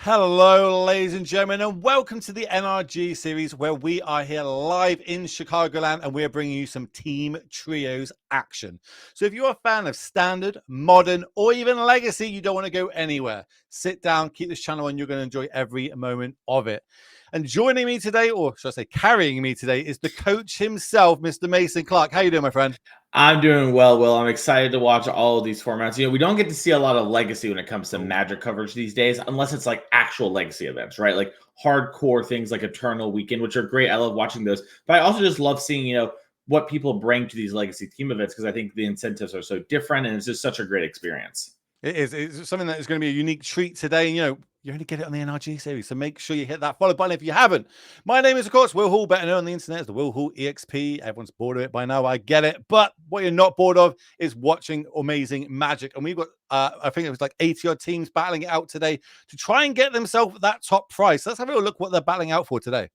Hello, ladies and gentlemen, and welcome to the NRG series where we are here live in Chicagoland and we're bringing you some Team Trios action. So if you're a fan of Standard, Modern, or even Legacy, you don't want to go anywhere. Sit down, keep this channel on, you're going to enjoy every moment of it. And joining me today, or should I say carrying me today, is the coach himself, Mr. Mason Clark. How you doing, my friend? I'm doing well, Will. I'm excited to watch all of these formats. We don't get to see a lot of Legacy when it comes to Magic coverage these days, unless it's like actual Legacy events, right? Like hardcore things like Eternal Weekend, which are great. I love watching those. But I also just love seeing, what people bring to these Legacy team events because I think the incentives are so different and it's just such a great experience. It is. It's something that is going to be a unique treat today. And, you only get it on the NRG series. So make sure you hit that follow button if you haven't. My name is, of course, Will Hall, better known on the internet as the Will Hall EXP. Everyone's bored of it by now. I get it. But what you're not bored of is watching amazing Magic. And we've got, I think it was like 80 odd teams battling it out today to try and get themselves that top price. Let's have a look what they're battling out for today.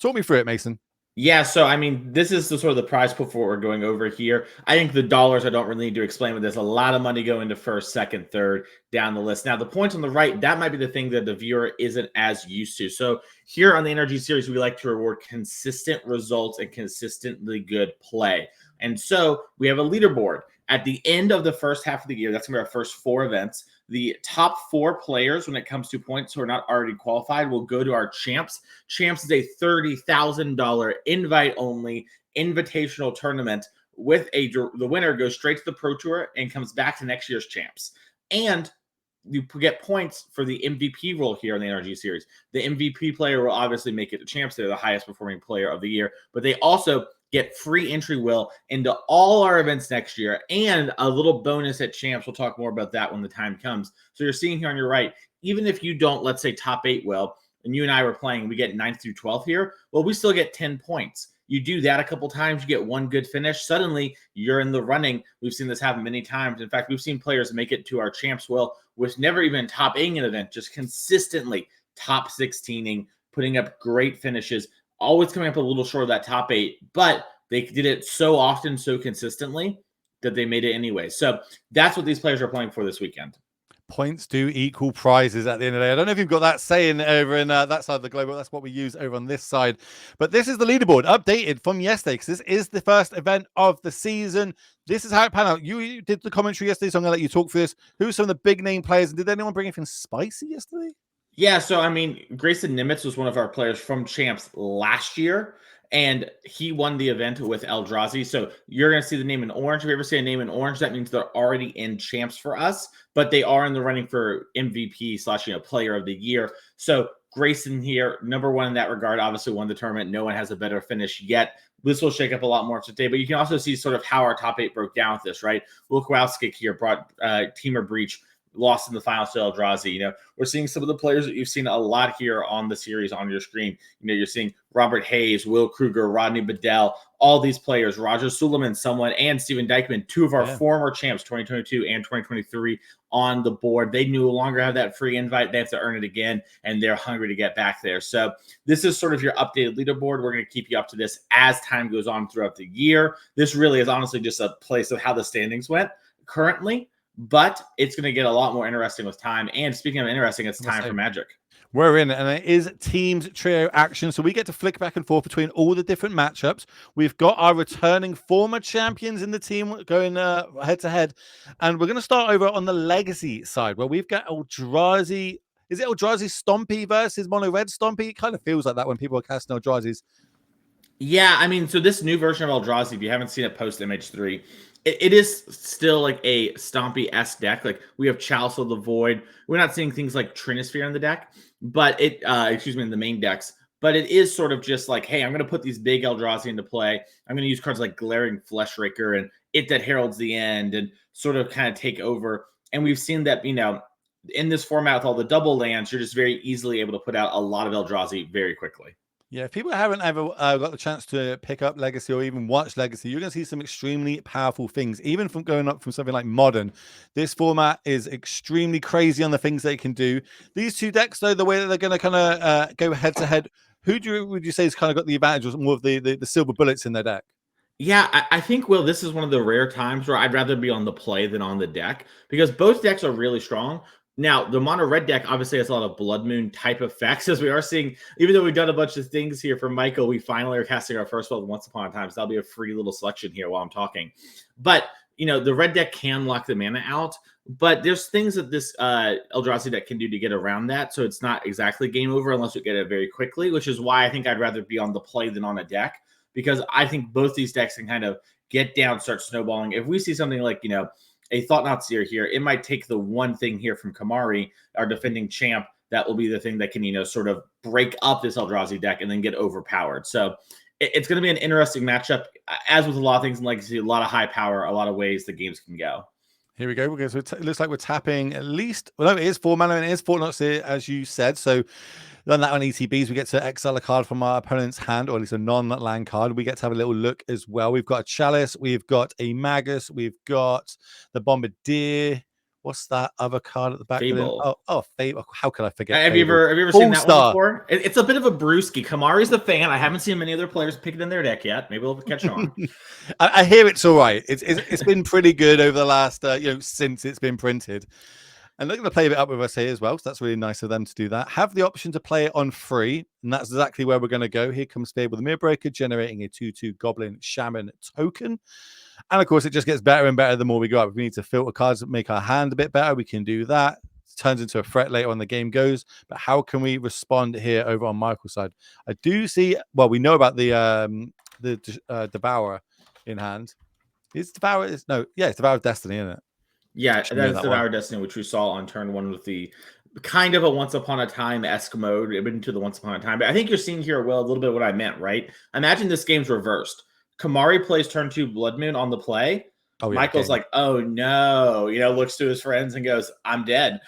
Talk me through it, Mason. Yeah, so I mean, this is the sort of the prize pool for what we're going over here. I think the dollars I don't really need to explain, but there's a lot of money going to first, second, third down the list. Now, the points on the right, that might be the thing that the viewer isn't as used to. So here on the NRG series, we like to reward consistent results and consistently good play. And so we have a leaderboard. At the end of the first half of the year, that's going to be our first 4 events. The top 4 players, when it comes to points who are not already qualified, will go to our champs. Champs is a $30,000 invite-only invitational tournament with the winner goes straight to the Pro Tour and comes back to next year's champs. And you get points for the MVP role here in the NRG series. The MVP player will obviously make it to champs. They're the highest performing player of the year, but they also get free entry, Will, into all our events next year and a little bonus at champs. We'll talk more about that when the time comes. So you're seeing here on your right, even if you don't, let's say top 8, Will, and you and I were playing, we get 9th through 12th here, well, we still get 10 points. You do that a couple times, you get one good finish. Suddenly, you're in the running. We've seen this happen many times. In fact, we've seen players make it to our champs, Will, with never even top 8 an event, just consistently top 16ing, putting up great finishes, always coming up a little short of that top 8, but they did it so often, so consistently that they made it anyway. So that's what these players are playing for this weekend. Points do equal prizes at the end of the day. I don't know if you've got that saying over in that side of the globe, but that's what we use over on this side. But this is the leaderboard updated from yesterday because this is the first event of the season. This is how it panned out. You did the commentary yesterday, so I'm going to let you talk through this. Who are some of the big name players? And did anyone bring anything spicy yesterday? Yeah, so I mean, Grayson Nimitz was one of our players from champs last year, and he won the event with Eldrazi. So you're going to see the name in orange. If you ever see a name in orange, that means they're already in champs for us, but they are in the running for MVP / player of the year. So Grayson here, number 1 in that regard, obviously won the tournament. No one has a better finish yet. This will shake up a lot more today, but you can also see sort of how our top 8 broke down with this, right? Will Kowalski here brought Teamer Breach, lost in the finals to Eldrazi. We're seeing some of the players that you've seen a lot here on the series on your screen. You're seeing Robert Hayes, Will Kruger, Rodney Bedell, all these players, Roger Suleiman, someone, and Steven Dykeman, 2 of our former champs, 2022 and 2023, on the board. They no longer have that free invite. They have to earn it again, and they're hungry to get back there. So this is sort of your updated leaderboard. We're going to keep you up to this as time goes on throughout the year. This really is honestly just a place of how the standings went currently, but it's going to get a lot more interesting with time. And speaking of interesting, it's time for Magic. We're in, and it is teams trio action, so we get to flick back and forth between all the different matchups. We've got our returning former champions in the team going head to head, and we're going to start over on the legacy side where we've got Eldrazi. Is it Eldrazi Stompy versus Mono Red Stompy? It kind of feels like that when people are casting Eldrazi's. Yeah, I mean, so this new version of Eldrazi, if you haven't seen it post MH3, it is still like a Stompy-esque deck. Like we have Chalice of the Void. We're not seeing things like Trinisphere in the deck, but in the main decks. But it is sort of just like, hey, I'm going to put these big Eldrazi into play. I'm going to use cards like Glaring Fleshraker and It That Heralds the End and sort of kind of take over. And we've seen that, in this format with all the double lands, you're just very easily able to put out a lot of Eldrazi very quickly. Yeah, if people haven't ever got the chance to pick up Legacy or even watch Legacy, you're going to see some extremely powerful things. Even from going up from something like Modern, this format is extremely crazy on the things they can do. These 2 decks, though, the way that they're going to kind of go head to head, would you say has kind of got the advantage or more of the silver bullets in their deck? Yeah, I think, Will, this is one of the rare times where I'd rather be on the play than on the deck because both decks are really strong, Now, the mono red deck obviously has a lot of Blood Moon type effects, as we are seeing. Even though we've done a bunch of things here for Michael, we finally are casting our first spell Once Upon a Time. So that'll be a free little selection here while I'm talking. But the red deck can lock the mana out, but there's things that this Eldrazi deck can do to get around that. So it's not exactly game over unless you get it very quickly, which is why I think I'd rather be on the play than on a deck, because I think both these decks can kind of get down, start snowballing. If we see something like, a Thought-Knot Seer here, it might take the one thing here from Kamari, our defending champ, that will be the thing that can, sort of break up this Eldrazi deck and then get overpowered. So it's going to be an interesting matchup. As with a lot of things in Legacy, a lot of high power, a lot of ways the games can go. Here we go. So it looks like we're tapping at least. Well, no, it is 4 mana and it is Thought-Knot Seer, as you said. So then that on ETBs, we get to exile a card from our opponent's hand, or at least a non-land card. We get to have a little look as well. We've got a Chalice, we've got a Magus, we've got the Bombardier. What's that other card at the back? Fable. Fable. How could I forget? Have Fable? you ever seen that one before? It's a bit of a brewski. Kamari's the fan. I haven't seen many other players pick it in their deck yet. Maybe we'll catch on. I hear it's all right. It's been pretty good over the last since it's been printed. And they're going to play a bit up with us here as well. So that's really nice of them to do that. Have the option to play it on free. And that's exactly where we're going to go. Here comes Fable the Mirror Breaker, generating a 2/2 Goblin Shaman token. And of course, it just gets better and better the more we go up. If we need to filter cards that make our hand a bit better, we can do that. It turns into a threat later on the game goes. But how can we respond here over on Michael's side? I do see, well, we know about the Devourer in hand. It's Devourer, it's Devourer of Destiny, isn't it? Yeah, that's Devour Destiny, which we saw on turn one with the kind of a Once Upon a Time-esque mode into the Once Upon a Time. But I think you're seeing here, Will, a little bit of what I meant, right? Imagine this game's reversed. Kamari plays turn 2 Blood Moon on the play. Oh, yeah, Michael's like, oh no, looks to his friends and goes, I'm dead.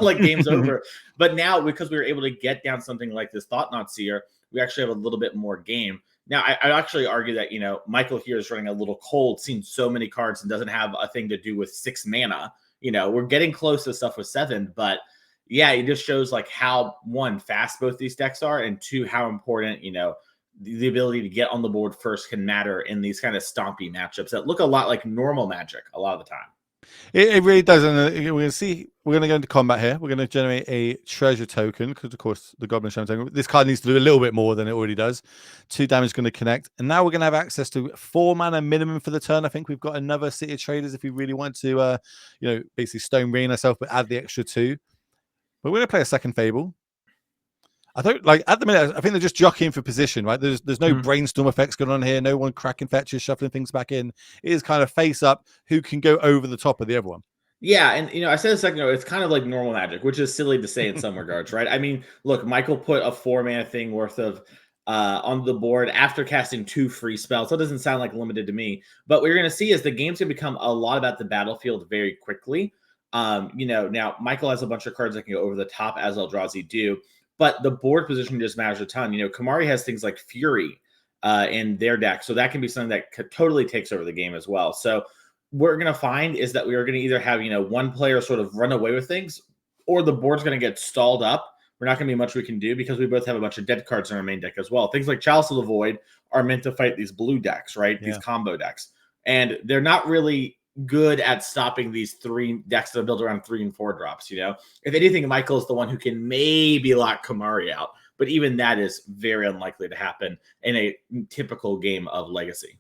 Like game's over. But now, because we were able to get down something like this Thought-Knot Seer, we actually have a little bit more game. Now, I actually argue that, Michael here is running a little cold, seeing so many cards and doesn't have a thing to do with 6 mana. We're getting close to stuff with 7, but yeah, it just shows like how, one, fast both these decks are, and two, how important, the ability to get on the board first can matter in these kind of stompy matchups that look a lot like normal Magic a lot of the time. It really does. And we're going to see, we're going to go into combat here. We're going to generate a treasure token because, of course, the Goblin Shaman token. This card needs to do a little bit more than it already does. 2 damage is going to connect. And now we're going to have access to 4 mana minimum for the turn. I think we've got another City of Traders if we really want to, basically Stone Rain ourselves, but add the extra 2. But we're going to play a second Fable. I don't like at the minute. I think they're just jockeying for position, right? There's no brainstorm effects going on here. No one cracking fetches, shuffling things back in. It is kind of face up who can go over the top of the other one. Yeah, and I said a second ago, it's kind of like normal Magic, which is silly to say in some regards, right? I mean, look, Michael put a 4 mana thing worth of on the board after casting 2 free spells. So it doesn't sound like limited to me. But what you're going to see is the game's going to become a lot about the battlefield very quickly. Now Michael has a bunch of cards that can go over the top, as Eldrazi do. But the board position just matters a ton. Kamari has things like Fury in their deck. So that can be something that totally takes over the game as well. So what we're going to find is that we are going to either have, one player sort of run away with things, or the board's going to get stalled up. We're not going to be much we can do because we both have a bunch of dead cards in our main deck as well. Things like Chalice of the Void are meant to fight these blue decks, right? Yeah. These combo decks. And they're not really good at stopping these 3 decks that are built around 3 and 4 drops. If anything, Michael is the one who can maybe lock Kamari out, but even that is very unlikely to happen in a typical game of Legacy.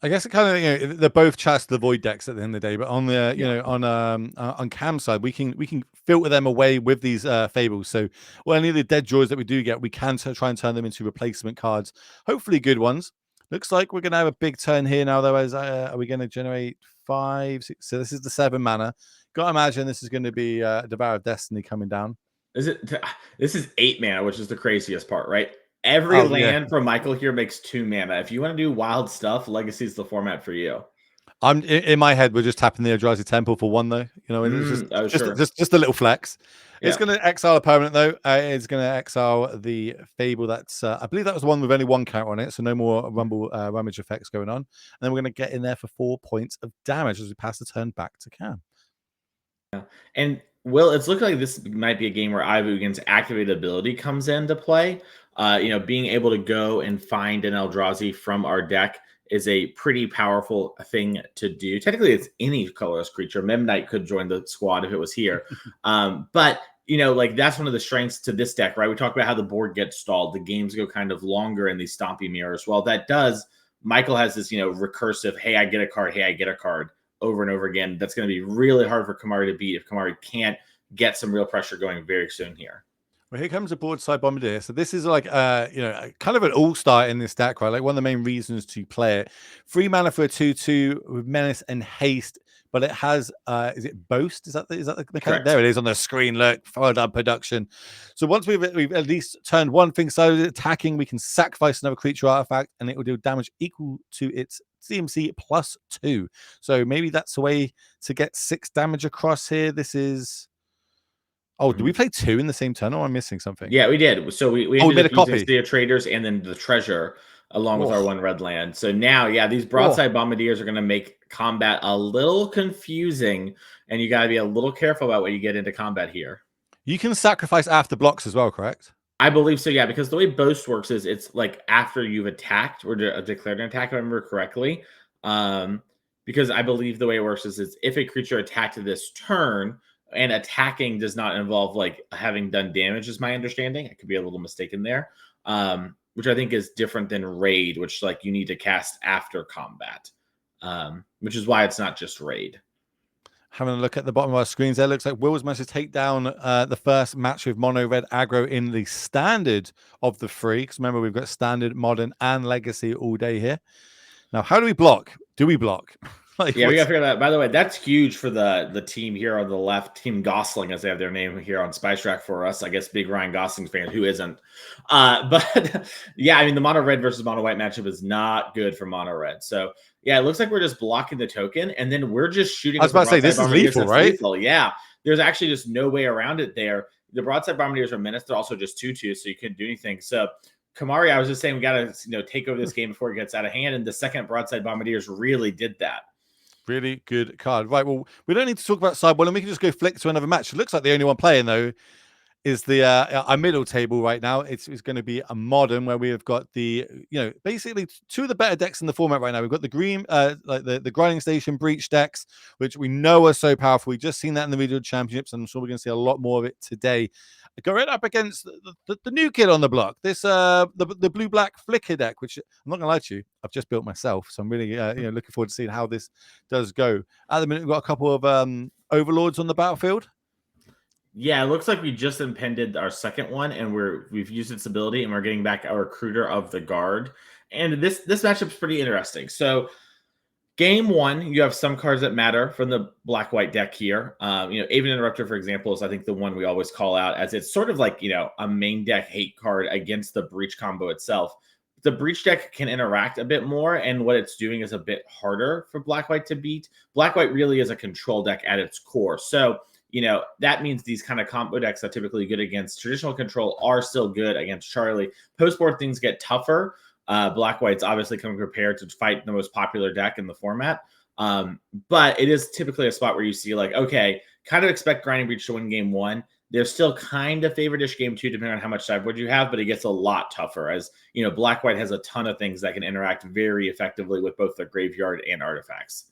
I guess it kind of they're both Chalice the Void decks at the end of the day, but on the on Cam's side we can filter them away with these fables. So any of the dead draws that we do get, we can try and turn them into replacement cards, hopefully good ones. Looks like we're going to have a big turn here now, though. Are we going to generate 5, 6? So this is the 7 mana. Got to imagine this is going to be Devour of Destiny coming down. This is 8 mana, which is the craziest part, right? Every land from Michael here makes 2 mana. If you want to do wild stuff, Legacy is the format for you. I'm in my head. We're just tapping the Eldrazi Temple for 1, though. It's just a little flex. Yeah. It's going to exile a permanent, though. It's going to exile the Fable. That's I believe that was the one with only 1 counter on it, so no more rummage effects going on. And then we're going to get in there for 4 points of damage as we pass the turn back to Cam. Yeah. And Will, it's looking like this might be a game where Ivugan's activated ability comes into play. Being able to go and find an Eldrazi from our deck is a pretty powerful thing to do. Technically, it's any colorless creature. Memnite could join the squad if it was here. But like that's one of the strengths to this deck, right? We talk about how the board gets stalled, the games go kind of longer in these stompy mirrors. Well, that does. Michael has this, recursive, hey, I get a card, hey, I get a card over and over again. That's going to be really hard for Kamari to beat if Kamari can't get some real pressure going very soon here. Well, here comes a broadside bombardier. So this is like kind of an all-star in this deck, right? Like one of the main reasons to play it. 3 mana for a 2/2 with menace and haste, but it has is it boast? Is that the mechanic? Correct. There it is on the screen. Look, followed up production. So once we've at least turned one thing side attacking, we can sacrifice another creature artifact, and it will do damage equal to its CMC +2. So maybe that's a way to get 6 damage across here. This is. Oh, do we play 2 in the same turn, or am I missing something? Yeah, we did. So we ended up using City of Traders and then the Treasure along with our 1 red land. So now, yeah, these broadside bombardiers are going to make combat a little confusing, and you got to be a little careful about what you get into combat here. You can sacrifice after blocks as well, correct? I believe so, yeah, because the way Boast works is it's like after you've attacked or declared an attack, if I remember correctly. Because I believe the way it works is it's if a creature attacked this turn, and attacking does not involve like having done damage, is my understanding. I could be a little mistaken there, which I think is different than raid, which like you need to cast after combat, which is why it's not just raid. Having a look at the bottom of our screens there, looks like Will's managed to take down the first match with mono red aggro in the standard of the 3. Because remember, we've got standard, modern, and legacy all day here. Now, how do we block? Do we block? Like, yeah, we gotta figure that out. By the way, that's huge for the team here on the left, Team Gosling, as they have their name here on Spice Rack for us. I guess big Ryan Gosling fan, who isn't? But yeah, I mean the mono red versus mono white matchup is not good for mono red. So yeah, it looks like we're just blocking the token, and then we're just shooting. I was about to say this is lethal, right? Lethal. Yeah, there's actually just no way around it there. The broadside bombardiers are menace. They're also just 2/2, so you couldn't do anything. So Kamari, I was just saying we got to take over this game before it gets out of hand, and the second broadside bombardiers really did that. Really good card. Right, well, we don't need to talk about sideboard, and we can just go flick to another match. It looks like the only one playing, though, is the our middle table right now. It's going to be a modern where we have got the, basically 2 of the better decks in the format right now. We've got the green, like the Grinding Station Breach decks, which we know are so powerful. We've just seen that in the regional championships, and I'm sure we're going to see a lot more of it today. Go right up against the new kid on the block. This the blue-black Flicker deck, which I'm not gonna lie to you, I've just built myself, so I'm really looking forward to seeing how this does go. At the minute, we've got a couple of overlords on the battlefield. Yeah, it looks like we just impended our second one, and we've used its ability, and we're getting back our Recruiter of the Guard. And this matchup's pretty interesting. So game 1, you have some cards that matter from the black-white deck here. Aven Interrupter, for example, is I think the one we always call out as it's sort of like, a main deck hate card against the Breach combo itself. The Breach deck can interact a bit more, and what it's doing is a bit harder for black-white to beat. Black-white really is a control deck at its core. So that means these kind of combo decks are typically good against traditional control are still good against Charlie. Post-board things get tougher. Black-white's obviously coming prepared to fight the most popular deck in the format. But it is typically a spot where you see like, okay, kind of expect Grinding Breach to win game 1. They're still kind of favorite-ish game 2, depending on how much sideboard you have, but it gets a lot tougher as, Black-white has a ton of things that can interact very effectively with both the graveyard and artifacts.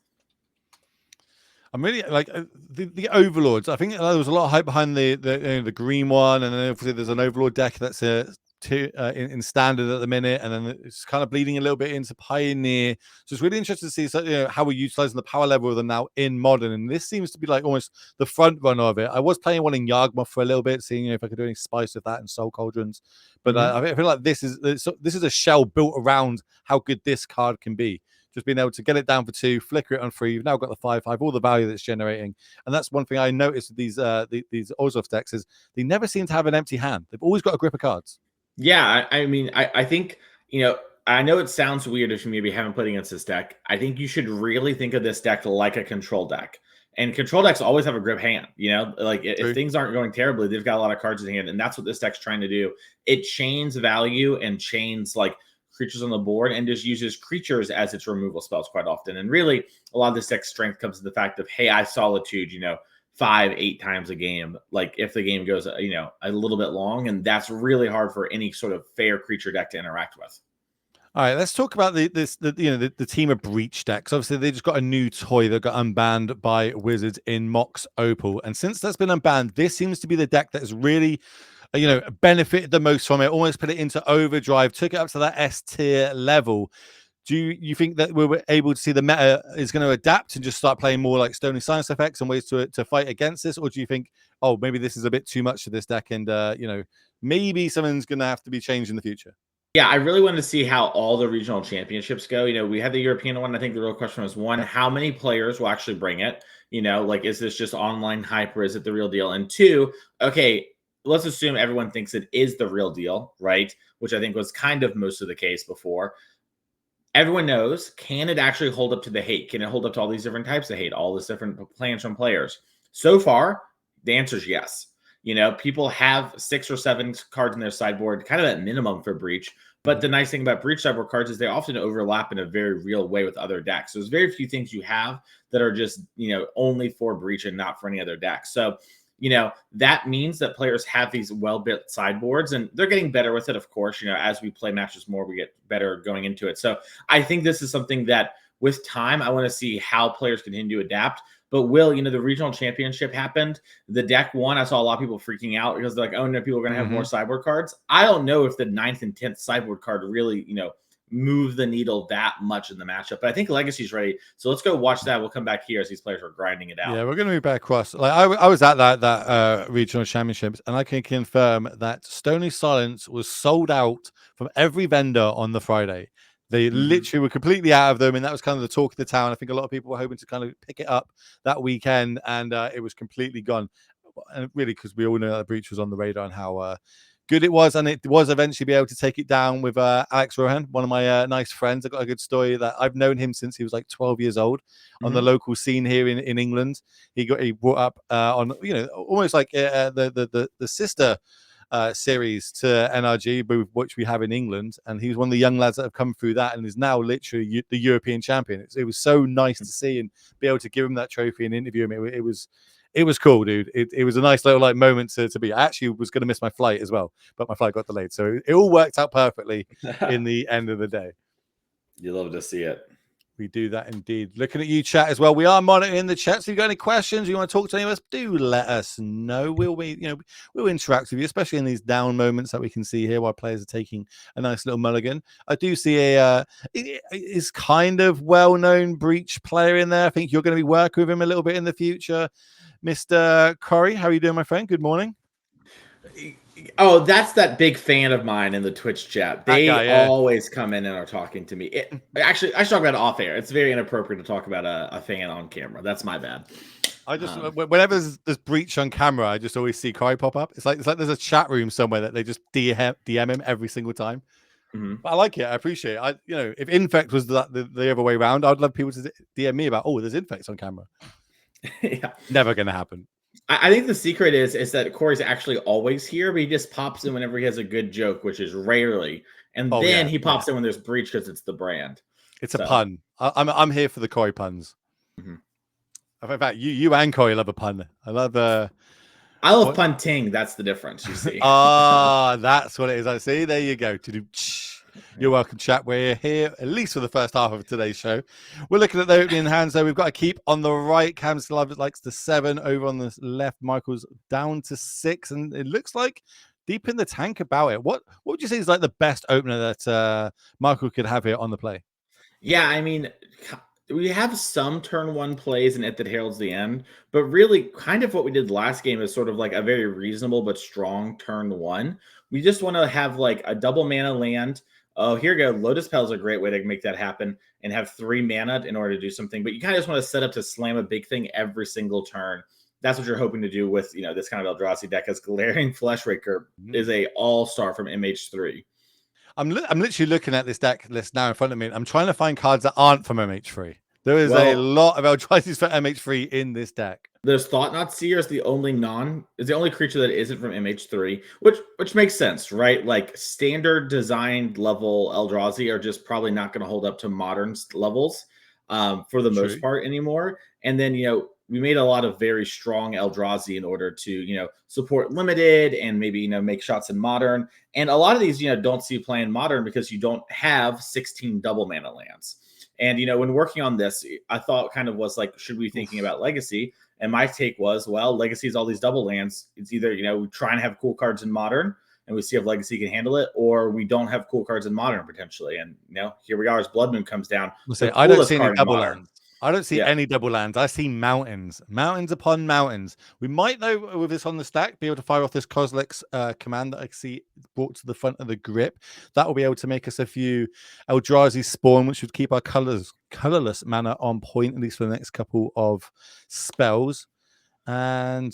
I'm really like the overlords. I think there was a lot of hype behind the green one, and then obviously there's an overlord deck that's in standard at the minute, and then it's kind of bleeding a little bit into Pioneer. So it's really interesting to see how we're utilizing the power level of them now in modern, and this seems to be like almost the front runner of it. I was playing one in Yagmoth for a little bit, seeing if I could do any spice with that and Soul Cauldrons, but I feel like this is a shell built around how good this card can be. Just being able to get it down for 2, flicker it on 3. You've now got the 5/5, all the value that's generating, and that's one thing I noticed with these Orzhov decks is they never seem to have an empty hand. They've always got a grip of cards. Yeah, I mean, I think I know it sounds weird if you maybe haven't played against this deck. I think you should really think of this deck like a control deck. And control decks always have a grip hand, like if things aren't going terribly, they've got a lot of cards in hand, and that's what this deck's trying to do. It chains value and chains like creatures on the board and just uses creatures as its removal spells quite often. And really, a lot of this deck's strength comes to the fact of, hey, I Solitude, 5-8 times a game, like if the game goes, a little bit long, and that's really hard for any sort of fair creature deck to interact with. All right, let's talk about the team of Breach decks. Obviously, they just got a new toy that got unbanned by Wizards in Mox Opal, and since that's been unbanned, this seems to be the deck that has really, benefited the most from it. Almost put it into overdrive, took it up to that S tier level. Do you think that we were able to see the meta is going to adapt and just start playing more like Stony Science effects and ways to fight against this, or do you think, oh, maybe this is a bit too much for this deck, and maybe something's going to have to be changed in the future? Yeah, I really wanted to see how all the regional championships go. We had the European one. I think the real question was one, how many players will actually bring it? Like, is this just online hype or is it the real deal? And two, okay, let's assume everyone thinks it is the real deal, right? Which I think was kind of most of the case before. Everyone knows, can it actually hold up to the hate? Can it hold up to all these different types of hate, all these different plans from players? So far, the answer is yes. People have 6 or 7 cards in their sideboard, kind of at minimum for Breach. But the nice thing about Breach sideboard cards is they often overlap in a very real way with other decks. So there's very few things you have that are just, only for Breach and not for any other deck. So, that means that players have these well-built sideboards and they're getting better with it, of course. As we play matches more, we get better going into it. So I think this is something that with time, I want to see how players continue to adapt. But the regional championship happened. The deck won. I saw a lot of people freaking out because they're like, oh no, people are going to have more sideboard cards. I don't know if the 9th and 10th sideboard card really, move the needle that much in the matchup. But I think Legacy's ready. So let's go watch that. We'll come back here as these players are grinding it out. Yeah, we're going to be back across. Like I was at that regional championships, and I can confirm that Stony Silence was sold out from every vendor on the Friday. They literally were completely out of them, and that was kind of the talk of the town. I think a lot of people were hoping to kind of pick it up that weekend, and it was completely gone. And really, because we all know that Breach was on the radar and how good it was, and it was eventually be able to take it down with Alex Rohan, one of my nice friends. I got a good story that I've known him since he was like 12 years old on the local scene here in England. He brought up on almost like the sister series to NRG, which we have in England, and he was one of the young lads that have come through that and is now literally the European champion. It was so nice to see and be able to give him that trophy and interview him. It was cool, dude. It was a nice little moment to be. I actually was going to miss my flight as well, but my flight got delayed. So it all worked out perfectly in the end of the day. You love to see it. We do that indeed. Looking at you, chat, as well. We are monitoring the chat. So if you've got any questions, you want to talk to any of us, do let us know. We'll interact with you, especially in these down moments that we can see here while players are taking a nice little mulligan. I do see is kind of well-known Breach player in there. I think you're going to be working with him a little bit in the future. Mr. Corey, how are you doing, my friend? Good morning. Oh, that's that big fan of mine in the Twitch chat. They always come in and are talking to me. Actually, I should talk about it off air. It's very inappropriate to talk about a fan on camera. That's my bad. I just whenever there's Breach on camera, I just always see Corey pop up. It's like there's a chat room somewhere that they just DM him every single time. But I like it. I appreciate it. If Infect was the other way around, I'd love people to DM me about, there's Infects on camera. Yeah, never gonna happen. I think the secret is that Corey's actually always here, but he just pops in whenever he has a good joke, which is rarely, and then he pops in when there's Breach because it's the brand. It's a pun. I'm here for the Corey puns. In fact, you and Corey love a pun. I love punting. That's the difference. You see. That's what it is. I see. There you go. You're welcome, chat. We're here at least for the first half of today's show. We're looking at the opening hands, though. We've got to keep on the right. Cam still likes the 7 over on the left. Michael's down to 6, and it looks like deep in the tank about it. What would you say is like the best opener that Michael could have here on the play? Yeah, I mean, we have some turn 1 plays in It That Heralds the End, but really kind of what we did last game is sort of like a very reasonable but strong turn 1. We just want to have like a double mana land. Oh, here we go. Lotus Petal is a great way to make that happen and have 3 mana in order to do something. But you kind of just want to set up to slam a big thing every single turn. That's what you're hoping to do with this kind of Eldrazi deck, as Galarian Fleshraker is a all-star from MH3. I'm literally looking at this deck list now in front of me. I'm trying to find cards that aren't from MH3. There is a lot of Eldrazi's for MH3 in this deck. There's Thought-Knot Seer is the only creature that isn't from MH3, which makes sense, right? Like standard designed level Eldrazi are just probably not going to hold up to modern levels for the most part anymore. And then we made a lot of very strong Eldrazi in order to support limited and maybe make shots in modern. And a lot of these don't see play in modern because you don't have 16 double mana lands. And when working on this, I thought kind of was like, should we be thinking about legacy? And my take was, well, legacy is all these double lands. It's either we try and have cool cards in modern and we see if legacy can handle it, or we don't have cool cards in modern potentially. And here we are as Blood Moon comes down. We'll The say I don't coolest see any card in double modern. lands. I don't see Yeah. any double lands. I see mountains, mountains upon mountains. We might, though, with this on the stack, be able to fire off this Kozilek's command that I see brought to the front of the grip. That will be able to make us a few Eldrazi spawn, which would keep our colorless mana on point, at least for the next couple of spells. And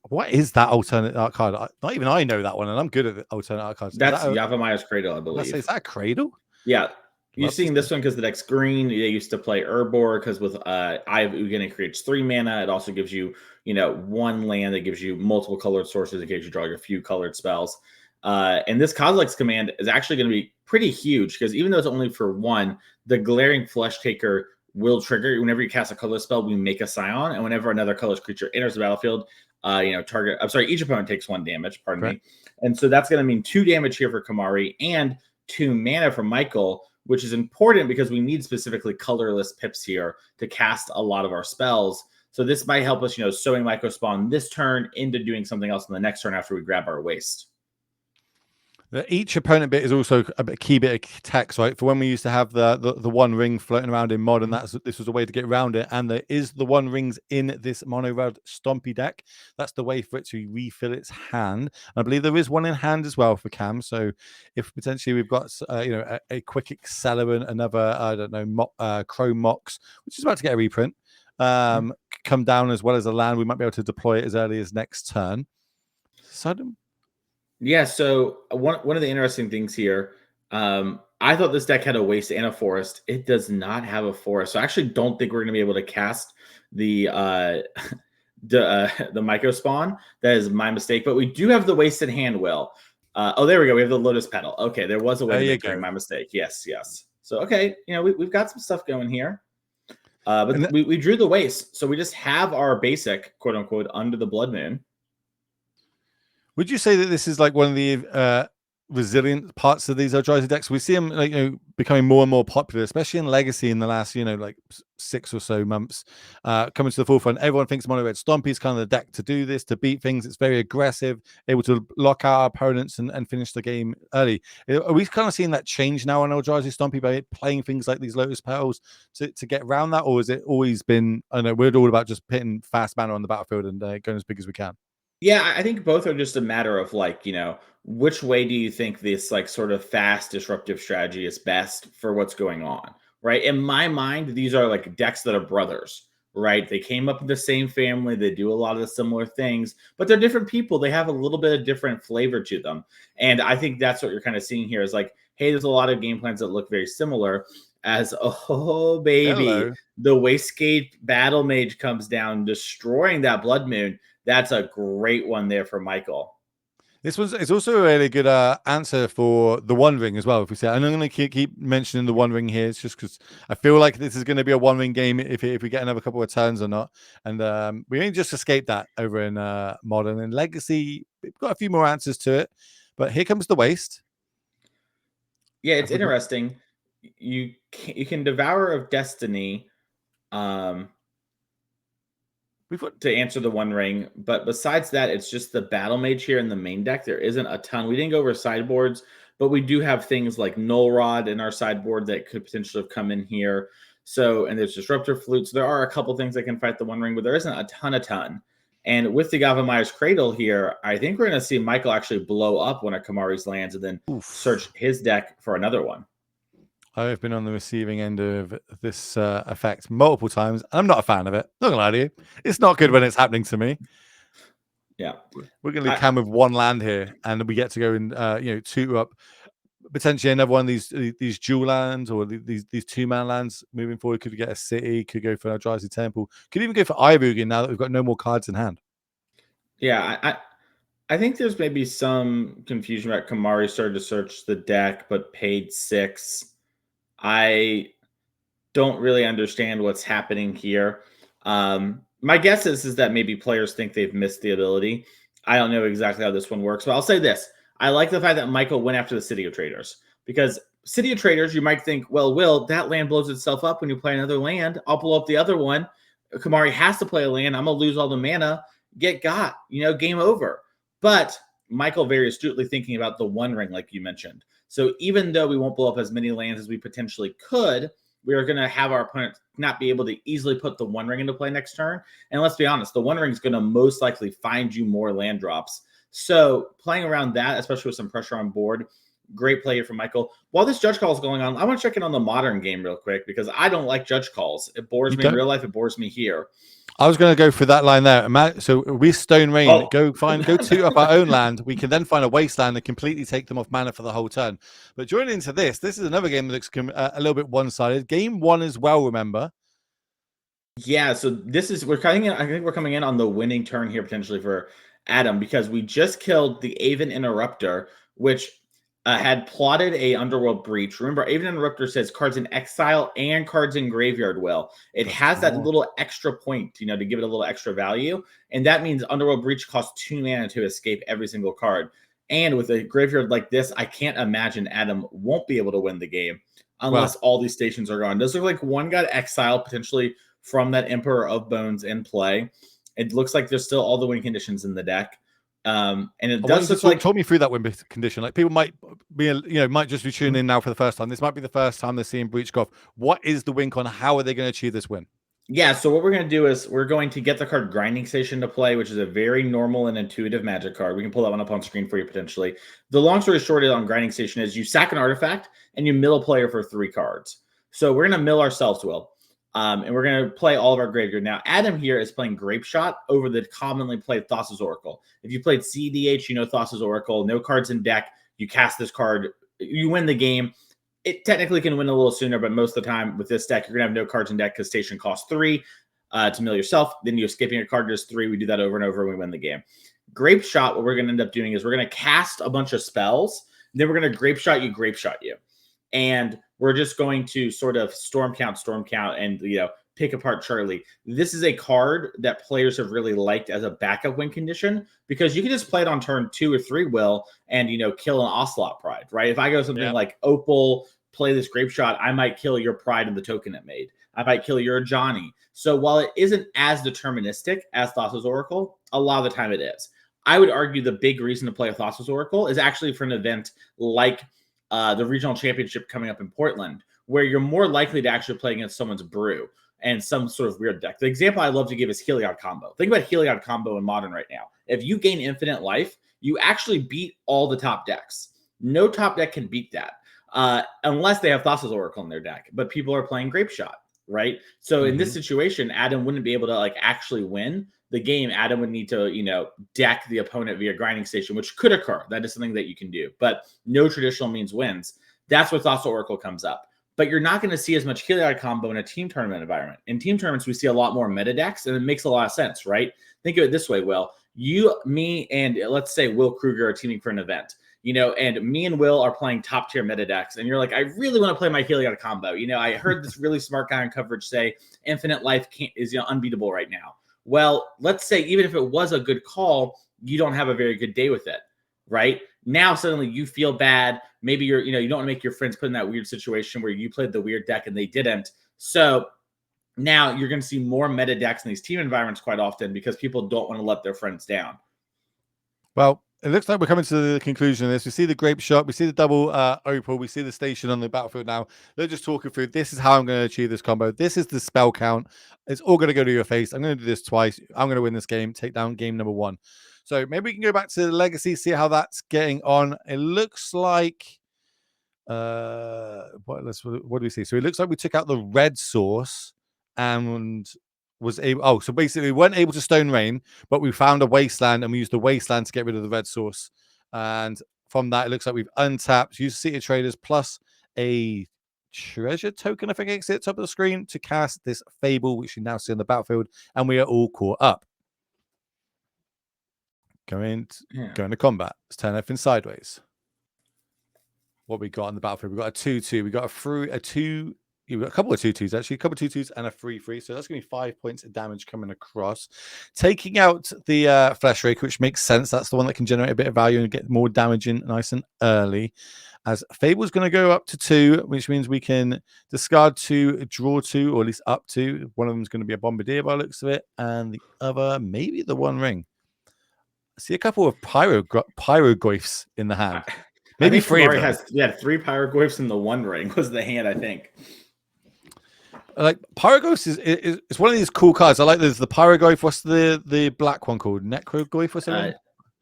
what is that alternate art card? Not even I know that one, and I'm good at the alternate art cards. That's Yavimaya Cradle, I believe. Is that a cradle? Yeah. You're seeing this one because the deck's green. They used to play Urbor because with Eye of Ugin, it creates 3 mana. It also gives you, 1 land that gives you multiple colored sources in case you draw your few colored spells. And this Kozilek's command is actually going to be pretty huge because even though it's only for 1, the Glaring Flesh Taker will trigger whenever you cast a colorless spell. We make a Scion, and whenever another colorless creature enters the battlefield, each opponent takes 1 damage. Pardon me. And so that's going to mean 2 damage here for Kamari and 2 mana for Michael, which is important because we need specifically colorless pips here to cast a lot of our spells. So this might help us, sowing Micro Spawn this turn into doing something else in the next turn after we grab our waste. Each opponent bit is also a key bit of text, right? For when we used to have the one ring floating around in modern, this was a way to get around it. And there is the 1 rings in this mono red Stompy deck. That's the way for it to refill its hand. I believe there is 1 in hand as well for Cam. So if potentially we've got a quick accelerant, another Chrome Mox, which is about to get a reprint, come down as well as a land, we might be able to deploy it as early as next turn. Sudden. Yeah, so one of the interesting things here, I thought this deck had a waste and a forest. It does not have a forest, so I actually don't think we're going to be able to cast the the Micro Spawn. That is my mistake, but we do have the waste in hand. Will. There we go. We have the Lotus Petal. Okay, there was a way to make during my mistake. Yes. So okay, we've got some stuff going here. But we drew the waste, so we just have our basic quote unquote under the Blood Moon. Would you say that this is like one of the resilient parts of these Eldrazi decks? We see them becoming more and more popular, especially in Legacy in the last 6 or so months, coming to the forefront. Everyone thinks Mono Red Stompy is kind of the deck to do this, to beat things. It's very aggressive, able to lock out our opponents and finish the game early. Are we kind of seeing that change now on Eldrazi Stompy by playing things like these Lotus Petals to get around that, or has it always been? I know we're all about just hitting fast mana on the battlefield and going as big as we can. Yeah, I think both are just a matter of which way do you think this sort of fast disruptive strategy is best for what's going on, right? In my mind, these are decks that are brothers, right? They came up in the same family. They do a lot of the similar things, but they're different people. They have a little bit of different flavor to them. And I think that's what you're kind of seeing here is hey, there's a lot of game plans that look very similar as, oh, baby, Hello. The Wastegate Battle Mage comes down, destroying that Blood Moon. That's a great one there for Michael. It's also a really good answer for the 1 ring as well. If we say, and I'm going to keep mentioning the 1 ring here, it's just because I feel like this is going to be a 1 ring game if we get another couple of turns or not. And we only just escaped that over in Modern and Legacy. We've got a few more answers to it, but here comes the waste. Yeah, it's interesting. You can Devourer of Destiny. To answer the 1 ring, but besides that, it's just the Battle Mage here in the main deck. There isn't a ton. We didn't go over sideboards, but we do have things like Null Rod in our sideboard that could potentially have come in here. So, and there's Disruptor Flute. So there are a couple things that can fight the 1 ring, but there isn't a ton. And with the Yavimaya Cradle here, I think we're going to see Michael actually blow up one of Kamari's lands and then search his deck for another one. I've been on the receiving end of this effect multiple times. I'm not a fan of it. Not gonna lie to you. It's not good when it's happening to me. Yeah. We're gonna leave Cam with 1 land here, and we get to go and 2 up. Potentially another one of these dual lands or these 2-man lands moving forward. Could get a city, could go for Eldrazi Temple, could even go for Ivory now that we've got no more cards in hand. Yeah, I think there's maybe some confusion about Kamari started to search the deck but paid 6. I don't really understand what's happening here. My guess is that maybe players think they've missed the ability. I don't know exactly how this one works, but I'll say this. I like the fact that Michael went after the City of Traders because City of Traders, you might think, well, Will, that land blows itself up when you play another land. I'll blow up the other one. Kamari has to play a land. I'm going to lose all the mana. Get got, game over. But Michael very astutely thinking about the One Ring, like you mentioned. So even though we won't blow up as many lands as we potentially could, we are going to have our opponent not be able to easily put the One Ring into play next turn. And let's be honest, the One Ring is going to most likely find you more land drops. So playing around that, especially with some pressure on board, great play here from Michael. While this judge call is going on, I want to check in on the modern game real quick because I don't like judge calls. It bores me in real life. It bores me here. I was going to go through that line there. So we Stone Rain, go toot up our own land. We can then find a wasteland and completely take them off mana for the whole turn. But joining into this is another game that looks a little bit one-sided. Game 1 as well, remember? Yeah, so we're coming in. I think we're coming in on the winning turn here potentially for Adam because we just killed the Aven Interrupter, which had plotted a Underworld Breach. Remember, Aven Interrupter says cards in exile and cards in graveyard. Well, it has that little extra point, to give it a little extra value, and that means Underworld Breach costs 2 mana to escape every single card. And with a graveyard like this, I can't imagine Adam won't be able to win the game unless all these stations are gone. Does look like one got exiled potentially from that Emperor of Bones in play. It looks like there's still all the win conditions in the deck. And it does look like talk me through that win condition. Like people might be, might just be tuning in now for the first time. This might be the first time they're seeing Breach Golf. What is the win con? How are they going to achieve this win? Yeah, so what we're going to do is we're going to get the card Grinding Station to play, which is a very normal and intuitive Magic card. We can pull that one up on screen for you potentially. The long story short on Grinding Station is you sack an artifact and you mill a player for 3 cards. So we're going to mill ourselves, Will. And we're going to play all of our graveyard. Now, Adam here is playing Grape Shot over the commonly played Thassa's Oracle. If you played CDH, you know Thassa's Oracle. No cards in deck. You cast this card. You win the game. It technically can win a little sooner, but most of the time with this deck, you're going to have no cards in deck because station costs 3 to mill yourself. Then you're skipping a card just 3. We do that over and over and we win the game. Grape Shot, what we're going to end up doing is we're going to cast a bunch of spells. Then we're going to Grape Shot you. And we're just going to sort of storm count, and, pick apart Charlie. This is a card that players have really liked as a backup win condition because you can just play it on turn 2 or 3, Will, and, kill an Ocelot Pride, right? If I go something like Opal, play this Grape Shot, I might kill your Pride and the token it made. I might kill your Johnny. So while it isn't as deterministic as Thassa's Oracle, a lot of the time it is. I would argue the big reason to play a Thassa's Oracle is actually for an event like the regional championship coming up in Portland, where you're more likely to actually play against someone's brew and some sort of weird deck. The example I love to give is Heliod Combo. Think about Heliod Combo in Modern right now. If you gain infinite life, you actually beat all the top decks. No top deck can beat that unless they have Thassa's Oracle in their deck, but people are playing Grape Shot, right? So in this situation, Adam wouldn't be able to actually win the game. Adam would need to, deck the opponent via Grinding Station, which could occur. That is something that you can do, but no traditional means wins. That's where Thassa Oracle comes up. But you're not going to see as much Heliod Combo in a team tournament environment. In team tournaments, we see a lot more meta decks, and it makes a lot of sense, right? Think of it this way, Will. You, me, and let's say Will Kruger are teaming for an event, and me and Will are playing top tier meta decks, and you're like, I really want to play my Heliod Combo. I heard this really smart guy on coverage say infinite life is unbeatable right now. Well, let's say even if it was a good call, you don't have a very good day with it, right? Now suddenly you feel bad. Maybe you don't want to make your friends put in that weird situation where you played the weird deck and they didn't. So now you're going to see more meta decks in these team environments quite often because people don't want to let their friends down. Well, it looks like we're coming to the conclusion of this. We see the Grape Shot, we see the double Opal, we see the station on the battlefield now. They're just talking through, this is how I'm going to achieve this combo. This is the spell count. It's all going to go to your face. I'm going to do this twice. I'm going to win this game, take down game number 1. So maybe we can go back to the Legacy, see how that's getting on. It looks like, what do we see? So it looks like we took out the red source and was able, so basically we weren't able to Stone Rain, but we found a wasteland and we used the wasteland to get rid of the red source. And from that, it looks like we've untapped, used City of Traders plus a treasure token, I think it's at the top of the screen, to cast this Fable, which you now see on the battlefield, and we are all caught up. Going to combat. Let's turn everything sideways. What we got on the battlefield? We got a 2/2. We got a 2 a couple of 2/2s actually, a couple of 2/2s and a 3/3. So that's going to be 5 points of damage coming across. Taking out the Flesh Raker, which makes sense. That's the one that can generate a bit of value and get more damage in nice and early. As Fable's going to go up to 2, which means we can discard 2, draw 2, or at least up to. One of them is going to be a Bombardier by the looks of it, and the other maybe the One Ring. I see a couple of Pyroglyphs in the hand. I Maybe think 3 of Kamari them. has 3 Pyroglyphs in the One Ring was the hand, I think. Like Pyroglyphs is one of these cool cards. I like there's the Pyroglyph. What's the black one called? Necroglyph or something?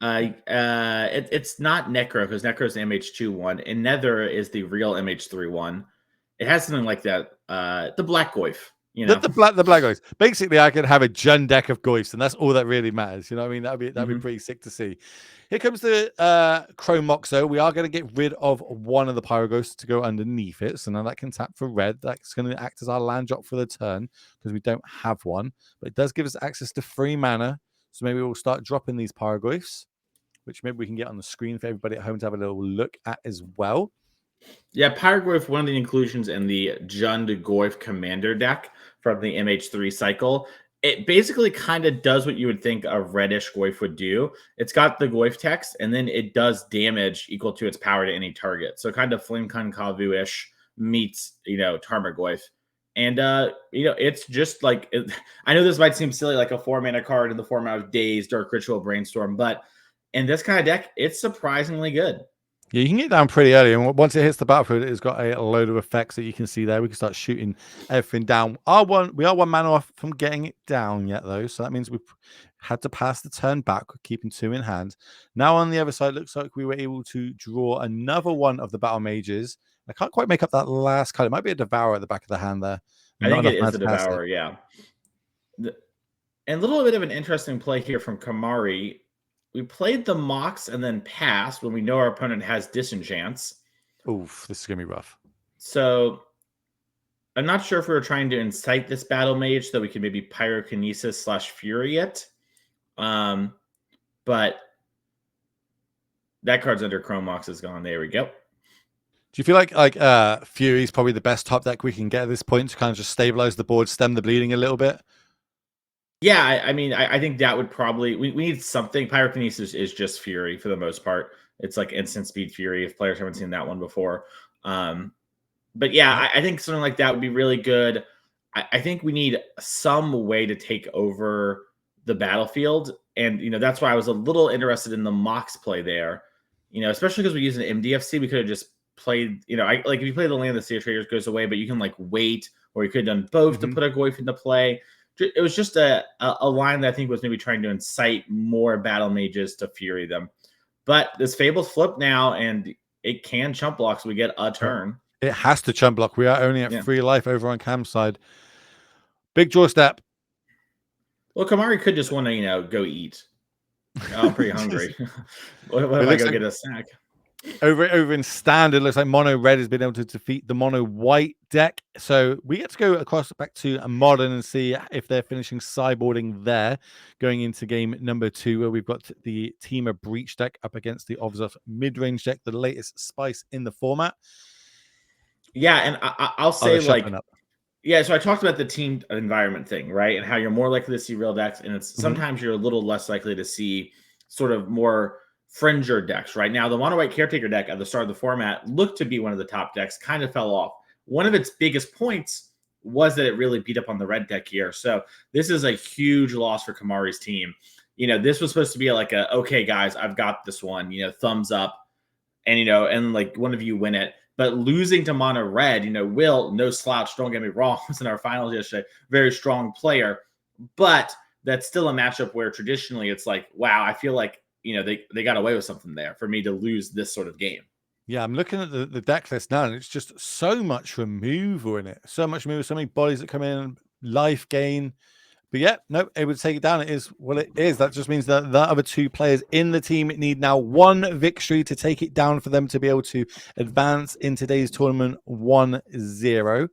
It's not Necro because Necro is the MH2 one, and Nether is the real MH3 one. It has something like that. The Black Goyf, you know, the black Goyfs. Basically, I could have a Jun deck of Goyfs, and that's all that really matters. You know what I mean? That'd be pretty sick to see. Here comes the Chrome Moxo. We are going to get rid of one of the Pyroglyphs to go underneath it. So now that can tap for red. That's going to act as our land drop for the turn because we don't have one. But it does give us access to 3 mana. So maybe we'll start dropping these Pyroglyphs, which maybe we can get on the screen for everybody at home to have a little look at as well. Yeah, Pyroglyph, one of the inclusions in the Jund Goyf Commander deck from the MH3 cycle. It basically kind of does what you would think a reddish Goyf would do. It's got the Goyf text, and then it does damage equal to its power to any target. So kind of Flame Concavu-ish meets, Tarmogoyf. And, it's just like, I know this might seem silly, like a 4-mana card in the format of Daze, Dark Ritual, Brainstorm, but in this kind of deck, it's surprisingly good. Yeah, you can get down pretty early, and once it hits the battlefield, it's got a load of effects that you can see there. We can start shooting everything down. We are 1 mana off from getting it down yet, though, so that means we've had to pass the turn back, keeping 2 in hand. Now on the other side, looks like we were able to draw another one of the Battle Mages. I can't quite make up that last card. It might be a Devourer at the back of the hand there. I think it is the Devourer, yeah. And a little bit of an interesting play here from Kamari. We played the Mox and then passed when we know our opponent has Disenchants. Oof, this is going to be rough. So I'm not sure if we were trying to incite this Battle Mage so that we could maybe Pyrokinesis / Fury it. But that card's under Chrome Mox is gone. There we go. Do you feel like Fury is probably the best top deck we can get at this point to kind of just stabilize the board, stem the bleeding a little bit? Yeah, I think that would probably we need something. Pyrokinesis is just Fury for the most part. It's like instant speed Fury if players haven't seen that one before. But yeah, I think something like that would be really good. I think we need some way to take over the battlefield, and that's why I was a little interested in the Mox play there. Especially because we use an MDFC, we could have just played. If you play the Land of the Sea Traders goes away, but you can wait, or you could have done both to put a Goyf into play. It was just a line that I think was maybe trying to incite more Battle Mages to Fury them. But this Fable's flipped now, and it can chump block, so we get a turn. It has to chump block. We are only at 3 life over on Cam's side. Big draw step. Well, Kamari could just want to, go eat. I'm pretty hungry. What if I go get a snack? Over in standard, looks like mono red has been able to defeat the mono white deck. So we get to go across back to a modern and see if they're finishing sideboarding there, going into game number 2, where we've got the Teamer Breach deck up against the Obzoth mid-range deck, the latest spice in the format. Yeah, and I'll say yeah, so I talked about the team environment thing, right? And how you're more likely to see real decks, and it's sometimes you're a little less likely to see sort of more fringer decks. Right now, the mono white caretaker deck at the start of the format looked to be one of the top decks, kind of fell off. One of its biggest points was that it really beat up on the red deck here. So this is a huge loss for Kamari's team. This was supposed to be like okay, guys, I've got this one, thumbs up, and and one of you win it. But losing to mono red, Will, no slouch, don't get me wrong, was in our finals yesterday, very strong player. But that's still a matchup where traditionally it's like, wow, I feel like, they got away with something there for me to lose this sort of game. Yeah, I'm looking at the deck list now, and it's just so much removal in it. So much removal, so many bodies that come in, life gain. But yeah, no, able to take it down. It is what it is. That just means that the other 2 players in the team need now 1 victory to take it down for them to be able to advance in today's tournament 1-0.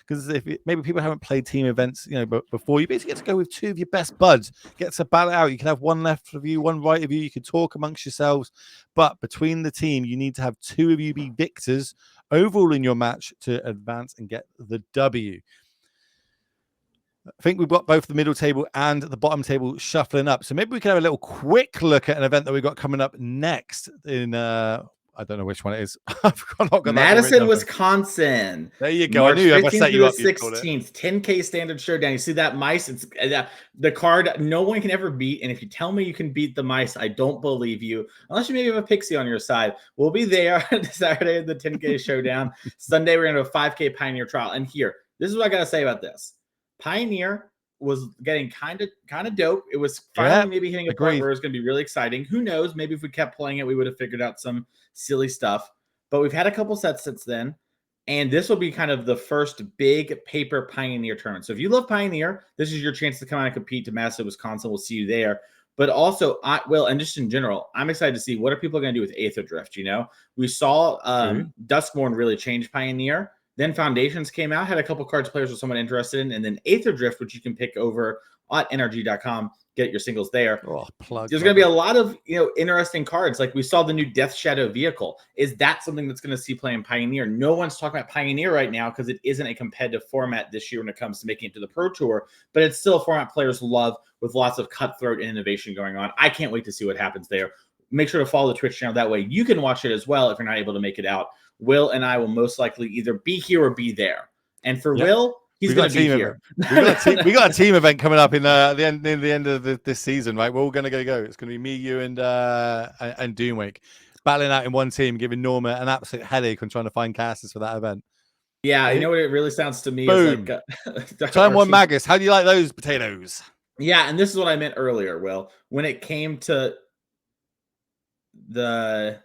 Because maybe people haven't played team events, before, you basically get to go with 2 of your best buds. Get to battle out. You can have 1 left of you, 1 right of you. You can talk amongst yourselves. But between the team, you need to have 2 of you be victors overall in your match to advance and get the W. I think we've got both the middle table and the bottom table shuffling up. So maybe we can have a little quick look at an event that we've got coming up next in I don't know which one it is. I've not got Madison, Wisconsin. There you go. March I knew if I 15th set through you the up, you'd call it. 16th, 10K standard showdown. You see that mice? It's the card no one can ever beat. And if you tell me you can beat the mice, I don't believe you. Unless you maybe have a pixie on your side. We'll be there Saturday at the 10K showdown. Sunday, we're going to have a 5K Pioneer trial. And here, this is what I got to say about this. Pioneer was getting kind of dope. It was finally maybe hitting a point where it was going to be really exciting. Who knows? Maybe if we kept playing it, we would have figured out some silly stuff. But we've had a couple sets since then. And this will be kind of the first big paper Pioneer tournament. So if you love Pioneer, this is your chance to come out and compete to Madison, Wisconsin. We'll see you there. But also, and just in general, I'm excited to see what are people going to do with Aether Drift. You know, we saw Duskborn really change Pioneer. Then Foundations came out, had a couple cards players with someone interested in, and then Aether Drift, which you can pick over at NRG.com, get your singles there. There's going to be a lot of interesting cards. Like we saw the new Death Shadow vehicle. Is that something that's going to see play in Pioneer? No one's talking about Pioneer right now because it isn't a competitive format this year when it comes to making it to the Pro Tour, but it's still a format players love with lots of cutthroat and innovation going on. I can't wait to see what happens there. Make sure to follow the Twitch channel. That way you can watch it as well if you're not able to make it out. Will and I will most likely either be here or be there. And for Will, he's going to be here. We got a team event coming up in the end of this season, right? We're all going to go. It's going to be me, you, and Doomwake battling out in one team, giving Norma an absolute headache on trying to find casters for that event. Yeah, you know what it really sounds to me Boom. Is like Turn 1 Magus. How do you like those potatoes? Yeah, and this is what I meant earlier, Will. When it came to the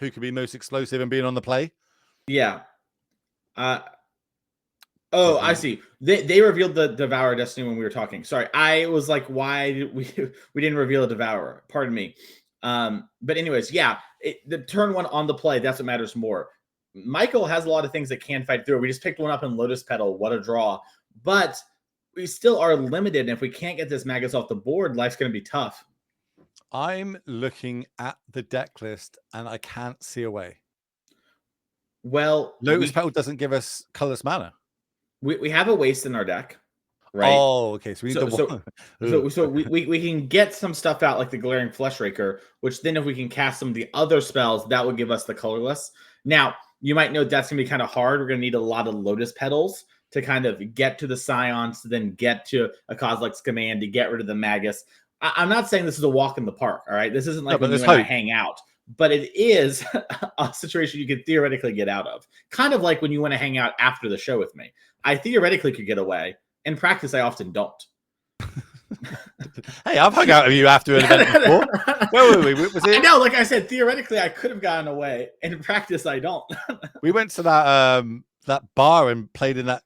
who could be most explosive and being on the play? Yeah. I see. They revealed the Devourer Destiny when we were talking. Sorry, I was like, why did we didn't reveal a Devourer? Pardon me. But anyways, yeah, the turn 1 on the play, that's what matters more. Michael has a lot of things that can fight through. We just picked one up in Lotus Petal. What a draw. But we still are limited. And if we can't get this Magus off the board, life's going to be tough. I'm looking at the deck list and I can't see a way. Well, Lotus Petal doesn't give us colorless mana. We have a waste in our deck, right? Oh, okay. So we need so we can get some stuff out like the Glaring Fleshraker, which then if we can cast some of the other spells, that would give us the colorless. Now, you might know that's going to be kind of hard. We're going to need a lot of Lotus Petals to kind of get to the Scions, to then get to a Kozilek's Command, to get rid of the Magus. I'm not saying this is a walk in the park, all right? This isn't like when you and I hang out. But it is a situation you could theoretically get out of. Kind of like when you want to hang out after the show with me. I theoretically could get away. In practice, I often don't. Hey, I've hung out with you after an event before. Where were we? Was it? I know, like I said, theoretically, I could have gotten away. In practice, I don't. We went to that bar and played in that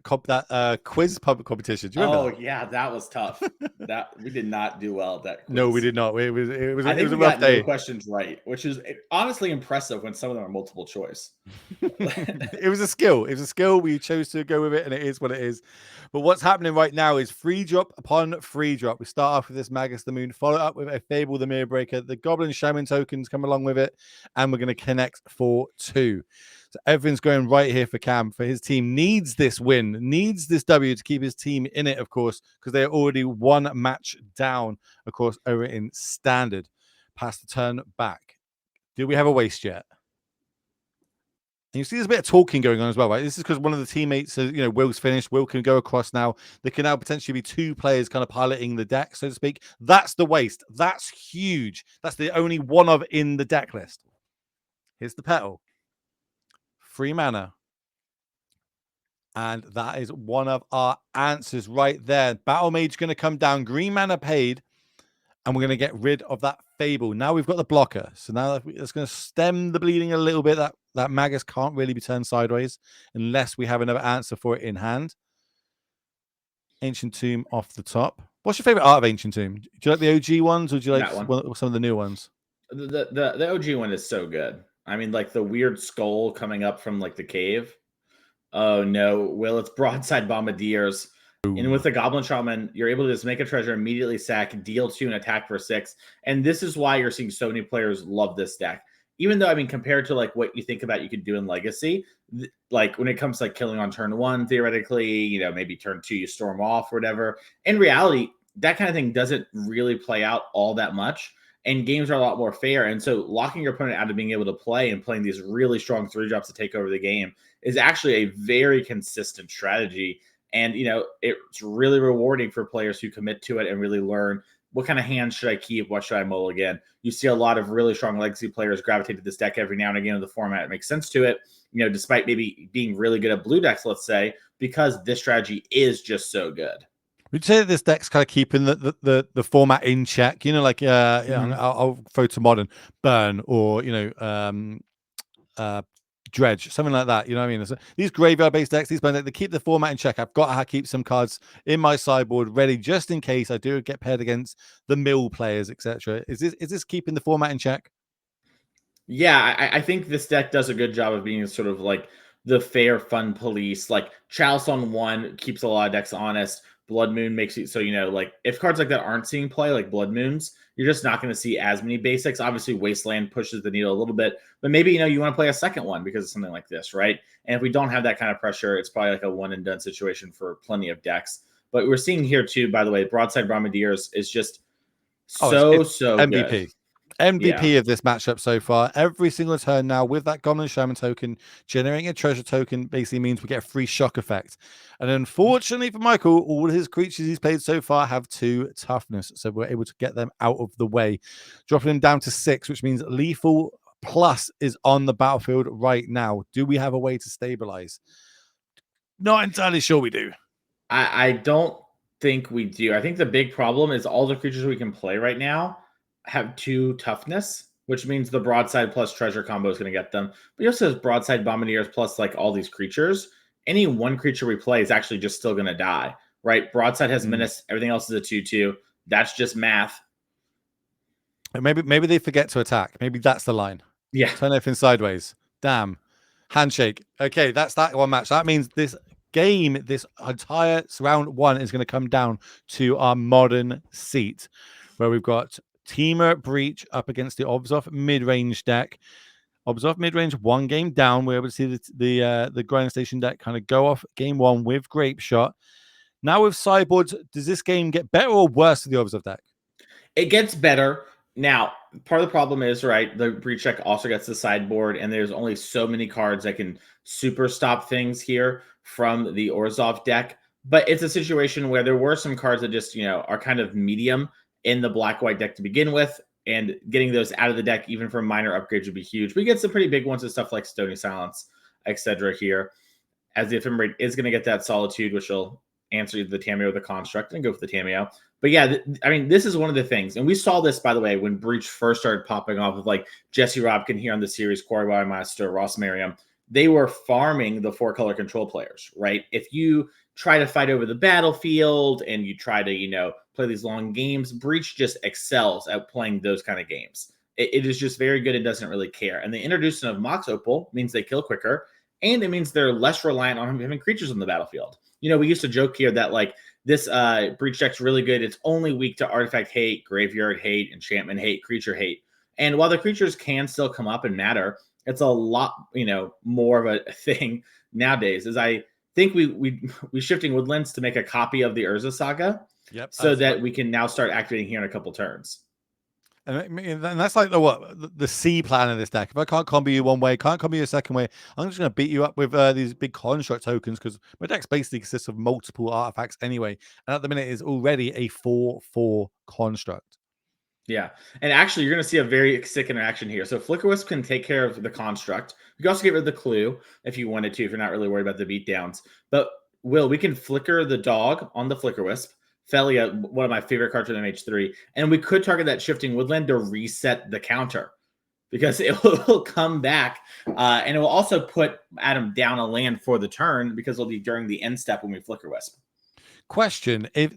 quiz public competition. Do you remember? Oh, yeah, that was tough. That we did not do well at that quiz. No, we did not. It was a rough day. No questions right, which is honestly impressive when some of them are multiple choice. It was a skill. It was a skill. We chose to go with it, and it is what it is. But what's happening right now is free drop upon free drop. We start off with this Magus the Moon, follow up with a Fable the Mirror Breaker. The Goblin Shaman tokens come along with it, and we're going to connect for 2. So everything's going right here for Cam. For his team needs this win, needs this W to keep his team in it, of course, because they're already 1 match down, of course, over in Standard. Pass the turn back. Do we have a waste yet? And you see there's a bit of talking going on as well, right? This is because one of the teammates, Will's finished. Will can go across now. There can now potentially be 2 players kind of piloting the deck, so to speak. That's the waste. That's huge. That's the only one of in the deck list. Here's the petal. 3 mana. And that is one of our answers right there. Battle Mage going to come down. Green mana paid. And we're going to get rid of that Fable. Now we've got the blocker. So now that's going to stem the bleeding a little bit. That Magus can't really be turned sideways unless we have another answer for it in hand. Ancient Tomb off the top. What's your favorite art of Ancient Tomb? Do you like the OG ones or do you like some of the new ones? The OG one is so good. I mean, like the weird skull coming up from like the cave. Oh no, Will, it's Broadside Bombardiers. Ooh. And with the Goblin Shaman, you're able to just make a treasure, immediately sack, deal 2, and attack for 6. And this is why you're seeing so many players love this deck. even though, I mean, compared to like what you think about you could do in Legacy, like when it comes to like killing on turn one, theoretically, maybe turn two, you storm off or whatever. In reality, that kind of thing doesn't really play out all that much. And games are a lot more fair. And so locking your opponent out of being able to play and playing these really strong 3-drops to take over the game is actually a very consistent strategy. And, it's really rewarding for players who commit to it and really learn what kind of hands should I keep? What should I mull again? You see a lot of really strong legacy players gravitate to this deck every now and again in the format. It makes sense to it, despite maybe being really good at blue decks, let's say, because this strategy is just so good. Would you say that this deck's kind of keeping the format in check? Like I'll throw to modern burn or dredge, something like that. You know what I mean? These graveyard based decks, these they keep the format in check. I've got to keep some cards in my sideboard ready just in case I do get paired against the mill players, etc. Is this keeping the format in check? Yeah, I think this deck does a good job of being sort of like the fair, fun police. Like Chalice on one keeps a lot of decks honest. Blood Moon makes it so, like if cards like that aren't seeing play, like Blood Moons, you're just not going to see as many basics. Obviously, Wasteland pushes the needle a little bit, but maybe, you want to play a second one because of something like this, right? And if we don't have that kind of pressure, it's probably like a one and done situation for plenty of decks. But we're seeing here too, by the way, Broadside Bombardiers is just so MVP. good. MVP Yeah. of this matchup so far. Every single turn now with that Goblin Shaman token, generating a treasure token basically means we get a free shock effect. And unfortunately for Michael, all his creatures he's played so far have 2 toughness. So we're able to get them out of the way, dropping him down to 6, which means lethal plus is on the battlefield right now. Do we have a way to stabilize? Not entirely sure we do. I don't think we do. I think the big problem is all the creatures we can play right now have 2 toughness, which means the broadside plus treasure combo is going to get them. But he also has broadside bombardiers plus like all these creatures. Any one creature we play is actually just still going to die, right? Broadside has menace. Everything else is a 2/2. That's just math. Maybe they forget to attack. Maybe that's the line. Yeah. Turn everything sideways. Damn. Handshake. Okay, that's that one match. That means this game, this entire round one is going to come down to our modern seat, where we've got Teamer Breach up against the Obzoff mid-range deck. Obzoff mid-range, 1 game down. We're able to see the Grind Station deck kind of go off game 1 with Grape Shot. Now with sideboards, does this game get better or worse for the Obzoff deck? It gets better. Now, part of the problem is, right, the breach deck also gets the sideboard, and there's only so many cards that can super stop things here from the Orzhov deck. But it's a situation where there were some cards that just, are kind of medium in the black-white deck to begin with, and getting those out of the deck, even for minor upgrades, would be huge. We get some pretty big ones and stuff like Stony Silence, etc. here, as the Ephemerate is going to get that Solitude, which will answer the Tameo or the Construct, and go for the Tameo. But yeah, I mean, this is one of the things. And we saw this, by the way, when Breach first started popping off of like Jesse Robkin here on the series, Corey Weimaster, Ross Merriam. They were farming the 4-color control players, right? If you try to fight over the battlefield and you try to, play these long games, Breach just excels at playing those kind of games. It is just very good and doesn't really care. And the introduction of Mox Opal means they kill quicker, and it means they're less reliant on having creatures on the battlefield. We used to joke here that like this breach deck's really good. It's only weak to artifact hate, graveyard hate, enchantment hate, creature hate. And while the creatures can still come up and matter, it's a lot, more of a thing nowadays. As I think we shifting Woodlands to make a copy of the Urza Saga, so that we can now start activating here in a couple turns. And that's like the C plan of this deck. If I can't combo you one way, can't combo you a second way, I'm just going to beat you up with these big construct tokens, because my deck basically consists of multiple artifacts anyway. And at the minute is already a 4/4 construct. Yeah. And actually, you're going to see a very sick interaction here. So Flicker Wisp can take care of the construct. You can also get rid of the clue if you wanted to, if you're not really worried about the beatdowns. But Will, we can flicker the dog on the Flicker Wisp. Felia, one of my favorite cards in MH3. And we could target that Shifting Woodland to reset the counter, because it will come back. And it will also put Adam down a land for the turn, because it'll be during the end step when we Flicker Wisp. Question: if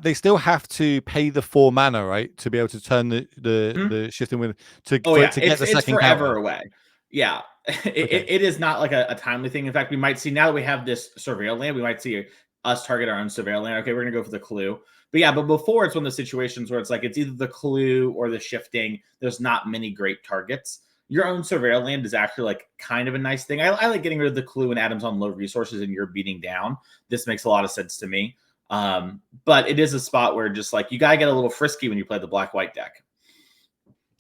they still have to pay the 4 mana, right, to be able to turn the Shifting Woodland to get the second forever counter away. Yeah. It is not like a timely thing. In fact, we might see, now that we have this Surveil land, we might see us target our own Surveil land. Okay, we're going to go for the clue. But before, it's one of the situations where it's like it's either the clue or the shifting. There's not many great targets. your own surveil land is actually like kind of a nice thing. I like getting rid of the clue when Adam's on low resources and you're beating down. This makes a lot of sense to me. But it is a spot where just like you gotta get a little frisky when you play the black-white deck.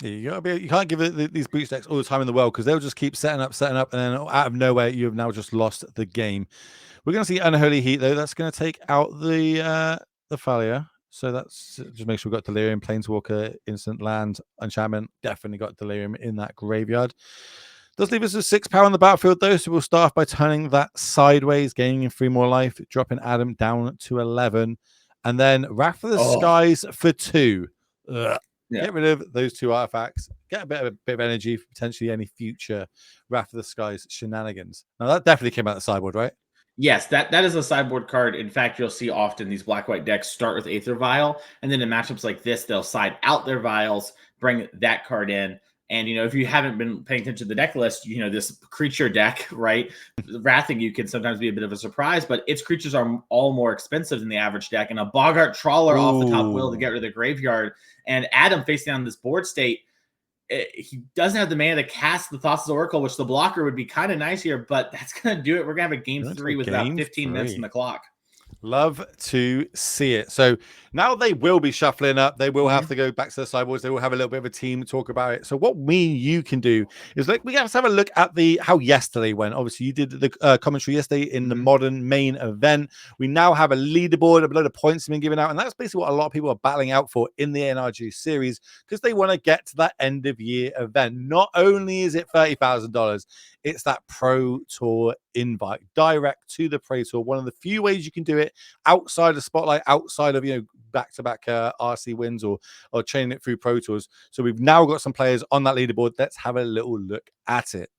Yeah, you can't give it these boost decks all the time in the world because they'll just keep setting up, and then out of nowhere you have now just lost the game. We're going to see Unholy Heat though. That's going to take out the Thalia. So that's just make sure we've got Delirium, Planeswalker, Instant Land, Enchantment. Definitely got Delirium in that graveyard. Does leave us with 6 power on the battlefield though, so we'll start by turning that sideways, gaining 3 more life, dropping Adam down to 11, and then Wrath of the Skies for 2. Ugh. Yeah. Get rid of those 2 artifacts. Get a bit of energy for potentially any future Wrath of the Skies shenanigans. Now that definitely came out of the sideboard, right? Yes, that is a sideboard card. In fact, you'll see often these black-white decks start with Aether Vial, and then in matchups like this, they'll side out their vials, bring that card in. And, if you haven't been paying attention to the deck list, this creature deck, right? Wrathing you can sometimes be a bit of a surprise, but its creatures are all more expensive than the average deck. And a Boggart Trawler off the top wheel to get rid of the graveyard. And Adam facing down this board state, he doesn't have the mana to cast the Thassa's Oracle, which the blocker would be kind of nice here, but that's going to do it. We're going to have a game 3 with about 15 minutes in the clock. Love to see it. So now they will be shuffling up. They will have to go back to the sideboards. They will have a little bit of a team talk about it. So what me and you can do is we have to have a look at how yesterday went. Obviously, you did the commentary yesterday in the modern main event. We now have a leaderboard, a load of points have been given out, and that's basically what a lot of people are battling out for in the NRG series because they want to get to that end of year event. Not only is it $30,000, it's that Pro Tour invite direct to the Pro Tour. One of the few ways you can do it outside of Spotlight, outside of back-to-back RC wins or chaining it through Pro Tours. So we've now got some players on that leaderboard. Let's have a little look at it.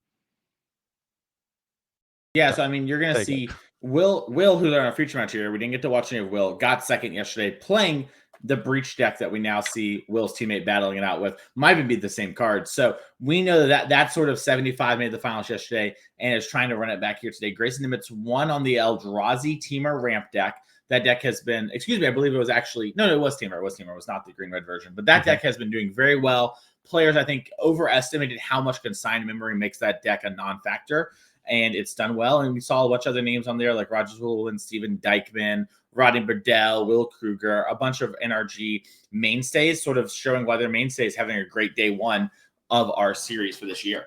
Yeah, so I mean, you're gonna see Will, who's on our feature match here. We didn't get to watch any of Will. Got second yesterday, playing the Breach deck that we now see Will's teammate battling it out with. Might even be the same card. So we know that sort of 75 made the finals yesterday and is trying to run it back here today. Grayson Nimitz won on the Eldrazi Teamer ramp deck. That deck has been, excuse me, I believe it was actually, no, it was Teamer. It was Teamer. It was not the green-red version. But that deck has been doing very well. Players, I think, overestimated how much consigned memory makes that deck a non-factor. And it's done well. And we saw a bunch of other names on there like Roger Zulin, Steven Dykeman, Rodney Burdell, Will Kruger, a bunch of NRG mainstays, sort of showing why their mainstays having a great day 1 of our series for this year.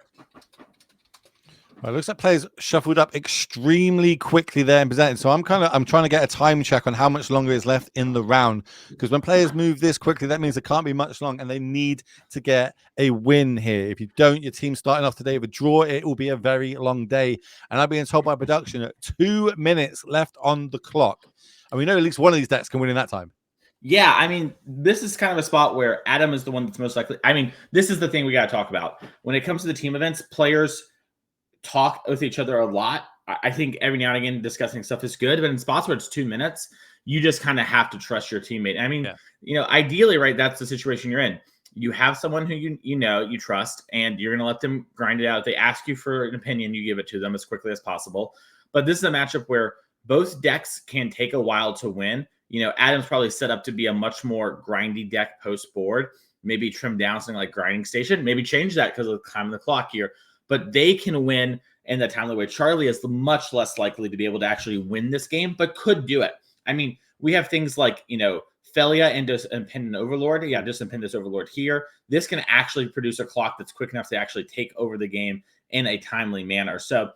Well, it looks like players shuffled up extremely quickly there and presented. So I'm trying to get a time check on how much longer is left in the round. Because when players move this quickly, that means there can't be much long and they need to get a win here. If you don't, your team's starting off today with a draw, it will be a very long day. And I'm being told by production that 2 minutes left on the clock. And we know at least one of these decks can win in that time. Yeah, I mean, this is kind of a spot where Adam is the one that's most likely. I mean, this is the thing we got to talk about. When it comes to the team events, players talk with each other a lot. I think every now and again discussing stuff is good, but in spots where it's 2 minutes, you just kind of have to trust your teammate. I mean, ideally, right, that's the situation you're in. You have someone who you trust, and you're going to let them grind it out. If they ask you for an opinion, you give it to them as quickly as possible. But this is a matchup where both decks can take a while to win. Adam's probably set up to be a much more grindy deck post board. Maybe trim down something like Grinding Station. Maybe change that because of the time of the clock here. But they can win in the timely way. Charlie is much less likely to be able to actually win this game, but could do it. I mean, we have things like, Felia and Impendent Overlord. Yeah, just Impendent Overlord here. This can actually produce a clock that's quick enough to actually take over the game in a timely manner. So,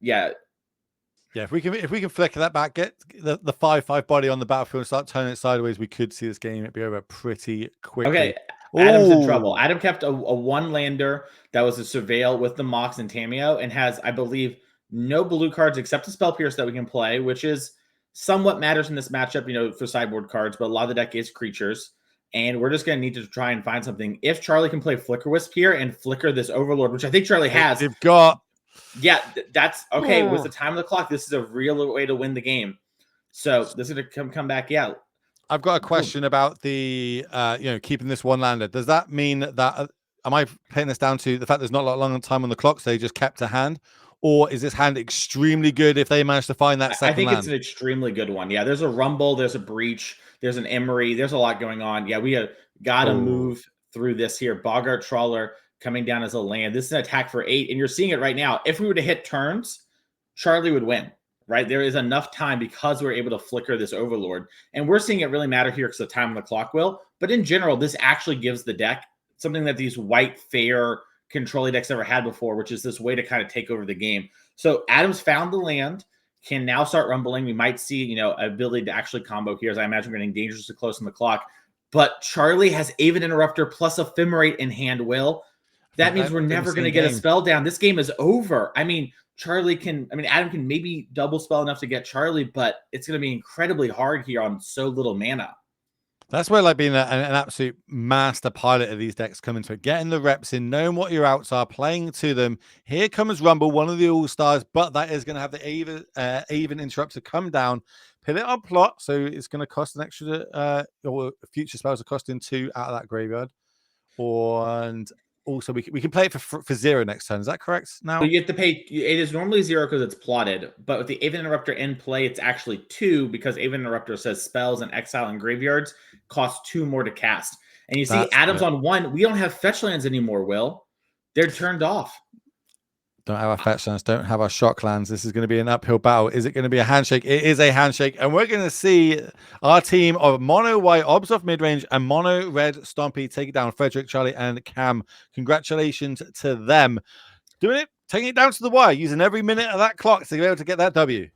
yeah. Yeah, if we can flicker that back, get the 5/5 body on the battlefield and start turning it sideways, we could see this game be over pretty quickly. Okay, Adam's in trouble. Adam kept a 1-lander that was a Surveil with the Mox and Tameo and has, I believe, no blue cards except a Spell Pierce that we can play, which is somewhat matters in this matchup, for sideboard cards, but a lot of the deck is creatures. And we're just going to need to try and find something. If Charlie can play Flicker Wisp here and flicker this Overlord, which I think Charlie has. They've got... Yeah, that's okay. With the time of the clock, this is a real way to win the game. So this is going to come back. Yeah. I've got a question about the, keeping this 1-lander. Does that mean that, am I putting this down to the fact there's not a lot long time on the clock, so they just kept a hand? Or is this hand extremely good if they manage to find that second land? I think it's an extremely good one. Yeah, there's a Rumble, there's a Breach, there's an Emery, there's a lot going on. Yeah, we have got to move through this here. Boggart Trawler coming down as a land. This is an attack for 8, and you're seeing it right now. If we were to hit turns, Charlie would win, right? There is enough time because we're able to flicker this Overlord. And we're seeing it really matter here because the time on the clock will. But in general, this actually gives the deck something that these white, fair, controlling decks never had before, which is this way to kind of take over the game. So Adams found the land, can now start rumbling. We might see, you know, ability to actually combo here, as I imagine we're getting dangerously close on the clock. But Charlie has Aven Interrupter plus Ephemerate in hand, Will. That means we're never going to get a spell down. This game is over. I mean, Adam can maybe double spell enough to get Charlie, but it's going to be incredibly hard here on so little mana. That's where like being an absolute master pilot of these decks come into it. Getting the reps in, knowing what your outs are, playing to them. Here comes Rumble, one of the all-stars, but that is going to have the Aven Interrupter come down, pivot on plot, so it's going to cost an extra, or future spells are costing 2 out of that graveyard. And also we can play it for 0 next turn. Is that correct now? So you have to pay. It is normally 0 because it's plotted, but with the Aven Interrupter in play, it's actually 2 because Aven Interrupter says spells and exile and graveyards cost 2 more to cast. And you see Adams on 1. We don't have fetch lands anymore, Will. They're turned off. Don't have our fetch lands, don't have our shock lands. This is going to be an uphill battle. Is it going to be a handshake? It is a handshake. And we're going to see our team of mono white Obs off midrange and mono red Stompy take it down. Frederick, Charlie, and Cam. Congratulations to them. Doing it, taking it down to the wire, using every minute of that clock to be able to get that W.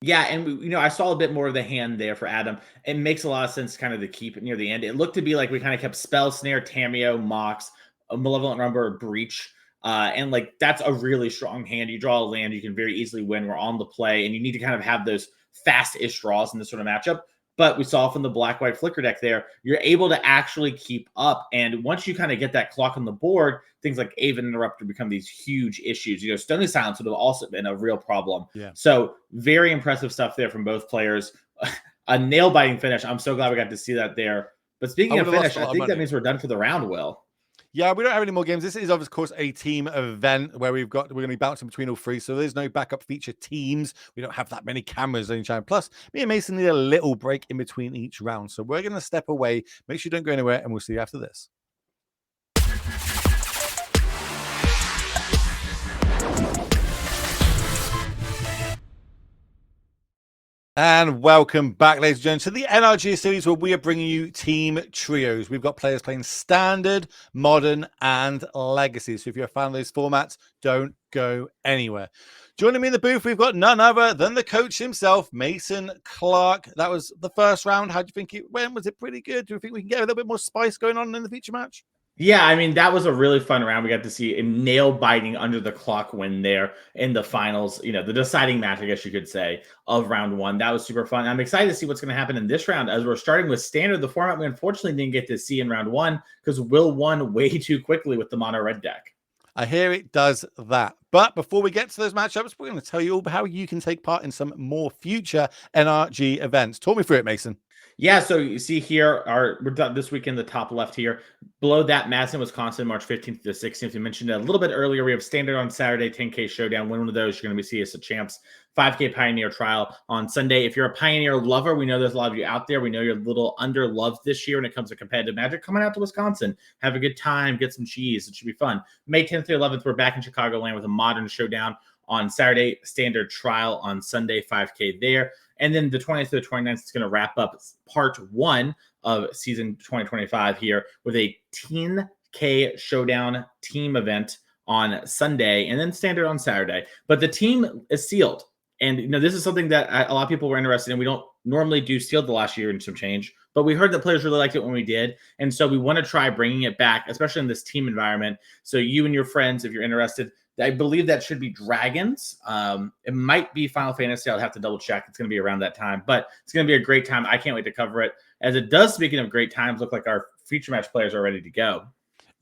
Yeah, and you know, I saw a bit more of the hand there for Adam. It makes a lot of sense kind of to keep it near the end. It looked to be like we kind of kept Spell, Snare, Tameo, Mox, a Malevolent Rumber, Breach. And like that's a really strong hand. You draw a land, you can very easily win. We're on the play, and you need to kind of have those fast-ish draws in this sort of matchup. But we saw from the black-white flicker deck there, you're able to actually keep up. And once you kind of get that clock on the board, things like Aven Interrupter become these huge issues. You know, Stony Silence would have also been a real problem. Yeah. So very impressive stuff there from both players. A nail-biting finish. I'm so glad we got to see that there. But speaking of finish, I think that means we're done for the round, Will. Yeah, we don't have any more games. This is, of course, a team event where we're going to be bouncing between all 3. So there's no backup feature teams. We don't have that many cameras any time. Plus, me and Mason need a little break in between each round. So we're going to step away. Make sure you don't go anywhere, and we'll see you after this. And welcome back, ladies and gentlemen, to the NRG series where we are bringing you team trios. We've got players playing standard, modern, and legacy. So if you're a fan of those formats, don't go anywhere. Joining me in the booth, we've got none other than the coach himself, Mason Clark. That was the first round. How do you think it went? Was it pretty good? Do you think we can get a little bit more spice going on in the feature match? Yeah, I mean, that was a really fun round. We got to see a nail-biting under the clock win there in the finals, you know, the deciding match, I guess you could say, of round 1. That was super fun. I'm excited to see what's going to happen in this round as we're starting with standard. The format we unfortunately didn't get to see in round 1 because Will won way too quickly with the mono red deck. I hear it does that. But before we get to those matchups, we're going to tell you all how you can take part in some more future NRG events. Talk me through it, Mason. Yeah, so you see here, we're done this weekend, the top left here. Below that, Madison, Wisconsin, March 15th to 16th. We mentioned it a little bit earlier. We have standard on Saturday, 10K showdown. Win one of those, you're going to be CS Champs, 5K Pioneer trial on Sunday. If you're a Pioneer lover, we know there's a lot of you out there. We know you're a little under-loved this year when it comes to competitive Magic. Coming out to Wisconsin, have a good time, get some cheese. It should be fun. May 10th to 11th, we're back in Chicagoland with a modern showdown on Saturday, standard trial on Sunday, 5K there. And then the 20th to the 29th is going to wrap up part 1 of season 2025 here with a 10K showdown team event on Sunday and then standard on Saturday. But the team is sealed. And, you know, this is something that a lot of people were interested in. We don't normally do sealed the last year and some change, but we heard that players really liked it when we did. And so we want to try bringing it back, especially in this team environment. So you and your friends, if you're interested, I believe that should be Dragons. It might be Final Fantasy. I'll have to double check. It's going to be around that time, but it's going to be a great time. I can't wait to cover it. As it does, speaking of great times, look like our feature match players are ready to go.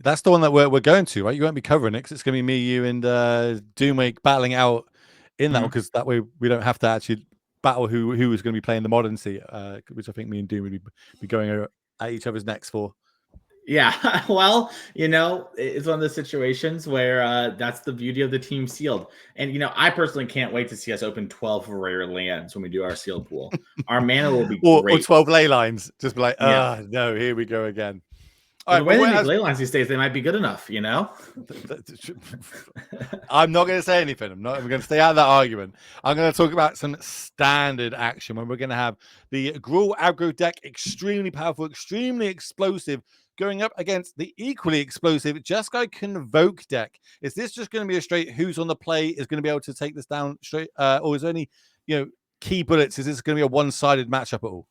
That's the one that we're going to, right? You won't be covering it because it's going to be me, you, and Doomwake battling out in that one, because that way we don't have to actually battle who is going to be playing the modern seat, which I think me and Doom would be going at each other's necks for. Yeah, well, you know, it's one of those situations where that's the beauty of the team sealed. And, you know, I personally can't wait to see us open 12 rare lands when we do our sealed pool. Our mana will be great. Or 12 ley lines. Just be like, no, here we go again. All With the right, but way they what make has ley lines these days, they might be good enough, you know? I'm not going to say anything. I'm going to stay out of that argument. I'm going to talk about some standard action when we're going to have the Gruul aggro deck, extremely powerful, extremely explosive, going up against the equally explosive Jeskai Convoke deck. Is this just going to be a straight who's on the play is going to be able to take this down straight, or is there any key bullets? Is this going to be a one-sided matchup at all?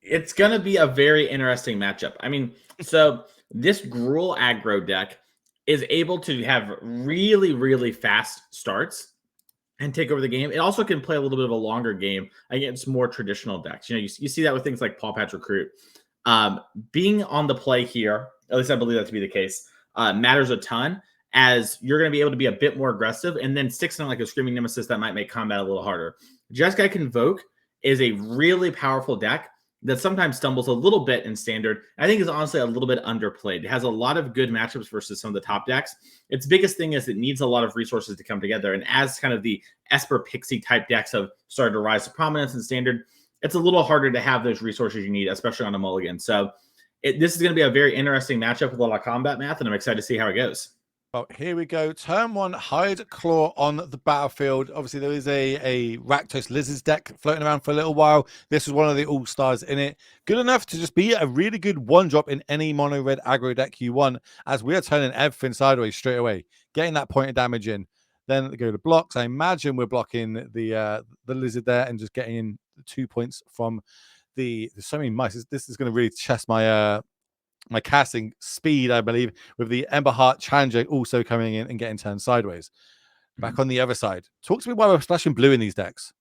It's going to be a very interesting matchup. I mean, so this Gruul aggro deck is able to have really, really fast starts and take over the game. It also can play a little bit of a longer game against more traditional decks. You see that with things like Paw Patch Recruit. Being on the play here, at least I believe that to be the case, matters a ton, as you're going to be able to be a bit more aggressive and then stick something like a Screaming Nemesis that might make combat a little harder. Jeskai Convoke is a really powerful deck that sometimes stumbles a little bit in standard. I think is honestly a little bit underplayed. It has a lot of good matchups versus some of the top decks. Its biggest thing is it needs a lot of resources to come together. And as kind of the Esper Pixie type decks have started to rise to prominence in standard, it's a little harder to have those resources you need, especially on a mulligan. So this is going to be a very interesting matchup with a lot of combat math, and I'm excited to see how it goes. Well, here we go. Turn 1, Hide Claw on the battlefield. Obviously, there is a Rakdos Lizards deck floating around for a little while. This was one of the all-stars in it. Good enough to just be a really good one-drop in any mono-red aggro deck you want, as we are turning everything sideways straight away, getting that point of damage in. Then go to blocks. I imagine we're blocking the Lizard there and just getting in 2 points from the... There's so many mice. This is going to really test my casting speed, I believe, with the Emberheart Challenger also coming in and getting turned sideways. Back on the other side, talk to me why we're splashing blue in these decks.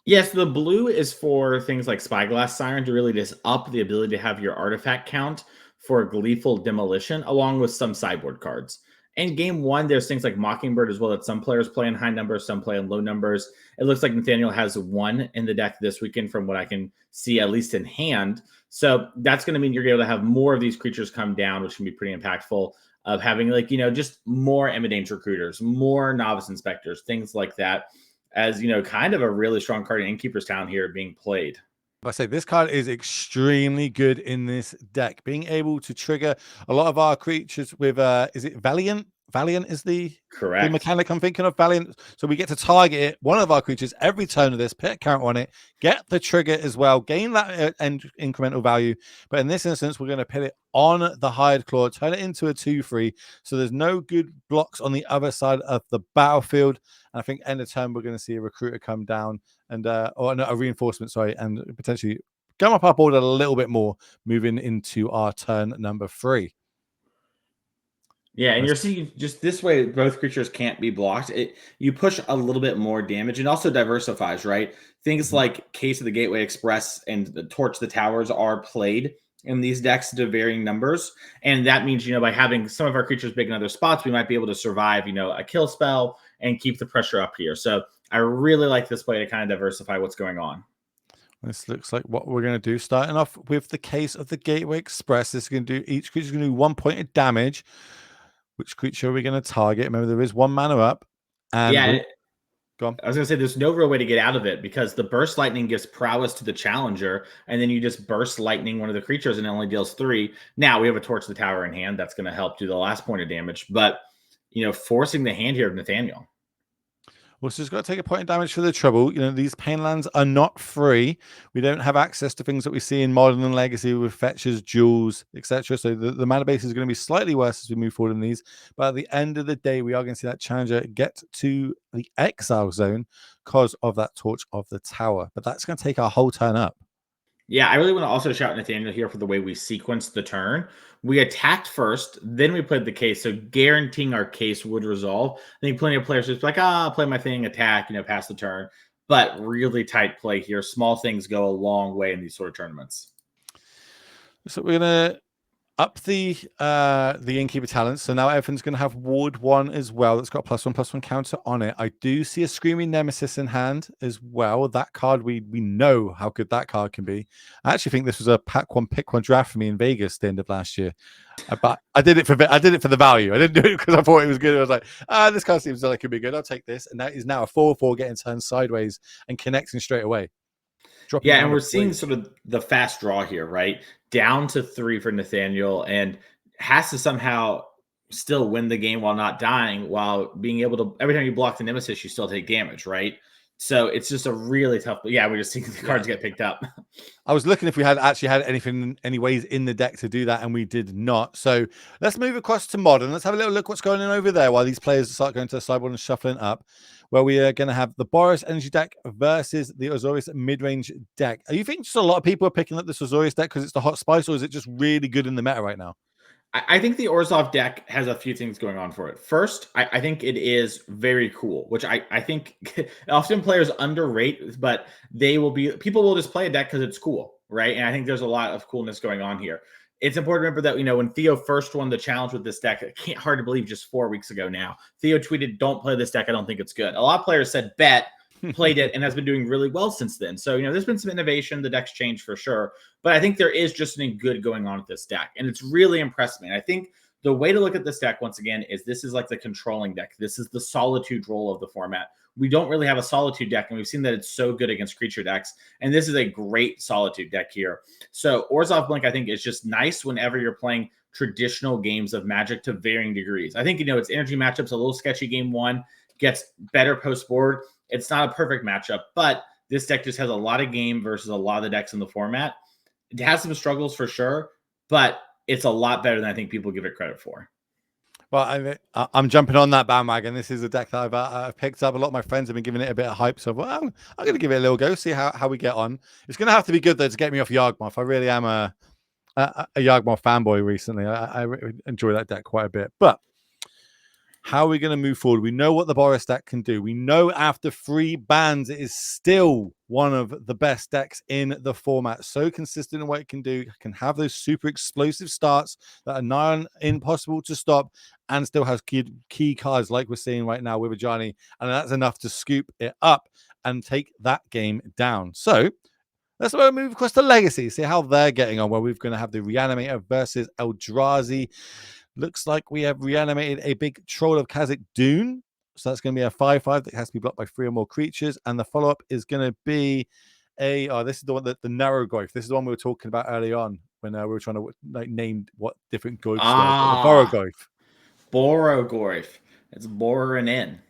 Yes, the blue is for things like Spyglass Siren to really just up the ability to have your artifact count for Gleeful Demolition, along with some sideboard cards. In game one, there's things like Mockingbird as well that some players play in high numbers, some play in low numbers. It looks like Nathaniel has one in the deck this weekend from what I can see, at least in hand. So that's going to mean you're able to have more of these creatures come down, which can be pretty impactful. Of having just more Emidange Recruiters, more Novice Inspectors, things like that, as kind of a really strong card in Innkeeper's Town here being played. I say this card is extremely good in this deck, being able to trigger a lot of our creatures with is it Valiant? Valiant is the Correct. mechanic I'm thinking of, Valiant. So we get to target it, one of our creatures every turn of this, put a count on it, get the trigger as well, gain that incremental value. But in this instance, we're going to put it on the Hide Claw, turn it into a 2/3. So there's no good blocks on the other side of the battlefield. And I think end of turn, we're going to see a recruiter come down and or no, a reinforcement, sorry, and potentially come up our board a little bit more, moving into our turn number 3. Yeah, and you're seeing just this way, both creatures can't be blocked. You push a little bit more damage, and also diversifies, right? Things like Case of the Gateway Express and the Torch the Towers are played in these decks to varying numbers, and that means by having some of our creatures big in other spots, we might be able to survive, a kill spell and keep the pressure up here. So I really like this way to kind of diversify what's going on. This looks like what we're going to do. Starting off with the Case of the Gateway Express. This is going to do, each creature is going to do 1 point of damage. Which creature are we going to target? Remember, there is 1 mana up. And yeah, go on. I was going to say there's no real way to get out of it because the Burst Lightning gives prowess to the challenger, and then you just Burst Lightning one of the creatures and it only deals 3. Now we have a Torch the Tower in hand. That's going to help do the last point of damage. But, forcing the hand here of Nathaniel. Well, so it's got to take a point of damage for the trouble. These pain lands are not free. We don't have access to things that we see in Modern and Legacy with fetches, jewels, etc. So the mana base is going to be slightly worse as we move forward in these. But at the end of the day, we are going to see that challenger get to the exile zone because of that Torch of the Tower. But that's going to take our whole turn up. Yeah, I really want to also shout Nathaniel here for the way we sequenced the turn. We attacked first, then we played the case, so guaranteeing our case would resolve. I think plenty of players just like, play my thing, attack, pass the turn. But really tight play here. Small things go a long way in these sort of tournaments. So we're going to up the Innkeeper talents. So now everything's going to have Ward 1 as well. That's got a +1/+1 counter on it. I do see a Screaming Nemesis in hand as well. That card, we know how good that card can be. I actually think this was a pack one pick one draft for me in Vegas the end of last year. But I did it for the value. I didn't do it because I thought it was good. I was like, this card seems like it could be good. I'll take this. And that is now a 4/4 getting turned sideways and connecting straight away. dropping Yeah, down and to we're 3. seeing sort of the fast draw here, right? Down to 3 for Nathaniel, and has to somehow still win the game while not dying, while being able to every time you block the nemesis, you still take damage, right? So it's just a really tough. But yeah, we're just seeing the Yeah. cards get picked up. I was looking if we had actually had anything, any ways in the deck to do that, and we did not. So let's move across to modern. Let's have a little look what's going on over there while these players start going to the sideboard and shuffling up. Where we are going to have the Boris Energy deck versus the Azorius mid-range deck. Are you think just a lot of people are picking up this Azorius deck because it's the hot spice, or is it just really good in the meta right now? I think the Orzhov deck has a few things going on for it. First, I think it is very cool, which I think often players underrate, but people will just play a deck because it's cool, right? And I think there's a lot of coolness going on here. It's important to remember that, when Theo first won the challenge with this deck, I can't hard to believe just 4 weeks ago now, Theo tweeted, "Don't play this deck. I don't think it's good." A lot of players said, "Bet," played it, and has been doing really well since then. So, there's been some innovation. The deck's changed for sure. But I think there is just something good going on with this deck. And it's really impressed me. And I think the way to look at this deck, once again, is this is like the controlling deck. This is the solitude role of the format. We don't really have a solitude deck, and we've seen that it's so good against creature decks. And this is a great solitude deck here. So Orzhov Blink, I think, is just nice whenever you're playing traditional games of Magic to varying degrees. I think, its energy matchups a little sketchy game one, gets better post board. It's not a perfect matchup, but this deck just has a lot of game versus a lot of the decks in the format. It has some struggles for sure, but it's a lot better than I think people give it credit for. Well, I'm jumping on that bandwagon. This is a deck that I've picked up. A lot of my friends have been giving it a bit of hype. So I'm going to give it a little go, see how we get on. It's going to have to be good, though, to get me off Yawgmoth. I really am a Yawgmoth fanboy recently. I enjoy that deck quite a bit. But how are we going to move forward? We know what the Boris deck can do. We know after 3 bans, it is still one of the best decks in the format. So consistent in what it can do. It can have those super explosive starts that are nigh impossible to stop, and still has key cards like we're seeing right now with Ajani. And that's enough to scoop it up and take that game down. So let's move across to Legacy, see how they're getting on. Where we're going to have the Reanimator versus Eldrazi. Looks like we have reanimated a big Troll of Khazak Dune. So that's going to be a 5/5 that has to be blocked by 3 or more creatures. And the follow-up is going to be this is the one that the narrow Goyf. This is the one we were talking about early on when we were trying to name what different Goyfs were. The Burrow Goyf. Borogorf. It's boring in.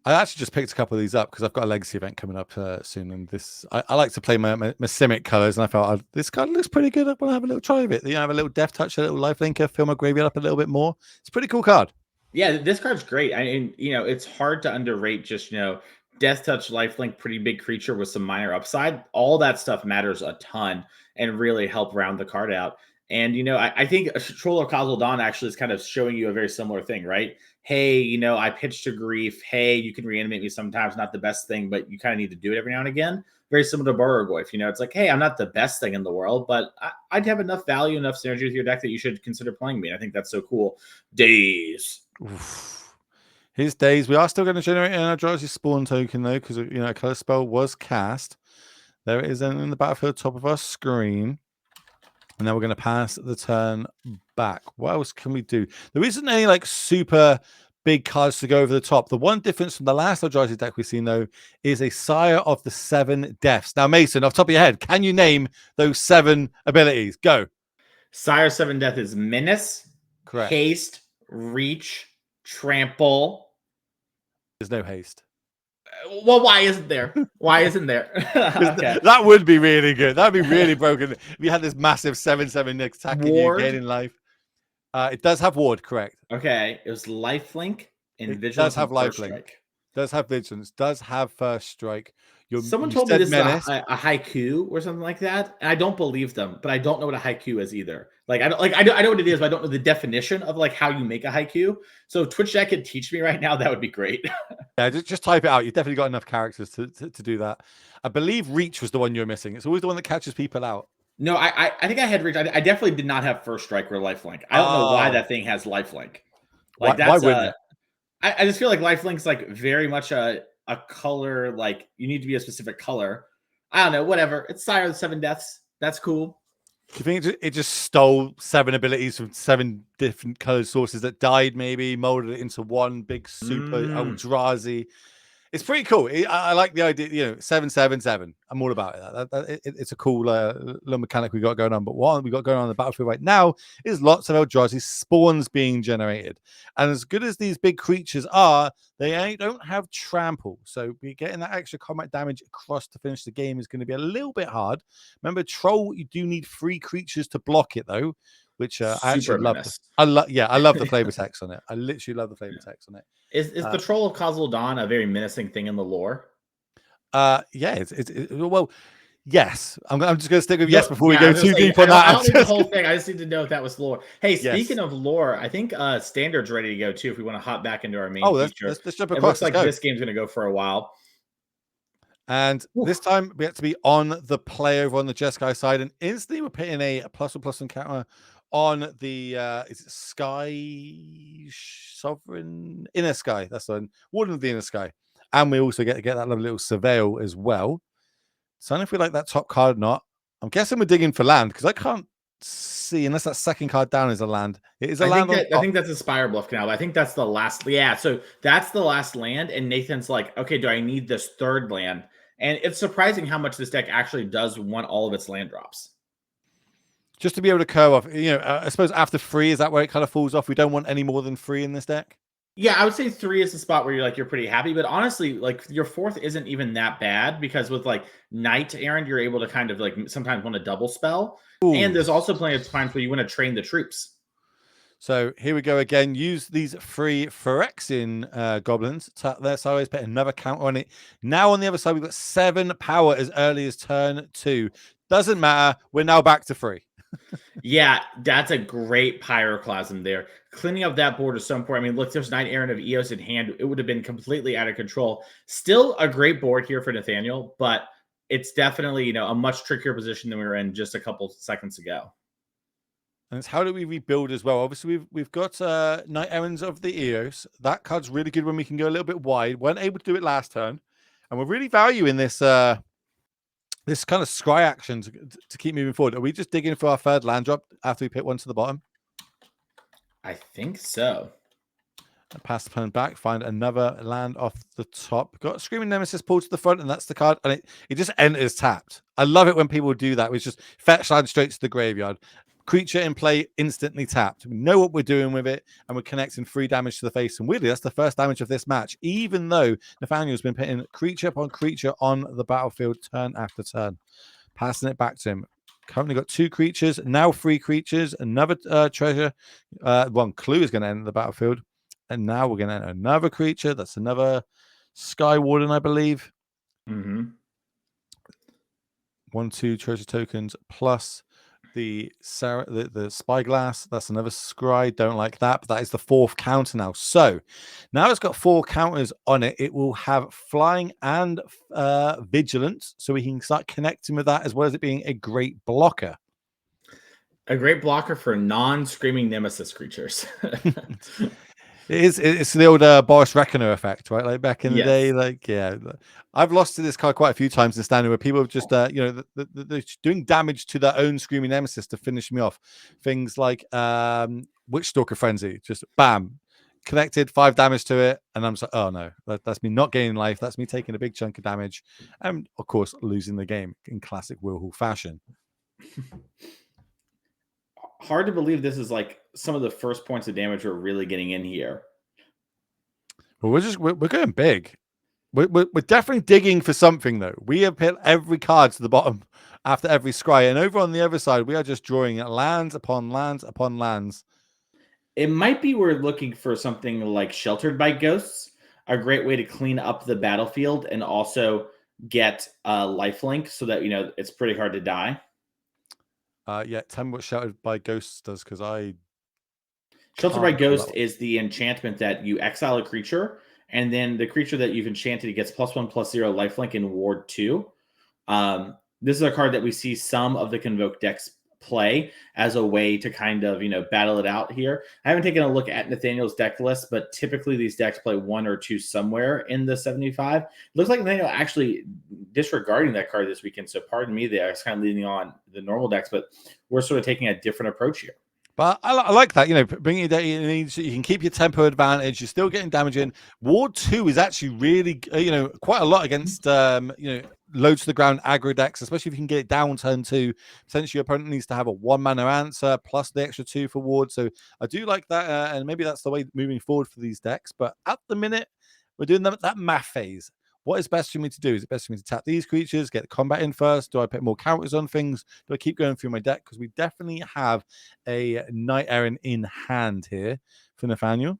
I actually just picked a couple of these up because I've got a legacy event coming up soon, and this I like to play my Simic colors, and I felt this card looks pretty good. I want to have a little try of it. Have a little Death Touch, a little Life Linker, fill my graveyard up a little bit more. It's a pretty cool card. Yeah, this card's great. It's hard to underrate just, Death Touch, Lifelink, pretty big creature with some minor upside. All that stuff matters a ton and really help round the card out. And, I think Troll of Khazak Dawn actually is kind of showing you a very similar thing, right? Hey, I pitched to grief. Hey, you can reanimate me sometimes. Not the best thing, but you kind of need to do it every now and again. Very similar to Burrogoyf. It's like, hey, I'm not the best thing in the world, but I'd have enough value, enough synergy with your deck that you should consider playing me. I think that's so cool. Days. Oof. His days. We are still going to generate an Eldrazi spawn token though, because a color spell was cast. There it is in the battlefield, top of our screen. And then we're going to pass the turn back. What else can we do? There isn't any super big cards to go over the top. The one difference from the last Eldrazi deck we've seen, though, is a Sire of the 7 Deaths. Now, Mason, off the top of your head, can you name those 7 abilities? Go. Sire 7 Death is Menace, Correct. Haste, Reach, Trample. There's no haste. Well, why isn't there? Why isn't there? Okay. That would be really good. That would be really broken. If you had this massive 7/7 attacking you, gaining life. It does have ward, correct. Okay. It was Lifelink and Vigilance. Does have First lifelink. Strike. Does have vigilance. Does have first strike. Someone you told me said this menace. is a haiku or something like that, and I don't believe them. But I don't know what a haiku is either. I know what it is, but I don't know the definition of how you make a haiku. So if Twitch Chat could teach me right now, that would be great. Yeah, just type it out. You've definitely got enough characters to do that. I believe Reach was the one you're missing. It's always the one that catches people out. No, I think I had Reach. I definitely did not have First Strike or Lifelink. I don't know why that thing has Lifelink. Why wouldn't it? I just feel like Lifelink's very much a color, you need to be a specific color. I don't know, whatever. It's Sire of the 7 Deaths. That's cool. Do you think it just stole 7 abilities from 7 different colored sources that died, maybe molded it into one big super Eldrazi? It's pretty cool. I like the idea, 777. I'm all about it. It's a cool little mechanic we got going on. But what we got going on the battlefield right now is lots of Eldrazi spawns being generated. And as good as these big creatures are, they don't have trample. So getting that extra combat damage across to finish the game is going to be a little bit hard. Remember, Troll, you do need 3 creatures to block it, though, which I Super actually love. menace. I love the flavor text on it. I literally love the flavor text on it. Is the Troll of Khazul-Dân a very menacing thing in the lore? Yeah, well, yes. I'm just going to stick with yes before we I go was gonna too say, deep on I that. don't need the whole thing. I just need to know if that was lore. Hey, Yes. speaking of lore, I think Standard's ready to go too. If we want to hop back into our main Oh, feature, let's jump it across. looks like this game's going to go for a while. And this time we have to be on the play over on the Jeskai side, and instantly we're putting a +1/+1 encounter on the is it Sky Sovereign Inner Sky? That's the one, Warden of the Inner Sky, and we also get that lovely little Surveil as well. So I don't know if we like that top card or not. I'm guessing we're digging for land because I can't see unless that second card down is a land. It is a land on top. I think that's a Spire Bluff Canal. I think that's the last. Yeah, so that's the last land, and Nathan's like, okay, do I need this third land? And it's surprising how much this deck actually does want all of its land drops. Just to be able to curve off, I suppose after 3, is that where it kind of falls off? We don't want any more than 3 in this deck. Yeah, I would say 3 is the spot where you're pretty happy. But honestly, like your 4th isn't even that bad because with like Knight Errand, you're able to kind of like sometimes want to double spell. Ooh. And there's also plenty of times where you want to train the troops. So here we go again. Use these 3 Phyrexian goblins. Tap there, so I always put another counter on it. Now on the other side, we've got 7 power as early as turn 2. Doesn't matter. We're now back to 3. Yeah, that's a great pyroclasm there. Cleaning up that board is so important. I mean, look, there's Knight Errant of Eos in hand. It would have been completely out of control. Still a great board here for Nathaniel, but it's definitely, a much trickier position than we were in just a couple seconds ago. And it's how do we rebuild as well? Obviously, we've got Knight Errands of the Eos. That card's really good when we can go a little bit wide. Weren't able to do it last turn. And we're really valuing this this kind of scry action to keep moving forward. Are we just digging for our third land drop after we put one to the bottom? I think so. Pass the turn back, find another land off the top. Got Screaming Nemesis pulled to the front, and that's the card. And it just enters tapped. I love it when people do that. It's just fetch land straight to the graveyard. Creature in play, instantly tapped. We know what we're doing with it, and we're connecting 3 damage to the face. And weirdly, that's the first damage of this match, even though Nathaniel's been putting creature upon creature on the battlefield turn after turn. Passing it back to him. Currently got 2 creatures, now 3 creatures, another treasure. One clue is going to enter the battlefield. And now we're going to enter another creature. That's another Sky Warden, I believe. Mm-hmm. 1, 2 treasure tokens plus the Spyglass. That's another scry. Don't like that, but that is the 4th counter now. So now it's got 4 counters on it. It will have flying and vigilance, so we can start connecting with that as well as it being a great blocker. A great blocker for non-screaming nemesis creatures. It's the old Boris Reckoner effect, right? Like back in the day, I've lost to this card quite a few times in standard where people have just, they're doing damage to their own Screaming Nemesis to finish me off. Things like Witchstalker Frenzy, just bam, connected, 5 damage to it, and I'm just like, oh no, that's me not gaining life. That's me taking a big chunk of damage, and of course losing the game in classic Wilhul fashion. Hard to believe this is like some of the first points of damage we're really getting in here. Well, we're going big. We're definitely digging for something though. We have hit every card to the bottom after every scry, and over on the other side, we are just drawing lands upon lands upon lands. It might be we're looking for something like Sheltered by Ghosts, a great way to clean up the battlefield and also get lifelink so that it's pretty hard to die. Yeah, tell me what Sheltered by Ghosts does, because Sheltered by Ghost is the enchantment that you exile a creature, and then the creature that you've enchanted gets +1/+0 lifelink in Ward 2. This is a card that we see some of the Convoke decks play as a way to kind of battle it out here. I haven't taken a look at Nathaniel's deck list, but typically these decks play 1 or 2 somewhere in the 75. It looks like Nathaniel actually disregarding that card this weekend, so pardon me there. I was kind of leaning on the normal decks, but we're sort of taking a different approach here. But I like that, bringing your data needs. You can keep your tempo advantage. You're still getting damage in. Ward 2 is actually really, quite a lot against, low to the ground aggro decks, especially if you can get it down turn 2. Potentially, your opponent needs to have a 1-mana answer plus the extra 2 for Ward. So I do like that, and maybe that's the way moving forward for these decks. But at the minute, we're doing that math phase. What is best for me to do? Is it best for me to tap these creatures, get the combat in first? Do I put more counters on things? Do I keep going through my deck? Because we definitely have a Knight Errant in hand here for Nathaniel.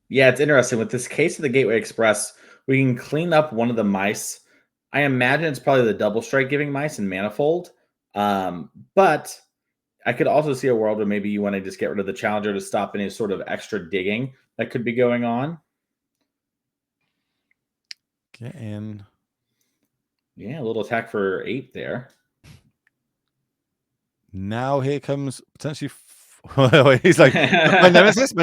Yeah, it's interesting. With this case of the Gateway Express, we can clean up one of the mice. I imagine it's probably the double strike giving mice and Manifold. But I could also see a world where maybe you want to just get rid of the Challenger to stop any sort of extra digging that could be going on. Get in. Yeah, a little attack for 8 there. Now here comes potentially. He's like, my nemesis.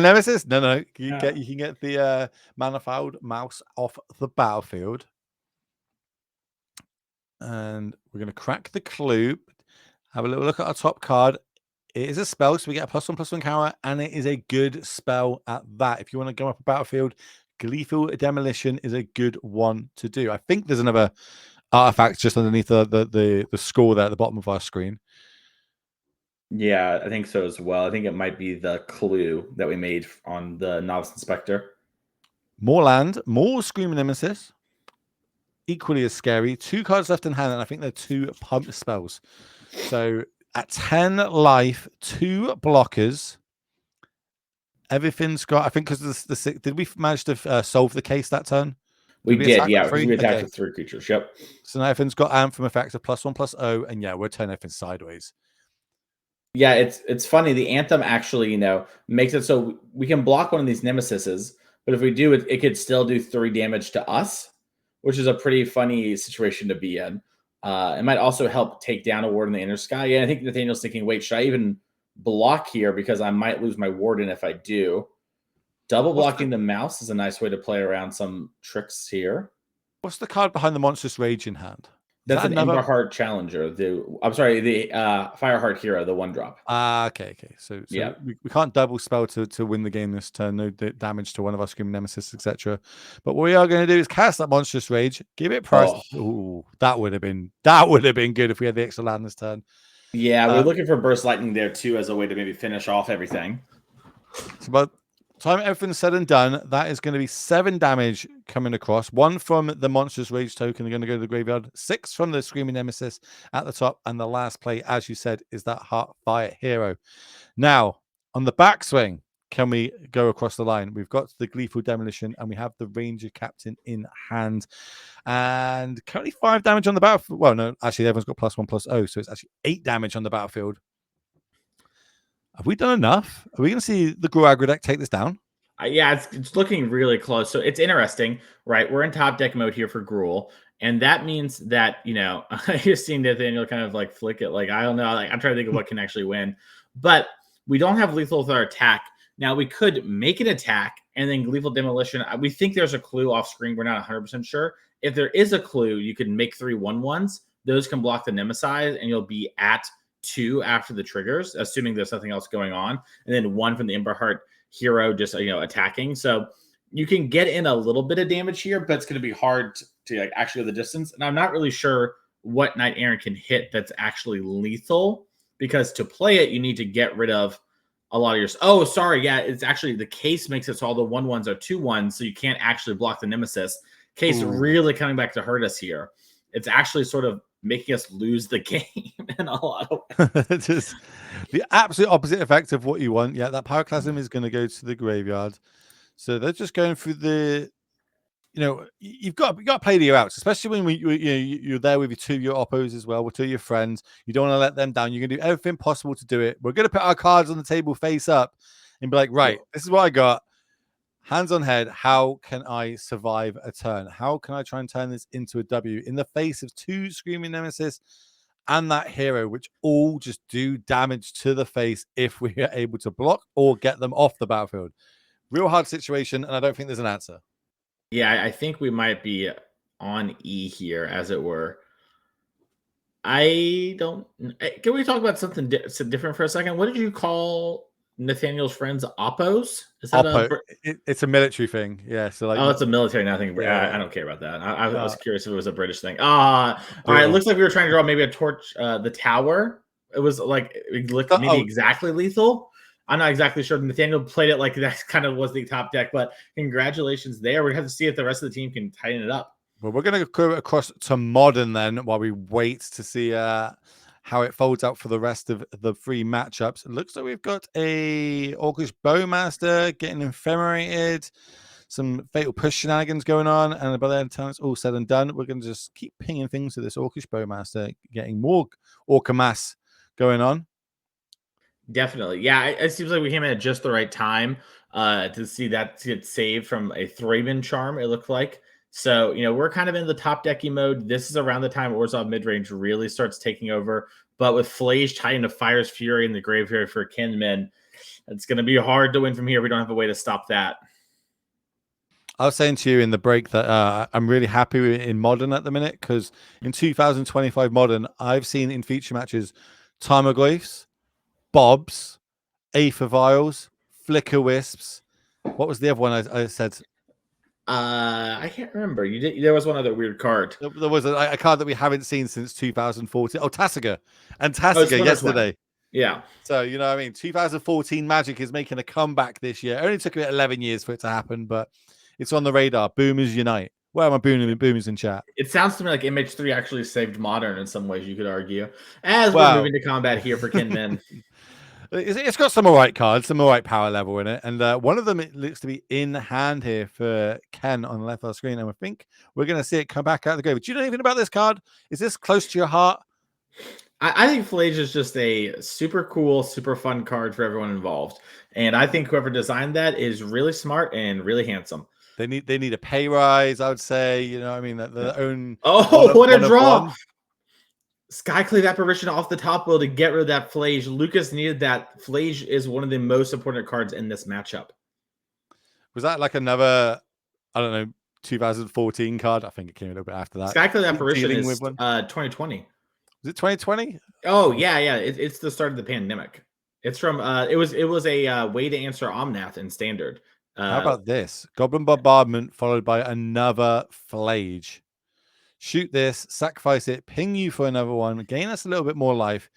No, you can get the Manifold mouse off the battlefield, and we're gonna crack the clue. Have a little look at our top card. It is a spell, so we get a +1/+1 counter, and it is a good spell at that. If you want to go up a battlefield, Gleeful Demolition is a good one to do. I think there's another artifact just underneath the score there at the bottom of our screen. Yeah, I think so as well. I think it might be the clue that we made on the Novice Inspector. More land, more Screaming Nemesis. Equally as scary. 2 cards left in hand, and I think they're 2 pump spells. So at 10 life, 2 blockers. Everything's got, I think, because did we manage to solve the case that turn? We did, attack yeah, with because 3? we attacked Okay. with 3 creatures. Yep. So now everything's got Anthem effects of +1/+0, and yeah, we're turning everything sideways. Yeah, it's funny. The Anthem actually, makes it so we can block one of these Nemesises, but if we do it, it could still do 3 damage to us, which is a pretty funny situation to be in. It might also help take down a ward in the inner sky. Yeah, I think Nathaniel's thinking, wait, should I even block here because I might lose my warden if I do? Double blocking the mouse is a nice way to play around some tricks here. What's the card behind the Monstrous Rage in hand? Is That's that an another? Emberheart Challenger. I'm sorry, the Fireheart Hero, the 1-drop. Okay. So Yeah. we can't double spell to win the game this turn. No damage to one of our Screaming Nemesis, etc. But what we are going to do is cast that Monstrous Rage, give it price. Oh. Ooh, that would have been good if we had the extra land this turn. Yeah, we're looking for Burst Lightning there too as a way to maybe finish off everything. So by the time everything's said and done, that is going to be 7 damage coming across. 1 from the Monstrous Rage token, they're going to go to the graveyard. 6 from the Screaming Nemesis at the top. And the last play, as you said, is that Heartfire Hero. Now, on the backswing, can we go across the line? We've got the Gleeful Demolition, and we have the Ranger Captain in hand. And currently 5 damage on the battlefield. Well, no, actually, everyone's got +1/+0, so it's actually 8 damage on the battlefield. Have we done enough? Are we going to see the Gru aggro deck take this down? Yeah, it's looking really close. So it's interesting, right? We're in top deck mode here for Gruul, and that means that you're seeing Nathaniel kind of like flick it. Like I don't know, like I'm trying to think of what can actually win, but we don't have lethal with our attack. Now we could make an attack and then lethal demolition. We think there's a clue off screen. We're not 100% sure. If there is a clue, you can make 3 1/1s. Those can block the Nemesis, and you'll be at 2 after the triggers, assuming there's nothing else going on, and then 1 from the Emberheart Hero just attacking. So you can get in a little bit of damage here, but it's going to be hard to like actually go the distance. And I'm not really sure what Knight Errant can hit that's actually lethal, because to play it, you need to get rid of a lot of your. Oh, sorry, yeah, it's actually the case makes it so all the 1/1s are 2/1s, so you can't actually block the Nemesis. Case really coming back to hurt us here. It's actually sort of making us lose the game in a lot of ways. Just the absolute opposite effect of what you want. Yeah, that Pyroclasm is going to go to the graveyard. So they're just going through the. You've got to play the outs, especially when you're there with your oppos as well, with 2 of your friends. You don't want to let them down. You're going to do everything possible to do it. We're going to put our cards on the table face up and be like, right, this is what I got. Hands on head, how can I survive a turn? How can I try and turn this into a W in the face of 2 Screaming Nemesis and that hero, which all just do damage to the face if we are able to block or get them off the battlefield? Real hard situation, and I don't think there's an answer. Yeah, I think we might be on E here, as it were. I don't. Can we talk about something different for a second? What did you call Nathaniel's friends? Oppos? Is that a? Oppo. It's a military thing. Yeah. So like, Oh, it's a military nothing. yeah, I don't care about that. I yeah. was curious if it was a British thing. All right. It Brutal. looks like we were trying to draw maybe a torch. The tower. It was like it looked maybe Oh, exactly lethal. I'm not exactly sure. Nathaniel played it like that kind of was the top deck, but congratulations there. We have to see if the rest of the team can tighten it up. well, we're going to go across to modern then while we wait to see how it folds out for the rest of the three matchups. It looks like we've got a Orcish Bowmaster getting ephemerate, some fatal push shenanigans going on, and by the time it's all said and done, we're going to just keep pinging things to this Orcish Bowmaster, getting more Orca mass going on. Definitely. Yeah, it seems like we came in at just the right time to see that get saved from a Thraben charm, it looked like. So, we're kind of in the top decky mode. This is around the time Orzhov midrange really starts taking over. But with Flage tied into Fire's Fury in the graveyard for Kinman, it's going to be hard to win from here. We don't have a way to stop that. I was saying to you in the break that I'm really happy in Modern at the minute because in 2025 Modern, I've seen in feature matches Tarmogoyfs, Bobs, Aether Vials, Flicker Wisps. What was the other one I said? I can't remember. You did. There was one other weird card. There was a card that we haven't seen since 2014. Oh, Tasiga. And Oh, Tasiga Splinter Twin. yesterday. Yeah. So, you know what I mean? 2014 Magic is making a comeback this year. It only took about 11 years for it to happen, but it's on the radar. Boomers unite. Where are my boomers in chat? It sounds to me like MH3 actually saved Modern in some ways, you could argue. As we're Wow. moving to combat here for Kinman. It's got some alright cards, some alright power level in it, and one of them it looks to be in hand here for Ken on the left of the screen, and I think we're going to see it come back out of the grave. Do you know anything about this card? Is this close to your heart? I think Flage is just a super cool, super fun card for everyone involved, and I think whoever designed that is really smart and really handsome. They need a pay rise, I would say. You know, I mean, their own Oh, what a one of draw! one. Skyclave Apparition off the top will to get rid of that Flage. Lucas needed that. Flage is one of the most important cards in this matchup. Was that like another, I don't know, 2014 card? I think it came a little bit after that. Skyclave Apparition Dealing is with one. 2020. Was it 2020? Oh yeah. It's the start of the pandemic. It's from it was a way to answer Omnath in standard. How about this? Goblin Bombardment followed by another Flage. Shoot this, sacrifice it, ping you for another one, gain us a little bit more life.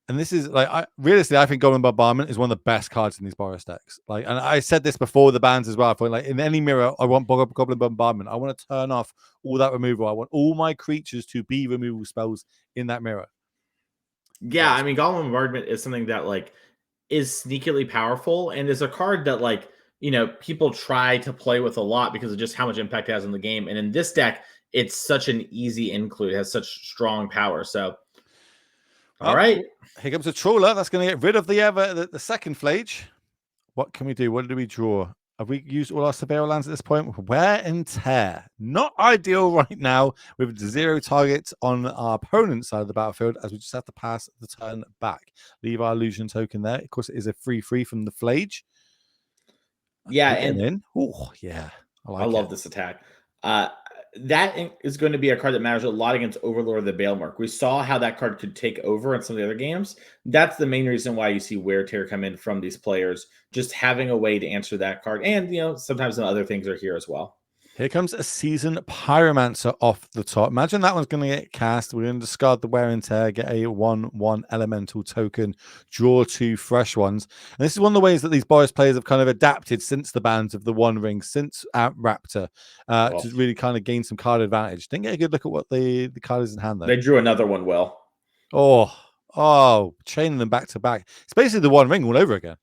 And this is like, realistically, I think Goblin Bombardment is one of the best cards in these Boros decks. Like, and I said this before the bans as well. I thought, like, in any mirror, I want Goblin Bombardment. I want to turn off all that removal. I want all my creatures to be removal spells in that mirror. Yeah, I mean, Goblin Bombardment is something that like is sneakily powerful and is a card that like people try to play with a lot because of just how much impact it has on the game. And in this deck, it's such an easy include. It has such strong power. So, all right, here comes a trawler. That's going to get rid of the second Flage. What can we do? What did we draw? Have we used all our Severo lands at this point? Wear and tear. Not ideal right now with 0 targets on our opponent's side of the battlefield as we just have to pass the turn back. Leave our illusion token there. Of course, it is a 3/3 from the Flage. Yeah, and and in. Oh, yeah. I love this attack. That is going to be a card that matters a lot against Overlord of the Bailmark. We saw how that card could take over in some of the other games. That's the main reason why you see Wear Tear come in from these players, just having a way to answer that card. And, sometimes some other things are here as well. Here comes a Seasoned Pyromancer off the top. Imagine that one's going to get cast. We're going to discard the Wear and Tear, get a 1/1 elemental token, draw 2 fresh ones. And this is one of the ways that these Boros players have kind of adapted since the bans of the One Ring, since Raptor, to really kind of gain some card advantage. Didn't get a good look at what the card is in hand, though. They drew another one well. Oh, chaining them back to back. It's basically the One Ring all over again.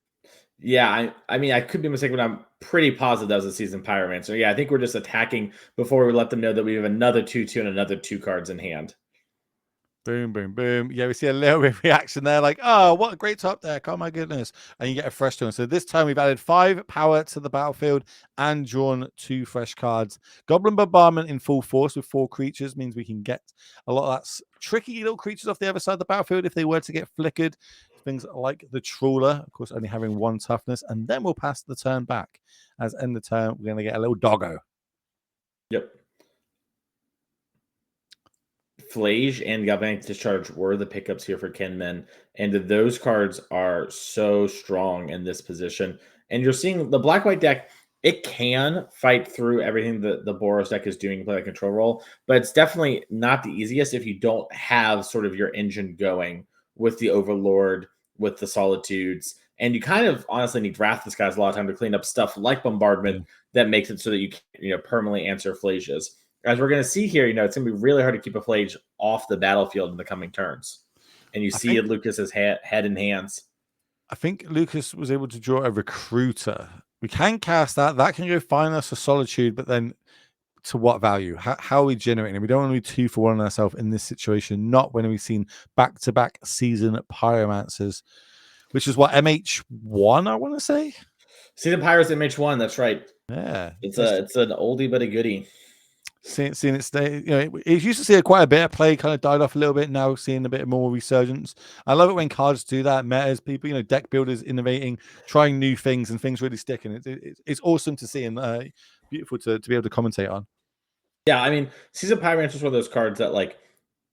Yeah, I mean, I could be mistaken, but I'm pretty positive that was a Seasoned Pyromancer. Yeah, I think we're just attacking before we let them know that we have another 2/2 and another 2 cards in hand. Boom, boom, boom. Yeah, we see a little bit of reaction there, like, oh, what a great top deck. Oh my goodness. And you get a fresh turn. So this time we've added 5 power to the battlefield and drawn 2 fresh cards. Goblin Bombardment in full force with 4 creatures means we can get a lot of that tricky little creatures off the other side of the battlefield if they were to get flickered. Things like the Trawler, of course, only having 1 toughness, and then we'll pass the turn back. As end the turn, we're going to get a little doggo. Yep. Flage and Galvanic Discharge were the pickups here for Kenman, and those cards are so strong in this position. And you're seeing the black-white deck, it can fight through everything that the Boros deck is doing to play a control role, but it's definitely not the easiest if you don't have sort of your engine going with the Overlord, with the Solitudes, and you kind of honestly need Wrathless guys a lot of time to clean up stuff like Bombardment that makes it so that you can, permanently answer Flages. As we're going to see here, it's going to be really hard to keep a Flage off the battlefield in the coming turns. And you see Lucas's head and hands. I think Lucas was able to draw a Recruiter. We can cast that. That can go find us a Solitude, but then to what value? How are we generating it? We don't want to be 2-for-1 on ourselves in this situation, not when we've seen back-to-back season Pyromancers, which is what, MH1, I want to say? Season Pyros MH1, that's right. Yeah. It's an oldie but a goodie. Seeing it stay, it used to see quite a bit of play, kind of died off a little bit. Now seeing a bit more resurgence. I love it when cards do that. Metas, people, deck builders innovating, trying new things, and things really sticking. It's awesome to see and beautiful to be able to commentate on. Yeah, I mean, Season Pyromancer is one of those cards that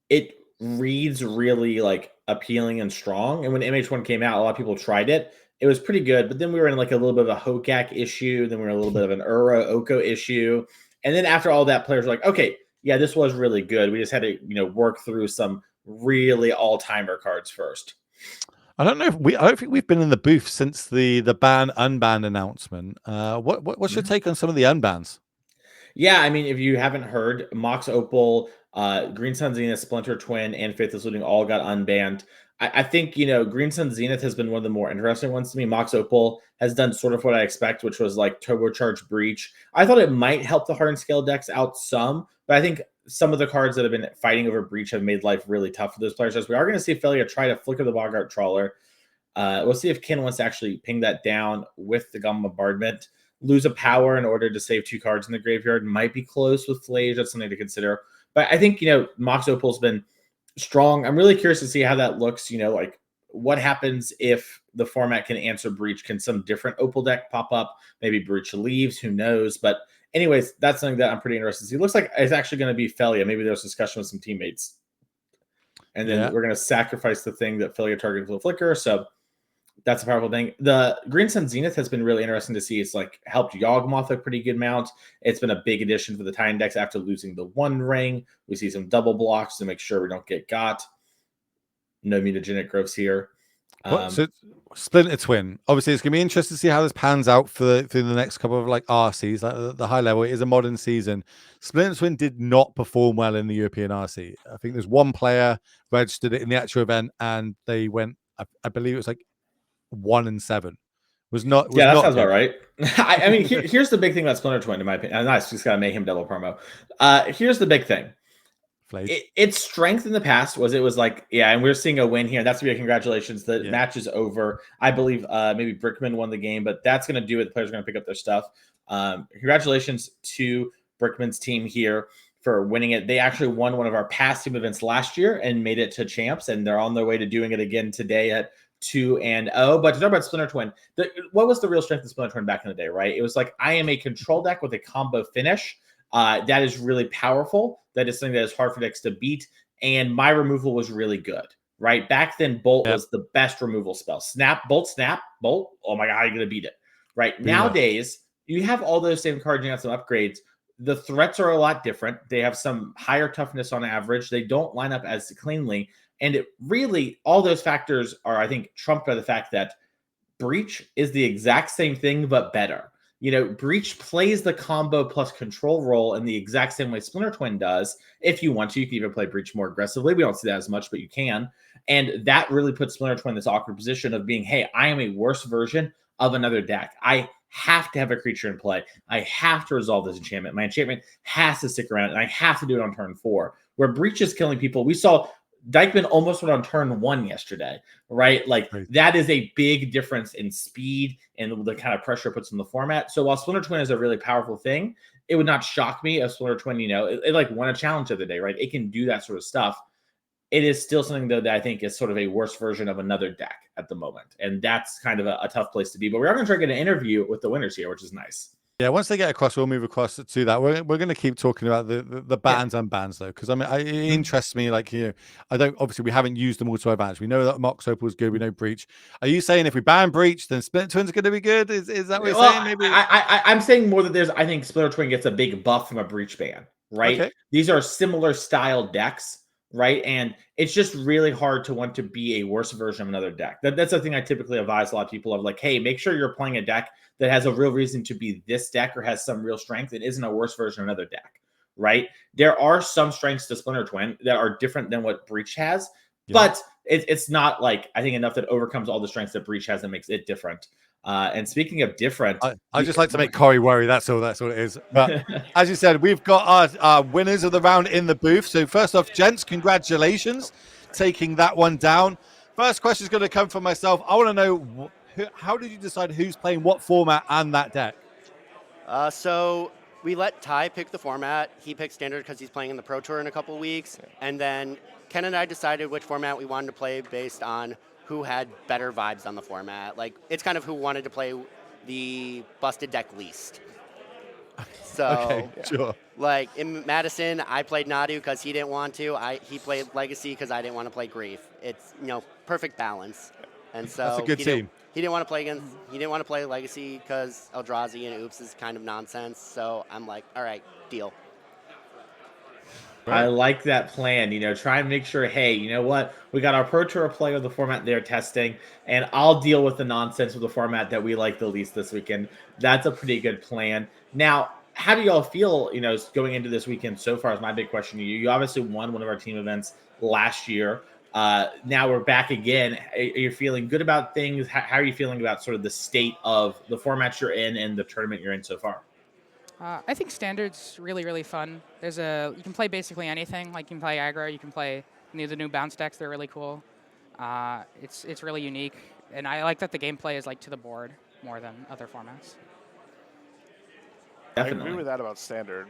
it reads really appealing and strong. And when MH1 came out, a lot of people tried it. It was pretty good, but then we were in a little bit of a Hokak issue. Then we were in a little bit of an Oko issue. And then after all that, players were like, okay, yeah, this was really good. We just had to, work through some really all-timer cards first. I don't think we've been in the booth since the ban unban announcement. What's your take on some of the unbans? Yeah, I mean, if you haven't heard, Mox Opal, Green Sun Zenith, Splinter Twin, and Faithless Looting all got unbanned. I think, Green Sun Zenith has been one of the more interesting ones to me. Mox Opal has done sort of what I expect, which was Turbocharged Breach. I thought it might help the Hardened Scale decks out some, but I think some of the cards that have been fighting over Breach have made life really tough for those players. As we are going to see Felia try to flicker the Bogart Trawler. We'll see if Ken wants to actually ping that down with the Gum Bombardment. Lose a power in order to save 2 cards in the graveyard might be close with Flage. That's something to consider. But I think, Mox Opal's been strong. I'm really curious to see how that looks. What happens if the format can answer Breach? Can some different Opal deck pop up? Maybe Breach leaves. Who knows? But anyways, that's something that I'm pretty interested to see. It looks like it's actually going to be Felia. Maybe there's discussion with some teammates. And then we're going to sacrifice the thing that Felia targeted with Flicker. So that's a powerful thing. The Green Sun Zenith has been really interesting to see. It's helped Yawgmoth a pretty good amount. It's been a big addition for the Titan decks after losing the One Ring. We see some double blocks to make sure we don't get got. No mutagenic growths here. So Splinter Twin. Obviously, it's going to be interesting to see how this pans out through the next couple of RCs, the high level. It is a modern season. Splinter Twin did not perform well in the European RC. I think there's one player registered it in the actual event, and they went. I believe it was 1-7. That sounds about right. I mean, here's the big thing about Splinter Twin, in my opinion. Nice, just got to Mayhem double promo. Here's the big thing. Its strength in the past was and we're seeing a win here. That's gonna be a congratulations. The match is over. I believe maybe Brickman won the game, but that's gonna do it. The players are gonna pick up their stuff. Congratulations to Brickman's team here for winning it. They actually won one of our past team events last year and made it to champs, and they're on their way to doing it again today at 2-0. But to talk about Splinter Twin, what was the real strength of Splinter Twin back in the day, right? It was I am a control deck with a combo finish. That is really powerful. That is something that is hard for decks to beat. And my removal was really good, right? Back then, Bolt was the best removal spell. Snap, Bolt. Oh my God, how are you going to beat it? Right? Nowadays, you have all those same cards, you have some upgrades. The threats are a lot different. They have some higher toughness on average. They don't line up as cleanly. And it really, all those factors are, I think, trumped by the fact that Breach is the exact same thing, but better. Breach plays the combo plus control role in the exact same way Splinter Twin does. If you want to, you can even play Breach more aggressively. We don't see that as much, but you can. And that really puts Splinter Twin in this awkward position of being, hey, I am a worse version of another deck. I have to have a creature in play. I have to resolve this enchantment. My enchantment has to stick around, and I have to do it on turn 4. Where Breach is killing people, we saw Dykeman almost went on turn 1 yesterday, right? That is a big difference in speed and the kind of pressure it puts in the format. So while Splinter Twin is a really powerful thing, it would not shock me if Splinter Twin, it won a challenge of the day, right? It can do that sort of stuff. It is still something, though, that I think is sort of a worse version of another deck at the moment. And that's kind of a tough place to be. But we are going to try to get an interview with the winners here, which is nice. Yeah, once they get across, we'll move across to that. We're going to keep talking about the Yeah. bans and bans though, because I mean, it interests me. Like, I don't obviously we haven't used them all to our advantage. We know that Mox Opal is good. We know Breach. Are you saying if we ban Breach, then Split Twin's going to be good? Is that what you're Well, saying? Maybe. I'm saying more that I think Splitter Twin gets a big buff from a breach ban, right? Okay. These are similar style decks, right? And it's just really hard to want to be a worse version of another deck. That's the thing I typically advise a lot of people of, like, hey, make sure you're playing a deck that has a real reason to be this deck or has some real strength and isn't a worse version of another deck, right? There are some strengths to Splinter Twin that are different than what Breach has, but it's not like I think enough that overcomes all the strengths that Breach has and makes it different. And speaking of different, I just like to make Corey worry. That's all it is. But as you said, we've got our winners of the round in the booth. So first off, gents, congratulations taking that one down. First question is going to come from myself. I want to know how did you decide who's playing what format and that deck? So we let Ty pick the format. He picked standard because he's playing in the Pro Tour in a couple weeks. And then Ken and I decided which format we wanted to play based on who had better vibes on the format. Like, it's kind of who wanted to play the busted deck least. So, Okay, sure. like in Madison, I played Nadu because he didn't want to. He played Legacy because I didn't want to play Grief. It's perfect balance. And so That's a good team. He didn't want to play He didn't want to play Legacy because Eldrazi and Oops is kind of nonsense. So I'm like, all right, deal. I like that plan. Try and make sure, hey, you know what? We got our Pro Tour player, the format they're testing, and I'll deal with the nonsense with the format that we like the least this weekend. That's a pretty good plan. Now, how do y'all feel, going into this weekend so far is my big question to you. You obviously won one of our team events last year. Now we're back again. Are you feeling good about things? How are you feeling about sort of the state of the format you're in and the tournament you're in so far? I think standard's really, really fun. You can play basically anything. Like, you can play aggro, you can play the new bounce decks. They're really cool. It's really unique, and I like that the gameplay is like to the board more than other formats. Definitely. I agree with that about standard.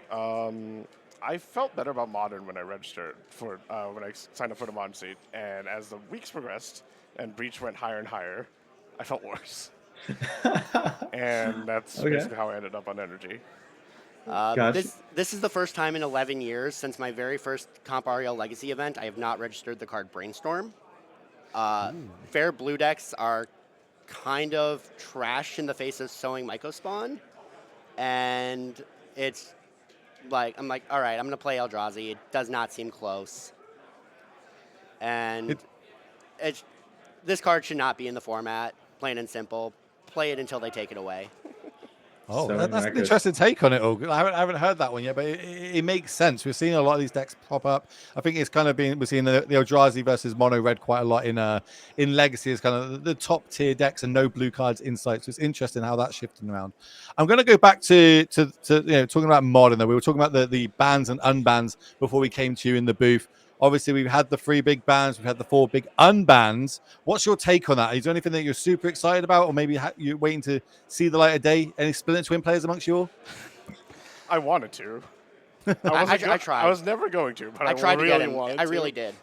I felt better about modern when I registered for when I signed up for the modern seat, and as the weeks progressed and breach went higher and higher, I felt worse. And that's basically how I ended up on NRG. Gotcha. This is the first time in 11 years since my very first Comp REL Legacy event I have not registered the card Brainstorm. Fair blue decks are kind of trash in the face of sowing Mycospawn, and it's like, I'm like, all right, I'm going to play Eldrazi. It does not seem close. And this card should not be in the format, plain and simple. Play it until they take it away. Oh, that's an interesting take on it all. I haven't heard that one yet, but it makes sense. We're seeing a lot of these decks pop up. I think it's kind of we're seeing the Eldrazi versus Mono Red quite a lot in Legacy as kind of the top tier decks and no blue cards insight. So it's interesting how that's shifting around. I'm going to go back to talking about Modern though. We were talking about the bans and unbans before we came to you in the booth. Obviously, we've had the 3 big bans. We've had the 4 big unbans. What's your take on that? Is there anything that you're super excited about, or maybe you're waiting to see the light of day? Any Splinter Twin players amongst you all? I wanted to. I tried. I was never going to, but I tried really to get him. wanted I to. really did.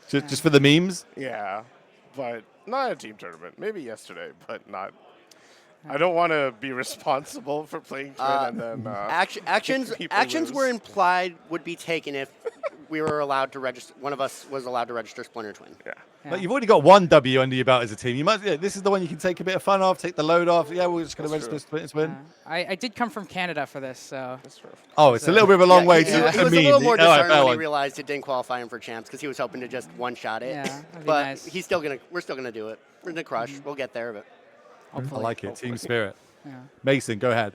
Just for the memes? Yeah, but not a team tournament. Maybe yesterday, but not. I don't want to be responsible for playing Twin and then actions were implied would be taken if we were allowed to register. One of us was allowed to register Splinter Twin. Yeah. But you've already got 1 W under your belt as a team. You might. This is the one you can take a bit of fun off, take the load off. Yeah, we're just going to register Splinter Twin. I did come from Canada for this, so. That's true. Oh, it's a little bit of a long way to He was a mean. little more discerning when he realized it didn't qualify him for champs because he was hoping to just one-shot it. Yeah, that'd be but nice. we're still gonna do it. We're gonna crush. We'll get there, but I like it. Team spirit. Yeah. Mason, go ahead.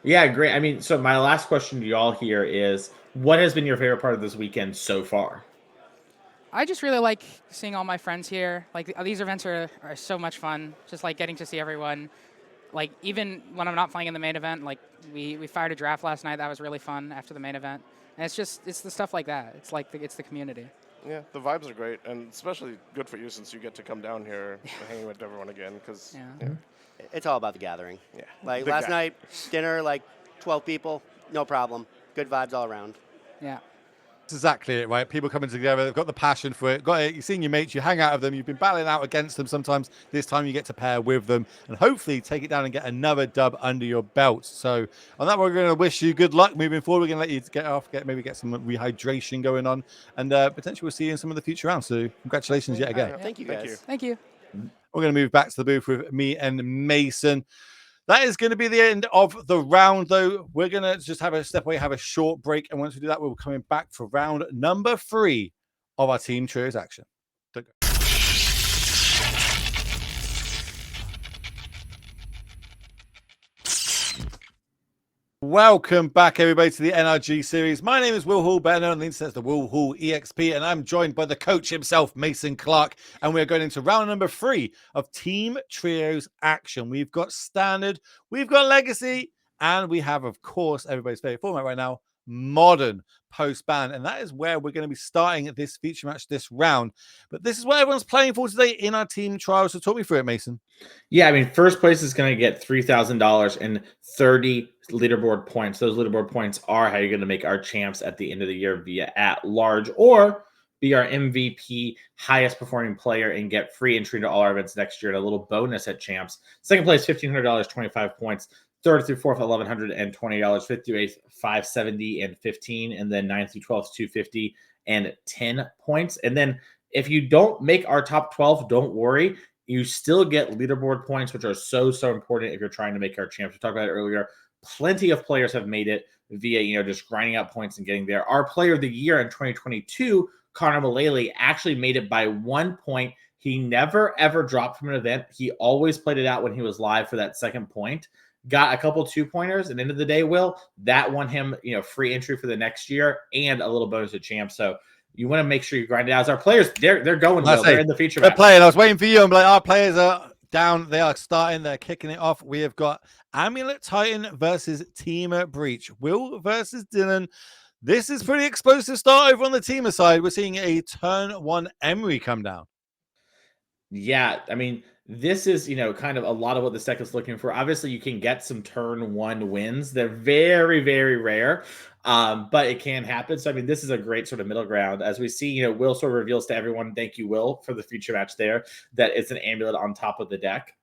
Yeah, great. I mean, so my last question to y'all here is, what has been your favorite part of this weekend so far? I just really like seeing all my friends here. Like, these events are so much fun. Just like getting to see everyone. Like, even when I'm not playing in the main event, like we fired a draft last night. That was really fun after the main event. And it's the stuff like that. It's like it's the community. Yeah, the vibes are great, and especially good for you since you get to come down here and hang with everyone again. Because it's all about the gathering. Yeah. Like last night, dinner, like 12 people, no problem. Good vibes all around. Yeah. exactly it, right? People coming together, they've got the passion for it, got it. You've seen your mates, you hang out with them, you've been battling out against them sometimes. This time you get to pair with them and hopefully take it down and get another dub under your belt. So on that, we're going to wish you good luck moving forward. We're going to let you get off, maybe get some rehydration going on, and potentially we'll see you in some of the future rounds. So congratulations yet again. Thank you, guys. Thank you. We're going to move back to the booth with me and Mason. That is going to be the end of the round, though. We're going to just have a step away, have a short break. And once we do that, we'll be coming back for round number 3 of our Team Trios action. Don't go. Welcome back, everybody, to the NRG series. My name is Will Hall, better known on the internet as the Will Hall EXP, and I'm joined by the coach himself, Mason Clark, and we're going into round number 3 of Team Trios action. We've got Standard, we've got Legacy, and we have, of course, everybody's favorite format right now, Modern post-ban, and that is where we're going to be starting this feature match this round. But this is what everyone's playing for today in our team trials. So talk me through it, Mason. Yeah, I mean, first place is going to get $3,000 and 30 leaderboard points. Those leaderboard points are how you're going to make our champs at the end of the year via at large, or be our MVP, highest performing player, and get free entry to all our events next year and a little bonus at champs. Second place, $1,500, 25 points. Third through fourth, $1,120. Fifth through eighth, $570 and 15, and then ninth through 12th, $250 and 10 points. And then if you don't make our top 12, don't worry. You still get leaderboard points, which are so important if you're trying to make our champs. We talked about it earlier. Plenty of players have made it via, just grinding out points and getting there. Our player of the year in 2022, Connor Mullally, actually made it by 1 point. He never, ever dropped from an event. He always played it out when he was live for that second point. Got a couple 2-pointers, and end of the day, Will, that won him, free entry for the next year and a little bonus to champ. So you want to make sure you grind it out. As our players, they're going well. They're in the feature match. They're playing. I was waiting for you. I'm like, our players are down. They are starting. They're kicking it off. We have got Amulet Titan versus Teamer Breach. Will versus Dylan. This is pretty explosive start over on the Teamer side. We're seeing a turn 1 Emery come down. Yeah, I mean, this is, kind of a lot of what the deck is looking for. Obviously, you can get some turn 1 wins. They're very, very rare, but it can happen. So, I mean, this is a great sort of middle ground. As we see, Will sort of reveals to everyone, thank you, Will, for the feature match there, that it's an amulet on top of the deck.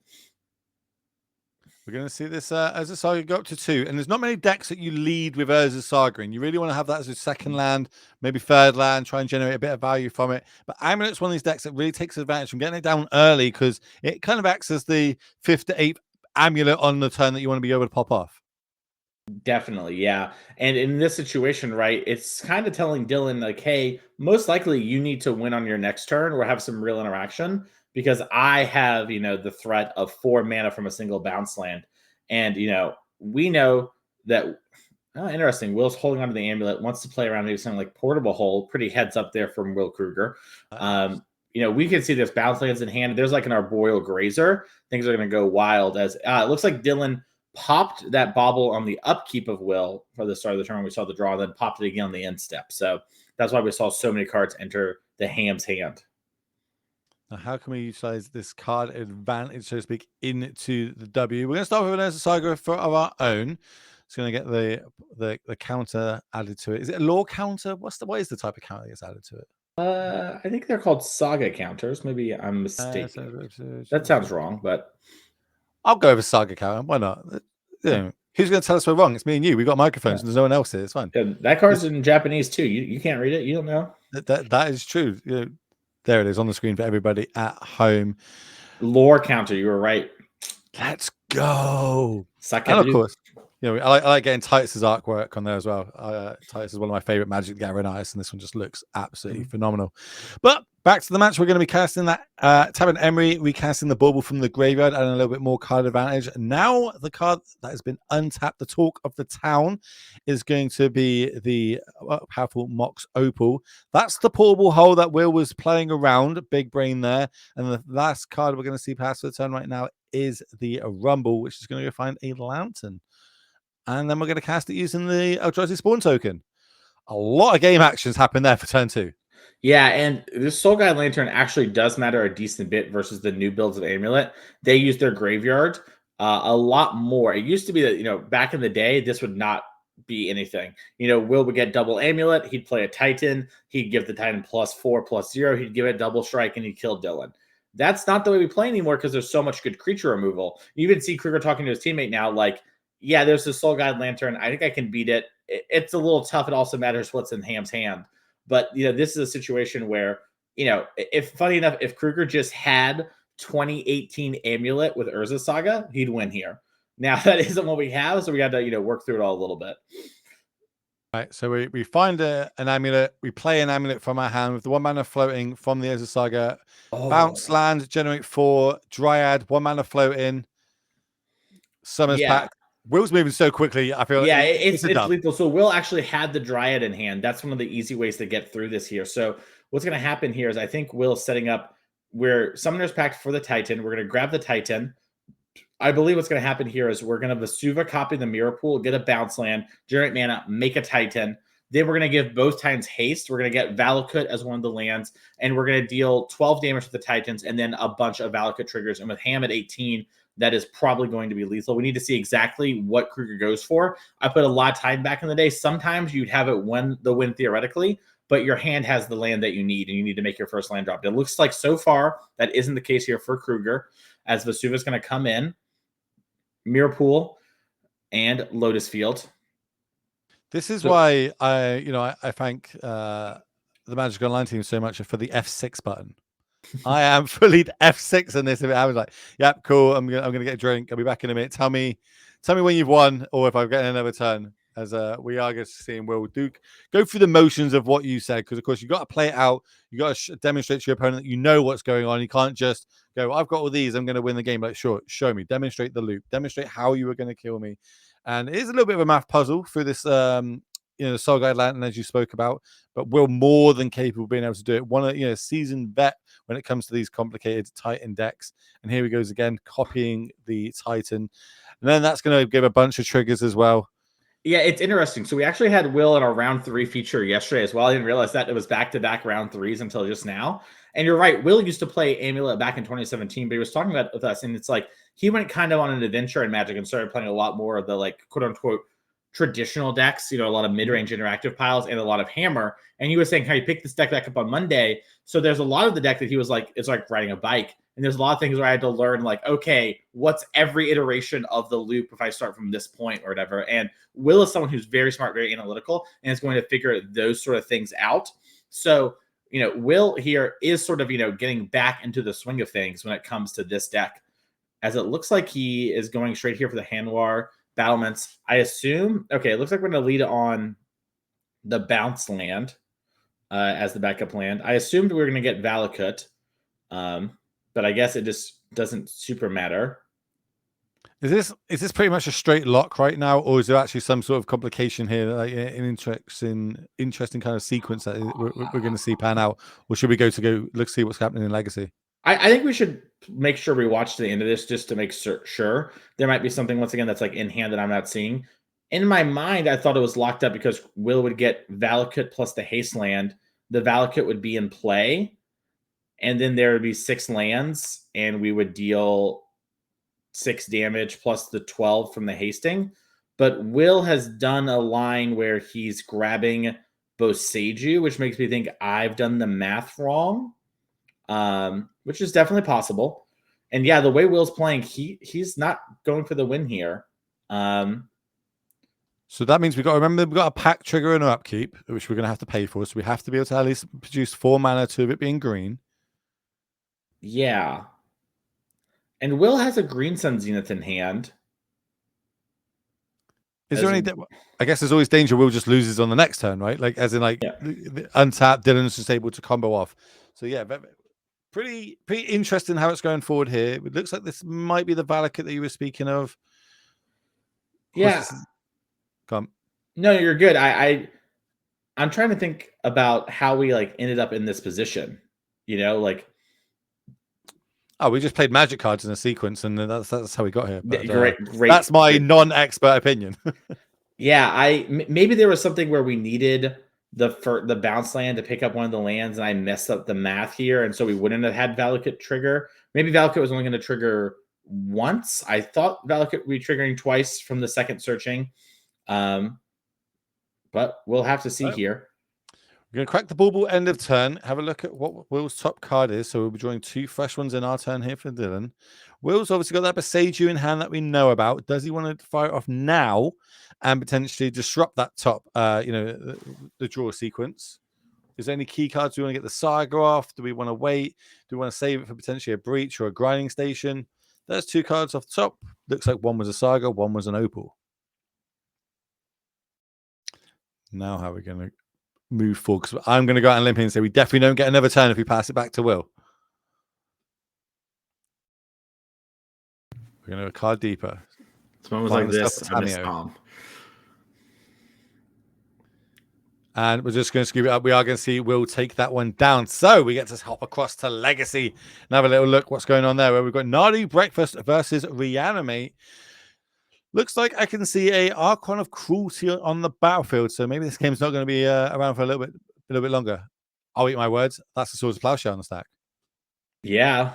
We're going to see this as a saga go up to 2. And there's not many decks that you lead with Urza Saga, and you really want to have that as a second land, maybe third land, try and generate a bit of value from it. But Amulet's one of these decks that really takes advantage from getting it down early, because it kind of acts as the 5th to 8th Amulet on the turn that you want to be able to pop off. Definitely, yeah. And in this situation, right, it's kind of telling Dylan, like, hey, most likely you need to win on your next turn or have some real interaction, because I have, the threat of 4 mana from a single bounce land. And, we know that, interesting, Will's holding onto the amulet, wants to play around maybe something like Portable Hole. Pretty heads up there from Will Kruger. We can see there's bounce lands in hand. There's like an Arboreal Grazer. Things are going to go wild as it looks like Dylan popped that bobble on the upkeep of Will for the start of the turn. We saw the draw, then popped it again on the end step. So that's why we saw so many cards enter the ham's hand. Now, how can we utilize this card advantage, so to speak, into the W? We're going to start with an Urza Saga of our own. It's going to get the counter added to it. Is it a law counter? What is the type of counter that gets added to it? I think they're called saga counters. Maybe I'm mistaken. That sounds wrong, but I'll go with a saga counter. Why not? Who's going to tell us we're wrong? It's me and you. We got microphones, and there's no one else here. It's fine. That card's in Japanese too. You can't read it. You don't know. That is true. There it is on the screen for everybody at home. Lore counter. You were right. Let's go. And of course, I like getting Titus's artwork on there as well. Titus is one of my favorite Magic the Gathering artists, and this one just looks absolutely phenomenal. But back to the match, we're going to be casting that Tabin Emery, recasting the Bauble from the graveyard, and a little bit more card advantage. Now the card that has been untapped, the talk of the town, is going to be the powerful Mox Opal. That's the Portable Hole that Will was playing around, big brain there. And the last card we're going to see pass for the turn right now is the Rumble, which is going to go find a Lantern. And then we're going to cast it using the Eldrazi Spawn token. A lot of game actions happen there for turn 2. Yeah, and this Soul Guide Lantern actually does matter a decent bit versus the new builds of Amulet. They use their graveyard a lot more. It used to be that, back in the day, this would not be anything. Will would get double amulet. He'd play a Titan. He'd give the Titan +4/+0. He'd give it double strike and he'd kill Dylan. That's not the way we play anymore because there's so much good creature removal. You even see Kruger talking to his teammate now, like, yeah, there's the Soul Guide Lantern. I think I can beat it. It's a little tough. It also matters what's in Ham's hand. But, this is a situation where, if funny enough, if Kruger just had 2018 Amulet with Urza Saga, he'd win here. Now, that isn't what we have, so we got to, work through it all a little bit. Right, so we find an amulet, we play an amulet from our hand with the 1 mana floating from the Urza Saga. Bounce land, generate 4, Dryad, 1 mana floating, Summers Pact. Will's moving so quickly, I feel it's lethal. So Will actually had the Dryad in hand. That's one of the easy ways to get through this here. So what's going to happen here is I think Will's setting up where Summoner's Pact for the Titan. We're going to grab the Titan. I believe what's going to happen here is we're going to Vesuva copy the Mirror Pool, get a bounce land, generate mana, make a Titan. Then we're going to give both Titans haste. We're going to get Valakut as one of the lands, and we're going to deal 12 damage to the Titans and then a bunch of Valakut triggers. And with Ham at 18, that is probably going to be lethal. We need to see exactly what Kruger goes for. I put a lot of time back in the day. Sometimes you'd have it win theoretically, but your hand has the land that you need, and you need to make your first land drop. It looks like so far that isn't the case here for Kruger, as Vesuva is going to come in, Mirror Pool, and Lotus Field. This is why I thank the Magic Online team so much for the F6 button. I am fully F6 in this. I was like, yep, cool. I'm gonna get a drink. I'll be back in a minute. Tell me when you've won, or if I'm getting another turn. As we are just seeing Will go through the motions of what you said, because of course you got to play it out. You got to demonstrate to your opponent that you know what's going on. You can't just go, I've got all these, I'm going to win the game. Like, sure, show me, demonstrate the loop, demonstrate how you were going to kill me. And it is a little bit of a math puzzle through this, the Soul Guide Lantern, as you spoke about. But Will more than capable of being able to do it. One of seasoned vet when it comes to these complicated Titan decks. And here he goes again, copying the Titan, and then that's going to give a bunch of triggers as well. Yeah, it's interesting. So we actually had Will in our round 3 feature yesterday as well. I didn't realize that it was back-to-back round 3s until just now. And you're right, Will used to play Amulet back in 2017, but he was talking about it with us, and it's like he went kind of on an adventure in Magic and started playing a lot more of the, like, quote-unquote traditional decks, a lot of mid-range interactive piles and a lot of Hammer. And he was saying how he picked this deck back up on Monday. So there's a lot of the deck that he was like, it's like riding a bike. And there's a lot of things where I had to learn, like, okay, what's every iteration of the loop if I start from this point or whatever. And Will is someone who's very smart, very analytical, and is going to figure those sort of things out. So, Will here is sort of, getting back into the swing of things when it comes to this deck, as it looks like he is going straight here for the Hanwar Battlements. I assume, okay, it looks like we're going to lead on the bounce land as the backup land. I assumed we were going to get Valakut, but I guess it just doesn't super matter. Is this pretty much a straight lock right now, or is there actually some sort of complication here, like an interesting kind of sequence that we're going to see pan out, or should we go let's see what's happening in Legacy? I think we should make sure we watch to the end of this just to make sure. There might be something, once again, that's like in hand that I'm not seeing. In my mind, I thought it was locked up because Will would get Valakut plus the haste land. The Valakut would be in play, and then there would be 6 lands, and we would deal 6 damage plus the 12 from the hasting. But Will has done a line where he's grabbing Boseiju, which makes me think I've done the math wrong. Which is definitely possible. And yeah, the way Will's playing, he's not going for the win here. So that means we've got to remember we've got a pack trigger and an upkeep, which we're going to have to pay for. So we have to be able to at least produce 4 mana to it being green. Yeah. And Will has a Green Sun Zenith in hand. Is there any? I guess there's always danger Will just loses on the next turn, right? Like, as in, like, untapped, Dylan's just able to combo off. So yeah, pretty interesting how it's going forward here. It looks like this might be the Valakut that you were speaking of. Yeah. Come. No, you're good. I'm trying to think about how we ended up in this position. Oh, we just played Magic cards in a sequence, and that's how we got here. But, great. That's my non-expert opinion. Yeah, maybe there was something where we needed the bounce land to pick up one of the lands, and I messed up the math here, and so we wouldn't have had Valakut trigger. Maybe Valakut was only going to trigger once. I thought Valakut would be triggering twice from the second searching. but we'll have to see here. We're going to crack the bauble end of turn, have a look at what Will's top card is. So we'll be drawing 2 fresh ones in our turn here for Dylan. Will's obviously got that Besaju in hand that we know about. Does he want to fire it off now and potentially disrupt that top, the draw sequence? Is there any key cards? Do we want to get the Saga off? Do we want to wait? Do we want to save it for potentially a breach or a grinding station? There's 2 cards off the top. Looks like one was a Saga, one was an Opal. Now how are we going to move forward? Because I'm going to go out and limp in and say we definitely don't get another turn if we pass it back to Will. We're going to go a card deeper. Someone was like this. I missed Tom. And we're just going to scoop it up. We are going to see Will take that one down. So we get to hop across to Legacy and have a little look what's going on there. Where we've got Nadu Breakfast versus Reanimate. Looks like I can see a Archon of Cruelty on the battlefield. So maybe this game's not going to be around for a little bit longer. I'll eat my words. That's the Swords of Plowshare on the stack. Yeah.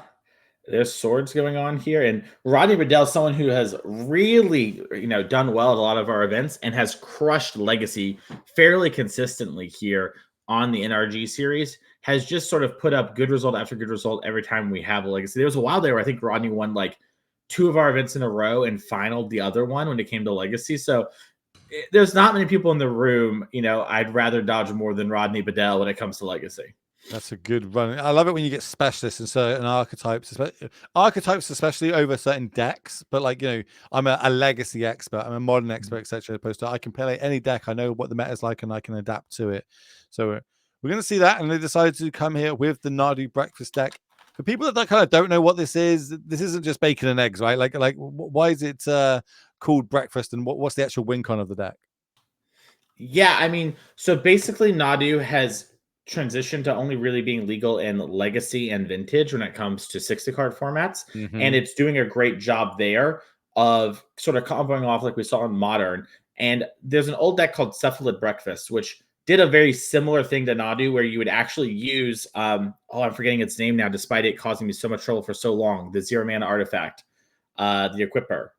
There's swords going on here, and Rodney Riddell is someone who has really, done well at a lot of our events and has crushed Legacy fairly consistently here on the NRG series. Has just sort of put up good result after good result every time we have a Legacy. There was a while there where I think Rodney won like 2 of our events in a row and finaled the other one when it came to Legacy. So there's not many people in the room. I'd rather dodge more than Rodney Riddell when it comes to Legacy. That's a good run. I love it when you get specialists in certain archetypes, especially over certain decks. But I'm a legacy expert, I'm a modern expert, etc. Opposed to I can play any deck. I know what the meta is like, and I can adapt to it. So we're going to see that, and they decided to come here with the Nadu Breakfast deck. For people that kind of don't know what this isn't just bacon and eggs, right? Like why is it called breakfast, and what's the actual win con of the deck? Yeah, so basically Nadu has transition to only really being legal in Legacy and Vintage when it comes to 60 card formats. Mm-hmm. And it's doing a great job there of sort of comboing off like we saw in Modern. And there's an old deck called Cephalid Breakfast, which did a very similar thing to Nadu, where you would actually use, I'm forgetting its name now, despite it causing me so much trouble for so long, the 0-mana artifact, the Equipper.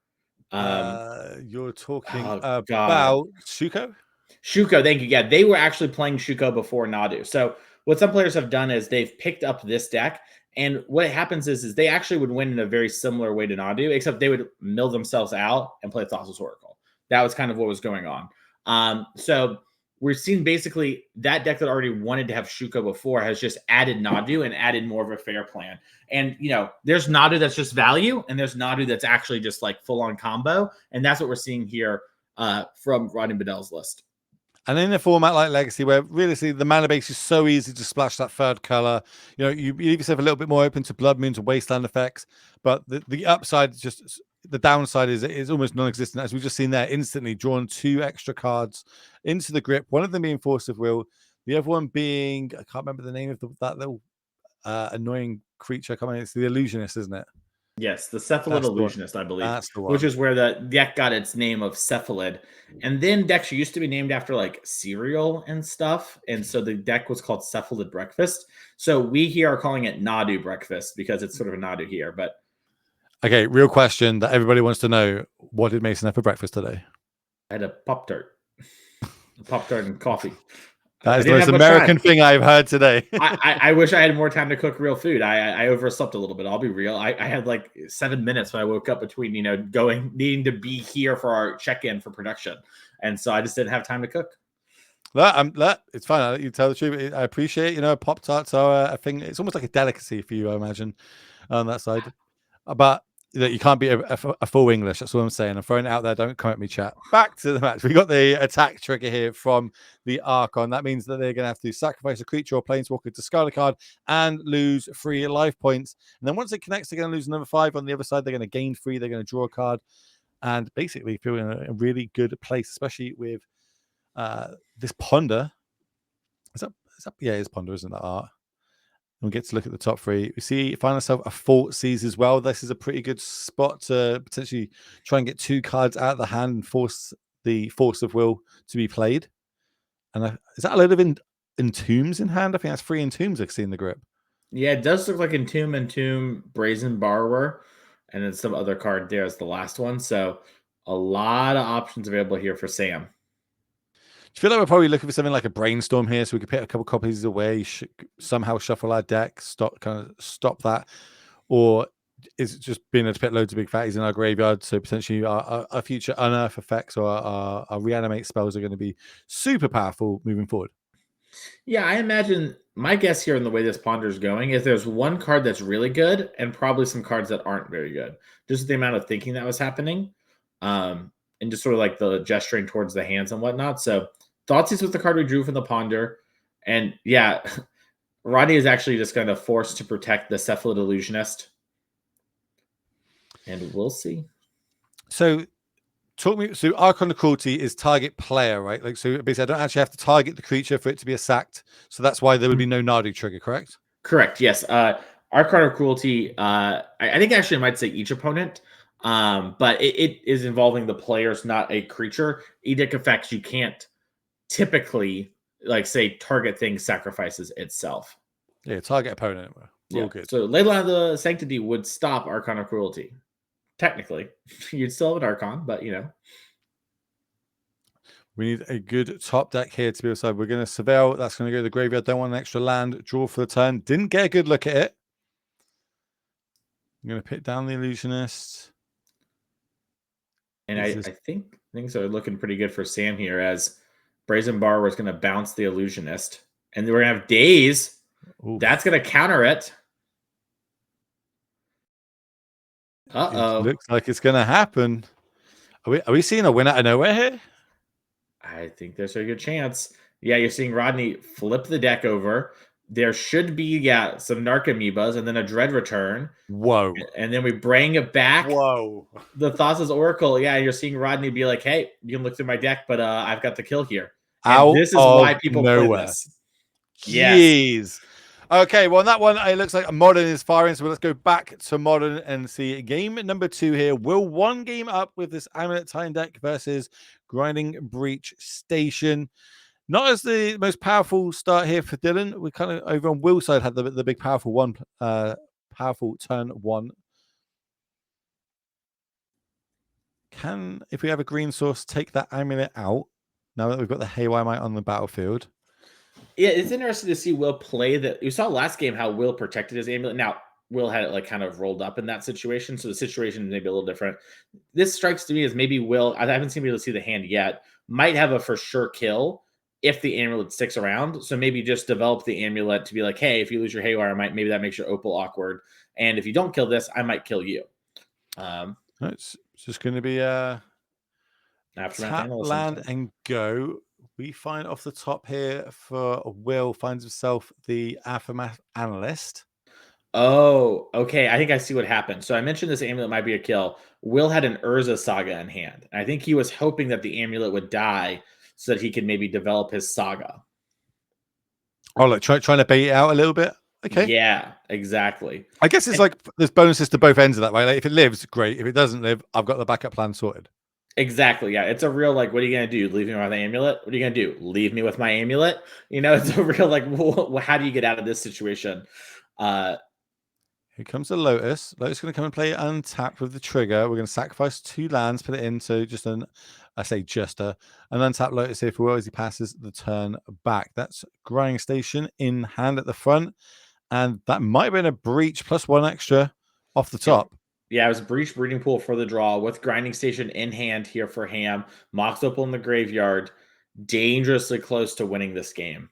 You're talking about Shuko? Shuko, thank you. Yeah, they were actually playing Shuko before Nadu. So what some players have done is they've picked up this deck, and what happens is they actually would win in a very similar way to Nadu, except they would mill themselves out and play Thassa's Oracle. That was kind of what was going on. So we're seeing basically that deck that already wanted to have Shuko before has just added Nadu and added more of a fair plan. And, there's Nadu that's just value, and there's Nadu that's actually just like full-on combo. And that's what we're seeing here from Rodney Bedell's list. And in a format like Legacy, where realistically the mana base is so easy to splash that third color, you leave yourself a little bit more open to Blood Moons and Wasteland effects. But the upside is just the downside is almost non-existent, as we've just seen there. Instantly drawn 2 extra cards into the grip. One of them being Force of Will, the other one being, I can't remember the name of that little annoying creature coming. It's the Illusionist, isn't it? Yes, the Cephalid Illusionist, I believe. That's the one. Which is where the deck got its name of Cephalid. And then decks used to be named after like cereal and stuff. And so the deck was called Cephalid Breakfast. So we here are calling it Nadu Breakfast because it's sort of a Nadu here. But okay, real question that everybody wants to know. What did Mason have for breakfast today? I had a Pop-Tart. Pop-Tart and coffee. That is the most American thing I've heard today. I wish I had more time to cook real food. I overslept a little bit. I'll be real. I had like 7 minutes when I woke up between, needing to be here for our check-in for production. And so I just didn't have time to cook. It's fine. You tell the truth. I appreciate, Pop-Tarts are a thing. It's almost like a delicacy for you, I imagine, on that side. But you can't be a full English. That's what I'm saying. I'm throwing it out there. Don't come at me, chat. Back to the match. We got the attack trigger here from the Archon. That means that they're going to have to sacrifice a creature or planeswalker, discard a card, and lose 3 life points. And then once it connects, they're going to lose another 5. On the other side, they're going to gain 3. They're going to draw a card, and basically feel in a really good place, especially with this Ponder. Is that? Yeah, it's Ponder, isn't that art? And we get to look at the top 3. We find ourselves a Thoughtseize as well. This is a pretty good spot to potentially try and get 2 cards out of the hand and force the Force of Will to be played. And is that a load of Entombs in hand? I think that's 3 Entombs I see in the grip. Yeah, it does look like Entomb, Brazen Borrower, and then some other card there as the last one. So a lot of options available here for Sam. you feel like we're probably looking for something like a brainstorm here, so we could pick a couple copies away, somehow shuffle our deck, stop that, or is it just being able to put loads of big fatties in our graveyard? So potentially our future unearth effects or our reanimate spells are going to be super powerful moving forward. Yeah, I imagine my guess here in the way this ponder is going is there's one card that's really good and probably some cards that aren't very good. Just the amount of thinking that was happening, and just sort of like the gesturing towards the hands and whatnot. So Thoughtseize was the card we drew from the ponder, and yeah, Rodney is actually just kind of forced to protect the Cephalid Illusionist, and we'll see. So talk me. So Archon of Cruelty is target player, right? Like, so basically, I don't actually have to target the creature for it to be a sacked. So that's why there would be no Nardu trigger, correct? Correct. Yes. Archon of Cruelty. I think actually I might say each opponent, but it is involving the players, not a creature. Edict effects you can't typically like say target thing sacrifices itself. Yeah, target opponent. We're all good. So Leyline of the Sanctity would stop Archon of Cruelty. Technically, you'd still have an Archon, but you know. We need a good top deck here to be able to decide. We're going to Surveil. That's going to go to the graveyard. Don't want an extra land. Draw for the turn. Didn't get a good look at it. I'm going to pick down the Illusionist. And I think things are looking pretty good for Sam here as Brazen Bar was going to bounce the Illusionist. And we're going to have Daze. Oof. That's going to counter it. Uh-oh. It looks like it's going to happen. Are we seeing a win out of nowhere here? I think there's a good chance. Yeah, you're seeing Rodney flip the deck over. There should be, some Narc Amoebas and then a Dread Return. Whoa. And then we bring it back. Whoa. The Thassa's Oracle. Yeah, you're seeing Rodney be like, hey, you can look through my deck, but I've got the kill here. And this is why people play this. Jeez. Yes. Okay, well, on that one, it looks like Modern is firing. So let's go back to Modern and see game number 2 here. Will one game up with this Amulet Titan deck versus Grinding Breach Station. Not as the most powerful start here for Dylan. We kind of over on Will's side had the big powerful one, powerful turn 1. Can, if we have a green source, take that amulet out now that we've got the Haywire Mite on the battlefield? Yeah, it's interesting to see Will play that. You saw last game how Will protected his amulet. Now, Will had it like kind of rolled up in that situation, so the situation may be a little different. This strikes to me as maybe Will, I haven't seen able to see the hand yet, might have a for sure kill if the amulet sticks around. So maybe just develop the amulet to be like, hey, if you lose your Haywire, maybe that makes your Opal awkward. And if you don't kill this, I might kill you. It's just going to be tap, land, and go. We find off the top here for Will, finds himself the Aftermath Analyst. Oh, okay. I think I see what happened. So I mentioned this amulet might be a kill. Will had an Urza Saga in hand. I think he was hoping that the amulet would die so that he could maybe develop his Saga. Oh, like trying to bait it out a little bit? Okay. Yeah, exactly. I guess it's like there's bonuses to both ends of that, right? Like if it lives, great. If it doesn't live, I've got the backup plan sorted. Exactly. Yeah. It's a real, like, what are you going to do? Leave me with my amulet? What are you going to do? Leave me with my amulet? You know, it's a real, like, how do you get out of this situation? Here comes the Lotus. Lotus is going to come and play untapped with the trigger. We're going to sacrifice 2 lands, put it in. So just an untapped Lotus here for Will as he passes the turn back. That's Grinding Station in hand at the front. And that might have been a breach plus 1 extra off the top. Yeah, it was Breach Breeding Pool for the draw with Grinding Station in hand here for Ham. Mox Opal in the graveyard. Dangerously close to winning this game.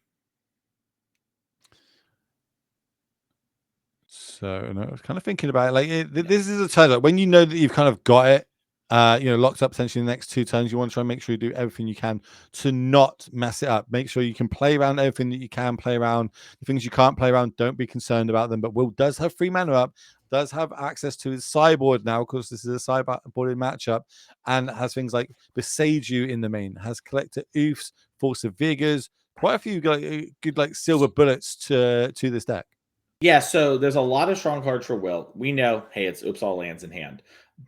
So I was kind of thinking about it. Like this is a turn. Like when you know that you've kind of got it, locked up potentially in the next 2 turns, you want to try and make sure you do everything you can to not mess it up. Make sure you can play around everything that you can play around. The things you can't play around, don't be concerned about them. But Will does have 3 mana up, does have access to his sideboard now, because this is a sideboarded matchup, and has things like Besage You in the main, has Collector Oofs, Force of Vigors, quite a few good like silver bullets to this deck. Yeah, so there's a lot of strong cards for Will. We know, hey, it's oops, all lands in hand.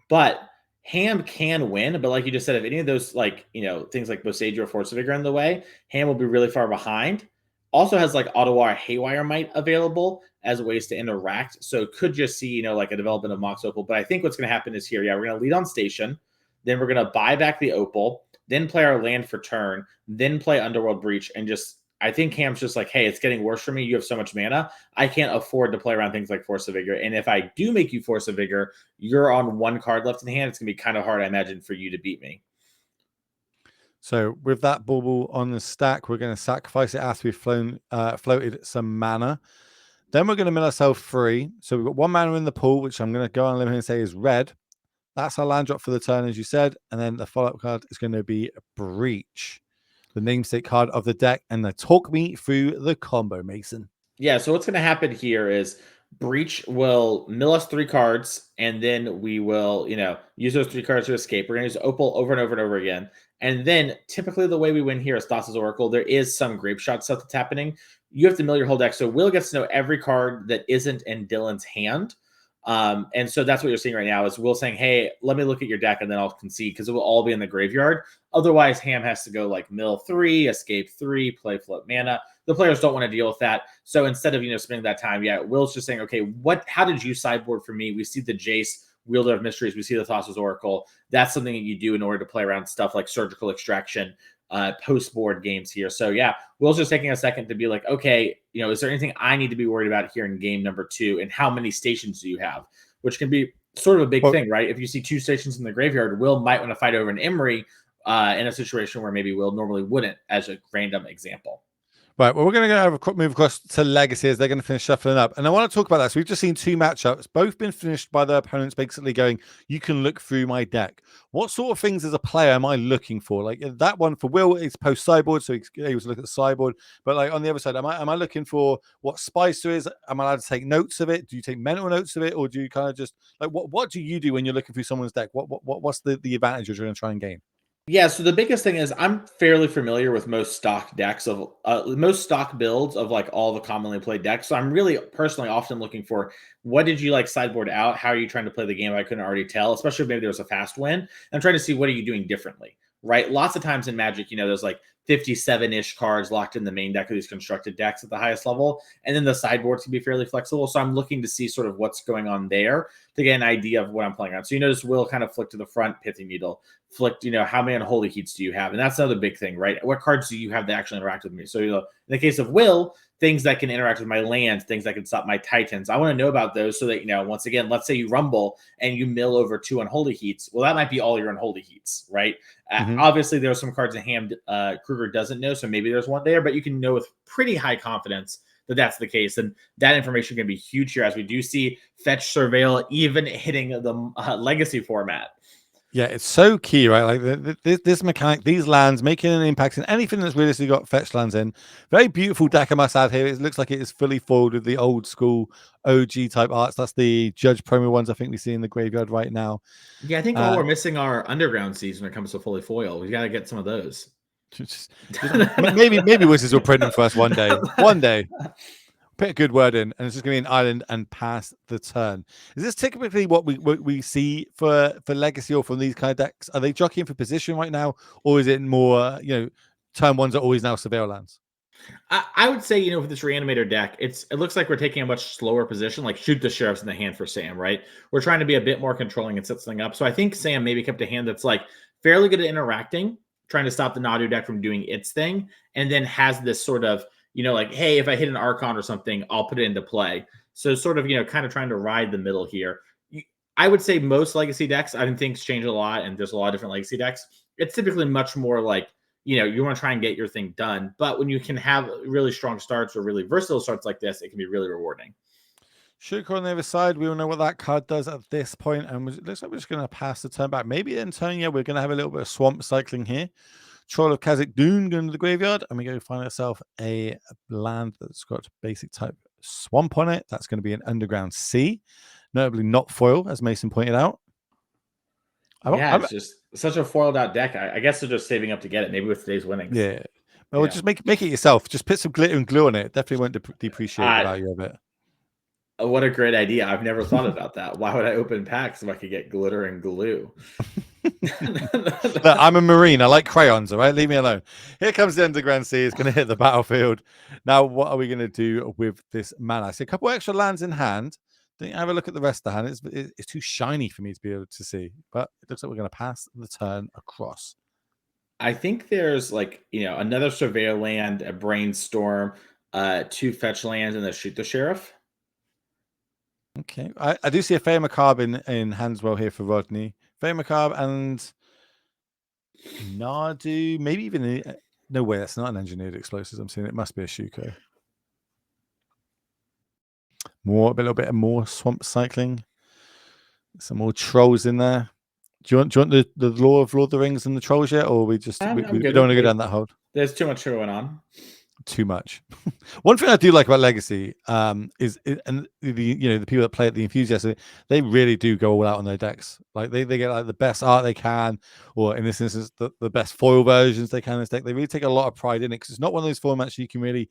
But Ham can win, but like you just said, if any of those, like, things like Bosage or Force of Vigor in the way, Ham will be really far behind. Also has like Ottawa Haywire Mite available as ways to interact. So could just see, like a development of Mox Opal. But I think what's going to happen is here, we're going to lead on Station. Then we're going to buy back the Opal. then play our land for turn, then play Underworld Breach, and just I think Cam's just like, hey, it's getting worse for me. You have so much mana. I can't afford to play around things like Force of Vigor. And if I do make you Force of Vigor, you're on one card left in hand. It's going to be kind of hard, I imagine, for you to beat me. So with that bauble on the stack, we're going to sacrifice it after we've floated some mana. Then we're going to mill ourselves free. So we've got 1 mana in the pool, which I'm going to go on a limb here and say is red. That's our land drop for the turn, as you said. And then the follow-up card is going to be Breach, the namesake card of the deck. And talk me through the combo, Mason. Yeah, so what's going to happen here is Breach will mill us 3 cards, and then we will, use those 3 cards to escape. We're going to use Opal over and over and over again. And then typically the way we win here is Thassa's Oracle. There is some grape shot stuff that's happening. You have to mill your whole deck. So Will gets to know every card that isn't in Dylan's hand. And so that's what you're seeing right now is Will saying, hey, let me look at your deck and then I'll concede because it will all be in the graveyard. Otherwise, Ham has to go like mill 3, escape 3, play float mana. The players don't want to deal with that. So instead of, spending that time, Will's just saying, okay, how did you sideboard for me? We see the Jace, Wielder of Mysteries. We see the Thassa's Oracle. That's something that you do in order to play around stuff like Surgical Extraction, post-board games here. So Will's just taking a second to be like, okay, is there anything I need to be worried about here in game number 2? And how many stations do you have? Which can be sort of a big thing, right? If you see 2 stations in the graveyard, Will might want to fight over an Emery in a situation where maybe Will normally wouldn't, as a random example. Right, well, we're going to move across to Legacy as they're going to finish shuffling up. And I want to talk about that. So we've just seen 2 matchups, both been finished by their opponents basically going, you can look through my deck. What sort of things as a player am I looking for? Like that one for Will is post-sideboard, so he's able to look at the sideboard. But like on the other side, am I looking for what Spicer is? Am I allowed to take notes of it? Do you take mental notes of it? Or do you kind of just, like, what do you do when you're looking through someone's deck? What's the advantage you're going to try and gain? Yeah, so the biggest thing is I'm fairly familiar with most stock decks of most stock builds of like all the commonly played decks. So I'm really personally often looking for what did you like sideboard out? How are you trying to play the game? I couldn't already tell, especially if maybe there was a fast win. I'm trying to see what are you doing differently, right? Lots of times in Magic, there's like 57-ish cards locked in the main deck of these constructed decks at the highest level. And then the sideboards can be fairly flexible. So I'm looking to see sort of what's going on there to get an idea of what I'm playing on. So you notice Will kind of flick to the front, Pithy Needle, flicked, how many unholy heats do you have? And that's another big thing, right? What cards do you have that actually interact with me? So, in the case of Will, things that can interact with my lands, things that can stop my Titans. I want to know about those so that, once again, let's say you rumble and you mill over 2 unholy heats. Well, that might be all your unholy heats, right? Obviously, there are some cards in hand Kruger doesn't know, so maybe there's one there, but you can know with pretty high confidence that that's the case. And that information can be huge here as we do see Fetch, Surveil even hitting the Legacy format. Yeah, it's so key, right? Like this mechanic, these lands making an impact in anything that's realistically got fetch lands in. Very beautiful deck I must add here. It looks like it is fully foiled with the old school OG type arts. That's the Judge promo ones I think we see in the graveyard right now. Yeah, I think all we're missing are Underground Seas when it comes to fully foil. We got to get some of those. Maybe Wizards will print them for us one day. One day. Put a good word in, and it's just going to be an island and pass the turn. Is this typically what we see for Legacy or from these kind of decks? Are they jockeying for position right now, or is it more, turn ones are always now Surveil lands? I would say, with this Reanimator deck, it looks like we're taking a much slower position, like shoot the sheriffs in the hand for Sam, right? We're trying to be a bit more controlling and set something up. So I think Sam maybe kept a hand that's like fairly good at interacting, trying to stop the Nadu deck from doing its thing, and then has this sort of, like, hey, if I hit an Archon or something, I'll put it into play. So sort of, kind of trying to ride the middle here. I would say most Legacy decks, I think things change a lot, and there's a lot of different Legacy decks. It's typically much more like, you want to try and get your thing done. But when you can have really strong starts or really versatile starts like this, it can be really rewarding. Shukra on the other side, we all know what that card does at this point, and it looks like we're just going to pass the turn back. Maybe in turn, we're going to have a little bit of swamp cycling here. Troll of Khazak Dune going to the graveyard, and we go find ourselves a land that's got basic type swamp on it. That's going to be an Underground Sea, notably not foil, as Mason pointed out. It's just such a foiled out deck. I guess they're just saving up to get it, maybe with today's winnings. Yeah. Well, just make it yourself. Just put some glitter and glue on it. Definitely won't depreciate the value of it. What a great idea. I've never thought about that. Why would I open packs if I could get glitter and glue? Look, I'm a Marine. I like crayons, all right? Leave me alone. Here comes the Underground Sea. It's going to hit the battlefield. Now, what are we going to do with this mana? I see a couple extra lands in hand. Didn't have a look at the rest of the hand. It's too shiny for me to be able to see. But it looks like we're going to pass the turn across. I think there's like, another surveil land, a brainstorm, 2 fetch lands, and a shoot the sheriff. Okay, I do see a Fey Macabre in Hanswell here for Rodney. Fey Macabre and Nardu, maybe even no way, that's not an engineered explosives. I'm seeing it must be a Shuko. A little bit of more swamp cycling. Some more trolls in there. Do you want the lore of Lord of the Rings and the trolls yet, or we just I'm we good. don't want to go down that hole? There's too much going on. Too much. One thing I do like about Legacy is and the the people that play it, the enthusiasts, they really do go all out on their decks. Like they get like the best art they can, or in this instance, the best foil versions they can in this deck. They really take a lot of pride in it because it's not one of those formats you can really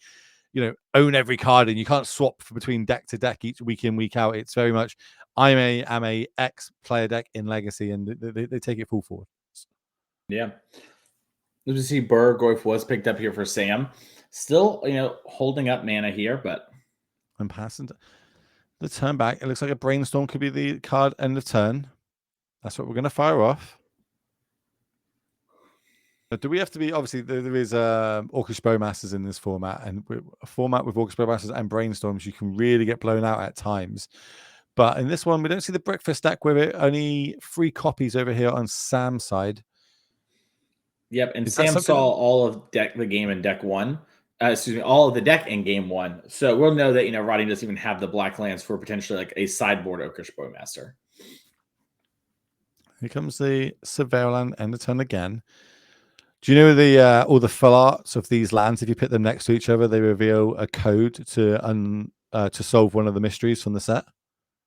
own every card and you can't swap between deck to deck each week in, week out. It's very much I'm a X player deck in Legacy, and they take it full forward. Yeah. Let's just see, Burgoyf was picked up here for Sam. Still, holding up mana here, but I'm passing the turn back. It looks like a brainstorm could be the card end of turn. That's what we're going to fire off. But do we have to be, obviously there is Orcish Bowmasters in this format, and a format with Orcish Bowmasters and brainstorms, you can really get blown out at times. But in this one, we don't see the breakfast deck with it. Only 3 copies over here on Sam's side. Yep, and Is that Sam something saw all of the game in deck 1. All of the deck in game 1. So we'll know that, Rodney doesn't even have the black lands for potentially like a sideboard Orcish Bowmaster. Here comes the Surveil Land end of turn again. Do you know the all the full arts of these lands? If you put them next to each other, they reveal a code to solve one of the mysteries from the set.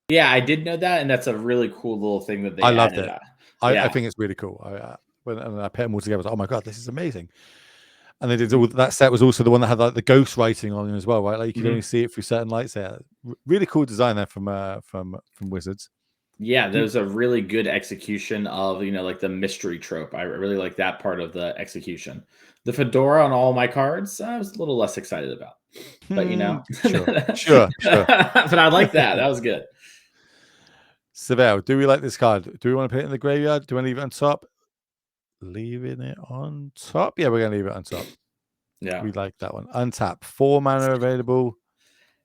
Yeah, I did know that, and that's a really cool little thing that they I added. loved it. Yeah. I think it's really cool. When I put them all together, I was like, oh my god, this is amazing. And they did all that set was also the one that had like the ghost writing on it as well, right? Like you could only see it through certain lights. Yeah, really cool design there from Wizards. Yeah, there's a really good execution of, like the mystery trope. I really like that part of the execution. The fedora on all my cards, I was a little less excited about. But, Sure. But I like that. That was good. Surveil, do we like this card? Do we want to put it in the graveyard? Do we want to leave it on top? Leaving it on top? Yeah, we're going to leave it on top. Yeah. We like that one. Untap. 4 mana available.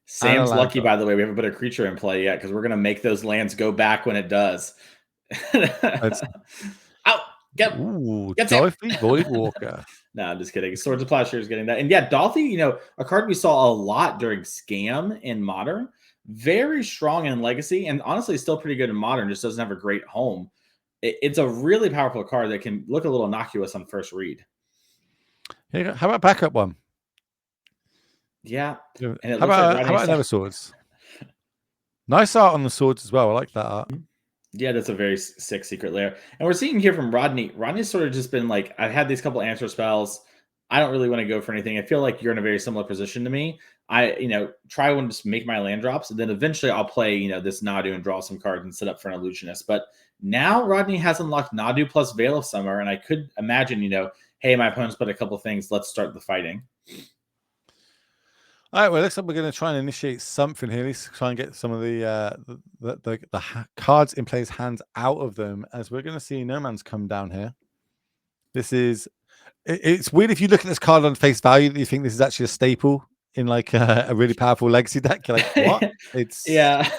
Sam's lucky, by the way. We haven't put a creature in play yet because we're going to make those lands go back when it does. Out. Get Dolphy Voidwalker. No, I'm just kidding. Swords of Plowshares getting that. And yeah, Dolphy, a card we saw a lot during Scam in Modern. Very strong in Legacy, and honestly still pretty good in Modern, just doesn't have a great home. It's a really powerful card that can look a little innocuous on first read. Here, how about backup one? Yeah. And it how about another swords? Nice art on the swords as well. I like that art. Yeah, that's a very sick secret lair. And we're seeing here from Rodney. Rodney's sort of just been like, I've had these couple answer spells. I don't really want to go for anything. I feel like you're in a very similar position to me. I, try one, just make my land drops, and then eventually I'll play, this Nadu and draw some cards and set up for an illusionist. But now Rodney has unlocked Nadu plus Veil of Summer, and I could imagine, hey, my opponent's put a couple things. Let's start the fighting. All right, well, looks like we're going to try and initiate something here. Let's try and get some of the cards in players' hands out of them, as we're going to see No Man's come down here. This is, it's weird if you look at this card on face value that you think this is actually a staple in like a really powerful Legacy deck. You're like, what? It's yeah.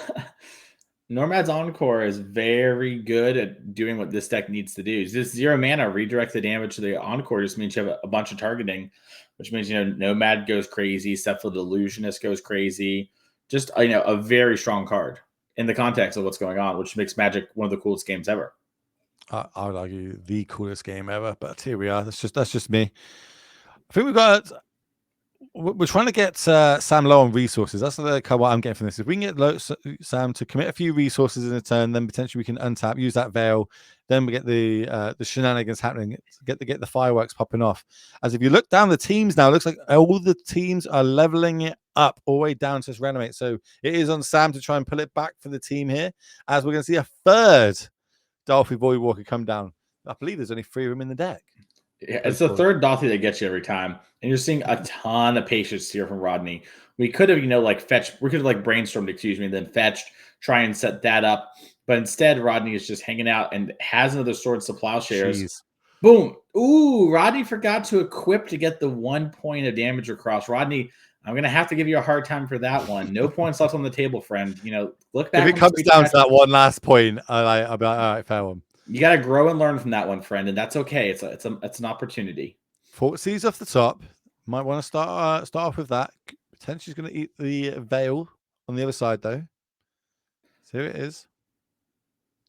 Normad's Encore is very good at doing what this deck needs to do. Just 0 mana, redirect the damage to the Encore just means you have a bunch of targeting, which means, Nomad goes crazy, Cephalid Illusionist goes crazy. Just, a very strong card in the context of what's going on, which makes Magic one of the coolest games ever. I would argue the coolest game ever, but here we are. That's just me. I think we're trying to get Sam low on resources. That's the card what I'm getting from this. If we can get Sam to commit a few resources in a turn, then potentially we can untap, use that Veil. Then we get the shenanigans happening. Get the fireworks popping off. As if you look down the teams now, it looks like all the teams are leveling it up all the way down to renovate. So it is on Sam to try and pull it back for the team here. As we're going to see a third Dolphy Voidwalker come down. I believe there's only 3 of them in the deck. Yeah, it's the third Dolphy that gets you every time. And you're seeing a ton of patience here from Rodney. We could have, fetched, we could have brainstormed, and then fetched, try and set that up. But instead, Rodney is just hanging out and has another Swords to Plowshares. Boom. Ooh, Rodney forgot to equip to get the 1 point of damage across. Rodney, I'm going to have to give you a hard time for that one. No points left on the table, friend. Look back. If it on comes the down to that one last point, I'll be like, all right, fair one. You got to grow and learn from that one, friend, and that's okay. It's an opportunity. Fortseas off the top. Might want to start off with that. Potentially going to eat the veil on the other side, though. So here it is.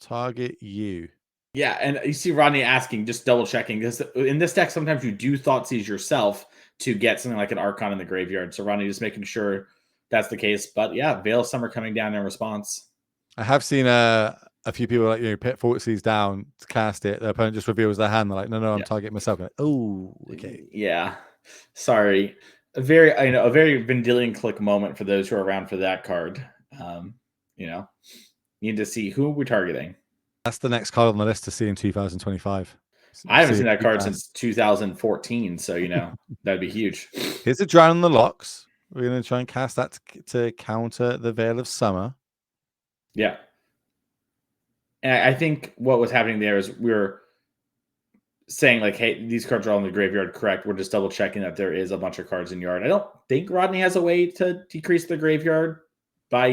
Target you. Yeah, and you see Rodney asking, just double checking, because in this deck, sometimes you do Thoughtseize yourself to get something like an Archon in the graveyard. So Rodney just making sure that's the case. But yeah, Veil of Summer coming down in response. I have seen a few people like pit Fortseas down to cast it. The opponent just reveals their hand. They're like, no, I'm targeting myself. Like, oh, okay. Yeah, sorry. A very Vendilion Click moment for those who are around for that card. You need to see who we're targeting. That's the next card on the list to see in 2025. I haven't seen that card since 2014, so that'd be huge. Here's a Drown on the Locks. We're going to try and cast that to counter the Veil of Summer. Yeah. And I think what was happening there is we were saying, like, hey, these cards are all in the graveyard, correct? We're just double checking that there is a bunch of cards in yard. I don't think Rodney has a way to decrease the graveyard by,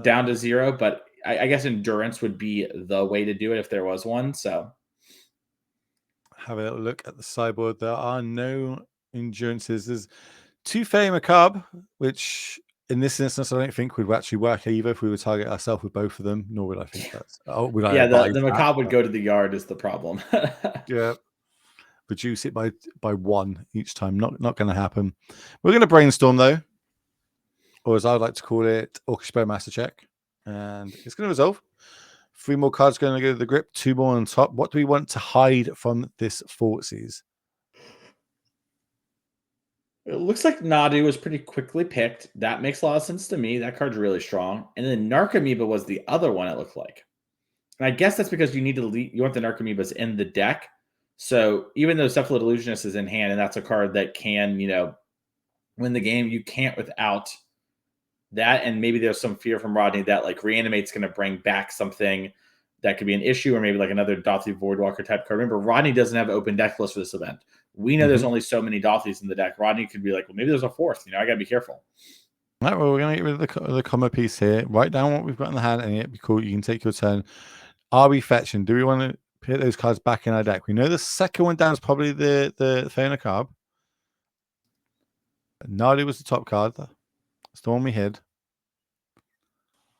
down to 0, but I guess Endurance would be the way to do it if there was one. So have a little look at the sideboard. There are no Endurances. There's 2 Fey Macabre, which in this instance, I don't think would actually work either if we would target ourselves with both of them, nor would I think that's... the Macabre would go to the yard is the problem. Yeah. Reduce it by 1 each time. Not going to happen. We're going to brainstorm, though. Or as I would like to call it, Orchestra Master Check. And it's going to resolve. 3 more cards going to go to the grip. 2 more on top. What do we want to hide from this Fortseas? It looks like Nadu was pretty quickly picked. That makes a lot of sense to me. That card's really strong. And then Narcomoeba was the other one, it looked like. And I guess that's because you want the Narcomoebas in the deck. So even though Cephalid Illusionist is in hand, and that's a card that can, win the game, you can't without that. And maybe there's some fear from Rodney that like Reanimate's going to bring back something that could be an issue, or maybe like another Dothi Voidwalker type card. Remember, Rodney doesn't have an open deck list for this event. We know there's only so many Dothis in the deck. Rodney could be like, well, maybe there's a 4th. I got to be careful. All right, well, we're going to get rid of the comma piece here. Write down what we've got in the hand, and it'd be cool. You can take your turn. Are we fetching? Do we want to put those cards back in our deck? We know the second one down is probably the Fey Macabre. Nadu was the top card. That's the one we hid.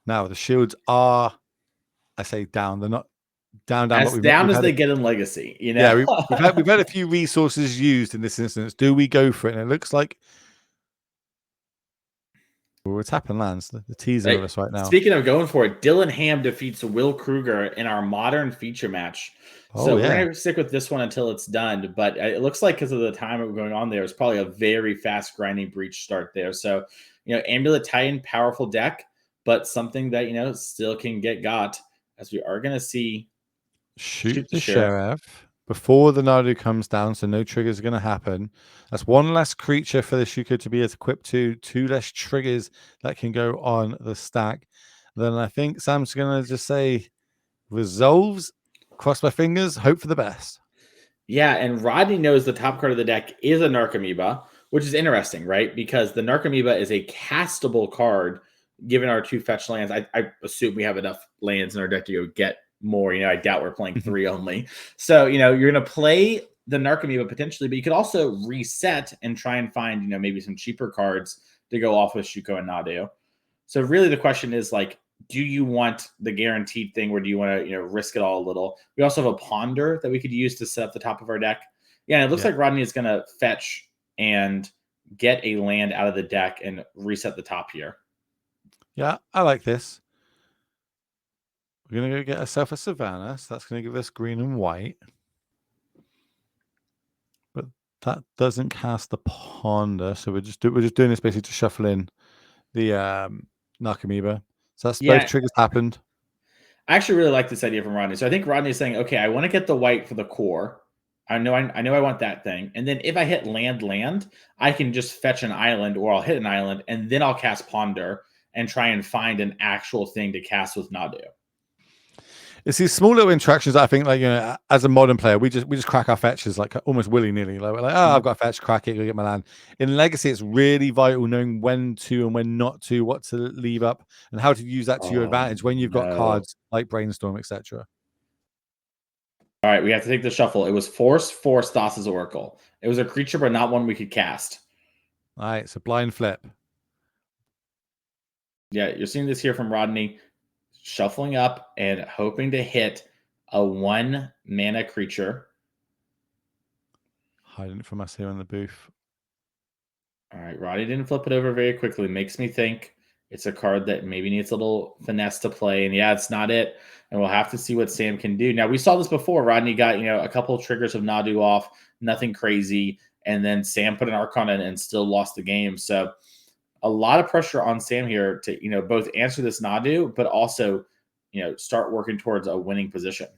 Now, the shields are, I say down. They're not down. As down as they get in Legacy, Yeah, we've had a few resources used in this instance. Do we go for it? And it looks like we're tapping lands. The teaser of us right now. Speaking of going for it, Dylan Ham defeats Will Kruger in our modern feature match. So we're going to stick with this one until it's done. But it looks like because of the time we're going on there, it's probably a very fast grinding breach start there. So, Amulet Titan, powerful deck, but something that, still can get got, as we are going to see. Shoot the Sheriff before the Nadu comes down, so no triggers are going to happen. That's 1 less creature for the Shuko to be equipped to, 2 less triggers that can go on the stack. Then I think Sam's going to just say, resolves, cross my fingers, hope for the best. Yeah, and Rodney knows the top card of the deck is a Narcomoeba, which is interesting, right? Because the Narcomoeba is a castable card, given our 2 fetch lands. I assume we have enough lands in our deck to go get more. I doubt we're playing 3 only. So, you're going to play the Narcomoeba potentially, but you could also reset and try and find, maybe some cheaper cards to go off with Shuko and Nadu. So really the question is like, do you want the guaranteed thing, or do you want to, risk it all a little? We also have a Ponder that we could use to set up the top of our deck. Yeah, and it looks like Rodney is going to fetch and get a land out of the deck and reset the top here. Yeah, I like this. We're going to go get ourselves a Savannah. So that's going to give us green and white. But that doesn't cast the Ponder. So we're just doing this basically to shuffle in the Narcomoeba. So that's both triggers happened. I actually really like this idea from Rodney. So I think Rodney's saying, okay, I want to get the white for the core. I know I want that thing. And then if I hit land, I can just fetch an island, or I'll hit an island, and then I'll cast Ponder and try and find an actual thing to cast with Nadu. It's these small little interactions that I think, like, as a modern player, we just crack our fetches like almost willy nilly. Like we're like, oh, I've got a fetch, crack it, go get my land. In Legacy, it's really vital knowing when to and when not to, what to leave up, and how to use that to your advantage when you've got cards like Brainstorm, etc. All right, we have to take the shuffle. It was Force Thassa's Oracle. It was a creature, but not one we could cast. All right, so blind flip. Yeah, you're seeing this here from Rodney, shuffling up and hoping to hit a 1 mana creature. Hiding it from us here in the booth. All right, Rodney didn't flip it over very quickly. Makes me think it's a card that maybe needs a little finesse to play. And yeah, it's not it. And we'll have to see what Sam can do. Now, we saw this before. Rodney got, a couple of triggers of Nadu off, nothing crazy. And then Sam put an Archon in and still lost the game. So a lot of pressure on Sam here to, both answer this Nadu, but also, start working towards a winning position.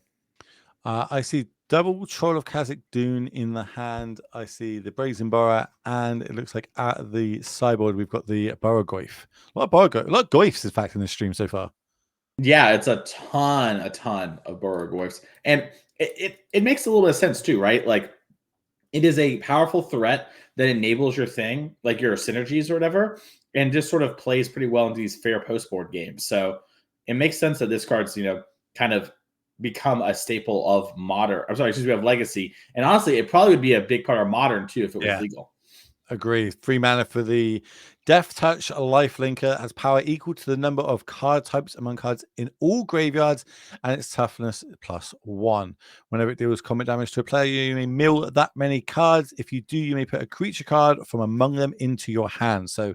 I see double Troll of Kazakh Dune in the hand. I see the Brazen Burrow, and it looks like at the sideboard we've got the Burrow Goyf. A lot of Goyfs, in fact, in this stream so far. Yeah, it's a ton of Borogoyfs. And it makes a little bit of sense too, right? Like, it is a powerful threat that enables your thing, like your synergies or whatever, and just sort of plays pretty well into these fair post-board games. So it makes sense that this card's, kind of become a staple of modern. I'm sorry, excuse me, of Legacy. And honestly, it probably would be a big part of modern too if it was legal. Agree. 3 mana for the Death Touch Lifelinker, has power equal to the number of card types among cards in all graveyards, and its toughness +1. Whenever it deals combat damage to a player, you may mill that many cards. If you do, you may put a creature card from among them into your hand. So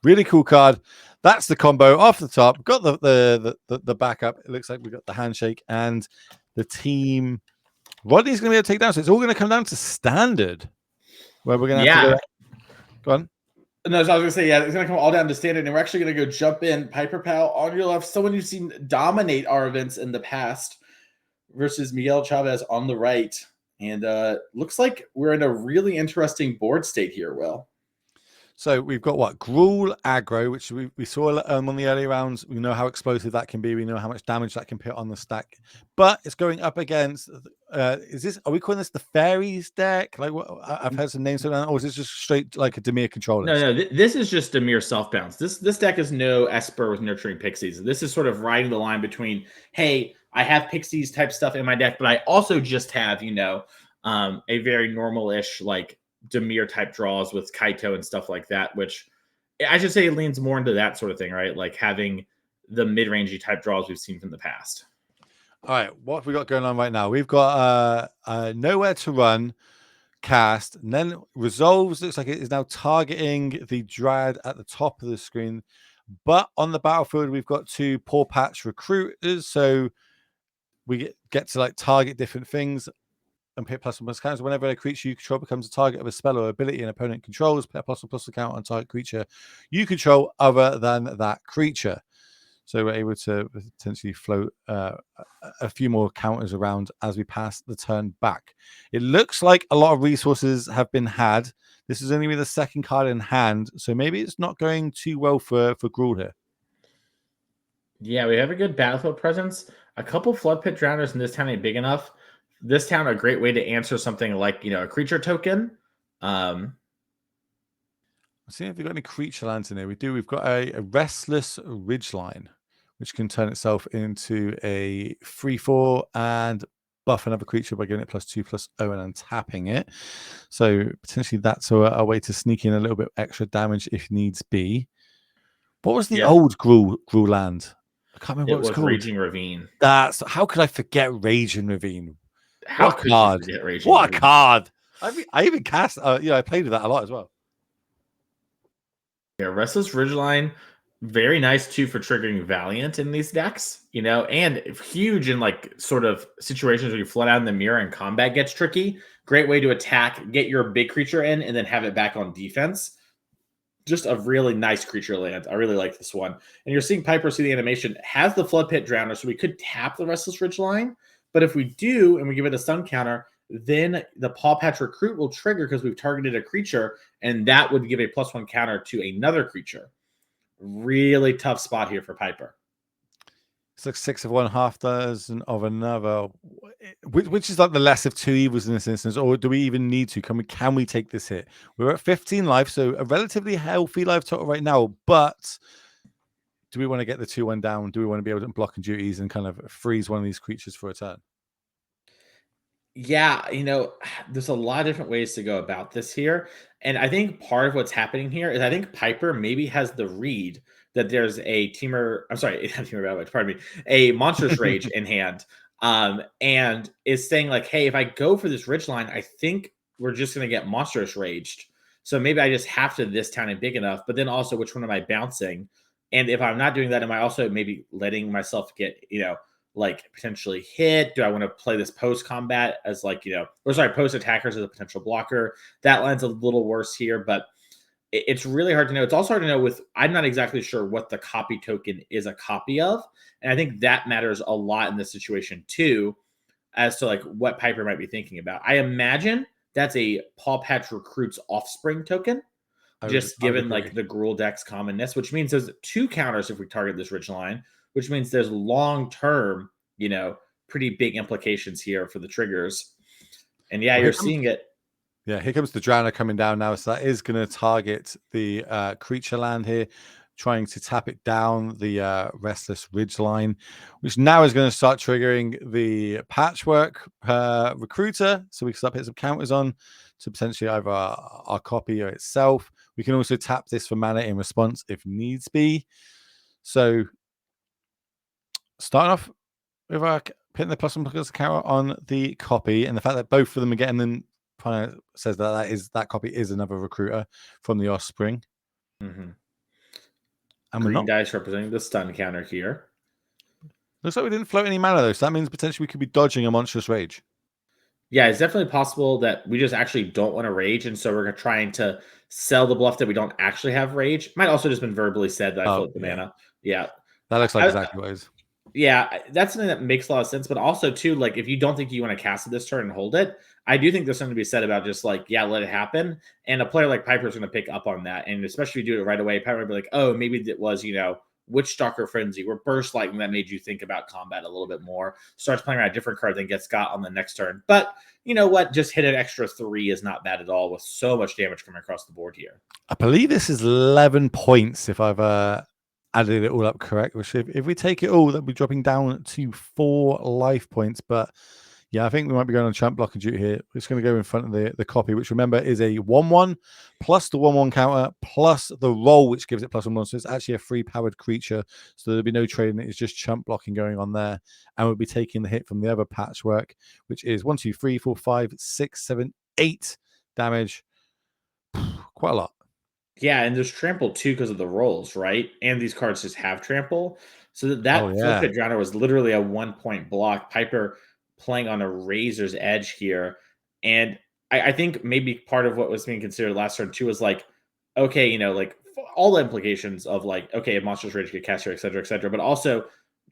really cool card. That's the combo off the top. Got the backup. It looks like we got the handshake, and the team Rodney's going to be able to take down. So it's all going to come down to standard, where we're going to have to go on. No, so I was gonna say, it's gonna come all down to standard, and we're actually gonna go jump in. Piper Pal on your left, someone you've seen dominate our events in the past, versus Miguel Chavez on the right. And looks like we're in a really interesting board state here, Will. So we've got what? Gruul aggro, which we saw on the early rounds. We know how explosive that can be. We know how much damage that can put on the stack. But it's going up against, are we calling this the Fairies deck? Like, I've heard some names, or is this just straight like a Dimir controller? No, this is just Dimir self-bounce. This deck is no Esper with Nurturing Pixies. This is sort of riding the line between, hey, I have Pixies type stuff in my deck, but I also just have, a very normal-ish, like, Dimir type draws with Kaito and stuff like that, which I should say leans more into that sort of thing, right? Like having the mid-rangey type draws we've seen from the past. All right, what have we got going on right now? We've got Nowhere to Run cast, and then Resolves looks like it is now targeting the Dryad at the top of the screen. But on the battlefield, we've got 2 Paw Patch Recruiters, so we get to like target different things and put +1+ counters. Whenever a creature you control becomes a target of a spell or ability an opponent controls, put a +1+ count on target creature you control other than that creature. So we're able to potentially float a few more counters around as we pass the turn back. It looks like a lot of resources have been had. This is only the second card in hand, so maybe it's not going too well for Gruul here. Yeah, we have a good battlefield presence. A couple Flood Pit Drowners in this town ain't big enough. This town a great way to answer something like, a creature token. Let's see if we've got any creature lands in here. We do. We've got a Restless Ridgeline, which can turn itself into a 3/4 and buff another creature by giving it +2/+0 and untapping it. So potentially that's a way to sneak in a little bit extra damage if needs be. What was the old Gruul land? I can't remember what it was called. Raging Ravine. How could I forget Raging Ravine? How could you forget Raging What Ravine? A card! I even cast. I played with that a lot as well. Yeah, Restless Ridgeline, very nice too for triggering Valiant in these decks, and huge in like sort of situations where you flood out in the mirror and combat gets tricky. Great way to attack, get your big creature in, and then have it back on defense. Just a really nice creature land. I really like this one. And you're seeing Piper see the animation, has the Flood Pit Drowner, so we could tap the Restless Ridgeline. But if we do, and we give it a stun counter, then the Paw Patch Recruit will trigger because we've targeted a creature, and that would give a +1 counter to another creature. Really tough spot here for Piper. It's like 6 of one, half dozen of another. Which is like the less of two evils in this instance, or do we even need to? Can we take this hit? We're at 15 life, so a relatively healthy life total right now. But do we want to get the 2-1 down? Do we want to be able to block and duties and kind of freeze one of these creatures for a turn? Yeah, there's a lot of different ways to go about this here. And I think part of what's happening here is I think Piper maybe has the read that there's a teamer, I'm sorry, not teamer battle, pardon me, a monstrous rage in hand. And is saying like, hey, if I go for this ridge line, I think we're just gonna get monstrous raged. So maybe I just have to this town and big enough, but then also which one am I bouncing? And if I'm not doing that, am I also maybe letting myself get, like potentially hit? Do I want to play this post combat as like, or sorry, post attackers as a potential blocker? That line's a little worse here, but it's really hard to know. It's also hard to know I'm not exactly sure what the copy token is a copy of. And I think that matters a lot in this situation too, as to like what Piper might be thinking about. I imagine that's a Paw Patch Recruit's Offspring token, just I would given agree. like the Gruul deck's commonness, which means there's 2 counters if we target this ridge line, which means there's long term, pretty big implications here for the triggers. And yeah, Well, you're seeing it. Yeah, here comes the Drowner coming down now. So that is going to target the creature land here, trying to tap it down the Restless Ridge line, which now is going to start triggering the Patchwork Recruiter. So we can start putting some counters on to potentially either our copy or itself. We can also tap this for mana in response if needs be. So starting off with putting the plus one plus counter on the copy, and the fact that both of them are getting them kind of says that copy is another recruiter from the Offspring. Mhm. And we're Green not. dice representing the stun counter here. Looks like we didn't float any mana though, so that means potentially we could be dodging a monstrous rage. Yeah, it's definitely possible that we just actually don't want to rage, and so we're trying to sell the bluff that we don't actually have rage. Might also just been verbally said that I Oh float the yeah, mana. Yeah, that looks like I, exactly what it is. Yeah, that's something that makes a lot of sense. But also, too, like if you don't think you want to cast it this turn and hold it, I do think there's something to be said about just like, yeah, let it happen. And a player like Piper is going to pick up on that. And especially if you do it right away, Piper will be like, oh, maybe it was, Witch Stalker Frenzy, where Burst Lightning that made you think about combat a little bit more. Starts playing around a different card than gets got on the next turn. But you know what? Just hit an extra 3 is not bad at all with so much damage coming across the board here. I believe this is 11 points if I've added it all up correct. Which if we take it all, that'll be dropping down to 4 life points. But yeah, I think we might be going on champ block and duty here. We're just going to go in front of the copy, which remember is a 1/1 plus the 1/1 counter plus the roll, which gives it plus 1/1. So it's actually a free powered creature. So there'll be no trading. It's just chump blocking going on there. And we'll be taking the hit from the other Patchwork, which is 1, 2, 3, 4, 5, 6, 7, 8 damage. Quite a lot. Yeah, and there's trample too because of the rolls, right? And these cards just have trample. So Oh that Flip yeah. Pit Drowner was literally a 1 point block. Piper playing on a razor's edge here. And I think maybe part of what was being considered last turn too was like, okay, like all the implications of like, okay, if Monsters Rage get cast here, et cetera, et cetera. But also,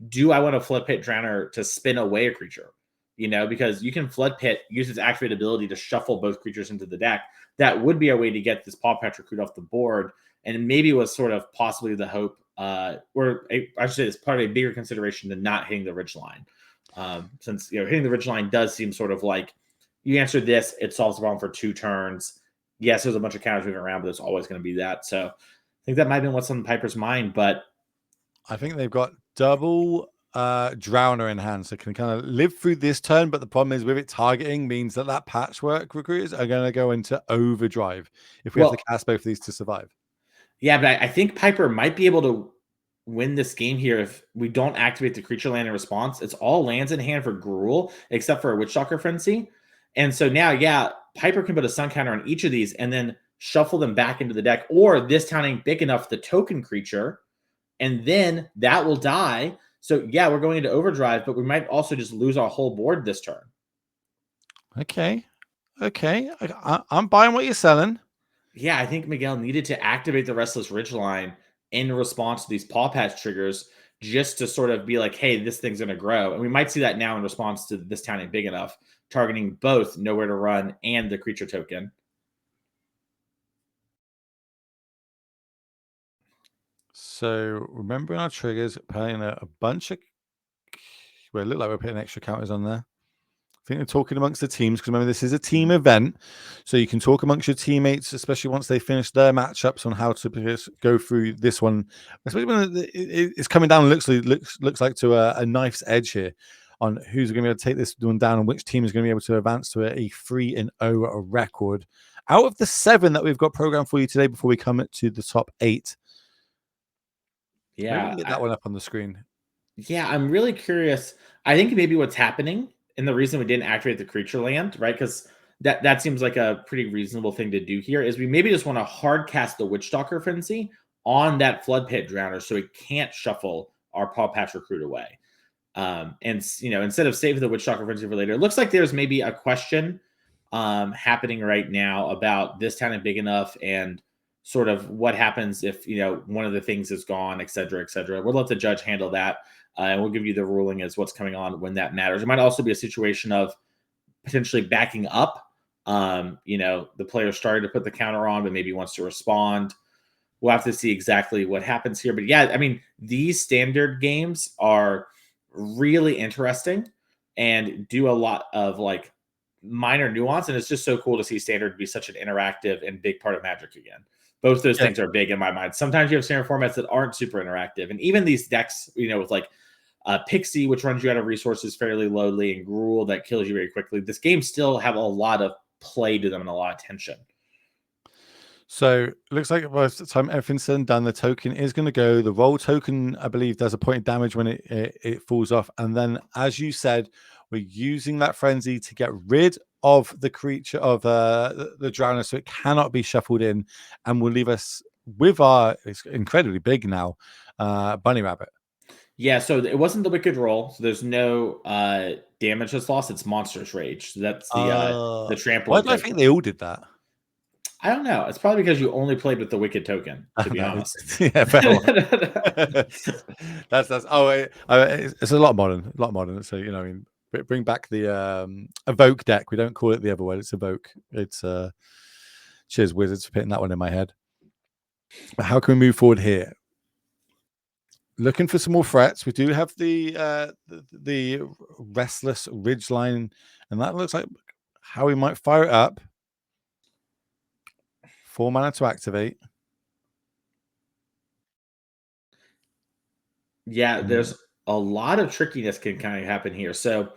do I want to Flood Pit Drowner to spin away a creature? Because you can Flood Pit, use its activated ability to shuffle both creatures into the deck. That would be a way to get this Paw Patch Recruit off the board. And maybe was sort of possibly the hope, I should say it's part of a bigger consideration than not hitting the ridge line. Since hitting the ridge line does seem sort of like you answer this, it solves the problem for 2 turns. Yes, there's a bunch of counters moving around, but there's always going to be that. So I think that might have been what's on Piper's mind, but I think they've got double Drowner in hand, so can kind of live through this turn. But the problem is with it targeting means that Patchwork recruiters are going to go into overdrive if we have to well, cast both of these to survive. yeah, but I think Piper might be able to win this game here if we don't activate the creature land in response. It's all lands in hand for Gruul, except for a Witchstalker Frenzy. And so now, yeah, Piper can put a sun counter on each of these and then shuffle them back into the deck. Or this town ain't big enough, the token creature, and then that will die. So yeah, we're going into overdrive, but we might also just lose our whole board this turn. Okay. I'm buying what you're selling. Yeah, I think Miguel needed to activate the Restless Ridgeline in response to these paw patch triggers just to sort of be like, hey, this thing's going to grow. And we might see that now in response to this town ain't big enough, targeting both Nowhere to Run and the creature token. So remembering our triggers, playing a bunch of Well, it looked like we're putting extra counters on there. I think they're talking amongst the teams, because remember, this is a team event, so you can talk amongst your teammates, especially once they finish their matchups, on how to go through this one. Especially when it's coming down, looks like to a knife's edge here on who's going to be able to take this one down and which team is going to be able to advance to a 3-0 record out of the 7 that we've got programmed for you today. Before we come to the top 8, maybe we Yeah, can get that one up on the screen. Yeah, I'm really curious. I think maybe what's happening, and the reason we didn't activate the creature land, right? Because that seems like a pretty reasonable thing to do here, is we maybe just want to hard cast the Witchstalker Frenzy on that Flood Pit Drowner so it can't shuffle our Paw Patch Recruit away. And instead of saving the Witchstalker Frenzy for later, it looks like there's maybe a question happening right now about this town is big enough and sort of what happens if one of the things is gone, et cetera, et cetera. We'll let the judge handle that. And we'll give you the ruling as what's coming on when that matters. It might also be a situation of potentially backing up. The player started to put the counter on, but maybe wants to respond. We'll have to see exactly what happens here. But yeah, I mean, these standard games are really interesting and do a lot of like minor nuance. And it's just so cool to see standard be such an interactive and big part of Magic again. Both those things are big in my mind. Sometimes you have standard formats that aren't super interactive. And even these decks, with like Pixie, which runs you out of resources fairly lowly, and Gruul that kills you very quickly. This game still have a lot of play to them and a lot of tension. So it looks like by the time everything's said and done, the token is going to go. The roll token, I believe, does a point of damage when it falls off. And then, as you said, we're using that frenzy to get rid of the creature of the drowner, so it cannot be shuffled in, and will leave us with it's incredibly big now, bunny rabbit. Yeah, so it wasn't the wicked roll, so there's no damage that's lost. It's Monstrous Rage. So that's the trample. Why do I think they all did that? I don't know. It's probably because you only played with the wicked token, to be honest. Yeah, fair one. that's it's a lot modern. So I mean, bring back the evoke deck. We don't call it the other way. It's evoke. It's cheers Wizards for putting that one in my head. But how can we move forward here? Looking for some more threats. We do have the Restless Ridgeline, and that looks like how we might fire it up. 4 mana to activate. Yeah, there's a lot of trickiness can kind of happen here. So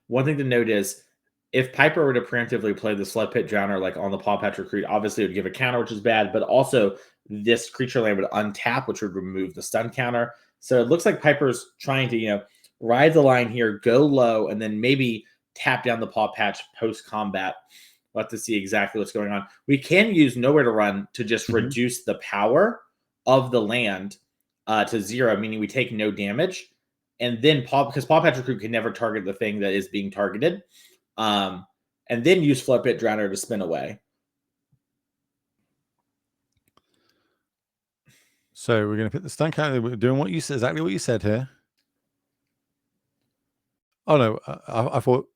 one thing to note is if Piper were to preemptively play the Flood Pit Drowner like on the Paw Patch Recruit, obviously it would give a counter, which is bad, but also this creature land would untap, which would remove the stun counter. So it looks like Piper's trying to, ride the line here, go low, and then maybe tap down the Paw Patch post-combat. We'll have to see exactly what's going on. We can use Nowhere to Run to just reduce the power of the land to 0, meaning we take no damage. And then because Paw Patch Recruit can never target the thing that is being targeted. And then use Flood Pit Drowner to spin away. So we're going to put the stun counter. We're doing what you said, exactly what you said here. Oh no, I thought.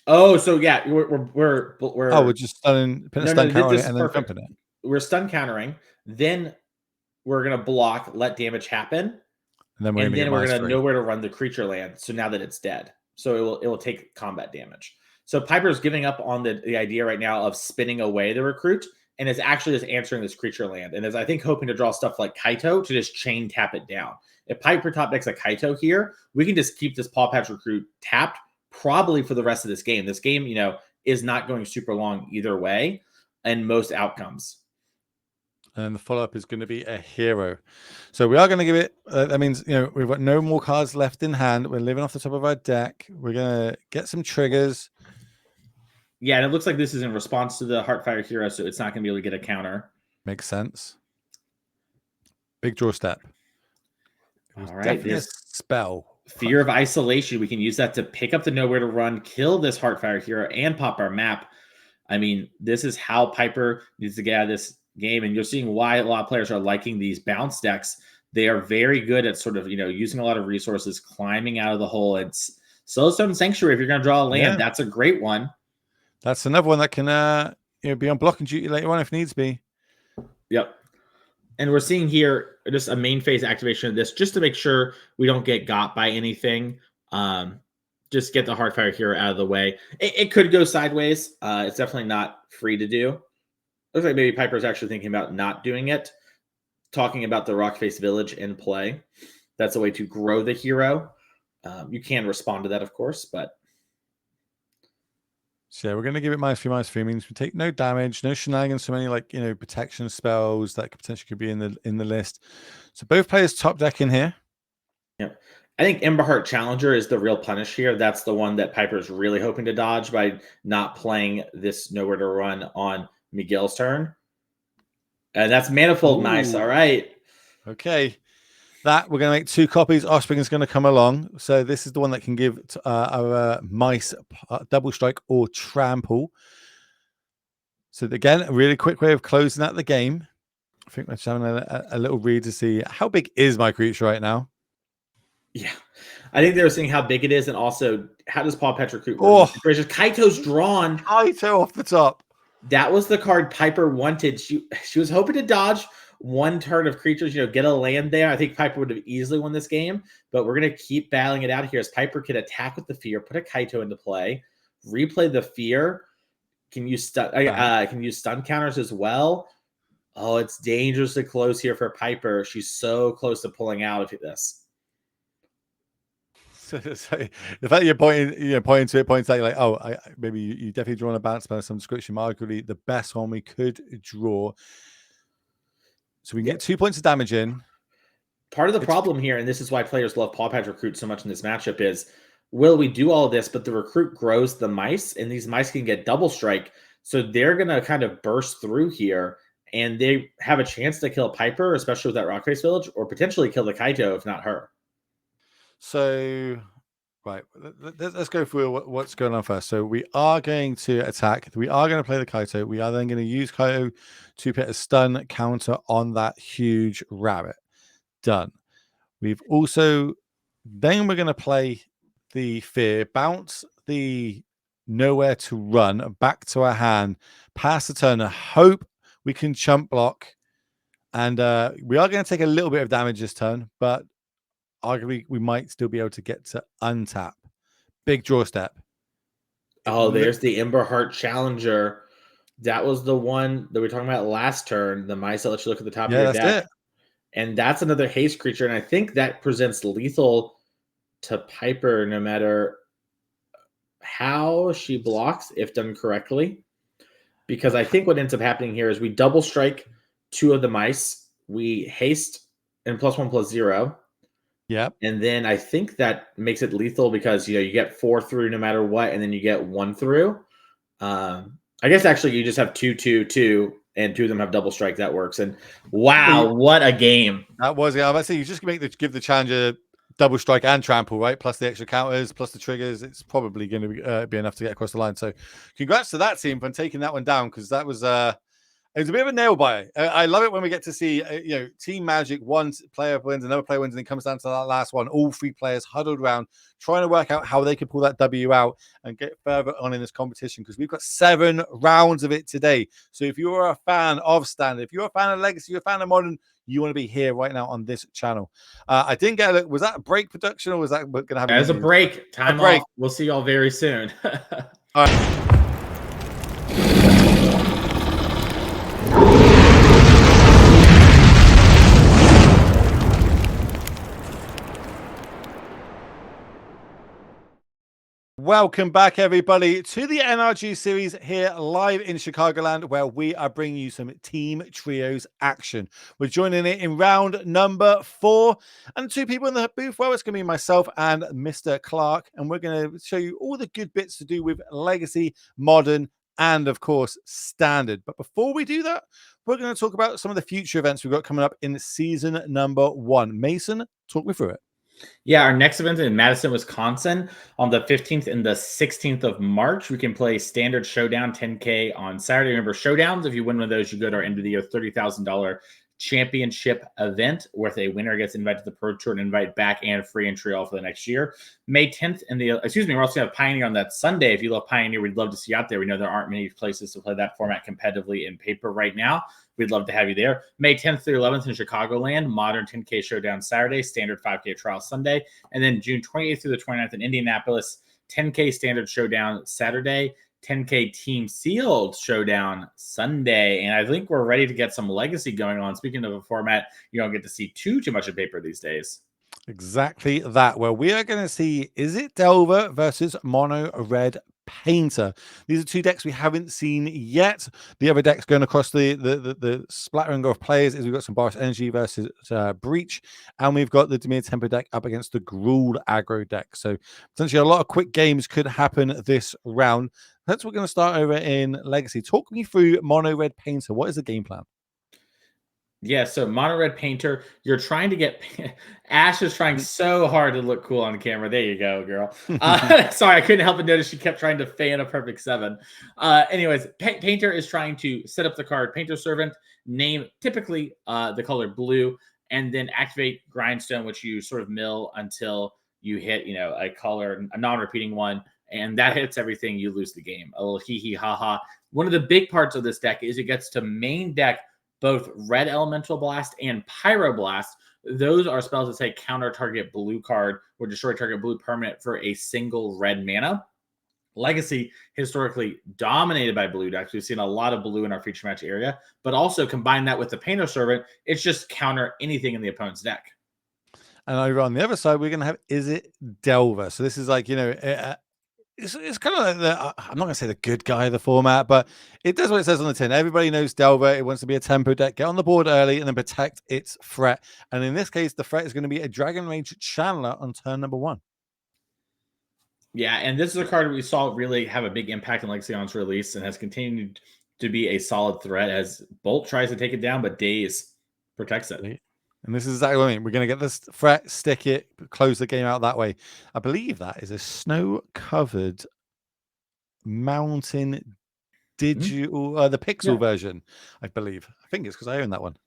Oh, so yeah, we're we're just putting a stun counter on it and then jumping it. We're stun countering, then we're gonna block, let damage happen, and then we're gonna Nowhere to Run the creature land. So now that it's dead, so it will take combat damage. So Piper's giving up on the idea right now of spinning away the recruit, and is actually just answering this creature land, and is I think hoping to draw stuff like Kaito to just chain tap it down. If Piper top decks a Kaito here, we can just keep this Paw Patch Recruit tapped probably for the rest of this game. This game, is not going super long either way, and most outcomes. And the follow-up is going to be a hero. So we are going to give it, that means, we've got no more cards left in hand. We're living off the top of our deck. We're going to get some triggers. Yeah, and it looks like this is in response to the Heartfire Hero, so it's not going to be able to get a counter. Makes sense. Big draw step. All right, this spell. Fear of Isolation. We can use that to pick up the Nowhere to Run, kill this Heartfire Hero, and pop our map. I mean, this is how Piper needs to get out of this game, and you're seeing why a lot of players are liking these bounce decks. They are very good at sort of, using a lot of resources, climbing out of the hole. It's Soulstone Sanctuary. If you're going to draw a land, that's a great one. That's another one that can be on blocking duty later on if needs be. Yep. And we're seeing here just a main phase activation of this just to make sure we don't get got by anything Just get the Hardfire Hero out of the way. It could go sideways. It's definitely not free to do. Looks like maybe Piper's actually thinking about not doing it, talking about the Rockface Village in play. That's a way to grow the hero. You can respond to that, of course, but So we're going to give it -3/-3 means we take no damage, no shenanigans from any like protection spells that could potentially be in the list. So both players top deck in here. yeah. I think Emberheart Challenger is the real punish here. That's the one that Piper's really hoping to dodge by not playing this Nowhere to Run on Miguel's turn. And that's Manifold. Nice. All right. Okay. That we're going to make 2 copies. Offspring is going to come along. So this is the one that can give our mice double strike or trample. So again, a really quick way of closing out the game. I think we're just having a little read to see how big is my creature right now. Yeah. I think they were seeing how big it is, and also how does Paw Pet recruit? Kaito's drawn. Kaito off the top. That was the card Piper wanted. She was hoping to dodge one turn of creatures, get a land there. I think Piper would have easily won this game, but we're going to keep battling it out here as Piper can attack with the fear, put a Kaito into play, replay the fear. Can use stun counters as well. Oh, it's dangerously close here for Piper. She's so close to pulling out of this. So the fact you're pointing to it points out, you're like, oh, maybe you definitely drawn a bounce by some description. Arguably the best one we could draw. So we can get 2 points of damage in. Part of the problem here, and this is why players love Paw Patch Recruit so much in this matchup, is will we do all of this, but the recruit grows the mice, and these mice can get double strike. So they're going to kind of burst through here, and they have a chance to kill Piper, especially with that Rockface Village, or potentially kill the Kaito, if not her. So, right, let's go through what's going on first. So we are going to attack. We are going to play the Kaito. We are then going to use Kaito to put a stun counter on that huge rabbit. Done. We've also, then we're going to play the fear, bounce the Nowhere to Run back to our hand, pass the turn, hope we can chump block. And we are going to take a little bit of damage this turn, but arguably we might still be able to get to untap. Big draw step. Oh, there's the Emberheart Challenger. That was the one that we were talking about last turn. The mice that let you look at the top of your deck. It. And that's another haste creature. And I think that presents lethal to Piper no matter how she blocks, if done correctly. Because I think what ends up happening here is we double strike 2 of the mice. We haste and +1/+0. Yep. And then I think that makes it lethal because you get 4 through no matter what, and then you get 1 through. I guess actually you just have 2, 2, 2, and 2 of them have double strike. That works. And wow, what a game! That was. Yeah, I was about to say you just give the challenger double strike and trample, right? Plus the extra counters, plus the triggers. It's probably going to be enough to get across the line. So, congrats to that team for taking that one down, because that was it was a bit of a nail biter. I love it when we get to see, Team Magic, one player wins, another player wins, and it comes down to that last one. All 3 players huddled around, trying to work out how they could pull that W out and get further on in this competition, because we've got 7 rounds of it today. So if you're a fan of Standard, if you're a fan of Legacy, you're a fan of Modern, you want to be here right now on this channel. I didn't get a look. Was that a break production, or was that going to happen? As a break. Time off. We'll see y'all very soon. All right. Welcome back, everybody, to the NRG series here live in Chicagoland, where we are bringing you some Team Trios action. We're joining it in round number 4, and 2 people in the booth. Well, it's going to be myself and Mr. Clark, and we're going to show you all the good bits to do with Legacy, Modern, and of course, Standard. But before we do that, we're going to talk about some of the future events we've got coming up in season number 1. Mason, talk me through it. Yeah, our next event in Madison, Wisconsin on the 15th and the 16th of March. We can play Standard Showdown 10K on Saturday. Remember, Showdowns, if you win one of those, you go to our end of the year $30,000 championship event, where a winner gets invited to the Pro Tour and invite back and free entry all for the next year. May 10th and we're also going to have Pioneer on that Sunday. If you love Pioneer, we'd love to see you out there. We know there aren't many places to play that format competitively in paper right now. we'd love to have you there. May 10th through 11th in Chicagoland, Modern 10K Showdown Saturday, Standard 5K Trial Sunday. And then June 28th through the 29th in Indianapolis, 10K Standard Showdown Saturday, 10K Team Sealed Showdown Sunday. And I think we're ready to get some legacy going on. Speaking of a format, you don't get to see too much of paper these days. Exactly that. Well, we are going to see Is It Delver versus Mono Red Painter. These are two decks we haven't seen yet. The other decks going across the splattering of players is we've got some Boris Energy versus Breach, and we've got the Demir Tempo deck up against the Gruul aggro deck. So potentially a lot of quick games could happen this round. That's what we're going to start over in Legacy. Talk me through Mono Red Painter. What is the game plan? Yeah, so Mono Red Painter, you're trying to get Ash is trying so hard to look cool on camera. There you go, girl. Sorry, I couldn't help but notice she kept trying to fan a perfect 7. Anyways, Painter is trying to set up the card Painter Servant, name typically the color blue, and then activate Grindstone, which you sort of mill until you hit, a color, a non-repeating one, and that hits everything. You lose the game. A little hee hee ha ha. One of the big parts of this deck is it gets to main deck both Red Elemental Blast and Pyroblast. Those are spells that say counter target blue card or destroy target blue permanent for a single red mana. Legacy, historically dominated by blue decks. We've seen a lot of blue in our feature match area, but also combine that with the Painter Servant, it's just counter anything in the opponent's deck. And over on the other side, we're going to have Is It Delver. So this is like, it's kind of like I'm not going to say the good guy of the format, but it does what it says on the tin. Everybody knows Delver. It wants to be a tempo deck. Get on the board early and then protect its threat. And in this case, the threat is going to be a Dragon Rage Channeler on turn number 1. Yeah, and this is a card we saw really have a big impact on Legacy on its release and has continued to be a solid threat as Bolt tries to take it down, but Daze protects it. And this is exactly what I mean. We're going to get this threat, stick it, close the game out that way. I believe that is a snow-covered mountain digital, the pixel version, I believe. I think it's because I own that one.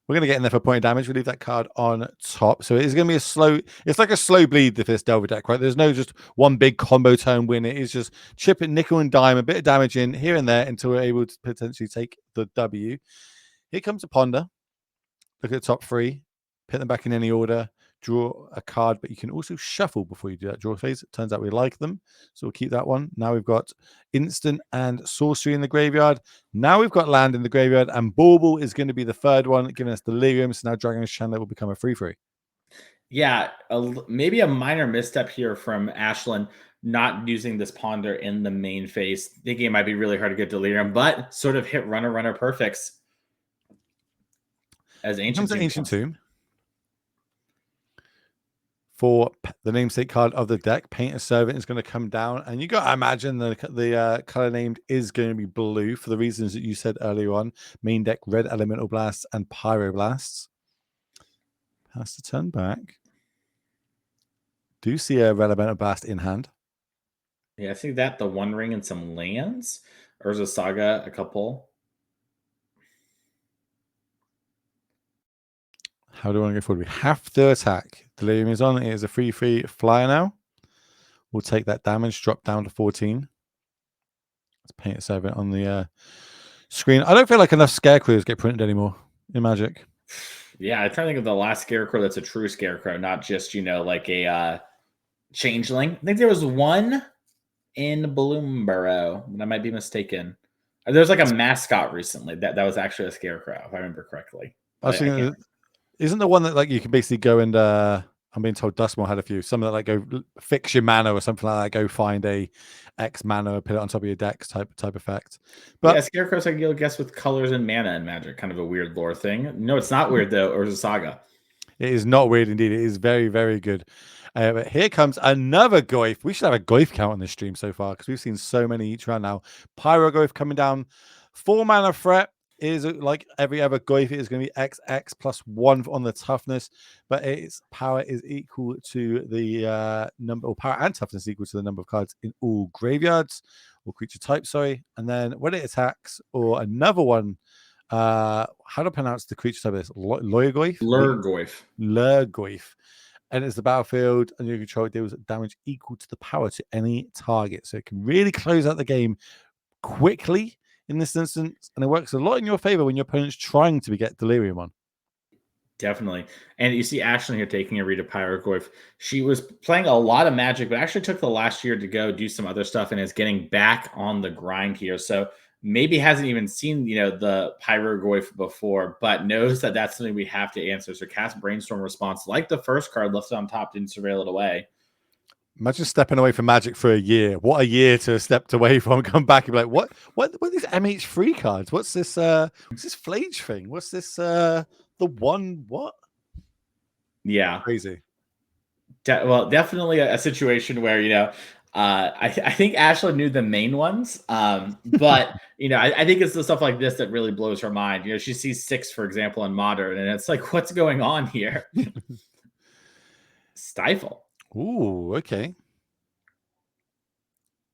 We're going to get in there for point of damage. We leave that card on top. So it's going to be a slow, it's like a slow bleed if it's Delver deck, right? There's no just one big combo turn win. It is just chip it nickel and dime, a bit of damage in here and there until we're able to potentially take the W. Here comes a Ponder. Look at the top 3, put them back in any order, draw a card, but you can also shuffle before you do that draw phase. It turns out we like them, so we'll keep that one. Now we've got instant and sorcery in the graveyard. Now we've got land in the graveyard, and Bauble is going to be the third one, giving us Delirium. So now Dragon's Chandler will become a 3/3. Yeah, maybe a minor misstep here from Ashlyn, not using this Ponder in the main phase. Thinking it might be really hard to get Delirium, but sort of hit runner perfects. As Ancient Tomb. For the namesake card of the deck, Painter Servant is going to come down, and you got to imagine the color named is going to be blue for the reasons that you said earlier on. Main deck, Red Elemental Blasts and Pyroblasts. Pass the turn back. Do see a Red Elemental Blast in hand. Yeah, I see that, the One Ring and some lands. Urza Saga, a couple. How do I want to go forward? We have to attack. Delirium is on. It is a 3/3 flyer now. We'll take that damage, drop down to 14. Let's Paint a Servant on the screen. I don't feel like enough Scarecrows get printed anymore in Magic. Yeah, I'm trying to think of the last Scarecrow that's a true Scarecrow, not just, like a Changeling. I think there was one in Bloomborough, but I might be mistaken. There's like a mascot recently that was actually a Scarecrow, if I remember correctly. I was thinking, isn't the one that like you can basically go and I'm being told Dustmore had a few, some that like go fix your mana or something like that, go find a X mana, put it on top of your decks type effect. But yeah, Scarecrow's like you'll guess with colors and mana and Magic, kind of a weird lore thing. No, it's not weird though, or is a Saga. It is not weird indeed. It is very, very good. But here comes another Goyf. We should have a Goyf count on this stream so far because we've seen so many each round now. Pyro Goyf coming down. 4 mana threat is like every other Goyf. It is going to be XX +1 on the toughness, but its power is equal to the number, or power and toughness equal to the number of cards in all graveyards or creature types. Sorry. And then when it attacks, or another one. How to pronounce the creature type of this? Lurgoyf? Lurgoyf. And it's the battlefield, and your control deals damage equal to the power to any target. So it can really close out the game quickly in this instance, and it works a lot in your favor when your opponent's trying to get Delirium on. Definitely. And you see Ashley here taking a read of Pyrogoyf. She was playing a lot of Magic, but actually took the last year to go do some other stuff and is getting back on the grind here. So maybe hasn't even seen, the Pyrogoyf before, but knows that that's something we have to answer. So cast Brainstorm Response, like the first card, left it on top, didn't surveil it away. Imagine stepping away from Magic for a year. What a year to have stepped away from. Come back and be like, what are these MH3 cards? What's this Flage thing? What's this the one what? Yeah. Crazy. Well, definitely a situation where, I think Ashley knew the main ones. But I think it's the stuff like this that really blows her mind. She sees 6, for example, in Modern, and it's like, what's going on here? Stifle. Ooh, okay.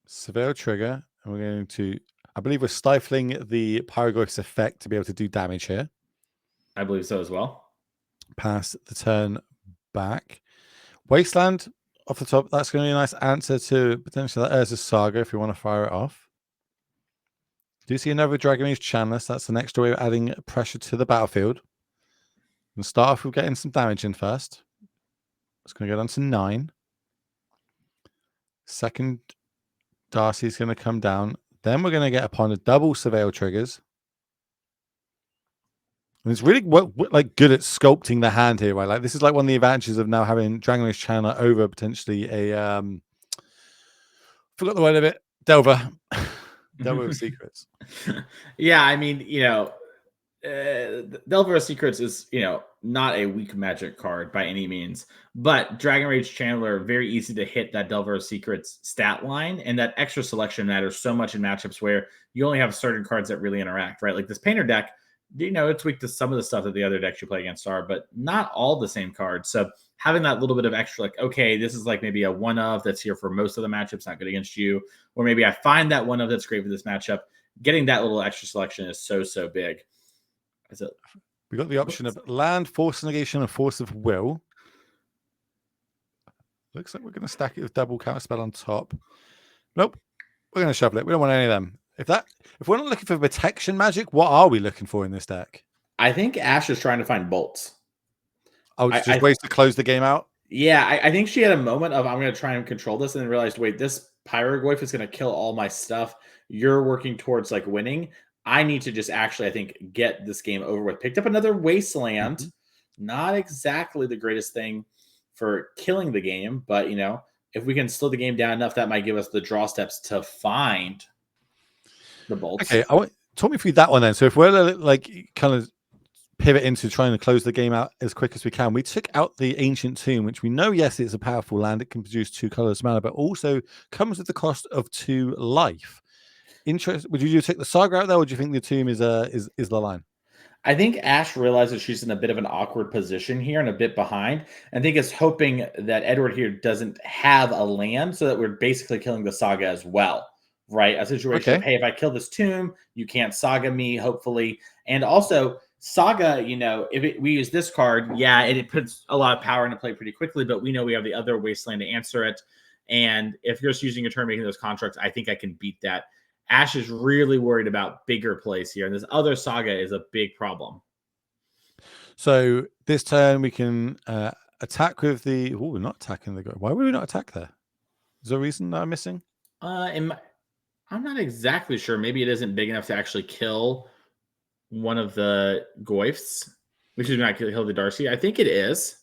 Severe trigger. And we're going to, I believe we're stifling the Pyrogoyf's effect to be able to do damage here. I believe so as well. Pass the turn back. Wasteland off the top. That's going to be a nice answer to potentially that Urza Saga if you want to fire it off. Do you see another Dragon Age Channeler? That's the next way of adding pressure to the battlefield. We'll start off with getting some damage in first. It's going to go down to 9. Second, Darcy's going to come down. Then we're going to get upon a double Surveil triggers. And it's really like good at sculpting the hand here, right? Like this is like one of the advantages of now having Dragon Age Channeler over potentially a forgot the word of it, Delver. Delver of Secrets. Yeah, I mean, Delver of Secrets is, not a weak Magic card by any means, but Dragon Rage Channeler, very easy to hit that Delver of Secrets stat line, and that extra selection matters so much in matchups where you only have certain cards that really interact, right? Like this Painter deck, it's weak to some of the stuff that the other decks you play against are, but not all the same cards. So having that little bit of extra, like, okay, this is like maybe a one of that's here for most of the matchups, not good against you, or maybe I find that one of that's great for this matchup. Getting that little extra selection is so big. We got the option of land, force negation, and force of will. Looks like we're going to stack it with double counter spell on top. Nope, we're going to shovel it. We don't want any of them. If we're not looking for protection magic, what are we looking for in this deck? I think Ash is trying to find bolts. Oh, it's just ways to close the game out? Yeah, I think she had a moment of, I'm going to try and control this, and then realized, wait, this Pyrogoyf is going to kill all my stuff. You're working towards like winning. I need to just actually, I think, get this game over with. Picked up another Wasteland. Mm-hmm. Not exactly the greatest thing for killing the game, but, if we can slow the game down enough, that might give us the draw steps to find the bolts. Okay, talk me through that one then. So if we're like kind of pivot into trying to close the game out as quick as we can, we took out the Ancient Tomb, which we know, yes, it's a powerful land. It can produce 2 colors mana, but also comes with the cost of 2 life. Would you take the Saga out there, or do you think the Tomb is the line? I think Ash realizes she's in a bit of an awkward position here and a bit behind. I think is hoping that Edward here doesn't have a land so that we're basically killing the Saga as well, right? A situation of, hey, if I kill this Tomb, you can't Saga me, hopefully. And also, Saga, if we use this card, yeah, it puts a lot of power into play pretty quickly, but we know we have the other Wasteland to answer it. And if you're just using a turn making those constructs, I think I can beat that. Ash is really worried about bigger plays here, and this other Saga is a big problem. So this turn we can attack with the. Oh, we're not attacking the. Why would we not attack there? Is there a reason that I'm missing? I'm not exactly sure. Maybe it isn't big enough to actually kill one of the Goyfs, which is not kill the Darcy. I think it is.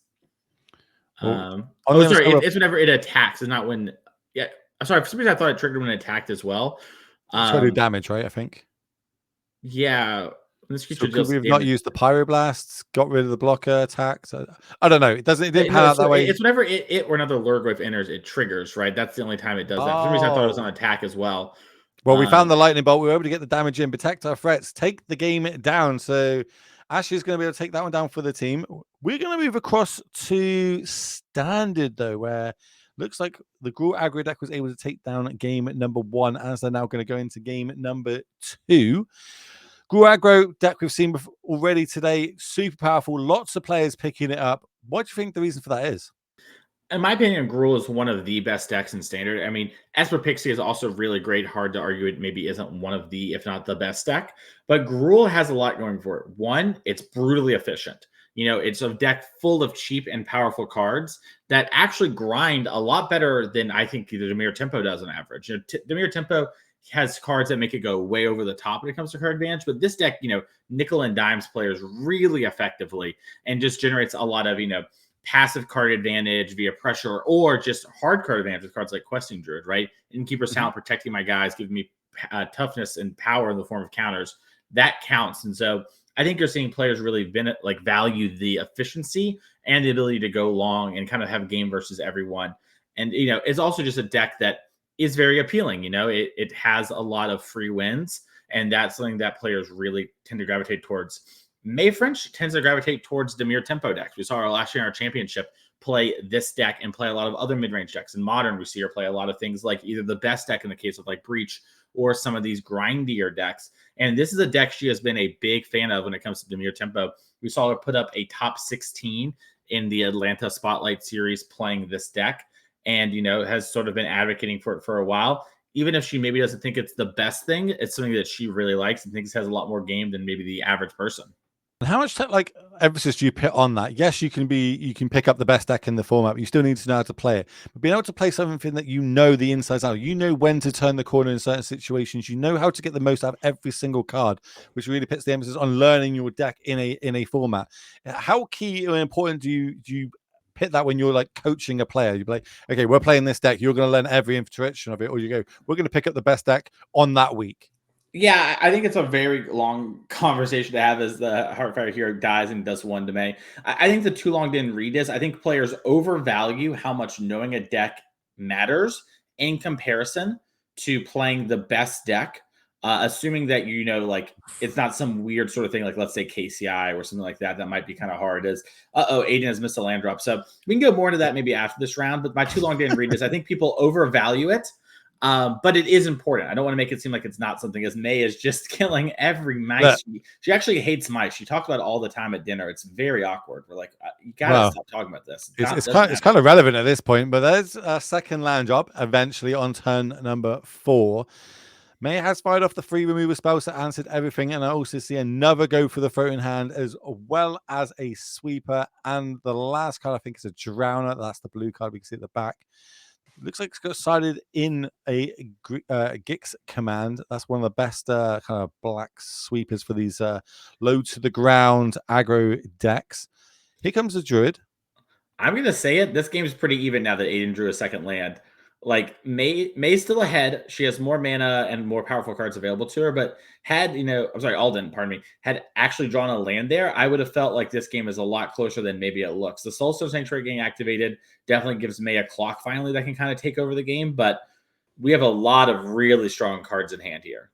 Sorry. It's whenever it attacks. It's not when. Yeah. Sorry. For some reason, I thought it triggered when it attacked as well. Try to do damage, right? I think. Yeah. This creature so we've not used the Pyroblasts, got rid of the blocker attacks. I don't know. It didn't pan out that way. It's whenever it or another Lurgoyf enters, it triggers, right? That's the only time it does that. For some reason, I thought it was on attack as well. Well, we found the lightning bolt. We were able to get the damage in, protect our threats, take the game down. So Ash is going to be able to take that one down for the team. We're going to move across to Standard, though, where looks like the Gruul aggro deck was able to take down game number 1, as they're now going to go into game number 2. Gruul aggro deck we've seen already today, super powerful. Lots of players picking it up. What do you think the reason for that is? In my opinion, Gruul is one of the best decks in Standard. I mean, Esper Pixie is also really great. Hard to argue it maybe isn't one of the, if not the best deck. But Gruul has a lot going for it. One, it's brutally efficient. It's a deck full of cheap and powerful cards that actually grind a lot better than I think the Dimir Tempo does on average. Dimir Tempo has cards that make it go way over the top when it comes to card advantage. But this deck, nickel and dimes players really effectively and just generates a lot of, passive card advantage via pressure or just hard card advantage with cards like Questing Druid, right? Innkeeper's Talent protecting my guys, giving me toughness and power in the form of counters. That counts. And so I think you're seeing players really value the efficiency and the ability to go long and kind of have a game versus everyone. And, it's also just a deck that is very appealing. It has a lot of free wins, and that's something that players really tend to gravitate towards. May French tends to gravitate towards Dimir Tempo decks. We saw her last year in our championship play this deck and play a lot of other mid-range decks. In Modern, we see her play a lot of things like either the best deck in the case of like Breach or some of these grindier decks. And this is a deck she has been a big fan of when it comes to Dimir Tempo. We saw her put up a top 16 in the Atlanta Spotlight Series playing this deck and, has sort of been advocating for it for a while. Even if she maybe doesn't think it's the best thing, it's something that she really likes and thinks has a lot more game than maybe the average person. And how much emphasis do you put on that? Yes, you can pick up the best deck in the format, but you still need to know how to play it. But being able to play something that the insides out, when to turn the corner in certain situations, how to get the most out of every single card, which really puts the emphasis on learning your deck in a format. How key and important do you hit that when you're like coaching a player? You're like, okay, we're playing this deck, you're going to learn every interaction of it, or you go, we're going to pick up the best deck on that week. Yeah, I think it's a very long conversation to have as the Heartfire hero dies and does 1 to May. I think the too long didn't read this. I think players overvalue how much knowing a deck matters in comparison to playing the best deck, assuming that it's not some weird sort of thing like, let's say, KCI or something like that. That might be kind of hard. Aiden has missed a land drop. So we can go more into that maybe after this round, but my too long didn't read this. I think people overvalue it. But it is important. I don't want to make it seem like it's not something, as May is just killing every mice. She actually hates mice. She talks about it all the time at dinner. It's very awkward. We're like, you gotta stop talking about this. It's kind of relevant at this point, but there's a second land drop eventually on turn number 4. May has fired off the 3 removal spells that answered everything, and I also see another go for the floating hand as well as a sweeper. And the last card I think is a Drowner. That's the blue card we can see at the back. Looks like it's got sided in a Gix command. That's one of the best kind of black sweepers for these low to the ground aggro decks. Here comes the Druid. I'm going to say it. This game is pretty even now that Aiden drew a second land. Like May's still ahead. She has more mana and more powerful cards available to her. But Alden, pardon me, had actually drawn a land there, I would have felt like this game is a lot closer than maybe it looks. The Soulstone Sanctuary getting activated definitely gives May a clock finally that can kind of take over the game. But we have a lot of really strong cards in hand here.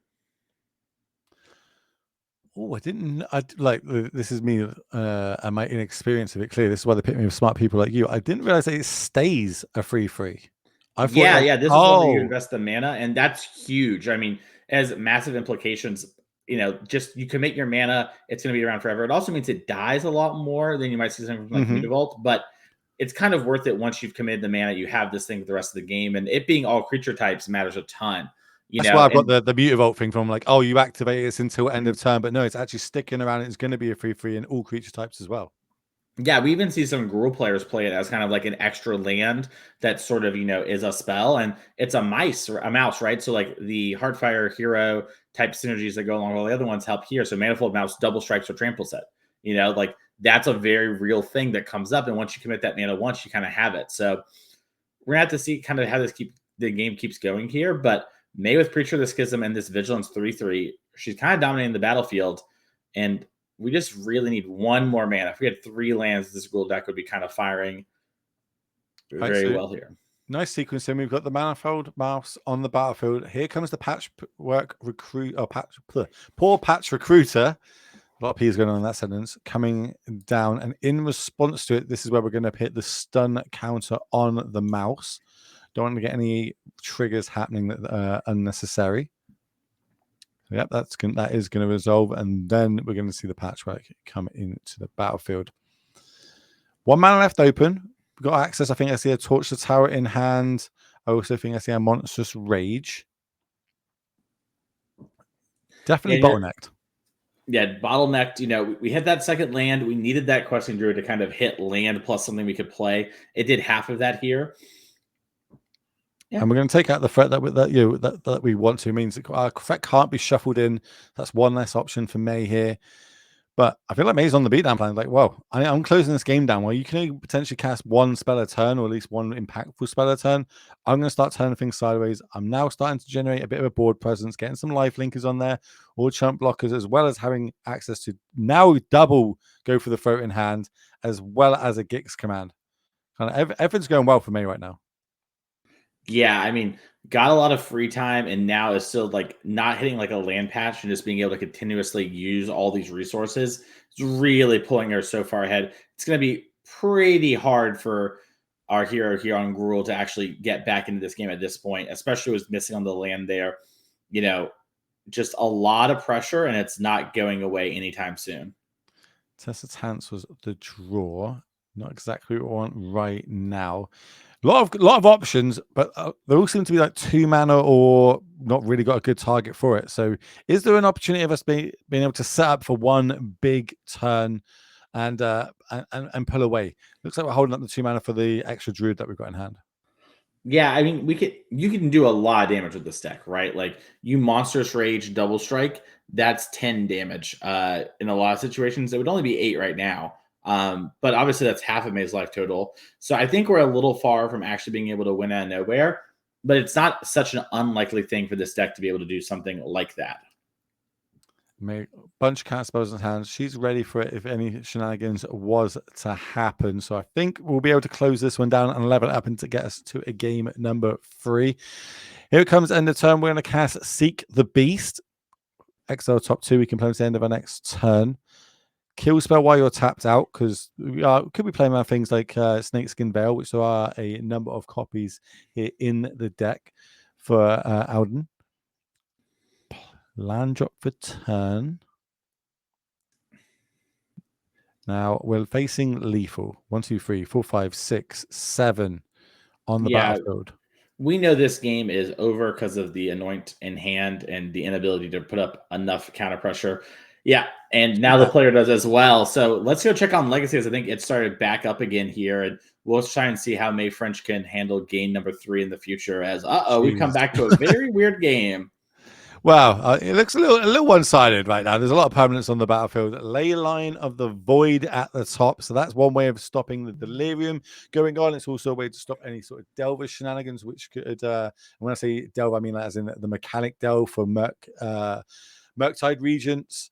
Oh, this is me and my inexperience of it. Clearly, this is why they pick me with smart people like you. I didn't realize that it stays a 3/3. I thought, this is where you invest the mana, and that's huge. I mean, it has massive implications. Just you commit your mana, it's going to be around forever. It also means it dies a lot more than you might see something from like Mutavault, but it's kind of worth it once you've committed the mana. You have this thing for the rest of the game, and it being all creature types matters a ton. That's why I've got the Mutavault thing from like, you activate it until end of turn, but no, it's actually sticking around. It's going to be a 3/3 in all creature types as well. Yeah, we even see some Gruul players play it as kind of like an extra land that sort of, is a spell, and it's a mouse, right? So like the Heartfire hero type synergies that go along with all the other ones help here. So Manifold Mouse double strikes or trample set, like that's a very real thing that comes up. And once you commit that mana once, you kind of have it. So we're gonna have to see kind of how the game keeps going here. But May with Preacher of the Schism and this Vigilance 3/3, she's kind of dominating the battlefield, and we just really need one more mana. If we had 3 lands, this Gruul deck would be kind of firing very well here. Nice sequencing. We've got the Manifold Mouse on the battlefield. Here comes the Poor Patch Recruiter. A lot of P's going on in that sentence. Coming down, and in response to it, this is where we're going to hit the stun counter on the mouse. Don't want to get any triggers happening that are unnecessary. Yep, that is going to resolve, and then we're going to see the Patchwork come into the battlefield. 1 mana left open. We've got access. I think I see a Torch the Tower in hand. I also think I see a Monstrous Rage. Definitely bottlenecked. Yeah, bottlenecked. You know, we had that second land. We needed that Questing Druid to kind of hit land plus something we could play. It did half of that here. Yeah. And we're going to take out the threat that we want to. It means that our threat can't be shuffled in. That's one less option for May here. But I feel like May's on the beatdown plan. Like, well, I'm closing this game down. Well, you can only potentially cast one spell a turn, or at least one impactful spell a turn. I'm going to start turning things sideways. I'm now starting to generate a bit of a board presence, getting some life linkers on there, or chump blockers, as well as having access to now double go for the throat in hand, as well as a Gix command. Kind of everything's going well for me right now. Yeah, I mean, got a lot of free time, and now is still like not hitting like a land patch and just being able to continuously use all these resources. It's really pulling her so far ahead. It's going to be pretty hard for our hero here on Gruul to actually get back into this game at this point, especially with missing on the land there. You know, just a lot of pressure, and it's not going away anytime soon. Tessa Tance was the draw. Not exactly what I want right now. A lot of options, but they all seem to be like 2 mana or not really got a good target for it. So, is there an opportunity of us being able to set up for one big turn and pull away? Looks like we're holding up the 2 mana for the extra druid that we've got in hand. Yeah, I mean, you can do a lot of damage with this deck, right? Like you Monstrous Rage double strike, that's 10 damage. In a lot of situations, it would only be 8 right now. But obviously that's half of May's life total. So I think we're a little far from actually being able to win out of nowhere, but it's not such an unlikely thing for this deck to be able to do something like that. May bunch of cast spells in hand. She's ready for it if any shenanigans was to happen. So I think we'll be able to close this one down and level it up and to get us to a game number 3. Here it comes end of turn. We're going to cast Seek the Beast. Exile top 2. We can play at the end of our next turn. Kill spell while you're tapped out, because we could be playing around things like Snakeskin Veil, which there are a number of copies here in the deck for Alden. Land drop for turn. Now we're facing lethal. 1, 2, 3, 4, 5, 6, 7 on the battlefield. We know this game is over because of the anoint in hand and the inability to put up enough counter pressure. Yeah, and now the player does as well. So let's go check on Legacy, as I think it started back up again here, and we'll try and see how May French can handle game number 3 in the future. As we come back to a very weird game. Wow, it looks a little one-sided right now. There's a lot of permanence on the battlefield. Leyline of the Void at the top. So that's one way of stopping the delirium going on. It's also a way to stop any sort of Delver shenanigans, which could, when I say Delve, I mean that as in the mechanic Delve for Murktide Regents.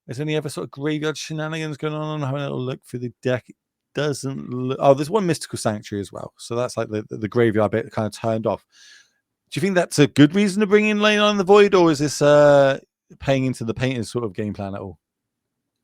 Is there any other sort of graveyard shenanigans going on? I'm having a little look through the deck. It doesn't look... Oh, there's one Mystical Sanctuary as well. So that's like the graveyard bit kind of turned off. Do you think that's a good reason to bring in Leyline of the Void, or is this paying into the Painter's sort of game plan at all?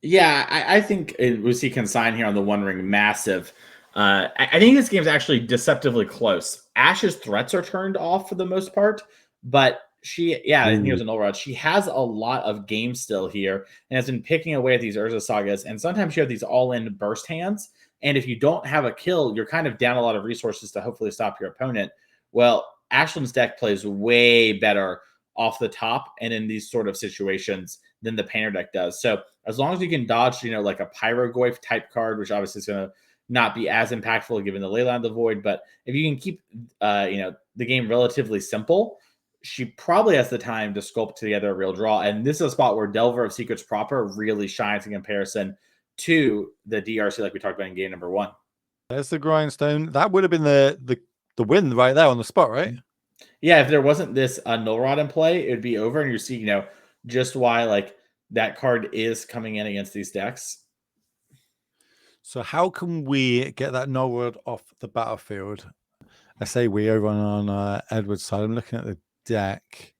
Yeah, I think we see Consign here on the One Ring massive. I think this game's actually deceptively close. Ash's threats are turned off for the most part, but and here's an Null Rod. She has a lot of game still here and has been picking away at these Urza Sagas. And sometimes you have these all-in burst hands. And if you don't have a kill, you're kind of down a lot of resources to hopefully stop your opponent. Well, Ashland's deck plays way better off the top and in these sort of situations than the Painter deck does. So as long as you can dodge, like a Pyrogoyf type card, which obviously is going to not be as impactful given the Leyline of the Void, but if you can keep, the game relatively simple, she probably has the time to sculpt together a real draw. And this is a spot where Delver of Secrets proper really shines in comparison to the DRC like we talked about in game number 1. There's the grindstone. That would have been the win right there on the spot, right? Yeah, if there wasn't this Null Rod in play, it'd be over, and you see, just why like that card is coming in against these decks. So how can we get that Null Rod off the battlefield? I say we over on Edward's side. I'm looking at the deck.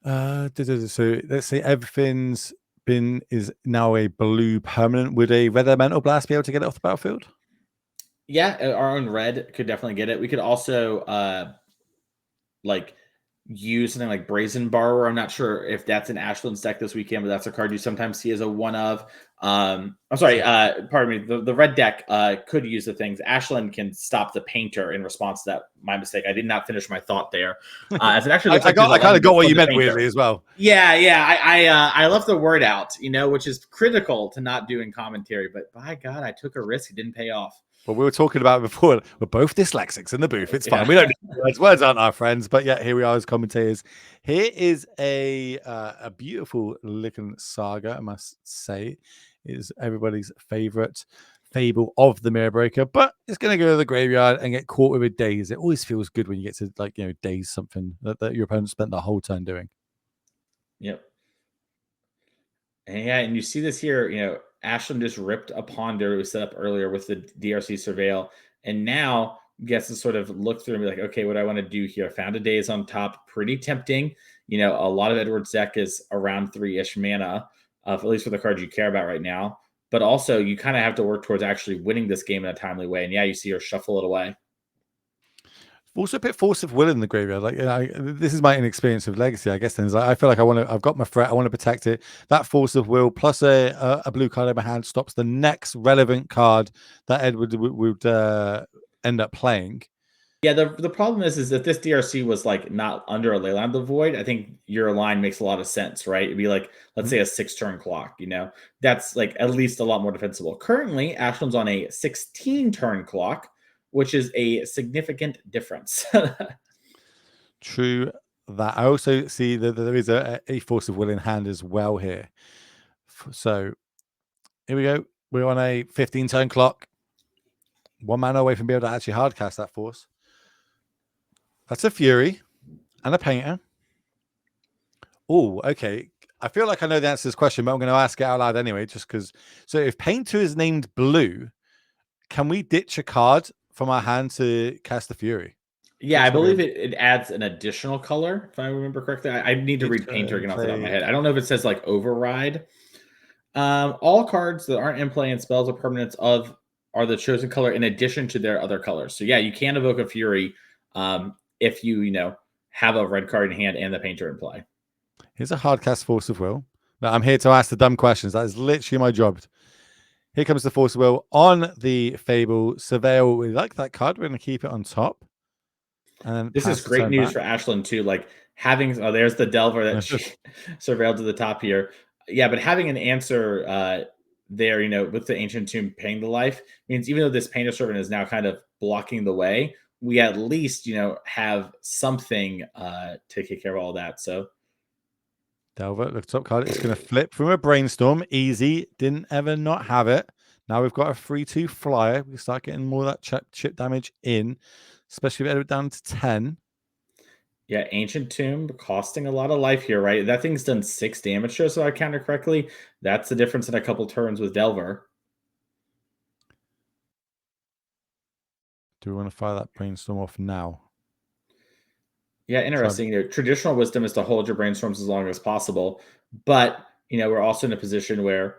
So let's say everything's is now a blue permanent. Would a red elemental blast be able to get it off the battlefield? Yeah, our own red could definitely get it. We could also use something like Brazen Borrower. I'm not sure if that's in Ashland's deck this weekend, but that's a card you sometimes see as a one of. I'm sorry, pardon me. The red deck could use the things. Ashland can stop the painter in response to that. My mistake. I did not finish my thought there. As it actually looks I like there's a kind of got line what for you the meant painter. weirdly as well. Yeah. I left the word out, which is critical to not doing commentary. But by God, I took a risk. It didn't pay off. Well, we were talking about it before. We're both dyslexics in the booth. It's fine. Yeah. We don't need words. Words aren't our friends. But yeah, here we are as commentators. Here is a beautiful looking saga, I must say. It is everybody's favorite fable of the Mirror Breaker, but it's going to go to the graveyard and get caught with a daze. It always feels good when you get to daze something that your opponent spent the whole turn doing. Yep. And yeah, and you see this here, Ashland just ripped a ponder it was set up earlier with the DRC Surveil, and now gets to sort of look through and be like, okay, what do I want to do here? Found a daze on top, pretty tempting. A lot of Edward's deck is around 3-ish mana, at least for the cards you care about right now. But also, you kind of have to work towards actually winning this game in a timely way. And yeah, you see her shuffle it away. Also, a bit Force of Will in the graveyard. This is my inexperience with Legacy, I guess. Then I feel like I've got my threat. I want to protect it. That Force of Will plus a blue card in my hand stops the next relevant card that Edward would end up playing. Yeah, the problem is that this DRC was like not under a Leyline of the Void. I think your line makes a lot of sense, right? It'd be like, let's say a 6-turn clock, that's like at least a lot more defensible. Currently, Ashland's on a 16-turn clock, which is a significant difference. True that. I also see that there is a Force of Will in hand as well here. So here we go. We're on a 15-turn clock. 1 mana away from being able to actually hardcast that Force. That's a Fury and a Painter. Oh, okay. I feel like I know the answer to this question, but I'm going to ask it out loud anyway, just because. So if Painter is named blue, can we ditch a card from our hand to cast the Fury? Yeah, I believe it adds an additional color, if I remember correctly. I need to read Painter again off the top of my head. I don't know if it says like override. All cards that aren't in play and spells or permanents are the chosen color in addition to their other colors. So yeah, you can evoke a Fury if you have a red card in hand and the Painter in play. Here's a hardcast Force of Will. Now, I'm here to ask the dumb questions. That is literally my job. Here comes the Force of Will on the Fable Surveil. We like that card. We're going to keep it on top. And this is great news for Ashland too. Like having there's the Delver that she surveilled to the top here. Yeah, but having an answer there, with the Ancient Tomb paying the life means even though this Painter Servant is now kind of blocking the way, we at least have something to take care of all that. So Delver, the top card, it's going to flip from a Brainstorm. Easy. Didn't ever not have it. Now we've got a 3/2 flyer. We start getting more of that chip damage in, especially if we're down to 10. Yeah, Ancient Tomb costing a lot of life here, right? That thing's done 6 damage to us, so I counted correctly. That's the difference in a couple turns with Delver. Do we want to fire that Brainstorm off now? Yeah, interesting. Traditional wisdom is to hold your brainstorms as long as possible, but we're also in a position where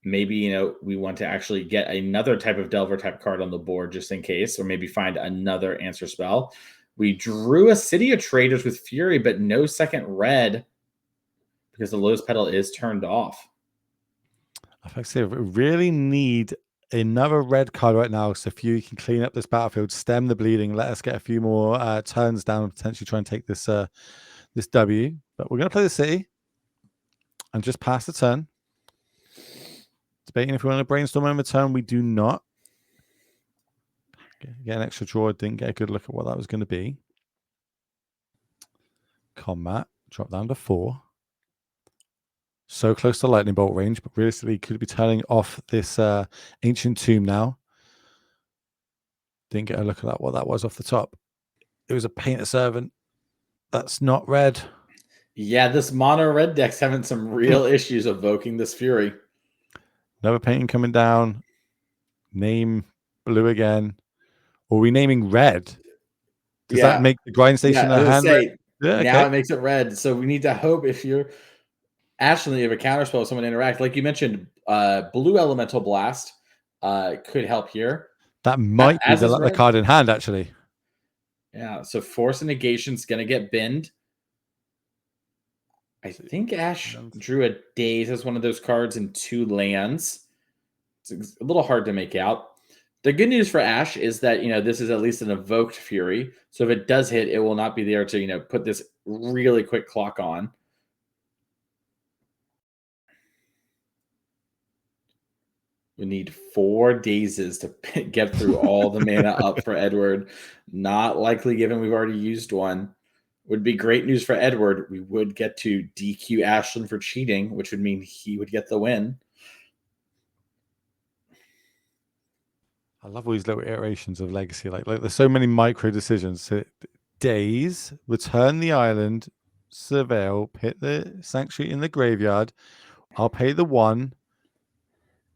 maybe we want to actually get another type of Delver type card on the board just in case, or maybe find another answer spell. We drew a City of Traders with Fury, but no second red because the Lotus Petal is turned off. I say we really need another red card right now so Fury can clean up this battlefield, stem the bleeding, let us get a few more turns down and potentially try and take this this W. But we're going to play the City and just pass the turn. Debating if we want to Brainstorm on the turn. We do not. Get an extra draw. Didn't get a good look at what that was going to be. Combat. Drop down to 4. So close to lightning bolt range, but realistically could be turning off this Ancient Tomb now. Didn't get a look at what that was off the top. It was a Painter Servant. That's not red. Yeah, this mono red deck's having some real issues evoking this Fury. Another painting coming down. Name blue again. Or are we naming red? Does that make the grind station a hand red? Yeah, now it makes it red. So we need to hope if you're Ashland, you have a counterspell with someone interact. Like you mentioned, blue Elemental Blast could help here. That might be the card in hand, actually. Yeah, so Force and Negation's going to get binned. I think Ash drew a Daze as one of those cards in 2 lands. It's a little hard to make out. The good news for Ash is that, this is at least an evoked Fury. So if it does hit, it will not be there to, put this really quick clock on. We need 4 Dazes to get through all the mana up for Edward. Not likely, given we've already used one. Would be great news for Edward. We would get to DQ Ashland for cheating, which would mean he would get the win. I love all these little iterations of Legacy. Like there's so many micro decisions. So, Daze, return the island, surveil, hit the Sanctuary in the graveyard. I'll pay the 1.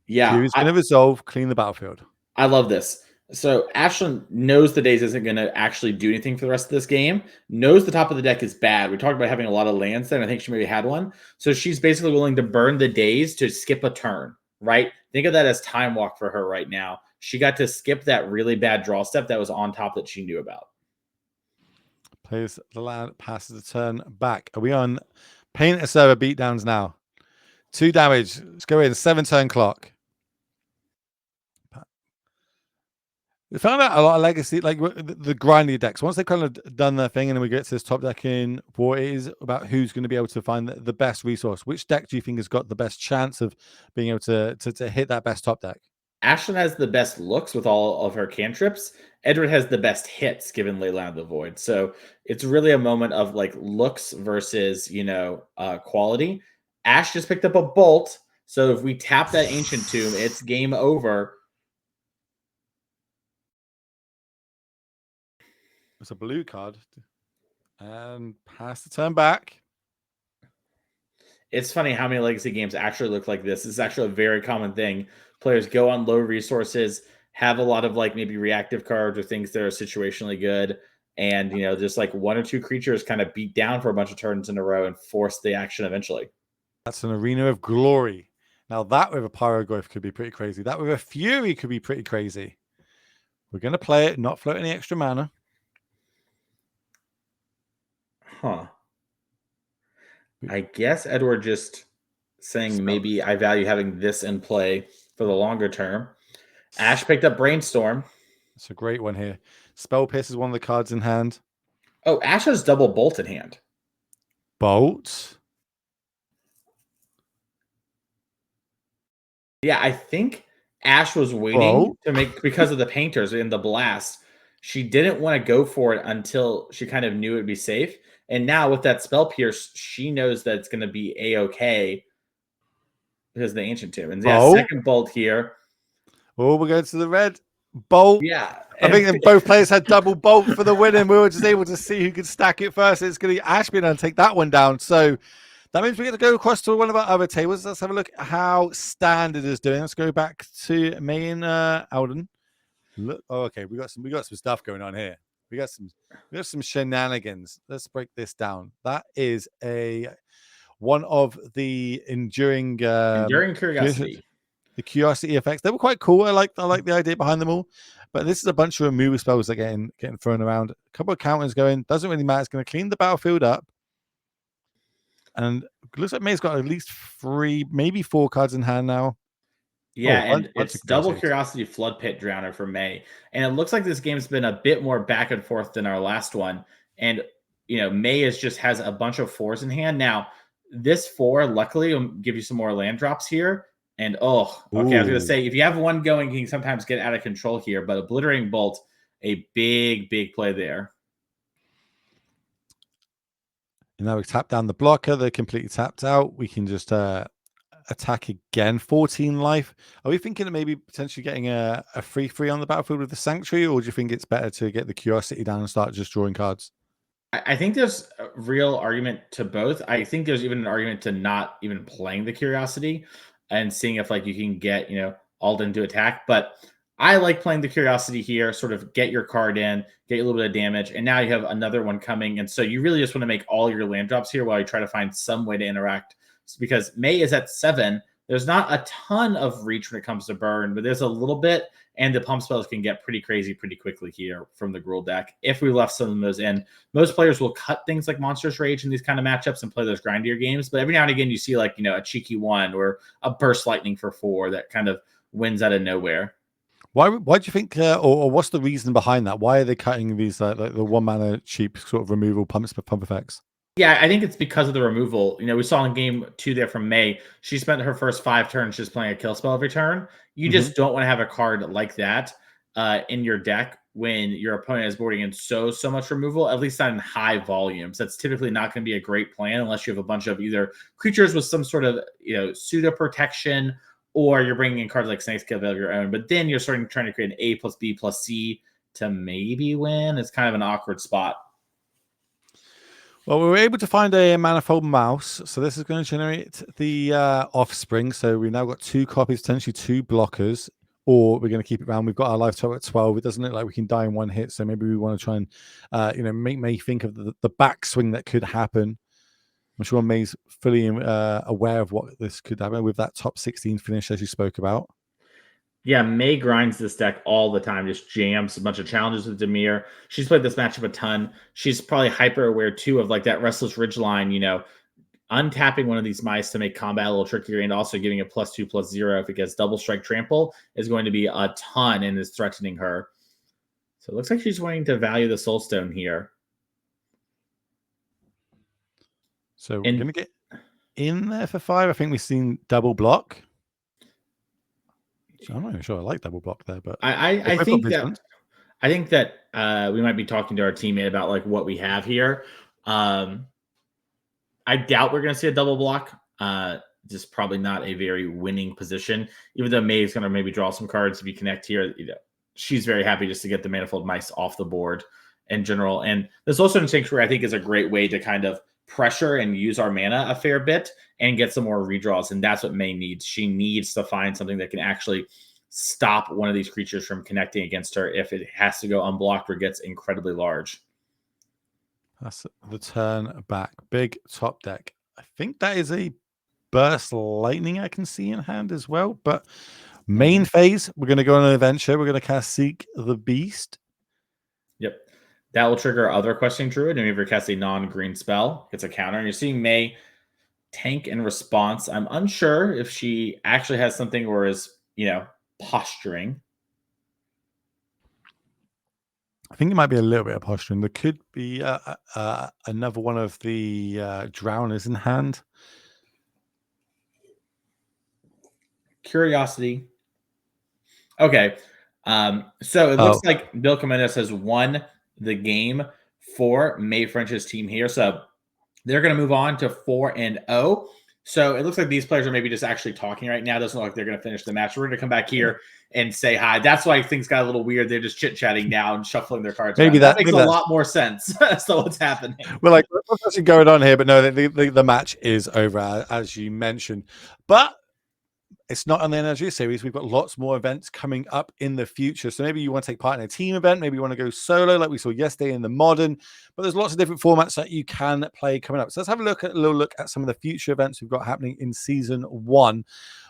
Yeah. Fury's going to resolve, clean the battlefield. I love this. So Ashland knows the Daze isn't going to actually do anything for the rest of this game, knows the top of the deck is bad. We talked about having a lot of lands there, and I think she maybe had one. So she's basically willing to burn the Daze to skip a turn, right? Think of that as time walk for her right now. She got to skip that really bad draw step that was on top that she knew about. Plays the land, passes the turn back. Are we on Paint a Server beatdowns now? 2 damage. Let's go in. 7-turn clock. We found out a lot of Legacy, like the grindy decks. Once they've kind of done their thing and then we get to this top deck in war, it is about who's going to be able to find the best resource. Which deck do you think has got the best chance of being able to hit that best top deck? Ashland has the best looks with all of her cantrips. Edward has the best hits given Leyline of the Void. So it's really a moment of like looks versus, quality. Ash just picked up a Bolt. So if we tap that Ancient Tomb, it's game over. It's a blue card. And pass the turn back. It's funny how many Legacy games actually look like this. It's actually a very common thing. Players go on low resources, have a lot of like maybe reactive cards or things that are situationally good. And, just like 1 or 2 creatures kind of beat down for a bunch of turns in a row and force the action eventually. That's an Arena of Glory. Now that with a Pyroglyph could be pretty crazy. That with a Fury could be pretty crazy. We're going to play it, not float any extra mana. Huh. I guess Edward just saying maybe I value having this in play for the longer term. Ash picked up Brainstorm. It's a great one here. Spell Pierce is one of the cards in hand. Oh, Ash has double Bolt in hand. Bolt. Yeah, I think Ash was waiting to make, because of the painters in the blast, she didn't want to go for it until she kind of knew it'd be safe. And now with that Spell Pierce, she knows that it's going to be A-okay because of the Ancient Tomb. And yeah, second Bolt here. Oh, we're going to the red. Bolt. Yeah. I think both players had double Bolt for the win, and we were just able to see who could stack it first. It's going to be Ash being able to take that one down. So that means we're going to go across to one of our other tables. Let's have a look at how Standard is doing. Let's go back to May and Alden. Look, okay, we got some stuff going on here. We got some shenanigans. Let's break this down. That is one of the enduring curiosity. The curiosity effects. They were quite cool. I like the idea behind them all. But this is a bunch of removal spells that are getting thrown around. A couple of counters going. Doesn't really matter. It's going to clean the battlefield up. And it looks like May's got at least 3, maybe 4 cards in hand now. Yeah, and it's double Curiosity Flood Pit Drowner for May. And it looks like this game's been a bit more back and forth than our last one. And, May just has a bunch of 4s in hand. Now, this 4, luckily, will give you some more land drops here. And, I was going to say, if you have one going, you can sometimes get out of control here. But Obliterating Bolt, a big, big play there. And now we tap down the blocker. They're completely tapped out. We can just attack again. 14 life. Are we thinking of maybe potentially getting a 3/3 on the battlefield with the Sanctuary? Or do you think it's better to get the Curiosity down and start just drawing cards? I think there's a real argument to both. I think there's even an argument to not even playing the Curiosity and seeing if you can get, Alden to attack. But I like playing the Curiosity here, sort of get your card in, get a little bit of damage, and now you have another one coming. And so you really just want to make all your land drops here while you try to find some way to interact. Because May is at 7, There's not a ton of reach when it comes to burn, but there's a little bit, and the pump spells can get pretty crazy pretty quickly here from the Gruul deck if we left some of those in. Most players will cut things like Monstrous Rage in these kind of matchups and play those grindier games, but every now and again you see like, a cheeky one or a Burst Lightning for 4 that kind of wins out of nowhere. Why do you think, or what's the reason behind that? Why are they cutting these like the 1 mana cheap sort of removal pump effects? Yeah, I think it's because of the removal. We saw in game 2 there from May, she spent her first 5 turns just playing a kill spell every turn. You just don't want to have a card like that in your deck when your opponent is boarding in so much removal, at least not in high volumes. That's typically not going to be a great plan unless you have a bunch of either creatures with some sort of pseudo protection, or you're bringing in cards like Snake's Kill of your own. But then you're trying to create an A plus B plus C to maybe win. It's kind of an awkward spot. Well, we were able to find a manifold mouse, so this is going to generate the offspring. So we've now got 2 copies, potentially 2 blockers, or we're going to keep it around. We've got our life total at 12. It doesn't look like we can die in 1 hit, so maybe we want to try and make May think of the backswing that could happen. I'm sure May's fully aware of what this could happen with that top 16 finish, as you spoke about. Yeah, May grinds this deck all the time, just jams a bunch of challenges with Dimir. She's played this matchup a ton. She's probably hyper aware too of like that Restless Ridgeline, untapping one of these mice to make combat a little trickier, and also giving a +2/+0 if it gets double strike trample is going to be a ton and is threatening her. So it looks like she's wanting to value the Soulstone here. So we're going to get in there for 5. I think we've seen double block. I'm not even sure I like double block there, but I think that we might be talking to our teammate about like what we have here. I doubt we're going to see a double block. Just probably not a very winning position. Even though May is going to maybe draw some cards if you connect here, she's very happy just to get the Manifold Mice off the board in general. And this also in Sanctuary, I think, is a great way to kind of pressure and use our mana a fair bit and get some more redraws. And that's what May needs. She needs to find something that can actually stop one of these creatures from connecting against her if it has to go unblocked or gets incredibly large. That's the turn back. Big top deck. I think that is a Burst Lightning I can see in hand as well. But main phase, we're going to go on an adventure. We're going to cast Seek the Beast. Yep. That will trigger other Questing Druid, and if you cast a non-green spell, it's a counter. And you're seeing May tank in response. I'm unsure if she actually has something or is, posturing. I think it might be a little bit of posturing. There could be another one of the drowners in hand. Curiosity. Okay. So it looks like Bill Comendes has won the game for May French's team here. So they're going to move on to 4-0. So it looks like these players are maybe just actually talking right now. It doesn't look like they're going to finish the match. We're going to come back here and say hi. That's why things got a little weird. They're just chit-chatting now and shuffling their cards. Maybe that makes a lot more sense as to what's happening. We're like, what's actually going on here? But no, the match is over, as you mentioned. But it's not on the NRG series. We've got lots more events coming up in the future. So maybe you want to take part in a team event. Maybe you want to go solo like we saw yesterday in the Modern. But there's lots of different formats that you can play coming up. So let's have a little look at some of the future events we've got happening in Season 1.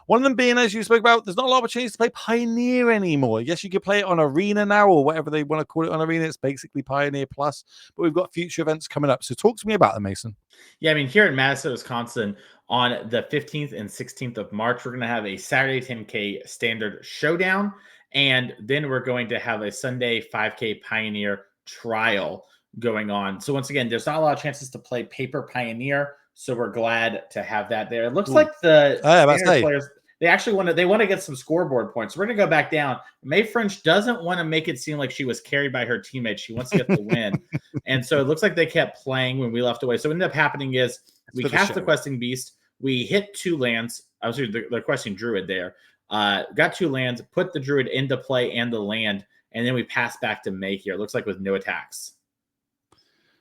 One of them being, as you spoke about, there's not a lot of opportunities to play Pioneer anymore. Yes, you could play it on Arena now or whatever they want to call it on Arena. It's basically Pioneer Plus. But we've got future events coming up. So talk to me about them, Mason. Yeah, I mean, here in Madison, Wisconsin, on the 15th and 16th of March, we're going to have a Saturday 10K Standard Showdown. And then we're going to have a Sunday 5K Pioneer Trial going on. So once again, there's not a lot of chances to play Paper Pioneer. So we're glad to have that there. It looks like the Standard players, they actually want to get some scoreboard points. We're going to go back down. May French doesn't want to make it seem like she was carried by her teammates. She wants to get the win. And so it looks like they kept playing when we left away. So what ended up happening is we cast the Questing Beast. We hit 2 lands. I was the Questing Druid there. Got 2 lands, put the Druid into play and the land, and then we pass back to May here. It looks like with no attacks.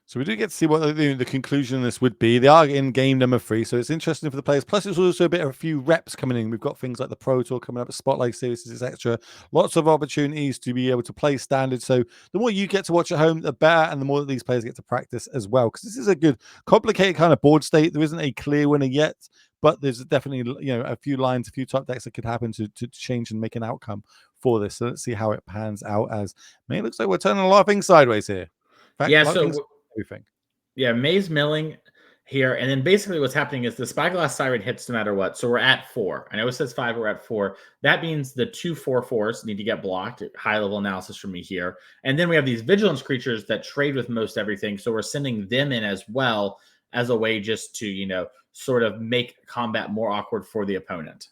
So we do get to see what the conclusion of this would be. They are in game number 3, so it's interesting for the players. Plus, it's also a bit of a few reps coming in. We've got things like the Pro Tour coming up, Spotlight Series, etc. Lots of opportunities to be able to play standard. So the more you get to watch at home, the better, and the more that these players get to practice as well. Because this is a good, complicated kind of board state. There isn't a clear winner yet, but there's definitely a few lines, a few top decks that could happen to change and make an outcome for this. So let's see how it pans out. As it looks like we're turning a lot of things sideways here. In fact, Yeah, a lot of things, so everything. yeah, Maze milling here, and then basically what's happening is the Spyglass Siren hits no matter what. So we're at 4. I know it says 5, we're at 4. That means the 2 4/4s need to get blocked. High level analysis from me here, and then we have these vigilance creatures that trade with most everything. So we're sending them in as well as a way just to sort of make combat more awkward for the opponent.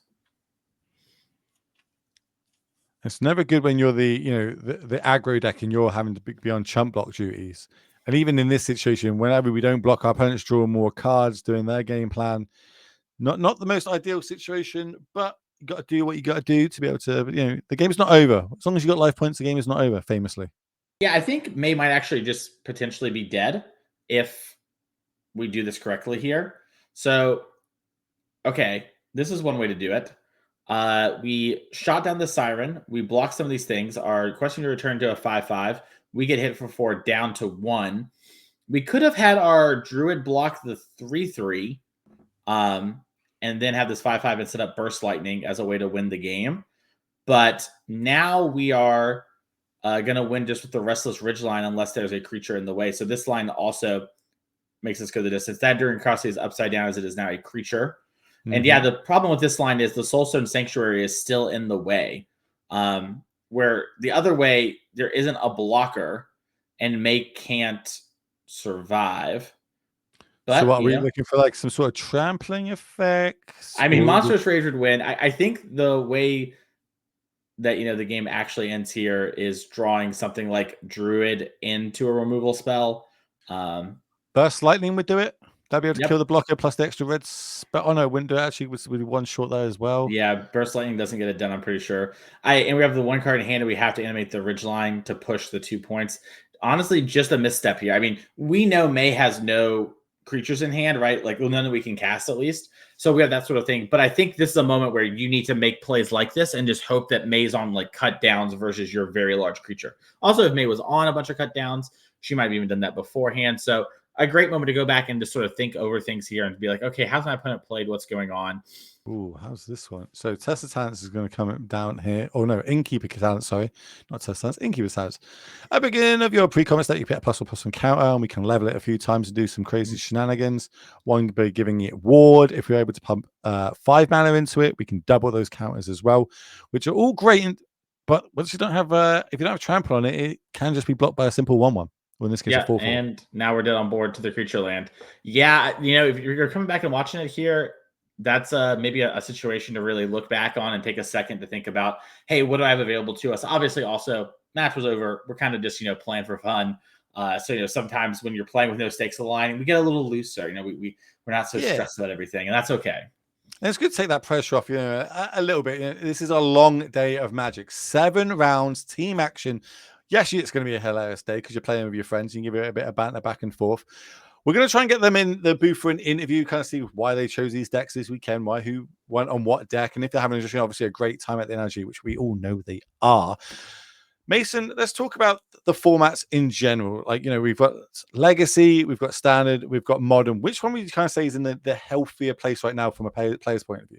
It's never good when you're the aggro deck and you're having to be on chump block duties. And even in this situation, whenever we don't block, our opponents draw more cards doing their game plan. Not the most ideal situation, but you got to do what you got to do to be able to. The game's not over. As long as you got life points, the game is not over. Famously. Yeah, I think May might actually just potentially be dead if we do this correctly here. So, okay, this is one way to do it. We shot down the Siren. We blocked some of these things. Our question to return to a 5/5. We get hit for 4 down to 1. We could have had our Druid block the 3/3, and then have this 5/5 and set up Burst Lightning as a way to win the game. But now we are going to win just with the Restless Ridgeline unless there's a creature in the way. So this line also makes us go the distance. That during cross is upside down as it is now a creature. And yeah, the problem with this line is the Soulstone Sanctuary is still in the way. Where the other way, there isn't a blocker and May can't survive. But, so what, are we looking for like some sort of trampling effects? I mean, Monstrous Rage would win. I think the way that the game actually ends here is drawing something like Druid into a removal spell. Burst Lightning would do it. That'd be able to Yep. kill the blocker plus the extra red spell. Oh no, it wouldn't do it. Actually, was with one short there as well. Yeah, Burst Lightning doesn't get it done, I'm pretty sure. And we have the one card in hand, and we have to animate the Ridgeline to push the 2 points. Honestly, just a misstep here. I mean, we know May has no creatures in hand, right? Like, none that we can cast at least. So we have that sort of thing. But I think this is a moment where you need to make plays like this and just hope that May's on like cut downs versus your very large creature. Also, if May was on a bunch of cut downs, she might have even done that beforehand. So a great moment to go back and just sort of think over things here and be like, okay, how's my opponent played? What's going on? Ooh, how's this one? So Tessa Talents is going to come down here. Oh no, Innkeeper Talents, sorry. Not Tessa Talents, Innkeeper Talents. At the beginning of your pre-combat state, you get a +1/+1 counter, and we can level it a few times and do some crazy shenanigans. One by giving it ward. If we're able to pump 5 mana into it, we can double those counters as well, which are all great. But once you don't have if you don't have trample on it, it can just be blocked by a simple 1/1. Well, in this case, a 4/4. And now we're dead on board to the creature land. Yeah, if you're coming back and watching it here, that's maybe a situation to really look back on and take a second to think about, hey, what do I have available to us? Obviously, also, match was over. We're kind of just, playing for fun. So, sometimes when you're playing with no stakes of the line, we get a little looser. We're not so stressed about everything, and that's okay. And it's good to take that pressure off, a little bit. This is a long day of Magic. 7 rounds, team action. Yes, it's going to be a hilarious day because you're playing with your friends. You can give it a bit of banter back and forth. We're going to try and get them in the booth for an interview, kind of see why they chose these decks this weekend, who went on what deck, and if they're having just obviously a great time at the NRG, which we all know they are. Mason, let's talk about the formats in general. Like, we've got Legacy, we've got Standard, we've got Modern. Which one would you kind of say is in the healthier place right now from a player's point of view?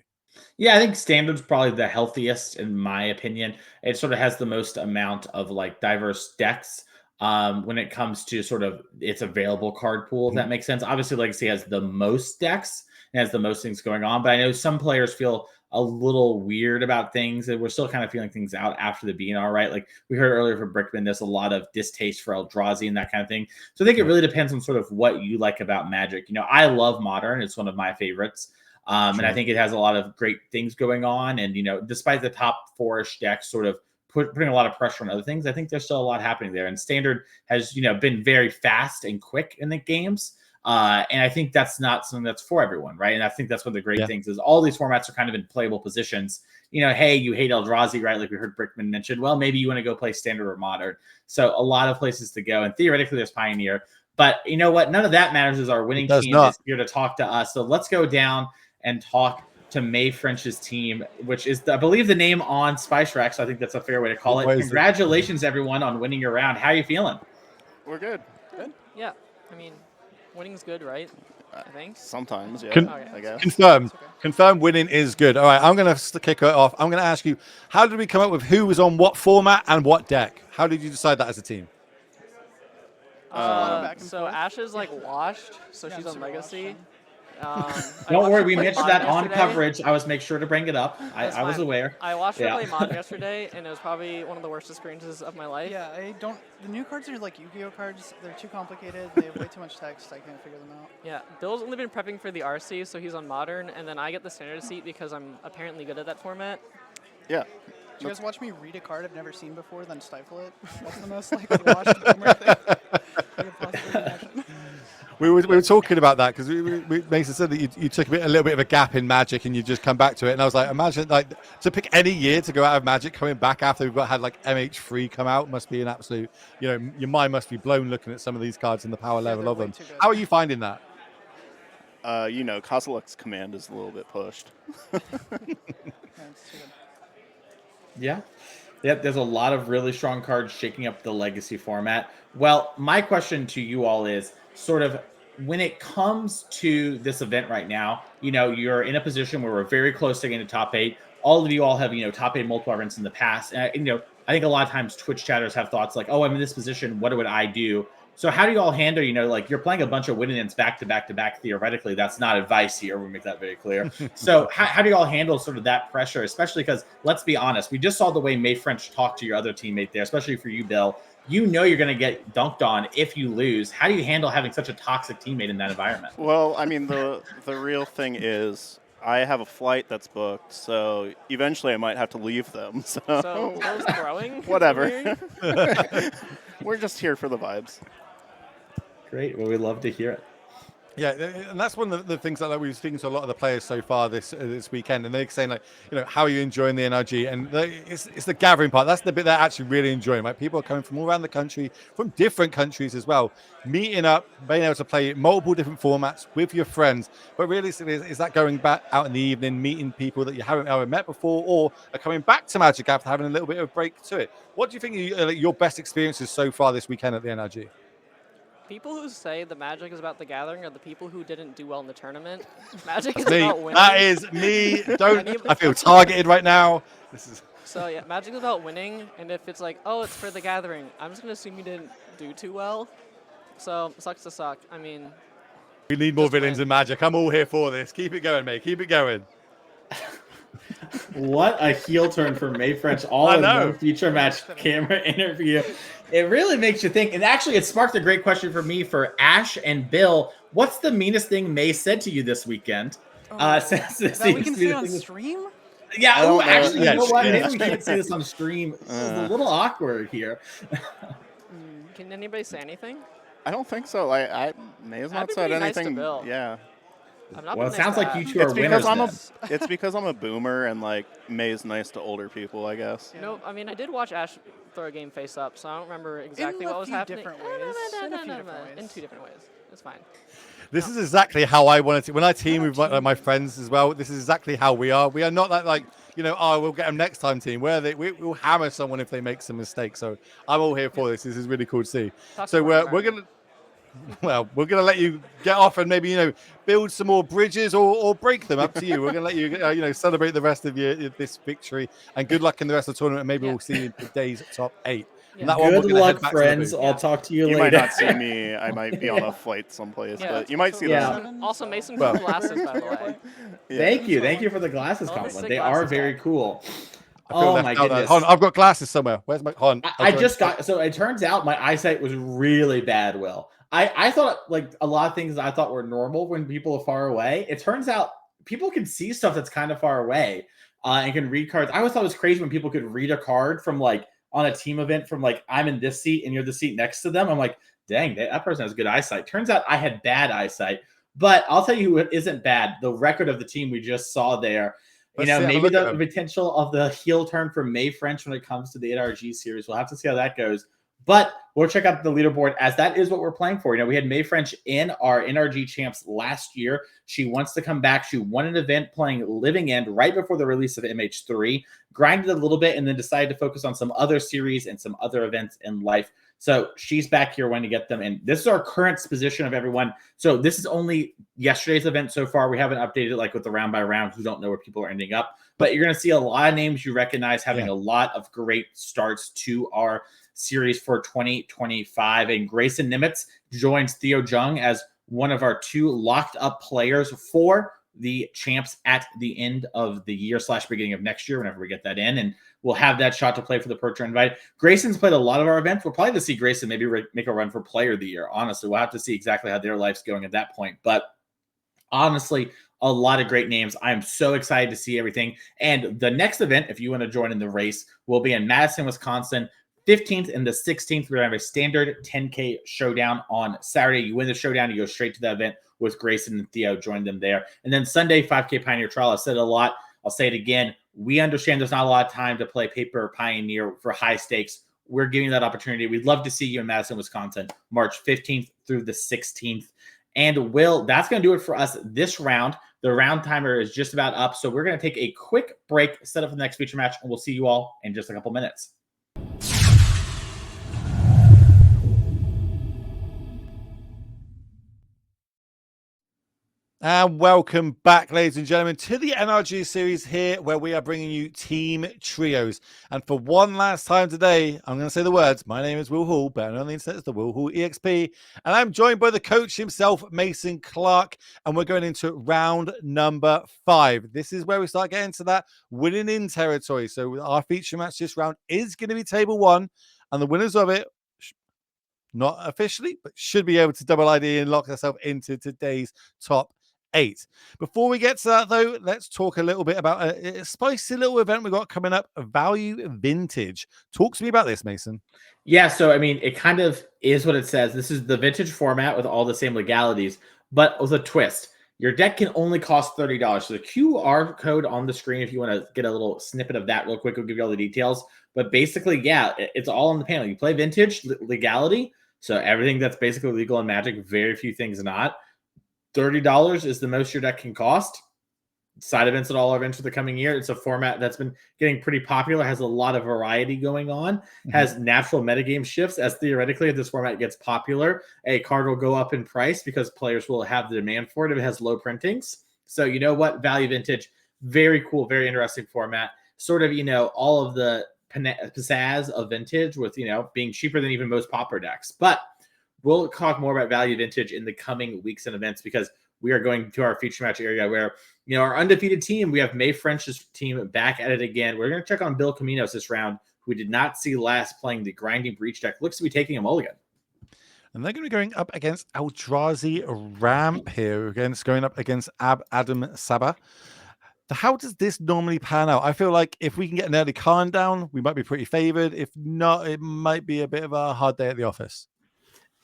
Yeah, I think Standard's probably the healthiest in my opinion. It sort of has the most amount of like diverse decks when it comes to sort of its available card pool, if that makes sense. Obviously, Legacy has the most decks and has the most things going on, but I know some players feel a little weird about things, and we're still kind of feeling things out after the BNR, right? Like we heard earlier from Brickman, there's a lot of distaste for Eldrazi and that kind of thing. So I think it really depends on sort of what you like about Magic. I love Modern; it's one of my favorites. And I think it has a lot of great things going on. And, despite the top 4-ish decks sort of putting a lot of pressure on other things, I think there's still a lot happening there. And Standard has, been very fast and quick in the games. And I think that's not something that's for everyone, right? And I think that's one of the great things is all these formats are kind of in playable positions. Hey, you hate Eldrazi, right? Like we heard Brickman mention, well, maybe you want to go play Standard or Modern. So a lot of places to go. And theoretically, there's Pioneer. But you know what? None of that matters as our winning team is here to talk to us. So let's go down and talk to May French's team, which is, I believe, the name on Spice Rack. So I think that's a fair way to call it. Congratulations, everyone, on winning your round. How are you feeling? We're good. Yeah, I mean, winning's good, right? I think. Sometimes, yeah, Con- Okay. I guess. Confirmed. Okay. Confirmed winning is good. All right, I'm going to kick it off. I'm going to ask you, how did we come up with who was on what format and what deck? How did you decide that as a team? A lot of back and So forth. Ash is like washed, so Yeah, she's I'm on super Legacy. washed, I Don't watched worry, her we play mentioned Modern that on yesterday. coverage. I was make sure to bring it up. That's I was fine. aware. I watched her Yeah. play Modern yesterday, and it was probably one of the worst experiences of my life. Yeah, I don't. The new cards are like Yu-Gi-Oh cards. They're too complicated. They have way too much text. I can't figure them out. Yeah, Bill's only been prepping for the RC, so he's on Modern, and then I get the standard seat because I'm apparently good at that format. Yeah. Did you guys watch me read a card I've never seen before, then stifle it? That's the most like washed boomer thing I could possibly imagine. We were talking about that because Mason said that you took a little bit of a gap in Magic and you just come back to it. And I was like, imagine like to pick any year to go out of Magic, coming back after we've had like MH3 come out must be an absolute, your mind must be blown looking at some of these cards and the power level they're of way them. too good. How are you finding that? Kozilek's command is a little bit pushed. Yeah, it's too good. Yeah. Yep, there's a lot of really strong cards shaking up the Legacy format. Well, my question to you all is sort of when it comes to this event right now, you're in a position where we're very close to getting to top 8. All of you all have, top 8 multiple events in the past. And, I think a lot of times Twitch chatters have thoughts like, oh, I'm in this position. What would I do? So how do you all handle, like you're playing a bunch of winning ends back to back to back. Theoretically, that's not advice here. We make that very clear. So how do you all handle sort of that pressure, especially because let's be honest, we just saw the way May French talk to your other teammate there, especially for you, Bill. You're going to get dunked on if you lose. How do you handle having such a toxic teammate in that environment? Well, I mean, the real thing is I have a flight that's booked, so eventually I might have to leave them. So Bill's throwing. Whatever. We're just here for the vibes. Great. Well, we love to hear it. Yeah, and that's one of the things that we were speaking to a lot of the players so far this weekend, and they're saying like, how are you enjoying the NRG? And it's the gathering part. That's the bit they're actually really enjoying. Like people are coming from all around the country, from different countries as well, meeting up, being able to play multiple different formats with your friends. But realistically, is that going back out in the evening, meeting people that you haven't ever met before, or are coming back to Magic after having a little bit of a break to it? What do you think are your best experiences so far this weekend at the NRG? People who say the Magic is about the gathering are the people who didn't do well in the tournament. Magic is Me. about winning. That is me. I feel targeted right now. So yeah, Magic is about winning, and if it's like, oh, it's for the gathering, I'm just gonna assume you didn't do too well. So sucks to suck. I mean, we need more villains win. in Magic. I'm all here for this. Keep it going, mate. Keep it going. What a heel turn for May French, all in one feature match camera interview. It really makes you think. And actually, it sparked a great question for me for Ash and Bill. What's the meanest thing May said to you this weekend? That we can see on stream? Yeah, oh, actually, Yeah, you know what? yeah. Maybe we can't see this on stream. This is a little awkward here. Can anybody say anything? I don't think so. May has not I'd be said pretty nice to anything. Bill. Yeah. I'm not Well, being it sounds nice like to you Ash. two are It's winners. because then. it's because I'm a boomer and like May's nice to older people, I guess. No, I mean I did watch Ash throw a game face up, so I don't remember exactly In a what was few happening. different ways. In a few different ways. In 2 different ways. It's fine. This is exactly how I wanted to. When I team with my friends as well, this is exactly how we are. We are not that like, we'll get them next time team. We'll hammer someone if they make some mistakes. So I'm all here for this. This is really cool to see. Talk So to one we're gonna. Well, we're going to let you get off and maybe, build some more bridges or break them. Up to you. We're going to let you, celebrate the rest of this victory. And good luck in the rest of the tournament. Maybe we'll see you in today's top 8. And that one, we're Good gonna head luck, back to the friends. booth. I'll talk to you You later. might not see me. I might be on a flight someplace, Yeah. but you might see Yeah. them. Also, Mason Well. cool glasses, by the way. Yeah. Thank you for the glasses All the compliment. sick They are glasses, very yeah. cool. I feel Oh left my out there. goodness. Hold on, I've got glasses somewhere. Where's my? Hold on. I just got, so it turns out my eyesight was really bad, Will. I thought like a lot of things I thought were normal when people are far away. It turns out people can see stuff that's kind of far away and can read cards. I always thought it was crazy when people could read a card from like on a team event from like, I'm in this seat and you're the seat next to them. I'm like, dang, that person has good eyesight. Turns out I had bad eyesight, but I'll tell you who isn't bad. The record of the team we just saw there. Let's have a Maybe look at the them. potential of the heel turn for May French when it comes to the NRG series. We'll have to see how that goes. But we'll check out the leaderboard as that is what we're playing for. We had May French in our NRG champs last year. She wants to come back. She won an event playing Living End right before the release of MH3, grinded a little bit, and then decided to focus on some other series and some other events in life. So she's back here when to get them. And this is our current position of everyone. So this is only yesterday's event so far. We haven't updated like with the round by round. We don't know where people are ending up. But you're going to see a lot of names you recognize having a lot of great starts to our series for 2025. And Grayson Nimitz joins Theo Jung as one of our 2 locked up players for the champs at the end of the year / beginning of next year, whenever we get that in. And we'll have that shot to play for the Perch invite. Grayson's played a lot of our events. We'll probably to see Grayson maybe make a run for player of the year. Honestly, we'll have to see exactly how their life's going at that point. But honestly, a lot of great names. I'm so excited to see everything. And the next event, if you want to join in the race, will be in Madison, Wisconsin, 15th and the 16th. We're going to have a standard 10K showdown on Saturday. You win the showdown, you go straight to that event with Grayson and Theo. Join them there. And then Sunday, 5K Pioneer Trial. I said it a lot. I'll say it again. We understand there's not a lot of time to play Paper Pioneer for high stakes. We're giving you that opportunity. We'd love to see you in Madison, Wisconsin, March 15th through the 16th. And Will, that's going to do it for us this round. The round timer is just about up. So we're going to take a quick break, set up for the next feature match, and we'll see you all in just a couple minutes. And welcome back, ladies and gentlemen, to the NRG series here, where we are bringing you team trios. And for one last time today, I'm going to say the words. My name is Will Hall, better known on the internet as the Will Hall EXP. And I'm joined by the coach himself, Mason Clark. And we're going into round number 5. This is where we start getting to that winning in territory. So our feature match this round is going to be table 1. And the winners of it, not officially, but should be able to double ID and lock themselves into today's top 8. Before we get to that, though, let's talk a little bit about a spicy little event we got coming up, Value Vintage. Talk to me about this, Mason. Yeah, so I mean, it kind of is what it says. This is the vintage format with all the same legalities, but with a twist. Your deck can only cost $30. So the QR code on the screen, if you want to get a little snippet of that real quick, we'll give you all the details. But basically, yeah, it's all on the panel. You play vintage legality, so everything that's basically legal in Magic, very few things not. $30 is the most your deck can cost. Side events at all our events for the coming year. It's a format that's been getting pretty popular, has a lot of variety going on, has natural metagame shifts, as theoretically, if this format gets popular, a card will go up in price because players will have the demand for it if it has low printings. So you know what? Value Vintage, very cool, very interesting format. Sort of, all of the pizzazz of Vintage with, being cheaper than even most Pauper decks. But we'll talk more about Value Vintage in the coming weeks and events, because we are going to our feature match area where, our undefeated team, we have May French's team back at it again. We're going to check on Bill Caminos this round, who we did not see last playing the Grinding Breach deck. Looks to be taking a mulligan. And they're going to be going up against Eldrazi Ramp here, going up against Adam Saba. How does this normally pan out? I feel like if we can get an early Karn down, we might be pretty favored. If not, it might be a bit of a hard day at the office.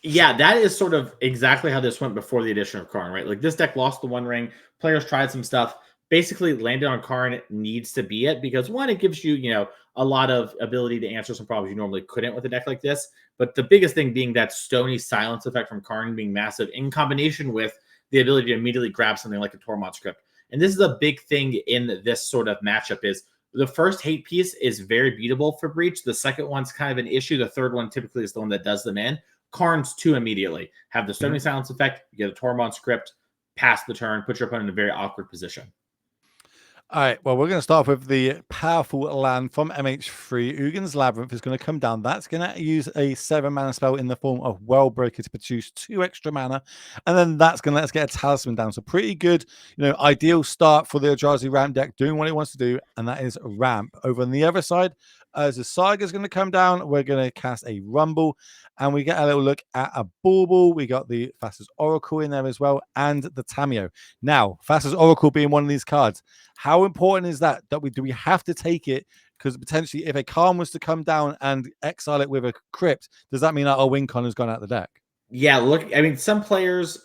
Yeah, that is sort of exactly how this went before the addition of Karn, right? Like, this deck lost the One Ring. Players tried some stuff. Basically, landed on Karn needs to be it, because one, it gives you, a lot of ability to answer some problems you normally couldn't with a deck like this. But the biggest thing being that Stony Silence effect from Karn being massive, in combination with the ability to immediately grab something like a Tormod script. And this is a big thing in this sort of matchup is the first hate piece is very beatable for Breach. The second one's kind of an issue. The third one typically is the one that does them in. Karns 2 immediately. Have the Stony Silence effect, you get a Tormod script, pass the turn, put your opponent in a very awkward position. All right, well, we're going to start with the powerful land from MH3. Ugin's Labyrinth is going to come down. That's going to use a 7-mana spell in the form of Wellbreaker to produce 2 extra mana. And then that's going to let us get a Talisman down. So pretty good, ideal start for the Eldrazi Ramp deck, doing what it wants to do, and that is Ramp. Over on the other side, as the Saga is going to come down, we're going to cast a Rumble, and we get a little look at a Bauble. We got the Thassa's Oracle in there as well, and the Tameo. Now, Thassa's Oracle being one of these cards, how important is that? Do we have to take it? Because potentially, if a Karn was to come down and exile it with a Crypt, does that mean that our win con has gone out the deck? Yeah, look, I mean, some players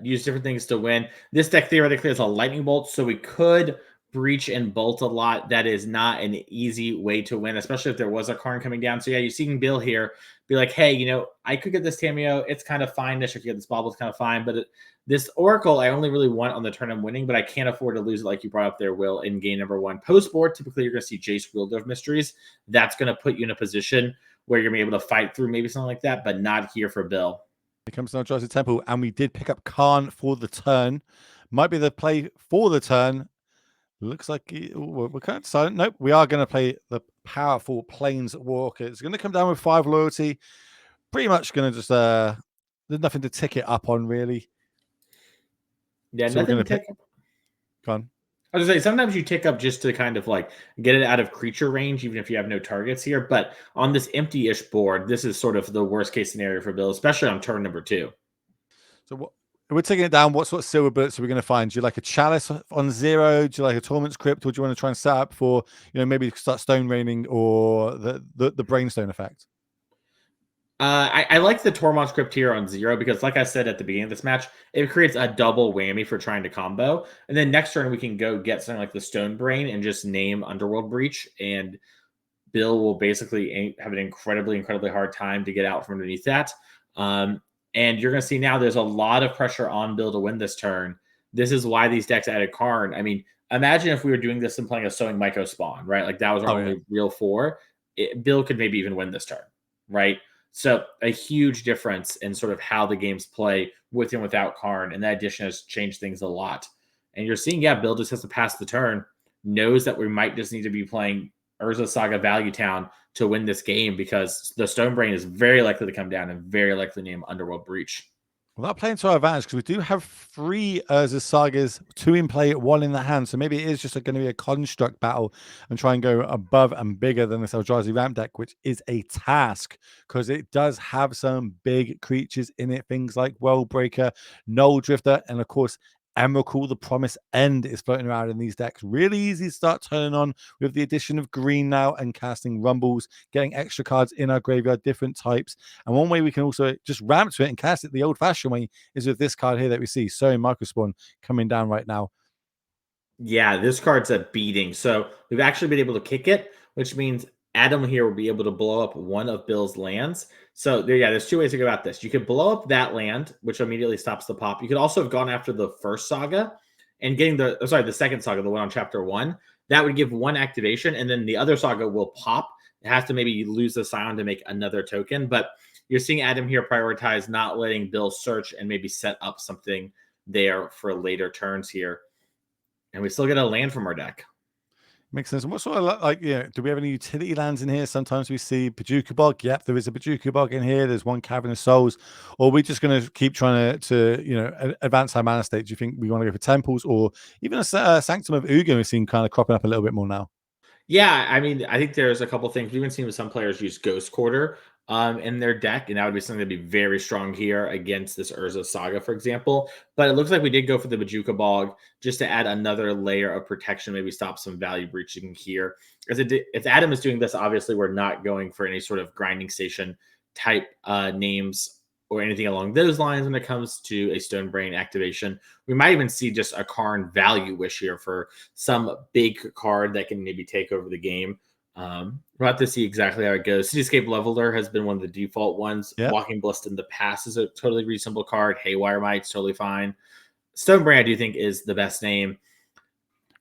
use different things to win. This deck theoretically has a Lightning Bolt, so we could Breach and Bolt a lot. That is not an easy way to win, especially if there was a Karn coming down. So yeah, you're seeing Bill here be like, hey, I could get this Tameo. It's kind of fine-ish. I could get this Bauble. It's kind of fine. But this Oracle, I only really want on the turn I'm winning, but I can't afford to lose it like you brought up there, Will, in game number 1. Post-board, typically you're going to see Jace, Wielder of Mysteries. That's going to put you in a position where you're gonna be able to fight through maybe something like that, but not here for Bill. Here comes an Eldrazi Temple, and we did pick up Khan for the turn. Might be the play for the turn. Looks like we're kind of silent. Nope, we are going to play the powerful Planeswalker. It's going to come down with 5 loyalty. Pretty much going to just there's nothing to tick it up on really. Yeah, So we're nothing going to to pick. pick. Khan. I was gonna say sometimes you tick up just to kind of like get it out of creature range, even if you have no targets here. But on this empty-ish board, this is sort of the worst case scenario for Bill, especially on turn number 2. So what we're taking it down. What sort of silver bullets are we going to find? Do you like a chalice on 0? Do you like a torment's crypt, or do you want to try and set up for maybe start stone raining or the brainstone effect? I like the Tormod script here on 0 because, like I said at the beginning of this match, it creates a double whammy for trying to combo. And then next turn, we can go get something like the Stone Brain and just name Underworld Breach. And Bill will basically have an incredibly hard time to get out from underneath that. And you're going to see now there's a lot of pressure on Bill to win this turn. This is why these decks added Karn. I mean, imagine if we were doing this and playing a Sowing Myco Spawn, right? Like that was our only real 4. Bill could maybe even win this turn, right? So a huge difference in sort of how the games play with and without Karn. And that addition has changed things a lot. And you're seeing, Bill just has to pass the turn, knows that we might just need to be playing Urza Saga Value Town to win this game because the Stone Brain is very likely to come down and very likely to name Underworld Breach. Well, that playing to our advantage because we do have 3 Urza Sagas, 2 in play, 1 in the hand. So maybe it is just going to be a construct battle and try and go above and bigger than this Eldrazi ramp deck, which is a task because it does have some big creatures in it. Things like Worldbreaker, Null Drifter, and of course, Emrakul, the Promised End is floating around in these decks. Really easy to start turning on with the addition of green now and casting Rumbles, getting extra cards in our graveyard, different types. And one way we can also just ramp to it and cast it the old-fashioned way is with this card here that we see, Sowing Microspawn, coming down right now. Yeah, this card's a beating. So we've actually been able to kick it, which means Adam here will be able to blow up one of Bill's lands. So there's 2 ways to go about this. You could blow up that land, which immediately stops the pop. You could also have gone after the first saga and getting the second saga, the one on chapter 1. That would give 1 activation, and then the other saga will pop. It has to maybe lose the Scion to make another token, but you're seeing Adam here prioritize not letting Bill search and maybe set up something there for later turns here. And we still get a land from our deck. Makes sense. And what sort of do we have any utility lands in here? Sometimes we see Paducah Bog. Yep, there is a Paducah Bog in here. There's 1 Cavern of Souls. Or are we just going to keep trying to advance our mana state? Do you think we want to go for temples or even a Sanctum of Ugin we've seen kind of cropping up a little bit more now? Yeah, I mean, I think there's a couple things. We've even seen with some players use Ghost Quarter in their deck, and that would be something that'd be very strong here against this Urza Saga, for example. But it looks like we did go for the Paducah Bog just to add another layer of protection, maybe stop some value breaching here. If Adam is doing this, obviously we're not going for any sort of grinding station type names or anything along those lines when it comes to a Stone Brain activation. We might even see just a Karn value wish here for some big card that can maybe take over the game. We'll have to see exactly how it goes. Cityscape Leveler has been one of the default ones. Yep. Walking Blessed in the past is a totally reasonable card. Haywire Might's totally fine. Stone Brain, I do think, is the best name.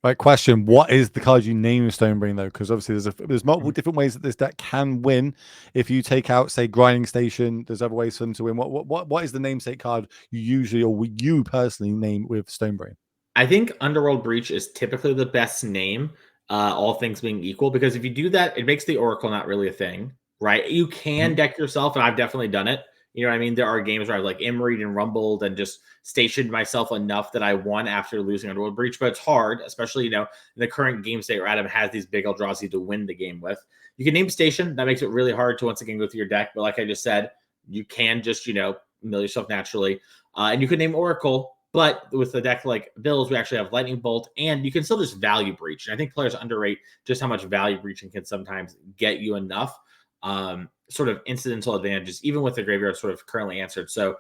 Right, question. What is the card you name Stonebrain though? Because obviously there's multiple different ways that this deck can win. If you take out, say, Grinding Station, there's other ways for them to win. What is the namesake card you usually or you personally name with Stonebrain? I think Underworld Breach is typically the best name, all things being equal, because if you do that, it makes the Oracle not really a thing, right? You can deck yourself, and I've definitely done it. You know what I mean? There are games where I've like Emerried and rumbled and just stationed myself enough that I won after losing Underworld Breach, but it's hard, especially, in the current game state where Adam has these big Eldrazi to win the game with. You can name Station. That makes it really hard to once again go through your deck, but like I just said, you can just, mill yourself naturally. And you can name Oracle, but with a deck like Bill's, we actually have Lightning Bolt, and you can still just value breach. And I think players underrate just how much value breaching can sometimes get you enough sort of incidental advantages, even with the graveyard sort of currently answered. So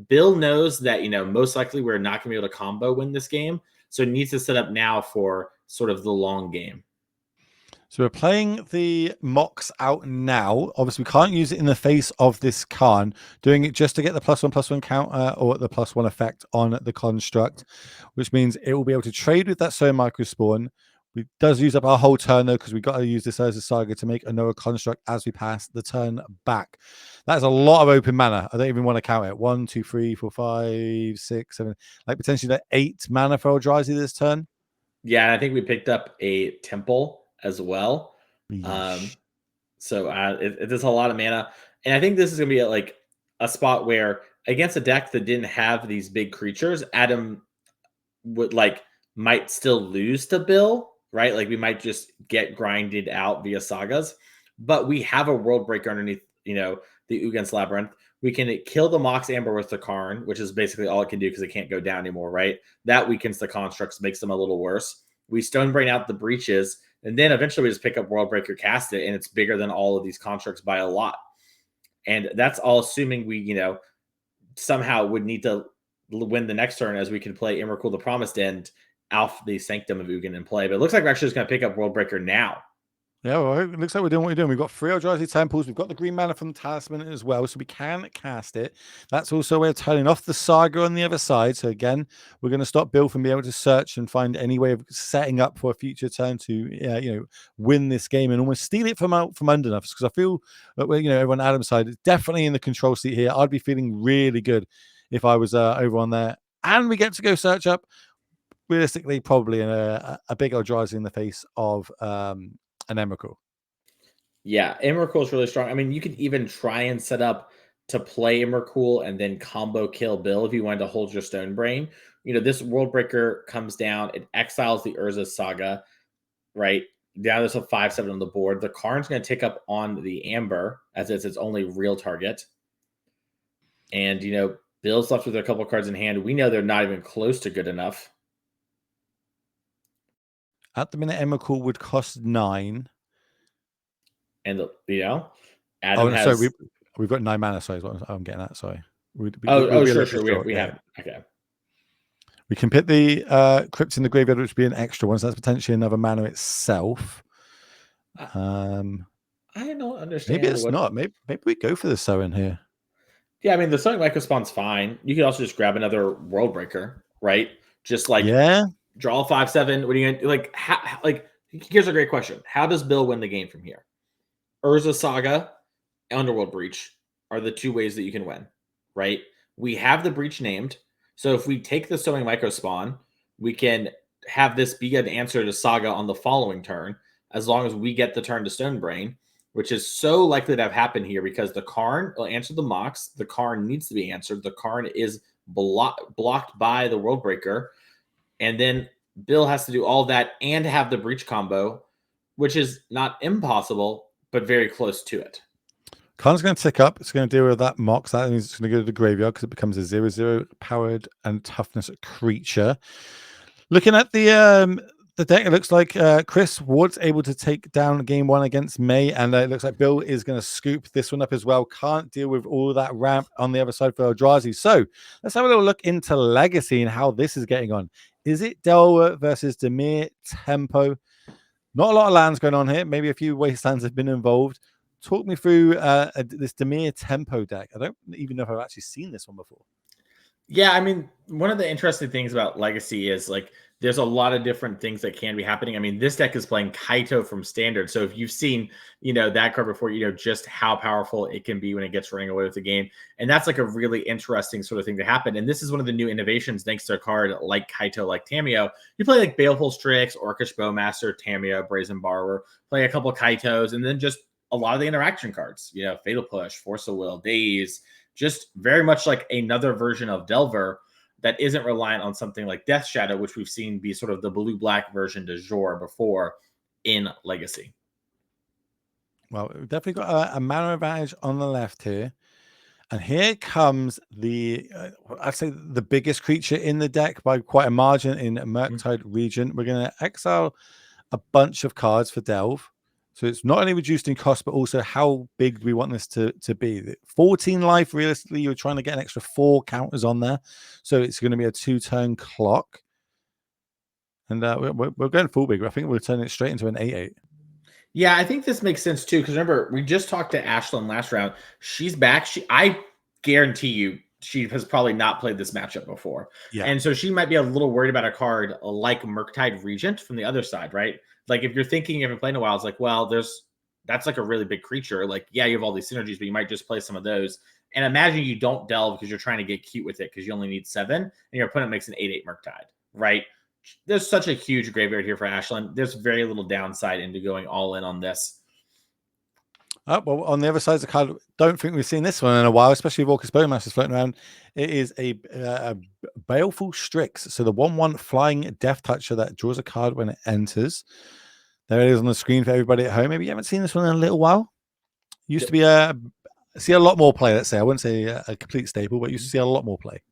Bill knows that, most likely we're not going to be able to combo win this game. So he needs to set up now for sort of the long game. So we're playing the Mox out now. Obviously, we can't use it in the face of this Khan. Doing it just to get the +1/+1 counter or the +1 effect on the construct, which means it will be able to trade with that Sowing Microspawn. We does use up our whole turn though, because we've got to use this Urza Saga to make another construct as we pass the turn back. That's a lot of open mana. I don't even want to count it. 1, 2, 3, 4, 5, 6, 7, like potentially like 8 mana for Eldrazi this turn. Yeah, and I think we picked up a temple as well. Yeesh. So it is a lot of mana, and I think this is gonna be like a spot where against a deck that didn't have these big creatures, Adam would might still lose to Bill, right? Like we might just get grinded out via sagas, but we have a world breaker underneath, the Ugin's Labyrinth. We can kill the Mox Amber with the Karn, which is basically all it can do because it can't go down anymore, right? That weakens the constructs, makes them a little worse. We Stonebrain out the breaches, and then eventually we just pick up World Breaker, cast it, and it's bigger than all of these constructs by a lot. And that's all assuming we, somehow would need to win the next turn, as we can play Emrakul the Promised End off the Sanctum of Ugin in play. But it looks like we're actually just going to pick up World Breaker now. Yeah, well, it looks like we're doing what we're doing. We've got 3 Eldrazi Temples. We've got the green mana from the Talisman as well, so we can cast it. That's also a way of turning off the Saga on the other side. So again, we're going to stop Bill from being able to search and find any way of setting up for a future turn to, win this game and almost steal it from under us. Because I feel that everyone on Adam's side is definitely in the control seat here. I'd be feeling really good if I was over on there, and we get to go search up. Realistically, probably a big Eldrazi in the face of an Emrakul. Yeah, Emrakul is really strong. I mean, you could even try and set up to play Emrakul and then combo kill Bill if you wanted to hold your Stonebrain. This World Breaker comes down, it exiles the Urza Saga, right? Now there's a 5/7 on the board. The Karn's going to take up on the Amber as it's its only real target. And, Bill's left with a couple cards in hand. We know they're not even close to good enough. At the minute, Emrakul would cost 9. And, Adam has... Sorry, we've got 9 mana. Sorry, is what I'm getting at. Sorry. Sure. We have. Okay. We can pick the Crypt in the Graveyard, which would be an extra one. So that's potentially another mana itself. I don't understand. Maybe it's not. Maybe we go for the Sowen here. Yeah, I mean, the Sonic Microspawn's fine. You could also just grab another World Breaker, right? Just draw a 5/7. What are you going to here's a great question. How does Bill win the game from here? Urza Saga, Underworld Breach are the 2 ways that you can win, right? We have the breach named. So if we take the Sowing Microspawn, we can have this be an answer to Saga on the following turn, as long as we get the turn to Stonebrain, which is so likely to have happened here because the Karn will answer the Mox. The Karn needs to be answered. The Karn is blocked by the World Breaker. And then Bill has to do all that and have the breach combo, which is not impossible, but very close to it. Karn's going to tick up. It's going to deal with that Mox. That means it's going to go to the graveyard because it becomes a 0/0 powered and toughness creature. Looking at the deck, it looks like Chris was able to take down game 1 against May, and it looks like Bill is going to scoop this one up as well. Can't deal with all that ramp on the other side for Eldrazi. So let's have a little look into Legacy and how this is getting on. Is it Delver versus Dimir Tempo? Not a lot of lands going on here. Maybe a few wastelands have been involved. Talk me through this Dimir Tempo deck. I don't even know if I've actually seen this one before. Yeah, I mean, one of the interesting things about Legacy is there's a lot of different things that can be happening. I mean, this deck is playing Kaito from Standard. So if you've seen, that card before, just how powerful it can be when it gets running away with the game. And that's a really interesting sort of thing to happen. And this is one of the new innovations thanks to a card like Kaito, like Tamiyo. You play Baleful Strix, Orcish Bowmaster, Tamiyo, Brazen Borrower, play a couple Kaitos, and then just a lot of the interaction cards, Fatal Push, Force of Will, Daze, just very much like another version of Delver that isn't reliant on something like Death Shadow, which we've seen be sort of the blue-black version du jour before in Legacy. Well, we've definitely got a mana advantage on the left here. And here comes I'd say the biggest creature in the deck by quite a margin in Murktide Regent. We're going to exile a bunch of cards for Delve. So it's not only reduced in cost, but also how big we want this to be. 14 life, realistically, you're trying to get an extra 4 counters on there. So it's going to be a 2-turn clock. And we're going full big. I think we're turning it straight into an 8/8. Yeah, I think this makes sense too. Because remember, we just talked to Ashlyn last round. She's back. I guarantee you she has probably not played this matchup before. Yeah. And so she might be a little worried about a card like Murktide Regent from the other side, right? Like if you're thinking you haven't played in a while, it's like, well, that's like a really big creature. Like, yeah, you have all these synergies, but you might just play some of those. And imagine you don't delve because you're trying to get cute with it because you only need 7, and your opponent makes an 8/8 Murktide, right? There's such a huge graveyard here for Ashlyn. There's very little downside into going all in on this. Well, on the other side of the card, don't think we've seen this one in a while, especially with Orcus Bowmasters floating around. It is a Baleful Strix. So the 1/1 flying Death Toucher that draws a card when it enters. There it is on the screen for everybody at home. Maybe you haven't seen this one in a little while. Used to be see a lot more play, let's say. I wouldn't say a complete staple, but used to see a lot more play.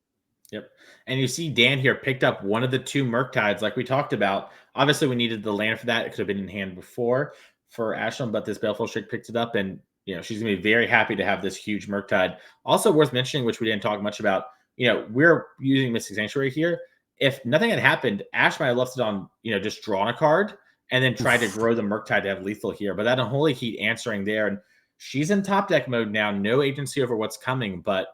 Yep. And you see Dan here picked up one of the 2 Murktides like we talked about. Obviously, we needed the land for that. It could have been in hand before for Ashlyn, but this Baleful Strix picked it up, and she's going to be very happy to have this huge Murktide. Also worth mentioning, which we didn't talk much about, we're using Mystic Sanctuary here. If nothing had happened, Ash might have left it on, just drawn a card and then tried to grow the Murktide to have lethal here. But that Unholy Heat answering there, and she's in top deck mode now. No agency over what's coming, but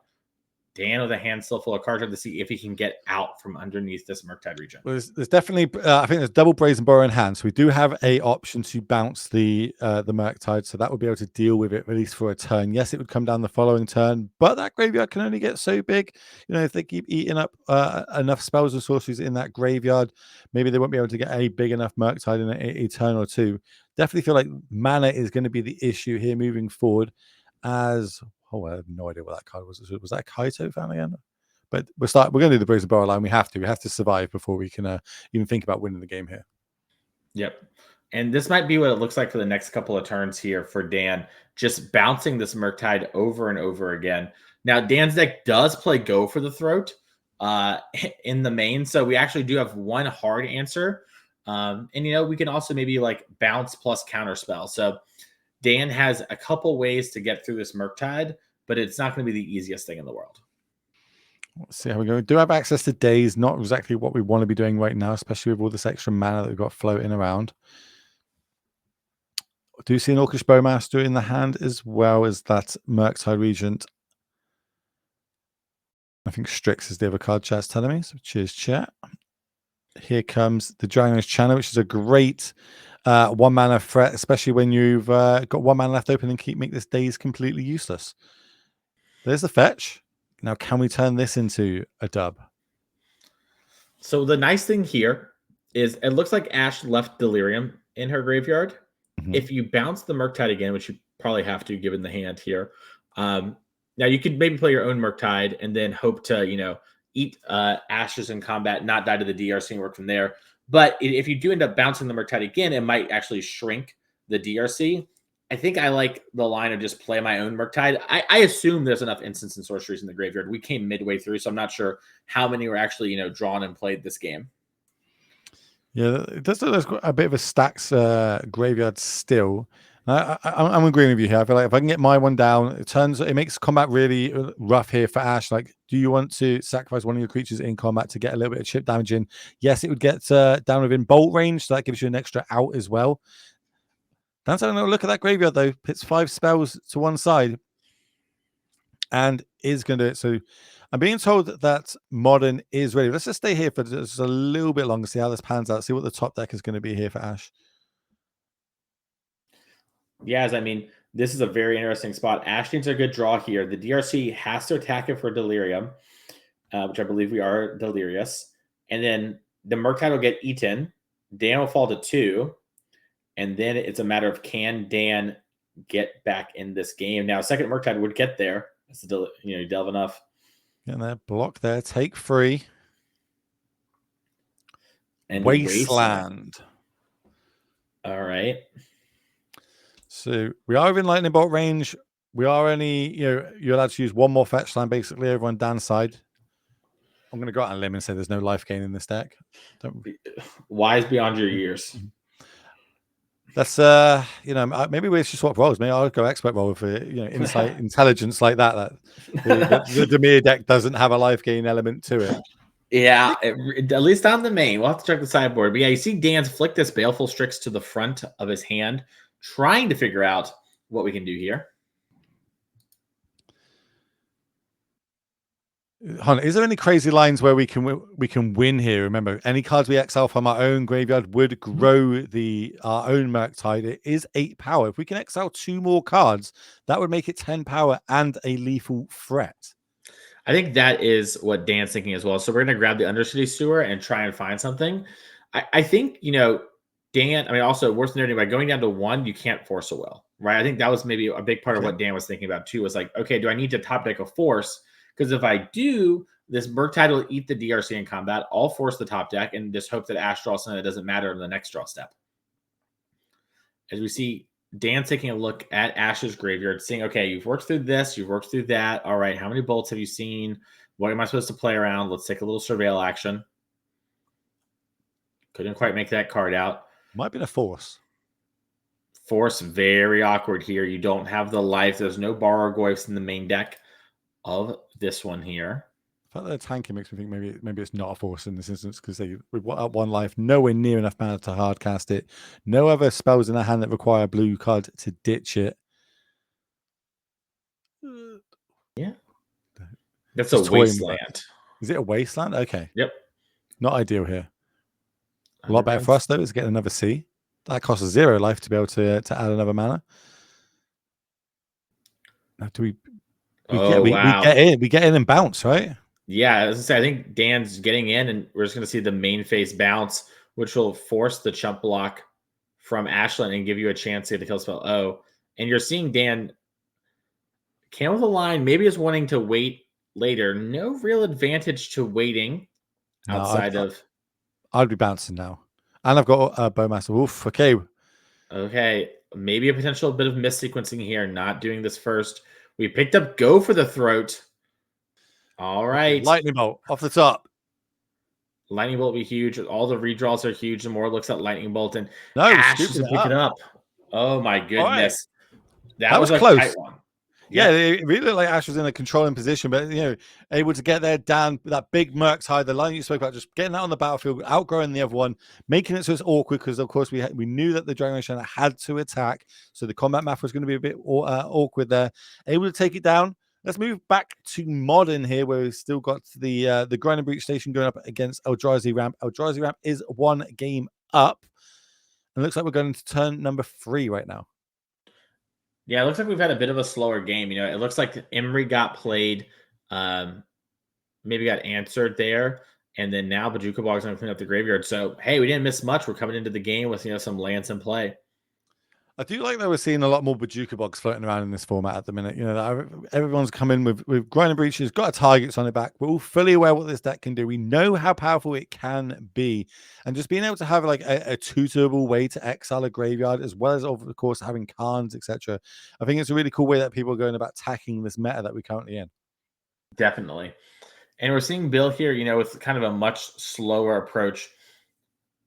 Dan with a hand still full of cards to see if he can get out from underneath this Murktide region. Well, there's definitely, I think there's double Brazen Borrow in hand. So we do have a option to bounce the Murktide. So that would be able to deal with it, at least for a turn. Yes, it would come down the following turn, but that graveyard can only get so big. If they keep eating up enough spells and sorceries in that graveyard, maybe they won't be able to get a big enough Murktide in a turn or two. Definitely feel like mana is going to be the issue here moving forward as... Oh, I have no idea what that card was. Was that Kaito fan again? But we're going to do the Brazen Borrow line. We have to survive before we can even think about winning the game here. Yep. And this might be what it looks like for the next couple of turns here for Dan, just bouncing this Murktide over and over again. Now, Dan's deck does play Go for the Throat in the main, so we actually do have one hard answer. And, we can also maybe like bounce plus counterspell. So Dan has a couple ways to get through this Murktide, but it's not going to be the easiest thing in the world. Let's see how we go. We do have access to days, not exactly what we want to be doing right now, especially with all this extra mana that we've got floating around. Do you see an Orcish Bowmaster in the hand as well as that Murktide Regent? I think Strix is the other card chat's telling me. So cheers, chat. Here comes the Dragon's Channel, which is a great 1 mana threat, especially when you've got 1 mana left open and make this days completely useless. There's the fetch. Now, can we turn this into a dub? So the nice thing here is it looks like Ash left Delirium in her graveyard. Mm-hmm. If you bounce the Murktide again, which you probably have to given the hand here, now you could maybe play your own Murktide and then hope to, eat Ashes in combat, not die to the DRC and work from there. But if you do end up bouncing the Murktide again, it might actually shrink the DRC. I think I like the line of just play my own Murktide. I assume there's enough instants and sorceries in the graveyard. We came midway through, so I'm not sure how many were actually, drawn and played this game. Yeah, there's a bit of a stacks graveyard still. I'm agreeing with you here. I feel like if I can get my one down, it makes combat really rough here for Ash. Like, do you want to sacrifice one of your creatures in combat to get a little bit of chip damage in? Yes, it would get down within bolt range, so that gives you an extra out as well. Dan's having a look at that graveyard though. Pits 5 spells to one side and is going to do it. So I'm being told that Modern is ready. Let's just stay here for just a little bit longer, see how this pans out, see what the top deck is going to be here for Ash. Yes, I mean, this is a very interesting spot. Ash needs a good draw here. The DRC has to attack it for Delirium, which I believe we are delirious. And then the Murktide will get eaten. Dan will fall to 2. And then it's a matter of can Dan get back in this game. Now, second Murktide would get there. It's you delve enough. Getting that block there. Take 3. And Wasteland. All right. So we are in lightning bolt range. We are only, you're allowed to use 1 more fetch land basically over on Dan's side. I'm going to go out on a limb and say there's no life gain in this deck. Wise beyond your years. That's maybe we should swap roles. Maybe I'll go expert role for insight, intelligence like that. The Demir deck doesn't have a life gain element to it. Yeah, at least on the main. We'll have to check the sideboard. But yeah, you see Dan's flick this Baleful Strix to the front of his hand, trying to figure out what we can do here. Hon, is there any crazy lines where we can win here? Remember, any cards we exile from our own graveyard would grow our own Murktide. It is 8 power. If we can exile 2 more cards, that would make it 10 power and a lethal threat. I think that is what Dan's thinking as well. So we're going to grab the Undercity Sewer and try and find something. I think, Dan, I mean, also worth noting, by going down to 1, you can't force a will, right? I think that was maybe a big part of what Dan was thinking about too, was like, okay, do I need to top deck a force? Because if I do, this Murktide will eat the DRC in combat. I'll force the top deck and just hope that Ash draws something that doesn't matter in the next draw step. As we see Dan taking a look at Ash's graveyard, saying, okay, you've worked through this, you've worked through that. All right, how many bolts have you seen? What am I supposed to play around? Let's take a little surveil action. Couldn't quite make that card out. Might be a force. Force, very awkward here. You don't have the life. There's no Barrogoyfs in the main deck of this one here. The fact that they're tanking makes me think maybe it's not a force in this instance, because we've got 1 life, nowhere near enough mana to hard cast it. No other spells in their hand that require a blue card to ditch it. Yeah. That's a wasteland. Is it a wasteland? Okay. Yep. Not ideal here. A lot better for us, though, is getting another C. That costs 0 life to be able to add another mana. Now, do we get in and bounce, right? Yeah, as I say, I think Dan's getting in, and we're just going to see the main phase bounce, which will force the chump block from Ashland and give you a chance to get the kill spell O. And you're seeing Dan can with a line, maybe is wanting to wait later. No real advantage to waiting outside of. I'd be bouncing now. And I've got a Bowmaster. Oof, okay. Okay, maybe a potential bit of missequencing here, not doing this first. We picked up Go for the Throat. All right. Okay, Lightning Bolt off the top. Lightning Bolt will be huge. All the redraws are huge. The more looks at Lightning Bolt, and no, Ash to pick it up. Oh my goodness. Right. That was a close. tight one. Yeah, it really looked like Ash was in a controlling position, but able to get there down that big Murktide, the line you spoke about, just getting that on the battlefield, outgrowing the other one, making it so it's awkward, because of course we knew that the Dragon Nation had to attack, so the combat math was going to be a bit awkward there. Able to take it down. Let's move back to Modern here, where we've still got the Grind and Breach station going up against Eldrazi Ramp. Eldrazi Ramp is 1 game up, and it looks like we're going to turn number 3 right now. Yeah, it looks like we've had a bit of a slower game. It looks like Emery got played, maybe got answered there, and then now Bajuka Bog's going to clean up the graveyard. So, hey, we didn't miss much. We're coming into the game with some lands in play. I do like that we're seeing a lot more Bajuka Bogs floating around in this format at the minute. Everyone's coming with Grind and Breach. Has got targets on it back. We're all fully aware what this deck can do. We know how powerful it can be, and just being able to have like a tutorable way to exile a graveyard, as well as of course having Khans, etc. I think it's a really cool way that people are going about attacking this meta that we're currently in. Definitely, and we're seeing Bill here, with kind of a much slower approach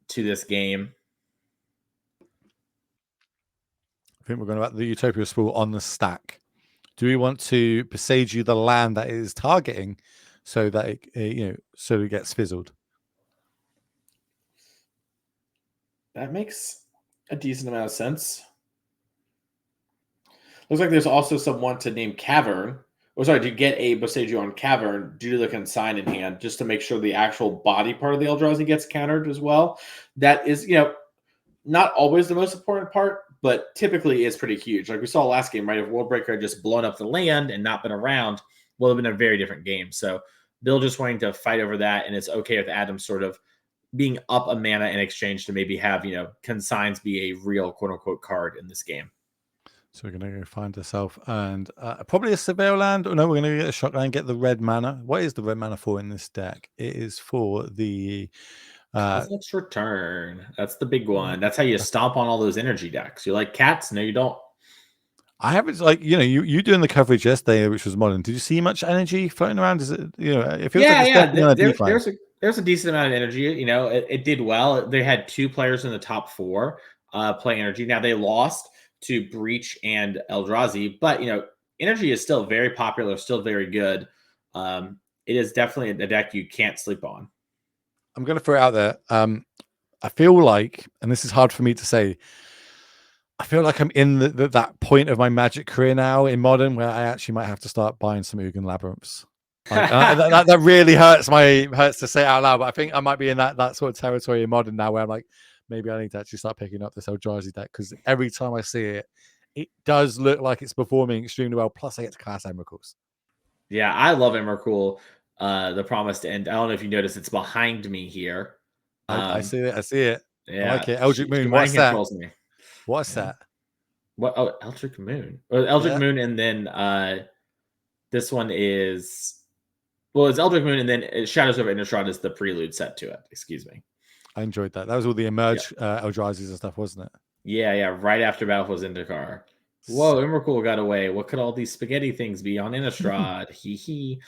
to this game. I think we're going about the Utopia Spool on the stack. Do we want to presage you the land that it is targeting, so that so it gets fizzled? That makes a decent amount of sense. Looks like there's also someone to name Cavern. To get a Boseiju on Cavern due to the consign in hand, just to make sure the actual body part of the Eldrazi gets countered as well. That is, not always the most important part, but typically is pretty huge. Like we saw last game, right? If Worldbreaker had just blown up the land and not been around, well, it would have been a very different game. So Bill just wanting to fight over that, and it's okay with Adam sort of being up a mana in exchange to maybe have, consigns be a real quote-unquote card in this game. So we're going to go find ourselves and probably a Surveil land. Or no, we're going to get a Shock Land, get the red mana. What is the red mana for in this deck? It is for the... Cosmic's Return. That's the big one. That's how you stomp on all those energy decks. You like cats? No, you don't. I haven't, you doing the coverage yesterday, which was Modern. Did you see much energy floating around? Is it, it feels like it's definitely there's a decent amount of energy. It did well. They had 2 players in the top 4 playing energy. Now they lost to Breach and Eldrazi, but energy is still very popular, still very good. It is definitely a deck you can't sleep on. I'm going to throw it out there. I feel like, and this is hard for me to say, I feel like I'm in that point of my Magic career now in Modern where I actually might have to start buying some Ugin Labyrinths. That really hurts to say it out loud, but I think I might be in that sort of territory in Modern now, where I'm like, maybe I need to actually start picking up this Eldrazi deck, because every time I see it, it does look like it's performing extremely well. Plus, I get to cast Emrakul's. Yeah, I love Emrakul, the Promised End. I don't know if you noticed, it's behind me here. I see it. I see it. Yeah, I like it. Eldritch she Moon. mind What's that? controls me. What's Yeah. that? What? Oh, Eldritch Moon. Eldritch Yeah. Moon, and then this one is, well, it's Eldritch Moon, and then Shadows of Innistrad is the prelude set to it. Excuse me. I enjoyed that. That was all the Emerge Eldrazi's and stuff, wasn't it? Yeah. Right after Battlefield Zendikar. Whoa, Emrakul got away. What could all these spaghetti things be on Innistrad? Hee hee.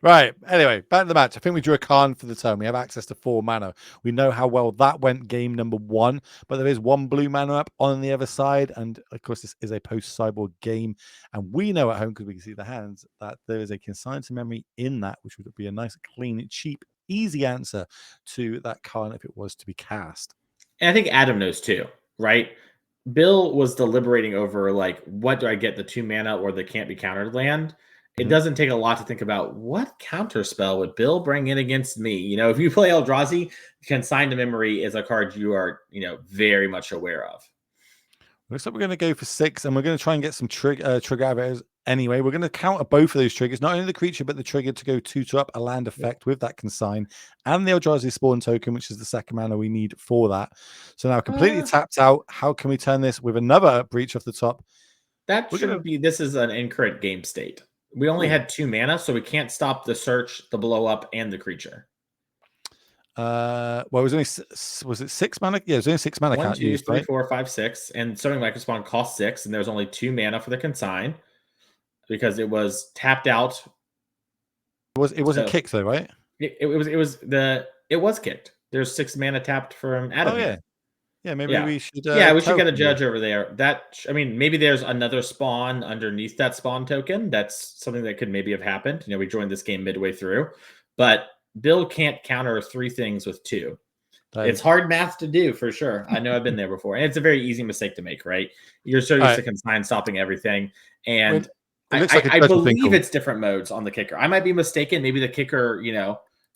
Right. Anyway, back to the match. I think we drew a Khan for the turn. We have access to 4 mana. We know how well that went game number 1, but there is 1 blue mana up on the other side. And of course, this is a post-cyborg game. And we know at home, because we can see the hands, that there is a consign to memory in that, which would be a nice, clean, cheap, easy answer to that Khan if it was to be cast. And I think Adam knows too, right? Bill was deliberating over, like, what do I get, the 2 mana or the can't be countered land? It doesn't take a lot to think about what counter spell would Bill bring in against me. You know, if you play Eldrazi, Consign to Memory is a card you are, very much aware of. Looks like we're going to go for 6, and we're going to try and get some trigger arrows anyway. We're going to counter both of those triggers, not only the creature, but the trigger to go 2 up a land effect with that consign, and the Eldrazi spawn token, which is the 2nd mana we need for that. So now completely tapped out. How can we turn this with another breach off the top? This is an incorrect game state. We only had 2 mana, so we can't stop the search, the blow up, and the creature. Well, it was only was it 6 mana? Yeah, it was only 6 mana. 1, 2, 3, right? 4, 5, 6, and Summoning Microspawn cost 6, and there's only 2 mana for the consign because it was tapped out. It wasn't kicked though, right? It was kicked. There's 6 mana tapped from Adam. Oh yeah. Yeah, maybe we should. We should get a judge over there. Maybe there's another spawn underneath that spawn token. That's something that could maybe have happened. We joined this game midway through, but Bill can't counter 3 things with 2. It's hard math to do for sure. I know I've been there before, and it's a very easy mistake to make. Right? You're so used to consign stopping everything, and I believe it's different modes on the kicker. I might be mistaken. Maybe the kicker,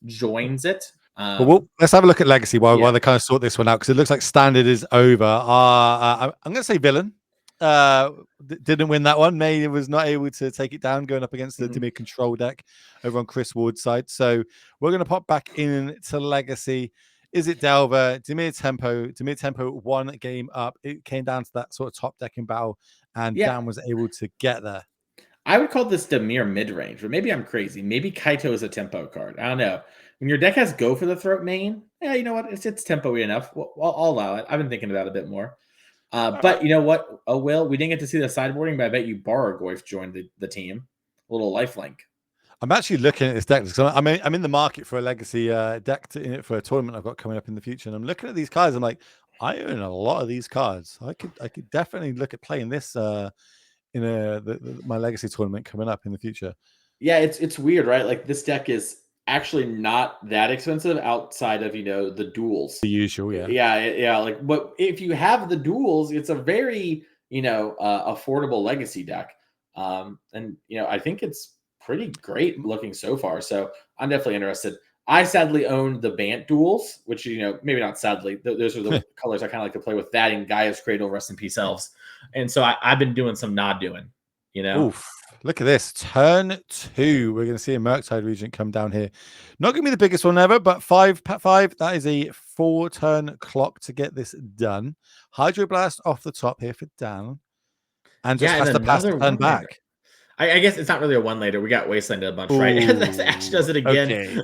joins it. Well, let's have a look at Legacy while they kind of sort this one out, because it looks like Standard is over. I'm going to say Villain didn't win that one. May was not able to take it down, going up against the Dimir control deck over on Chris Ward's side. So we're going to pop back into Legacy. Is it Delver? Dimir Tempo 1 game up. It came down to that sort of top decking battle, and Dan was able to get there. I would call this Dimir mid-range, but maybe I'm crazy. Maybe Kaito is a tempo card. I don't know. When your deck has Go for the Throat main, you know what? It's tempo-y enough. Well, I'll allow it. I've been thinking about it a bit more. But you know what? Oh, Will, we didn't get to see the sideboarding, but I bet you Bargoyf joined the team. A little lifelink. I'm actually looking at this deck because I'm in the market for a Legacy deck for a tournament I've got coming up in the future, and I'm looking at these cards. I'm like, I own a lot of these cards. I could definitely look at playing this in my Legacy tournament coming up in the future. Yeah, it's weird, right? Like, this deck is actually not that expensive outside of the duels. The usual, yeah. Like, but if you have the duels, it's a very affordable Legacy deck, and I think it's pretty great looking so far. So I'm definitely interested. I sadly own the Bant duels, which maybe not sadly. Those are the colors I kind of like to play with. That and Gaia's Cradle, rest in peace, elves. And so I've been doing some not doing. Oof. Look at this. Turn 2. We're going to see a Murktide Regent come down here. Not going to be the biggest one ever, but 5. That is a 4-turn clock to get this done. Hydroblast off the top here for Dan. And just has to pass the turn back. I guess it's not really a 1-later. We got Wasteland a bunch, right? Ash does it again. Okay.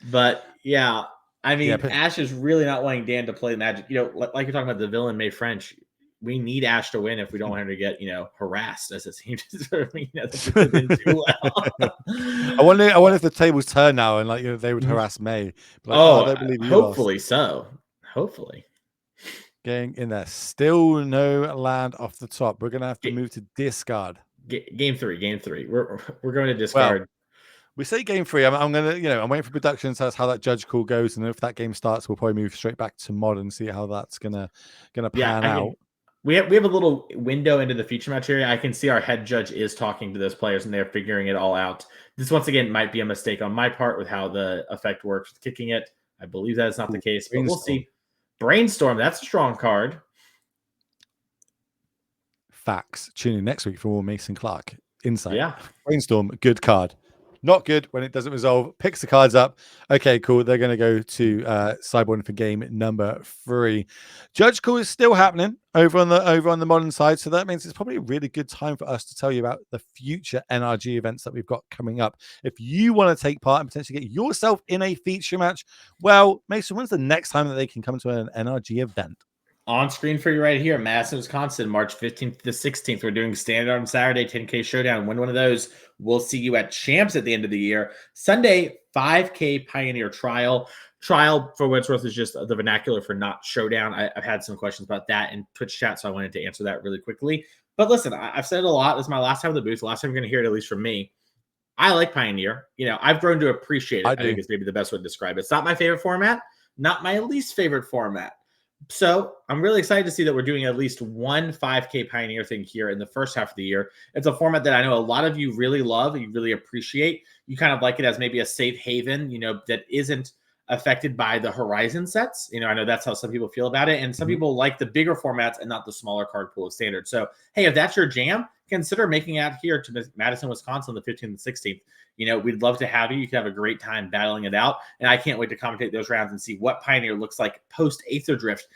But yeah, I mean, Ash is really not wanting Dan to play Magic. Like you're talking about the villain May French. We need Ash to win if we don't want him to get, harassed as it seems. I wonder if the tables turn now and they would harass May. Like, I don't believe you. Hopefully so. Hopefully. Getting in there. Still no land off the top. We're gonna have to move to discard. Game 3. We're going to discard. Well, we say game 3. I'm gonna, I'm waiting for production. So that's how that judge call goes. And if that game starts, we'll probably move straight back to mod and see how that's gonna pan out. We have a little window into the feature match area. I can see our head judge is talking to those players and they're figuring it all out. This once again might be a mistake on my part with how the effect works with kicking it. I believe that is not the case, but we'll see. Brainstorm, that's a strong card. Facts. Tune in next week for more Mason Clark insight. Yeah. Brainstorm, good card. Not good when it doesn't resolve. Picks the cards up. Okay, cool. They're going to go to sideboard for game number 3. Judge call is still happening over on the modern side, so that means it's probably a really good time for us to tell you about the future NRG events that we've got coming up. If you want to take part and potentially get yourself in a feature match, well, Mason, when's the next time that they can come to an NRG event? On screen for you right here, Madison, Wisconsin, March 15th to the 16th. We're doing standard on Saturday, 10K showdown. Win one of those. We'll see you at Champs at the end of the year. Sunday, 5K Pioneer Trial. Trial, for what it's worth, is just the vernacular for not showdown. I've had some questions about that in Twitch chat, so I wanted to answer that really quickly. But listen, I've said it a lot. This is my last time in the booth. Last time you're going to hear it, at least from me. I like Pioneer. I've grown to appreciate it. I think it's maybe the best way to describe it. It's not my favorite format, not my least favorite format. So I'm really excited to see that we're doing at least one 5K Pioneer thing here in the first half of the year. It's a format that I know a lot of you really love, you really appreciate. You kind of like it as maybe a safe haven, that isn't affected by the Horizon sets. I know that's how some people feel about it. And some people like the bigger formats and not the smaller card pool of standard. So, hey, if that's your jam, consider making it out here to Madison, Wisconsin, the 15th and 16th. We'd love to have you. You can have a great time battling it out. And I can't wait to commentate those rounds and see what Pioneer looks like post Aether Drift.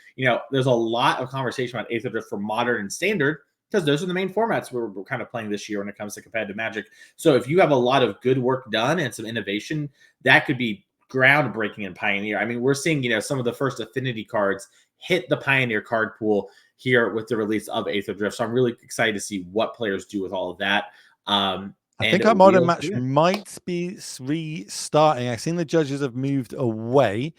There's a lot of conversation about Aether Drift for modern and standard because those are the main formats we're kind of playing this year when it comes to competitive Magic. So if you have a lot of good work done and some innovation, that could be groundbreaking in Pioneer. I mean, we're seeing, some of the first affinity cards hit the Pioneer card pool here with the release of Aether Drift. So I'm really excited to see what players do with all of that. I think our modern match might be restarting. I've seen the judges have moved away.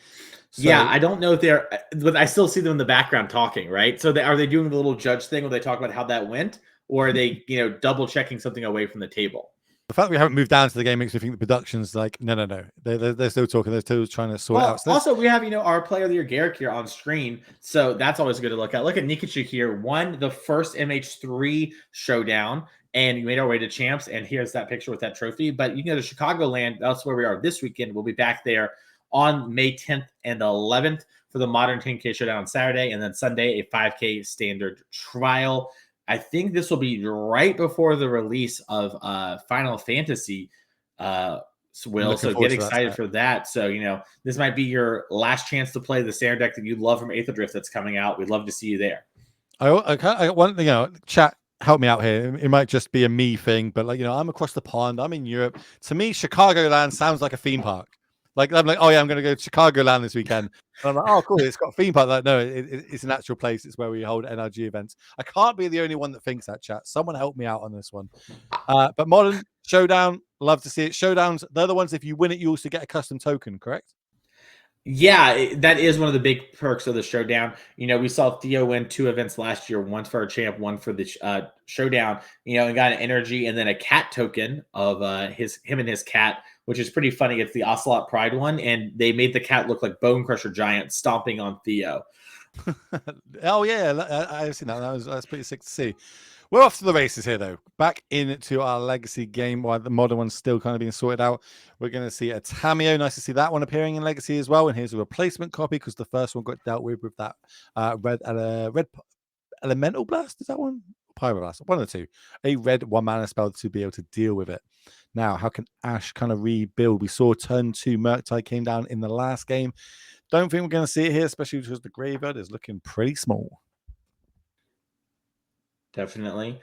So, yeah, I don't know if but I still see them in the background talking, right? So are they doing the little judge thing where they talk about how that went? Or are they, double checking something away from the table? The fact that we haven't moved down to the game makes me think the production's like, no. They're still talking. They're still trying to sort it out. So also, we have, our player of the year, Garrick, here on screen. So that's always good to look at. Look at Nikachu here. Won the first MH3 showdown. And we made our way to Champs. And here's that picture with that trophy. But you can go to Chicagoland. That's where we are this weekend. We'll be back there on May 10th and 11th for the Modern 10K showdown on Saturday. And then Sunday, a 5K standard trial. I think this will be right before the release of Final Fantasy, Will. So get excited for that. So, this might be your last chance to play the standard deck that you love from Aether Drift that's coming out. We'd love to see you there. I want, chat, help me out here. It might just be a me thing, but I'm across the pond. I'm in Europe. To me, Chicagoland sounds like a theme park. I'm like, oh yeah, I'm going to go to Chicagoland this weekend. And I'm like, oh cool, it's got a theme park. Like, no, it's an actual place. It's where we hold NRG events. I can't be the only one that thinks that, chat. Someone help me out on this one. But modern showdown, love to see it. Showdowns, they're the ones, if you win it, you also get a custom token, correct? Yeah, that is one of the big perks of the showdown. We saw Theo win 2 events last year, one for a champ, one for the showdown, and got an energy and then a cat token of him and his cat, which is pretty funny. It's the Ocelot Pride one, and they made the cat look like Bone Crusher Giant stomping on Theo. Oh yeah, I've seen that. That's pretty sick to see. We're off to the races here, though. Back into our Legacy game while the modern one's still kind of being sorted out. We're going to see a Tameo. Nice to see that one appearing in Legacy as well. And here's a replacement copy because the first one got dealt with that red Elemental Blast. Is that one? Pyroblast. One of the two. A red 1-mana spell to be able to deal with it. Now, how can Ash kind of rebuild? We saw turn 2 Murktide came down in the last game. Don't think we're going to see it here, especially because the graveyard is looking pretty small. Definitely.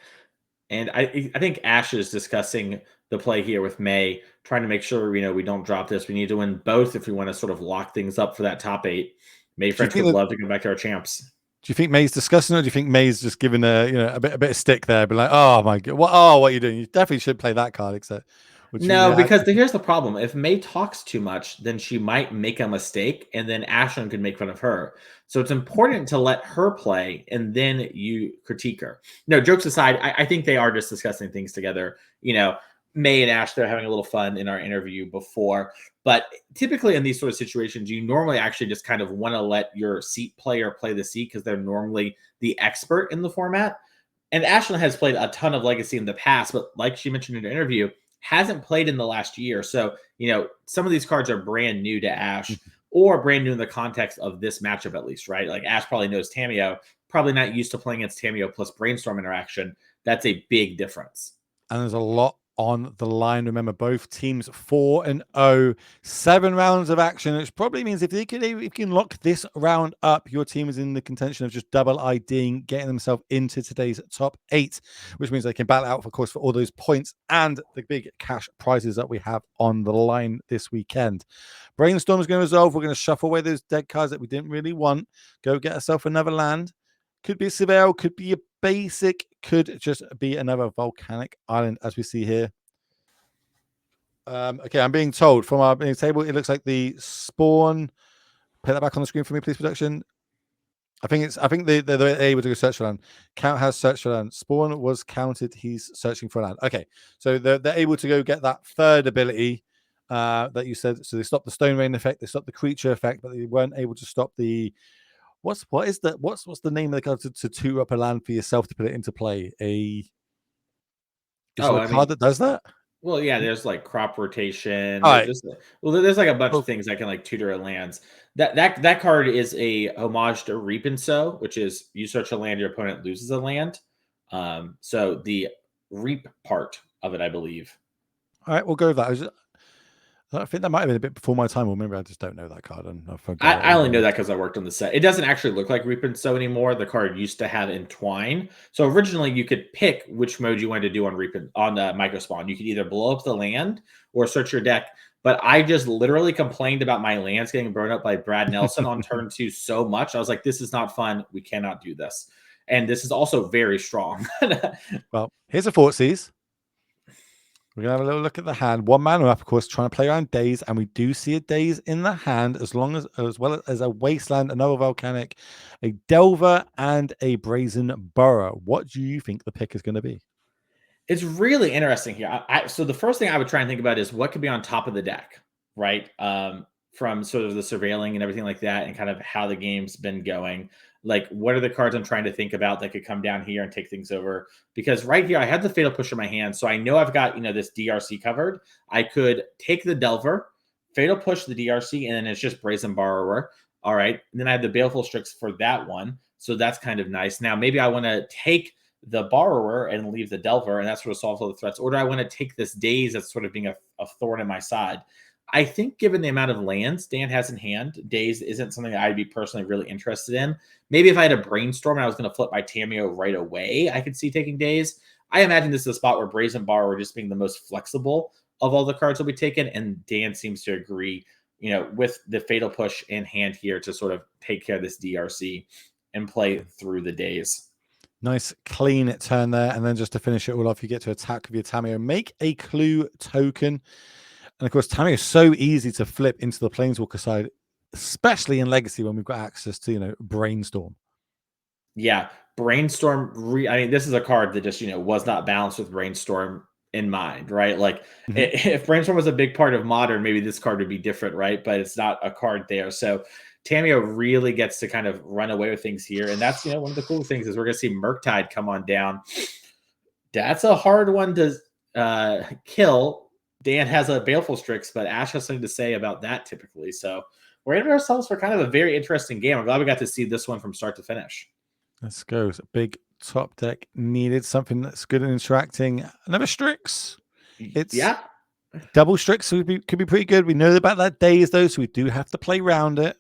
And I think Ash is discussing the play here with May, trying to make sure, we don't drop this. We need to win both if we want to sort of lock things up for that top 8. May French would love to go back to our champs. Do you think May's discussing it, or do you think May's just giving a bit of stick there, but like, oh my god, what are you doing? You definitely should play that card, except no, because here's the problem. If May talks too much, then she might make a mistake, and then Ashlyn could make fun of her. So it's important to let her play, and then you critique her. No, jokes aside, I think they are just discussing things together. May and Ash, they're having a little fun in our interview before. But typically in these sort of situations, you normally actually just kind of want to let your seat player play the seat because they're normally the expert in the format. And Ashlyn has played a ton of Legacy in the past, but like she mentioned in her interview, hasn't played in the last year. So, some of these cards are brand new to Ash or brand new in the context of this matchup, at least, right? Like Ash probably knows Tameo, probably not used to playing against Tameo plus Brainstorm interaction. That's a big difference. And there's a lot on the line. Remember, both teams 4-0, 7 rounds of action, which probably means if you can lock this round up, your team is in the contention of just double IDing, getting themselves into today's top 8, which means they can battle out, of course, for all those points and the big cash prizes that we have on the line this weekend. Brainstorm is going to resolve. We're going to shuffle away those dead cards that we didn't really want. Go get ourselves another land. Could be a Seville, could be a basic, could just be another volcanic island, as we see here. Okay, I'm being told from our table, it looks like the spawn. Put that back on the screen for me, please, production. I think they're able to go search for land. Count has searched for land. Spawn was counted. He's searching for land. Okay, so they're able to go get that third ability that you said. So they stopped the stone rain effect, they stopped the creature effect, but they weren't able to stop the. What's the name of the card to two up a land for yourself to put it into play? Is there a card that does that? Well, yeah, there's like crop rotation. All right. There's like a bunch of things that can like tutor a lands. That card is a homage to Reap and Sow, which is you search a land, your opponent loses a land. So the Reap part of it, I believe. All right, we'll go with that. I think that might have been a bit before my time, or maybe I just don't know that card. And I forgot. I only know that because I worked on the set. It doesn't actually look like Reap and Sow anymore. The card used to have Entwine. So originally, you could pick which mode you wanted to do on Microspawn. You could either blow up the land or search your deck. But I just literally complained about my lands getting burned up by Brad Nelson on turn 2 so much. I was like, this is not fun. We cannot do this. And this is also very strong. Well, here's a Thoughtseize. We're going to have a little look at the hand. 1 mana up, of course, trying to play around Daze, and we do see a Daze in the hand, as well as a Wasteland, another Volcanic, a Delver, and a Brazen Burrow. What do you think the pick is going to be? It's really interesting here. So the first thing I would try and think about is what could be on top of the deck, right? From sort of the surveilling and everything like that, and kind of how the game's been going. Like, what are the cards I'm trying to think about that could come down here and take things over? Because right here, I have the Fatal Push in my hand, so I know I've got, this DRC covered. I could take the Delver, Fatal Push the DRC, and then it's just Brazen Borrower. All right. And then I have the Baleful Strix for that one. So that's kind of nice. Now, maybe I want to take the Borrower and leave the Delver, and that sort of solves all the threats. Or do I want to take this Daze that's sort of being a thorn in my side? I think given the amount of lands Dan has in hand, Daze isn't something that I'd be personally really interested in. Maybe if I had a Brainstorm and I was going to flip my Tameo right away, I could see taking Daze. I imagine this is a spot where Brazen Borrower just being the most flexible of all the cards will be taken, and Dan seems to agree, with the Fatal Push in hand here to sort of take care of this DRC and play through the days. Nice clean turn there, and then just to finish it all off, you get to attack with your Tameo. Make a clue token. And of course, Tameo is so easy to flip into the Planeswalker side, especially in Legacy when we've got access to, Brainstorm. Yeah, Brainstorm. This is a card that just, was not balanced with Brainstorm in mind, right? Like, if Brainstorm was a big part of Modern, maybe this card would be different, right? But it's not a card there. So Tameo really gets to kind of run away with things here. And that's, one of the cool things is we're going to see Murktide come on down. That's a hard one to kill. Dan has a Baleful Strix, but Ash has something to say about that typically. So we're in ourselves for kind of a very interesting game. I'm glad we got to see this one from start to finish. Let's go. It's a big top deck needed. Something that's good and interacting. Another Strix. It's double Strix, so could be pretty good. We know about that Daze, though, so we do have to play around it.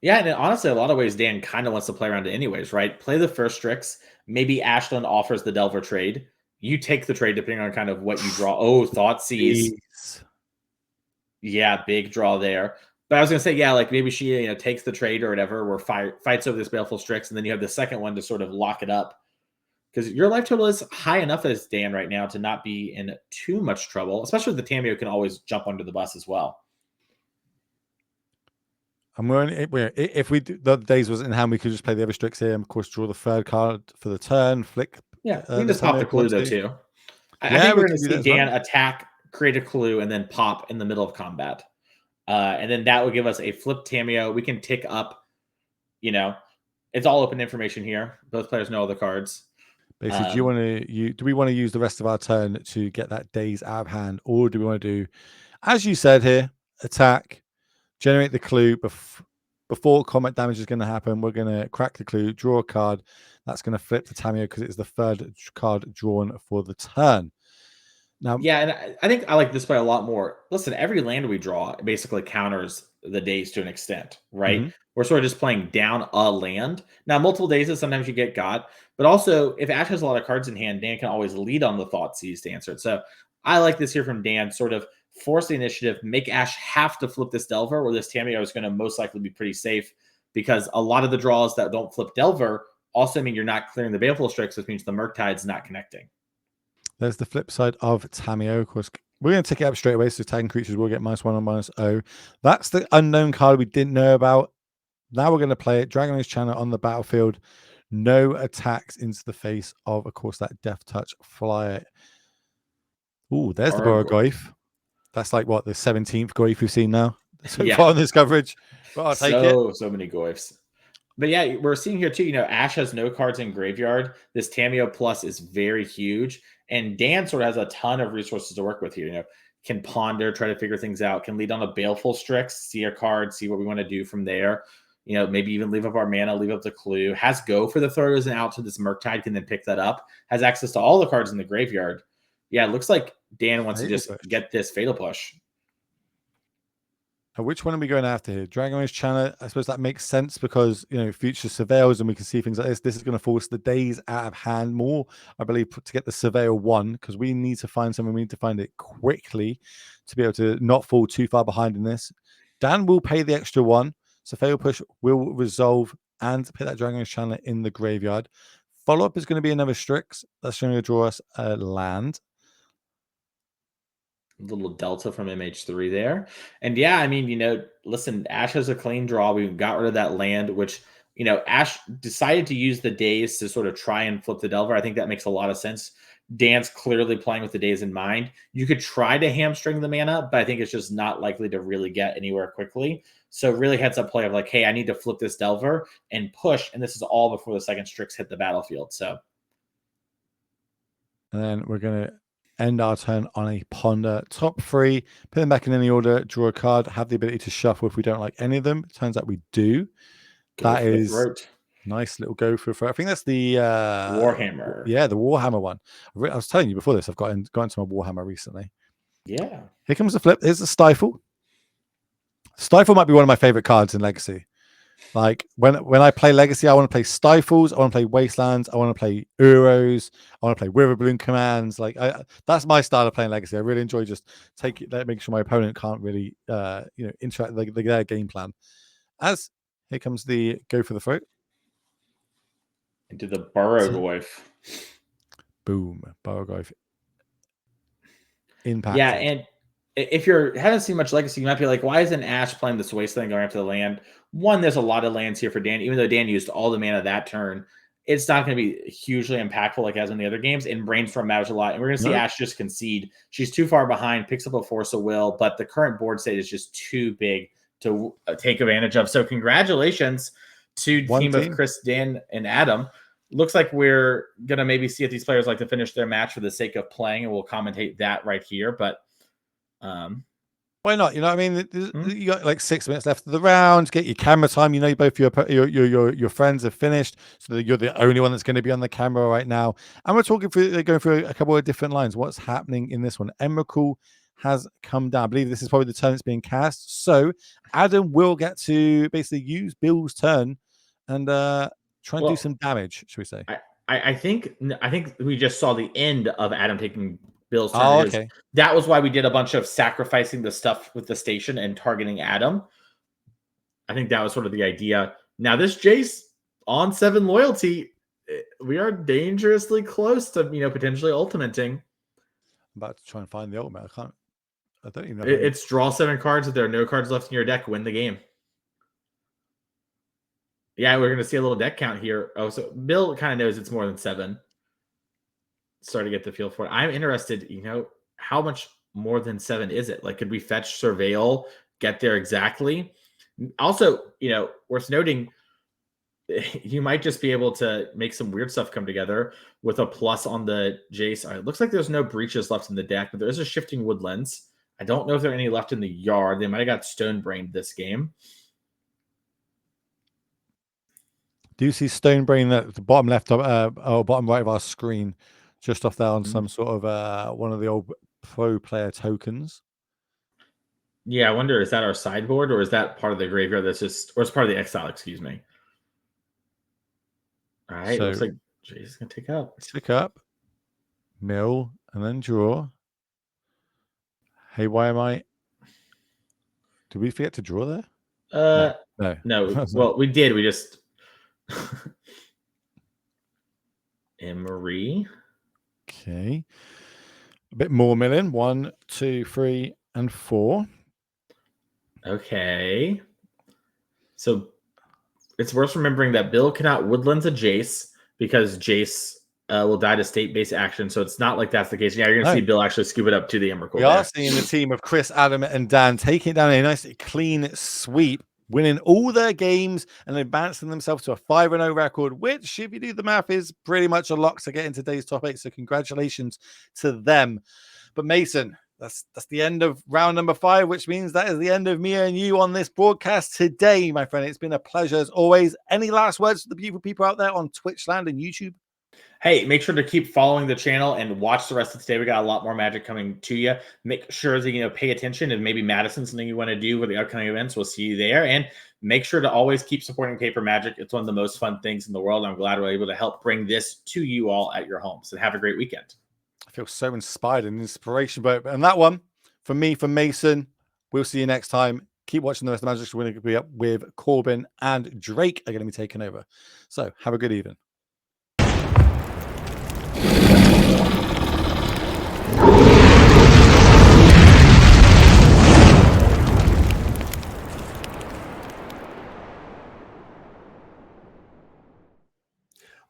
Yeah, and honestly, a lot of ways, Dan kind of wants to play around it anyways, right? Play the first Strix. Maybe Ashlyn offers the Delver trade. You take the trade depending on kind of what you draw. Oh, Thoughtseize. Yeah, big draw there. But I was going to say, like maybe she takes the trade or whatever, where fights over this Baleful Strix, and then you have the second one to sort of lock it up. Because your life total is high enough as Dan right now to not be in too much trouble, especially with the Tameo can always jump under the bus as well. And if we do, the Daze was in hand, we could just play the other Strix here, and of course draw the third card for the turn. Flick. Yeah, we can just pop the Clue though too. I Yeah, think we we're going can to do see that as well. Dan attack, create a clue, and then pop in the middle of combat. And then that will give us a flipped Tameo. We can tick up, it's all open information here. Both players know all the cards. Basically, do we want to use the rest of our turn to get that daze out of hand, or do we want to do, as you said here, attack, generate the clue before combat damage is going to happen? We're going to crack the clue, draw a card. That's going to flip the Tameo because it's the third card drawn for the turn. Now, yeah, and I think I like this play a lot more. Listen, every land we draw basically counters the daze to an extent, right? We're sort of just playing down a land. Now, multiple dazes, sometimes you get got, but also if Ash has a lot of cards in hand, Dan can always lead on the thought seize to answer it. So I like this here from Dan, sort of force the initiative, make Ash have to flip this Delver, where this Tameo is going to most likely be pretty safe, because a lot of the draws that don't flip Delver also mean you're not clearing the Baleful Strix, which means the Murktide's not connecting. there's the flip side of Tameo. Of course, we're going to take it up straight away. So tagging creatures will get -1 or -0. That's the unknown card we didn't know about. Now we're going to play it. Dragon's Channel on the battlefield. No attacks into the face of course, that Death Touch flyer. Ooh, there's the Borogoyf. That's like what, the 17th Goyf we've seen now so far in this coverage. But I'll take it. So many Goyfs. But yeah, we're seeing here too, Ash has no cards in graveyard. This Tameo plus is very huge. And Dan sort of has a ton of resources to work with here. Can ponder, try to figure things out, can lead on a Baleful Strix, see a card, see what we want to do from there. Maybe even leave up our mana, leave up the clue. Has go for the throws and out, so this Murktide can then pick that up. Has access to all the cards in the graveyard. Yeah, it looks like Dan wants to just get this Fatal Push. Which one are we going after here? Dragon's Channel. I suppose that makes sense because future surveils and we can see things like this. This is going to force the days out of hand more, I believe, to get the surveil 1, because we need to find something. We need to find it quickly to be able to not fall too far behind in this. Dan will pay the extra 1, so Fatal Push will resolve and put that Dragon's Channel in the graveyard. Follow up is going to be another Strix. That's going to draw us a land. Little delta from MH3 there. And yeah, I mean, listen, Ash has a clean draw. We got rid of that land, which, Ash decided to use the days to sort of try and flip the Delver. I think that makes a lot of sense. Dan's clearly playing with the days in mind. You could try to hamstring the mana, but I think it's just not likely to really get anywhere quickly. So really heads up play of like, hey, I need to flip this Delver and push. And this is all before the second Strix hit the battlefield. So. And then we're going to end our turn on a ponder. Top 3, put them back in any order, draw a card, have the ability to shuffle if we don't like any of them. Turns out we do. That is nice little go for it. I think that's the Warhammer. Yeah, the Warhammer one. I was telling you before this, I've got into my Warhammer recently. Yeah. Here comes the flip. Here's the Stifle. Stifle might be one of my favorite cards in Legacy. Like when I play Legacy, I want to play Stifles, I want to play Wastelands, I want to play Uros, I want to play River Balloon Commands. Like that's my style of playing Legacy. I really enjoy just making sure my opponent can't really interact with their game plan. As here comes the go for the throat. Into the Borogoyf. Boom, Borogoyf. Impact. Yeah, and if you haven't seen much Legacy, you might be like, why isn't Ash playing this Wasteland going after the land? One, there's a lot of lands here for Dan. Even though Dan used all the mana that turn, it's not going to be hugely impactful like as in the other games. And Brainstorm matters a lot. And we're going to see Ash just concede. She's too far behind, picks up a Force of Will, but the current board state is just too big to take advantage of. So congratulations to the team of Chris, Dan, and Adam. Looks like we're going to maybe see if these players like to finish their match for the sake of playing, and we'll commentate that right here. But why not? You know what I mean? You got like 6 minutes left of the round. Get your camera time. Both your friends have finished, so that you're the only one that's going to be on the camera right now. And we're going through a couple of different lines. What's happening in this one? Emrakul has come down. I believe this is probably the turn it's being cast. So Adam will get to basically use Bill's turn and try and do some damage. Should we say? I think we just saw the end of Adam taking Bill's turn. Oh, okay. That was why we did a bunch of sacrificing the stuff with the station and targeting Adam. I think that was sort of the idea. Now this Jace on 7 loyalty, we are dangerously close to potentially ultimating. I'm about to try and find the ultimate. I don't even know. It's draw 7 cards. If there are no cards left in your deck, win the game. Yeah, we're going to see a little deck count here. Oh, so Bill kind of knows it's more than 7. start to get the feel for it. I'm interested, how much more than 7 is it? Like, could we fetch Surveil, get there exactly? Also, worth noting, you might just be able to make some weird stuff come together with a plus on the Jace. It looks like there's no breaches left in the deck, but there is a Shifting Woodlands. I don't know if there are any left in the yard. They might have got Stone Brained this game. Do you see Stone Brain at the bottom left or bottom right of our screen, just off there on some sort of one of the old pro player tokens? Yeah, I wonder, is that our sideboard or is that part of the graveyard or it's part of the exile, excuse me. All right, So, looks like Jay's is going to take up. Tick up, mill, and then draw. Hey, why am I... Did we forget to draw there? No. Well, we did. We just... Emery. Okay. A bit more milling. 1, 2, 3, and 4. Okay. So it's worth remembering that Bill cannot Woodlands a Jace because Jace will die to state-based action. So it's not like that's the case. Yeah, you're going to see Bill actually scoop it up to the Emrakul. We are seeing the team of Chris, Adam, and Dan taking it down a nice clean sweep, winning all their games and advancing themselves to a 5-0 record, which, if you do the math, is pretty much a lock to get in today's top 8. So congratulations to them. But Mason, that's the end of round number 5, which means that is the end of me and you on this broadcast today, my friend. It's been a pleasure as always. Any last words to the beautiful people out there on Twitch land and YouTube? Hey, make sure to keep following the channel and watch the rest of today. We got a lot more magic coming to you. Make sure that pay attention, and maybe Madison, something you want to do with the upcoming events. We'll see you there. And make sure to always keep supporting Paper Magic. It's one of the most fun things in the world. I'm glad we're able to help bring this to you all at your homes. And have a great weekend. I feel so inspired and inspiration. But and that one from me, from Mason. We'll see you next time. Keep watching the rest of the Magic. We're going to be up with Corbin and Drake are going to be taking over. So have a good evening.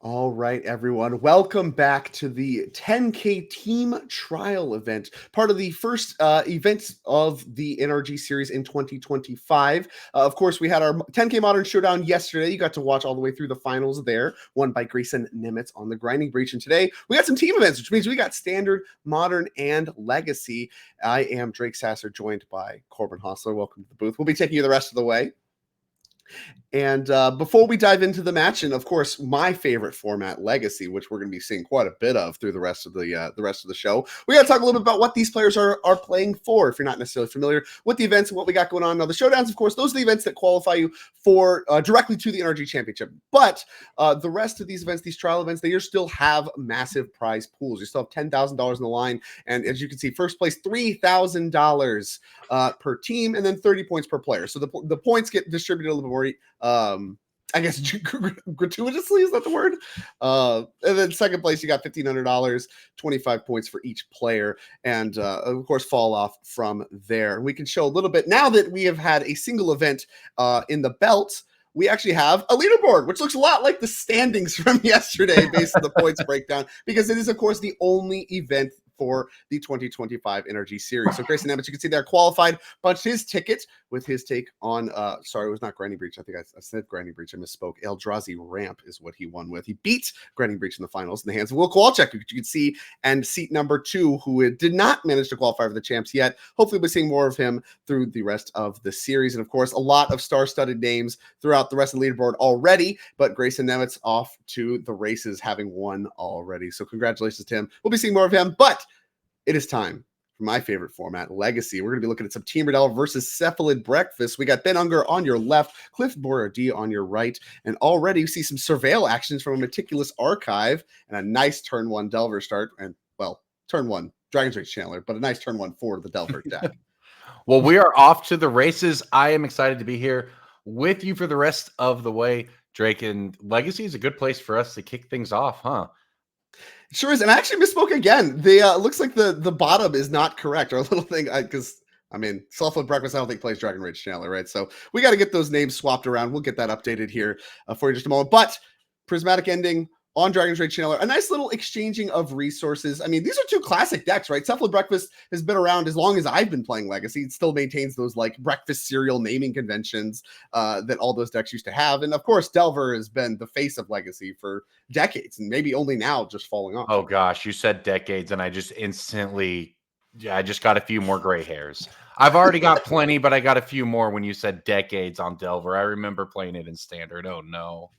All right, everyone. Welcome back to the 10K Team Trial event, part of the first event of the NRG series in 2025. Of course, we had our 10K Modern Showdown yesterday. You got to watch all the way through the finals there, won by Grayson Nimitz on the Grinding Breach. And today we got some team events, which means we got Standard, Modern, and Legacy. I am Drake Sasser, joined by Corbin Hostler. Welcome to the booth. We'll be taking you the rest of the way. And before we dive into the match, and of course my favorite format, Legacy, which we're going to be seeing quite a bit of through the rest of the show, we got to talk a little bit about what these players are playing for. If you're not necessarily familiar with the events and what we got going on now, the showdowns, of course, those are the events that qualify you for directly to the NRG Championship. But the rest of these events, these trial events, they still have massive prize pools. You still have $10,000 in the line, and as you can see, first place $3,000 per team, and then 30 points per player. So the points get distributed a little bit more. I guess gratuitously, is that the word? And then second place, you got $1,500, 25 points for each player, and of course fall off from there. We can show a little bit now that we have had a single event in the belt. We actually have a leaderboard, which looks a lot like the standings from yesterday based on the points breakdown, because it is, of course, the only event for the 2025 NRG series. So Grayson Nimitz, you can see there, qualified, punched his ticket with his take on, sorry, it was not Grinding Breach. I think I said Grinding Breach. I misspoke. Eldrazi Ramp is what he won with. He beat Grinding Breach in the finals in the hands of Will Kowalczyk, who you can see, and seat number 2, who did not manage to qualify for the champs yet. Hopefully we'll be seeing more of him through the rest of the series. And of course, a lot of star-studded names throughout the rest of the leaderboard already, but Grayson Nimitz off to the races, having won already. So congratulations to him. We'll be seeing more of him, but it is time for my favorite format, Legacy. We're going to be looking at some Team Riddell versus Cephalid Breakfast. We got Ben Unger on your left, Cliff Boyardee on your right, and already you see some Surveil actions from a Meticulous Archive and a nice turn 1 Delver start, and, well, turn 1 Dragon's Rage Chandler, but a nice turn 1 for the Delver deck. Well, we are off to the races. I am excited to be here with you for the rest of the way, Drake, and Legacy is a good place for us to kick things off, huh? Sure is, and I actually misspoke again. The looks like the bottom is not correct. Our little thing, because I mean, Cephalid Breakfast, I don't think plays Dragon Rage Chandler, right? So we got to get those names swapped around. We'll get that updated here for you in just a moment. But Prismatic Ending, on Dragon's Rage Channeler. A nice little exchanging of resources. I mean, these are two classic decks, right? Cephalid Breakfast has been around as long as I've been playing Legacy. It still maintains those like breakfast cereal naming conventions that all those decks used to have. And of course, Delver has been the face of Legacy for decades, and maybe only now just falling off. Oh gosh, you said decades, and I just instantly, yeah, I just got a few more gray hairs. I've already got plenty, but I got a few more when you said decades on Delver. I remember playing it in Standard. Oh no.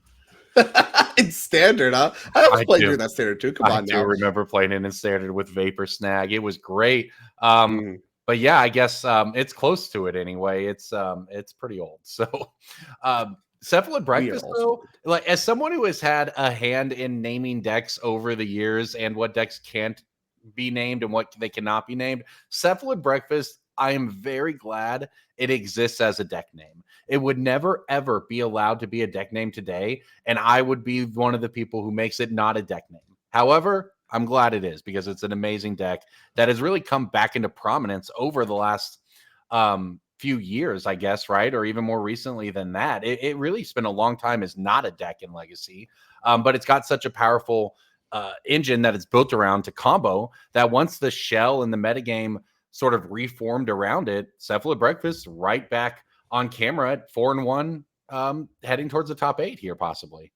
In Standard, huh? I was playing through that Standard too. Come on I now. do remember playing it in Standard with Vapor Snag. It was great. Mm. But yeah, I guess it's close to it anyway. It's pretty old. So Cephalid Breakfast, though, like as someone who has had a hand in naming decks over the years and what decks can't be named and what they cannot be named, Cephalid Breakfast, I am very glad it exists as a deck name. It would never, ever be allowed to be a deck name today, and I would be one of the people who makes it not a deck name. However, I'm glad it is because it's an amazing deck that has really come back into prominence over the last few years, I guess, right? Or even more recently than that. It really spent a long time as not a deck in Legacy, but it's got such a powerful engine that it's built around to combo that once the shell and the metagame sort of reformed around it, Cephalid Breakfast right back on camera at 4-1, heading towards the top 8 here, possibly.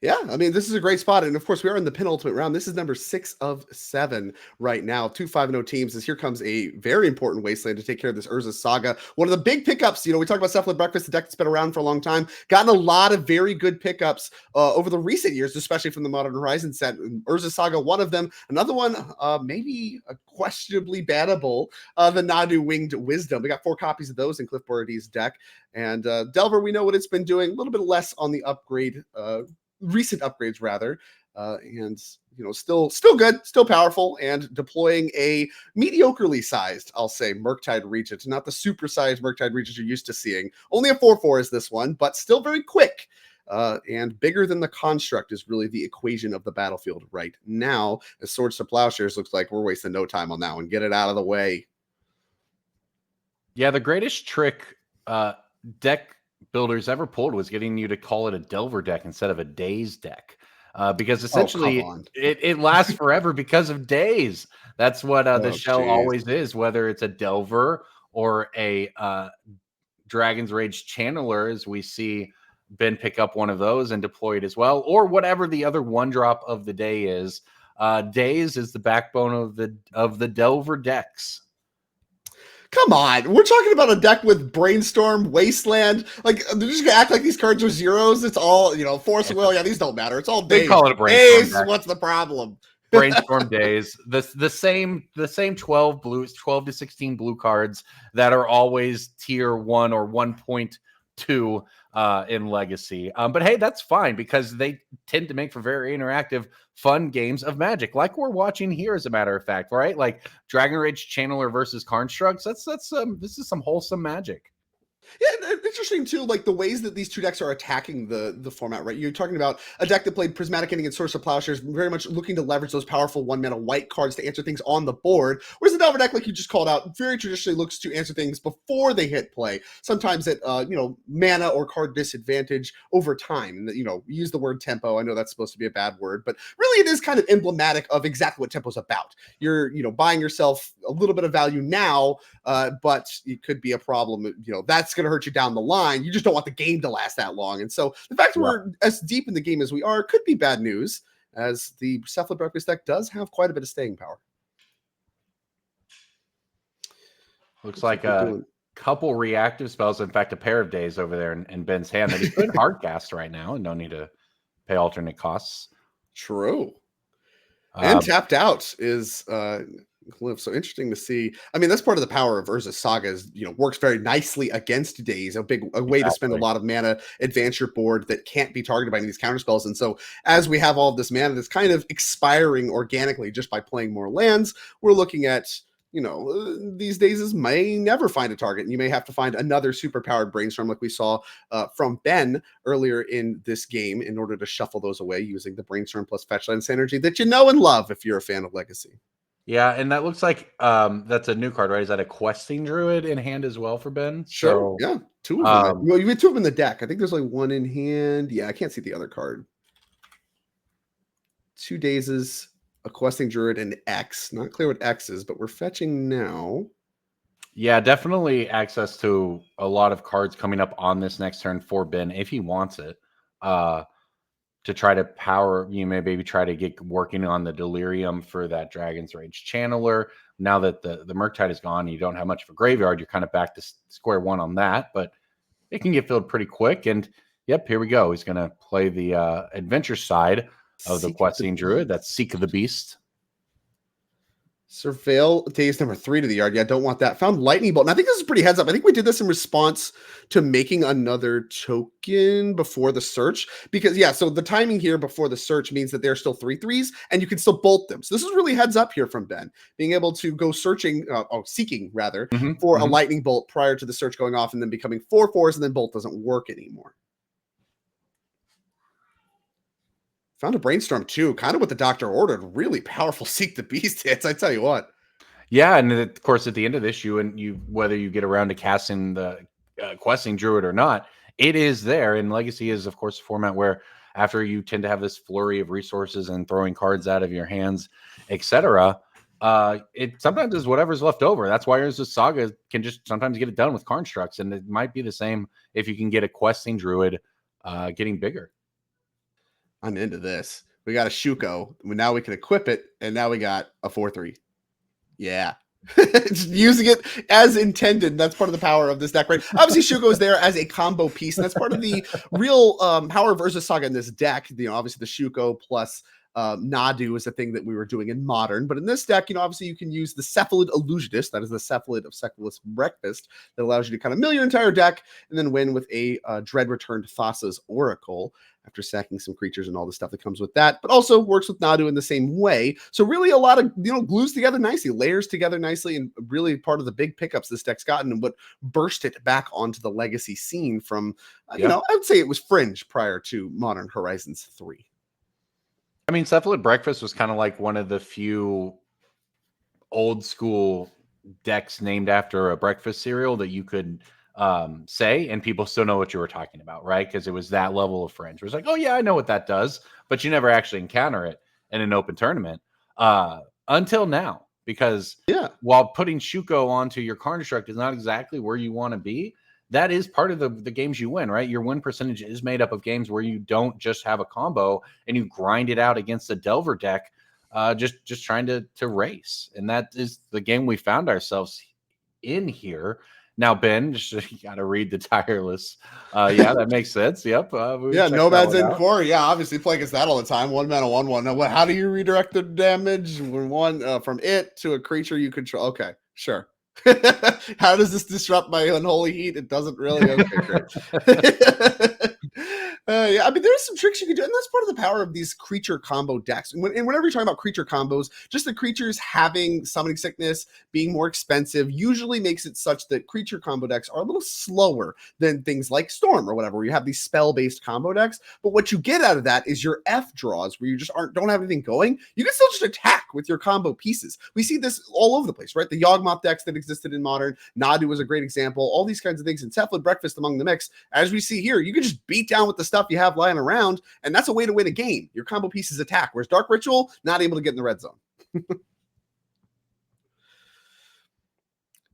Yeah, I mean, this is a great spot. And of course, we are in the penultimate round. This is number 6 of 7 right now. 2 5-0 teams. As here comes a very important wasteland to take care of this Urza Saga. One of the big pickups, we talked about Cephalid Breakfast, the deck that's been around for a long time. Gotten a lot of very good pickups over the recent years, especially from the Modern Horizon set. Urza Saga, one of them. Another one, maybe a questionably bannable, the Nadu Winged Wisdom. We got 4 copies of those in Cliff Borod's deck. And Delver, we know what it's been doing. A little bit less on the upgrade recent upgrades rather, and still good, still powerful, and deploying a mediocrely sized, I'll say, Murktide Regent, not the super sized Murktide Regent you're used to seeing. Only a 4/4 is this one, but still very quick. And bigger than the construct is really the equation of the battlefield right now. As Swords to Plowshares looks like we're wasting no time on that one. Get it out of the way. Yeah, the greatest trick deck builders ever pulled was getting you to call it a Delver deck instead of a Daze deck, because essentially it lasts forever because of Daze. That's what the shell always is, whether it's a Delver or a Dragon's Rage Channeler, as we see Ben pick up one of those and deploy it as well, or whatever the other 1-drop of the day is. Daze is the backbone of the Delver decks. Come on, we're talking about a deck with Brainstorm, Wasteland. Like, they're just gonna act like these cards are zeros. It's all, Force of Will. Yeah, these don't matter. It's all Daze. They call it a Brainstorm Daze, deck. what's the problem? Brainstorm Daze. The same 12 blues, 12 to 16 blue cards that are always tier 1 or 1.2 in Legacy. But hey, that's fine because they tend to make for very interactive, fun games of Magic, like we're watching here, as a matter of fact, right? Like Dragon Rage Channeler versus Constructs. This is some wholesome Magic. Yeah, interesting too, like the ways that these two decks are attacking the format, right? You're talking about a deck that played Prismatic Ending and Source of Plowshares, very much looking to leverage those powerful 1-mana white cards to answer things on the board. Whereas the Delver deck, like you just called out, very traditionally looks to answer things before they hit play. Sometimes at mana or card disadvantage over time. And use the word tempo. I know that's supposed to be a bad word, but really it is kind of emblematic of exactly what tempo's about. You're buying yourself a little bit of value now, but it could be a problem. That's going to hurt you down the line. You just don't want the game to last that long. And so the fact that we're as deep in the game as we are could be bad news, as the Cephalid Breakfast deck does have quite a bit of staying power. Looks like a couple reactive spells. In fact, a pair of Days over there in Ben's hand that he could hardcast right now and no need to pay alternate costs. True. And tapped out is Glyph. So interesting to see. I mean, that's part of the power of Urza Saga is, works very nicely against Daze, a way to spend a lot of mana, advance your board that can't be targeted by any of these counterspells. And so as we have all of this mana that's kind of expiring organically just by playing more lands, we're looking at, these Dazes may never find a target, and you may have to find another super powered Brainstorm like we saw from Ben earlier in this game in order to shuffle those away using the Brainstorm plus Fetchland synergy that you know and love if you're a fan of Legacy. Yeah, and that looks like that's a new card, right? Is that a Questing Druid in hand as well for Ben? Sure. So, yeah, 2 of them. You have 2 of them in the deck. I think there's like 1 in hand. Yeah, I can't see the other card. 2 Dazes, a Questing Druid, and X. Not clear what X is, but we're fetching now. Yeah, definitely access to a lot of cards coming up on this next turn for Ben if he wants it. To try to power, maybe try to get working on the Delirium for that Dragon's Rage Channeler. Now that the Murktide is gone, you don't have much of a graveyard. You're kind of back to square one on that, but it can get filled pretty quick. And yep, here we go. He's going to play the adventure side of the Questing Druid. That's Seek of the Beast. Surveil Daze number 3 to the yard. Yeah, don't want that. Found Lightning Bolt. And I think this is pretty heads up. I think we did this in response to making another token before the search. Because, yeah, so the timing here before the search means that there are still 3/3s and you can still bolt them. So this is really heads up here from Ben. Being able to go searching, seeking rather, for a Lightning Bolt prior to the search going off and then becoming 4/4s and then bolt doesn't work anymore. Found a Brainstorm too, kind of what the doctor ordered. Really powerful Seek the Beast hits, I tell you what. Yeah, and of course, at the end of this, whether you get around to casting the Questing Druid or not, it is there. And Legacy is, of course, a format where after you tend to have this flurry of resources and throwing cards out of your hands, etc., it sometimes is whatever's left over. That's why Heroes of Saga can just sometimes get it done with constructs, and it might be the same if you can get a Questing Druid getting bigger. I'm into this. We got a Shuko. Now we can equip it, and now we got a 4/3. Yeah. Using it as intended. That's part of the power of this deck, right? Obviously, Shuko is there as a combo piece, and that's part of the real power of Urza Saga in this deck. Obviously the Shuko plus Nadu is a thing that we were doing in Modern, but in this deck, obviously you can use the Cephalid Illusionist, that is the Cephalid of Cephalus Breakfast, that allows you to kind of mill your entire deck and then win with a Dread Returned Thassa's Oracle after sacking some creatures and all the stuff that comes with that, but also works with Nadu in the same way. So really a lot of, glues together nicely, layers together nicely, and really part of the big pickups this deck's gotten and what burst it back onto the Legacy scene from, I would say it was fringe prior to Modern Horizons 3. I mean, Cephalid Breakfast was kind of like one of the few old school decks named after a breakfast cereal that you could say, and people still know what you were talking about, right? Because it was that level of fringe. It was like, oh yeah, I know what that does, but you never actually encounter it in an open tournament until now. Because while putting Shuko onto your construct is not exactly where you want to be, that is part of the games you win, right? Your win percentage is made up of games where you don't just have a combo and you grind it out against a Delver deck, just trying to race. And that is the game we found ourselves in here. Now, Ben, you got to read the tireless. Yeah, that makes sense. Yep. Nomads in core. Yeah, obviously play against that all the time. 1 mana, 1/1. Now, how do you redirect the damage from it to a creature you control? Okay, sure. How does this disrupt my Unholy Heat? It doesn't really. Okay, great. Yeah, I mean, there's some tricks you can do, and that's part of the power of these creature combo decks. And whenever you're talking about creature combos, just the creatures having Summoning Sickness, being more expensive, usually makes it such that creature combo decks are a little slower than things like Storm or whatever, where you have these spell-based combo decks. But what you get out of that is your F draws, where you just don't have anything going. You can still just attack with your combo pieces. We see this all over the place, right? The Yawgmoth decks that existed in Modern, Nadu was a great example. All these kinds of things, and Cephalid Breakfast among the mix. As we see here, you can just beat down with the stuff you have lying around, and that's a way to win a game. Your combo pieces attack, whereas Dark Ritual, not able to get in the red zone.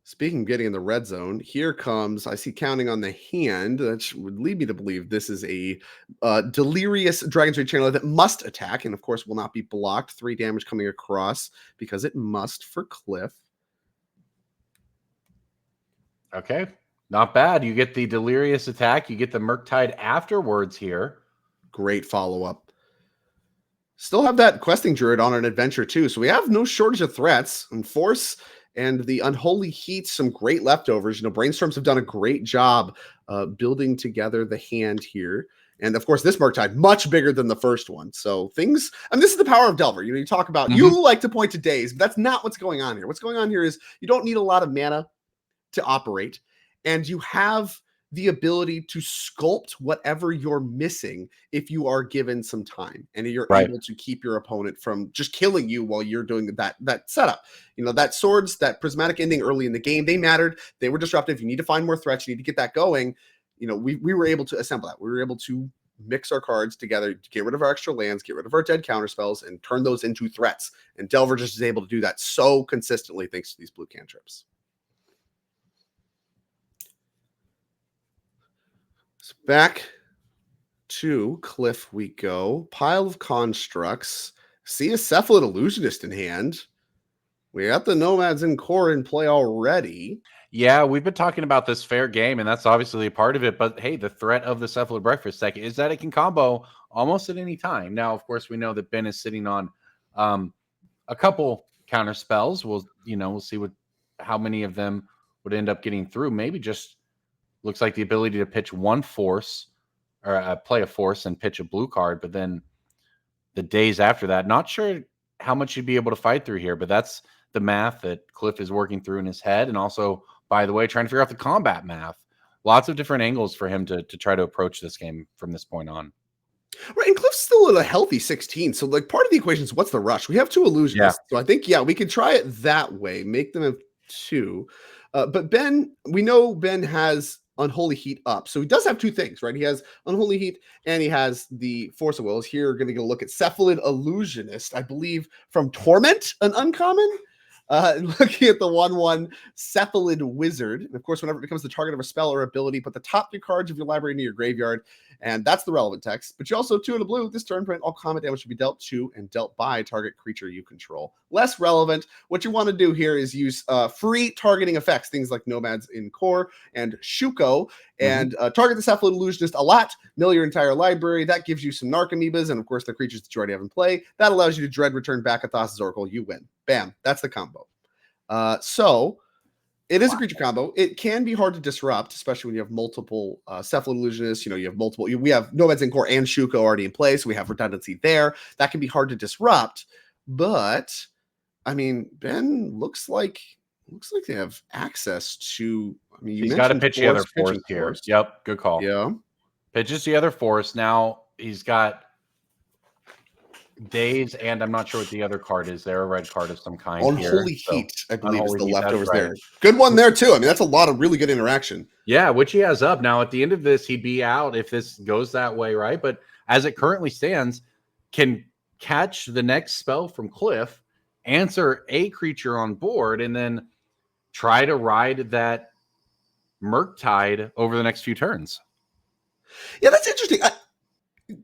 Speaking of getting in the red zone, here comes, I see counting on the hand, that would lead me to believe this is a Delirious Dragon's Rage Channeler that must attack, and of course will not be blocked. 3 damage coming across because it must for Cliff. Okay, not bad. You get the Delirious attack. You get the Murktide afterwards here. Great follow-up. Still have that Questing Druid on an adventure too, so we have no shortage of threats. And Force and the Unholy Heat, some great leftovers. Brainstorms have done a great job building together the hand here. And of course, this Murktide, much bigger than the first one. So things, and this is the power of Delver. You talk about, you like to point to days, but that's not what's going on here. What's going on here is you don't need a lot of mana to operate, and you have the ability to sculpt whatever you're missing if you are given some time, and you're able to keep your opponent from just killing you while you're doing that setup. That swords, that prismatic ending early in the game, they mattered. They were disruptive. You need to find more threats. You need to get that going. We were able to assemble that. We were able to mix our cards together, get rid of our extra lands, get rid of our dead counter spells, and turn those into threats. And Delver just is able to do that so consistently thanks to these blue cantrips. So back to Cliff we go. Pile of constructs. See a Cephalid Illusionist in hand. We got the Nomads in core in play already. Yeah, we've been talking about this fair game, and that's obviously a part of it. But hey, the threat of the Cephalid Breakfast deck is that it can combo almost at any time. Now, of course, we know that Ben is sitting on a couple counter spells. We'll see how many of them would end up getting through. Maybe just looks like the ability to pitch one force or play a force and pitch a blue card, but then the days after that, not sure how much you'd be able to fight through here, but that's the math that Cliff is working through in his head. And also, by the way, trying to figure out the combat math. Lots of different angles for him to try to approach this game from this point on. Right, and Cliff's still at a healthy 16. So, like, part of the equation is what's the rush? We have 2 illusionists. Yeah. So I think, we could try it that way, make them have 2. But Ben, we know Ben has Unholy Heat up. So he does have 2 things, right? He has Unholy Heat and he has the Force of Wills. Here, we're going to get a look at Cephalid Illusionist, I believe, from Torment, an uncommon. Looking at the 1/1 Cephalid Wizard. And of course, whenever it becomes the target of a spell or ability, put the top 2 cards of your library into your graveyard. And that's the relevant text. But you also 2 in a blue. This turn print, all combat damage should be dealt to and dealt by target creature you control. Less relevant. What you want to do here is use free targeting effects, things like Nomads in Core and Shuko, and target the Cephalid Illusionist a lot. Mill your entire library. That gives you some Narcomoebas, and of course the creatures that you already have in play. That allows you to dread return back a Thassa's Oracle. You win. Bam. That's the combo. So it is a creature combo. It can be hard to disrupt, especially when you have multiple Cephalid Illusionists. You have multiple. We have Nomads in Core and Shuko already in place, so we have redundancy there. That can be hard to disrupt. But I mean, Ben looks like they have access to. I mean, he's got to pitch the other force here. Yep, good call. Yeah, pitches the other force. Now he's got days, and I'm not sure what the other card is. There, a red card of some kind. Unholy here, Heat, I believe, is the Heat, leftovers right. there. Good one there too. I mean, that's a lot of really good interaction. Yeah, which he has up now. At the end of this, he'd be out if this goes that way, right? But as it currently stands, can catch the next spell from Cliff, answer a creature on board, and then try to ride that Murktide over the next few turns. Yeah, that's interesting.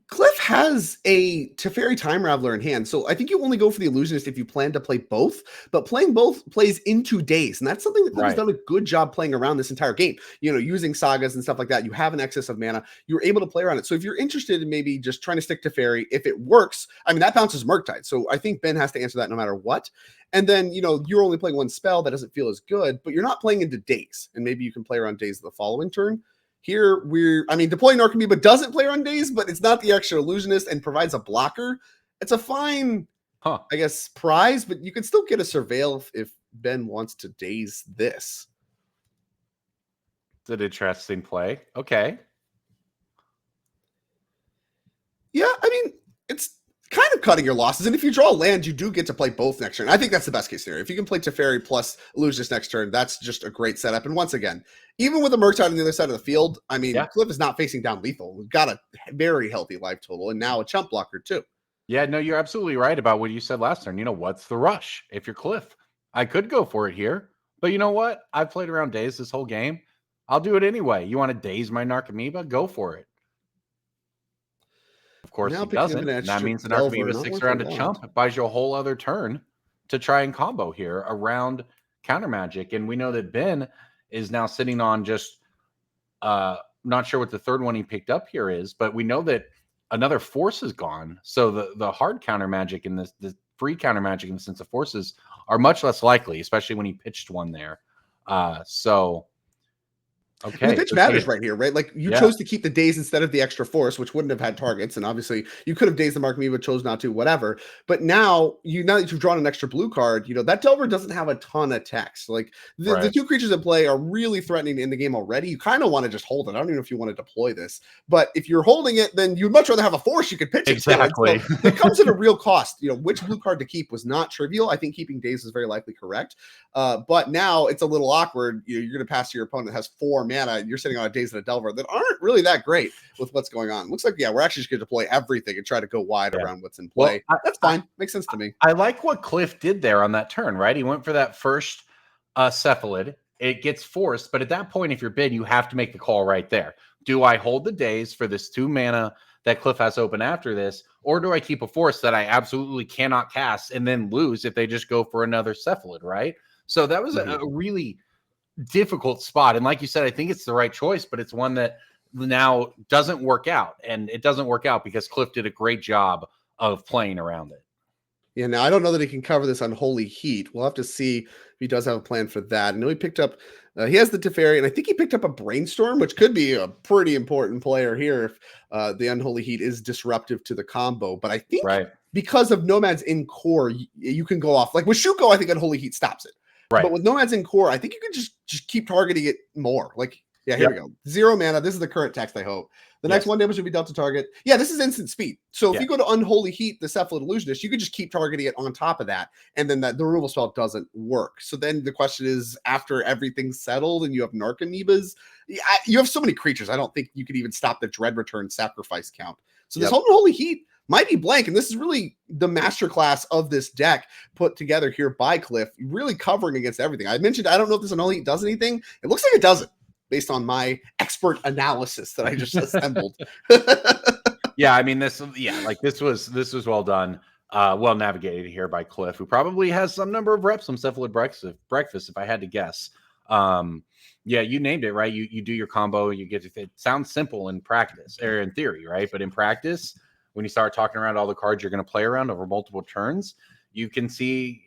Cliff has a Teferi Time Raveler in hand, so I think you only go for the Illusionist if you plan to play both, but playing both plays into days, and that's something that Cliff has done a good job playing around this entire game. Using sagas and stuff like that, you have an excess of mana, you're able to play around it. So if you're interested in maybe just trying to stick to Teferi, if it works, I mean, that bounces Murktide, so I think Ben has to answer that no matter what. And then, you're only playing one spell, that doesn't feel as good, but you're not playing into days, and maybe you can play around days the following turn. Here, deploying Narcomoeba doesn't play on days, but it's not the extra Illusionist and provides a blocker. It's a fine, I guess, prize, but you can still get a Surveil if Ben wants to daze this. It's an interesting play. Okay. Yeah, I mean, it's kind of cutting your losses. And if you draw a land, you do get to play both next turn. I think that's the best case scenario. If you can play Teferi plus Illusionist next turn, that's just a great setup. And once again, even with a Murktide on the other side of the field, I mean, Cliff is not facing down lethal. We've got a very healthy life total and now a chump blocker too. Yeah, no, you're absolutely right about what you said last turn. What's the rush? If you're Cliff, I could go for it here. But you know what? I've played around days this whole game. I'll do it anyway. You want to daze my Narcomoeba? Go for it. Of course, he doesn't. And that means the Narcomoeba sticks around to chump. It buys you a whole other turn to try and combo here around counter magic. And we know that Ben is now sitting on just not sure what the third one he picked up here is, but we know that another force is gone. So the hard counter magic and the free counter magic in the sense of forces are much less likely, especially when he pitched one there. Okay. The pitch matters right here, right? Like you chose to keep the daze instead of the extra force, which wouldn't have had targets. And obviously you could have dazed the Narcomoeba, chose not to, whatever. But now that you've drawn an extra blue card, that Delver doesn't have a ton of text. Like the 2 creatures in play are really threatening in the game already. You kind of want to just hold it. I don't even know if you want to deploy this, but if you're holding it, then you'd much rather have a force you could pitch. Exactly. So it comes at a real cost. Which blue card to keep was not trivial. I think keeping daze is very likely correct. But now it's a little awkward. You're going to pass to your opponent that has 4 mana, you're sitting on a Daze and a Delver that aren't really that great with what's going on. Looks like, yeah, we're actually just going to deploy everything and try to go wide around what's in play. Well, That's fine. Makes sense to me. I like what Cliff did there on that turn, right? He went for that first Cephalid. It gets forced, but at that point, if you're bid, you have to make the call right there. Do I hold the Daze for this 2 mana that Cliff has open after this, or do I keep a force that I absolutely cannot cast and then lose if they just go for another Cephalid, right? So that was a really difficult spot. And like you said, I think it's the right choice, but it's one that now doesn't work out. And it doesn't work out because Cliff did a great job of playing around it. Yeah, now I don't know that he can cover this Unholy Heat. We'll have to see if he does have a plan for that. I know he picked up, he has the Teferi, and I think he picked up a Brainstorm, which could be a pretty important player here if the Unholy Heat is disruptive to the combo. But I think because of Nomads in core, you can go off. Like with Shuko, I think Unholy Heat stops it. But with Nomads in core, I think you can just keep targeting it more. Like, yeah, here we go. 0 mana. This is the current text, I hope. The next 1 damage will be dealt to target. Yeah, this is instant speed. So if you go to Unholy Heat, the Cephalid Illusionist, you could just keep targeting it on top of that, and then the removal spell doesn't work. So then the question is, after everything's settled and you have Narcomoebas, you have so many creatures, I don't think you could even stop the Dread Return sacrifice count. So this whole Unholy Heat might be blank, and this is really the masterclass of this deck put together here by Cliff, really covering against everything. I mentioned I don't know if this Unholy Heat does anything. It looks like it doesn't, based on my expert analysis that I just assembled. Yeah, I mean this was well done, well navigated here by Cliff, who probably has some number of reps, some Cephalid breakfast, if I had to guess. Yeah, you named it, right? You do your combo, you get it sounds simple in practice or in theory, right? But in practice, when you start talking around all the cards you're going to play around over multiple turns, you can see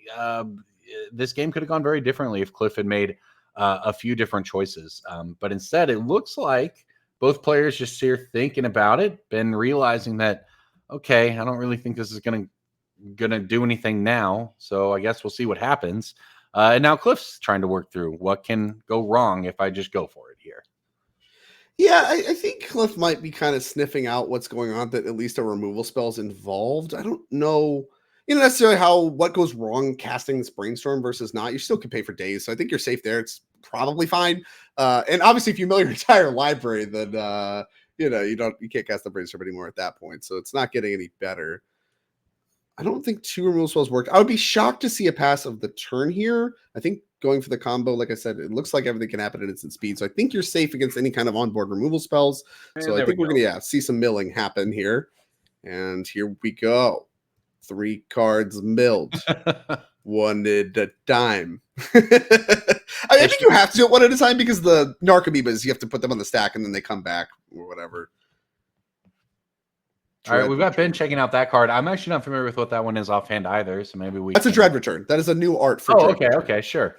this game could have gone very differently if Cliff had made a few different choices. But instead, it looks like both players just here thinking about it, been realizing that, okay, I don't really think this is gonna do anything now. So I guess we'll see what happens. And now Cliff's trying to work through what can go wrong if I just go for it here. Yeah, I think Cliff might be kind of sniffing out what's going on, that at least a removal spell's involved. I don't know, necessarily what goes wrong casting this Brainstorm versus not. You still can pay for Daze, so I think you're safe there. It's probably fine. And obviously, if you mill your entire library, then you can't cast the Brainstorm anymore at that point. So it's not getting any better. I don't think 2 removal spells worked. I would be shocked to see a pass of the turn here. I think going for the combo, like I said, it looks like everything can happen at instant speed. So I think you're safe against any kind of onboard removal spells. So I think we're going to see some milling happen here. And here we go. 3 cards milled. One at a time. I think you have to do it one at a time because the Narcomoebas, you have to put them on the stack and then they come back or whatever. All right, we've got Ben checking out that card. I'm actually not familiar with what that one is offhand either, so maybe That's a Dread Return. That is a new art for Dread Return. Okay, sure.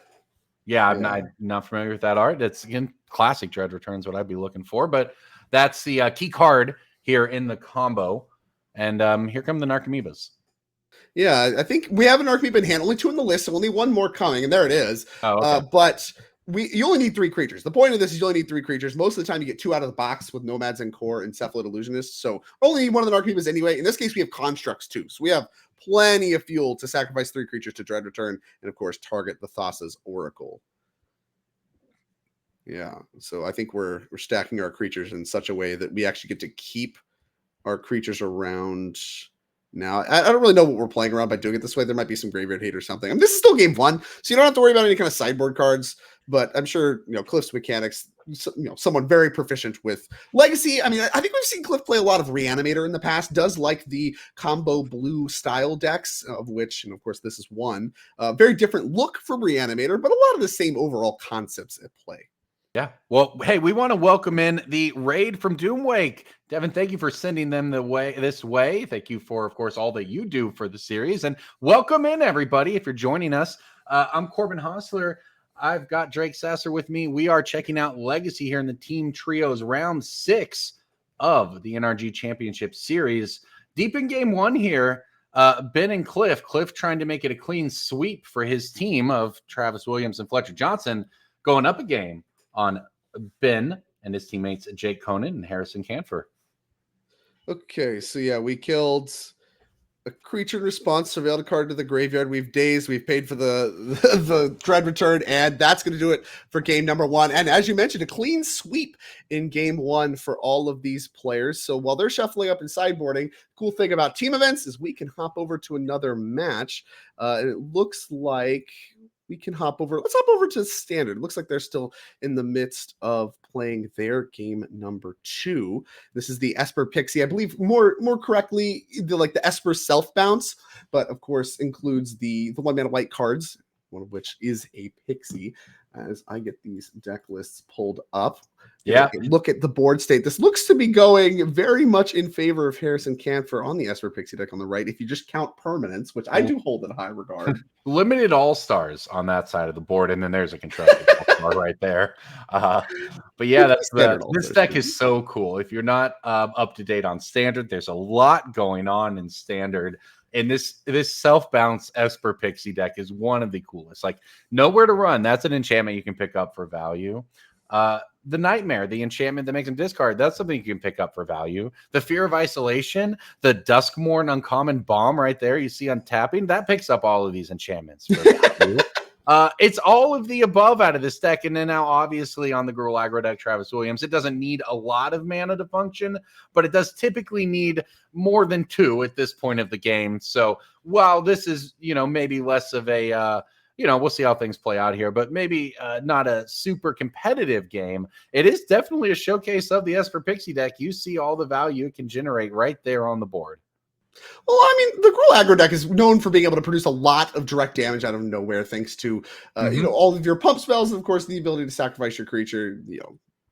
Yeah, I'm not familiar with that art. That's, again, classic Dread Returns, what I'd be looking for. But that's the key card here in the combo. And here come the Narcomoebas. Yeah, I think we have an Narcomoeba in hand. Only 2 on the list, so only 1 more coming, and there it is. Oh, okay. But you only need 3 creatures. The point of this is you only need 3 creatures. Most of the time you get 2 out of the box with Nomads and Core and Cephalid Illusionists. So only need 1 of the Narcomoebas anyway. In this case, we have Constructs too. So we have plenty of fuel to sacrifice 3 creatures to Dread Return and, of course, target the Thassa's Oracle. Yeah, so I think we're stacking our creatures in such a way that we actually get to keep our creatures around. Now, I don't really know what we're playing around by doing it this way. There might be some graveyard hate or something. I mean, this is still game 1, so you don't have to worry about any kind of sideboard cards. But I'm sure, Cliff's mechanics, someone very proficient with Legacy. I mean, I think we've seen Cliff play a lot of Reanimator in the past. Does like the combo blue style decks, of which, and of course, this is one. Very different look from Reanimator, but a lot of the same overall concepts at play. Yeah. Well, hey, we want to welcome in the raid from Doomwake. Devin, thank you for sending them this way. Thank you for, of course, all that you do for the series. And welcome in, everybody, if you're joining us. I'm Corbin Hostler. I've got Drake Sasser with me. We are checking out Legacy here in the Team Trios round 6 of the NRG Championship Series. Deep in game 1 here, Ben and Cliff. Cliff trying to make it a clean sweep for his team of Travis Williams and Fletcher Johnson, going up a game on Ben and his teammates Jake Conan and Harrison Canfer. Okay, so yeah, we killed a creature in response, surveilled a card to the graveyard. We've dazed, we've paid for the dread return, and that's going to do it for game number 1. And as you mentioned, a clean sweep in game 1 for all of these players. So while they're shuffling up and sideboarding, cool thing about team events is we can hop over to another match. And it looks like we can hop over. Let's hop over to standard. It looks like they're still in the midst of playing their game number 2. This is the Esper Pixie. I believe more correctly, the Esper self bounce, but of course includes the 1-mana white cards, one of which is a Pixie. As I get these deck lists pulled up. Yeah. Look at the board state. This looks to be going very much in favor of Harrison Canfer on the Esper Pixie deck on the right. If you just count permanents, which I do hold in high regard. Limited all-stars on that side of the board, and then there's a constructed all-star right there. But yeah, this deck is so cool. If you're not up to date on standard, there's a lot going on in standard. And this self-bounce Esper Pixie deck is one of the coolest. Like, Nowhere to Run, that's an enchantment you can pick up for value. The Nightmare, the enchantment that makes him discard, that's something you can pick up for value. The Fear of Isolation, the Duskmorn uncommon bomb right there you see on tapping, that picks up all of these enchantments for value. It's all of the above out of this deck. And then now, obviously, on the Gruul aggro deck, Travis Williams, it doesn't need a lot of mana to function, but it does typically need more than 2 at this point of the game. So while this is, maybe less of a, we'll see how things play out here, but maybe not a super competitive game, it is definitely a showcase of the Esper Pixie deck. You see all the value it can generate right there on the board. Well, I mean, the Gruul aggro deck is known for being able to produce a lot of direct damage out of nowhere, thanks to all of your pump spells, and of course the ability to sacrifice your creature,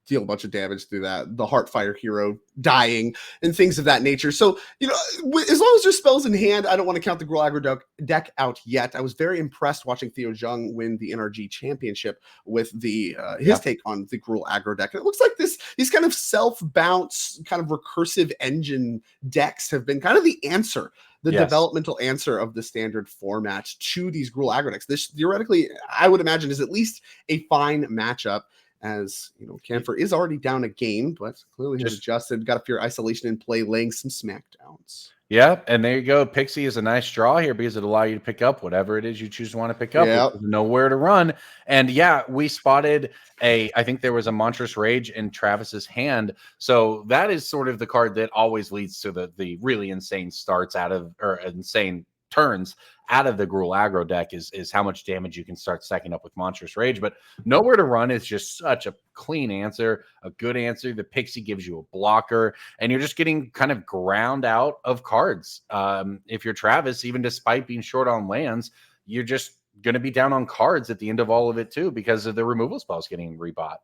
deal a bunch of damage through that, the Heartfire hero dying and things of that nature. So, as long as there's spells in hand, I don't want to count the Gruul aggro deck out yet. I was very impressed watching Theo Jung win the NRG championship with his take on the Gruul aggro deck. And it looks like these kind of self-bounce, kind of recursive engine decks have been kind of the answer, the developmental answer of the standard format to these Gruul aggro decks. This theoretically, I would imagine, is at least a fine matchup. As Canfer is already down a game, but clearly has adjusted, got a Fear Isolation in play, laying some smackdowns. Yeah, and there you go. Pixie is a nice draw here because it allows you to pick up whatever it is you choose to want to pick up. Nowhere to Run. And yeah, we spotted I think there was a Monstrous Rage in Travis's hand. So that is sort of the card that always leads to the really insane starts insane turns out of the Gruul aggro deck is how much damage you can start stacking up with Monstrous Rage. But Nowhere to Run is just such a clean answer, a good answer. The Pixie gives you a blocker, and you're just getting kind of ground out of cards. If you're Travis, even despite being short on lands, you're just going to be down on cards at the end of all of it too, because of the removal spells getting rebought.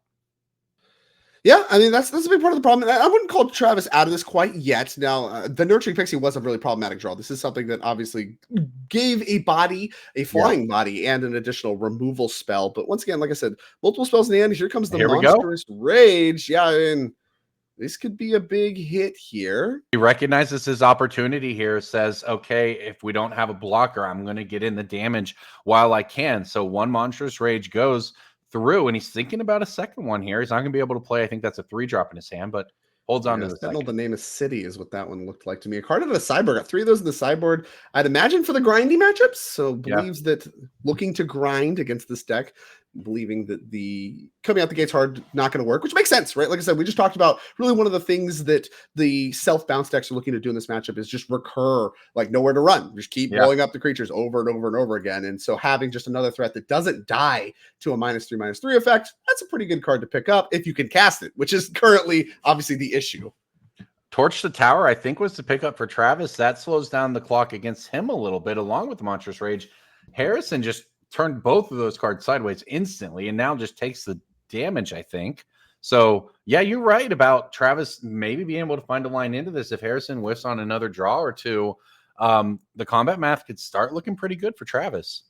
Yeah, I mean, that's a big part of the problem. I wouldn't call Travis out of this quite yet. Now, the Nurturing Pixie was a really problematic draw. This is something that obviously gave a flying body, and an additional removal spell. But once again, like I said, multiple spells in the end. Here comes the Monstrous Rage. Yeah, I mean, this could be a big hit here. He recognizes his opportunity here, says, okay, if we don't have a blocker, I'm going to get in the damage while I can. So one Monstrous Rage goes through, and he's thinking about a second one here. He's not going to be able to play. I think that's a 3-drop in his hand, but holds on to the second. The Name of City is what that one looked like to me. A card out of the sideboard. Got 3 of those in the sideboard. I'd imagine for the grindy matchups. So believes that looking to grind against this deck, believing that the coming out the gates hard not going to work, which makes sense, right? Like I said, we just talked about really one of the things that the self-bounce decks are looking to do in this matchup is just recur, like Nowhere to Run. Just keep blowing up the creatures over and over and over again. And so having just another threat that doesn't die to a -3/-3 effect, that's a pretty good card to pick up if you can cast it, which is currently obviously the issue. Torch the Tower, I think, was to pick up for Travis. That slows down the clock against him a little bit, along with the Monstrous Rage. Harrison just turned both of those cards sideways instantly and now just takes the damage, I think. So, yeah, you're right about Travis maybe being able to find a line into this. If Harrison whiffs on another draw or two, the combat math could start looking pretty good for Travis.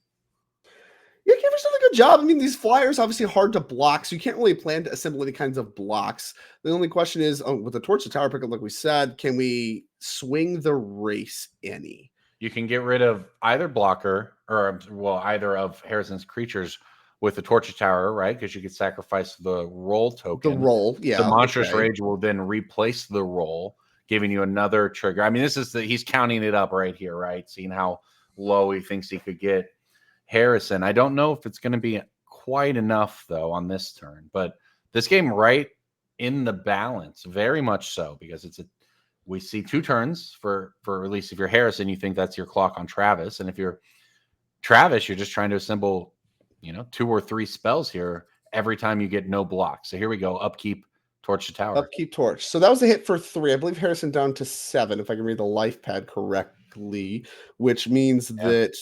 Yeah, Canver's done a good job. I mean, these flyers obviously hard to block, so you can't really plan to assemble any kinds of blocks. The only question is, with the Torch the Tower pickup, like we said, can we swing the race any? You can get rid of either blocker or, either of Harrison's creatures with the Torture Tower, right? Because you could sacrifice the roll token. The roll, yeah. The Monstrous Rage will then replace the roll, giving you another trigger. I mean, he's counting it up right here, right? Seeing how low he thinks he could get Harrison. I don't know if it's going to be quite enough though on this turn, but this game right in the balance, very much so, because we see 2 turns for at least if you're Harrison, you think that's your clock on Travis, and if you're Travis, you're just trying to assemble, 2 or 3 spells here every time you get no block. So here we go, upkeep, torch to tower. Upkeep torch. So that was a hit for 3. I believe Harrison down to 7, if I can read the life pad correctly, which means that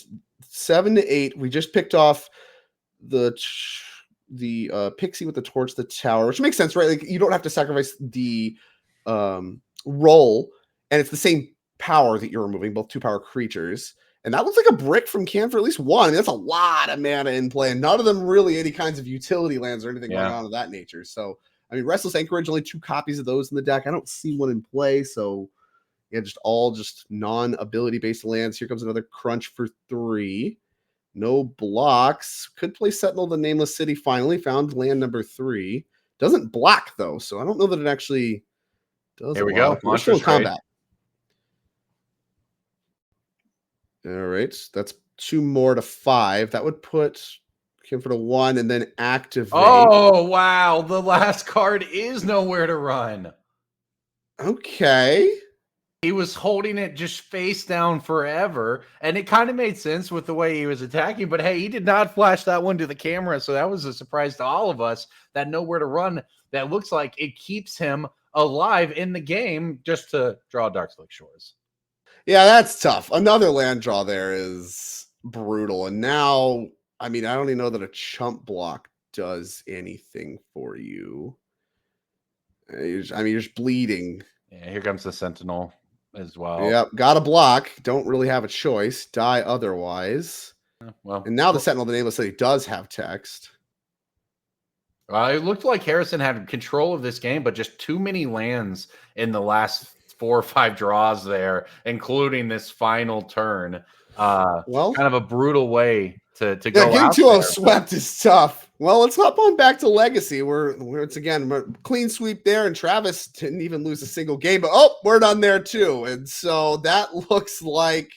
7 to 8. We just picked off the Pixie with the torch, the tower, which makes sense, right? Like you don't have to sacrifice the roll, and it's the same power that you're removing, both 2-power creatures. And that looks like a brick from Cam for at least 1. I mean, that's a lot of mana in play, and none of them really any kinds of utility lands or anything going on of that nature. So, I mean, Restless Anchorage, only 2 copies of those in the deck. I don't see one in play, so yeah, just non-ability based lands. Here comes another crunch for 3. No blocks. Could play Sentinel of the Nameless City. Finally found land number 3. Doesn't block though, so I don't know that it actually does. Here we go. We're still in combat. All right, that's 2 more to 5. That would put him for the 1 and then activate. Oh wow, the last card is Nowhere to Run. Okay. He was holding it just face down forever, and it kind of made sense with the way he was attacking, but hey, he did not flash that one to the camera, so that was a surprise to all of us, that Nowhere to Run, that looks like it keeps him alive in the game just to draw Darkslick Shores. Yeah, that's tough. Another land draw there is brutal, and now, I mean, I don't even know that a chump block does anything for you. You're just bleeding. Yeah, here comes the Sentinel as well. Yep, got a block. Don't really have a choice. Die otherwise. Well, and now the Sentinel of the Nameless City does have text. It looked like Harrison had control of this game, but just too many lands in the last 4 or 5 draws there, including this final turn. Well, kind of a brutal way to go. Getting 2-0 swept is tough. Well, let's hop on back to Legacy, where it's again clean sweep there, and Travis didn't even lose a single game. But we're done there too, and so that looks like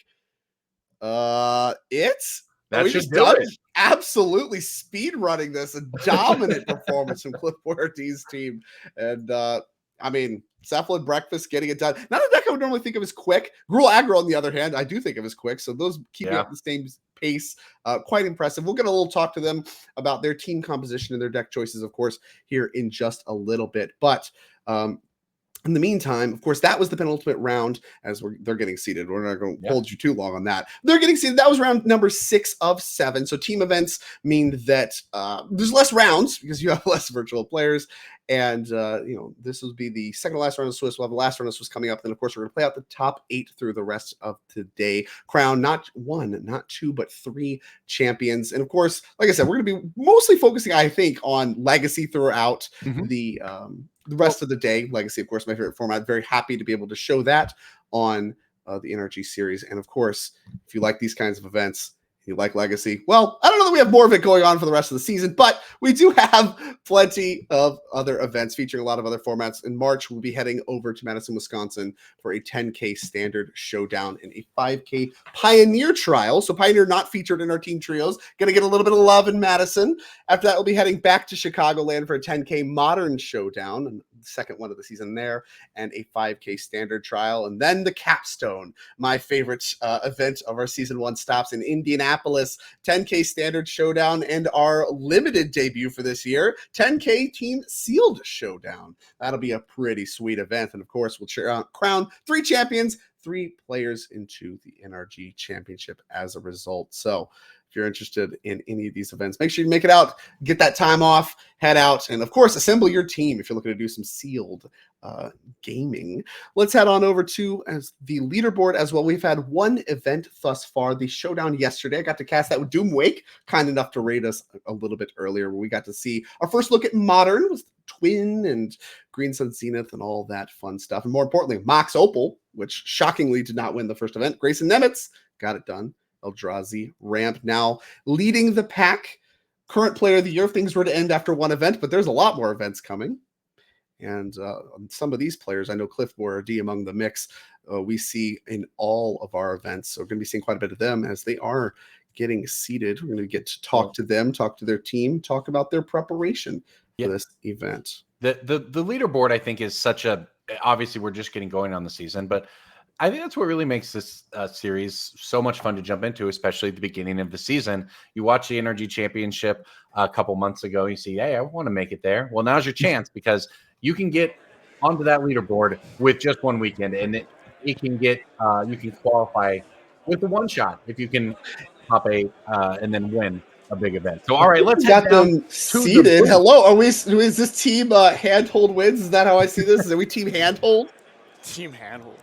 it's. That should do it. Absolutely speed running this, a dominant performance from Cliff Ortiz team, and I mean, Cephalid Breakfast getting it done. Not a deck I would normally think of as quick. Gruul Aggro, on the other hand, I do think of as quick. So those keeping up the same pace, quite impressive. We'll get a little talk to them about their team composition and their deck choices, of course, here in just a little bit. But in the meantime, of course, that was the penultimate round as they're getting seated. We're not going to hold you too long on that. They're getting seated. That was round number 6 of 7. So team events mean that there's less rounds because you have less virtual players. And, this will be the second to last round of Swiss. We'll have the last round of Swiss coming up. Then, of course, we're going to play out the top 8 through the rest of today. Crown not 1, not 2, but 3 champions. And, of course, like I said, we're going to be mostly focusing, I think, on Legacy throughout the rest of the day. Legacy, of course, my favorite format. Very happy to be able to show that on the NRG series. And, of course, if you like these kinds of events, you like Legacy, well, I don't know that we have more of it going on for the rest of the season, but we do have plenty of other events featuring a lot of other formats. In March, we'll be heading over to Madison, Wisconsin for a 10K standard showdown and a 5K Pioneer trial. So Pioneer not featured in our team trios, going to get a little bit of love in Madison. After that, we'll be heading back to Chicagoland for a 10K Modern showdown, and the second one of the season there, and a 5K standard trial. And then the capstone, my favorite event of our season 1 stops in Indianapolis, 10K standard showdown, and our limited debut for this year, 10K team sealed showdown. That'll be a pretty sweet event. And of course, we'll crown 3 champions, 3 players into the NRG championship as a result. So if you're interested in any of these events, make sure you make it out, get that time off, head out, and of course, assemble your team if you're looking to do some sealed gaming. Let's head on over to the leaderboard as well. We've had 1 event thus far, the showdown yesterday. I got to cast that with Doomwake, kind enough to rate us a little bit earlier, where we got to see our first look at Modern with Twin and Green Sun Zenith and all that fun stuff. And more importantly, Mox Opal, which shockingly did not win the first event. Grayson Nemitz got it done. Eldrazi Ramp now leading the pack. Current player of the year if things were to end after 1 event, but there's a lot more events coming. And some of these players, I know Cliff Bordy among the mix, we see in all of our events. So we're going to be seeing quite a bit of them as they are getting seated. We're going to get to talk to them, talk to their team, talk about their preparation for this event. The leaderboard, I think, is such a, obviously we're just getting going on the season, but I think that's what really makes this series so much fun to jump into, especially at the beginning of the season. You watch the NRG Championship a couple months ago, you see, hey, I want to make it there. Well, now's your chance because you can get onto that leaderboard with just one weekend, and it can get you can qualify with the one shot if you can top eight and then win a big event. So, all right, let's head down them to seated. Hello, are we? Is this team handhold wins? Is that how I see this? Is we team handhold? Team handhold.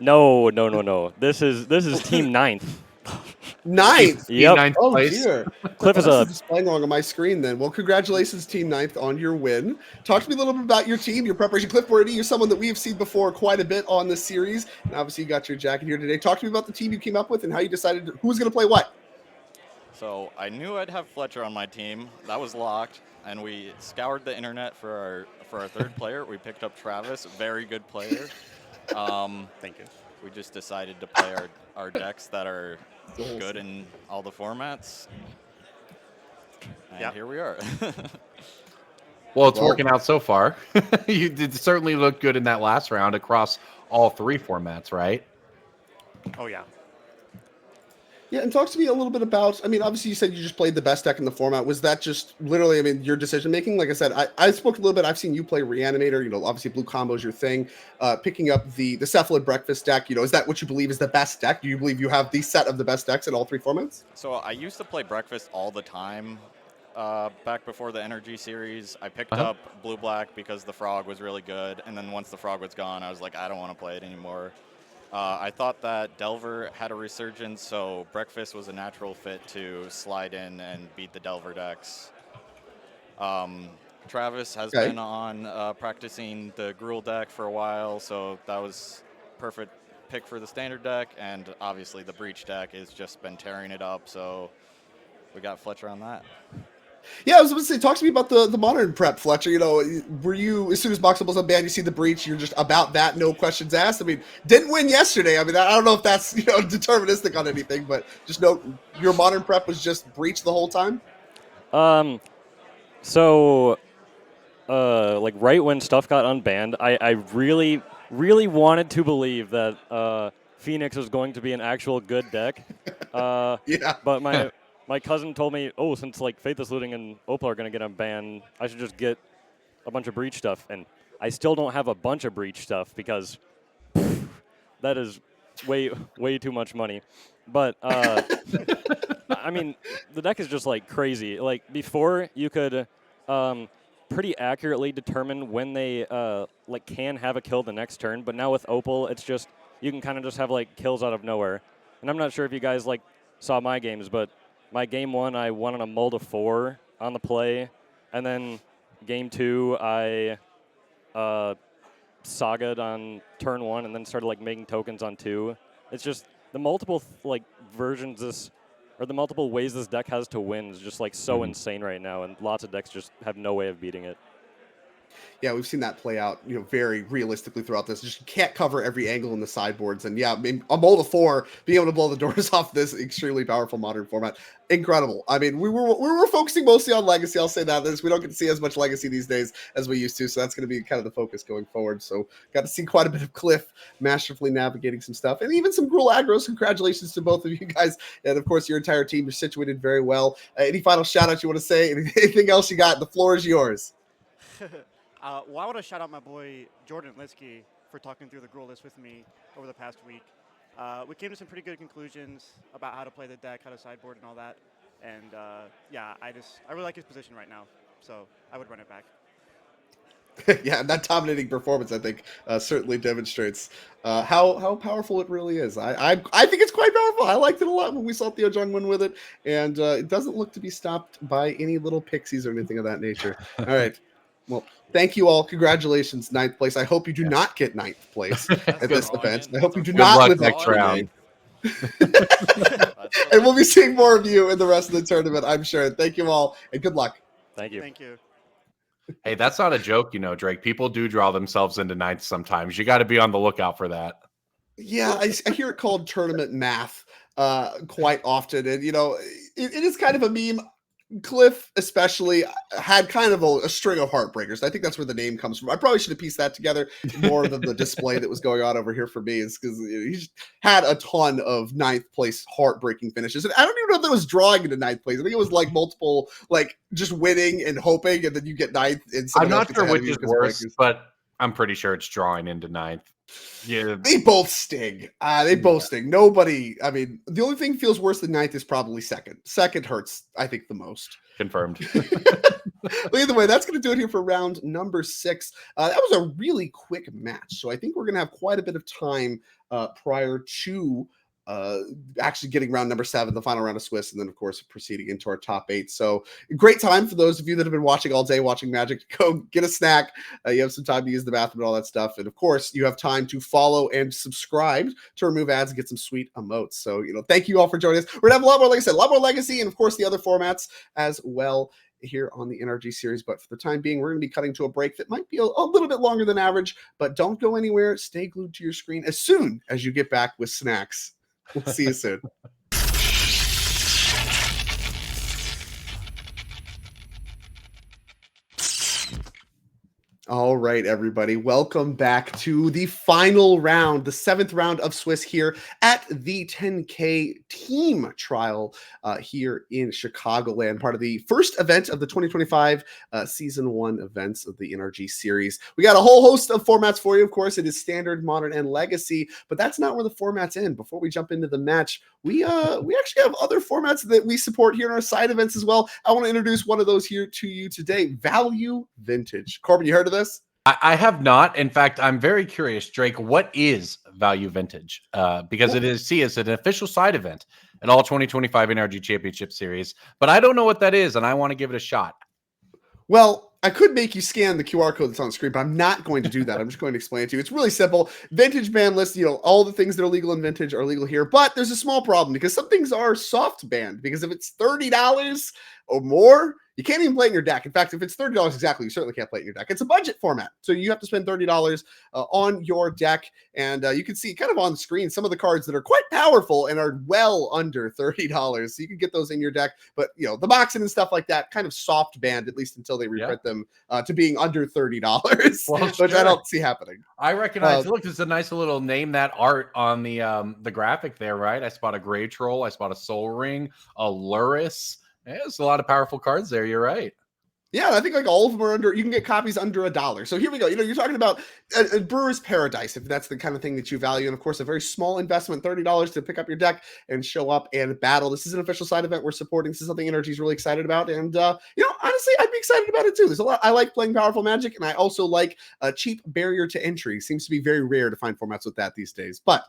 No. This is team ninth. Ninth. Yep. Ninth Oh place. dear. Cliff is This a is displaying wrong on my screen then. Well, congratulations, Team Ninth, on your win. Talk to me a little bit about your team, your preparation. Cliff Bordy, you're someone that we have seen before quite a bit on this series. And obviously you got your jacket here today. Talk to me about the team you came up with and how you decided who was going to play what. So I knew I'd have Fletcher on my team. That was locked. And we scoured the internet for our third player. We picked up Travis, a very good player. Thank you. We just decided to play our decks that are good in all the formats. And here we are. Well, it's working out so far. You did certainly look good in that last round across all three formats, right? Oh, yeah. Yeah, and talk to me a little bit about, I mean, obviously you said you just played the best deck in the format. Was that just literally, I mean, your decision making? Like I said, I spoke a little bit. I've seen you play Reanimator, you know, obviously blue combo is your thing. Picking up the Cephalid Breakfast deck, you know, is that what you believe is the best deck? Do you believe you have the set of the best decks in all three formats? So I used to play Breakfast all the time back before the NRG series. I picked up blue-black because the frog was really good. And then once the frog was gone, I was like, I don't want to play it anymore. I thought that Delver had a resurgence, so Breakfast was a natural fit to slide in and beat the Delver decks. Travis has been on practicing the Gruul deck for a while, so that was perfect pick for the standard deck, and obviously the Breach deck has just been tearing it up, so we got Fletcher on that. Yeah, I was going to say, talk to me about the modern prep, Fletcher. You know, were you, as soon as Boxables unbanned, you see the Breach, you're just about that, no questions asked? I mean, didn't win yesterday. I mean, I don't know if that's, you know, deterministic on anything, but just know your modern prep was just Breach the whole time? So like right when stuff got unbanned, I really wanted to believe that Phoenix was going to be an actual good deck. Yeah. But my cousin told me, oh, since like Faithless Looting and Opal are going to get unbanned, I should just get a bunch of Breach stuff. And I still don't have a bunch of Breach stuff because that is way too much money. But I mean, the deck is just like crazy. Like before, you could pretty accurately determine when they like can have a kill the next turn. But now with Opal, it's just you can kind of just have like kills out of nowhere. And I'm not sure if you guys like saw my games, but my game 1, I won on a mold of 4 on the play, and then game 2, I saga'd on turn 1, and then started like making tokens on 2. It's just the multiple like versions or the multiple ways this deck has to win is just like so insane right now, and lots of decks just have no way of beating it. Yeah, we've seen that play out, you know, very realistically throughout this. Just can't cover every angle in the sideboards. And yeah, I mean, a mold of 4, being able to blow the doors off this extremely powerful modern format, incredible. I mean, we were focusing mostly on Legacy. I'll say that. We don't get to see as much Legacy these days as we used to, so that's going to be kind of the focus going forward. So got to see quite a bit of Cliff masterfully navigating some stuff, and even some Gruul aggros. Congratulations to both of you guys, and of course your entire team. You're situated very well. Any final shout outs you want to say? Anything else you got? The floor is yours. Well, I want to shout out my boy Jordan Litsky for talking through the Gruul list with me over the past week. We came to some pretty good conclusions about how to play the deck, how to sideboard, and all that. And yeah, I really like his position right now, so I would run it back. Yeah, and that dominating performance, I think, certainly demonstrates how powerful it really is. I think it's quite powerful. I liked it a lot when we saw Theo Jung win with it, and it doesn't look to be stopped by any little pixies or anything of that nature. All right. Well, thank you all. Congratulations, 9th place. I hope you do not get 9th place at this event. I hope you do not live next round. And we'll be seeing more of you in the rest of the tournament, I'm sure. Thank you all, and good luck. Thank you. Thank you. Hey, that's not a joke, Drake. People do draw themselves into ninth sometimes. You got to be on the lookout for that. Yeah, I hear it called tournament math quite often. And, it is kind of a meme. Cliff especially had kind of a string of heartbreakers. I think that's where the name comes from. I probably should have pieced that together more than the display that was going on over here for me, is because he just had a ton of ninth place heartbreaking finishes. And I don't even know if that was drawing into ninth place. I think it was like multiple, like just winning and hoping, and then you get ninth. And I'm not sure which is worse, but I'm pretty sure it's drawing into ninth. Yeah, they both sting. They both sting. Nobody. I mean, the only thing feels worse than ninth is probably second. Second hurts, I think, the most. Confirmed. But either way, that's going to do it here for round number 6. That was a really quick match, so I think we're going to have quite a bit of time prior to actually getting round number 7, the final round of Swiss, and then of course proceeding into our top 8. So great time for those of you that have been watching all day, watching Magic. Go get a snack. You have some time to use the bathroom and all that stuff, and of course you have time to follow and subscribe to remove ads and get some sweet emotes. So thank you all for joining us. We're gonna have a lot more, like I said, a lot more Legacy, and of course the other formats as well here on the NRG series. But for the time being, we're going to be cutting to a break that might be a little bit longer than average, but don't go anywhere. Stay glued to your screen as soon as you get back with snacks. We'll see you soon. All right, everybody. Welcome back to the final round, the 7th round of Swiss here at the 10K team trial here in Chicagoland, part of the first event of the 2025 Season 1 events of the NRG series. We got a whole host of formats for you. Of course, it is Standard, Modern, and Legacy, but that's not where the formats end. Before we jump into the match, we actually have other formats that we support here in our side events as well. I want to introduce one of those here to you today, Value Vintage. Corbin, you heard of this? I have not. In fact, I'm very curious, Drake, what is Value Vintage? Because it's an official side event at all 2025 NRG Championship Series, but I don't know what that is, and I want to give it a shot. Well, I could make you scan the QR code that's on the screen, but I'm not going to do that. I'm just going to explain it to you. It's really simple. Vintage ban list, all the things that are legal in Vintage are legal here, but there's a small problem because some things are soft banned, because if it's $30 or more, you can't even play it in your deck. In fact, if it's $30 exactly, you certainly can't play it in your deck. It's a budget format, so you have to spend $30 on your deck. And you can see kind of on the screen some of the cards that are quite powerful and are well under $30. So you can get those in your deck. But, the Moxen and stuff like that, kind of soft banned, at least until they reprint them to being under $30, which I don't see happening. I recognize, look, there's a nice little name that art on the graphic there, right? I spot a Gray Troll. I spot a Soul Ring, a Luris. Yeah, there's a lot of powerful cards there. You're right. Yeah, I think like all of them are you can get copies under $1. So here we go. You're talking about a Brewer's Paradise, if that's the kind of thing that you value. And of course, a very small investment, $30 to pick up your deck and show up and battle. This is an official side event we're supporting. This is something NRG is really excited about. And, honestly, I'd be excited about it too. There's a lot. I like playing powerful Magic, and I also like a cheap barrier to entry. Seems to be very rare to find formats with that these days. But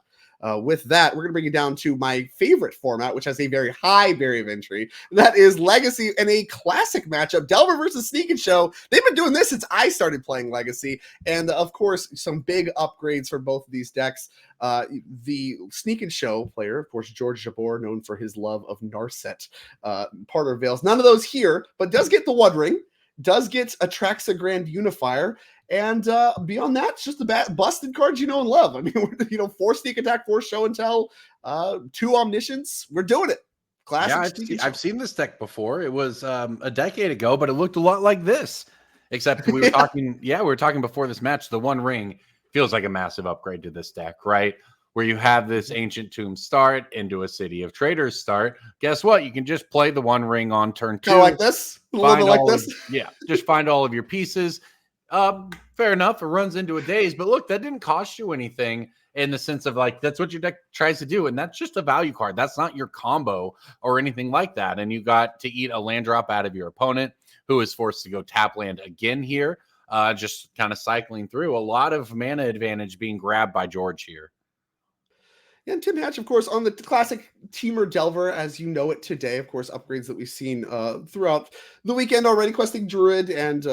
with that, we're going to bring you down to my favorite format, which has a very high barrier of entry. That is Legacy and a classic matchup, Delver versus Sneak and Show. They've been doing this since I started playing Legacy. And of course, some big upgrades for both of these decks. The Sneak and Show player, of course, George Jabor, known for his love of Narset, Parter Veils. None of those here, but does get the One Ring, does get Atraxa Grand Unifier. And beyond that, it's just the busted cards you know and love. I mean, 4 Sneak Attack, 4 Show and Tell, 2 Omniscience. We're doing it. Classic. Yeah, I've seen this deck before. It was a decade ago, but it looked a lot like this. Except we were talking, we were talking before this match. The One Ring feels like a massive upgrade to this deck, right? Where you have this Ancient Tomb start into a City of Traders start. Guess what? You can just play the One Ring on turn 2. Kind of like this. A little bit like this. Just find all of your pieces. Fair enough. It runs into a daze, but look, that didn't cost you anything in the sense of like, that's what your deck tries to do. And that's just a value card. That's not your combo or anything like that. And you got to eat a land drop out of your opponent, who is forced to go tap land again here. Just kind of cycling through. A lot of mana advantage being grabbed by George here. And Tim Hatch, of course, on the classic Teamer Delver, as you know it today. Of course, upgrades that we've seen throughout the weekend already. Questing Druid and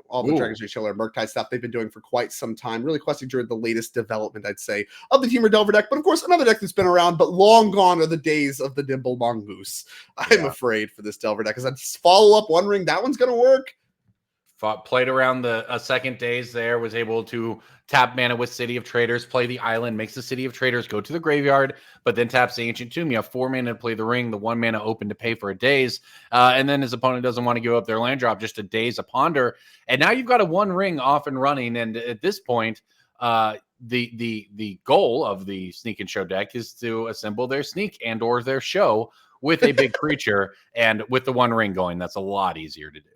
all the Dragon's Rage Chiller, Murktide stuff they've been doing for quite some time. Really, Questing Druid, the latest development, I'd say, of the Teamer Delver deck. But of course, another deck that's been around, but long gone are the days of the Nimble Mongoose. I'm afraid for this Delver deck, because that follow-up One Ring, that one's going to work. played around the second days there, was able to tap mana with City of Traders, play the island, makes the City of Traders go to the graveyard, but then taps the Ancient Tomb. You have 4 mana to play the ring, the 1 mana open to pay for a Daze, and then his opponent doesn't want to give up their land drop, just a Daze, a Ponder, and now you've got a 1 ring off and running, and at this point, the goal of the Sneak and Show deck is to assemble their Sneak and or their Show with a big creature, and with the 1 ring going, that's a lot easier to do.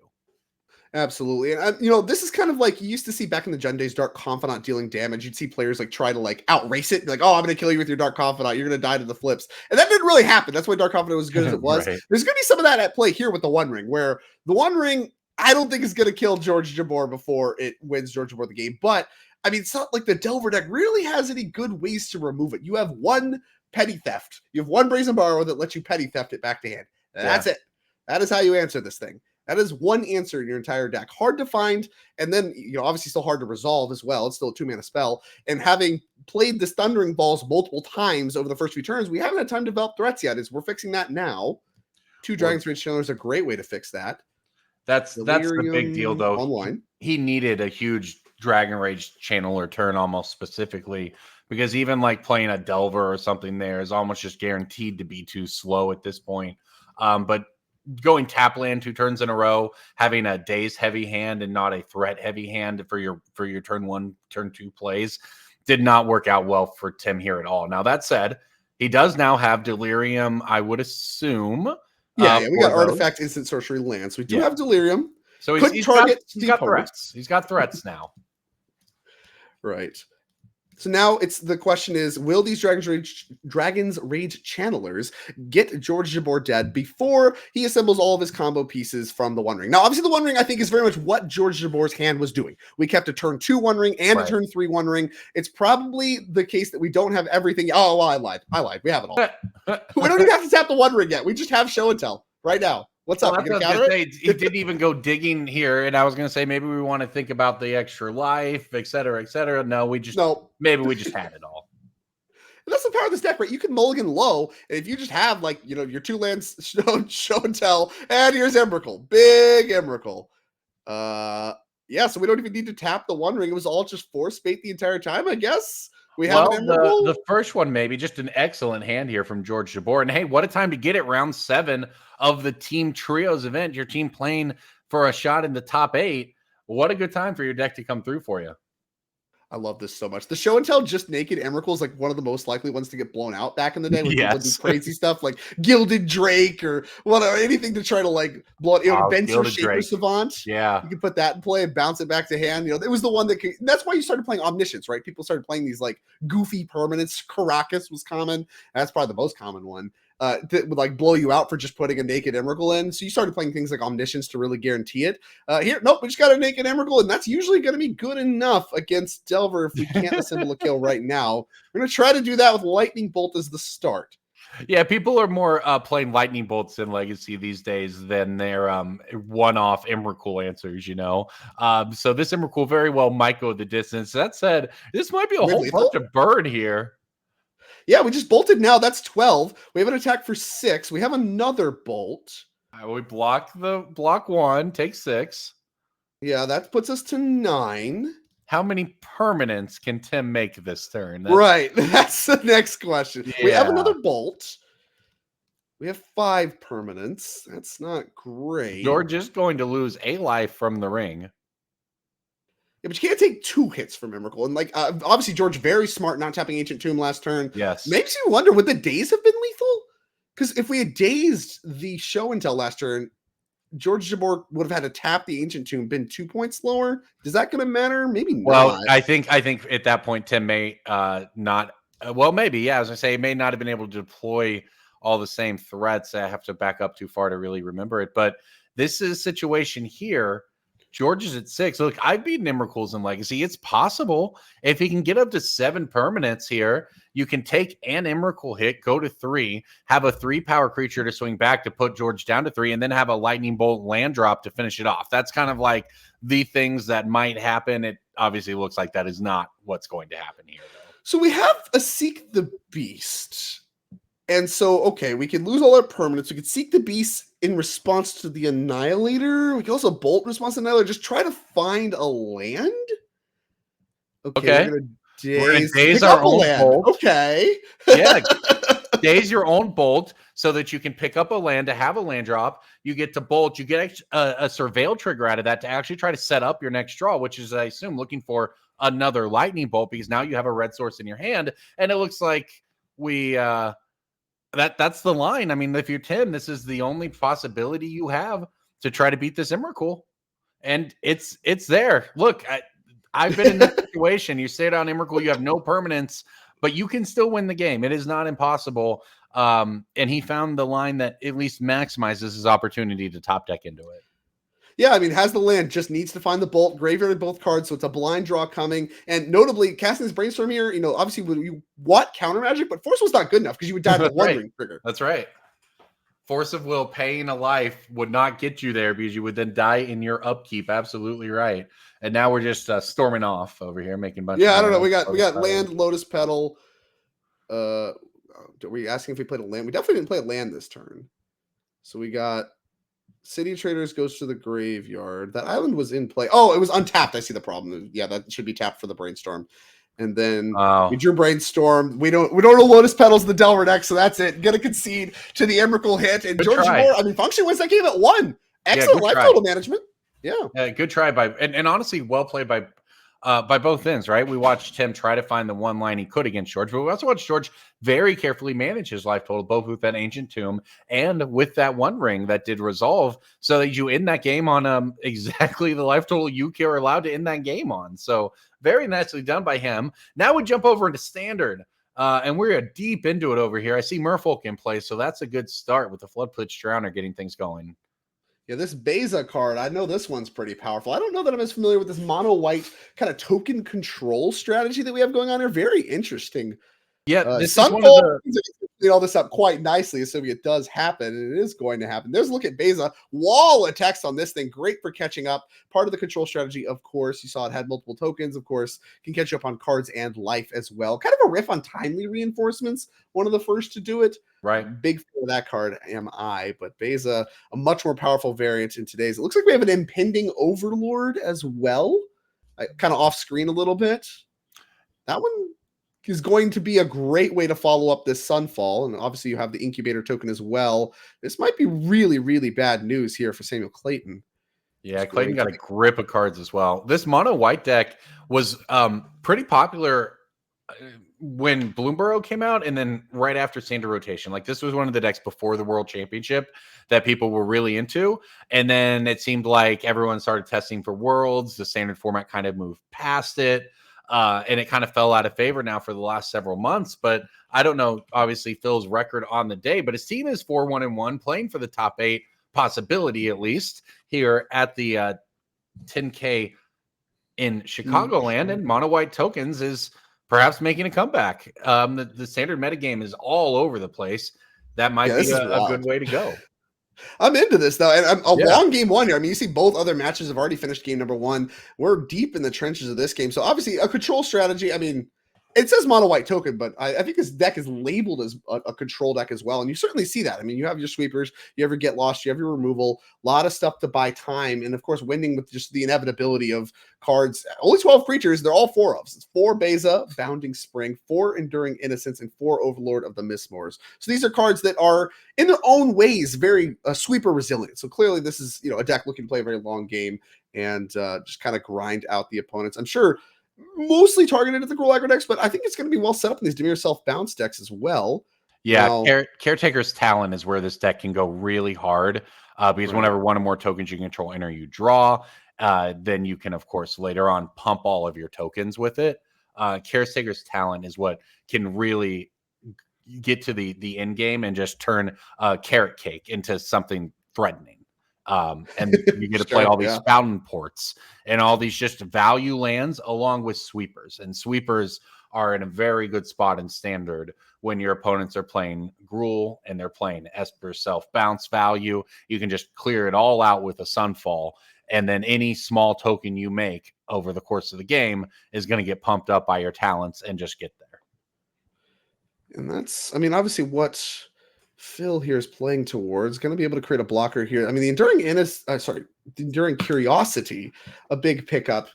Absolutely. And, this is kind of like you used to see back in the Gen days, Dark Confidant dealing damage. You'd see players like try to like outrace it. Be like, oh, I'm going to kill you with your Dark Confidant. You're going to die to the flips. And that didn't really happen. That's why Dark Confidant was as good as it was. Right. There's going to be some of that at play here with the 1 ring, where the 1 ring, I don't think is going to kill George Jabor before it wins George Jabor the game. But I mean, it's not like the Delver deck really has any good ways to remove it. You have 1 petty theft. You have 1 Brazen Borrower that lets you petty theft it back to hand. That's it. That is how you answer this thing. That is 1 answer in your entire deck. Hard to find, and then, obviously still hard to resolve as well. It's still a 2-mana spell. And having played this Thundering Balls multiple times over the first few turns, we haven't had time to develop threats yet. We're fixing that now. 2 Dragon's Rage Channel is a great way to fix that. That's the big deal, though. Online. He needed a huge Dragon Rage Channeler turn almost specifically, because even like playing a Delver or something there is almost just guaranteed to be too slow at this point. But going tap land 2 turns in a row, having a Daze heavy hand and not a threat heavy hand for your turn 1, turn 2 plays did not work out well for Tim here at all. Now, that said, he does now have Delirium, I would assume. Yeah, we got Artifact, Instant Sorcery, Lance. We do have Delirium. So he's got threats. He's got threats now. Right. So now the question is, will these Dragon's Rage channelers get George Jabor dead before he assembles all of his combo pieces from the 1 ring? Now, obviously, the 1 ring, I think, is very much what George Jabor's hand was doing. We kept a turn 2 1 ring and a turn 3 1 ring. It's probably the case that we don't have everything. Oh, well, I lied. We have it all. We don't even have to tap the 1 ring yet. We just have Show and Tell right now. What's up? He didn't even go digging here, and I was going to say maybe we want to think about the extra life, et cetera, et cetera. No, maybe we just had it all. And that's the power of this deck, right? You can mulligan low, and if you just have your 2 lands, show and tell, and here's Emrakul, big Emrakul. So we don't even need to tap the 1 ring. It was all just force bait the entire time, I guess. We have the first one, maybe just an excellent hand here from George Jabor. And hey, what a time to get it! Round 7 of the Team Trios event. Your team playing for a shot in the top 8. What a good time for your deck to come through for you. I love this so much. The Show and Tell just naked Emrakul is like one of the most likely ones to get blown out back in the day when people do crazy stuff like Gilded Drake or whatever, anything to try to like blow it. Venture Shaper Savant. Yeah. You can put that in play and bounce it back to hand. It was the one that that's why you started playing Omniscience, right? People started playing these like goofy permanents. Caracas was common. That's probably the most common one. That would like blow you out for just putting a naked Emrakul in. So you started playing things like Omniscience to really guarantee it. Here, nope, we just got a naked Emrakul, and that's usually going to be good enough against Delver if we can't assemble a kill right now. We're going to try to do that with Lightning Bolt as the start. Yeah, people are more playing Lightning Bolts in Legacy these days than their one-off Emrakul answers, So this Emrakul very well might go the distance. That said, this might be a whole bunch of burn here. Yeah, we just bolted now. That's 12. We have an attack for 6. We have another bolt. We block 1, take 6. Yeah, that puts us to 9. How many permanents can Tim make this turn? Right. That's the next question. Yeah. We have another bolt. We have 5 permanents. That's not great. You're just going to lose a life from the ring. Yeah, but you can't take 2 hits from Emrakul. And like obviously George very smart not tapping Ancient Tomb last turn. Yes. Makes you wonder, would the Daze have been lethal? Because if we had dazed the Show and Tell last turn, George Jabor would have had to tap the Ancient Tomb, been 2 points lower. Is that going to matter? Maybe not. Well, I think at that point Tim may not. Well, maybe, yeah. As I say, he may not have been able to deploy all the same threats. I have to back up too far to really remember it. But this is a situation here. George is at 6. Look, I've beaten Emrakuls in Legacy. It's possible if he can get up to 7 permanents here, you can take an Emrakul hit, go to 3, have a 3-power creature to swing back to put George down to 3, and then have a Lightning Bolt land drop to finish it off. That's kind of like the things that might happen. It obviously looks like that is not what's going to happen here, though. So we have a Seek the Beast. And so, okay, we can lose all our permanents. We could Seek the Beast in response to the Annihilator. We can also Bolt in response to Annihilator. Just try to find a land. Okay, Okay. we're gonna daze pick our up a own land. Bolt. Okay. Yeah. Daze your own Bolt so that you can pick up a land to have a land drop. You get to Bolt. You get a Surveil trigger out of that to actually try to set up your next draw, which is, I assume, looking for another Lightning Bolt because now you have a red source in your hand. And it looks like we that's the line. I mean, if you're Tim, this is the only possibility you have to try to beat this Emrakul. And it's there. Look, I've been in this situation. You stay down Emrakul, you have no permanence, but you can still win the game. It is not impossible. And he found the line that at least maximizes his opportunity to top deck into it. Yeah, I mean, has the land, just needs to find the Bolt, graveyard both cards, so it's a blind draw coming. And notably, casting this Brainstorm here, obviously you want counter magic, but Force was not good enough because you would die with one ring trigger. That's right. Force of Will, paying a life would not get you there because you would then die in your upkeep. Absolutely right. And now we're just storming off over here, making a bunch. Yeah, I don't know. We got land, Lotus Petal. Are we asking if we played a land? We definitely didn't play a land this turn. So we got City Traders goes to the graveyard. That island was in play. Oh, it was untapped. I see the problem. Yeah, that should be tapped for the Brainstorm. And then we drew Brainstorm. We don't know Lotus Petals in the Delver deck, so that's it. Gonna concede to the Emrakul hit. And George Moore, I mean, Function wins that game at 1. Excellent life total management. Yeah. Good try by and honestly, well played by both ends, right? We watched Tim try to find the one line he could against George, but we also watched George very carefully manage his life total, both with that Ancient Tomb and with that one ring that did resolve, so that you end that game on exactly the life total you are allowed to end that game on. So very nicely done by him. Now we jump over into Standard. And we're deep into it over here. I see Merfolk in play, so that's a good start with the Floodplitch Drowner getting things going. Yeah, this Beza card, I know this one's pretty powerful. I don't know that I'm as familiar with this mono-white kind of token control strategy that we have going on here. Very interesting. Yeah, this is one of the... Clean all this up quite nicely, assuming it does happen, and it is going to happen. There's a look at Beza. Wall of text on this thing. Great for catching up. Part of the control strategy, of course. You saw it had multiple tokens, of course. Can catch you up on cards and life as well. Kind of a riff on timely reinforcements. One of the first to do it. Right. Big fan of that card am I. But Beza, a much more powerful variant in today's. It looks like we have an impending Overlord as well. Kind of off screen a little bit. That one is going to be a great way to follow up this Sunfall. And obviously you have the Incubator token as well. This might be really, really bad news here for Samuel Clayton. Yeah, Clayton got a grip of cards as well. This mono white deck was pretty popular when Bloomborough came out and then right after Standard Rotation. Like this was one of the decks before the World Championship that people were really into. And then it seemed like everyone started testing for Worlds. The Standard format kind of moved past it. And it kind of fell out of favor now for the last several months. But I don't know, obviously, Phil's record on the day, but his team is 4-1-1, playing for the top 8 possibility, at least, here at the 10K in Chicagoland. And Mono White Tokens is perhaps making a comeback. The standard metagame is all over the place. That might be a good way to go. I'm into this though, and I'm long game 1 here. I mean, you see both other matches have already finished game number 1. We're deep in the trenches of this game, so obviously a control strategy. I mean, it says mono white token, but I think this deck is labeled as a control deck as well, and you certainly see that. I mean, you have your sweepers, you ever get lost, you have your removal, a lot of stuff to buy time, and of course, winning with just the inevitability of cards. Only 12 creatures, they're all 4 ofs. It's 4 Beza, Bounding Spring, 4 Enduring Innocence, and 4 Overlord of the Mistmoors. So these are cards that are, in their own ways, very sweeper resilient. So clearly, this is a deck looking to play a very long game and just kind of grind out the opponents. I'm sure mostly targeted at the Gruul aggro decks, but I think it's going to be well set up in these Dimir self-bounce decks as well. Yeah, Caretaker's Talon is where this deck can go really hard because whenever one or more tokens you control enter, you draw. Then you can, of course, later on pump all of your tokens with it. Caretaker's Talon is what can really get to the end game and just turn Carrot Cake into something threatening. And you get to play all these fountain ports and all these just value lands along with sweepers. And sweepers are in a very good spot in Standard when your opponents are playing Gruul and they're playing Esper self bounce value. You can just clear it all out with a Sunfall. And then any small token you make over the course of the game is going to get pumped up by your talents and just get there. And that's, I mean, obviously what Phil here is playing towards, going to be able to create a blocker here. I mean, the Enduring Curiosity, a big pickup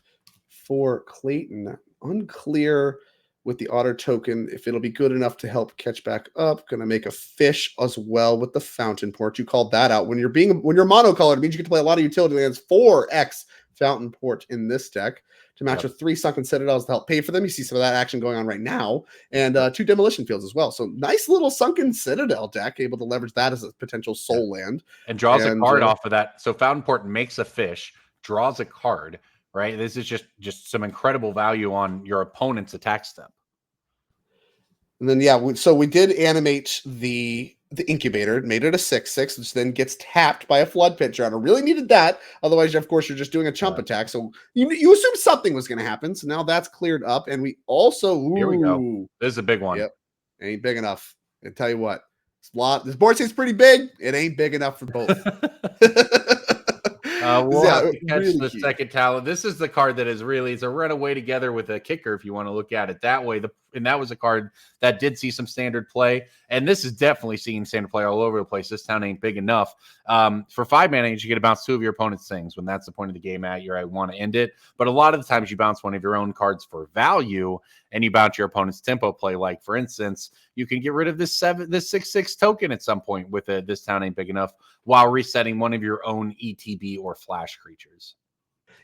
for Clayton. Unclear with the otter token if it'll be good enough to help catch back up. Going to make a fish as well with the Fountain Port. You called that out. When you're monocolored, it means you get to play a lot of utility lands. 4x Fountain Port in this deck to match with 3 Sunken Citadels to help pay for them. You see some of that action going on right now, and 2 Demolition Fields as well. So nice little Sunken Citadel deck, able to leverage that as a potential soul land. And draws a card off of that. So Fountain Port makes a fish, draws a card, right? This is just some incredible value on your opponent's attack step. And then, so we did animate the incubator, made it a 6/6, which then gets tapped by a Flood Pitcher. I really needed that. Otherwise, of course, you're just doing a chump attack. So you assume something was going to happen. So now that's cleared up. And we also, here we go. This is a big one. Yep. Ain't big enough. I tell you what, this board seems pretty big. It ain't big enough for both. We'll have to catch the second talent. This is the card that is really, it's a runaway together with a kicker if you want to look at it that way. And that was a card that did see some standard play. And this is definitely seeing standard play all over the place. This town ain't big enough. For 5 mana, you get to bounce 2 of your opponent's things when that's the point of the game I want to end it. But a lot of the times you bounce one of your own cards for value and you bounce your opponent's tempo play. Like, for instance, you can get rid of this 6/6 token at some point with this town ain't big enough while resetting one of your own ETB or flash creatures.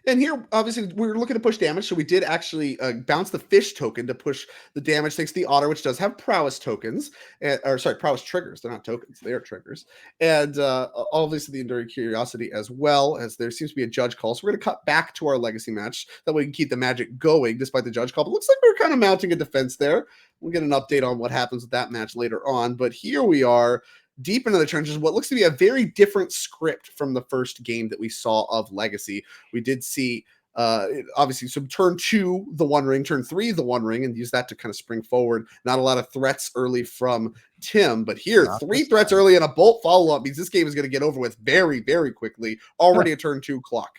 And here, obviously, we were looking to push damage, so we did actually bounce the fish token to push the damage thanks to the otter, which does have prowess tokens, prowess triggers. They're not tokens; they are triggers. And obviously, the Enduring Curiosity as well, as there seems to be a judge call. So we're going to cut back to our legacy match. That way we can keep the magic going despite the judge call. But it looks like we're kind of mounting a defense there. We'll get an update on what happens with that match later on. But here we are, deep into the trenches, what looks to be a very different script from the first game that we saw of Legacy. We did see, obviously, so turn 2, the One Ring, turn 3, the One Ring, and use that to kind of spring forward. Not a lot of threats early from Tim, but here, 3 threats early and a Bolt follow-up means this game is going to get over with very, very quickly. Already a turn 2 clock.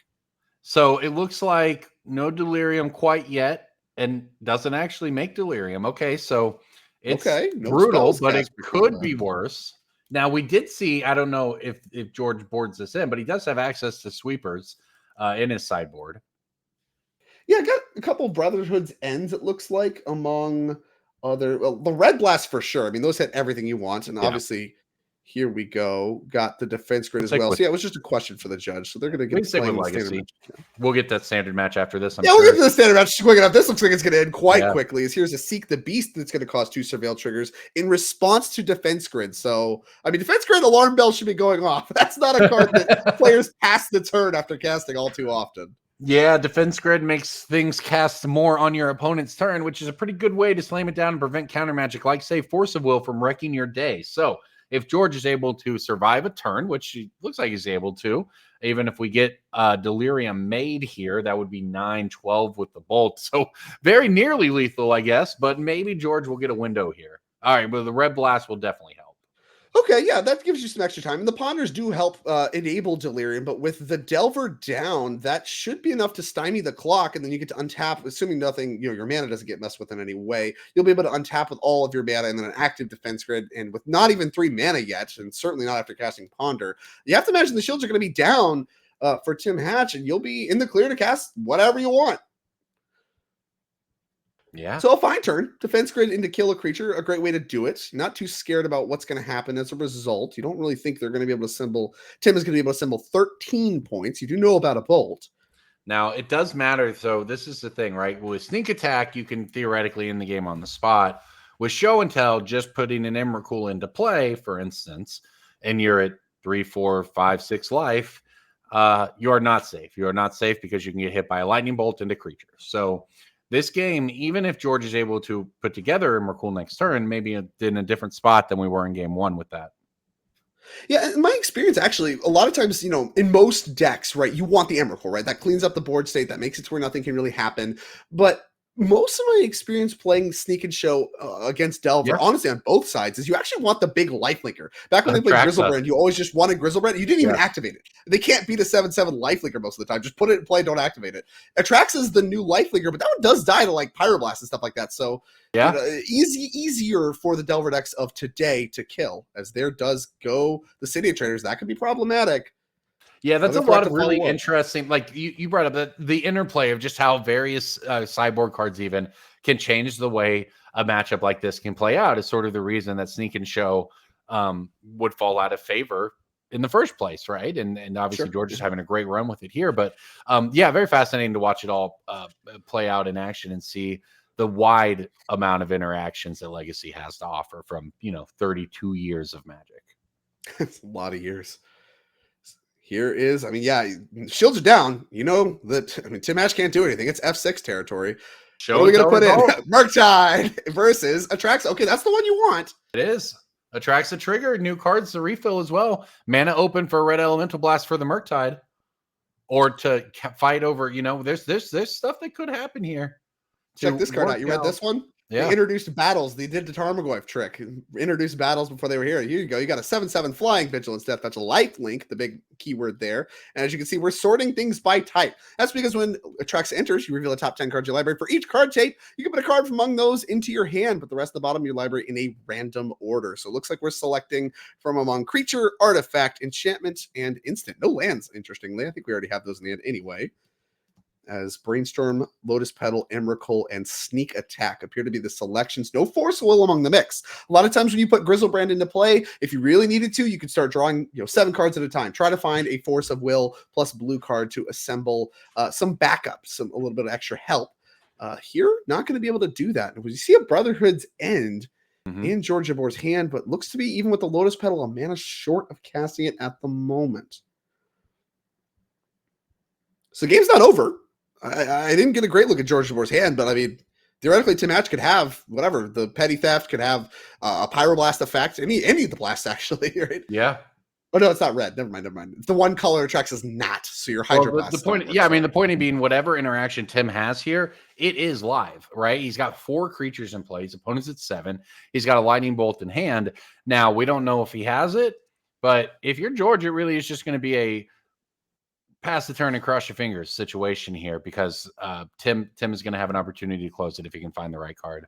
So it looks like no Delirium quite yet, and doesn't actually make Delirium. Okay, so it's brutal, but it could be worse. Now, we did see, I don't know if George boards this in, but he does have access to sweepers in his sideboard. Yeah, I got a couple Brotherhood's ends, it looks like, among other... Well, the Red Blast for sure. I mean, those hit everything you want. And obviously, here we go. Got the defense grid as well. So, yeah, it was just a question for the judge. So they're going to get playing with Legacy. We'll get that standard match after this, I'm sure. We'll get to the standard match quick enough. This looks like it's going to end quite quickly. Here's a Seek the Beast that's going to cost 2 Surveil triggers in response to defense grid. So, I mean, defense grid alarm bell should be going off. That's not a card that players pass the turn after casting all too often. Yeah, defense grid makes things cast more on your opponent's turn, which is a pretty good way to slam it down and prevent counter magic, like, say, Force of Will from wrecking your day. So, if George is able to survive a turn, which he looks like he's able to, even if we get Delirium made here, that would be 9/12 with the Bolt. So very nearly lethal, I guess, but maybe George will get a window here. All right, but the Red Blast will definitely help. Okay, yeah, that gives you some extra time. And the Ponders do help enable Delirium, but with the Delver down, that should be enough to stymie the clock, and then you get to untap, assuming nothing, your mana doesn't get messed with in any way. You'll be able to untap with all of your mana and then an active defense grid, and with not even 3 mana yet, and certainly not after casting Ponder, you have to imagine the shields are going to be down for Tim Hatch, and you'll be in the clear to cast whatever you want. Yeah. So a fine turn. Defense grid into kill a creature, a great way to do it. Not too scared about what's going to happen as a result. You don't really think they're going to be able to assemble. Tim is going to be able to assemble 13 points. You do know about a Bolt. Now, it does matter. So this is the thing, right? With Sneak Attack, you can theoretically end the game on the spot. With Show and Tell, just putting an Emrakul into play, for instance, and you're at 3, 4, 5, 6 life, you are not safe. You are not safe because you can get hit by a lightning bolt into creatures. So this game, even if George is able to put together Emrakul next turn, maybe in a different spot than we were in game 1 with that. Yeah, in my experience, actually, a lot of times, in most decks, right, you want the Emrakul, right? That cleans up the board state, that makes it to where nothing can really happen. But most of my experience playing Sneak and Show against Delver, honestly, on both sides, is you actually want the big lifelinker. Back when they played Grizzlebrand, you always just wanted Grizzlebrand. You didn't even activate it. They can't beat a 7/7 lifelinker most of the time. Just put it in play, don't activate it. Atrax is the new lifelinker, but that one does die to like Pyroblast and stuff like that. So easier for the Delver decks of today to kill, as there does go the City of Traders. That could be problematic. Yeah, that's a lot of really interesting, like you brought up the interplay of just how various sideboard cards even can change the way a matchup like this can play out is sort of the reason that Sneak and Show would fall out of favor in the first place, right? And obviously George is having a great run with it here, but yeah, very fascinating to watch it all play out in action and see the wide amount of interactions that Legacy has to offer from 32 years of Magic. It's a lot of years. Here is, I mean, yeah, shields are down. You know that, I mean, Tim Ash can't do anything. It's F6 territory. What are we going to put in? Murktide versus Atrax. Okay, that's the one you want. It is. Atrax a trigger. New cards to refill as well. Mana open for Red Elemental Blast for the Murktide. Or to fight over, there's stuff that could happen here. Check this card out. You read this one? Yeah. They introduced battles. They did the Tarmogoyf trick. Introduced battles before they were here. Here you go. You got a 7/7 flying Vigilance Death Fetch, a life link, the big keyword there. And as you can see, we're sorting things by type. That's because when Atrax enters, you reveal the top 10 cards of your library. For each card tape, you can put a card from among those into your hand, but the rest of the bottom of your library in a random order. So it looks like we're selecting from among creature, artifact, enchantment, and instant. No lands, interestingly. I think we already have those in the hand anyway. As Brainstorm, Lotus Petal, Emrakul, and Sneak Attack appear to be the selections. No Force Will among the mix. A lot of times when you put Grizzlebrand into play, if you really needed to, you could start drawing 7 cards at a time. Try to find a Force of Will plus blue card to assemble some backups, a little bit of extra help. Here, not going to be able to do that. And when you see a Brotherhood's End in George Jabor's hand, but looks to be, even with the Lotus Petal, a mana short of casting it at the moment. So the game's not over. I didn't get a great look at George Jabor's hand, but I mean, theoretically, Tim Hatch could have whatever. The Petty Theft could have a Pyroblast effect. Any of the blasts, actually, right? Yeah. Oh, no, it's not red. Never mind. It's the one color Atrax is not. So your Hydroblast. The point, the point being, whatever interaction Tim has here, it is live, right? He's got 4 creatures in play. His opponent's at 7. He's got a Lightning Bolt in hand. Now, we don't know if he has it, but if you're George, it really is just going to be a pass the turn and cross your fingers situation here, because Tim is going to have an opportunity to close it if he can find the right card.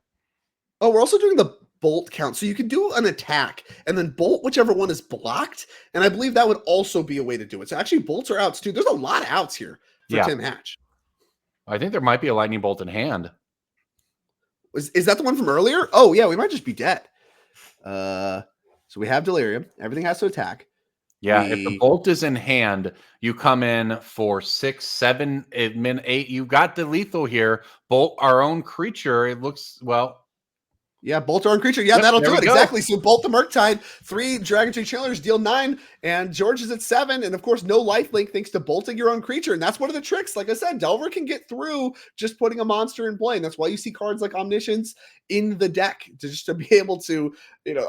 Oh, we're also doing the bolt count. So you can do an attack and then bolt whichever one is blocked. And I believe that would also be a way to do it. So actually bolts are outs too. There's a lot of outs here for Tim Hatch. I think there might be a Lightning Bolt in hand. Is that the one from earlier? Oh yeah, we might just be dead. So we have Delirium. Everything has to attack. Yeah, if the bolt is in hand, you come in for 6, 7, 8. You got the lethal here. Bolt our own creature. It looks, well. Yeah, bolt our own creature. Yeah, that'll do it. Exactly. So bolt the Murktide. 3 Dragon Tree Channelers deal 9. And George is at 7. And of course, no lifelink thanks to bolting your own creature. And that's one of the tricks. Like I said, Delver can get through just putting a monster in play. And that's why you see cards like Omniscience in the deck, to be able to,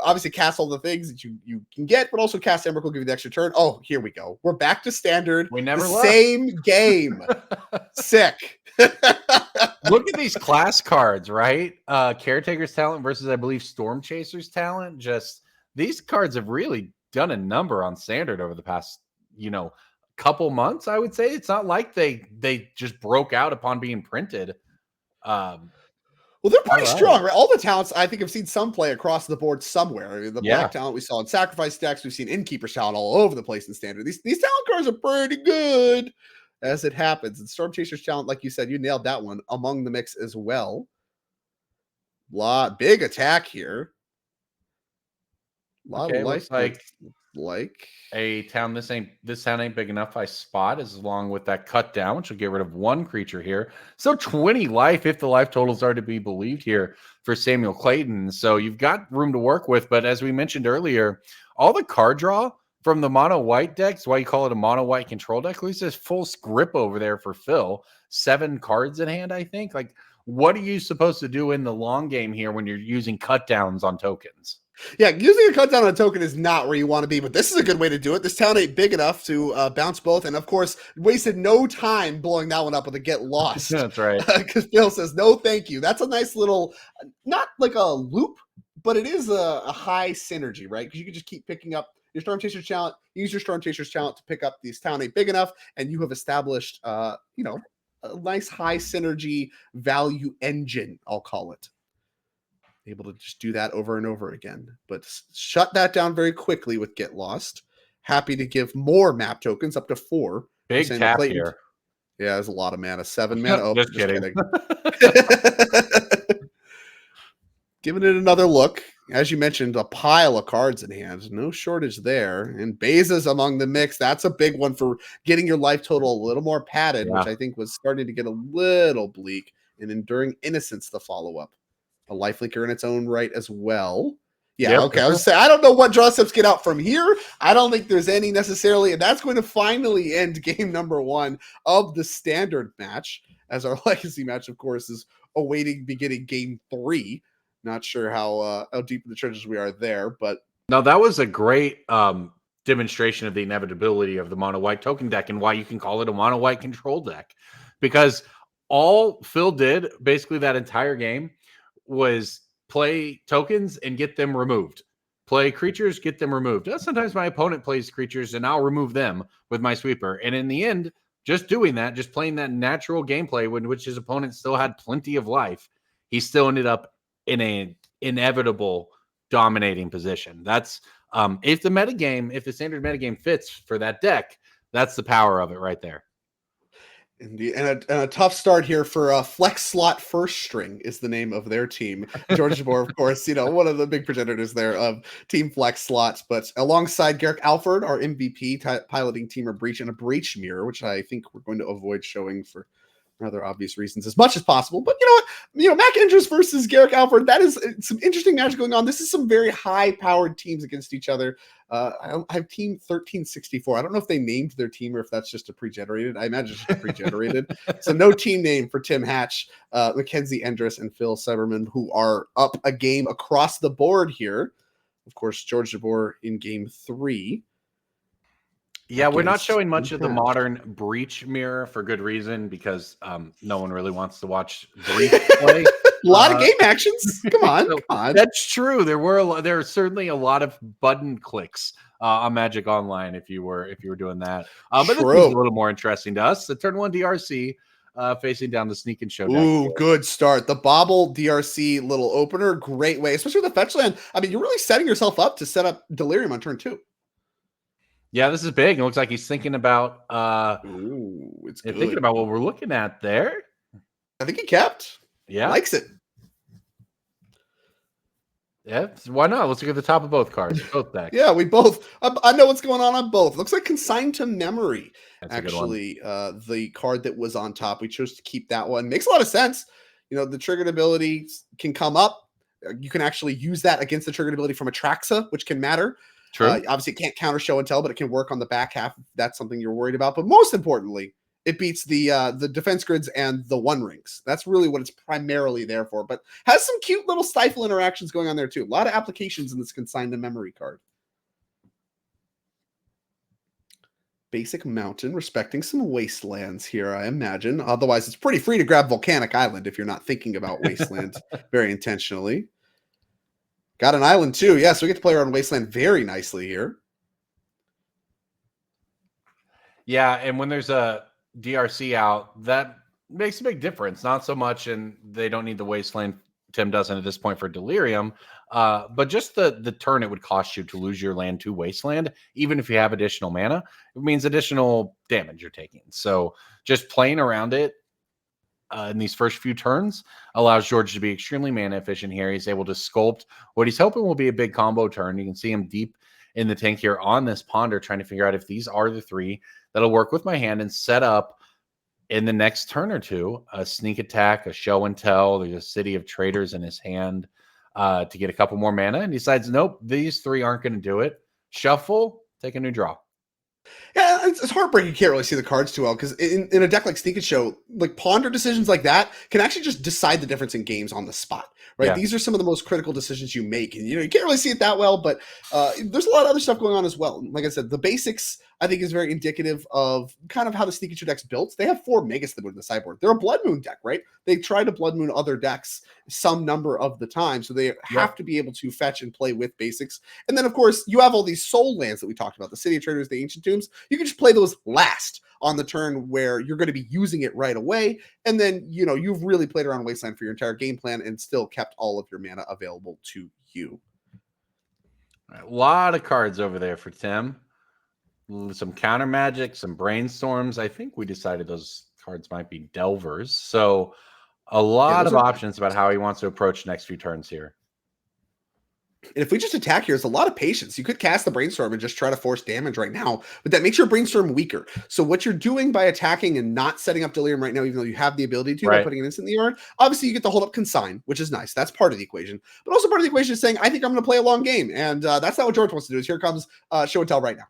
obviously cast all the things that you can get, but also cast Emrakul, give you the extra turn. Oh, here we go. We're back to standard. We never left. Same game. Sick. Look at these class cards, right? Caretaker's Talent versus, I believe, Storm Chaser's Talent. Just these cards have really done a number on standard over the past, couple months, I would say. It's not like they just broke out upon being printed. Well, they're pretty strong, right? All the talents, I think, have seen some play across the board somewhere. The black talent we saw in Sacrifice decks. We've seen Innkeeper's Talent all over the place in Standard. These talent cards are pretty good as it happens. And Storm Chaser's Talent, like you said, you nailed that one, among the mix as well. Big attack here. A lot of life. Like a town. This town ain't big enough. I spot as along with that cut down, which will get rid of 1 creature here. So 20 life, if the life totals are to be believed here for Samuel Clayton. So you've got room to work with. But as we mentioned earlier, all the card draw from the mono white decks, why you call it a mono white control deck, at least there's full script over there for Phil. 7 cards in hand, I think. Like, what are you supposed to do in the long game here when you're using cut downs on tokens? Yeah, using a cut down on a token is not where you want to be, but this is a good way to do it. This town ain't big enough to bounce both, and of course, wasted no time blowing that one up with a get lost. That's right. Because Phil says, no, thank you. That's a nice little, not like a loop, but it is a high synergy, right? Because you can just keep picking up your Storm Chaser's talent, use your Storm Chaser's talent to pick up this town ain't big enough, and you have established, a nice high synergy value engine, I'll call it. Able to just do that over and over again, but shut that down very quickly with Get Lost. Happy to give more map tokens, up to 4. Big tap here. Yeah, there's a lot of mana. 7 mana. Oh, just kidding. Giving it another look. As you mentioned, a pile of cards in hand. No shortage there. And Beza's among the mix. That's a big one for getting your life total a little more padded, which I think was starting to get a little bleak. And Enduring Innocence, the follow-up. A lifelinker in its own right as well. Yeah, okay. I was saying, I don't know what draw steps get out from here. I don't think there's any necessarily, and that's going to finally end game number 1 of the standard match, as our legacy match, of course, is awaiting beginning game 3. Not sure how deep in the trenches we are there, but no, that was a great demonstration of the inevitability of the mono white token deck and why you can call it a mono white control deck, because all Phil did basically that entire game was play tokens and get them removed. Play creatures, get them removed. Sometimes my opponent plays creatures and I'll remove them with my sweeper. And in the end, just doing that, just playing that natural gameplay in which his opponent still had plenty of life, he still ended up in an inevitable dominating position. That's if the standard metagame fits for that deck, that's the power of it right there. Indeed. And a tough start here for Flex Slot First String is the name of their team. George Jabor, of course, one of the big progenitors there of Team Flex Slots. But alongside Garrick Alford, our MVP, piloting Teamer Breach and a Breach Mirror, which I think we're going to avoid showing for rather obvious reasons as much as possible. But you know what? Mac Andrews versus Garrick Alford, that is some interesting magic going on. This is some very high-powered teams against each other. I have Team 1364. I don't know if they named their team or if that's just a pre-generated. I imagine it's just a pre-generated. So no team name for Tim Hatch, Mackenzie Endress, and Phil Severman, who are up a game across the board here. Of course, George Jabor in game 3. Yeah, we're not showing much of the modern Breach Mirror for good reason, because no one really wants to watch Breach play. A lot of game actions. Come on, so come on. That's true. There are certainly a lot of button clicks on Magic Online if you were doing that. But this is a little more interesting to us. The turn 1 DRC facing down the Sneak and Show deck. Ooh, good start. The Bobble DRC little opener, great way, especially with the fetch land. I mean, you're really setting yourself up to set up Delirium on turn 2. Yeah, this is big. It looks like he's thinking about it's good. Thinking about what we're looking at there. I think he kept. Yeah. Likes it. Yeah, why not? Let's look at the top of both cards, both decks. Yeah, we both. I know what's going on both. Looks like Consigned to Memory. That's actually, the card that was on top. We chose to keep that one. Makes a lot of sense. The triggered ability can come up. You can actually use that against the triggered ability from Atraxa, which can matter. True. Obviously, it can't counter show and tell, but it can work on the back half if that's something you're worried about. But most importantly, it beats the defense grids and the one rings. That's really what it's primarily there for. But has some cute little stifle interactions going on there too. A lot of applications in this Consigned to Memory card. Basic Mountain, respecting some wastelands here, I imagine. Otherwise, it's pretty free to grab Volcanic Island if you're not thinking about wasteland very intentionally. Got an island too. Yeah, so we get to play around Wasteland very nicely here. Yeah, and when there's a DRC out, that makes a big difference. Not so much, and they don't need the Wasteland. Tim doesn't at this point for Delirium. But just the turn it would cost you to lose your land to Wasteland, even if you have additional mana, it means additional damage you're taking. So just playing around it in these first few turns allows George to be extremely mana efficient here. He's able to sculpt what he's hoping will be a big combo turn. You can see him deep in the tank here on this Ponder, trying to figure out if these are the 3 that'll work with my hand and set up in the next turn or two a sneak attack, a show and tell. There's a City of Traders in his hand to get a couple more mana, and decides, nope, these 3 aren't going to do it. Shuffle, take a new draw. Yeah, it's heartbreaking. You can't really see the cards too well because in a deck like Sneak and Show, like ponder decisions like that can actually just decide the difference in games on the spot, right? Yeah. These are some of the most critical decisions you make, and you can't really see it that well, but there's a lot of other stuff going on as well. Like I said, the basics I think is very indicative of kind of how the Sneak and Show deck's built. They have 4 Mega Slid in the sideboard. They're a Blood Moon deck, right? They try to Blood Moon other decks some number of the time, so they have to be able to fetch and play with basics. And then, of course, you have all these soul lands that we talked about, the City of Traders, the Ancient Tombs. You can just play those last on the turn where you're going to be using it right away. And then, you've really played around Wasteland for your entire game plan and still kept all of your mana available to you. A lot of cards over there for Tim. Some counter magic, some brainstorms. I think we decided those cards might be Delvers. So a lot of options about how he wants to approach the next few turns here. And if we just attack here, it's a lot of patience. You could cast the Brainstorm and just try to force damage right now, but that makes your Brainstorm weaker. So what you're doing by attacking and not setting up Delirium right now, even though you have the ability to, by putting an instant in the yard, obviously you get to hold up Consign, which is nice. That's part of the equation. But also part of the equation is saying, I think I'm going to play a long game. And that's not what George wants to do. Is here comes Show and Tell right now.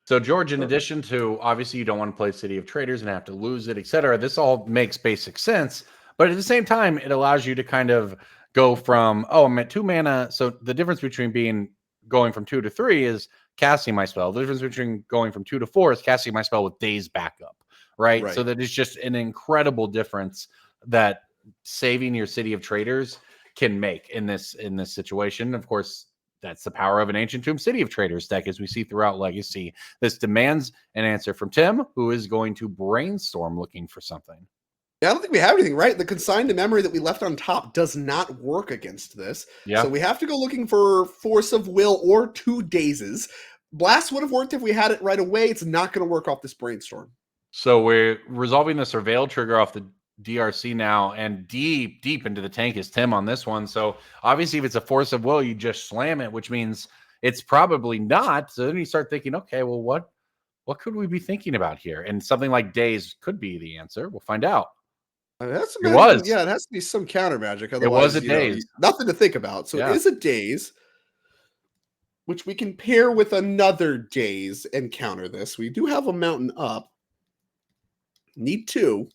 So, George, in addition to, obviously, you don't want to play City of Traders and have to lose it, etc. This all makes basic sense. But at the same time, it allows you to kind of go from, I'm at 2 mana. So the difference between going from 2 to 3 is casting my spell. The difference between going from 2 to 4 is casting my spell with Daze backup, right? So that is just an incredible difference that saving your City of Traders can make in this situation. Of course, that's the power of an Ancient Tomb City of Traders deck, as we see throughout Legacy. This demands an answer from Tim, who is going to brainstorm looking for something. Yeah, I don't think we have anything, right? The consigned to memory that we left on top does not work against this. Yeah. So we have to go looking for Force of Will or 2 Dazes. Blast would have worked if we had it right away. It's not going to work off this Brainstorm. So we're resolving the Surveil trigger off the DRC now, and deep into the tank is Tim on this one. So obviously, if it's a Force of Will, you just slam it, which means it's probably not. So then you start thinking, okay, well, what could we be thinking about here? And something like Daze could be the answer. We'll find out. It has to be some counter magic. Otherwise, it was a Daze. Nothing to think about. So it is a Daze, which we can pair with another Daze and counter this. We do have a Mountain Up. Need 2.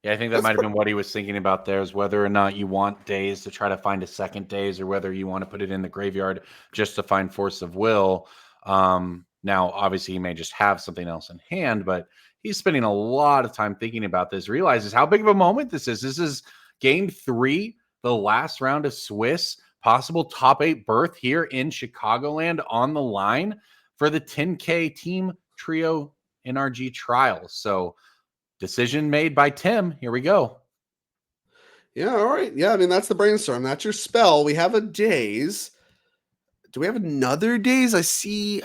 Yeah, I think that might have been what he was thinking about there, is whether or not you want Daze to try to find a second Daze, or whether you want to put it in the graveyard just to find Force of Will. Now, obviously, he may just have something else in hand, but he's spending a lot of time thinking about this, realizes how big of a moment this is. This is game 3, the last round of Swiss, possible top 8 berth here in Chicagoland on the line for the 10K Team Trio NRG Trials. So, decision made by Tim. Here we go. Yeah, all right. Yeah, I mean, that's the Brainstorm. That's your spell. We have a Daze. Do we have another Daze? I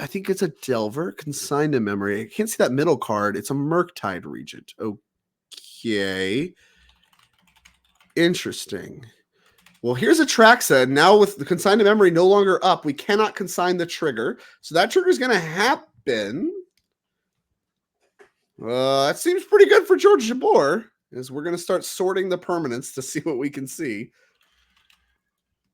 think it's a Delver. Consigned to memory. I can't see that middle card. It's a Murktide Regent. Okay. Interesting. Well, here's a Traxa. Now with the consigned to memory no longer up, we cannot consign the trigger. So that trigger is going to happen. That seems pretty good for George Jabor, as we're going to start sorting the permanents to see what we can see.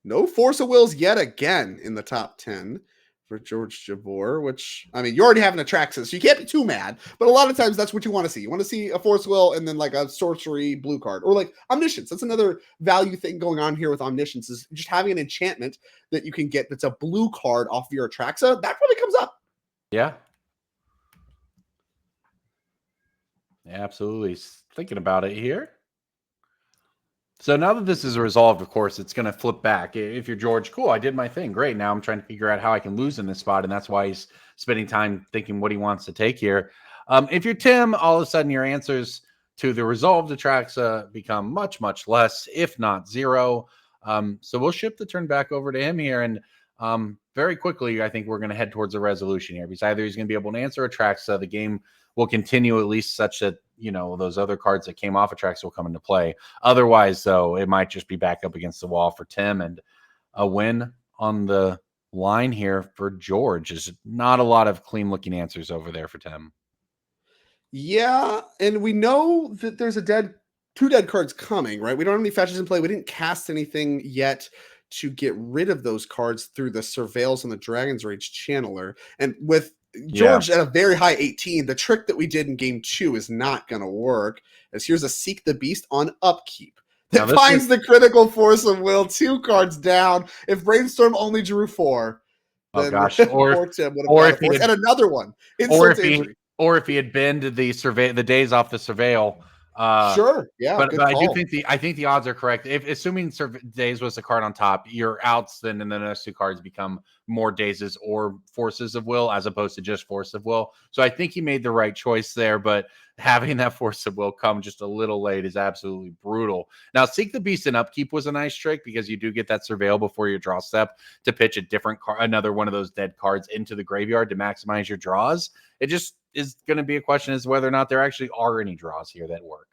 No Force of Wills yet again in the top 10 for George Jabor, which, I mean, you already have an Atraxas, so you can't be too mad, but a lot of times that's what you want to see. You want to see a Force of Will and then like a sorcery blue card, or like Omniscience. That's another value thing going on here with Omniscience, is just having an enchantment that you can get that's a blue card off of your Atraxa. That probably comes up. Yeah. Absolutely. Thinking about it here. So now that this is resolved, of course, it's going to flip back. If you're George, cool, I did my thing. Great. Now I'm trying to figure out how I can lose in this spot. And that's why he's spending time thinking what he wants to take here. If you're Tim, all of a sudden your answers to the resolved Atraxa become much, much less, if not 0. So we'll shift the turn back over to him here. And very quickly, I think we're going to head towards a resolution here, because either he's going to be able to answer Atraxa, the game will continue at least such that, those other cards that came off Atraxa will come into play. Otherwise, though, it might just be back up against the wall for Tim, and a win on the line here for George. Is not a lot of clean looking answers over there for Tim. Yeah, and we know that there's 2 dead cards coming, right? We don't have any fetches in play. We didn't cast anything yet to get rid of those cards through the Surveils and the Dragon's Rage Channeler. And with George at a very high 18, the trick that we did in game 2 is not going to work, as here's a Seek the Beast on upkeep. That finds the critical force of will 2 cards down. If Brainstorm only drew 4, then poor Tim would have got a force. And another one. Insult to injury. Or if he had been to the days off the Surveil. Sure. Yeah. But I do think the odds are correct. If assuming Days was the card on top, your outs then and the next 2 cards become more Dazes or Forces of Will as opposed to just Force of Will. So I think he made the right choice there, but having that Force of Will come just a little late is absolutely brutal. Now, Seek the Beast and Upkeep was a nice trick because you do get that Surveil before your draw step to pitch a different card, another one of those dead cards into the graveyard to maximize your draws. It just is going to be a question as to whether or not there actually are any draws here that work.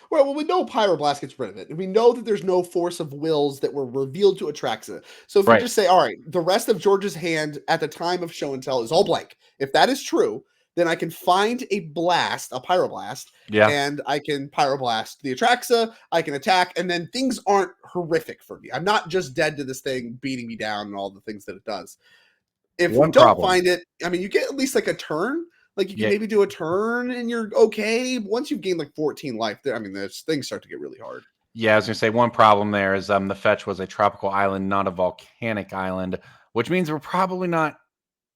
Well, we know Pyroblast gets rid of it. And we know that there's no Force of Wills that were revealed to Atraxa. So if you just say, all right, the rest of George's hand at the time of show and tell is all blank. If that is true, then I can find a Pyroblast, and I can Pyroblast the Atraxa, I can attack, and then things aren't horrific for me. I'm not just dead to this thing beating me down and all the things that it does. If we don't find it, I mean, you get at least like a turn. Like you can maybe do a turn and you're okay. Once you've gained like 14 life, I mean, those things start to get really hard. Yeah, I was gonna say one problem there is the fetch was a tropical island, not a volcanic island, which means we're probably not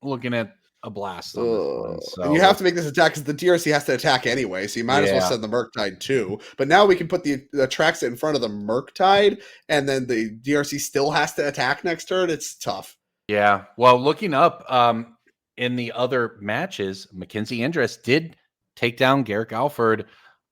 looking at a blast on this one. So. And you have to make this attack because the DRC has to attack anyway, so you might as well send the Murktide too. But now we can put the Atraxa in front of the Murktide, and then the DRC still has to attack next turn. It's tough. Yeah. Well, looking up, in the other matches, Mackenzie Andress did take down Garrick Alford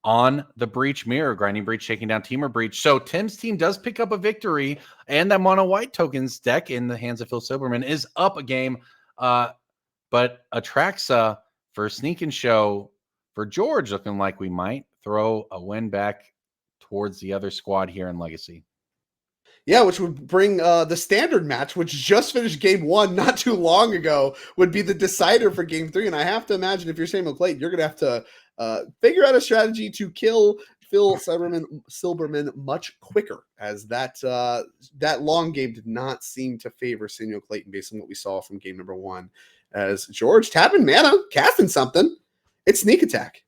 on the Breach Mirror, Grinding Breach, taking down Teamer Breach. So Tim's team does pick up a victory, and that mono white tokens deck in the hands of Phil Silberman is up a game. But Atraxa for Sneak and Show for George looking like we might throw a win back towards the other squad here in Legacy. Yeah, which would bring the standard match, which just finished game 1 not too long ago, would be the decider for game 3. And I have to imagine if you're Samuel Clayton, you're going to have to figure out a strategy to kill Phil Silberman much quicker, as that long game did not seem to favor Samuel Clayton based on what we saw from game number 1. As George tapping mana, casting something, it's Sneak Attack.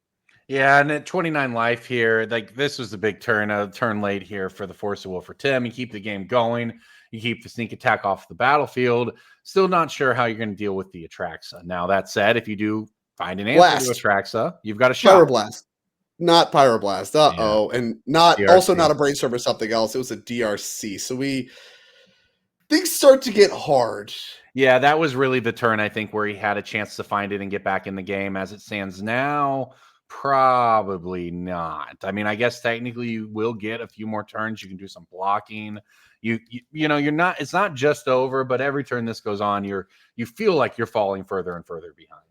Yeah, and at 29 life here, like this was the big turn late here for the Force of Will for Tim. You keep the game going. You keep the Sneak Attack off the battlefield. Still not sure how you're going to deal with the Atraxa. Now, that said, if you do find an answer to Atraxa, you've got a shot. Pyroblast. Not Pyroblast. Uh-oh. Yeah. And not DRC. Also not a Brainstorm or something else. It was a DRC. So things start to get hard. Yeah, that was really the turn, I think, where he had a chance to find it and get back in the game. As it stands now, probably not. I mean, I guess technically you will get a few more turns. You can do some blocking. You know, you're not. It's not just over, but every turn this goes on, you feel like you're falling further and further behind.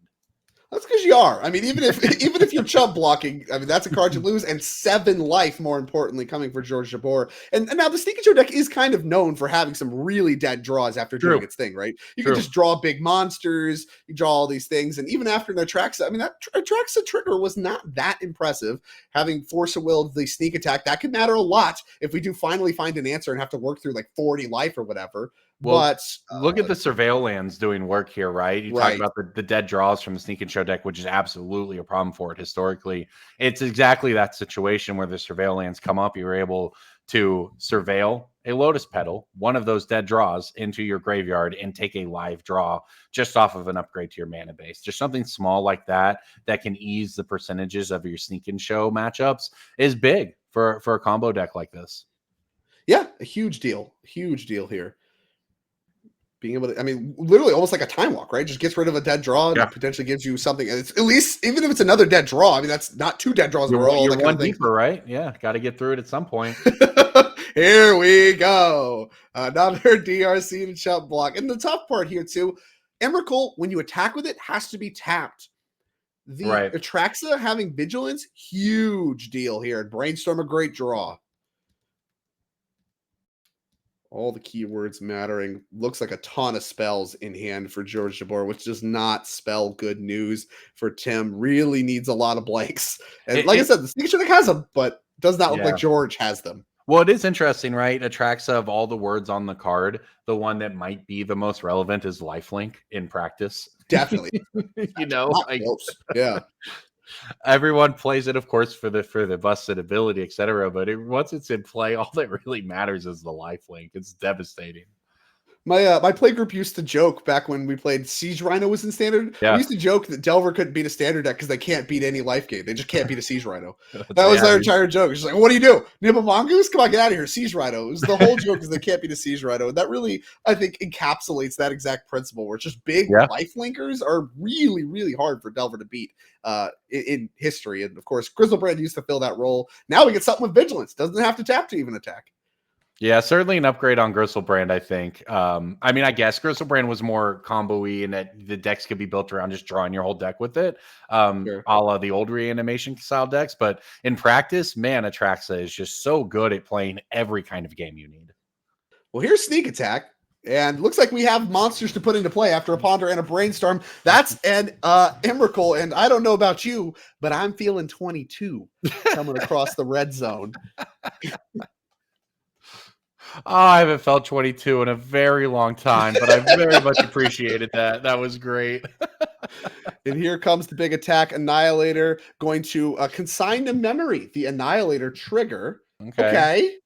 That's because you are. I mean, even if you're chub blocking, I mean, that's a card you lose, and 7 life, more importantly, coming for George Jabor. And now the Sneak and Show deck is kind of known for having some really dead draws after doing its thing, right? You can just draw big monsters, you draw all these things, and even after the Atraxa, I mean, that Atraxa trigger was not that impressive. Having Force of Will, the Sneak Attack, that could matter a lot if we do finally find an answer and have to work through like 40 life or whatever. Well, but look at the Surveil lands doing work here, right? You talk about the dead draws from the Sneak and Show deck, which is absolutely a problem for it historically. It's exactly that situation where the Surveil lands come up. You're able to surveil a Lotus Petal, one of those dead draws, into your graveyard and take a live draw just off of an upgrade to your mana base. Just something small like that that can ease the percentages of your Sneak and Show matchups is big for a combo deck like this. Yeah, a huge deal here. Being able to, I mean, literally almost like a time walk, right? Just gets rid of a dead draw and potentially gives you something. And it's at least, even if it's another dead draw, I mean, that's not 2 dead draws in a row. You're one deeper, right? Yeah, got to get through it at some point. Here we go. Another DRC to chump block. And the tough part here, too, Emrakul, when you attack with it, has to be tapped. The Atraxa having Vigilance, huge deal here. Brainstorm, a great draw. All the keywords mattering. Looks like a ton of spells in hand for George Jabor, which does not spell good news for Tim. Really needs a lot of blanks. And I said, the Sneak deck has them, but does not look like George has them. Well, it is interesting, right? Atraxa, of all the words on the card, the one that might be the most relevant is lifelink in practice. Definitely. You know, Not like, close. Yeah. everyone plays it, of course, for the busted ability, etc. But once it's in play, all that really matters is the lifelink. It's devastating. My play group used to joke back when we played Siege Rhino was in standard. Yeah. We used to joke that Delver couldn't beat a standard deck because they can't beat any life game. They just can't beat a Siege Rhino. That was their entire joke. It's like, what do you do? Nibble Mongoose? Come on, get out of here. Siege Rhino. It was the whole joke is they can't beat a Siege Rhino. And that really, I think, encapsulates that exact principle where it's just big life linkers are really, really hard for Delver to beat in history. And of course, Grizzlebrand used to fill that role. Now we get something with Vigilance. Doesn't have to tap to even attack. Yeah, certainly an upgrade on Grizzlebrand, I think. I mean, I guess Grizzlebrand was more combo-y in that the decks could be built around just drawing your whole deck with it, a la the old reanimation style decks. But in practice, man, Atraxa is just so good at playing every kind of game you need. Well, here's Sneak Attack. And looks like we have monsters to put into play after a Ponder and a Brainstorm. That's an Emrakul. And I don't know about you, but I'm feeling 22 coming across the red zone. Oh, I haven't felt 22 in a very long time, but I very much appreciated that. That was great. And here comes the big attack. Annihilator going to consign to memory the Annihilator trigger. Okay.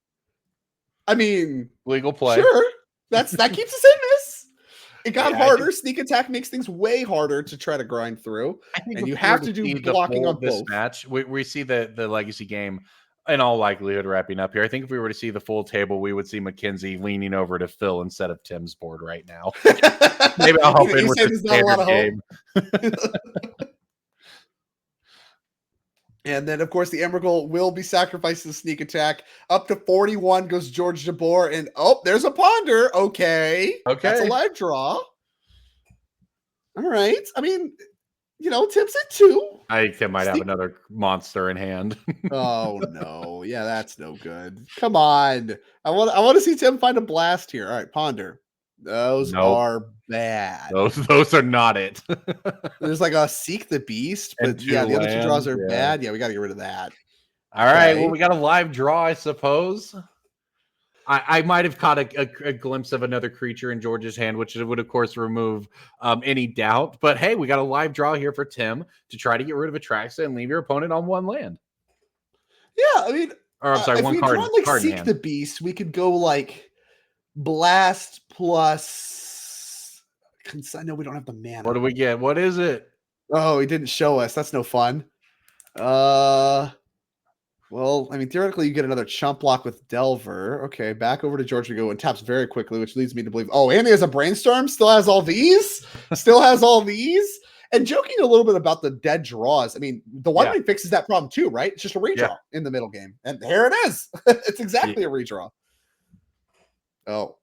I mean, legal play. Sure. That keeps us in this. It got harder. Sneak Attack makes things way harder to try to grind through. And you have to do blocking on both. Match. We see the legacy game in all likelihood wrapping up here. I think if we were to see the full table, we would see Mackenzie leaning over to Phil instead of Tim's board right now. Maybe I'll help in with the standard game. And then, of course, the Emrakul will be sacrificed to the Sneak Attack. Up to 41 goes George Jabor. And, there's a Ponder. Okay. That's a live draw. All right. I mean, Tim's at 2. I think Tim might have another monster in hand. Oh, no. Yeah, that's no good. Come on. I want to see Tim find a blast here. All right, Ponder. Those are bad. Those are not it. There's like a Seek the Beast, but the other two draws are bad. Yeah, we got to get rid of that. All right. Well, we got a live draw, I suppose. I might have caught a glimpse of another creature in George's hand, which would, of course, remove any doubt. But hey, we got a live draw here for Tim to try to get rid of Atraxa and leave your opponent on one land. Yeah, I mean, or I'm sorry, one card. If we Seek the Beast, we could go like Blast plus. I know we don't have the mana. What do we get? What is it? Oh, he didn't show us. That's no fun. Well, I mean, theoretically, you get another chump block with Delver. Okay, back over to George we go and taps very quickly, which leads me to believe, and he has a Brainstorm, still has all these, and joking a little bit about the dead draws. I mean, the one ring fixes that problem too, right? It's just a redraw in the middle game. And here it is. It's exactly a redraw. Oh.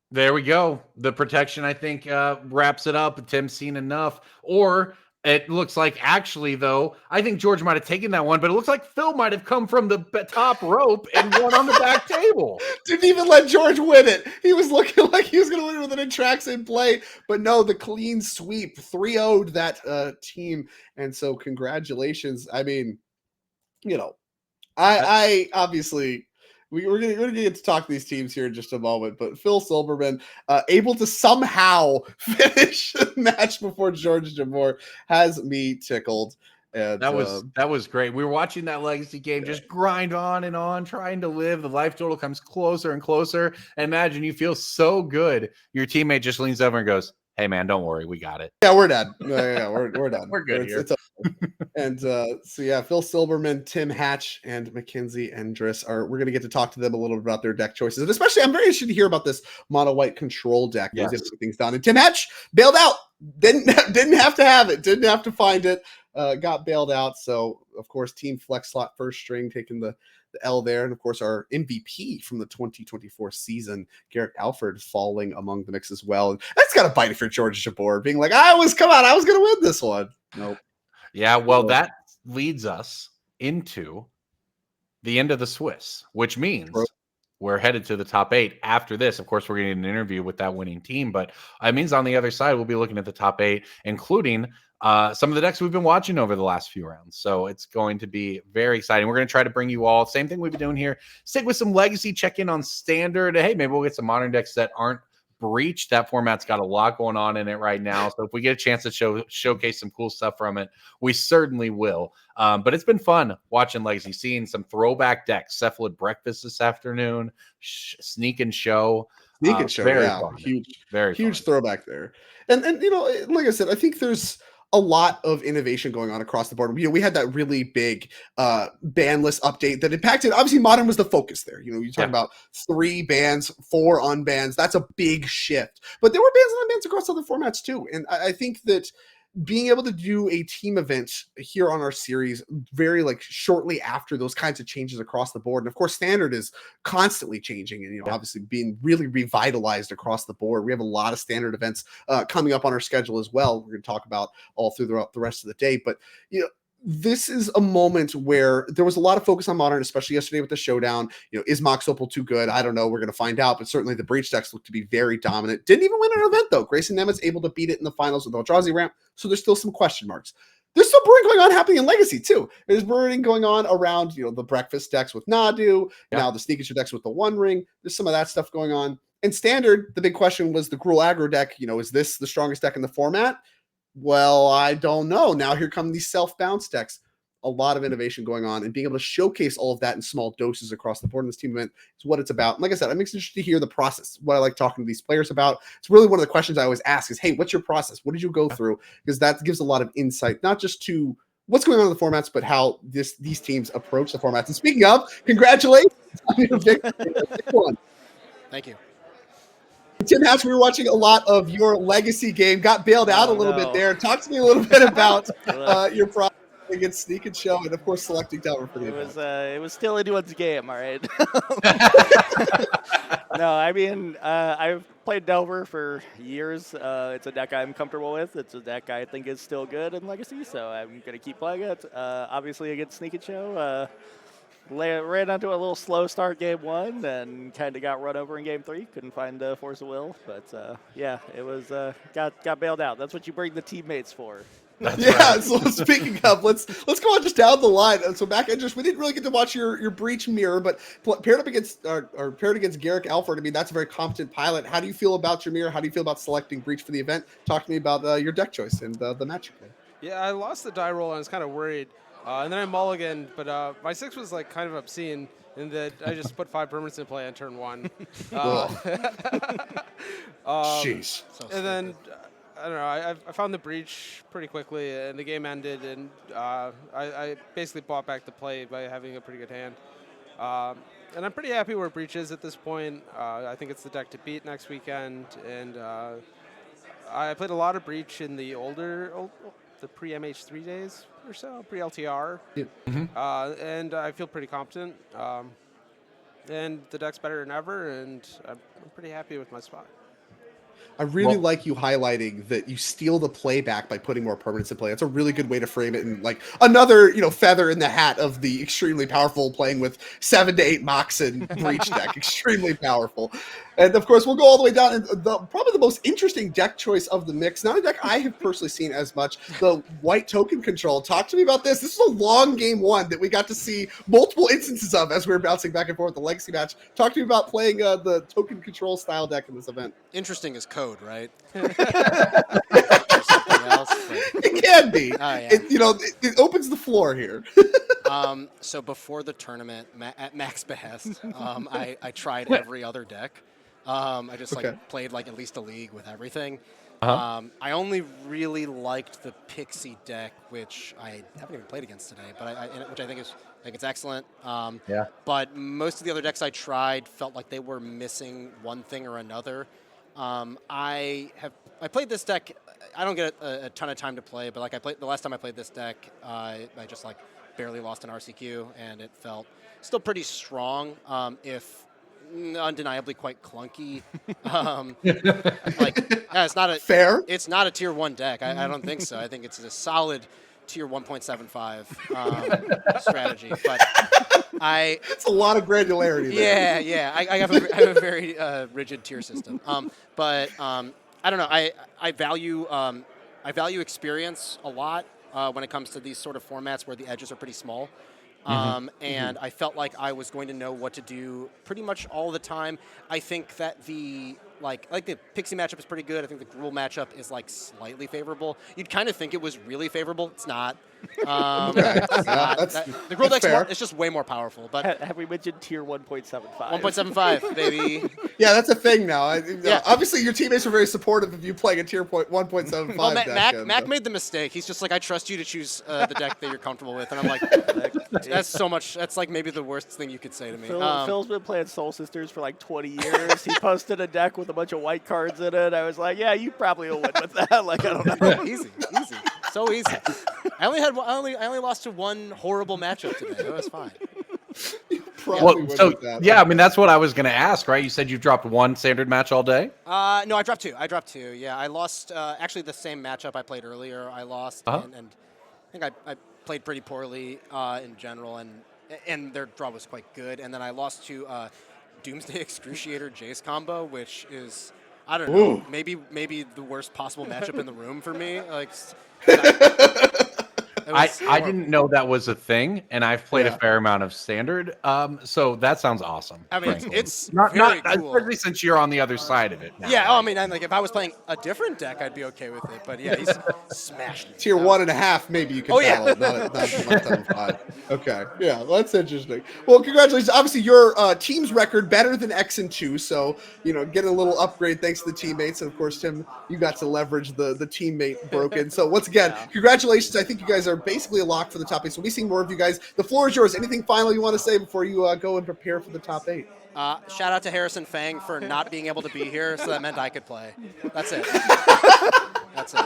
There we go. The protection, I think, wraps it up. Tim's seen enough. Or it looks like, actually, though, I think George might have taken that one, but it looks like Phil might have come from the top rope and won on the back table. Didn't even let George win it. He was looking like he was going to win with an Atraxa in play, but no, the clean sweep 3-0'd that team. And so congratulations. I mean, I obviously... We're gonna get to talk to these teams here in just a moment, but Phil Silberman able to somehow finish the match before George Jabor has me tickled. And that was great. We were watching that legacy game just grind on and on, trying to live. The life total comes closer and closer. And imagine you feel so good. Your teammate just leans over and goes, "Hey man, don't worry, we got it." Yeah, we're done. Yeah, we're done. We're good here. It's and so Phil Silberman, Tim Hatch, and Mackenzie Endress we're going to get to talk to them a little bit about their deck choices. And especially, I'm very interested to hear about this mono white control deck. Yes. Things done. And Tim Hatch bailed out. Didn't have to have it. Didn't have to find it. Got bailed out. So, of course, Team Flex Slot first string taking the L there. And, of course, our MVP from the 2024 season, Garrett Alford, falling among the mix as well. And that's got to bite it for George Jabor, being like, I was going to win this one. Nope. Yeah, well, that leads us into the end of the Swiss, which means we're headed to the top 8. After this, of course, we're getting an interview with that winning team, but it means on the other side, we'll be looking at the top 8, including some of the decks we've been watching over the last few rounds. So it's going to be very exciting. We're going to try to bring you all same thing we've been doing here. Stick with some legacy, check in on standard. Hey, maybe we'll get some modern decks that aren't breached. That format's got a lot going on in it right now. So if we get a chance to showcase some cool stuff from it, we certainly will. But it's been fun watching legacy, seeing some throwback decks. Cephalid Breakfast this afternoon, Sneak and Show. Sneak and Show, very yeah, fun. huge Fun. throwback there. And like I said, I think there's a lot of innovation going on across the board. We had that really big ban list update that impacted. Obviously, Modern was the focus there. You talk about 3 bans, 4 unbans. That's a big shift. But there were bans and unbans across other formats too. And I think that being able to do a team event here on our series very shortly after those kinds of changes across the board. And of course, standard is constantly changing and, obviously being really revitalized across the board. We have a lot of standard events coming up on our schedule as well. We're going to talk about all throughout the rest of the day, but this is a moment where there was a lot of focus on modern, especially yesterday with the showdown. Is Mox Opal too good? I don't know. We're going to find out, but certainly the breach decks look to be very dominant. Didn't even win an event though. Grayson Nemet's able to beat it in the finals with the Eldrazi ramp. So there's still some question marks. There's still brewing going on happening in Legacy too. There's brewing going on around, the breakfast decks with Nadu, now the Sneak decks with the One Ring. There's some of that stuff going on. In standard, the big question was the Gruul aggro deck. Is this the strongest deck in the format? Well, I don't know. Now here come these self-bounce decks. A lot of innovation going on, and being able to showcase all of that in small doses across the board in this team event is what it's about. And like I said, I'm interested to hear the process. What I like talking to these players about. It's really one of the questions I always ask is, hey, what's your process? What did you go through? Because that gives a lot of insight, not just to what's going on in the formats, but how these teams approach the formats. And speaking of, congratulations on your victory. Thank you. Tim Hatch, we were watching a lot of your Legacy game. Got bailed out a little bit there. Talk to me a little bit about your process against Sneak and Show, and of course selecting Delver for the event. It was still anyone's game, all right. No, I mean I've played Delver for years. It's a deck I'm comfortable with. It's a deck I think is still good in Legacy, so I'm gonna keep playing it. Obviously against Sneak and Show, ran onto a little slow start game 1 and kind of got run over in game 3. Couldn't find Force of Will, but yeah, it was got bailed out. That's what you bring the teammates for. So speaking of, let's go on just down the line. So back at we didn't really get to watch your breach mirror, but paired against Garrick Alford. I mean, that's a very competent pilot. How do you feel about your mirror? How do you feel about selecting breach for the event? Talk to me about your deck choice and the match you played. Yeah, I lost the die roll and I was kind of worried, and then I mulliganed, but my 6 was kind of obscene in that I just put 5 permanents in play on turn 1. Jeez. And then. I don't know. I found the breach pretty quickly, and the game ended, and I basically bought back the play by having a pretty good hand. And I'm pretty happy where breach is at this point. I think it's the deck to beat next weekend, and I played a lot of breach in the the pre-MH3 days or so, pre-LTR, and I feel pretty competent. And the deck's better than ever, and I'm pretty happy with my spot. I really like you highlighting that you steal the play back by putting more permanents in play. That's a really good way to frame it, and another feather in the hat of the extremely powerful playing with 7 to 8 Mox and breach deck. Extremely powerful. And of course, we'll go all the way down. And probably the most interesting deck choice of the mix, not a deck I have personally seen as much, the white token control. Talk to me about this. This is a long game 1 that we got to see multiple instances of as we were bouncing back and forth the legacy match. Talk to me about playing the token control style deck in this event. Interesting is code, right? It can be. It opens the floor here. So before the tournament, at Mac's behest, I tried every other deck. I just played at least a league with everything. I only really liked the Pixie deck, which I haven't even played against today, but which I think it's excellent. But most of the other decks I tried felt like they were missing one thing or another. I played this deck. I don't get a ton of time to play, but the last time I played this deck, I just barely lost an RCQ, and it felt still pretty strong, if undeniably quite clunky. It's not a fair. It's not a tier 1 deck. I don't think so. I think it's a solid tier 1.75 strategy, but it's a lot of granularity there. Yeah. I have a very rigid tier system. But I don't know. I value I value experience a lot when it comes to these sort of formats where the edges are pretty small. And I felt like I was going to know what to do pretty much all the time. I think that the Pixie matchup is pretty good. I think the Gruul matchup is like slightly favorable. You'd kind of think it was really favorable. It's not. It's not. The Gruul deck's it's just way more powerful. But have we mentioned tier 1.75? 1.75, baby. Yeah, that's a thing now. Obviously, your teammates are very supportive of you playing a tier 1.75 well, deck. Mac made the mistake. He's just like, I trust you to choose the deck that you're comfortable with. And I'm like, that's so much. That's like maybe the worst thing you could say to me. Phil's been playing Soul Sisters for like 20 years. He posted a deck with a bunch of white cards in it. I was like, yeah, you probably will win with that. Like, I don't know. Easy. So easy. I only lost to one horrible matchup today. That was fine. I mean, that's what I was going to ask, right? You said you dropped one standard match all day? No, I dropped two. Yeah, I lost actually the same matchup I played earlier. I lost, and I think I played pretty poorly in general, and their draw was quite good. And then I lost to Doomsday Excruciator Jace combo, which is, I don't know, maybe the worst possible matchup in the room for me. Like, I didn't know that was a thing, and I've played a fair amount of standard. So that sounds awesome. I mean, it's not very cool. Especially since you're on the other side of it now. Yeah, I mean, like if I was playing a different deck, I'd be okay with it. But yeah, he's smashed it. Tier 1.5, maybe you can battle it. Not 1.75. Okay, yeah, that's interesting. Well, congratulations. Obviously, your team's record better than X and 2, so getting a little upgrade thanks to the teammates. And of course, Tim, you got to leverage the teammate broken. So once again, congratulations. I think you guys are basically a lock for the top 8. So we'll be seeing more of you guys. The floor is yours. Anything final you want to say before you go and prepare for the top 8? Shout out to Harrison Fang for not being able to be here, so that meant I could play. That's it. That's it.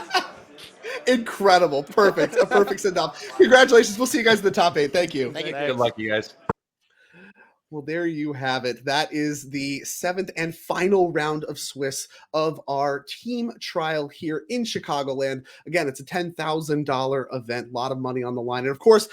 Incredible. Perfect. A perfect send-off. Congratulations. We'll see you guys in the top 8. Thank you. Thank you. Good luck, you guys. Well, there you have it. That is the 7th and final round of Swiss of our team trial here in Chicagoland. Again, it's a $10,000 event, a lot of money on the line. And of course,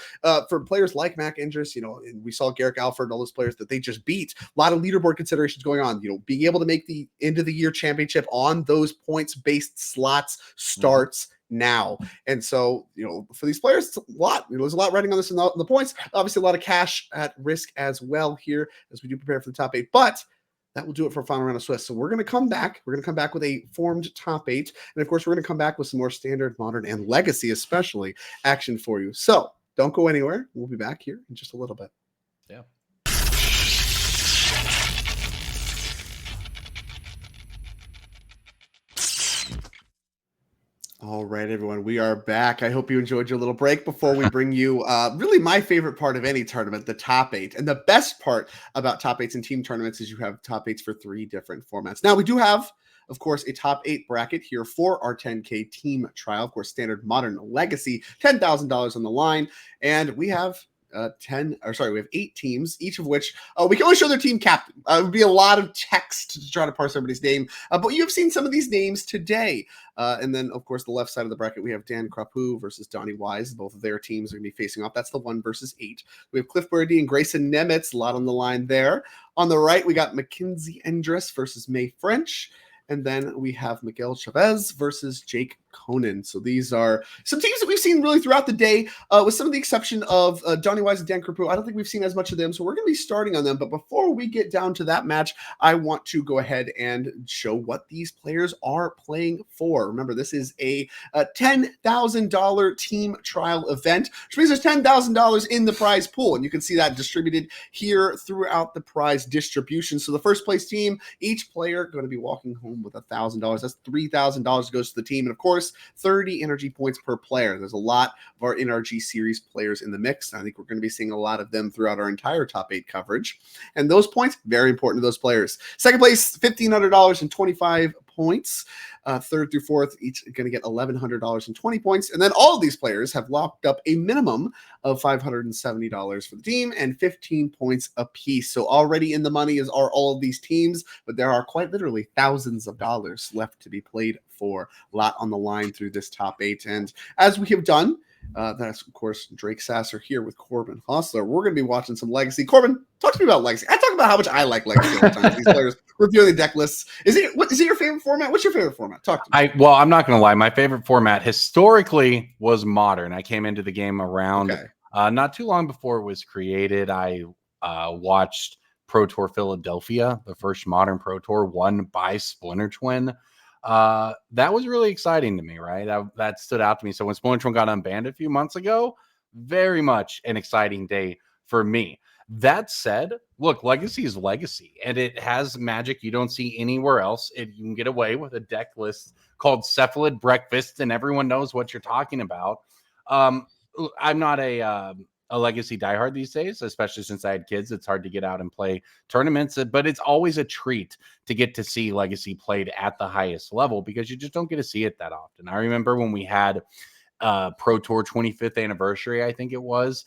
for players like Mac Indris, we saw Garrick Alford and all those players that they just beat. A lot of leaderboard considerations going on. Being able to make the end of the year championship on those points-based slots starts now. And so, for these players, it's a lot. There's a lot riding on this in the points. Obviously, a lot of cash at risk as well here as we do prepare for the top 8. But that will do it for a final round of Swiss. So we're going to come back. We're going to come back with a formed top 8. And of course, we're going to come back with some more standard, modern, and legacy, especially, action for you. So don't go anywhere. We'll be back here in just a little bit. Yeah. All right, everyone, we are back. I hope you enjoyed your little break before we bring you really my favorite part of any tournament, the top 8. And the best part about top 8s and team tournaments is you have top 8s for 3 different formats. Now, we do have, of course, a top 8 bracket here for our 10K team trial. Of course, standard, modern, legacy, $10,000 on the line. And we have we have 8 teams, each of which we can only show their team captain. It would be a lot of text to try to parse everybody's name, but you have seen some of these names today. And then, of course, the left side of the bracket, we have Dan Crapu versus Donnie Wise. Both of their teams are going to be facing off. That's the 1 versus 8. We have Cliff Birdie and Grayson Nemitz, a lot on the line there. On the right, we got Mackenzie Endress versus May French. And then we have Miguel Chavez versus Jake Conan. So these are some teams that we've seen really throughout the day, with some of the exception of Donnie Wise and Dan Crapu. I don't think we've seen as much of them, so we're going to be starting on them. But before we get down to that match, I want to go ahead and show what these players are playing for. Remember, this is a $10,000 team trial event, which means there's $10,000 in the prize pool. And you can see that distributed here throughout the prize distribution. So the first place team, each player going to be walking home with $1,000. That's $3,000 goes to the team. And of course, 30 energy points per player. There's a lot of our NRG series players in the mix. I think we're going to be seeing a lot of them throughout our entire top 8 coverage. And those points, very important to those players. Second place, $1,500 and 25 points. Third through fourth, each going to get $1,100 and 20 points. And then all of these players have locked up a minimum of $570 for the team and 15 points apiece. So already in the money are all of these teams, but there are quite literally thousands of dollars left to be played for. A lot on the line through this top 8. And as we have done That's, of course, Drake Sasser here with Corbin Hostler. We're going to be watching some Legacy. Corbin, talk to me about Legacy. I talk about how much I like Legacy all the time. These players reviewing the deck lists. Is it your favorite format? What's your favorite format? Talk to me. Well, I'm not going to lie. My favorite format historically was Modern. I came into the game around not too long before it was created. I watched Pro Tour Philadelphia, the first Modern Pro Tour, won by Splinter Twin. That was really exciting to me, right? That stood out to me. So when Splinter Twin got unbanned a few months ago, very much an exciting day for me. That said, look, Legacy is Legacy, and it has magic you don't see anywhere else. You can get away with a deck list called Cephalid Breakfast, and everyone knows what you're talking about. I'm not a Legacy diehard these days, especially since I had kids. It's hard to get out and play tournaments, but it's always a treat to get to see Legacy played at the highest level because you just don't get to see it that often. I remember when we had Pro Tour 25th anniversary, I think it was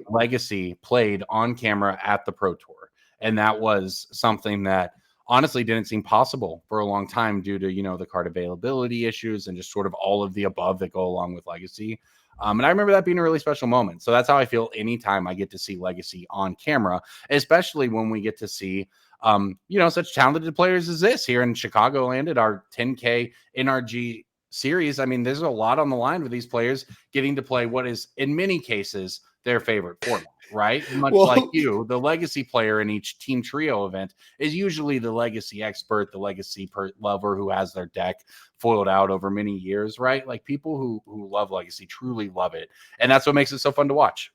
Legacy played on camera at the Pro Tour. And that was something that honestly didn't seem possible for a long time due to, the card availability issues and just sort of all of the above that go along with Legacy. And I remember that being a really special moment. So that's how I feel anytime I get to see Legacy on camera, especially when we get to see, such talented players as this here in Chicagoland at our 10K NRG series. I mean, there's a lot on the line with these players getting to play what is, in many cases, their favorite format, right? Much like you, the Legacy player in each team trio event is usually the Legacy expert, the Legacy lover who has their deck foiled out over many years, right? Like people who love Legacy truly love it. And that's what makes it so fun to watch.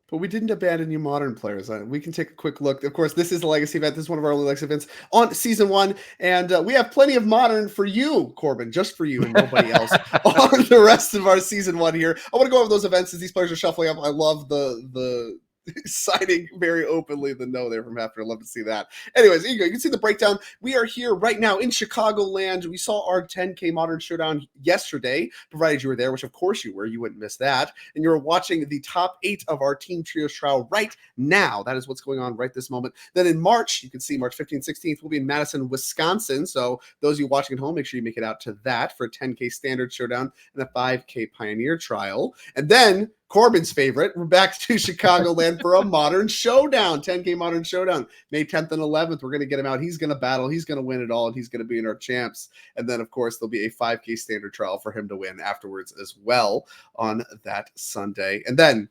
But we didn't abandon you Modern players. We can take a quick look. Of course, this is a Legacy event. This is one of our only Legacy events on Season 1. And we have plenty of Modern for you, Corbin, just for you and nobody else on the rest of our Season 1 here. I want to go over those events as these players are shuffling up. I love the signing very openly the no there from Hafner. I'd love to see that. Anyways, there you go. You can see the breakdown. We are here right now in Chicagoland. We saw our 10K Modern Showdown yesterday, provided you were there, which of course you were. You wouldn't miss that. And you're watching the top 8 of our Team Trios trial right now. That is what's going on right this moment. Then in March, you can see March 15th, 16th, we'll be in Madison, Wisconsin. So those of you watching at home, make sure you make it out to that for a 10K Standard Showdown and a 5K Pioneer Trial. And then Corbin's favorite, we're back to Chicagoland for a Modern Showdown, 10K Modern Showdown, May 10th and 11th. We're going to get him out. He's going to battle. He's going to win it all, and he's going to be in our champs. And then, of course, there'll be a 5K standard trial for him to win afterwards as well on that Sunday. And then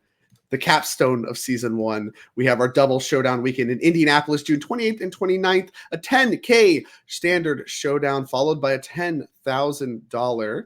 the capstone of Season 1, we have our double showdown weekend in Indianapolis, June 28th and 29th, a 10K standard showdown followed by a $10,000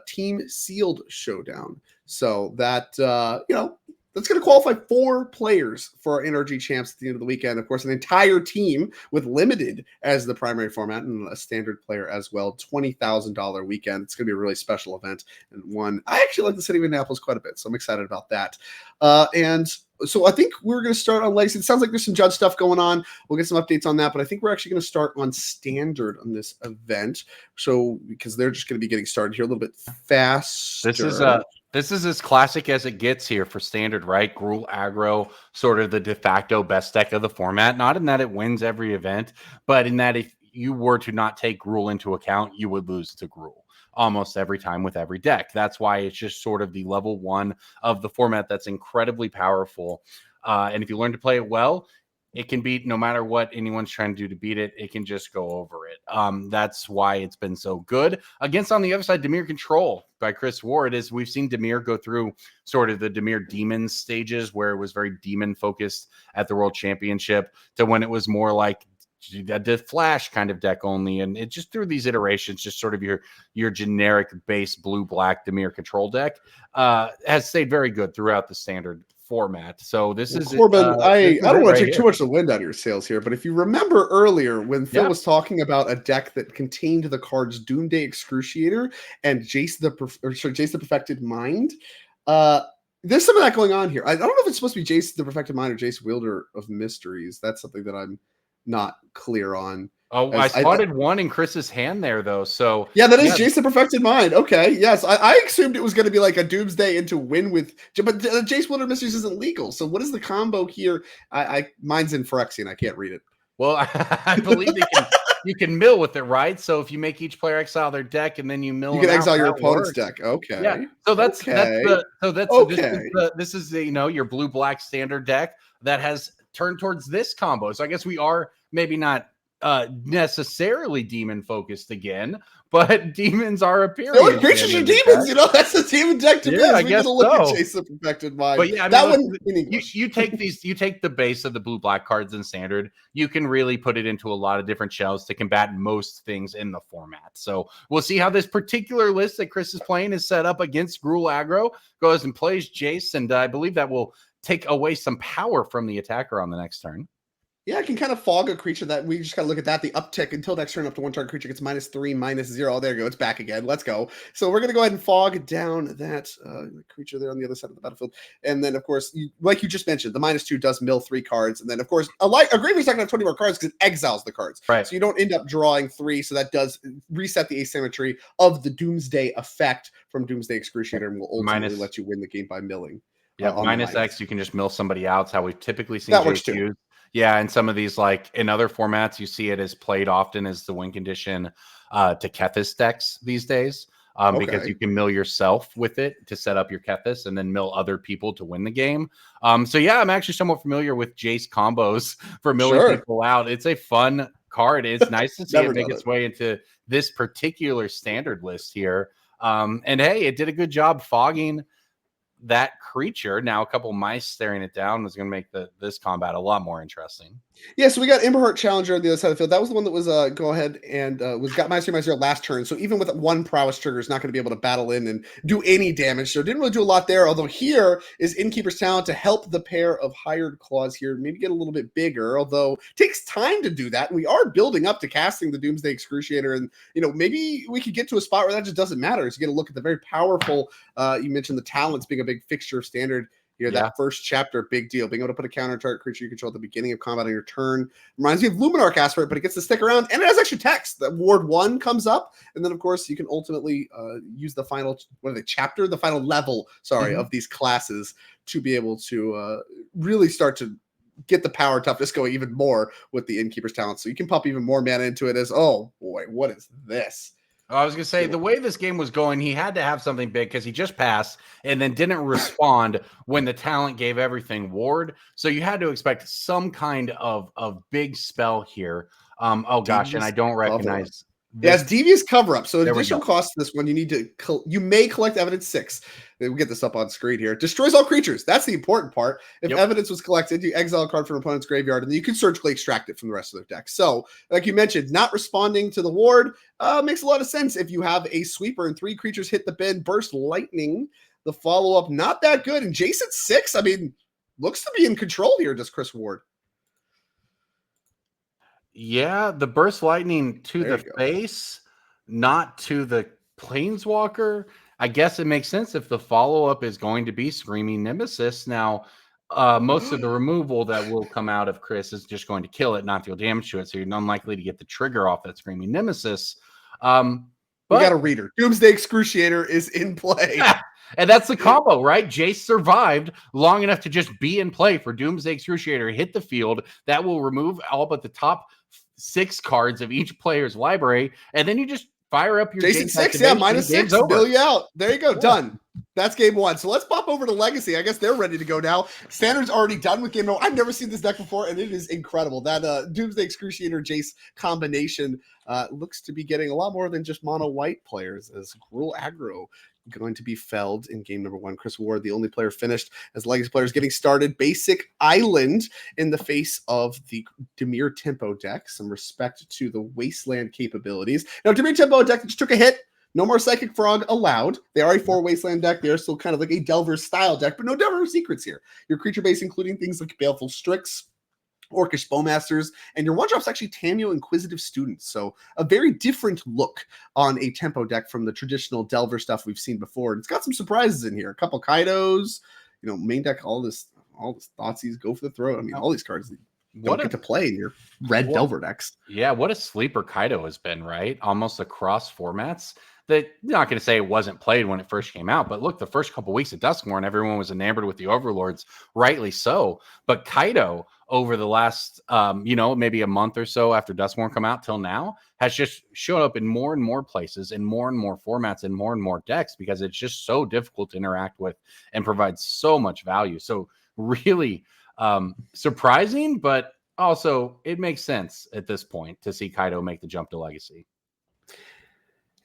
team sealed showdown. So that, that's going to qualify 4 players for our NRG champs at the end of the weekend. Of course, an entire team with limited as the primary format and a standard player as well. $20,000 weekend. It's going to be a really special event and one I actually like the city of Indianapolis quite a bit, so I'm excited about that. And so I think we're going to start on Legacy. It sounds like there's some judge stuff going on. We'll get some updates on that, but I think we're actually going to start on standard on this event. So because they're just going to be getting started here a little bit faster. This is as classic as it gets here for standard, right? Gruul aggro, sort of the de facto best deck of the format. Not in that it wins every event, but in that if you were to not take Gruul into account, you would lose to Gruul almost every time with every deck. That's why it's just sort of the level 1 of the format that's incredibly powerful. And if you learn to play it well, it can beat no matter what anyone's trying to do to beat it. It can just go over it. That's why it's been so good. Against, on the other side, Dimir Control by Chris Ward, is we've seen Dimir go through sort of the Dimir Demons stages where it was very demon focused at the World Championship to when it was more like the Flash kind of deck only. And it just through these iterations, just sort of your generic base blue-black Dimir Control deck has stayed very good throughout the standard format. So this is Corbin. I don't want to take too much of the wind out of your sails here, but if you remember earlier when Phil was talking about a deck that contained the cards Doomday Excruciator and Jace the Perfected Mind, there's some of that going on here. I don't know if it's supposed to be Jace the Perfected Mind or Jace Wielder of Mysteries. That's something that I'm not clear on. Oh, I spotted one in Chris's hand there, though. So yeah, that is Jace the Perfected Mind. Okay, yes, I assumed it was going to be like a Doomsday into win with, but Jace Wielder Mysteries isn't legal. So what is the combo here? Mine's in Phyrexian. I can't read it. Well, I believe they can. you can mill with it, right? So if you make each player exile their deck and then you mill, You can them exile out, your that opponent's works. deck. Okay. Yeah. So that's okay. this is the, your blue black standard deck that has turned towards this combo. So I guess we are maybe not necessarily demon focused again, but demons are appearing. Like creatures are demons, that's the demon deck to me. I we guess gonna look so. at Jason Perfected Mind. But yeah, I mean, that one in English. You take you take the base of the blue black cards in standard. You can really put it into a lot of different shells to combat most things in the format. So we'll see how this particular list that Chris is playing is set up against Gruul aggro. Goes and plays Jace, and I believe that will take away some power from the attacker on the next turn. Yeah, I can kind of fog a creature that we just got to look at that. The uptick until next turn up to one target creature gets -3, -0. Oh, there you go. It's back again. Let's go. So we're going to go ahead and fog down that creature there on the other side of the battlefield. And then, of course, like you just mentioned, the -2 does mill 3 cards. And then, of course, a Grievous not going to have 20 more cards because it exiles the cards. Right. So you don't end up drawing 3. So that does reset the asymmetry of the Doomsday effect from Doomsday Excruciator and will ultimately let you win the game by milling. Yeah, -X, you can just mill somebody out. It's how we've typically seen that works Jace too. used. Yeah, and some of these, like in other formats, you see it as played often as the win condition to Kethis decks these days, because you can mill yourself with it to set up your Kethis and then mill other people to win the game. So yeah, I'm actually somewhat familiar with Jace combos for milling people out. It's a fun card. It's nice to see it make its way into this particular standard list here. And hey, it did a good job fogging that creature. Now a couple mice staring it down is going to make this combat a lot more interesting. Yeah, so we got Emberheart Challenger on the other side of the field. That was the one that was go ahead and was got -3/-0 last turn. So even with one prowess trigger, is not going to be able to battle in and do any damage. So didn't really do a lot there. Although here is Innkeeper's Talent to help the pair of hired claws here maybe get a little bit bigger. Although it takes time to do that, and we are building up to casting the Doomsday Excruciator. And maybe we could get to a spot where that just doesn't matter. So you get to look at the very powerful. You mentioned the talents being a big fixture of standard. That first chapter, big deal. Being able to put a counter target creature you control at the beginning of combat on your turn. Reminds me of Luminarch Aspirate, but it gets to stick around, and it has extra text. That Ward 1 comes up, and then, of course, you can ultimately use the final, the final level, of these classes to be able to really start to get the power toughness going even more with the Innkeeper's Talent. So you can pump even more mana into it as, oh, boy, what is this? I was going to say, the way this game was going, he had to have something big because he just passed and then didn't respond when the talent gave everything ward. So you had to expect some kind of big spell here. Oh, gosh, and I don't recognize. Yes, Devious Cover-Up. So additional cost to this one, you may collect Evidence 6. We'll get this up on screen here. Destroys all creatures. That's the important part. If evidence was collected, you exile a card from an opponent's graveyard, and then you can surgically extract it from the rest of their deck. So, like you mentioned, not responding to the ward makes a lot of sense if you have a sweeper and 3 creatures hit the bin. Burst Lightning, the follow-up, not that good. And Jason 6, I mean, looks to be in control here, does Chris Ward. Yeah, the Burst Lightning to the face, not to the Planeswalker. I guess it makes sense if the follow-up is going to be Screaming Nemesis. Now, most of the removal that will come out of Chris is just going to kill it, not deal damage to it. So you're unlikely to get the trigger off that Screaming Nemesis. But we got a reader. Doomsday Excruciator is in play. And that's the combo, right? Jace survived long enough to just be in play for Doomsday Excruciator, hit the field. That will remove all but the top 6 cards of each player's library. And then you just fire up your Jason 6, -6, bill you out. There you go, done. That's game 1. So let's pop over to Legacy. I guess they're ready to go now. Standard's already done with game 1. I've never seen this deck before, and it is incredible. That Doomsday Excruciator Jace combination looks to be getting a lot more than just mono white players, as Gruul aggro going to be felled in game number 1. Chris Ward, the only player finished as Legacy players getting started. Basic Island in the face of the Dimir Tempo deck. Some respect to the Wasteland capabilities. Now, Dimir Tempo deck just took a hit. No more Psychic Frog allowed. They are a 4 Wasteland deck. They are still kind of like a Delver style deck, but no Delver secrets here. Your creature base, including things like Baleful Strix, Orcish Bowmasters, and your one-drop's actually Tamiyo Inquisitive Students. So a very different look on a tempo deck from the traditional Delver stuff we've seen before. And it's got some surprises in here. A couple Kaidos, main deck, all this Thoughtseize, go for the throat. I mean, all these cards don't get to play in your red Delver decks. Yeah, what a sleeper Kaido has been, right? Almost across formats. that I'm not going to say it wasn't played when it first came out, but look, the first couple weeks of Duskmorn, everyone was enamored with the Overlords, rightly so. But Kaido, over the last, maybe a month or so after Duskmorn come out till now, has just shown up in more and more places, in more and more formats, and more decks, because it's just so difficult to interact with and provides so much value. So really surprising, but also it makes sense at this point to see Kaido make the jump to Legacy.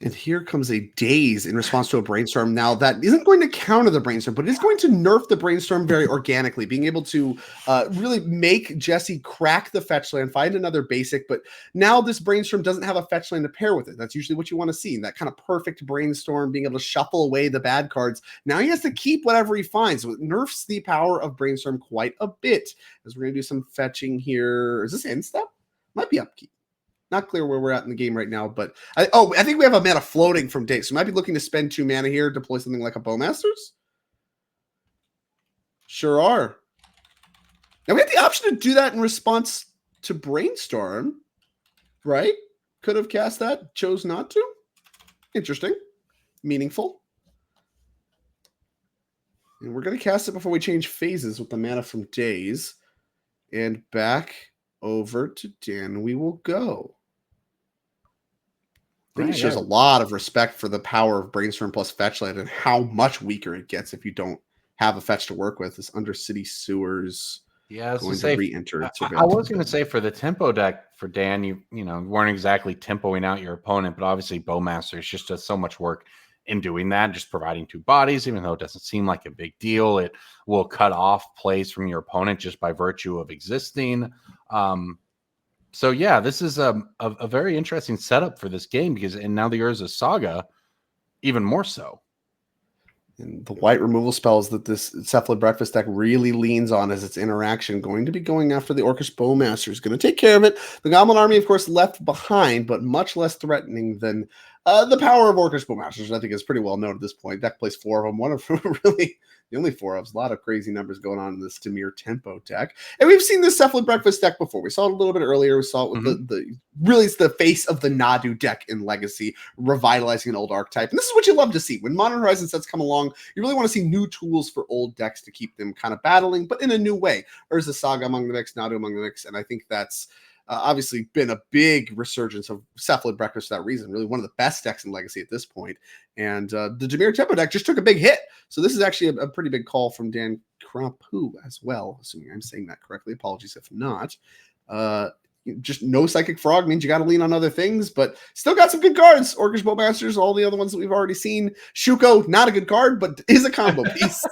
And here comes a Daze in response to a Brainstorm. Now, that isn't going to counter the Brainstorm, but it is going to nerf the Brainstorm very organically, being able to really make Jesse crack the fetch land, find another basic. But now this Brainstorm doesn't have a fetch land to pair with it. That's usually what you want to see, that kind of perfect Brainstorm, being able to shuffle away the bad cards. Now he has to keep whatever he finds. So it nerfs the power of Brainstorm quite a bit. As we're going to do some fetching here. Is this end step? Might be upkeep. Not clear where we're at in the game right now, but I think we have a mana floating from Daze. So we might be looking to spend 2 mana here, deploy something like a Bowmasters. Sure are. Now we have the option to do that in response to Brainstorm, right? Could have cast that, chose not to. Interesting. Meaningful. And we're going to cast it before we change phases with the mana from Daze. And back over to Dan we will go. I think it shows a lot of respect for the power of Brainstorm plus Fetchland and how much weaker it gets if you don't have a fetch to work with. This Undercity Sewers going to re-enter. I was going to say for the tempo deck for Dan, you weren't exactly tempoing out your opponent, but obviously Bowmasters just does so much work in doing that, just providing 2 bodies, even though it doesn't seem like a big deal. It will cut off plays from your opponent just by virtue of existing. So yeah, this is a very interesting setup for this game and now the Urza Saga, even more so. And the white removal spells that this Cephalid Breakfast deck really leans on as its interaction, going to be going after the Orcish Bowmaster, is going to take care of it. The Goblin Army, of course, left behind, but much less threatening than the power of Orcish Bowmasters. I think is pretty well known at this point. Deck plays 4 of them. One of them really the only 4 of us. A lot of crazy numbers going on in this Dimir Tempo deck. And we've seen this Cephalid Breakfast deck before. We saw it a little bit earlier. We saw it with really it's the face of the Nadu deck in Legacy, revitalizing an old archetype. And this is what you love to see. When Modern Horizon sets come along, you really want to see new tools for old decks to keep them kind of battling, but in a new way. Urza Saga among the mix, Nadu among the mix, and I think that's obviously been a big resurgence of Cephalid Breakfast for that reason. Really one of the best decks in Legacy at this point. And the Dimir Tempo deck just took a big hit. So this is actually a pretty big call from Dan Krapu as well, assuming I'm saying that correctly. Apologies if not. Just no Psychic Frog means you got to lean on other things, but still got some good cards. Orcish Bowmasters, all the other ones that we've already seen. Shuko, not a good card, but is a combo piece.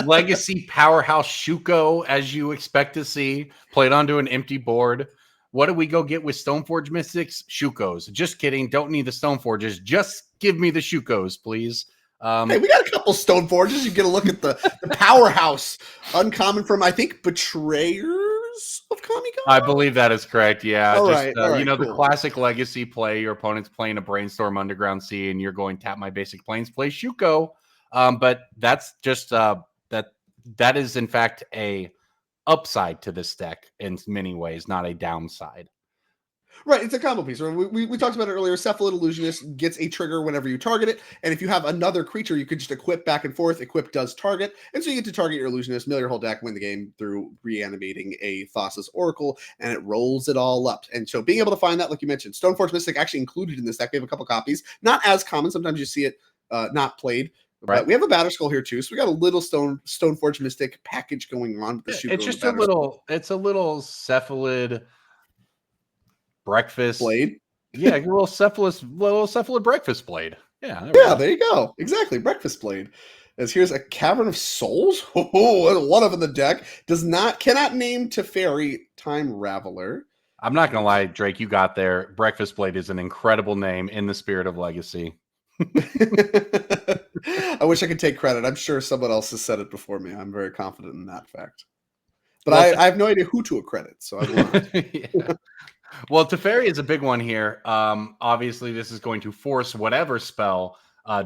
Legacy powerhouse Shuko, as you expect to see, played onto an empty board. What do we go get with Stoneforge Mystics? Shukos. Just kidding. Don't need the Stoneforges. Just give me the Shukos, please. Hey, we got a couple Stoneforges. You get a look at the powerhouse. Uncommon from, I think, Betrayers of Kamiko? I believe that is correct. Yeah. All right, cool. cool. The classic Legacy play. Your opponent's playing a Brainstorm Underground Sea, and you're going tap my basic planes, play Shuko. But that's just that is in fact a upside to this deck in many ways, not a downside. Right, it's a combo piece. We talked about it earlier. Cephalid Illusionist gets a trigger whenever you target it, and if you have another creature, you could just equip back and forth. Equip does target, and so you get to target your Illusionist, mill your whole deck, win the game through reanimating a Thassa's Oracle, and it rolls it all up. And so being able to find that, like you mentioned, Stoneforge Mystic actually included in this deck. We have a couple copies, not as common. Sometimes you see it not played. Right. But we have a Batterskull here too, so we got a little Stoneforge Mystic package going on with the Shuko. It's just a little Cephalid Breakfast Blade. Yeah, a little Cephalid Breakfast Blade. Yeah, there you go. Exactly, Breakfast Blade. As here's a Cavern of Souls. Oh, one of them in the deck cannot name Teferi Time Raveler. I'm not gonna lie, Drake, you got there. Breakfast Blade is an incredible name in the spirit of Legacy. I wish I could take credit. I'm sure someone else has said it before me. I'm very confident in that fact. But I have no idea who to accredit, so I will not. Yeah. Well, Teferi is a big one here. Obviously, this is going to force whatever spell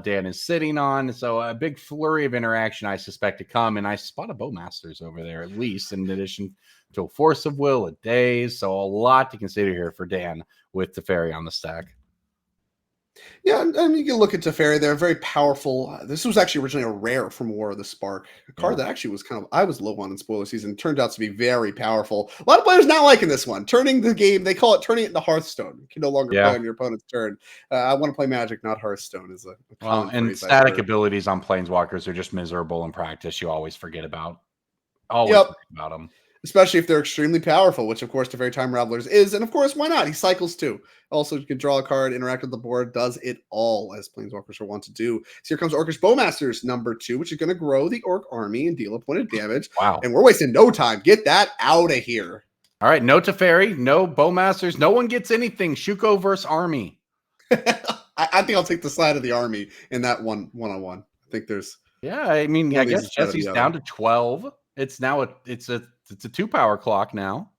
Dan is sitting on. So a big flurry of interaction, I suspect, to come. And I spot a Bowmasters over there, at least, in addition to a Force of Will, a Daze. So a lot to consider here for Dan with Teferi on the stack. Yeah, I mean, you can look at Teferi. They're very powerful. This was actually originally a rare from War of the Spark, a card that actually was I was low on in spoiler season. Turned out to be very powerful. A lot of players not liking this one. Turning the game, they call it turning it into Hearthstone. You can no longer play on your opponent's turn. I want to play Magic, not Hearthstone, is a common and phrase I've static heard. abilities on Planeswalkers are just miserable in practice. You always forget about. Always forget about them. Especially if they're extremely powerful, which of course Teferi Time Ravelers is, and of course, why not? He cycles too. Also, you can draw a card, interact with the board, does it all as Planeswalkers are wont to do. So here comes Orcish Bowmasters #2, which is going to grow the Orc army and deal a point of damage. Wow. And we're wasting no time. Get that out of here. All right, no Teferi, no Bowmasters. No one gets anything. Shuko versus army. I think I'll take the side of the army in that one-on-one. I think there's... Yeah, I mean, I guess Jesse's down to 12. It's now it's a 2-power clock now.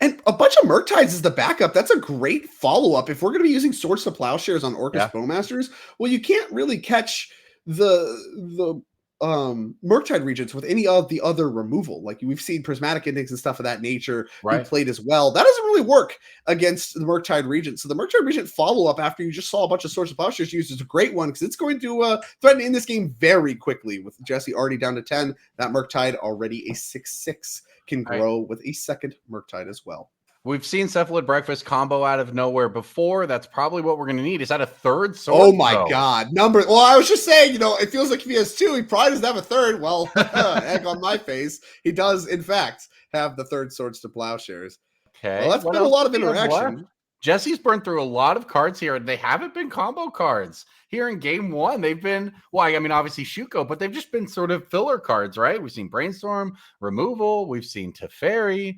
And a bunch of Murktides is the backup. That's a great follow-up. If we're going to be using Swords to Plowshares on Orcish Bowmasters, well, you can't really catch the Murktide Regents with any of the other removal. Like we've seen Prismatic Endings and stuff of that nature be played as well. That doesn't really work against the Murktide Regent. So the Murktide Regent follow-up after you just saw a bunch of Swords to Plowshares used is a great one because it's going to threaten in this game very quickly. With Jesse already down to 10, that Murktide already a 6/6 can grow with a second Murktide as well. We've seen Cephalid Breakfast combo out of nowhere before. That's probably what we're going to need. Is that a third sword? Oh my God. Well, I was just saying, it feels like if he has 2, he probably doesn't have a third. Well, egg on my face. He does, in fact, have the third Swords to Plowshares. Okay. Well, that's been a lot of interaction. Jesse's burned through a lot of cards here, and they haven't been combo cards. Here in game 1, they've been, obviously Shuko, but they've just been sort of filler cards, right? We've seen Brainstorm, Removal. We've seen Teferi.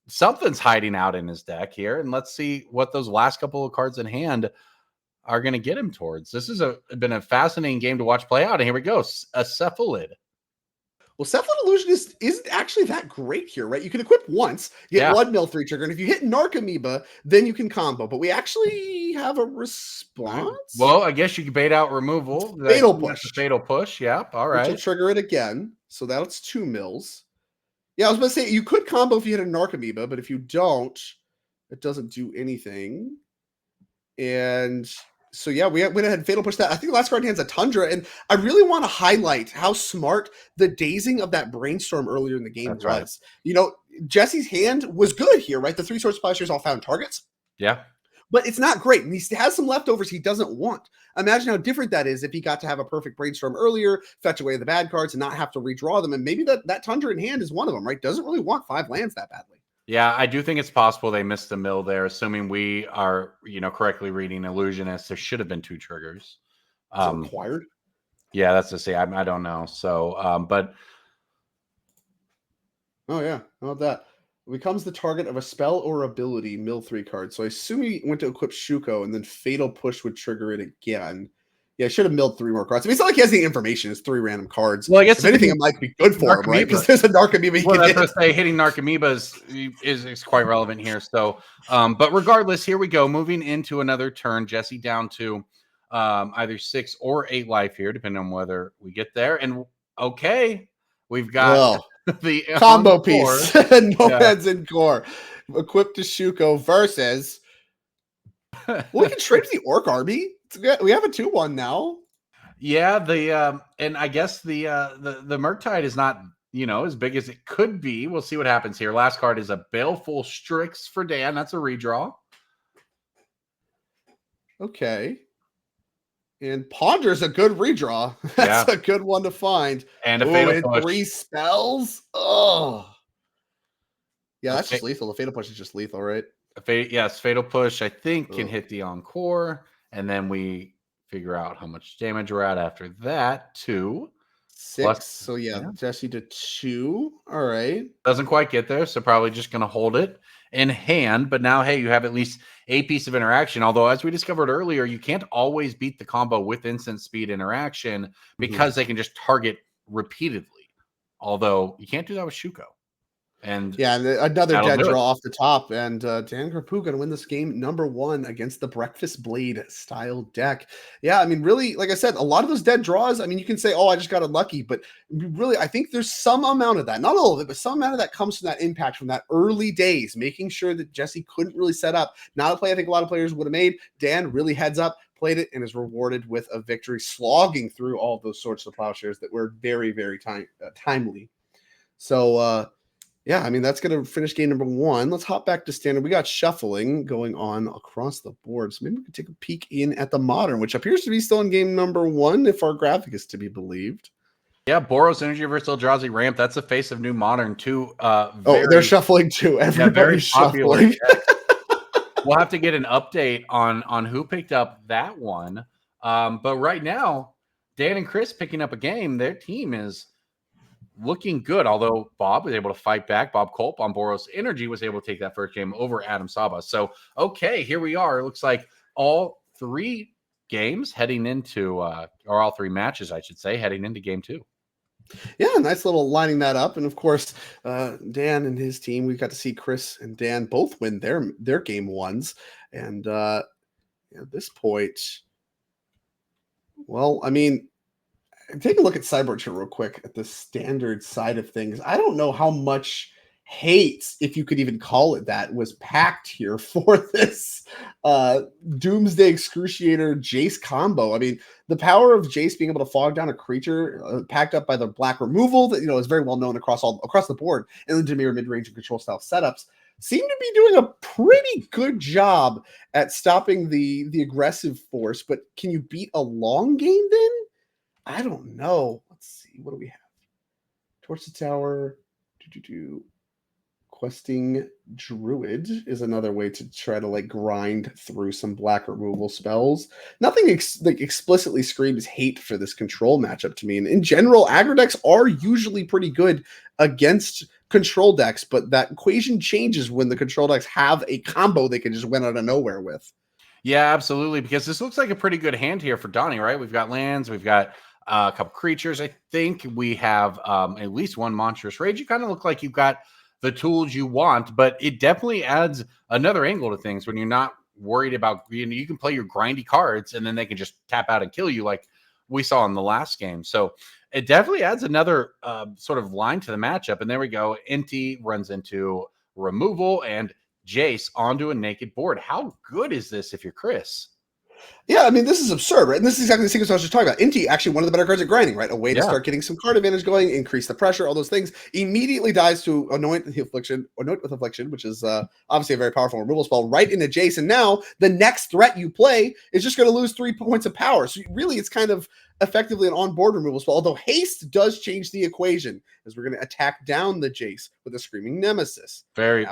Something's hiding out in his deck here, and let's see what those last couple of cards in hand are going to get him towards. This has been a fascinating game to watch play out, and here we go, a Cephalid. Well, Cephalid Illusionist isn't actually that great here, right? You can equip once, get 1 mill 3 trigger, and if you hit Narcomoeba, then you can combo. But we actually have a response. Well, I guess you can bait out removal. Fatal Push. Fatal Push, yep. All right. Which will trigger it again. So that's 2 mills. Yeah, I was about to say, you could combo if you hit a Narcomoeba, but if you don't, it doesn't do anything. And so, yeah, we went ahead and Fatal Push that. I think the last card in hand's a Tundra, and I really want to highlight how smart the dazing of that Brainstorm earlier in the game was. Right. Jesse's hand was good here, right? The 3 Swords to Plowshares all found targets. Yeah. But it's not great, and he has some leftovers he doesn't want. Imagine how different that is if he got to have a perfect Brainstorm earlier, fetch away the bad cards, and not have to redraw them. And maybe that Tundra in hand is one of them, right? Doesn't really want 5 lands that badly. Yeah, I do think it's possible they missed the mill there, assuming we are, correctly reading Illusionist. There should have been 2 triggers. Required? Yeah, that's to say. I don't know. So, but... Oh, yeah. How about that? Becomes the target of a spell or ability, mill 3 cards. So I assume he went to equip Shuko, and then Fatal Push would trigger it again. Yeah, I should have milled 3 more cards. I mean, it's not like he has any information. It's 3 random cards. Well, I guess if anything, it might be good for him, right? Because there's a Narcomoeba. Well, that's what I say. Hitting Narcomoeba is quite relevant here. So, but regardless, here we go. Moving into another turn. Jesse down to either 6 or 8 life here, depending on whether we get there. And okay, we've got the combo piece. Nomads in core. Equipped to Shuko versus. Well, we can trade the Orc army. We have a 2/1 now. Yeah, and I guess the Murktide is not as big as it could be. We'll see what happens here. Last card is a Baleful Strix for Dan. That's a redraw. Okay. And Ponder's a good redraw. That's a good one to find. And a Fatal Push. 3 spells. Oh. Yeah, that's just lethal. The Fatal Push is just lethal, right? Yes, Fatal Push, I think, can hit the Encore. And then we figure out how much damage we're at after that. 2. 6. Plus, so, Jesse to 2. All right. Doesn't quite get there, so probably just going to hold it in hand. But now, hey, you have at least a piece of interaction. Although, as we discovered earlier, you can't always beat the combo with instant speed interaction because they can just target repeatedly. Although, you can't do that with Shuko. And yeah, and another that'll dead do it. draw off the top, and Dan Grapu going to win this game number 1 against the Breakfast Blade style deck. Yeah, I mean, really, like I said, a lot of those dead draws, I mean, you can say, oh, I just got unlucky, but really, I think there's some amount of that, not all of it, but some amount of that comes from that impact from that early days, making sure that Jesse couldn't really set up. Not a play I think a lot of players would have made. Dan really heads up, played it, and is rewarded with a victory, slogging through all of those sorts of plowshares that were very, very timely. So, yeah, I mean, that's going to finish game number 1. Let's hop back to standard. We got shuffling going on across the board. So maybe we can take a peek in at the modern, which appears to be still in game number 1, if our graphic is to be believed. Yeah, Boros Energy versus Eldrazi Ramp. That's the face of new modern. They're shuffling too. Everybody's shuffling. We'll have to get an update on who picked up that one. But right now, Dan and Chris picking up a game. Their team is looking good, although Bob was able to fight back. Bob Culp on Boros Energy was able to take that first game over Adam Saba. So, okay, here we are. It looks like all 3 games heading into, or all 3 matches, I should say, heading into game 2. Yeah, nice little lining that up. And of course, Dan and his team, we got to see Chris and Dan both win their game 1s. And at this point, well, I mean, take a look at Cyborg here real quick at the standard side of things. I don't know how much hate, if you could even call it that, was packed here for this Doomsday Excruciator Jace combo. I mean, the power of Jace being able to fog down a creature packed up by the black removal that is very well known across the board, and then Dimir mid-range and control style setups seem to be doing a pretty good job at stopping the aggressive force. But can you beat a long game then? I don't know. Let's see. What do we have? Torch the Tower. Questing Druid is another way to try to grind through some black removal spells. Nothing explicitly screams hate for this control matchup to me. And in general, aggro decks are usually pretty good against control decks, but that equation changes when the control decks have a combo they can just win out of nowhere with. Yeah, absolutely. Because this looks like a pretty good hand here for Donnie, right? We've got lands, we've got a couple creatures. I think we have at least 1 monstrous rage. You kind of look like you've got the tools you want, but it definitely adds another angle to things when you're not worried about, you can play your grindy cards and then they can just tap out and kill you like we saw in the last game. So it definitely adds another sort of line to the matchup. And there we go. Inti runs into removal and Jace onto a naked board. How good is this if you're Chris? Yeah, I mean, this is absurd, right? And this is exactly the sequence I was just talking about. Inti, actually one of the better cards at grinding, right? A way to start getting some card advantage going, increase the pressure, all those things. Immediately dies to Anoint with Affliction, which is obviously a very powerful removal spell, right into Jace. And now the next threat you play is just going to lose 3 points of power. So really, it's kind of effectively an on-board removal spell, although haste does change the equation, as we're going to attack down the Jace with a Screaming Nemesis. Very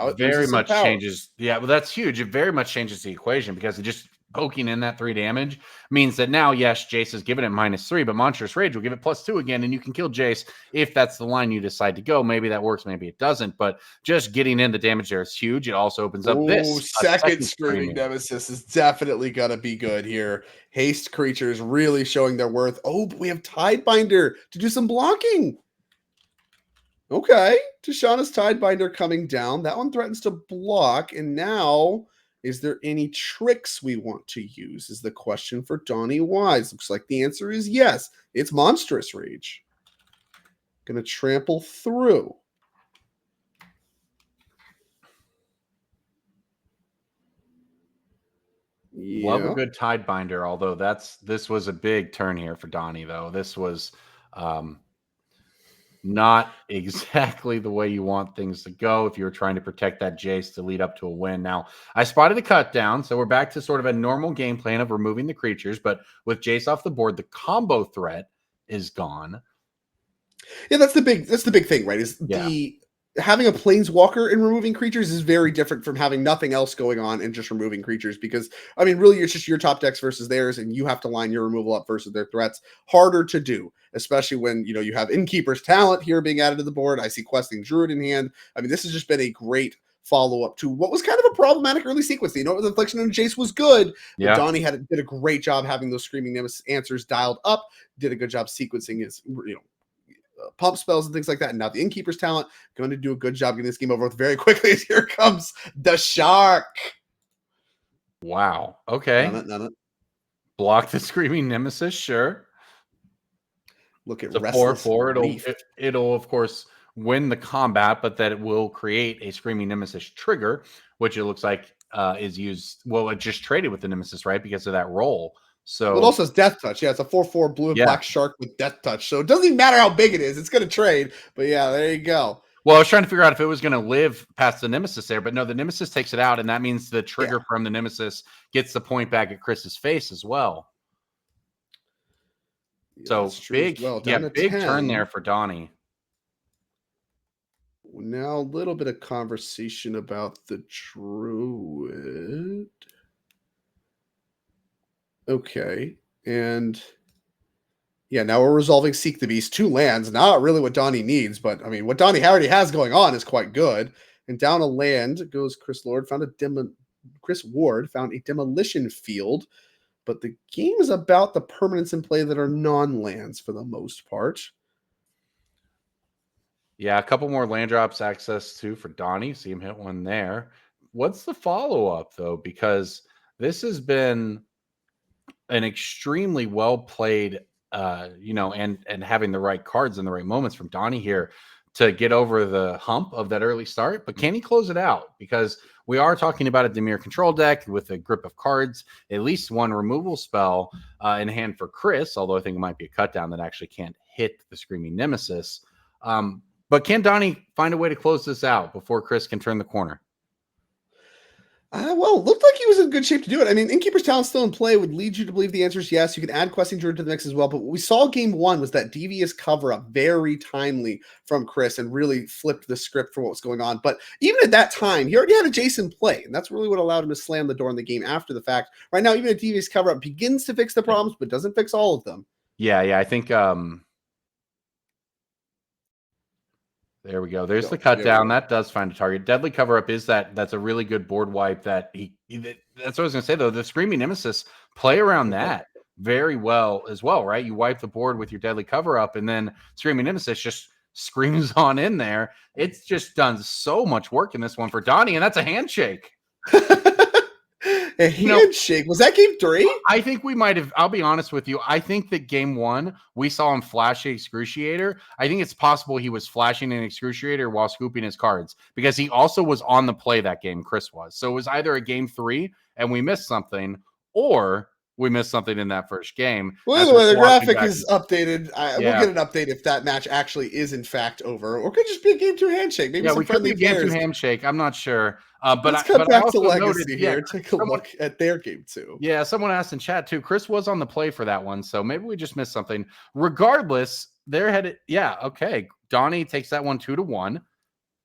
much changes. Yeah, well, that's huge. It very much changes the equation because it just poking in that 3 damage means that now, yes, Jace is giving it -3, but Monstrous Rage will give it +2 again, and you can kill Jace if that's the line you decide to go. Maybe that works, maybe it doesn't, but just getting in the damage there is huge. It also opens up this. Second Screaming Nemesis is definitely going to be good here. Haste creatures really showing their worth. Oh, but we have Tidebinder to do some blocking. Okay, Tishana's Tidebinder coming down. That one threatens to block, and now, is there any tricks we want to use is the question for Donnie Wise. Looks like the answer is yes. It's Monstrous Rage. Gonna trample through. Love a good Tidebinder, although this was a big turn here for Donnie, though. This was not exactly the way you want things to go if you're trying to protect that Jace to lead up to a win. Now, I spotted a cut down, so we're back to sort of a normal game plan of removing the creatures, but with Jace off the board, the combo threat is gone. Yeah, that's the big thing, right? Is having a planeswalker and removing creatures is very different from having nothing else going on and just removing creatures, because I mean, really, it's just your top decks versus theirs, and you have to line your removal up versus their threats. Harder to do, especially when you have Innkeeper's Talent here being added to the board. I see Questing Druid in hand. I mean, this has just been a great follow-up to what was kind of a problematic early sequence. The Affliction and Jace was good, but Donnie did a great job having those Screaming Nemesis answers dialed up, did a good job sequencing his pump spells and things like that. And now the Innkeeper's talent going to do a good job getting this game over with very quickly. As here comes the Shark. Wow. Okay. None it. Block the Screaming Nemesis, sure. Look at the Restless 4/4. It'll of course win the combat, but that it will create a Screaming Nemesis trigger, which it looks like is used. Well, it just traded with the Nemesis, right? Because of that roll. So well, it also has Death Touch. Yeah, it's a 4/4 blue and black shark with Death Touch. So it doesn't even matter how big it is. It's going to trade. But yeah, there you go. Well, I was trying to figure out if it was going to live past the Nemesis there, but no, the Nemesis takes it out, and that means the trigger from the Nemesis gets the point back at Chris's face as well. So big, big turn there for Donnie. Now a little bit of conversation about the Druid. Okay, and yeah, now we're resolving Seek the Beast. 2 lands, not really what Donnie needs, but I mean, what Donnie already has going on is quite good. And down a land goes Chris Ward, found a Demolition Field, but the game is about the permanents in play that are non-lands for the most part. Yeah, a couple more land drops access to for Donnie. See him hit one there. What's the follow-up, though? Because this has been an extremely well-played, and having the right cards in the right moments from Donnie here to get over the hump of that early start. But can he close it out? Because we are talking about a Dimir control deck with a grip of cards, at least one removal spell in hand for Chris, although I think it might be a cut down that actually can't hit the Screaming Nemesis. But can Donnie find a way to close this out before Chris can turn the corner? Well, looked like he was in good shape to do it. I mean, Innkeeper's talent still in play would lead you to believe the answer is yes. You can add Questing Druid to the mix as well. But what we saw game 1 was that devious cover up very timely from Chris and really flipped the script for what was going on. But even at that time, he already had a Jason play, and that's really what allowed him to slam the door in the game after the fact. Right now, even a devious cover up begins to fix the problems, but doesn't fix all of them. Yeah, I think there we go. There's the cut down. That does find a target. Deadly cover up is that's a really good board wipe that's what I was gonna say though. The Screaming Nemesis play around that very well as well, right? You wipe the board with your deadly cover up, and then Screaming Nemesis just screams on in there. It's just done so much work in this one for Donnie, and that's a handshake. A handshake. Was that game 3? I think we might have. I'll be honest with you. I think that game 1, we saw him flash a Excruciator. I think it's possible he was flashing an Excruciator while scooping his cards because he also was on the play that game, Chris was. So it was either a game 3 and we missed something, or we missed something in that first game. Well, either way, the graphic is updated. We'll get an update if that match actually is in fact over, or it could just be a game 2 handshake. Maybe some friendly game 2 handshake. I'm not sure. But let's come back to Legacy here. Take a look at their game 2. Yeah, someone asked in chat too. Chris was on the play for that one, so maybe we just missed something. Regardless, they're headed. Yeah, okay. Donnie takes that one 2-1.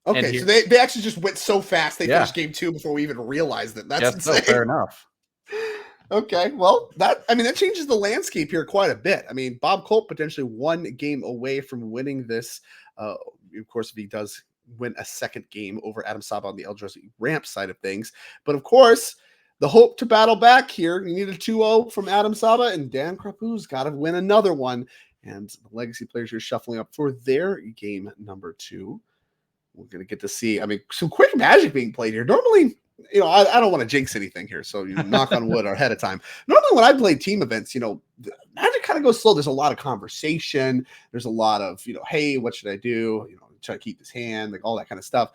Okay, so they actually just went so fast. They finished game 2 before we even realized it. That's insane. Fair enough. Okay, well, that changes the landscape here quite a bit. I mean, Bob Colt potentially 1 game away from winning this. Of course, if he does win a second game over Adam Saba on the Eldrazi ramp side of things. But of course, the hope to battle back here, you need a 2-0 from Adam Saba, and Dan Krapu's got to win another one. And the Legacy players are shuffling up for their game number 2. We're going to get to see, I mean, some quick magic being played here. Normally, I don't want to jinx anything here, so you knock on wood ahead of time. Normally, when I play team events, magic kind of goes slow. There's a lot of conversation. There's a lot of, hey, what should I do? Try to keep this hand, like all that kind of stuff.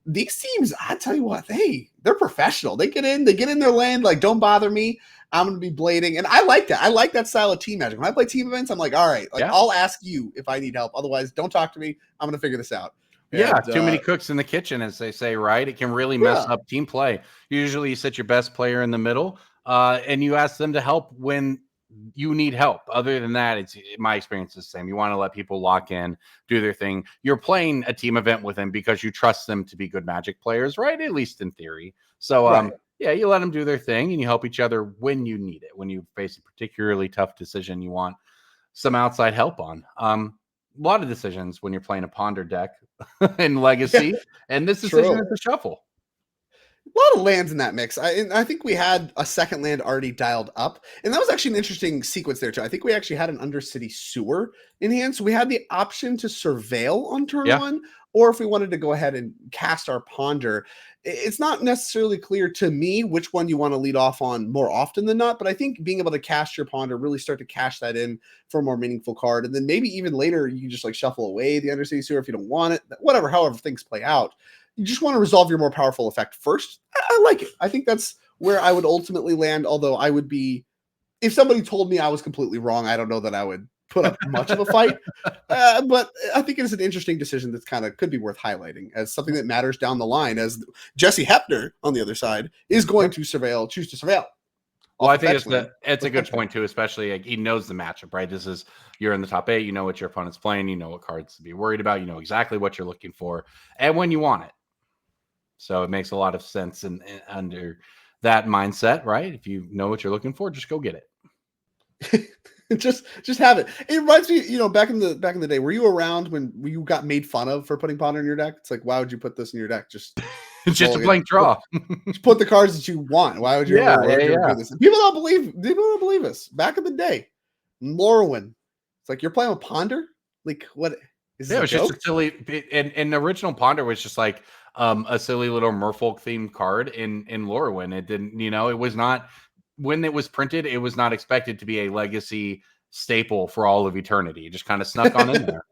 These teams, I tell you what, they're professional. They get in their lane, like, don't bother me. I'm going to be blading. And I like that. I like that style of team magic. When I play team events, I'm like, all right, I'll ask you if I need help. Otherwise, don't talk to me. I'm going to figure this out. Yeah, too many cooks in the kitchen, as they say, right? It can really mess up team play. Usually you set your best player in the middle and you ask them to help when you need help. Other than that, it's my experience is the same. You want to let people lock in, do their thing. You're playing a team event with them because you trust them to be good magic players, right? At least in theory. So, you let them do their thing and you help each other when you need it. When you face a particularly tough decision you want some outside help on. A lot of decisions when you're playing a Ponder deck in Legacy, and this decision is a shuffle. lot of lands in that mix. I think we had a second land already dialed up, and that was actually an interesting sequence there too. I think we actually had an Undercity Sewer in hand, so we had the option to surveil on turn one, or if we wanted to go ahead and cast our Ponder. It's not necessarily clear to me which one you want to lead off on more often than not, but I think being able to cast your Ponder, really start to cash that in for a more meaningful card, and then maybe even later you can just like shuffle away the Undercity Sewer if you don't want it. Whatever, however things play out. You just want to resolve your more powerful effect first. I like it. I think that's where I would ultimately land. Although I would be, if somebody told me I was completely wrong, I don't know that I would put up much of a fight. But I think it is an interesting decision that's kind of could be worth highlighting as something that matters down the line. As Jesse Hepner on the other side is going to choose to surveil. Well, I think it's a good point too, especially like, he knows the matchup, right? This is, you're in the top 8, you know what your opponent's playing, you know what cards to be worried about, you know exactly what you're looking for and when you want it. So it makes a lot of sense and under that mindset, right? If you know what you're looking for, just go get it. just have it. It reminds me, back in the day, were you around when you got made fun of for putting Ponder in your deck? It's like, why would you put this in your deck? Just a blank draw. Put the cards that you want. Why would you ever do this? People don't believe us. Back in the day, Morrowind. It's like, you're playing with Ponder? Like, what is it was just a silly, and the original Ponder was just like a silly little merfolk themed card in Lorwyn. It didn't, it was not, when it was printed, it was not expected to be a legacy staple for all of eternity. It just kind of snuck on in there.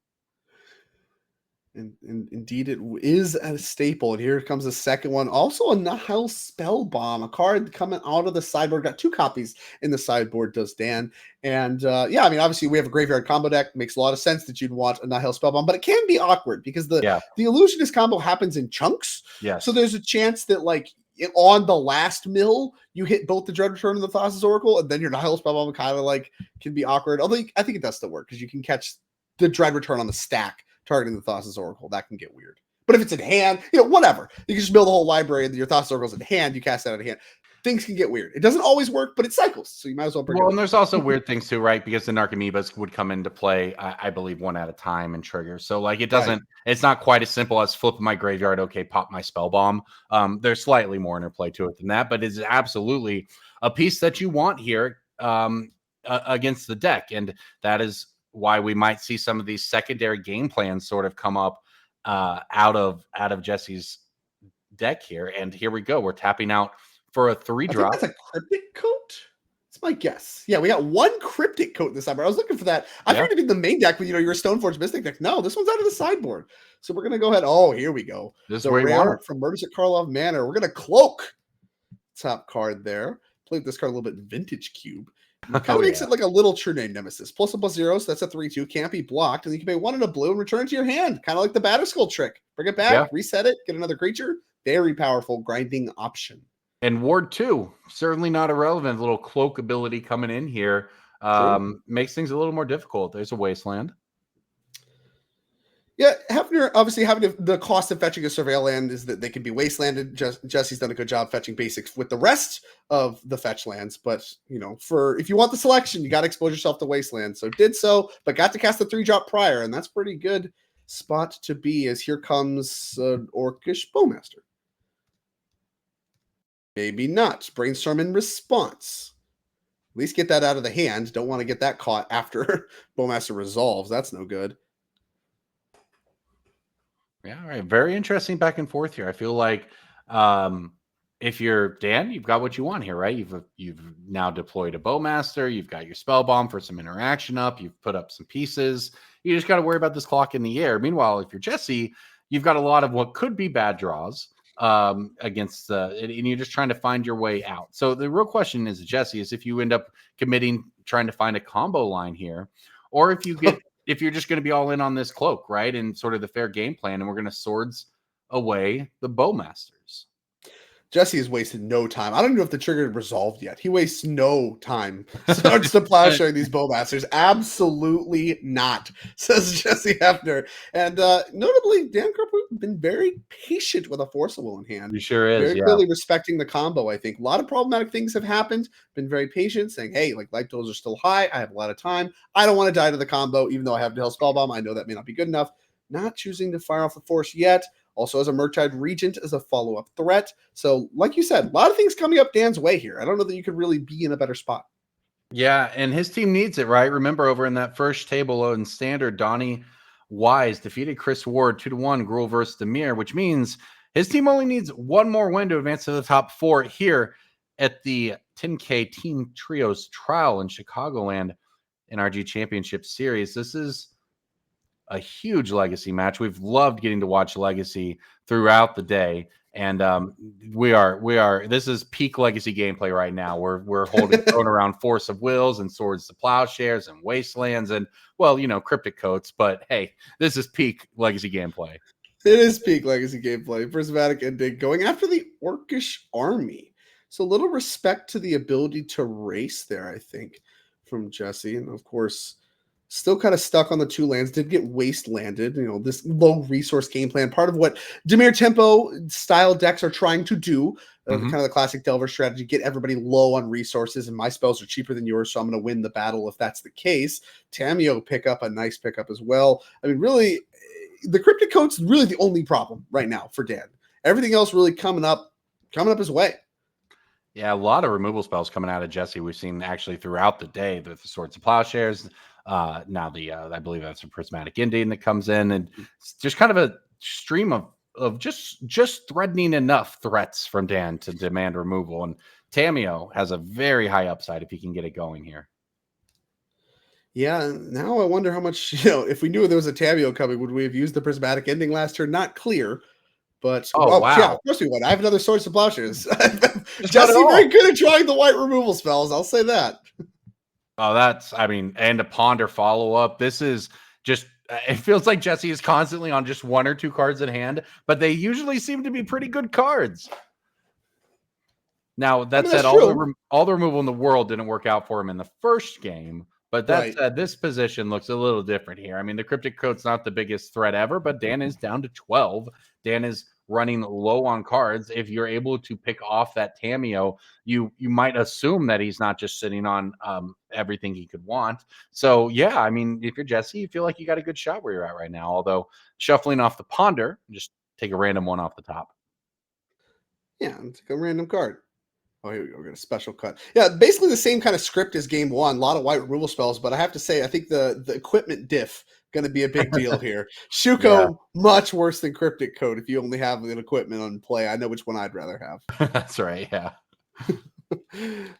And indeed, it is a staple. And here comes the second one. Also a Nihil Spellbomb, a card coming out of the sideboard. Got 2 copies in the sideboard, does Dan. And yeah, I mean, obviously we have a graveyard combo deck. Makes a lot of sense that you'd want a Nihil Spellbomb, but it can be awkward because the Illusionist combo happens in chunks. So there's a chance that like on the last mill, you hit both the Dread Return and the Thassa's Oracle, and then your Nihil Spellbomb kind of like can be awkward. Although I think it does still work because you can catch the Dread Return on the stack targeting the Thassa's Oracle. That can get weird. But if it's in hand, whatever. You can just build a whole library and your Thassa's Oracle's in hand, you cast that out of hand. Things can get weird. It doesn't always work, but it cycles. So you might as well bring it. And there's also weird things too, right? Because the Narcomoebas would come into play, I believe, one at a time and trigger. So like it doesn't, it's not quite as simple as flipping my graveyard, okay, pop my spell bomb. There's slightly more interplay to it than that, but it's absolutely a piece that you want here against the deck. And that is why we might see some of these secondary game plans sort of come up out of Jesse's deck here. And here we go. We're tapping out for a 3-drop. That's a Cryptic Coat? That's my guess. Yeah, we got 1 Cryptic Coat this time. I was looking for that. I figured it'd be the main deck with your Stoneforge Mystic deck. No, this one's out of the sideboard. So we're gonna go ahead. Oh, here we go. This the way rare from Murders at Karlov Manor. We're gonna cloak top card there. Played this card a little bit vintage cube. Kind of makes it like a little True Name Nemesis. +1/+0, so that's a 3/2. Can't be blocked. And you can pay 1 in a blue and return it to your hand. Kind of like the Batterskull trick. Bring it back, reset it, get another creature. Very powerful grinding option. And Ward 2, certainly not irrelevant. Little cloak ability coming in here. Makes things a little more difficult. There's a Wasteland. Yeah, Hefner obviously having the cost of fetching a Surveil land is that they can be wastelanded. Jesse's done a good job fetching basics with the rest of the fetch lands, but for if you want the selection, you got to expose yourself to wasteland. So did so, but got to cast the 3-drop prior, and that's pretty good spot to be. As here comes Orcish Bowmaster. Maybe not. Brainstorm in response. At least get that out of the hand. Don't want to get that caught after Bowmaster resolves. That's no good. Yeah, all right. Very interesting back and forth here. I feel like if you're Dan, you've got what you want here, right? You've now deployed a Bowmaster. You've got your spell bomb for some interaction up. You've put up some pieces. You just got to worry about this clock in the air. Meanwhile, if you're Jesse, you've got a lot of what could be bad draws against and you're just trying to find your way out. So the real question is, Jesse, is if you end up committing, trying to find a combo line here, or if you get if you're just going to be all in on this cloak, right? And sort of the fair game plan, and we're going to swords away the Bowmasters. Jesse has wasted no time. I don't even know if the trigger resolved yet. He wastes no time. Starts to plowshare these Bowmasters. Absolutely not, says Jesse Hefner. And notably, Dan Krupp has been very patient with a Force of Will in hand. He sure is. Very clearly respecting the combo, I think. A lot of problematic things have happened. Been very patient, saying, hey, like life totals are still high. I have a lot of time. I don't want to die to the combo, even though I have Nihil Spellbomb. I know that may not be good enough. Not choosing to fire off the Force yet. Also has a Murktide Regent as a follow-up threat. So, like you said, a lot of things coming up Dan's way here. I don't know that you could really be in a better spot. Yeah, and his team needs it, right? Remember, over in that first table in Standard, Donnie Wise defeated Chris Ward 2-1, Gruel versus Demir, which means his team only needs one more win to advance to the top 4 here at the 10K Team Trios Trial in Chicagoland NRG Championship Series. This is a huge Legacy match. We've loved getting to watch Legacy throughout the day. And we are. This is peak Legacy gameplay right now. We're throwing around Force of Wills and Swords to Plowshares and Wastelands and, well, Cryptic Coats. But hey, this is peak Legacy gameplay. It is peak Legacy gameplay. Prismatic Ending going after the Orcish army. So a little respect to the ability to race there, I think, from Jesse. And of course, still kind of stuck on the 2 lands, did get wastelanded. This low resource game plan, part of what Dimir Tempo style decks are trying to do. Kind of the classic Delver strategy, get everybody low on resources, and my spells are cheaper than yours, so I'm going to win the battle if that's the case. Tamio a nice pickup as well. I mean, really, the Cryptic Coat's really the only problem right now for Dan. Everything else really coming up his way. Yeah, a lot of removal spells coming out of Jesse. We've seen actually throughout the day with the Swords of Plowshares. Now I believe that's a Prismatic Ending that comes in, and it's just kind of a stream of just threatening enough threats from Dan to demand removal. And Tamio has a very high upside if he can get it going here. Yeah, now I wonder how much, if we knew there was a Tamio coming, would we have used the Prismatic Ending last turn? Not clear. But wow. Yeah, of course we would. I have another Swords of Plowshares. Jesse very good at drawing the white removal spells. I'll say that. Oh, and a Ponder follow-up. This is just, it feels like Jesse is constantly on just 1 or 2 cards in hand, but they usually seem to be pretty good cards. Now, that said, all the removal in the world didn't work out for him in the first game. But that said, this position looks a little different here. I mean, the Cryptic Coat's not the biggest threat ever, but Dan is down to 12. Dan is running low on cards. If you're able to pick off that Tamio, you might assume that he's not just sitting on everything he could want. So, yeah, I mean, if you're Jesse, you feel like you got a good shot where you're at right now. Although, shuffling off the Ponder, just take a random one off the top. Yeah, take a random card. Oh, here we go. We're going to special cut. Yeah, basically the same kind of script as game 1. A lot of white removal spells, but I have to say, I think the equipment diff going to be a big deal here. Shuko, much worse than Cryptic Coat if you only have an equipment on play. I know which one I'd rather have. That's right, yeah.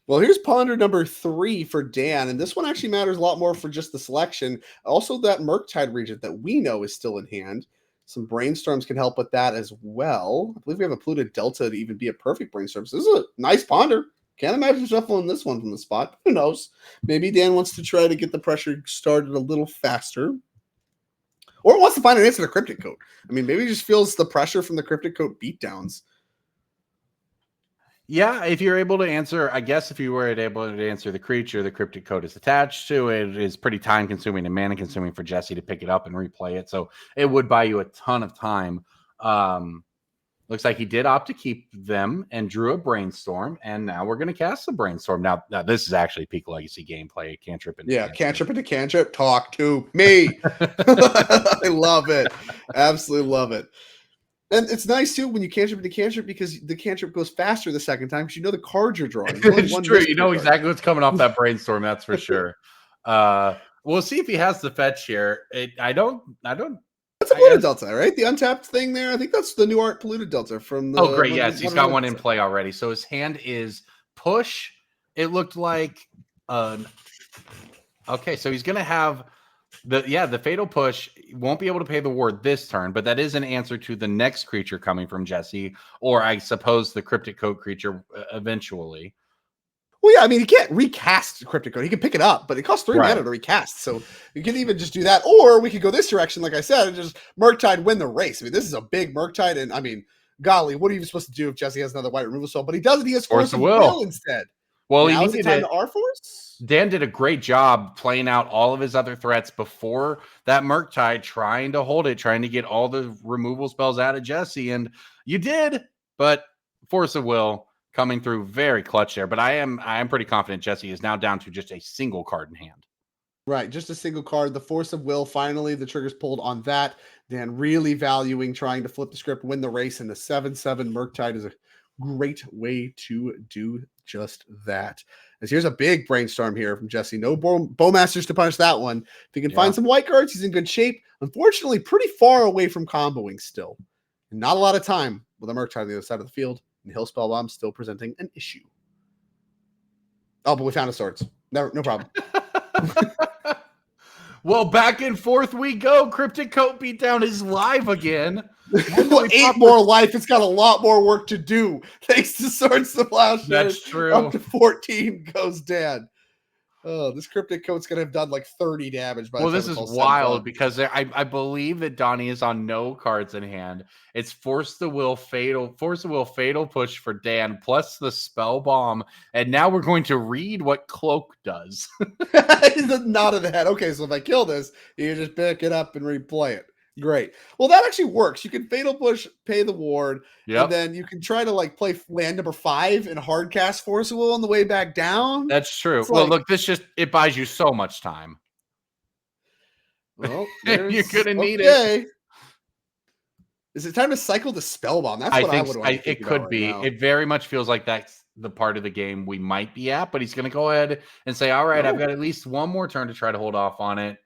Well, here's Ponder number 3 for Dan, and this one actually matters a lot more for just the selection. Also, that Murktide Regent that we know is still in hand. Some Brainstorms can help with that as well. I believe we have a Polluted Delta to even be a perfect Brainstorm. So this is a nice Ponder. Can't imagine shuffling this one from the spot. Who knows? Maybe Dan wants to try to get the pressure started a little faster. Or wants to find an answer to Cryptic Coat. I mean, maybe he just feels the pressure from the Cryptic Coat beatdowns. Yeah, if you're able to answer, I guess if you were able to answer the creature the Cryptic Coat is attached to, it is pretty time consuming and mana consuming for Jesse to pick it up and replay it. So it would buy you a ton of time. Looks like he did opt to keep them and drew a Brainstorm, and now we're going to cast the Brainstorm. Now this is actually peak Legacy gameplay. Cantrip into cantrip into cantrip. Talk to me. I love it. Absolutely love it. And it's nice, too, when you cantrip into cantrip because the cantrip goes faster the second time because you know the cards you're drawing. It's true. You know exactly what's coming off that Brainstorm. That's for sure. We'll see if he has the fetch here. I don't. That's a Polluted Delta, right? The untapped thing there. I think that's the new art Polluted Delta from the. Oh, great. Yes, he's got one in play already. So his hand is push. It looked like. Okay, so he's going to have. The Fatal Push won't be able to pay the ward this turn, but that is an answer to the next creature coming from Jesse, or I suppose the Cryptic Coat creature eventually. Well, yeah, I mean, he can't recast Cryptic Coat. He can pick it up, but it costs 3 mana to recast. So you can even just do that, or we could go this direction, like I said, and just Murktide win the race. I mean, this is a big Murktide, and I mean, golly, what are you supposed to do if Jesse has another white removal spell? But he doesn't. He has Force of Will instead. Well, now he is it time to R-Force? Dan did a great job playing out all of his other threats before that Murktide, trying to hold it, trying to get all the removal spells out of Jesse. And you did, but Force of Will coming through very clutch there. But I am pretty confident Jesse is now down to just a single card in hand. Right, just a single card. The Force of Will, finally, the trigger's pulled on that. Dan really valuing trying to flip the script, win the race, and the 7-7 Murktide is a great way to do just that. As here's a big brainstorm here from Jesse. No Bowmasters to punish that one. If he can find some white cards, he's in good shape. Unfortunately, pretty far away from comboing still. And not a lot of time with a Murktide on the other side of the field. And Hill Spellbomb still presenting an issue. Oh, but we found a swords. No problem. Well, back and forth we go. Cryptic Coat Beatdown is live again. Well, 8 more life. It's got a lot more work to do. Thanks to Swords to Plowshares. That's true. Up to 14 goes Dan. Oh, this Cryptic Coat's going to have done like 30 damage by the time this it's is all wild because I believe that Donnie is on no cards in hand. It's Force the Will Fatal Push for Dan plus the Spell Bomb. And now we're going to read what Cloak does. The nod of the head. Okay, so if I kill this, you just pick it up and replay it. Great. Well, that actually works. You can Fatal Push, pay the ward, and then you can try to like play land number 5 and hard cast Force of Will on the way back down. That's true. It's Well, like, look, it buys you so much time. Well, you're gonna need it. Is it time to cycle the Spell Bomb? That's what I would want. It could be. It very much feels like that's the part of the game we might be at, but he's going to go ahead and say, all right, I've got at least one more turn to try to hold off on it.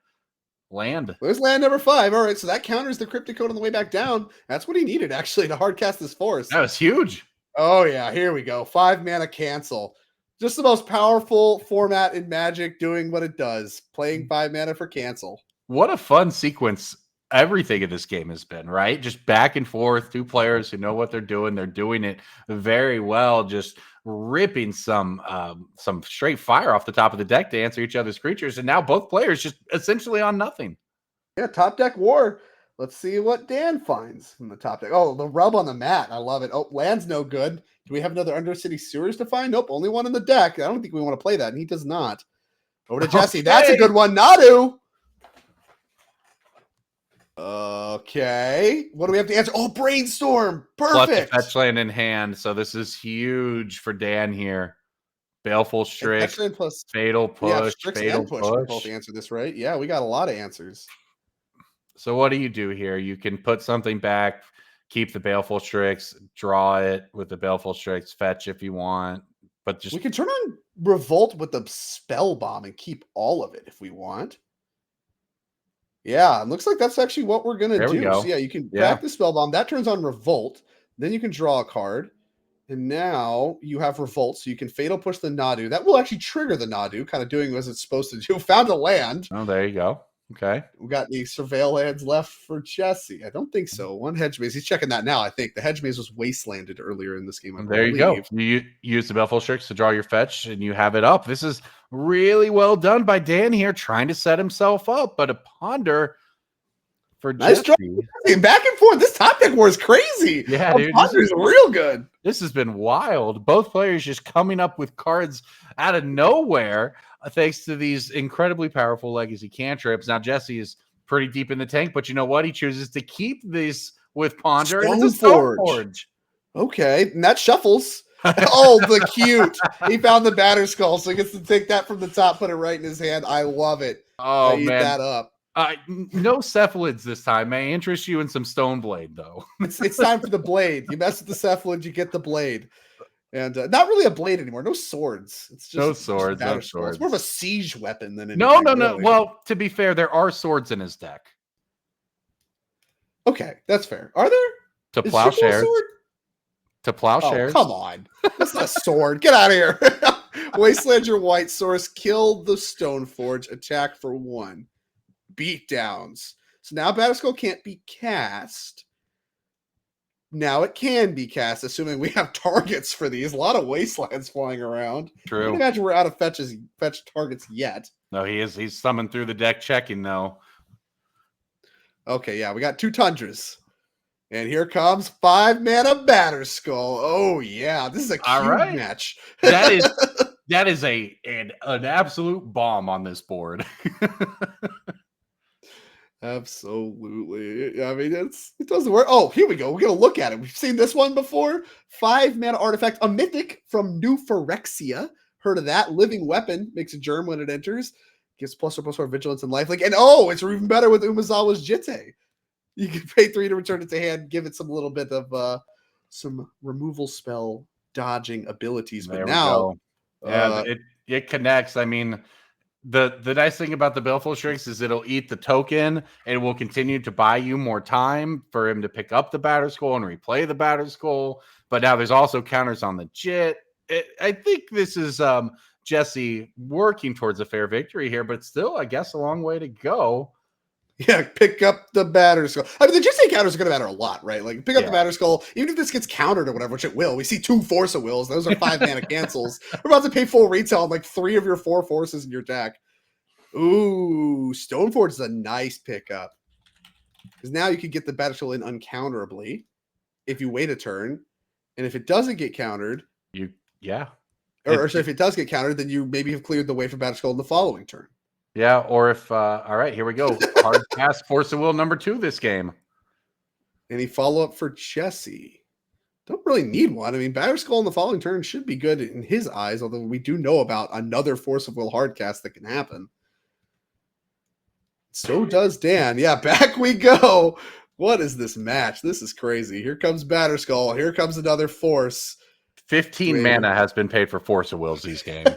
Land. There's land number 5. All right, so that counters the Cryptic Code on the way back down. That's what he needed, actually, to hard cast this Force. That was huge. Oh, yeah, here we go. 5 mana cancel. Just the most powerful format in Magic doing what it does. Playing 5 mana for cancel. What a fun sequence everything in this game has been, right? Just back and forth, 2 players who know what they're doing. They're doing it very well, just ripping some straight fire off the top of the deck to answer each other's creatures. And now both players just essentially on nothing. Yeah, top deck war. Let's see what Dan finds in the top deck. Oh, the rub on the mat. I love it. Oh, land's no good. Do we have another Undercity Sewers to find? Nope, only one in the deck. I don't think we want to play that, and he does not. Over to Jesse. That's a good one. Nadu. Okay. What do we have to answer? Oh, Brainstorm. Perfect. Plus fetch land in hand. So this is huge for Dan here. Baleful Strix, plus Fatal Push, Fatal and push. We both answer this right. Yeah, we got a lot of answers. So what do you do here? You can put something back, keep the Baleful Strix, draw it with the Baleful Strix, fetch if you want. But just we can turn on Revolt with the Spell Bomb and keep all of it if we want. Yeah, it looks like that's actually what we're gonna do. So yeah, you can back the Spell Bomb. That turns on Revolt. Then you can draw a card. And now you have Revolt, so you can Fatal Push the Nadu. That will actually trigger the Nadu, kind of doing what it's supposed to do. Found a land. Oh, there you go. Okay. We got any Surveil lands left for Jesse? I don't think so. One Hedge Maze. He's checking that now, I think. The Hedge Maze was wastelanded earlier in this game. There you go. You use the Baleful Strix to draw your fetch, and you have it up. This is really well done by Dan here, trying to set himself up, but a Ponder for nice draw. Back and forth. This top deck war is crazy. Yeah, dude. Ponder's real good. This has been wild. Both players just coming up with cards out of nowhere, thanks to these incredibly powerful legacy cantrips. Now, Jesse is pretty deep in the tank, but you know what? He chooses to keep this with Ponder. And it's a Stoneforge. Okay, and that shuffles. Oh, the cute. He found the Batter Skull, so he gets to take that from the top, put it right in his hand. I love it. Oh, eat man. that up. No cephalids this time. May interest you in some Stoneblade, though. It's time for the blade. You mess with the cephalid, you get the blade. And not really a blade anymore. No swords. It's just no swords. Just no swords. It's more of a siege weapon than anything. No. Really. Well, to be fair, there are swords in his deck. Okay, that's fair. Are there? To Plowshares. To Plowshares. Oh, come on. That's not a sword. Get out of here. Wasteland your white source. Kill the Stoneforge. Attack for 1. Beatdowns. So now Batterskull can't be cast. Now it can be cast, assuming we have targets for these. A lot of Wastelands flying around. True. I can't imagine we're out of fetch targets yet. No, he is. He's summoned through the deck checking, though. Okay, yeah, we got 2 Tundras. And here comes 5 mana Batterskull. Oh, yeah. This is a cube match. That is an absolute bomb on this board. Absolutely. I mean, it doesn't work. Oh, here we go. We're going to look at it. We've seen this one before. 5 mana artifact, a mythic from New Phyrexia. Heard of that? Living weapon, makes a germ when it enters. Gives +4/+4 vigilance and lifelink. And oh, it's even better with Umezawa's Jitte. You can pay 3 to return it to hand, give it some little bit of some removal spell dodging abilities. But There we now, go. Yeah, it connects. I mean, the nice thing about the Baleful Strix is it'll eat the token and it will continue to buy you more time for him to pick up the Batter Skull and replay the Batter Skull. But now there's also counters on the Jit. I think this is Jesse working towards a fair victory here, but still, I guess, a long way to go. Yeah, pick up the Batter Skull. I mean, the Jit counters are going to matter a lot, right? Like, pick up the Batter Skull, even if this gets countered or whatever, which it will. We see 2 Force of Wills. Those are 5 mana cancels. We're about to pay full retail on like 3 of your 4 forces in your deck. Ooh, Stoneforge is a nice pickup. Because now you can get the Batter Skull in uncounterably if you wait a turn. And if it doesn't get countered... Or if it does get countered, then you maybe have cleared the way for Batter Skull in the following turn. Yeah, or if all right, here we go. Hard pass, Force of Will number 2 this game. Any follow-up for Jesse? Don't really need one. I mean, Batter Skull in the following turn should be good in his eyes, although we do know about another Force of Will hardcast that can happen. So does Dan. Yeah, back we go. What is this match? This is crazy. Here comes Batter Skull. Here comes another Force. 15 mana has been paid for Force of Wills these games.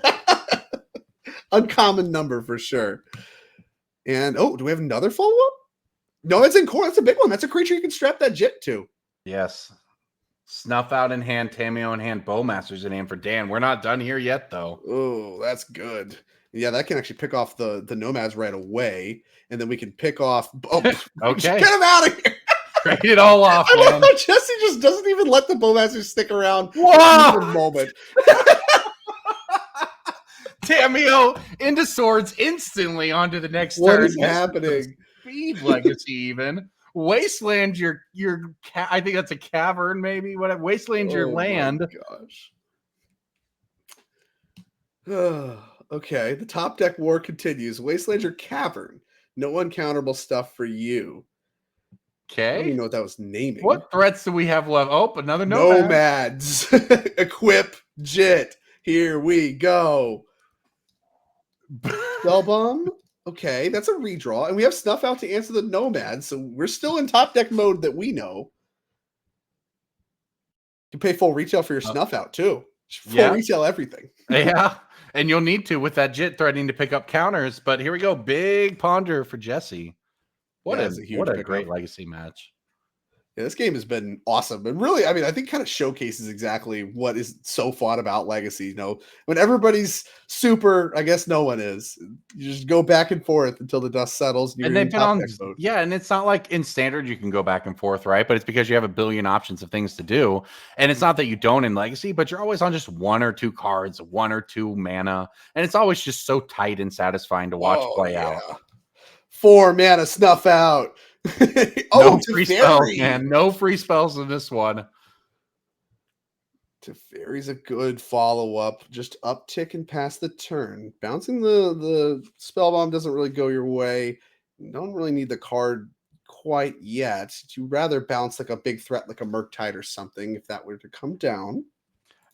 Uncommon number for sure. And do we have another follow-up? No, it's in core. That's a big one. That's a creature you can strap that Jit to. Yes. Snuff Out in hand, Tameo in hand, Bowmasters in hand for Dan. We're not done here yet, though. Oh, that's good. Yeah, that can actually pick off the Nomads right away. And then we can pick off... Oh, okay. Get him out of here! Trade it all off, I man. love how Jesse just doesn't even let the Bowmasters stick around for a moment. Tameo into Swords instantly onto the next turn. What is happening? Speed Legacy even. Wasteland your I think that's a cavern maybe. Whatever. Wasteland your land. Gosh. Okay, the top deck war continues. Wasteland your cavern. No uncounterable stuff for you. Okay. I don't even know what that was naming. What threats do we have left? Oh, another Nomads. Equip Jit. Here we go. Spellbomb. Okay, that's a redraw. And we have Snuff Out to answer the Nomads, so we're still in top deck mode that we know. You can pay full retail for your Snuff Out, too. Full retail everything. Yeah, and you'll need to with that Jit threatening to pick up counters. But here we go. Big ponder for Jesse. What a great legacy match. Yeah, this game has been awesome. And really, I mean, I think kind of showcases exactly what is so fun about Legacy. You know, when everybody's super, I guess no one is. You just go back and forth until the dust settles. And they've been on, and it's not like in standard you can go back and forth, right? But it's because you have a billion options of things to do. And it's not that you don't in Legacy, but you're always on just 1 or 2 cards, 1 or 2 mana. And it's always just so tight and satisfying to watch play out. 4 mana Snuff Out. No free spells, man. No free spells in this one. Teferi's a good follow-up. Just uptick and pass the turn. Bouncing the spell bomb doesn't really go your way. You don't really need the card quite yet. You'd rather bounce like a big threat like a Murktide or something if that were to come down.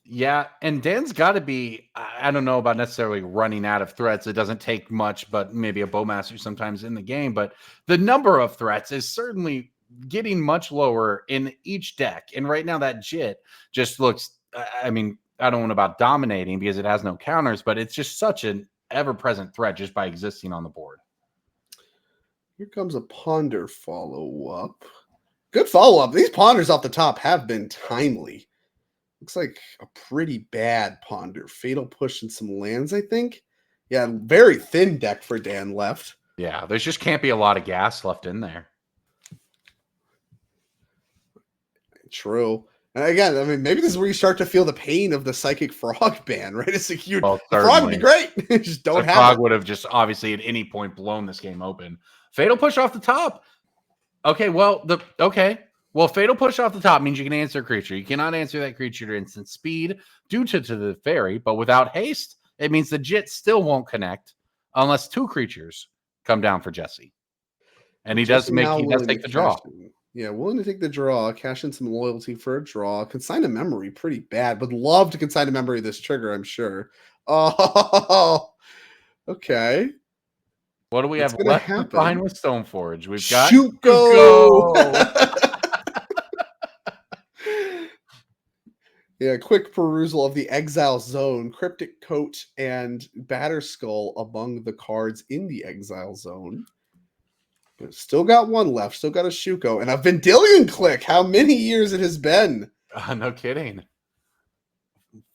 Yeah, and Dan's got to be, I don't know about necessarily running out of threats. It doesn't take much, but maybe a Bowmaster sometimes in the game. But the number of threats is certainly getting much lower in each deck. And right now that Jit just looks, I mean, I don't know about dominating because it has no counters, but it's just such an ever-present threat just by existing on the board. Here comes a Ponder follow-up. Good follow-up. These Ponders off the top have been timely. Looks like a pretty bad Ponder. Fatal Push and some lands, I think. Yeah, very thin deck for Dan left. Yeah, there's just can't be a lot of gas left in there. True. And again, I mean, maybe this is where you start to feel the pain of the Psychic Frog ban, right? It's like the Frog would be great. Just don't have Frog would have just obviously at any point blown this game open. Fatal Push off the top. Okay, well, Well, Fatal Push off the top means you can answer a creature. You cannot answer that creature to instant speed due to the fairy, but without haste, it means the Jit still won't connect unless 2 creatures come down for Jesse. And he does take the draw. Yeah, willing to take the draw, cash in some loyalty for a draw. Consign a memory, pretty bad. Would love to consign a memory this trigger, I'm sure. Oh, okay. What do we It's have gonna left happen. behind with Stoneforge? We've got Shuko. Yeah, quick perusal of the Exile Zone. Cryptic Coat and Batterskull among the cards in the Exile Zone. Still got one left. Still got a Shuko and a Vendilion Click. How many years it has been? No kidding.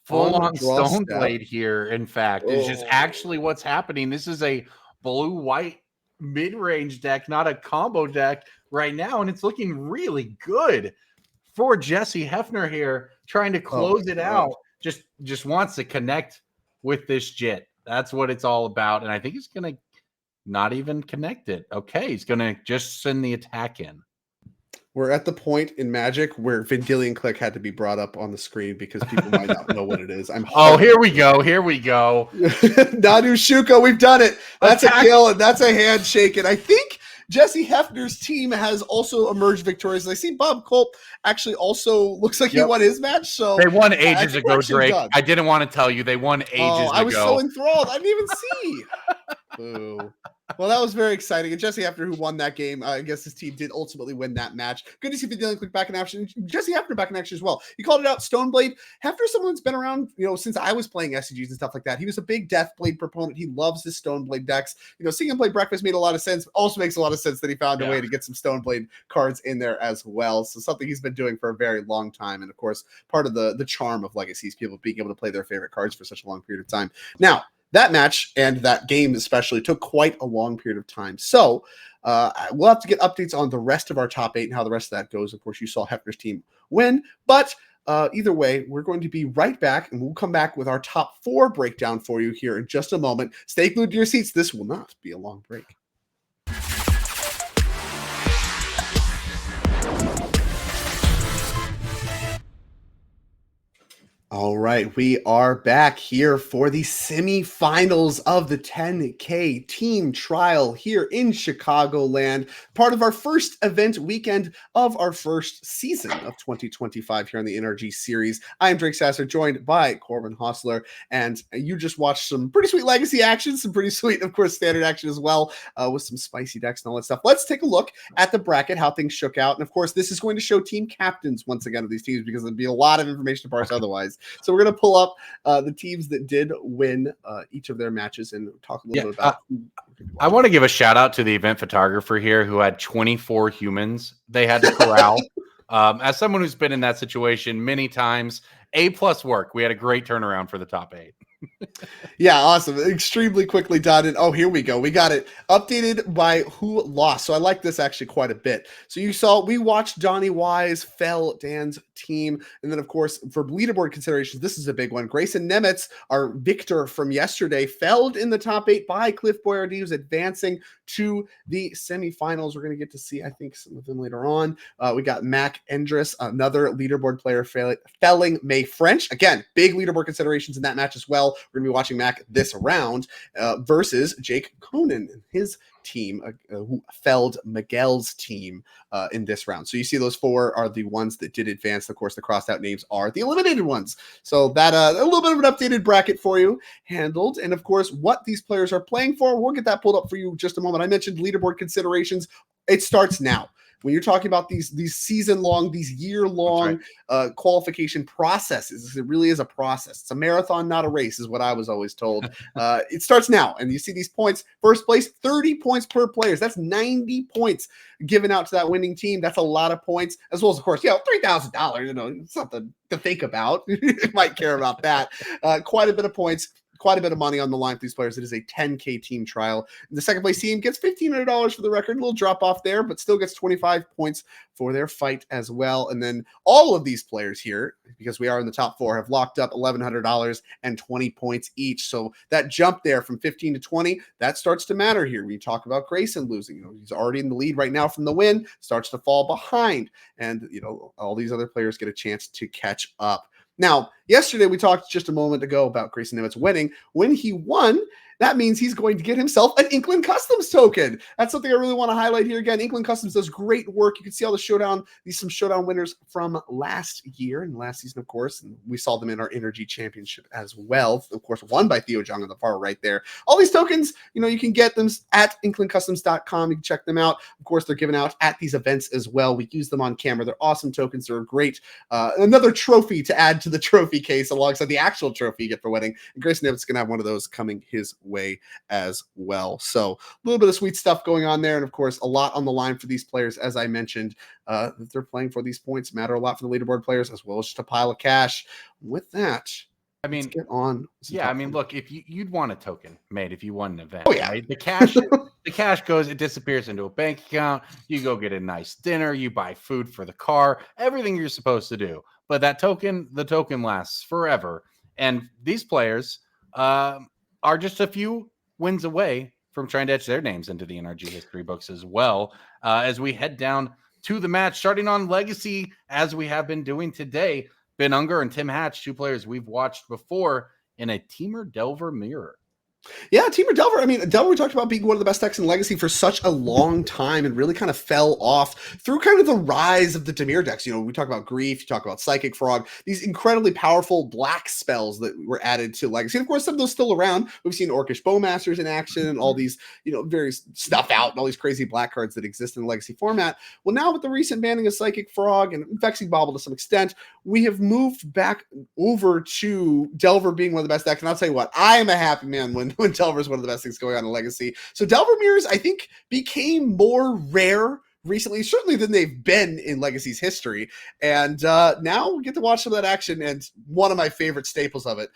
Full on draw step. Stoneblade here, in fact, is just actually what's happening. This is a blue-white mid-range deck, not a combo deck right now, and it's looking really good for Jesse Hefner here, trying to close it out. Just wants to connect with this Jit. That's what it's all about, and I think he's going to not even connect it. Okay, he's going to just send the attack in. We're at the point in Magic where Vendilion Click had to be brought up on the screen because people might not know what it is. Here we go. Here we go. Nadu Shuko, we've done it. That's a kill, and that's a handshake. And I think Jesse Hefner's team has also emerged victorious. I see Bob Culp actually also looks like he won his match. So they won ages ago, Drake. Done. I didn't want to tell you. They won ages ago. I was so enthralled. I didn't even see. Boo. Well, that was very exciting. And Jesse Hefner, who won that game, I guess his team did ultimately win that match. Good to see Vendilion Click back in action. Jesse Hefner back in action as well. He called it out, Stoneblade. Hefner, someone that's been around, since I was playing SCGs and stuff like that. He was a big Deathblade proponent. He loves his Stoneblade decks. Seeing him play Breakfast made a lot of sense. Also makes a lot of sense that he found a way to get some Stoneblade cards in there as well. So something he's been doing for a very long time. And of course, part of the charm of Legacy is people being able to play their favorite cards for such a long period of time. Now, that match and that game especially took quite a long period of time. So we'll have to get updates on the rest of our top 8 and how the rest of that goes. Of course, you saw Hefner's team win. But either way, we're going to be right back, and we'll come back with our top 4 breakdown for you here in just a moment. Stay glued to your seats. This will not be a long break. All right, we are back here for the semifinals of the 10K team trial here in Chicagoland, part of our first event weekend of our first season of 2025 here on the NRG series. I am Drake Sasser, joined by Corbin Hostler, and you just watched some pretty sweet Legacy action, some pretty sweet, of course, standard action as well, with some spicy decks and all that stuff. Let's take a look at the bracket, how things shook out, and of course, this is going to show team captains once again of these teams because there'd be a lot of information to parse otherwise. So we're going to pull up the teams that did win each of their matches and talk a little bit about I want to give a shout out to the event photographer here who had 24 humans they had to corral. As someone who's been in that situation many times, A+ work. We had a great turnaround for the top 8. Yeah, awesome. Extremely quickly done. And here we go. We got it updated by who lost. So I like this actually quite a bit. So you saw, we watched Johnny Wise fell Dan's team. And then, of course, for leaderboard considerations, this is a big one. Grayson Nemitz, our victor from yesterday, felled in the top 8 by Cliff Boyardee, who's advancing to the semifinals. We're going to get to see, I think, some of them later on. We got Mac Endress, another leaderboard player, felling May French. Again, big leaderboard considerations in that match as well. We're going to be watching Mac this round versus Jake Conan and his team, who felled Miguel's team in this round. So you see those 4 are the ones that did advance. Of course, the crossed out names are the eliminated ones. So that a little bit of an updated bracket for you handled. And of course, what these players are playing for, we'll get that pulled up for you in just a moment. I mentioned leaderboard considerations. It starts now. When you're talking about these season-long, these year-long qualification processes, it really is a process. It's a marathon, not a race, is what I was always told. It starts now, and you see these points. First place, 30 points per player. That's 90 points given out to that winning team. That's a lot of points, as well as, of course, $3,000. Something to think about. You might care about that. Quite a bit of points. Quite a bit of money on the line for these players. It is a 10K team trial. The second place team gets $1,500 for the record. A little drop off there, but still gets 25 points for their fight as well. And then all of these players here, because we are in the top 4, have locked up $1,100 and 20 points each. So that jump there from 15 to 20, that starts to matter here. We talk about Grayson losing. He's already in the lead right now from the win, starts to fall behind. And, all these other players get a chance to catch up. Now, Yesterday, we talked just a moment ago about Grayson Nimitz winning. When he won, that means he's going to get himself an Inkling Customs token. That's something I really want to highlight here again. Inkling Customs does great work. You can see all the some showdown winners from last year and last season, of course. And we saw them in our NRG championship as well. Of course, won by Theo Jung on the far right there. All these tokens, you can get them at inklingcustoms.com. You can check them out. Of course, they're given out at these events as well. We use them on camera. They're awesome tokens. They're great. Another trophy to add to the trophy case alongside the actual trophy you get for winning. And Grayson Nimitz is going to have one of those coming his way as well. So a little bit of sweet stuff going on there. And of course, a lot on the line for these players. As I mentioned, that they're playing for these points matter a lot for the leaderboard players, as well as just a pile of cash. With that, let's get on. Look, if you'd want a token made if you won an event, right? The cash goes, it disappears into a bank account. You go get a nice dinner, you buy food for the car, everything you're supposed to do. But the token lasts forever. And these players are just a few wins away from trying to etch their names into the NRG history books as well. As we head down to the match, starting on Legacy, as we have been doing today. Ben Unger and Tim Hatch, two players we've watched before in a Teamer Delver mirror. Yeah, Teamer Delver. Delver, we talked about being one of the best decks in Legacy for such a long time and really kind of fell off through kind of the rise of the Dimir decks. We talk about Grief, you talk about Psychic Frog, these incredibly powerful black spells that were added to Legacy. And of course, some of those still around. We've seen Orcish Bowmasters in action and all these, various stuff out and all these crazy black cards that exist in the Legacy format. Well, now with the recent banning of Psychic Frog and Vexing Bauble to some extent, we have moved back over to Delver being one of the best decks. And I'll tell you what, I am a happy man when Delver is one of the best things going on in Legacy. So Delver mirrors, I think, became more rare recently, certainly than they've been in Legacy's history. And now we get to watch some of that action. And one of my favorite staples of it,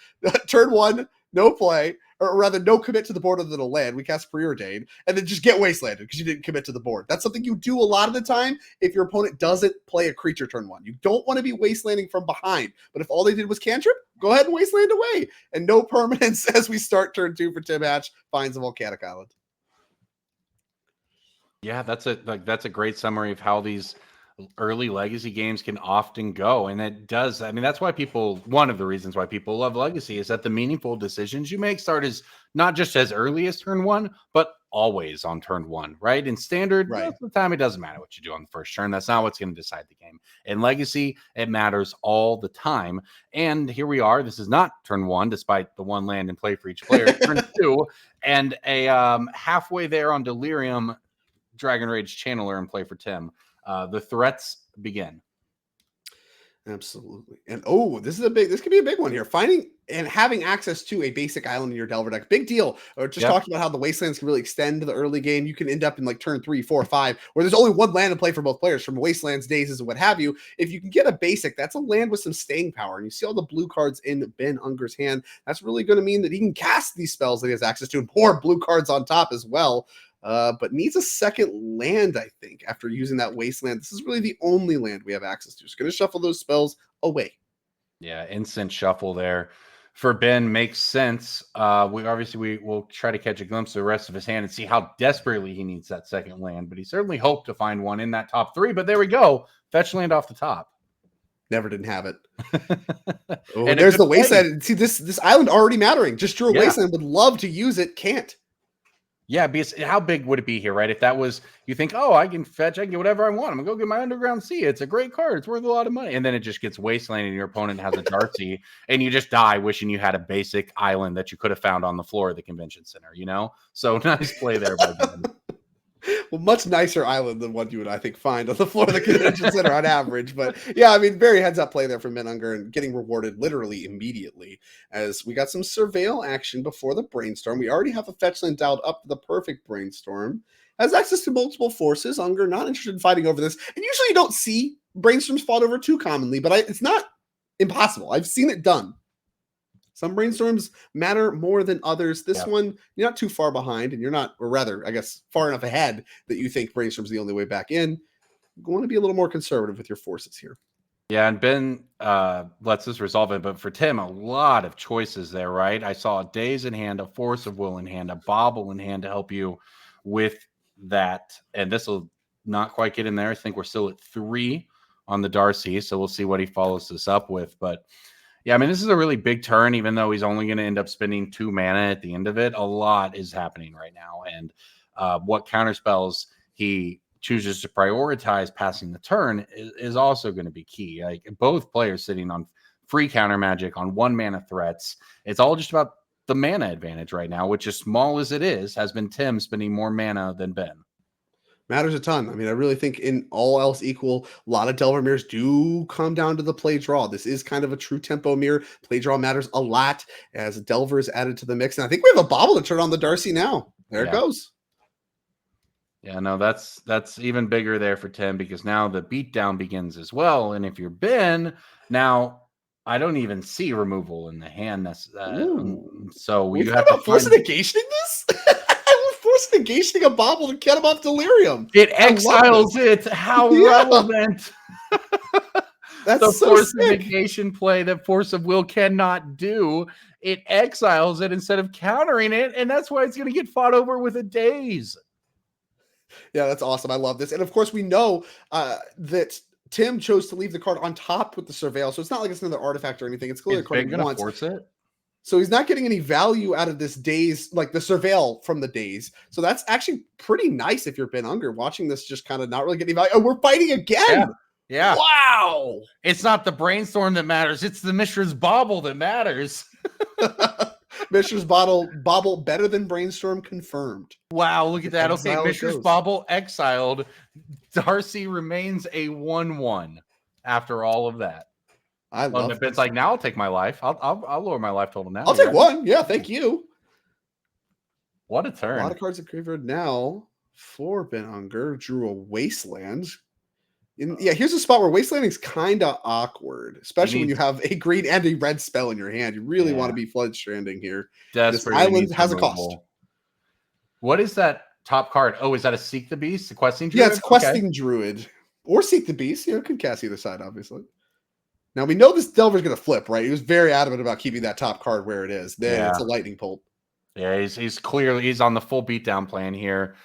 turn one, no play, or rather no commit to the board other than a land. We cast Preordained, and then just get Wastelanded because you didn't commit to the board. That's something you do a lot of the time if your opponent doesn't play a creature turn one. You don't want to be Wastelanding from behind, but if all they did was cantrip, go ahead and Wasteland away. And no permanence as we start turn two for Tim Hatch, finds a Volcanic Island. Yeah, that's a great summary of how these early Legacy games can often go. And it does. That's why one of the reasons why people love Legacy is that the meaningful decisions you make start as not just as early as turn one, but always on turn one, right? In Standard, most of the time, it doesn't matter what you do on the first turn. That's not what's going to decide the game. In Legacy, it matters all the time. And here we are. This is not turn one, despite the one land in play for each player. Turn two, and a halfway there on Delirium, Dragon Rage Channeler in play for Tim. The threats begin. Absolutely. And this could be a big one here. Finding and having access to a basic island in your Delver deck, big deal. Or just talking about how the Wastelands can really extend to the early game. You can end up in like turn 3, 4, 5, where there's only one land to play for both players, from Wastelands, Dazes, and what have you. If you can get a basic, that's a land with some staying power. And you see all the blue cards in Ben Unger's hand. That's really going to mean that he can cast these spells that he has access to, and more blue cards on top as well. But needs a second land, I think, after using that Wasteland. This is really the only land we have access to. Just going to shuffle those spells away. Yeah, instant shuffle there for Ben makes sense. We will try to catch a glimpse of the rest of his hand and see how desperately he needs that second land. But he certainly hoped to find one in that top 3. But there we go. Fetch land off the top. Never didn't have it. And there's the Wasteland. See, this island already mattering. Just drew a Wasteland. Would love to use it. Can't. Yeah, because how big would it be here, right? If that was, you think, I can fetch, I can get whatever I want. I'm going to go get my Underground Sea. It's a great card. It's worth a lot of money. And then it just gets Wasteland and your opponent has a Darcy and you just die wishing you had a basic island that you could have found on the floor of the convention center, So nice play there by Ben. Well, much nicer island than what you would, I think, find on the floor of the convention center on average. But yeah, very heads-up play there from Ben Unger and getting rewarded literally immediately as we got some Surveil action before the Brainstorm. We already have a fetch land dialed up to the perfect Brainstorm. Has access to multiple forces. Unger not interested in fighting over this. And usually you don't see Brainstorms fought over too commonly, but it's not impossible. I've seen it done. Some Brainstorms matter more than others. This one, you're not too far behind, and you're not, or rather, I guess, far enough ahead that you think Brainstorm's the only way back in. You're going to be a little more conservative with your forces here. Yeah, and Ben lets us resolve it, but for Tim, a lot of choices there, right? I saw a Daze in hand, a Force of Will in hand, a Bobble in hand to help you with that, and this will not quite get in there. I think we're still at 3 on the Darcy, so we'll see what he follows this up with, but Yeah, I mean, this is a really big turn, even though he's only going to end up spending 2 mana at the end of it. A lot is happening right now. And what counterspells he chooses to prioritize passing the turn is also going to be key. Like both players sitting on free counter magic on 1 mana threats. It's all just about the mana advantage right now, which, as small as it is, has been Tim spending more mana than Ben. Matters a ton. I mean, I really think in all else equal, a lot of Delver mirrors do come down to the play draw. This is kind of a true tempo mirror. Play draw matters a lot as Delver is added to the mix. And I think we have a bobble to turn on the Darcy now. There it goes. Yeah, no, that's even bigger there for Tim because now the beatdown begins as well. And if you're Ben, now I don't even see removal in the hand. So you have to force negationing this? Force negationing a bobble to get him off delirium. It exiles it. How relevant. That's the so force sick. of negation play that Force of Will cannot do. It exiles it instead of countering it, and that's why it's going to get fought over with a daze. Yeah, that's awesome. I love this. And of course, we know that Tim chose to leave the card on top with the Surveil, so it's not like it's another artifact or anything. It's clearly a card he wants. Force it? So he's not getting any value out of this daze, like the Surveil from the daze. So that's actually pretty nice if you're Ben Unger watching this, just kind of not really getting value. Oh, we're fighting again. Yeah. Wow. It's not the brainstorm that matters. It's the Mishra's Bauble that matters. Mishra's Bauble better than Brainstorm confirmed. Wow, look at that. Okay, Mishra's Bauble exiled. Darcy remains a 1/1 after all of that. I love it. It's like, now I'll take my life. I'll lower my life total now. I'll take 1. Yeah, thank you. What a turn. A lot of cards at graveyard now for Ben Unger. Drew a Wasteland. Here's a spot where Wastelanding is kind of awkward, especially when you have a green and a red spell in your hand. You really want to be Flood Stranding here. This island has a cost. What is that top card? Oh, is that a Seek the Beast? A Questing Druid? Yeah, it's Questing Druid. Or Seek the Beast. You know, it could cast either side, obviously. Now, we know this Delver's going to flip, right? He was very adamant about keeping that top card where it is. Then it's a Lightning Bolt. Yeah, he's clearly on the full beatdown plan here.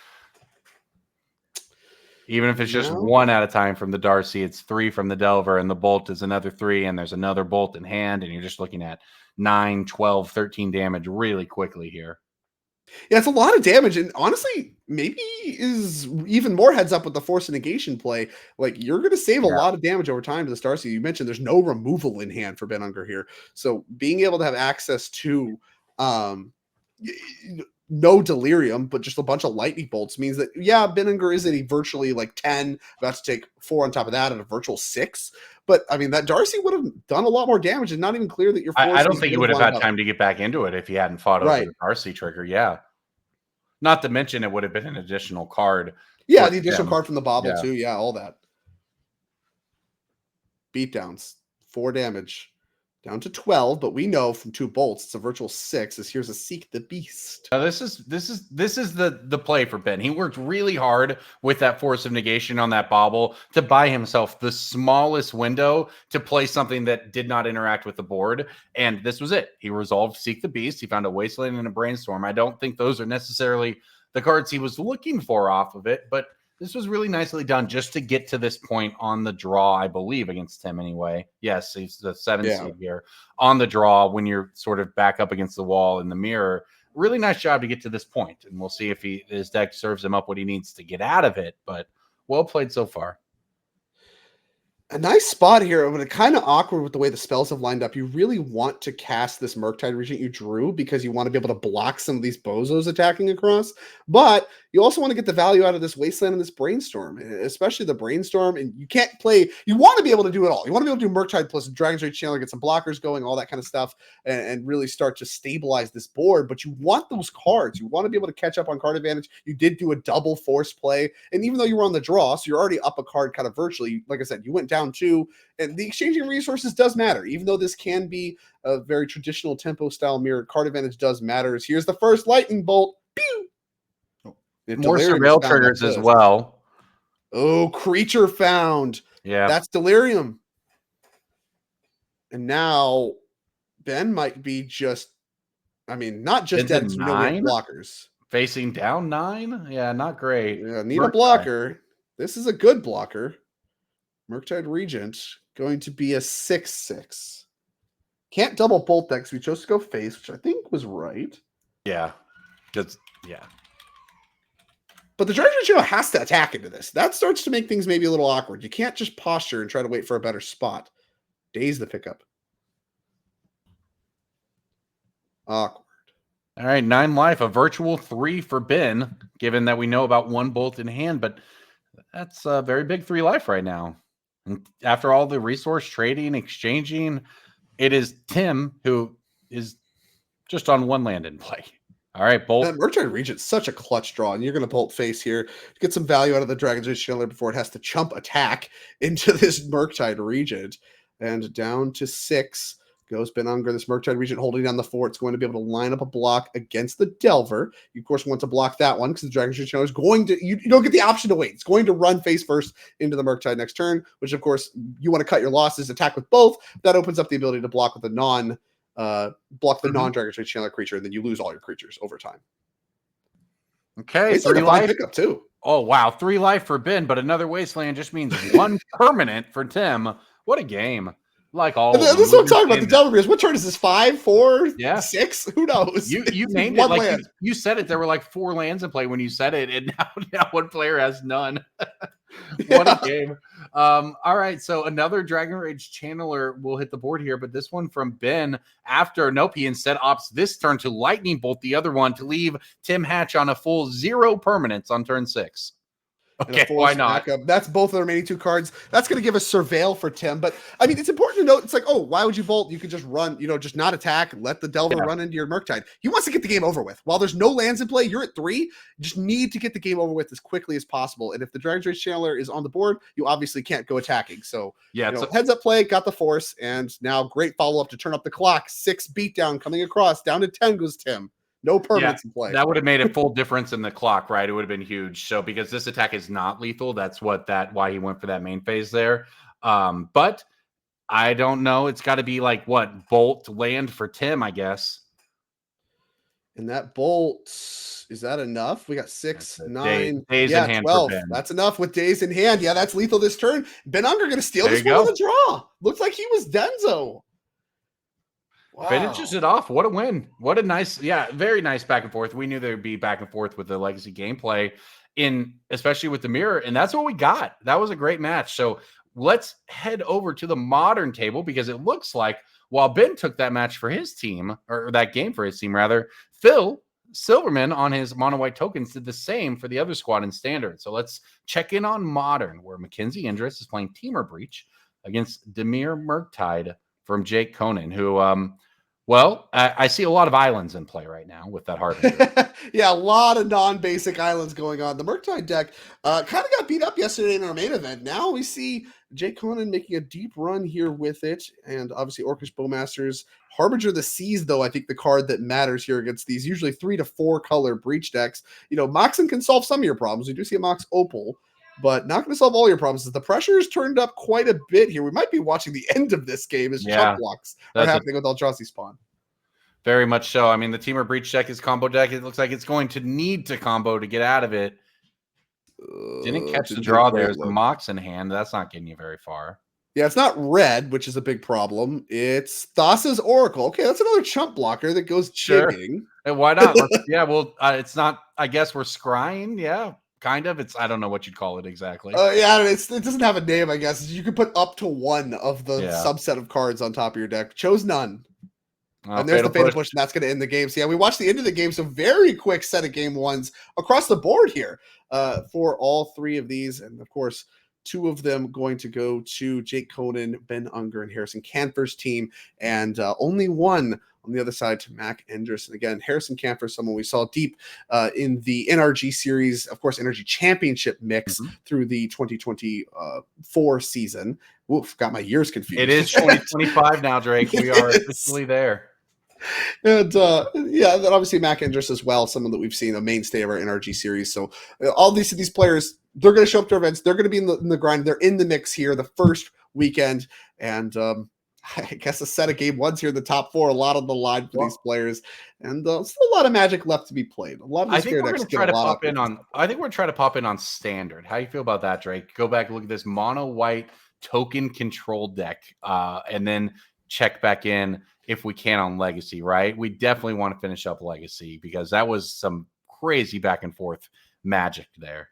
Even if it's just 1 at a time from the Darcy, it's 3 from the Delver, and the Bolt is another 3, and there's another Bolt in hand, and you're just looking at 9, 12, 13 damage really quickly here. Yeah, it's a lot of damage, and honestly, maybe is even more heads up with the Force of Negation play. Like, you're going to save a lot of damage over time to this Darcy. You mentioned there's no removal in hand for Ben Unger here, so being able to have access to no delirium, but just a bunch of lightning bolts means that, Ben Unger is at a virtually like 10, about to take 4 on top of that at a virtual 6. But I mean, that Darcy would have done a lot more damage. It's not even clear that your force. I don't think you would have had time to get back into it if you hadn't fought over the Darcy trigger. Yeah. Not to mention it would have been an additional card. Yeah, the additional card from the Bobble too. Yeah, all that. Beatdowns. 4 damage. Down to 12, but we know from 2 bolts it's a virtual 6. Here's a Seek the Beast. Now this is the play for Ben. He worked really hard with that Force of Negation on that Bobble to buy himself the smallest window to play something that did not interact with the board, and this was it. He resolved Seek the Beast. He found a Wasteland and a Brainstorm. I don't think those are necessarily the cards he was looking for off of it, but this was really nicely done just to get to this point on the draw, I believe, against Tim anyway. Yes, he's the 7 seed here on the draw when you're sort of back up against the wall in the mirror. Really nice job to get to this point, and we'll see if his deck serves him up what he needs to get out of it, but well played so far. A nice spot here, but kind of awkward with the way the spells have lined up. You really want to cast this Murktide Regent you drew because you want to be able to block some of these bozos attacking across. But you also want to get the value out of this Wasteland and this Brainstorm, especially the Brainstorm. And you can't play, you want to be able to do it all. You want to be able to do Murktide plus Dragon's Rage Channeler, get some blockers going, all that kind of stuff, and really start to stabilize this board. But you want those cards. You want to be able to catch up on card advantage. You did do a double force play. And even though you were on the draw, so you're already up a card kind of virtually, like I said, you went down 2, and the exchanging resources does matter. Even though this can be a very traditional tempo style mirror, card advantage does matter. Here's the first lightning bolt. Pew! More surveil triggers as well. Oh, creature found. Yeah, that's delirium. And now Ben might be just, I mean, not just dead, it's no blockers. Facing down 9? Yeah, not great. Yeah, need a blocker. This is a good blocker. Murktide Regent going to be a 6/6. Can't double bolt decks. We chose to go face, which I think was right. Yeah. Yeah. But the Dragon Channel has to attack into this. That starts to make things maybe a little awkward. You can't just posture and try to wait for a better spot. Daze the pickup. Awkward. All right, 9 life, a virtual 3 for Ben, given that we know about 1 bolt in hand, but that's a very big 3 life right now. And after all the resource trading, exchanging, it is Tim who is just on 1 land in play. All right, bolt. That Murktide Regent's such a clutch draw, and you're going to bolt face here to get some value out of the Dragon's Rage Chandler before it has to chump attack into this Murktide Regent. And down to 6 goes Ben Unger. This Murktide Regent holding down the 4. It's going to be able to line up a block against the Delver. You, of course, want to block that one because the Dragon's Rage Chandler is going to, you don't get the option to wait. It's going to run face first into the Murktide next turn, which, of course, you want to cut your losses, attack with both. That opens up the ability to block with a non-Dragon's Rage Chandler creature, and then you lose all your creatures over time. Okay, It's like 3 a life pickup too. Oh wow, 3 life for Ben, but another wasteland just means 1 permanent for Tim. What a game! Like all. This is what I'm talking about. The Delver Beers. What turn is this? 5, 4, 6? Who knows? You named it like you said it. There were like 4 lands in play when you said it, and now one player has none. What a game! All right, so another Dragon Rage Channeler will hit the board here, but this one from Ben after nope, he instead opts this turn to Lightning Bolt the other one to leave Tim Hatch on a full 0 permanents on turn 6. Okay, why not? Backup. That's both of the remaining 2 cards. That's going to give us Surveil for Tim. But, I mean, it's important to note, it's like, oh, why would you bolt? You could just run, just not attack, let the Delver run into your Murktide. He wants to get the game over with. While there's no lands in play, you're at 3. You just need to get the game over with as quickly as possible. And if the Dragon's Rage Channeler is on the board, you obviously can't go attacking. So, heads up play, got the force, and now great follow-up to turn up the clock. 6 beatdown coming across. Down to 10 goes Tim. No permanents in play. That would have made a full difference in the clock, right? It would have been huge. So because this attack is not lethal, that's why he went for that main phase there. But I don't know. It's got to be like what bolt land for Tim, I guess. And that bolt, is that enough? We got 6, 9, days in hand 12. for Ben. That's enough with days in hand. Yeah, that's lethal this turn. Ben Unger going to steal this one on the draw. Looks like he was Denzo. Wow. Finishes it off. What a win. What a nice, very nice back and forth. We knew there would be back and forth with the legacy gameplay, especially with the mirror, and that's what we got. That was a great match. So let's head over to the modern table because it looks like while Ben took that match for his team, or that game for his team rather, Phil Silverman on his mono white tokens did the same for the other squad in standard. So let's check in on modern, where Mackenzie Indris is playing Teamer Breach against Demir Murktide from Jake Conan, who I see a lot of islands in play right now with that Harbinger. Yeah, a lot of non-basic islands going on. The Murktide deck kind of got beat up yesterday in our main event. Now we see Jake Conan making a deep run here with it, and obviously Orcish Bowmasters. Harbinger of the Seas, though, I think the card that matters here against these usually 3 to 4 color breach decks. Moxen can solve some of your problems. We do see a Mox Opal, but not going to solve all your problems. The pressure has turned up quite a bit here. We might be watching the end of this game as chump blocks are happening with Eldrazi Spawn. Very much so. I mean, the Teamer Breach deck is combo deck. It looks like it's going to need to combo to get out of it. Didn't catch the draw there. There's the Mox in hand. That's not getting you very far. Yeah, it's not red, which is a big problem. It's Thassa's Oracle. Okay, that's another chump blocker that goes jigging. And why not? It's not. I guess we're scrying. Yeah, kind of. I don't know what you'd call it exactly. It doesn't have a name, I guess. You could put up to 1 of the subset of cards on top of your deck. Chose none. And there's the Fatal Push, and that's going to end the game. So, we watched the end of the game. So, very quick set of game 1s across the board here for all 3 of these. And, of course, 2 of them going to go to Jake Conan, Ben Unger, and Harrison Canfer's team. And only 1 on the other side to Mac Endress. And, again, Harrison Canfer, someone we saw deep in the NRG series, of course, NRG Championship mix through the 2024 season. Oof, got my years confused. It is 2025 now, Drake. We are officially there. And then obviously Mac Endress as well, someone that we've seen a mainstay of our NRG series. So all these players, they're going to show up to events. They're going to be in the grind. They're in the mix here the first weekend. And I guess a set of game 1s here in the top 4, a lot on the line for these players. And still a lot of Magic left to be played. A lot of I think we're going to try to pop in on. I think we're trying to pop in on standard. How do you feel about that, Drake? Go back and look at this mono white token control deck, and then check back in if we can on Legacy, right? We definitely want to finish up Legacy because that was some crazy back and forth magic there.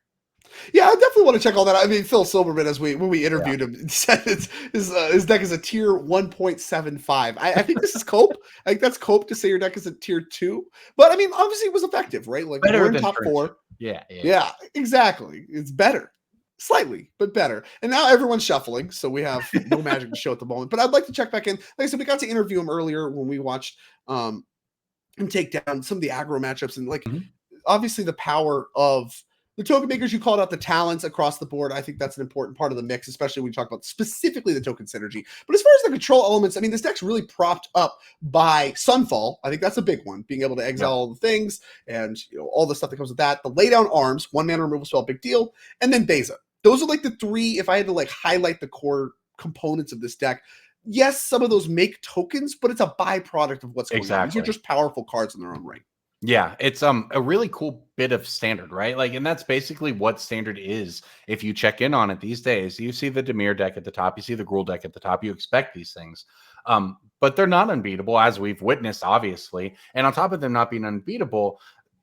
Yeah, I definitely want to check all that out. I mean, Phil Silverman, when we interviewed him, said his deck is a tier 1.75. I think this is cope. I think that's cope to say your deck is a tier 2. But I mean, obviously it was effective, right? Like Better we're in than top turn 4. two. Yeah, exactly. It's better. Slightly, but better. And now everyone's shuffling, so we have no magic to show at the moment. But I'd like to check back in. Like I said, we got to interview him earlier when we watched him take down some of the aggro matchups, and obviously the power of the token makers. You called out the talents across the board. I think that's an important part of the mix, especially when you talk about specifically the token synergy. But as far as the control elements, I mean, this deck's really propped up by Sunfall. I think that's a big one, being able to exile all the things and all the stuff that comes with that. The laydown arms, 1-mana removal spell, big deal. And then Beza. Those are like the 3, if I had to like highlight the core components of this deck. Yes, some of those make tokens, but it's a byproduct of what's going on. These are just powerful cards in their own right. Yeah, it's a really cool bit of standard, right? Like, and that's basically what standard is. If you check in on it these days, you see the Dimir deck at the top, you see the Gruul deck at the top, you expect these things. But they're not unbeatable, as we've witnessed, obviously. And on top of them not being unbeatable,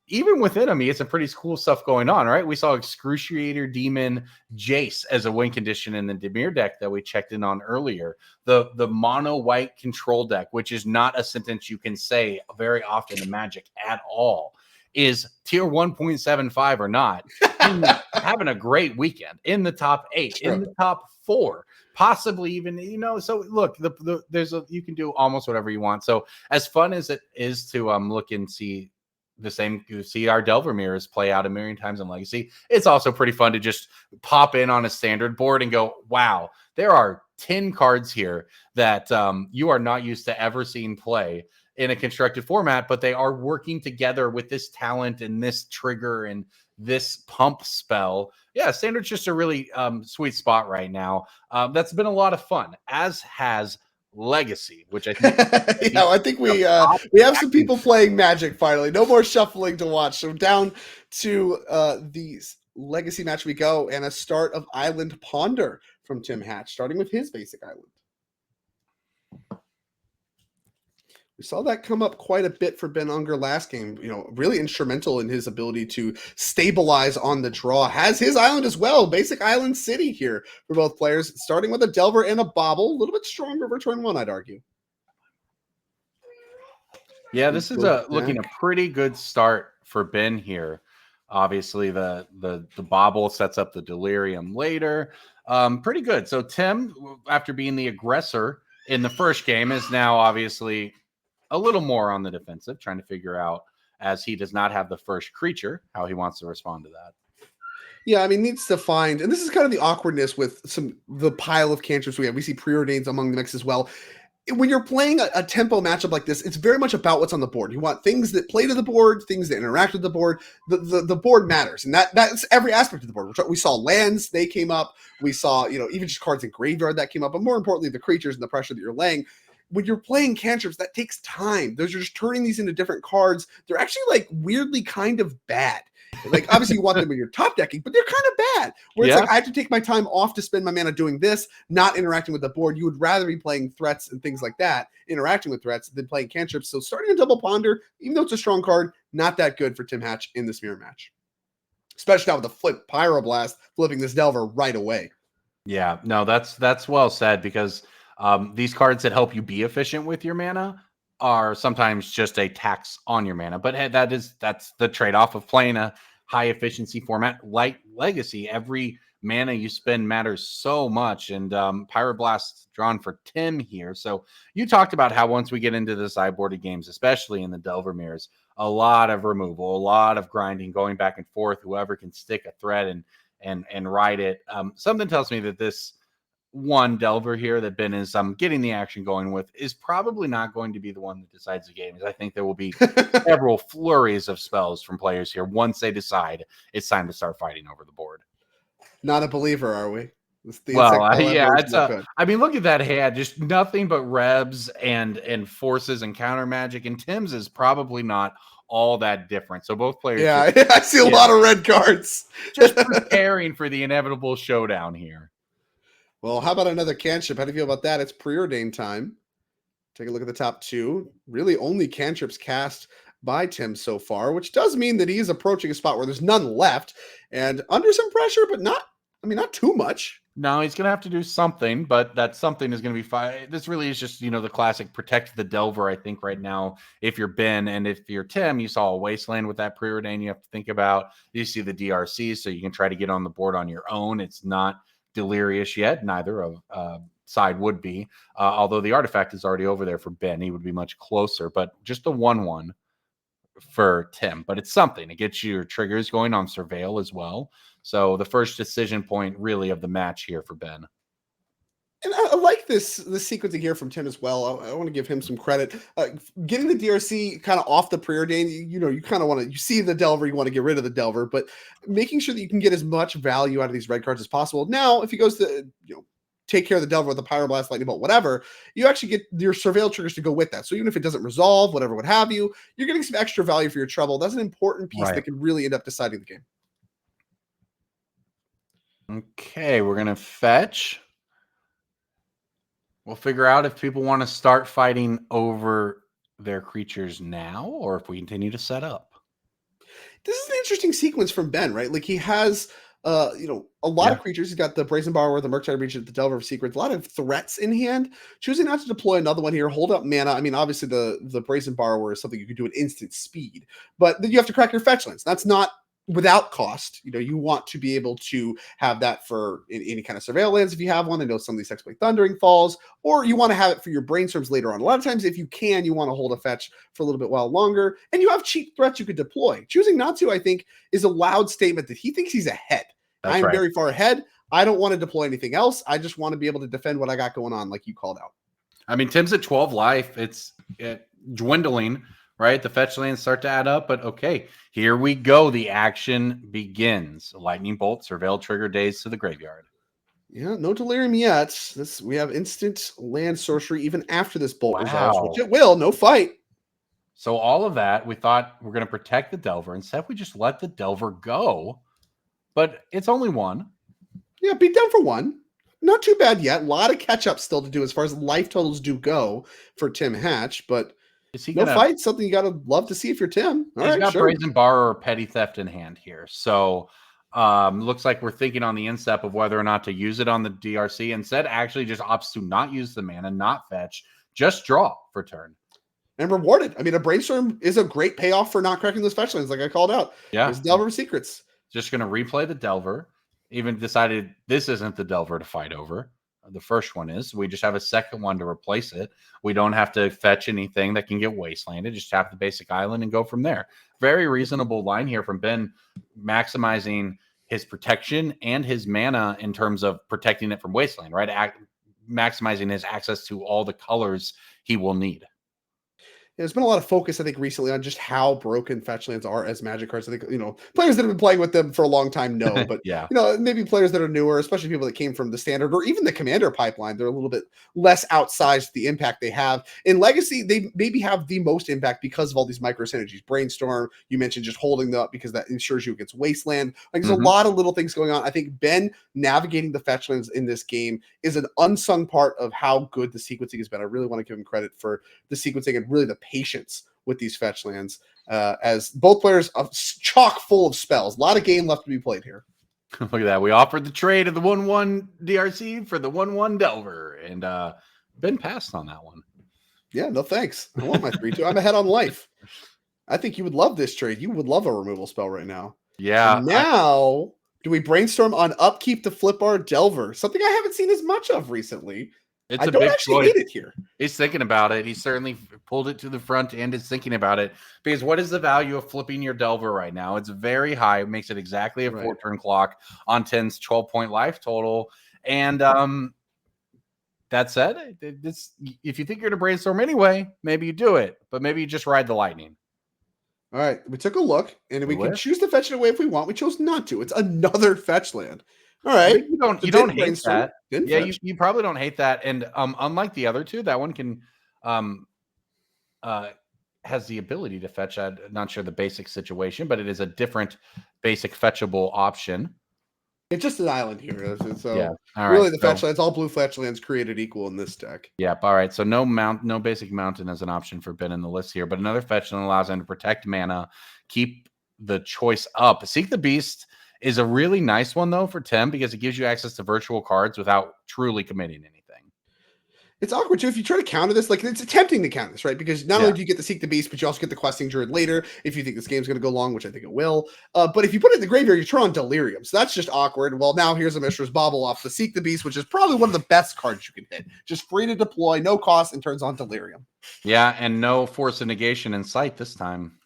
even with enemy, it's some pretty cool stuff going on, right? We saw Excruciator Demon Jace as a win condition in the Dimir deck that we checked in on earlier. The mono white control deck, which is not a sentence you can say very often in Magic at all, is tier 1.75 or not. Having a great weekend in the top 8, in the top 4. Possibly even, so look, you can do almost whatever you want. So as fun as it is to look and see the same, you see our Delver mirrors play out a million times in Legacy, it's also pretty fun to just pop in on a standard board and go, wow, there are 10 cards here that you are not used to ever seeing play in a constructed format, but they are working together with this talent and this trigger and this pump spell. Yeah, standard's just a really sweet spot right now. That's been a lot of fun, as has Legacy, which I think I think we have some people playing Magic finally. No more shuffling to watch. So down to the Legacy match we go, and a start of Island Ponder from Tim Hatch, starting with his basic island. We saw that come up quite a bit for Ben Unger last game. Really instrumental in his ability to stabilize on the draw. Has his island as well. Basic Island City here for both players, starting with a Delver and a Bobble. A little bit stronger for turn 1, I'd argue. Yeah, this is looking a pretty good start for Ben here. Obviously, the Bobble sets up the Delirium later. Pretty good. So Tim, after being the aggressor in the first game, is now obviously a little more on the defensive, trying to figure out, as he does not have the first creature, how he wants to respond to that. Yeah, I mean, needs to find, and this is kind of the awkwardness with the pile of cantrips we have. We see Preordains among the mix as well. When you're playing a tempo matchup like this, it's very much about what's on the board. You want things that play to the board, things that interact with the board. The board matters, and that's every aspect of the board. We saw lands, they came up. We saw, even just cards in graveyard that came up, but more importantly, the creatures and the pressure that you're laying. When you're playing cantrips, that takes time. Those are just turning these into different cards. They're actually like weirdly kind of bad. Like, obviously you want them when you're top decking, but they're kind of bad. Where it's like, I have to take my time off to spend my mana doing this, not interacting with the board. You would rather be playing threats and things like that, interacting with threats, than playing cantrips. So starting a Double Ponder, even though it's a strong card, not that good for Tim Hatch in this mirror match. Especially now with the flip Pyroblast, flipping this Delver right away. Yeah, no, that's well said, because these cards that help you be efficient with your mana are sometimes just a tax on your mana. But that's the trade-off of playing a high efficiency format like Legacy. Every mana you spend matters so much. And Pyroblast drawn for Tim here. So you talked about how once we get into the sideboarded games, especially in the Delver mirrors, a lot of removal, a lot of grinding, going back and forth, whoever can stick a thread and ride it. Something tells me that this one Delver here that Ben is getting the action going with is probably not going to be the one that decides the game. I think there will be several flurries of spells from players here once they decide it's time to start fighting over the board. Not a believer, are we? I mean, look at that hand, just nothing but rebs and forces and counter magic, and Tim's is probably not all that different. So both players, I see a lot of red cards. Just preparing for the inevitable showdown here. Well, how about another cantrip? How do you feel about that? It's Preordain time. Take a look at the top 2. Really only cantrips cast by Tim so far, which does mean that he's approaching a spot where there's none left and under some pressure, but not too much. No, he's going to have to do something, but that something is going to be fine. This really is just, the classic protect the Delver, I think, right now. If you're Ben and if you're Tim, you saw a Wasteland with that preordain you have to think about. You see the DRC, so you can try to get on the board on your own. It's not delirious yet. Neither of side would be, although the artifact is already over there for Ben. He would be much closer, but just the 1/1 for Tim. But it's something. It gets your triggers going on Surveil as well. So the first decision point really of the match here for Ben. And I like this sequencing here from Tim as well. I want to give him some credit. Getting the DRC kind of off the preordain, you kind of want to, you see the Delver, you want to get rid of the Delver, but making sure that you can get as much value out of these red cards as possible. Now, if he goes to, take care of the Delver with the Pyroblast, Lightning Bolt, whatever, you actually get your Surveil triggers to go with that. So even if it doesn't resolve, whatever, what have you, you're getting some extra value for your trouble. That's an important piece that can really end up deciding the game. Okay, we're going to fetch. We'll figure out if people want to start fighting over their creatures now or if we continue to set up. This is an interesting sequence from Ben, right? Like he has, a lot of creatures. He's got the Brazen Borrower, the Murktide Breach, the Delver of Secrets, a lot of threats in hand. Choosing not to deploy another one here, hold up mana. I mean, obviously the Brazen Borrower is something you can do at instant speed, but then you have to crack your fetch lands. That's not without cost. You want to be able to have that for any kind of Surveil lands if you have one. I know some of these Hexblade Thundering falls, or you want to have it for your Brainstorms later on. A lot of times, if you can, you want to hold a fetch for a little bit while longer, and you have cheap threats you could deploy. Choosing not to, I think, is a loud statement that he thinks he's ahead. I'm very far ahead. I don't want to deploy anything else. I just want to be able to defend what I got going on, like you called out. I mean, Tim's at 12 life. It's dwindling, right? The fetch lands start to add up, but okay, here we go. The action begins. Lightning Bolt, Surveil trigger days to the graveyard. Yeah, no Delirium yet. We have instant land sorcery even after this bolt resolves, which it will. No fight. So all of that, we thought we're going to protect the Delver. Instead, we just let the Delver go. But it's only one. Yeah, beat down for one. Not too bad yet. A lot of catch-up still to do as far as life totals do go for Tim Hatch, but no fight. Something you got to love to see if you're Tim. All right, got sure. Brazen Borrower or Petty Theft in hand here. So looks like we're thinking on the instep of whether or not to use it on the DRC. Instead, actually just opts to not use the mana, not fetch, just draw for turn. And rewarded. I mean, a Brainstorm is a great payoff for not cracking those fetch lands like I called out. Yeah. There's Delver of Secrets. Just going to replay the Delver. Even decided this isn't the Delver to fight over. The first one is. We just have a second one to replace it. We don't have to fetch anything that can get wastelanded. Just tap the basic island and go from there. Very reasonable line here from Ben, maximizing his protection and his mana in terms of protecting it from wasteland, right? Maximizing his access to all the colors he will need. There's been a lot of focus, I think, recently on just how broken fetch lands are as Magic cards. I think, players that have been playing with them for a long time know, but, yeah. Maybe players that are newer, especially people that came from the standard or even the commander pipeline, they're a little bit less outsized the impact they have. In Legacy, they maybe have the most impact because of all these micro synergies. Brainstorm, you mentioned just holding them up because that ensures you against Wasteland. Like, there's a lot of little things going on. I think Ben navigating the fetch lands in this game is an unsung part of how good the sequencing has been. I really want to give him credit for the sequencing and really the patience with these fetch lands, as both players are chock full of spells. A lot of game left to be played here. Look at that. We offered the trade of the 1/1 DRC for the 1/1 Delver, and Ben passed on that one. Yeah, no thanks. I want my 3/2. I'm ahead on life. I think you would love this trade. You would love a removal spell right now. Yeah. And now, do we brainstorm on upkeep to flip our Delver? Something I haven't seen as much of recently. It's I don't actually hate it here. He's thinking about it. He certainly pulled it to the front and is thinking about it, because what is the value of flipping your Delver right now? It's very high. It makes it exactly a 4-turn clock on 10's 12-point life total. And that said, if you think you're going to brainstorm anyway, maybe you do it, but maybe you just ride the lightning. All right, we took a look, and we can choose to fetch it away if we want. We chose not to. It's another fetch land. All right. You don't hate that. Yeah, you probably don't hate that. And unlike the other two, that one can has the ability to fetch. I'm not sure the basic situation, but it is a different basic fetchable option. It's just an island here. So Yeah. All really right, the so- fetch lands, all blue fetch lands created equal in this deck. Yep. All right. So no basic mountain as an option for Ben in the list here, but another fetch land allows him to protect mana, keep the choice up. Seek the Beast is a really nice one though for Tim because it gives you access to virtual cards without truly committing anything. It's awkward too if you try to counter this. Like it's tempting to counter this, right? Because not only do you get to Seek the Beast, but you also get the Questing Druid later if you think this game's going to go long, which I think it will. But if you put it in the graveyard, you turn on Delirium, so that's just awkward. Well, now here's a Mishra's Bauble off the Seek the Beast, which is probably one of the best cards you can hit. Just free to deploy, no cost, and turns on Delirium. Yeah, and no Force of Negation in sight this time.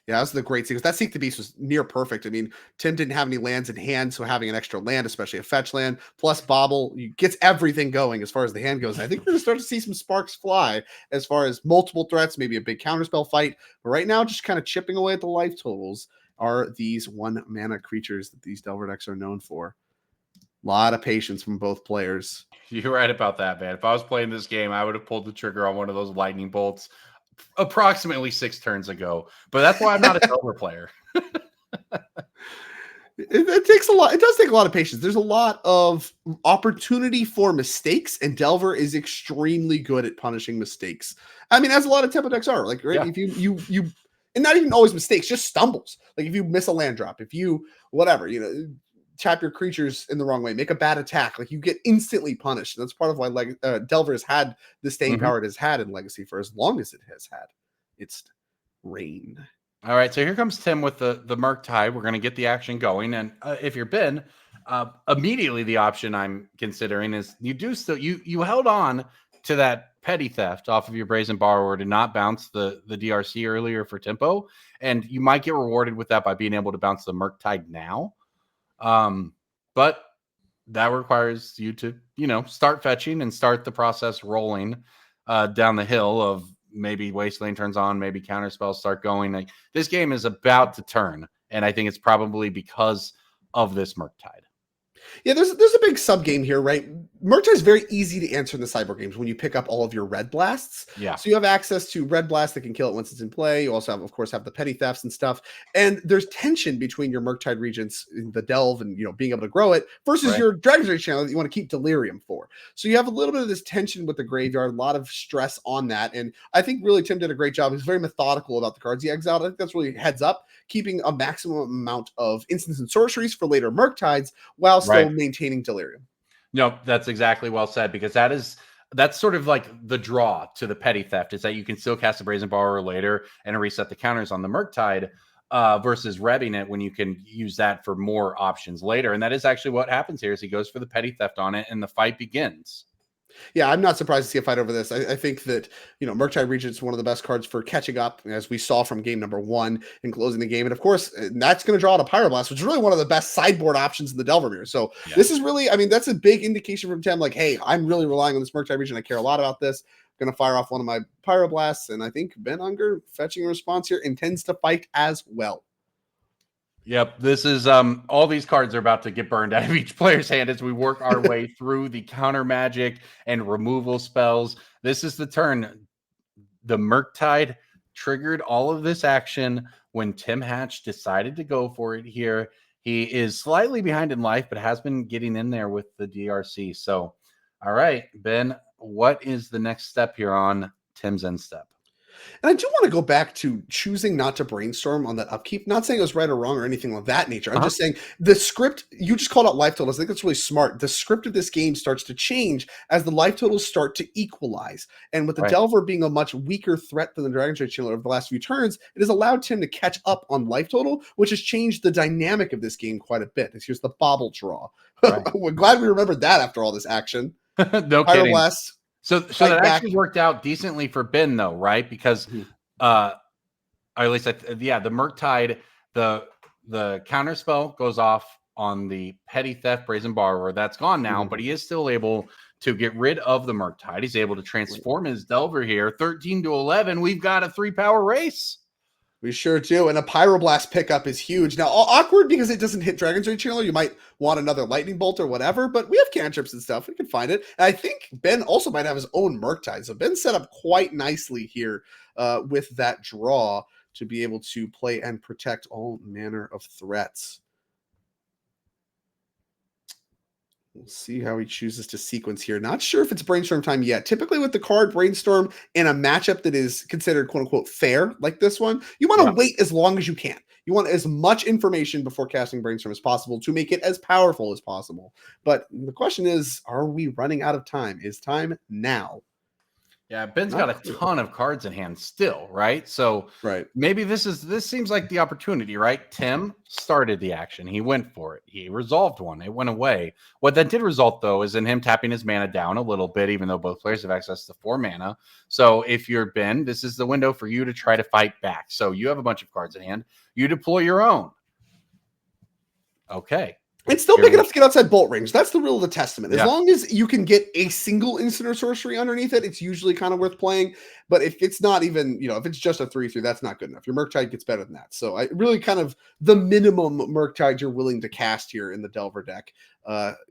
Yeah, that's the great sequence. That Seek the Beast was near perfect. I mean, Tim didn't have any lands in hand, so having an extra land, especially a fetch land, plus Bobble, gets everything going as far as the hand goes. I think we're going to start to see some sparks fly as far as multiple threats, maybe a big counterspell fight. But right now, just kind of chipping away at the life totals are these 1-mana creatures that these Delver decks are known for. A lot of patience from both players. You're right about that, man. If I was playing this game, I would have pulled the trigger on one of those lightning bolts approximately 6 turns ago. But that's why I'm not a Delver player. It takes a lot. It does take a lot of patience. There's a lot of opportunity for mistakes, and Delver is extremely good at punishing mistakes. I mean, as a lot of tempo decks are. Like, right? Yeah. If you and not even always mistakes, just stumbles. Like if you miss a land drop, if you whatever, tap your creatures in the wrong way, make a bad attack, like you get instantly punished. And that's part of why Delver has had the staying power it has had in Legacy for as long as it has had its reign. All right, so here comes Tim with the Murktide. We're going to get the action going, and if you're Ben, immediately the option I'm considering is you held on to that petty theft off of your Brazen Borrower to not bounce the DRC earlier for tempo, and you might get rewarded with that by being able to bounce the Murktide now. But that requires you to start fetching and start the process rolling down the hill of maybe Wasteland turns on, maybe counter spells start going. Like this game is about to turn, and I think it's probably because of this Murktide. Yeah, there's a big sub game here, right? Murktide is very easy to answer in the sideboard games when you pick up all of your red blasts. Yeah. So you have access to red blast that can kill it once it's in play. You also have, of course, the petty thefts and stuff. And there's tension between your Murktide regents in the delve and being able to grow it versus your Dragon's Rage channel that you want to keep Delirium for. So you have a little bit of this tension with the graveyard, a lot of stress on that. And I think really Tim did a great job. He's very methodical about the cards he exiled. I think that's really heads up, keeping a maximum amount of instants and sorceries for later Murktides while still maintaining Delirium. No, that's exactly well said, because that's sort of like the draw to the petty theft is that you can still cast a Brazen Borrower later and reset the counters on the Murktide versus rebbing it when you can use that for more options later. And that is actually what happens here is he goes for the petty theft on it and the fight begins. Yeah, I'm not surprised to see a fight over this. I think that, Murktide Regent is one of the best cards for catching up, as we saw from game number 1 and closing the game. And of course, that's going to draw to Pyroblast, which is really one of the best sideboard options in the Delver Mirror. So this is really, that's a big indication from Tim, like, hey, I'm really relying on this Murktide Regent. I care a lot about this. I'm going to fire off one of my Pyroblasts. And I think Ben Unger, fetching a response here, intends to fight as well. Yep, this is all these cards are about to get burned out of each player's hand as we work our way through the counter magic and removal spells. This is the turn. The Murktide triggered all of this action when Tim Hatch decided to go for it here. He is slightly behind in life, but has been getting in there with the DRC. So, all right, Ben, what is the next step here on Tim's end step? And I do want to go back to choosing not to brainstorm on that upkeep. Not saying it was right or wrong or anything of that nature. I'm just saying the script, you just called out life totals. I think that's really smart. The script of this game starts to change as the life totals start to equalize. And with the Delver being a much weaker threat than the Dragon's Rage Channel over the last few turns, it has allowed Tim to catch up on life total, which has changed the dynamic of this game quite a bit. Here's the Bobble draw. We're glad we remembered that after all this action. No kidding. So that back. actually worked out decently for Ben, though, right? Because, or at least, the Murktide, the counter spell goes off on the petty theft Brazen Borrower. That's gone now, but he is still able to get rid of the Murktide. He's able to transform his Delver here. 13 to 11. We've got a 3-power race. We sure do. And a Pyroblast pickup is huge. Now, awkward because it doesn't hit Dragon's Rage Channel. You might want another Lightning Bolt or whatever, but we have cantrips and stuff. We can find it. And I think Ben also might have his own Murktide. So Ben set up quite nicely here with that draw to be able to play and protect all manner of threats. We'll see how he chooses to sequence here. Not sure if it's brainstorm time yet. Typically with the card brainstorm in a matchup that is considered quote unquote fair, like this one, you want to wait as long as you can. You want as much information before casting brainstorm as possible to make it as powerful as possible. But the question is, are we running out of time? Is time now? Yeah, Ben's got a ton of cards in hand still, right? So maybe this seems like the opportunity, right? Tim started the action. He went for it. He resolved one. It went away. What that did result, though, is in him tapping his mana down a little bit, even though both players have access to 4 mana. So if you're Ben, this is the window for you to try to fight back. So you have a bunch of cards in hand. You deploy your own. Okay. And still big enough to get outside bolt range. That's the real the testament. As Yeah. long as you can get a single instant or sorcery underneath it, it's usually kind of worth playing. But if it's not even, if it's just a 3/3, that's not good enough. Your Murktide gets better than that. So I really kind of the minimum Murktide you're willing to cast here in the Delver deck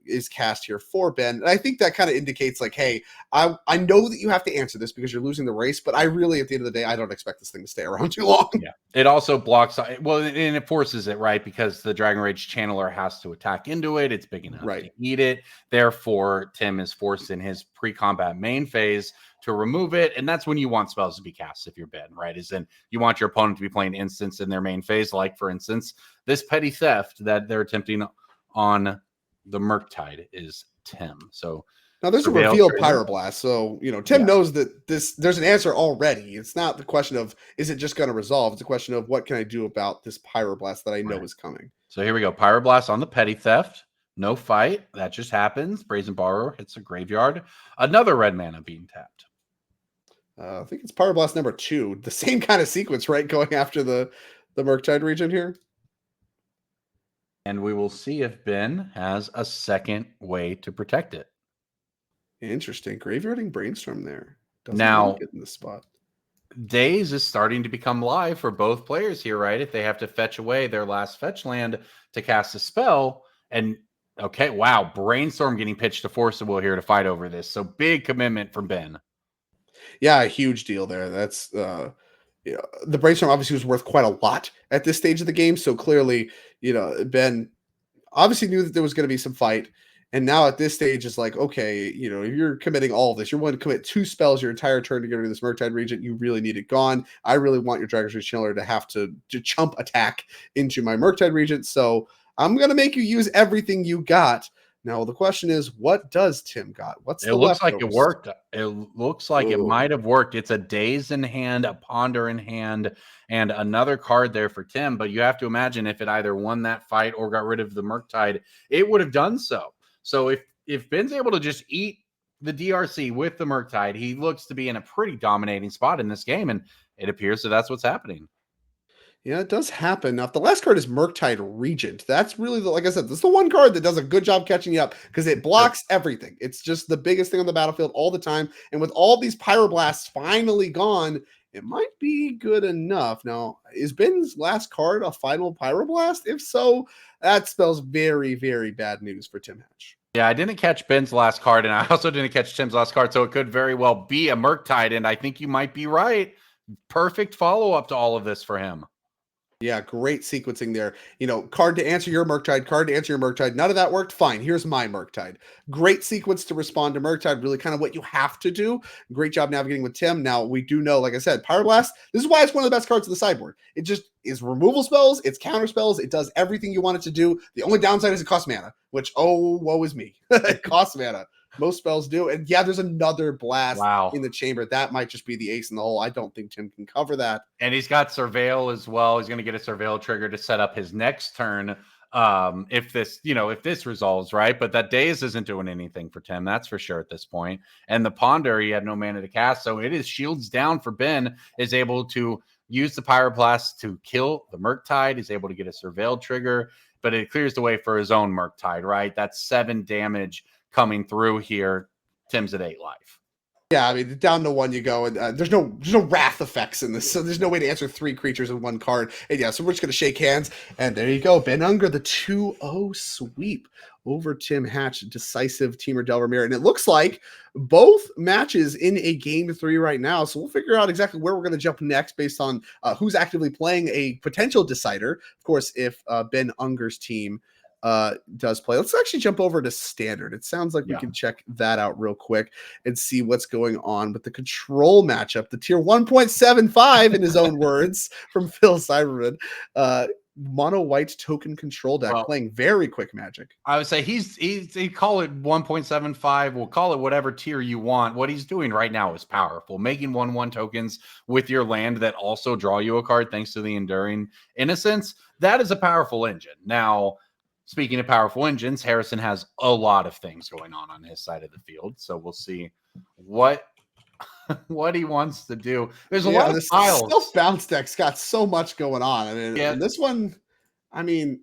is cast here for Ben. And I think that kind of indicates like, hey, I know that you have to answer this because you're losing the race, but I really, at the end of the day, I don't expect this thing to stay around too long. Yeah. It also blocks, well, and it forces it, right? Because the Dragon Rage Channeler has to attack into it. It's big enough to eat it. Therefore, Tim is forced in his pre-combat main phase to remove it. And that's when you want spells to be cast if you're Ben, right? Is then you want your opponent to be playing instants in their main phase. Like, for instance, this Petty Theft that they're attempting on the Murktide is Tim. So now there's a reveal Pyroblast. So, Tim knows that there's an answer already. It's not the question of, is it just going to resolve? It's a question of what can I do about this Pyroblast that I know is coming. So here we go. Pyroblast on the Petty Theft. No fight. That just happens. Brazen Borrower hits a graveyard. Another red mana being tapped. I think it's Pyroblast number 2. The same kind of sequence, right? Going after the Murktide region here. And we will see if Ben has a second way to protect it. Interesting. Graveyarding Brainstorm there. Doesn't now get in the spot. Daze is starting to become live for both players here, right? If they have to fetch away their last fetch land to cast a spell. And okay, wow, Brainstorm getting pitched to Forcible here to fight over this. So big commitment from Ben. Yeah, a huge deal there. That's the Brainstorm obviously was worth quite a lot at this stage of the game. So clearly, Ben obviously knew that there was going to be some fight. And now at this stage, it's like, okay, if you're committing all of this, you're willing to commit 2 spells your entire turn to get rid of this Murktide Regent. You really need it gone. I really want your Dragon's Rage Channeler to have to chump attack into my Murktide Regent. So I'm going to make you use everything you got. Now, the question is, what does Tim got? What's it looks like it worked. It looks like it might have worked. It's a Daze in hand, a Ponder in hand, and another card there for Tim. But you have to imagine if it either won that fight or got rid of the Murktide, it would have done so. So if Ben's able to just eat the DRC with the Murktide, he looks to be in a pretty dominating spot in this game, and it appears that that's what's happening. Yeah, it does happen. Now, if the last card is Murktide Regent, that's really, like I said, this is the one card that does a good job catching you up because it blocks everything. It's just the biggest thing on the battlefield all the time. And with all these Pyroblasts finally gone, it might be good enough. Now, is Ben's last card a final Pyroblast? If so, that spells very, very bad news for Tim Hatch. Yeah, I didn't catch Ben's last card, and I also didn't catch Tim's last card, so it could very well be a Murktide, and I think you might be right. Perfect follow-up to all of this for him. Yeah, great sequencing there. Card to answer your Murktide, card to answer your Murktide. None of that worked. Fine. Here's my Murktide. Great sequence to respond to Murktide. Really kind of what you have to do. Great job navigating with Tim. Now, we do know, like I said, Pyroblast, this is why it's one of the best cards on the sideboard. It just is removal spells. It's counter spells. It does everything you want it to do. The only downside is it costs mana, which, woe is me. It costs mana. Most spells do. And yeah, there's another blast in the chamber. That might just be the ace in the hole. I don't think Tim can cover that. And he's got Surveil as well. He's going to get a Surveil trigger to set up his next turn. If this resolves, right? But that Daze isn't doing anything for Tim. That's for sure at this point. And the Ponder, he had no mana to cast. So it is shields down for Ben, is able to use the Pyroblast to kill the Murktide. He's able to get a Surveil trigger, but it clears the way for his own Murktide, right? That's 7 damage coming through here. Tim's at 8 life. Yeah, I mean, down to 1 you go, and there's no wrath effects in this, so there's no way to answer 3 creatures in 1 card. And yeah, so we're just going to shake hands, and there you go. Ben Unger, the 2-0 sweep over Tim Hatch, decisive Teamer Del Ramiro. And it looks like both matches in a game 3 right now, so we'll figure out exactly where we're going to jump next based on who's actively playing a potential decider. Of course, if Ben Unger's team does play. Let's actually jump over to standard. It sounds like we can check that out real quick and see what's going on with the control matchup. The tier 1.75 in his own words from Phil Cyberman. Mono white token control deck playing very quick Magic. I would say he call it 1.75. We'll call it whatever tier you want. What he's doing right now is powerful. Making 1/1 tokens with your land that also draw you a card thanks to the Enduring Innocence. That is a powerful engine. Now, speaking of powerful engines, Harrison has a lot of things going on his side of the field. So we'll see what he wants to do. There's a lot of piles. Self-bounce deck's got so much going on. I mean, and this one, I mean,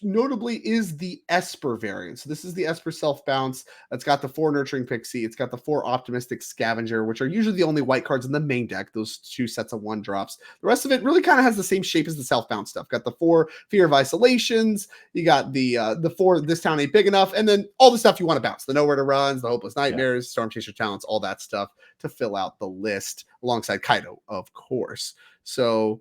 notably is the Esper variant. So this is the Esper self-bounce. It's got the 4 Nurturing Pixie. It's got the 4 Optimistic Scavenger, which are usually the only white cards in the main deck, those 2 sets of 1 drops. The rest of it really kind of has the same shape as the self-bounce stuff. Got the 4 Fear of Isolations. You got the 4 This Town Ain't Big Enough. And then all the stuff you want to bounce. The Nowhere to Runs, the Hopeless Nightmares, Storm Chaser Talents, all that stuff to fill out the list alongside Kaido, of course. So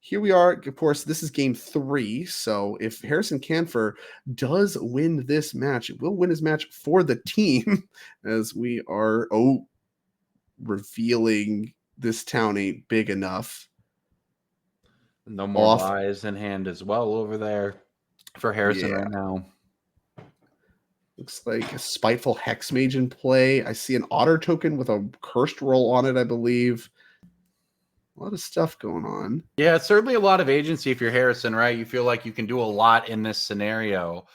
here we are. Of course, this is game 3. So if Harrison Canfer does win this match, it will win his match for the team as we are revealing This Town Ain't Big Enough. No more lies in hand as well over there for Harrison right now. Looks like a Spiteful Hexmage in play. I see an Otter token with a Cursed Roll on it, I believe. A lot of stuff going on. Yeah, it's certainly a lot of agency if you're Harrison, right? You feel like you can do a lot in this scenario.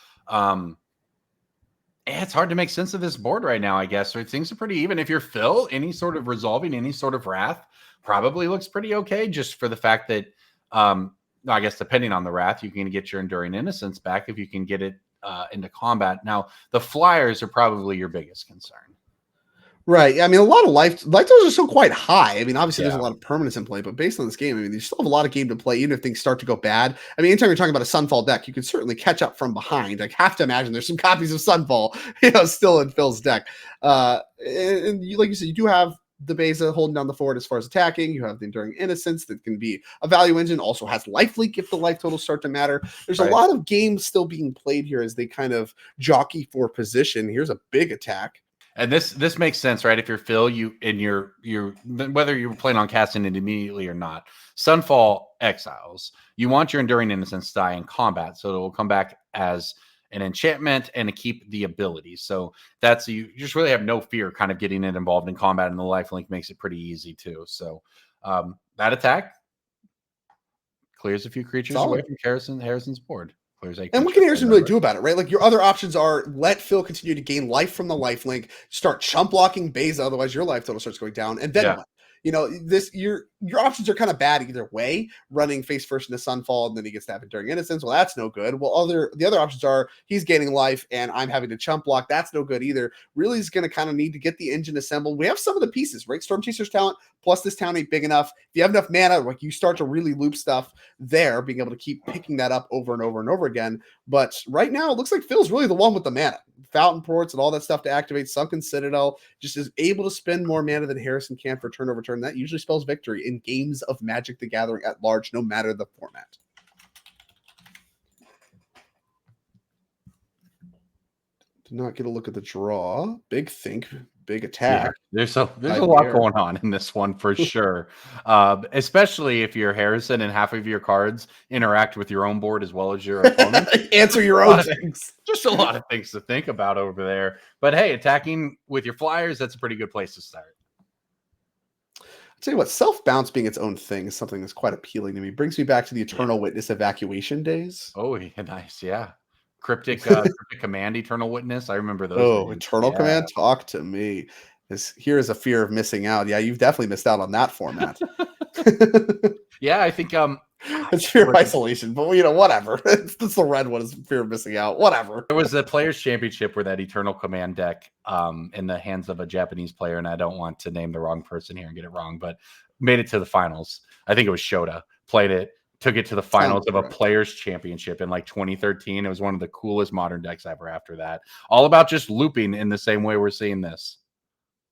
It's hard to make sense of this board right now, I guess. Things are pretty even. If you're Phil, any sort of resolving, any sort of wrath probably looks pretty okay, just for the fact that, I guess depending on the wrath, you can get your Enduring Innocence back if you can get it into combat. Now, the flyers are probably your biggest concern. Right. I mean, a lot of life totals are still quite high. I mean, obviously there's a lot of permanence in play, but based on this game, I mean, you still have a lot of game to play, even if things start to go bad. I mean, anytime you're talking about a Sunfall deck, you can certainly catch up from behind. I have to imagine there's some copies of Sunfall, still in Phil's deck. And you, like you said, you do have the Beza holding down the fort as far as attacking. You have the Enduring Innocence that can be a value engine, also has lifelink if the life totals start to matter. There's a lot of games still being played here as they kind of jockey for position. Here's a big attack. And this makes sense, right? If you're Phil, you're whether you're planning on casting it immediately or not, Sunfall exiles. You want your Enduring Innocence to die in combat, so it will come back as an enchantment and to keep the ability. So that's you just really have no fear kind of getting it involved in combat, and the lifelink makes it pretty easy too. So that attack clears a few creatures away from Harrison's board. And what can Harrison really do about it, right? Like your other options are let Phil continue to gain life from the lifelink, start chump blocking Beza, otherwise your life total starts going down, and then what? Your options are kind of bad either way. Running face first into Sunfall, and then he gets to have Enduring Innocence. Well, that's no good. Well, the other options are he's gaining life, and I'm having to chump block. That's no good either. Really, is going to kind of need to get the engine assembled. We have some of the pieces, right? Storm Chaser's talent plus This Town Ain't Big Enough. If you have enough mana, like you start to really loop stuff there, being able to keep picking that up over and over and over again. But right now, it looks like Phil's really the one with the mana. Fountain Ports and all that stuff to activate. Sunken Citadel just is able to spend more mana than Harrison can for turn over turn. That usually spells victory in games of Magic the Gathering at large, no matter the format. Did not get a look at the draw. Big think, big attack. Yeah, there's a lot going on in this one for sure. Especially if you're Harrison and half of your cards interact with your own board as well as your opponent. Answer your own things. Just a lot of things to think about over there. But hey, attacking with your flyers, that's a pretty good place to start. I'll tell you what, self-bounce being its own thing is something that's quite appealing to me. Brings me back to the Eternal Witness evacuation days. Oh, yeah, nice. Yeah. Cryptic Command, Eternal Witness. I remember those. Oh, Eternal Command, talk to me. Here is a fear of missing out. Yeah, you've definitely missed out on that format. Yeah, I think it's fear of isolation, but whatever. It's the red one is fear of missing out. Whatever. There was a Players Championship where that Eternal Command deck in the hands of a Japanese player, and I don't want to name the wrong person here and get it wrong, but made it to the finals. I think it was Shota. Played it, took it to the finals of a Players Championship in like 2013. It was one of the coolest modern decks ever after that. All about just looping in the same way we're seeing this.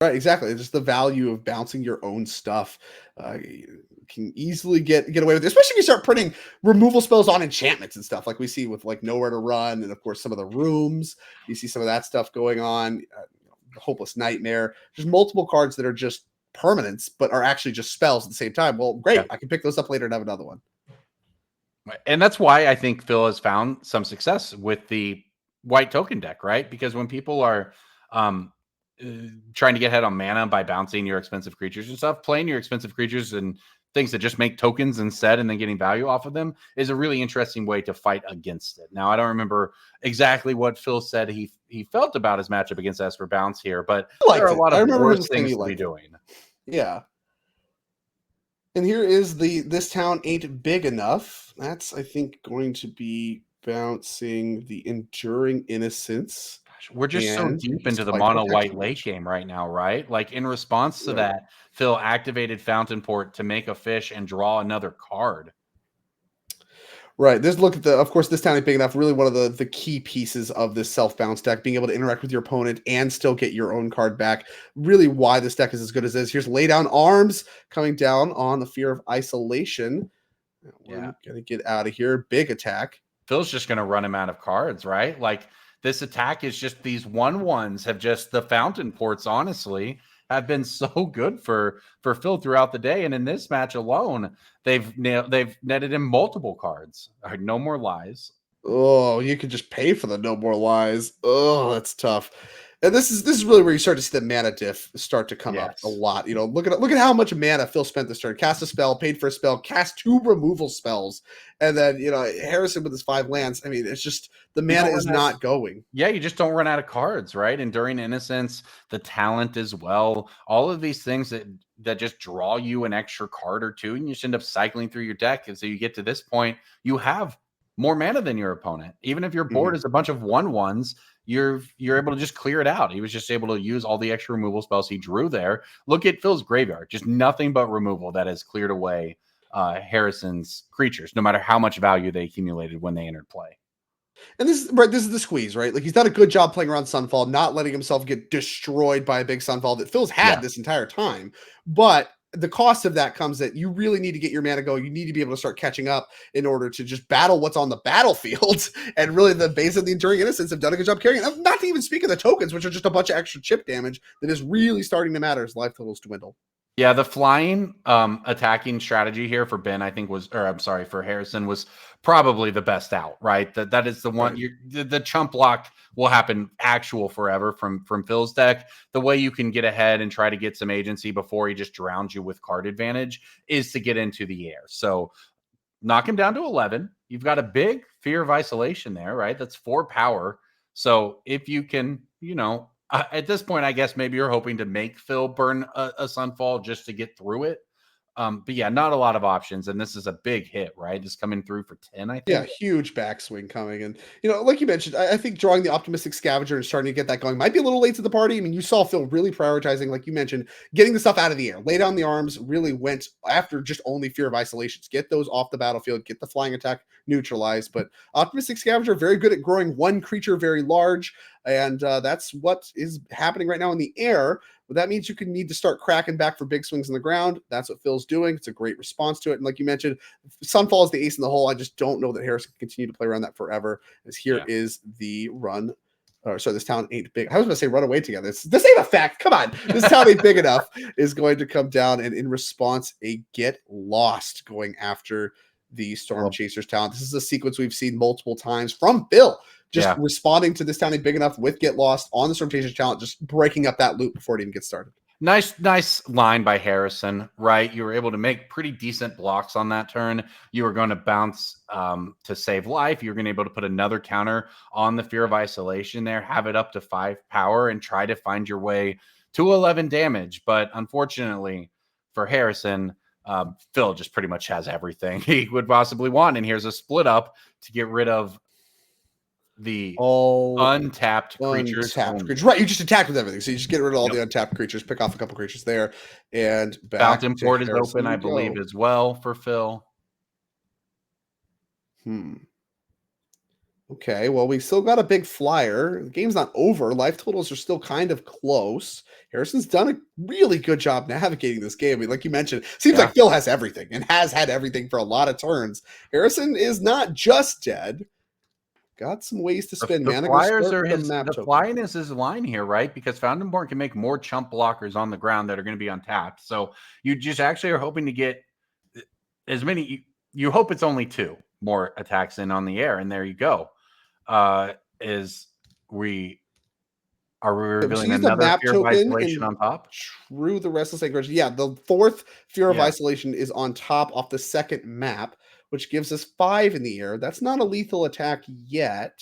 Right, exactly. It's just the value of bouncing your own stuff. You can easily get away with it, especially if you start putting removal spells on enchantments and stuff, like we see with like Nowhere to Run, and of course some of the rooms. You see some of that stuff going on. The Hopeless Nightmare. There's multiple cards that are just permanents, but are actually just spells at the same time. Well, great. I can pick those up later and have another one. And that's why I think Phil has found some success with the white token deck, right? Because when people are trying to get ahead on mana by bouncing your expensive creatures and stuff, playing your expensive creatures and things that just make tokens instead and then getting value off of them is a really interesting way to fight against it. Now, I don't remember exactly what Phil said he felt about his matchup against Esper Bounce here, but there are a lot of worse things to be doing. Yeah. And here is This Town Ain't Big Enough. That's, I think, going to be bouncing the Enduring Innocence. We're just so deep into the mono white late game right now, right? Like in response to that, Phil activated Fountain Port to make a fish and draw another card. Right. This look at of course, This Town Ain't Big Enough. Really one of the key pieces of this self-bounce deck, being able to interact with your opponent and still get your own card back. Really why this deck is as good as it is. Here's Lay Down Arms coming down on the Fear of Isolation. We're going to get out of here. Big attack. Phil's just going to run him out of cards, right? Like this attack is just these 1/1s have just the Fountain Ports, honestly, have been so good for Phil throughout the day. And in this match alone, they've netted him multiple cards. No More Lies. Oh, you could just pay for the No More Lies. Oh, that's tough. And this is really where you start to see the mana diff start to come up a lot. You know, look at how much mana Phil spent this turn. Cast a spell, paid for a spell, cast 2 removal spells, and then Harrison with his 5 lands. I mean, it's just the mana is not going. Yeah, you just don't run out of cards, right? Enduring Innocence, the talent as well. All of these things that just draw you an extra card or two, and you just end up cycling through your deck. And so you get to this point, you have more mana than your opponent. Even if your board is a bunch of 1/1s, you're able to just clear it out. He was just able to use all the extra removal spells he drew there. Look at Phil's graveyard, just nothing but removal that has cleared away Harrison's creatures, no matter how much value they accumulated when they entered play. And this is the squeeze, right? Like he's done a good job playing around Sunfall, not letting himself get destroyed by a big Sunfall that Phil's had this entire time. But the cost of that comes that you really need to get your mana going. You need to be able to start catching up in order to just battle what's on the battlefield. And really the base of the Enduring Innocence have done a good job carrying it. Not to even speak of the tokens, which are just a bunch of extra chip damage that is really starting to matter as life totals dwindle. Yeah, the flying attacking strategy here for Ben, I think for Harrison was probably the best out, right? That is the one. The chump block will happen actual forever from Phil's deck. The way you can get ahead and try to get some agency before he just drowns you with card advantage is to get into the air. So knock him down to 11. You've got a big Fear of Isolation there, right? That's 4 power. So if you can, at this point, I guess maybe you're hoping to make Phil burn a Sunfall just to get through it. But yeah, not a lot of options. And this is a big hit, right? Just coming through for 10, I think. Yeah, huge backswing coming. And, like you mentioned, I think drawing the Optimistic Scavenger and starting to get that going might be a little late to the party. I mean, you saw Phil really prioritizing, like you mentioned, getting the stuff out of the air. Lay Down the Arms really went after just only Fear of Isolations. Get those off the battlefield, get the flying attack neutralized. But Optimistic Scavenger, very good at growing one creature very large. And that's what is happening right now in the air. But that means you can need to start cracking back for big swings in the ground. That's what Phil's doing. It's a great response to it. And like you mentioned, Sunfall is the ace in the hole. I just don't know that Harris can continue to play around that forever. As here is the run. This town ain't big. I was going to say run away together. This ain't a fact. Come on. This town ain't big enough is going to come down. And in response, a Get Lost going after the Storm Chasers talent. This is a sequence we've seen multiple times from Phil. Just responding to This Town Ain't Big Enough with Get Lost on the Storm Chasers talent, just breaking up that loop before it even gets started. Nice line by Harrison, right? You were able to make pretty decent blocks on that turn. You were going to bounce to save life. You were going to be able to put another counter on the Fear of Isolation there, have it up to 5 power, and try to find your way to 11 damage. But unfortunately for Harrison, Phil just pretty much has everything he would possibly want. And here's a split up to get rid of the untapped creatures. Right, you just attack with everything. So you just get rid of all the untapped creatures, pick off a couple creatures there, and back Fountain Port is open, I believe, as well for Phil. Okay, well, we still got a big flyer. The game's not over. Life totals are still kind of close. Harrison's done a really good job navigating this game. I mean, like you mentioned, seems like Phil has everything and has had everything for a lot of turns. Harrison is not just dead. Got some ways to spin. The flyers are the flying is his line here, right? Because Fountainborn can make more chump blockers on the ground that are going to be untapped. So you just actually are hoping to get as many. You hope it's only 2 more attacks in on the air, and there you go. Is we are we revealing another Fear of Isolation on top? True, the Restless Anchorage. Yeah, the 4th Fear of Isolation is on top off the 2nd map, which gives us 5 in the air. That's not a lethal attack yet,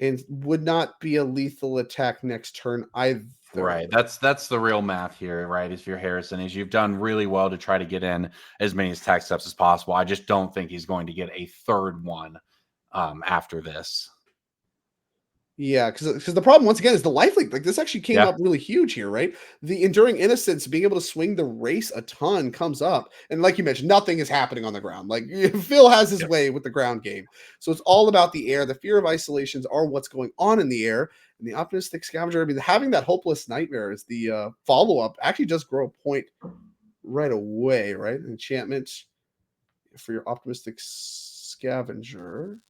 and would not be a lethal attack next turn either. Right. That's the real math here, right? If you're Harrison, is you've done really well to try to get in as many attack steps as possible. I just don't think he's going to get a 3rd one after this. Yeah, because the problem once again is the life leak. Like this actually came up really huge here, right? The Enduring Innocence, being able to swing the race a ton, comes up, and like you mentioned, nothing is happening on the ground. Like Phil has his way with the ground game, so it's all about the air. The Fear of Isolations are what's going on in the air, and the Optimistic Scavenger. I mean, having that Hopeless Nightmare as the follow up actually does grow a point right away, right? Enchantment for your Optimistic Scavenger.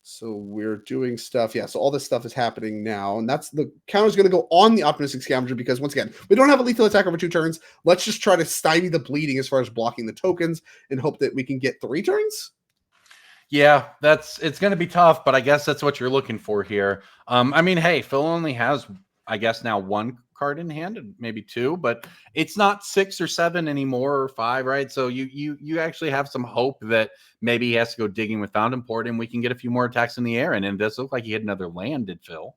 So we're doing stuff. Yeah, so all this stuff is happening now. And that's the counter's going to go on the Optimistic Scavenger because, once again, we don't have a lethal attack over 2 turns. Let's just try to stymie the bleeding as far as blocking the tokens and hope that we can get 3 turns. Yeah, it's going to be tough, but I guess that's what you're looking for here. I mean, hey, Phil only has, I guess, now 1 card in hand, and maybe 2, but it's not 6 or 7 anymore, or 5, right? So you actually have some hope that maybe he has to go digging with Fountainport, and we can get a few more attacks in the air. And it does look like he had another land, did Phil?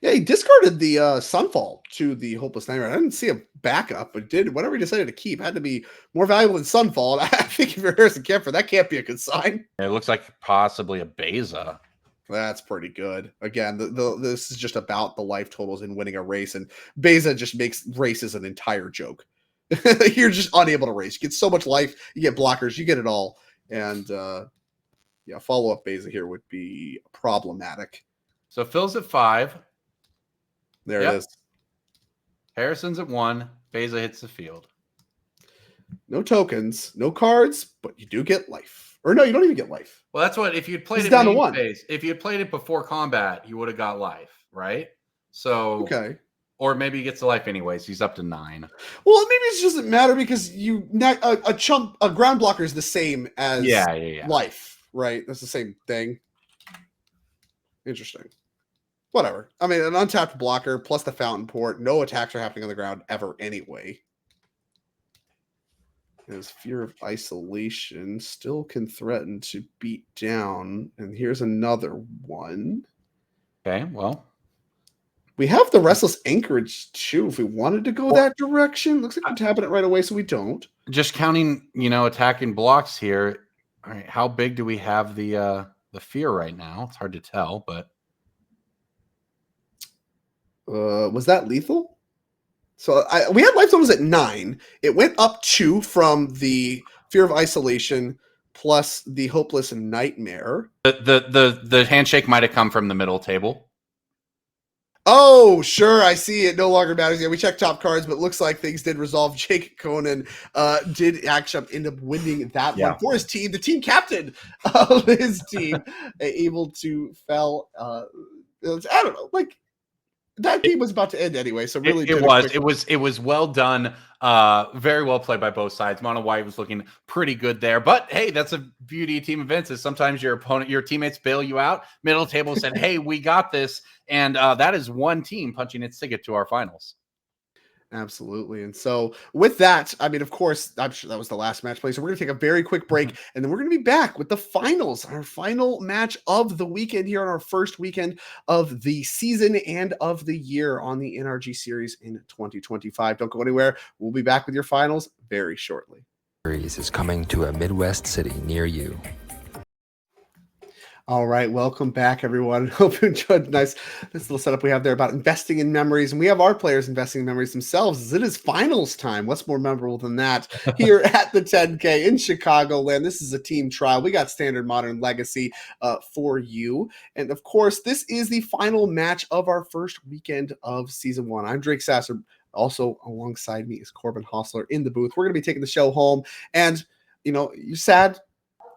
Yeah, he discarded the Sunfall to the Hopeless Nightmare. I didn't see a backup, but did whatever he decided to keep had to be more valuable than Sunfall. And I think if you're Harrison Kemper, that can't be a good sign. It looks like possibly a Beza. That's pretty good. Again, this is just about the life totals and winning a race, and Beza just makes races an entire joke. You're just unable to race. You get so much life, you get blockers, you get it all, and yeah, follow up Beza here would be problematic. So Phil's at 5. There it is. Harrison's at 1. Beza hits the field. No tokens, no cards, but you do get life. Or no, you don't even get life. Well, that's what, if you'd played it down to 1 phase, if you had played it before combat, you would have got life, right? So okay. Or maybe he gets the life anyways. He's up to 9. Well, maybe it doesn't matter because a ground blocker is the same as life, right? That's the same thing. Interesting. Whatever. I mean, an untapped blocker plus the Fountain Port. No attacks are happening on the ground ever anyway. His Fear of Isolation still can threaten to beat down. And here's another one. Okay, well. We have the Restless Anchorage too. If we wanted to go that direction, looks like we're tapping it right away, so we don't. Just counting, attacking blocks here. All right, how big do we have the Fear right now? It's hard to tell, but was that lethal? So we had life totals at 9. It went up 2 from the Fear of Isolation plus the Hopeless Nightmare. The handshake might have come from the middle table. Oh, sure. I see it. No longer matters. Yeah, we checked top cards, but it looks like things did resolve. Jake Conan did actually end up winning that one for his team. The team captain of his team able to fell. I don't know. Like, that game was about to end anyway, so really it was well done, very well played by both sides. Mono White was looking pretty good there, but hey, that's a beauty of team events is sometimes your teammates bail you out. Middle table said, hey, we got this, and that is one team punching its ticket to our finals. Absolutely. And so with that, I mean, of course, I'm sure that was the last match play. So we're going to take a very quick break, and then we're going to be back with the finals, our final match of the weekend here on our first weekend of the season and of the year on the NRG series in 2025. Don't go anywhere. We'll be back with your finals very shortly. Series is coming to a Midwest city near you. All right, welcome back, everyone. Hope you enjoyed this little setup we have there about investing in memories, and we have our players investing in memories themselves. As it is finals time. What's more memorable than that? Here at the 10K in Chicagoland, this is a team trial. We got Standard, Modern, Legacy for you, and of course, this is the final match of our first weekend of Season 1. I'm Drake Sasser. Also, alongside me is Corbin Hostler in the booth. We're going to be taking the show home, and you're sad.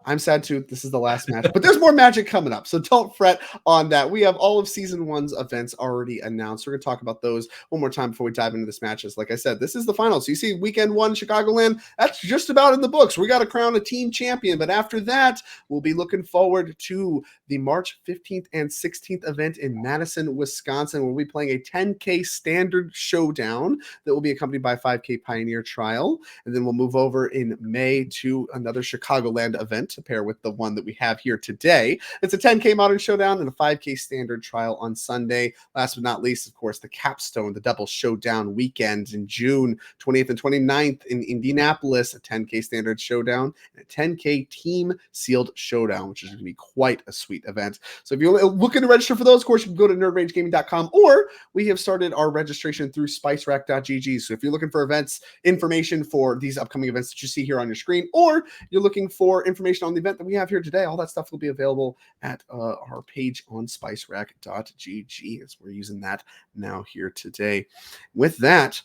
I'm sad too. This is the last match, but there's more magic coming up, so don't fret on that. We have all of Season 1's events already announced. We're going to talk about those one more time before we dive into this matches. Like I said, this is the final. So you see Weekend 1, Chicagoland, that's just about in the books. We got to crown a team champion, but after that, we'll be looking forward to the March 15th and 16th event in Madison, Wisconsin. We'll be playing a 10K standard showdown that will be accompanied by a 5K Pioneer trial, and then we'll move over in May to another Chicagoland event to pair with the one that we have here today. It's a 10K Modern Showdown and a 5K Standard Trial on Sunday. Last but not least, of course, the capstone, the double showdown weekends in June 20th and 29th in Indianapolis, a 10K Standard Showdown and a 10K Team Sealed Showdown, which is going to be quite a sweet event. So if you're looking to register for those, of course, you can go to nerdrangegaming.com, or we have started our registration through spicerack.gg. So if you're looking for events, information for these upcoming events that you see here on your screen, or you're looking for information on the event that we have here today, all that stuff will be available at our page on spicerack.gg, as we're using that now here today. With that,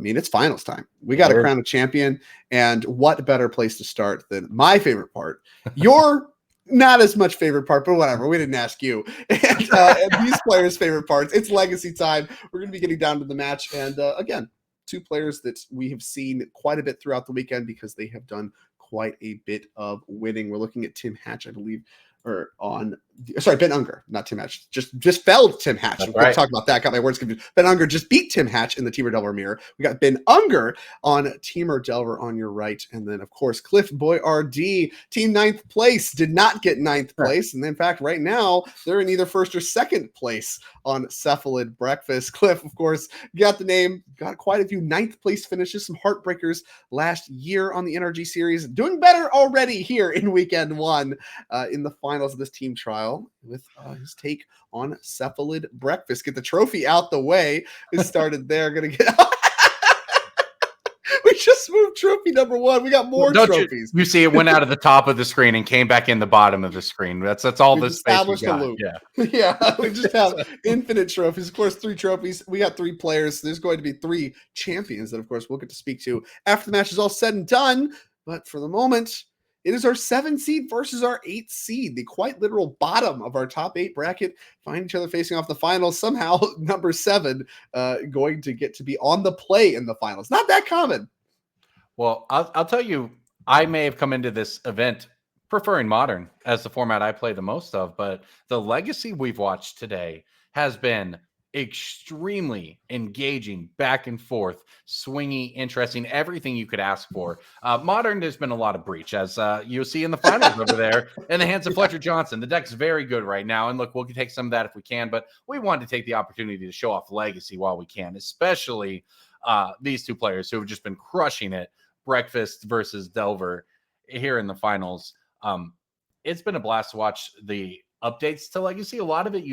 it's finals time. We got to crown a champion, and what better place to start than my favorite part, your not as much favorite part, but whatever. We didn't ask you. And these players' favorite parts. It's legacy time. We're going to be getting down to the match, and again, two players that we have seen quite a bit throughout the weekend because they have done quite a bit of winning. We're looking at Tim Hatch, I believe, Ben Unger, not Tim Hatch. Just felled Tim Hatch. We're going to talk about that. Got my words confused. Ben Unger just beat Tim Hatch in the Teamer Delver mirror. We got Ben Unger on Teamer Delver on your right. And then, of course, Cliff Boyardee, team 9th place, did not get 9th place. And in fact, right now, they're in either 1st or 2nd place on Cephalid Breakfast. Cliff, of course, got the name, got quite a few 9th place finishes, some heartbreakers last year on the NRG series. Doing better already here in weekend 1 in the finals of this team trial with his take on Cephalid Breakfast. Get the trophy out the way. It started there. Gonna get we just moved trophy number 1. We got more trophies. You see, it went out of the top of the screen and came back in the bottom of the screen. That's all the space we got. Yeah, we just have infinite trophies. Of course, 3 trophies. We got 3 players. There's going to be 3 champions that, of course, we'll get to speak to after the match is all said and done. But for the moment, it is our 7 seed versus our 8 seed, the quite literal bottom of our top 8 bracket, find each other facing off the finals. Somehow, number 7 going to get to be on the play in the finals. Not that common. Well, I'll tell you, I may have come into this event preferring Modern as the format I play the most of, but the Legacy we've watched today has been extremely engaging, back and forth, swingy, interesting, everything you could ask for. Modern, there's been a lot of breach, as you'll see in the finals over there in the hands of Fletcher Johnson. The deck's very good right now, and look, we'll take some of that if we can, but we want to take the opportunity to show off Legacy while we can, especially these 2 players who have just been crushing it, Breakfast versus Delver here in the finals. It's been a blast to watch the updates to Legacy. A lot of it,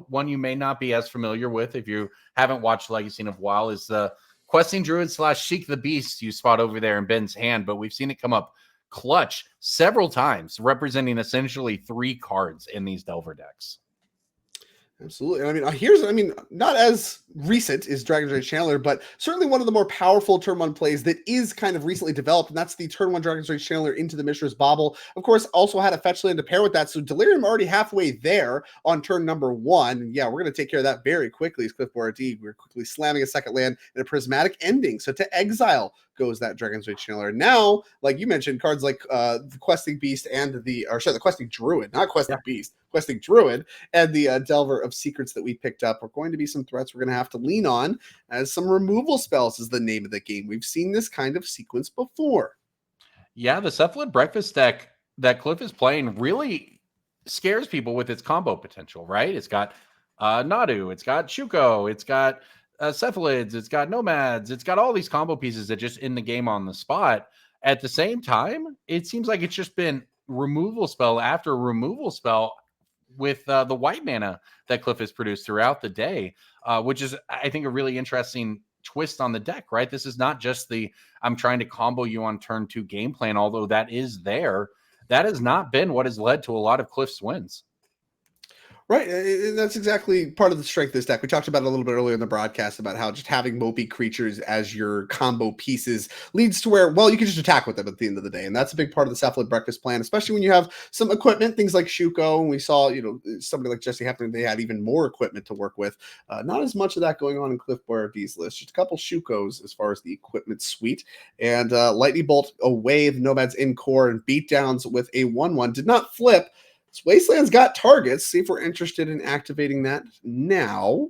one you may not be as familiar with if you haven't watched Legacy in a while is the Questing Druid / Sheik the Beast you spot over there in Ben's hand, but we've seen it come up clutch several times, representing essentially 3 cards in these Delver decks. Absolutely. Not as recent is Dragon's Rage Channeler, but certainly one of the more powerful turn 1 plays that is kind of recently developed, and that's the turn 1 Dragon's Rage Channeler into the Mishra's Bauble. Of course, also had a fetch land to pair with that, so Delirium already halfway there on turn number 1. Yeah, we're going to take care of that very quickly as Cliff Boyardee. We're quickly slamming a 2nd land and a Prismatic Ending. So to exile goes that Dragon's Rage Channeler. Now, like you mentioned, cards like the Questing Beast and the Questing Druid, not Questing Beast, Questing Druid, and the Delver of Secrets that we picked up are going to be some threats we're going to have to lean on, as some removal spells is the name of the game. We've seen this kind of sequence before. Yeah, the Cephalid Breakfast deck that Cliff is playing really scares people with its combo potential, right? It's got Nadu, it's got Shuko, it's got Cephalids, it's got Nomads, it's got all these combo pieces that just in the game on the spot. At the same time, it seems like it's just been removal spell after removal spell with the white mana that Cliff has produced throughout the day, which is, I think, a really interesting twist on the deck, right? This is not just the I'm trying to combo you on turn 2 game plan, although that is there. That has not been what has led to a lot of Cliff's wins. Right, and that's exactly part of the strength of this deck. We talked about it a little bit earlier in the broadcast about how just having mopey creatures as your combo pieces leads to where, well, you can just attack with them at the end of the day, and that's a big part of the Cephalid Breakfast plan, especially when you have some equipment, things like Shuko, and we saw, somebody like Jesse Hefner, they had even more equipment to work with. Not as much of that going on in Cliff Boyardee's list, just a couple Shukos as far as the equipment suite, and Lightning Bolt away, the Nomads in core, and beatdowns with a 1/1 did not flip. Wasteland's got targets. See if we're interested in activating that now.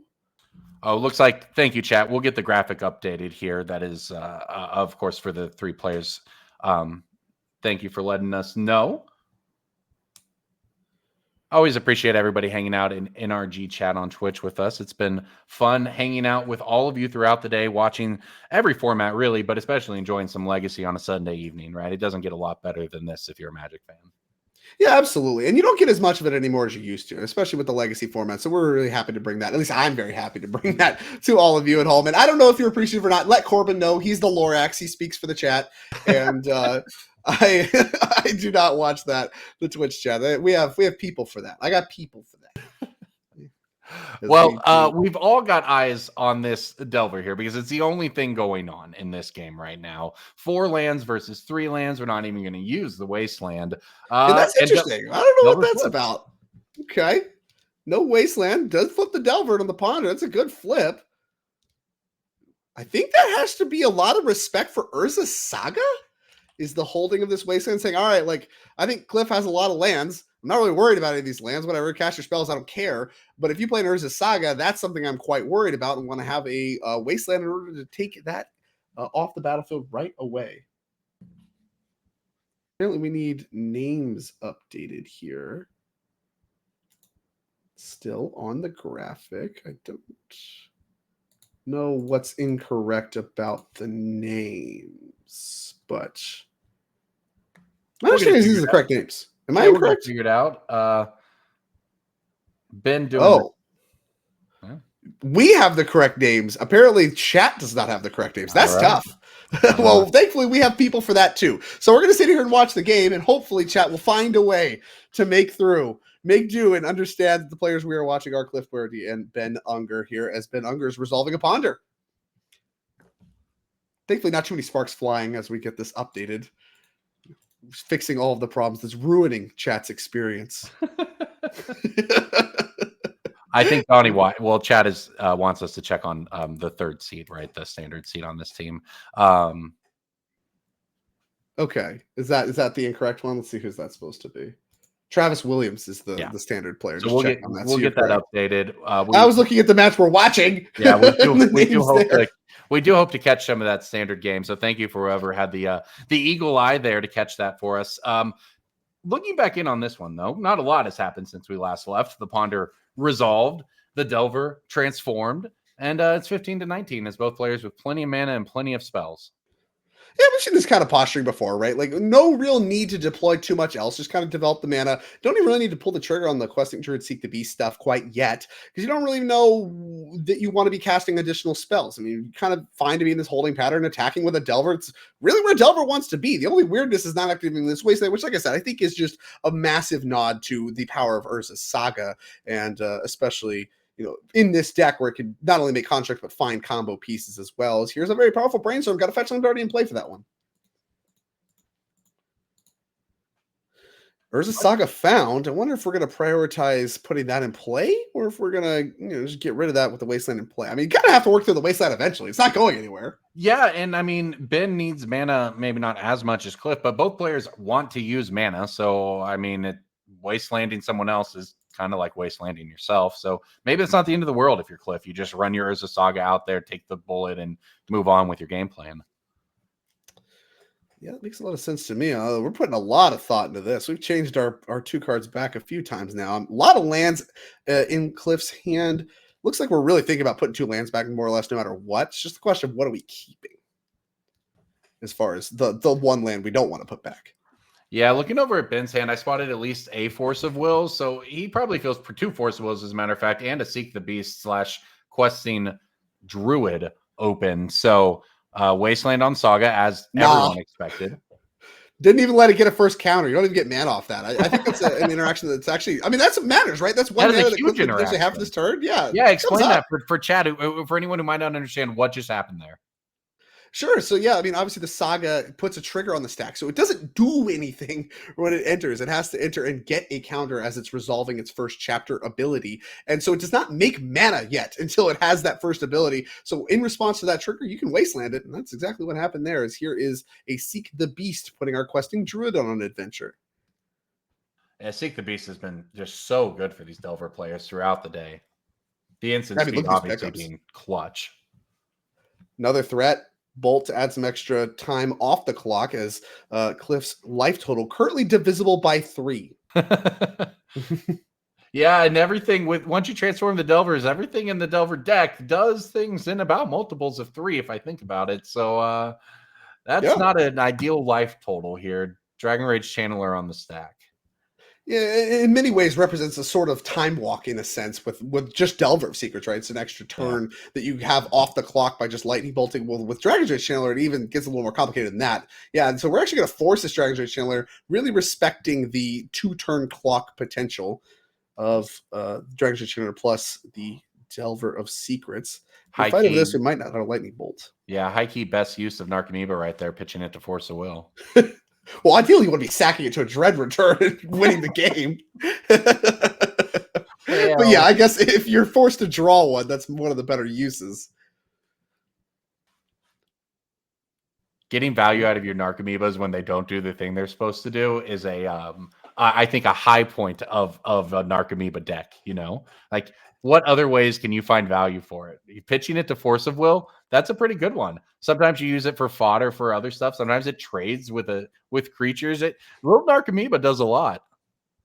Oh, looks like, thank you, chat. We'll get the graphic updated here. That is, of course, for the 3 players. Thank you for letting us know. Always appreciate everybody hanging out in NRG chat on Twitch with us. It's been fun hanging out with all of you throughout the day, watching every format, really, but especially enjoying some Legacy on a Sunday evening, right? It doesn't get a lot better than this if you're a Magic fan. Yeah, absolutely. And you don't get as much of it anymore as you used to, especially with the Legacy format. So we're really happy to bring that. At least I'm very happy to bring that to all of you at home. And I don't know if you're appreciative or not. Let Corbin know. He's the Lorax. He speaks for the chat. And I I do not watch the Twitch chat. We have people for that. I got people for that. Well, we've all got eyes on this Delver here because it's the only thing going on in this game right now. 4 lands versus 3 lands. We're not even going to use the Wasteland. And that's interesting. I don't know what that's flips. about. Okay. No Wasteland. Does flip the Delver on the Ponder. That's a good flip. I think that has to be a lot of respect for Urza Saga, is the holding of this Wasteland, saying, all right, like, I think Cliff has a lot of lands. I'm not really worried about any of these lands. Whatever, cast your spells, I don't care. But if you play an Urza Saga, that's something I'm quite worried about and want to have a Wasteland in order to take that off the battlefield right away. Apparently, we need names updated here. Still on the graphic. I don't know what's incorrect about the names, but my understanding is these are the correct names. Am I incorrect? Figured out. Ben doing. Oh, we have the correct names. Apparently, chat does not have the correct names. That's tough. Well, thankfully, we have people for that too. So we're going to sit here and watch the game, and hopefully, chat will find a way to make do, and understand that the players we are watching are Cliff Boyardee and Ben Unger here, as Ben Unger is resolving a Ponder. Thankfully, not too many sparks flying as we get this updated. Fixing all of the problems that's ruining chat's experience. I think Donnie chat is wants us to check on the 3rd seed, right? The standard seed on this team. Okay. Is that the incorrect one? Let's see who's that supposed to be. Travis Williams is the standard player. So we'll get that updated. I was looking at the match we're watching. Yeah, we do hope to catch some of that standard game. So thank you for whoever had the eagle eye there to catch that for us. Looking back in on this one, though, not a lot has happened since we last left. The Ponder resolved, the Delver transformed, and it's 15-19 as both players with plenty of mana and plenty of spells. Yeah, I've seen this kind of posturing before, right? Like, no real need to deploy too much else. Just kind of develop the mana. Don't even really need to pull the trigger on the Questing Druid Seek the Beast stuff quite yet, because you don't really know that you want to be casting additional spells. I mean, you're kind of fine to be in this holding pattern, attacking with a Delver. It's really where Delver wants to be. The only weirdness is not activating this Wasteland, which, like I said, I think is just a massive nod to the power of Urza Saga, and especially in this deck where it can not only make constructs, but find combo pieces as well. As here's a very powerful Brainstorm. Got to fetch land already in play for that one. Urza Saga found. I wonder if we're going to prioritize putting that in play, or if we're going to just get rid of that with the Wasteland in play. I mean, you kind of have to work through the Wasteland eventually. It's not going anywhere. Yeah, and I mean, Ben needs mana, maybe not as much as Cliff, but both players want to use mana. So, I mean, wastelanding someone else is kind of like wastelanding yourself. So maybe it's not the end of the world if you're Cliff. You just run your Urza Saga out there, take the bullet, and move on with your game plan. Yeah, that makes a lot of sense to me. We're putting a lot of thought into this. We've changed our 2 cards back a few times now. A lot of lands in Cliff's hand. Looks like we're really thinking about putting 2 lands back more or less no matter what. It's just a question of what are we keeping as far as the one land we don't want to put back. Yeah, looking over at Ben's hand, I spotted at least a Force of Wills. So he probably feels for 2 Force of Wills, as a matter of fact, and a Seek the Beast / questing Druid open. So Wasteland on Saga, as everyone expected. Didn't even let it get a first counter. You don't even get mana off that. I think that's an interaction that's actually, I mean, that's what matters, right? That's one mana that Cliff could potentially have for this turn. Yeah. Yeah, explain that for Chad, for anyone who might not understand what just happened there. Sure. So yeah, I mean, obviously the Saga puts a trigger on the stack, so it doesn't do anything when it enters. It has to enter and get a counter as it's resolving its first chapter ability, and so it does not make mana yet until it has that first ability. So in response to that trigger, you can wasteland it, and that's exactly what happened there. Is here is a Seek the Beast putting our questing Druid on an adventure. Yeah, Seek the Beast has been just so good for these Delver players throughout the day. The instant speed obviously being clutch. Another threat. Bolt to add some extra time off the clock as Cliff's life total currently divisible by 3. Yeah, and everything once you transform the Delvers, everything in the Delver deck does things in about multiples of 3, if I think about it. So that's not an ideal life total here. Dragon Rage Channeler on the stack. Yeah, in many ways represents a sort of time walk in a sense with just Delver of Secrets, right? It's an extra turn that you have off the clock by just lightning bolting. Well, with Dragon's Rage Channeler, it even gets a little more complicated than that. Yeah, and so we're actually going to force this Dragon's Rage Channeler, really respecting the 2-turn clock potential of Dragon's Rage Channeler plus the Delver of Secrets. If we fight over this, we might not have a lightning bolt. Yeah, high key best use of Narcomoeba right there, pitching it to Force of Will. Well, ideally, you want to be sacking it to a Dread return and winning the game. But yeah, I guess if you're forced to draw one, that's one of the better uses. Getting value out of your Narcomoebas when they don't do the thing they're supposed to do is I think a high point of a Narcomoeba deck. You know, like what other ways can you find value for it? Pitching it to Force of Will, that's a pretty good one. Sometimes you use it for fodder for other stuff. Sometimes it trades with creatures. Little Narcomoeba does a lot.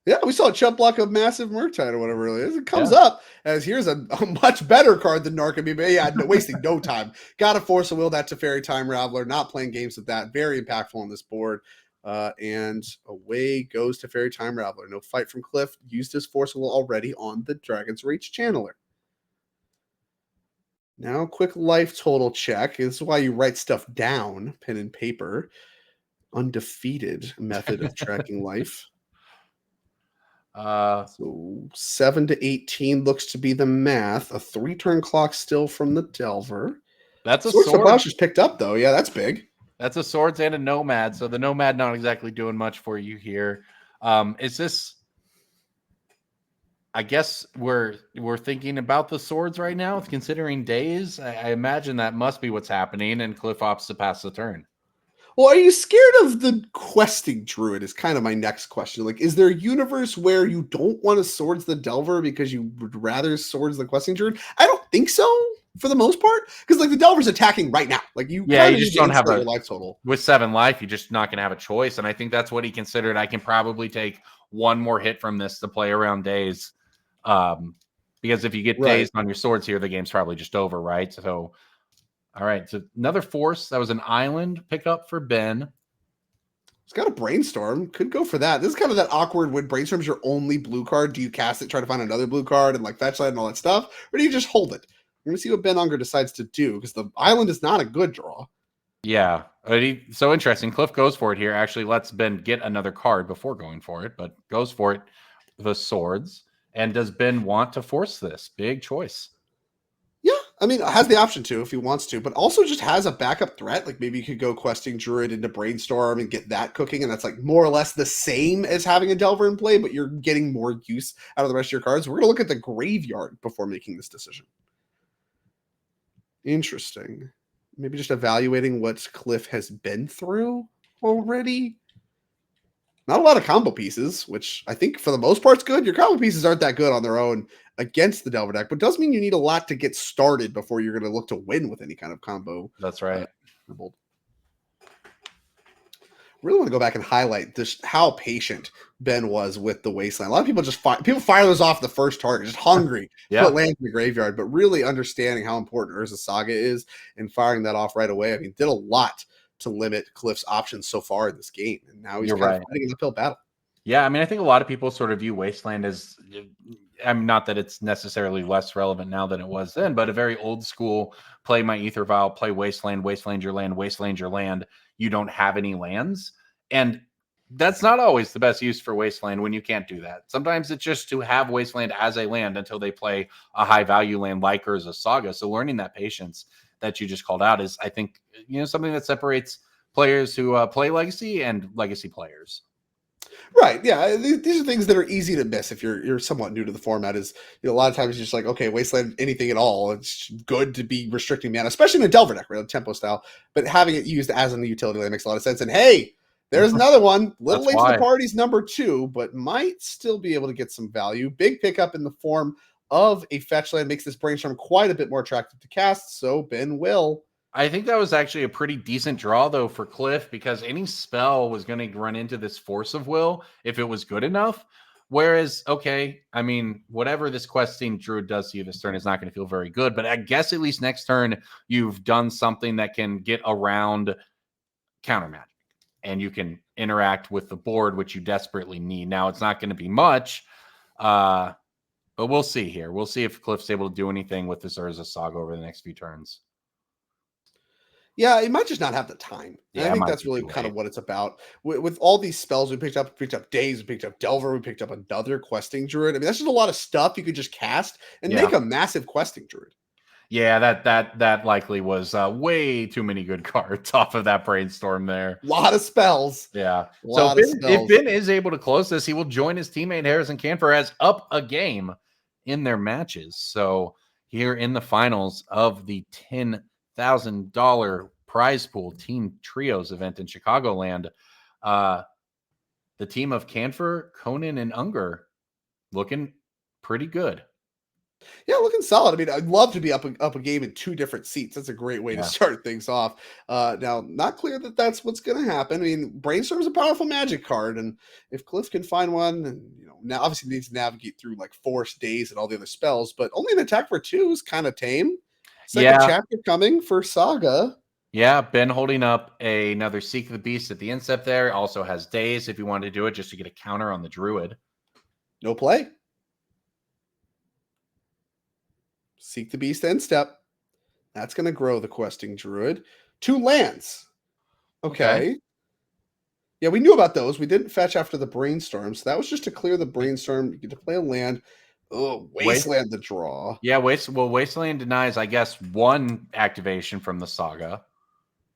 Yeah, we saw a chump block of Massive Murktide or whatever it is. It comes up as here's a much better card than Narcomoeba. Yeah, wasting no time. Got to Force of Will that to Fairy Time Raveler. Not playing games with that. Very impactful on this board. And away goes to Fairy Time Raveler. No fight from Cliff. Used his Force of Will already on the Dragon's Rage Channeler. Now, quick life total check. This is why you write stuff down, pen and paper. Undefeated method of tracking life. So 7 to 18 looks to be the math. A 3-turn clock still from the Delver. That's a sword. Just picked up though. Yeah, that's big. That's a swords and a nomad. So the nomad not exactly doing much for you here. Is this? I guess we're thinking about the swords right now, considering days. I imagine that must be what's happening, and Cliff opts to pass the turn. Well, are you scared of the questing Druid is kind of my next question. Like, is there a universe where you don't want to swords the Delver because you would rather swords the questing Druid? I don't think so for the most part. Because like the Delver's attacking right now. Like you just don't have a life total. With 7 life, you're just not gonna have a choice. And I think that's what he considered. I can probably take one more hit from this to play around days. Because if you get dazed on your swords here, the game's probably just over, right? So all right, so another force. That was an island pickup for Ben. It's got a brainstorm. Could go for that. This is kind of that awkward when brainstorm's your only blue card. Do you cast it, try to find another blue card and like fetch land and all that stuff? Or do you just hold it? We're going to see what Ben Unger decides to do because the island is not a good draw. Yeah. So interesting. Cliff goes for it here. Actually lets Ben get another card before going for it, but goes for it. The swords. And does Ben want to force this? Big choice. Yeah, I mean, has the option to if he wants to, but also just has a backup threat. Like maybe you could go questing Druid into Brainstorm and get that cooking, and that's like more or less the same as having a Delver in play, but you're getting more use out of the rest of your cards. We're going to look at the graveyard before making this decision. Interesting. Maybe just evaluating what Cliff has been through already. Not a lot of combo pieces, which I think for the most part is good. Your combo pieces aren't that good on their own against the Delver deck, but does mean you need a lot to get started before you're going to look to win with any kind of combo. That's right. Really want to go back and highlight just how patient Ben was with the Wasteland. A lot of people just fire those off the first target, just hungry to put lands in the graveyard, but really understanding how important Urza Saga is and firing that off right away. I mean, did a lot to limit Cliff's options so far in this game. And now he's You're kind right. of fighting an uphill battle. Yeah, I mean, I think a lot of people sort of view Wasteland as, I mean, not that it's necessarily less relevant now than it was then, but a very old school play my Ether Vial, play Wasteland, Wasteland your land, Wasteland your land. You don't have any lands. And that's not always the best use for Wasteland when you can't do that. Sometimes it's just to have Wasteland as a land until they play a high value land like Urza Saga. So learning that patience that you just called out is, I think, something that separates players who play Legacy and Legacy players. Right. Yeah. These are things that are easy to miss if you're somewhat new to the format. Is a lot of times you're just like, okay, Wasteland, anything at all. It's good to be restricting mana, especially in a Delver deck, right? Tempo style. But having it used as a utility that makes a lot of sense. And hey, there's another one. Little late to the party's number 2, but might still be able to get some value. Big pickup in the form of a fetch land makes this Brainstorm quite a bit more attractive to cast. So Ben will. I think that was actually a pretty decent draw, though, for Cliff, because any spell was going to run into this Force of Will if it was good enough. Whereas, okay, I mean, whatever this questing Druid does to you this turn is not going to feel very good. But I guess at least next turn, you've done something that can get around counter magic. And you can interact with the board, which you desperately need. Now, it's not going to be much, but we'll see here. We'll see if Cliff's able to do anything with this Urza Saga over the next few turns. Yeah, it might just not have the time. Yeah, I think that's really kind of what it's about. With all these spells we picked up Daze, we picked up Delver, we picked up another Questing Druid. I mean, that's just a lot of stuff you could just cast and make a massive Questing Druid. Yeah, that likely was way too many good cards off of that Brainstorm there. A lot of spells. Yeah. So if Ben is able to close this, he will join his teammate Harrison Canfor as up a game in their matches. So here in the finals of the $10,000 prize pool team trios event in Chicagoland, the team of Canfor, Conan, and Unger looking pretty good. Yeah, looking solid. I mean, I'd love to be up a game in 2 different seats. That's a great way to start things off. Now, not clear that that's what's going to happen. I mean, Brainstorm is a powerful magic card, and if Cliff can find one, and now obviously needs to navigate through like Force, Daze, and all the other spells, but only an attack for 2 is kind of tame. Second chapter coming for Saga. Yeah, Ben holding up another Seek the Beast at the instep there. Also has Daze if you wanted to do it just to get a counter on the Druid. No play. Seek the Beast end step. That's going to grow the Questing Druid. 2 lands. Okay. Yeah, we knew about those. We didn't fetch after the Brainstorm, so that was just to clear the Brainstorm. You get to play a land. Oh, Wasteland the draw. Yeah, Wasteland denies, I guess, 1 activation from the Saga.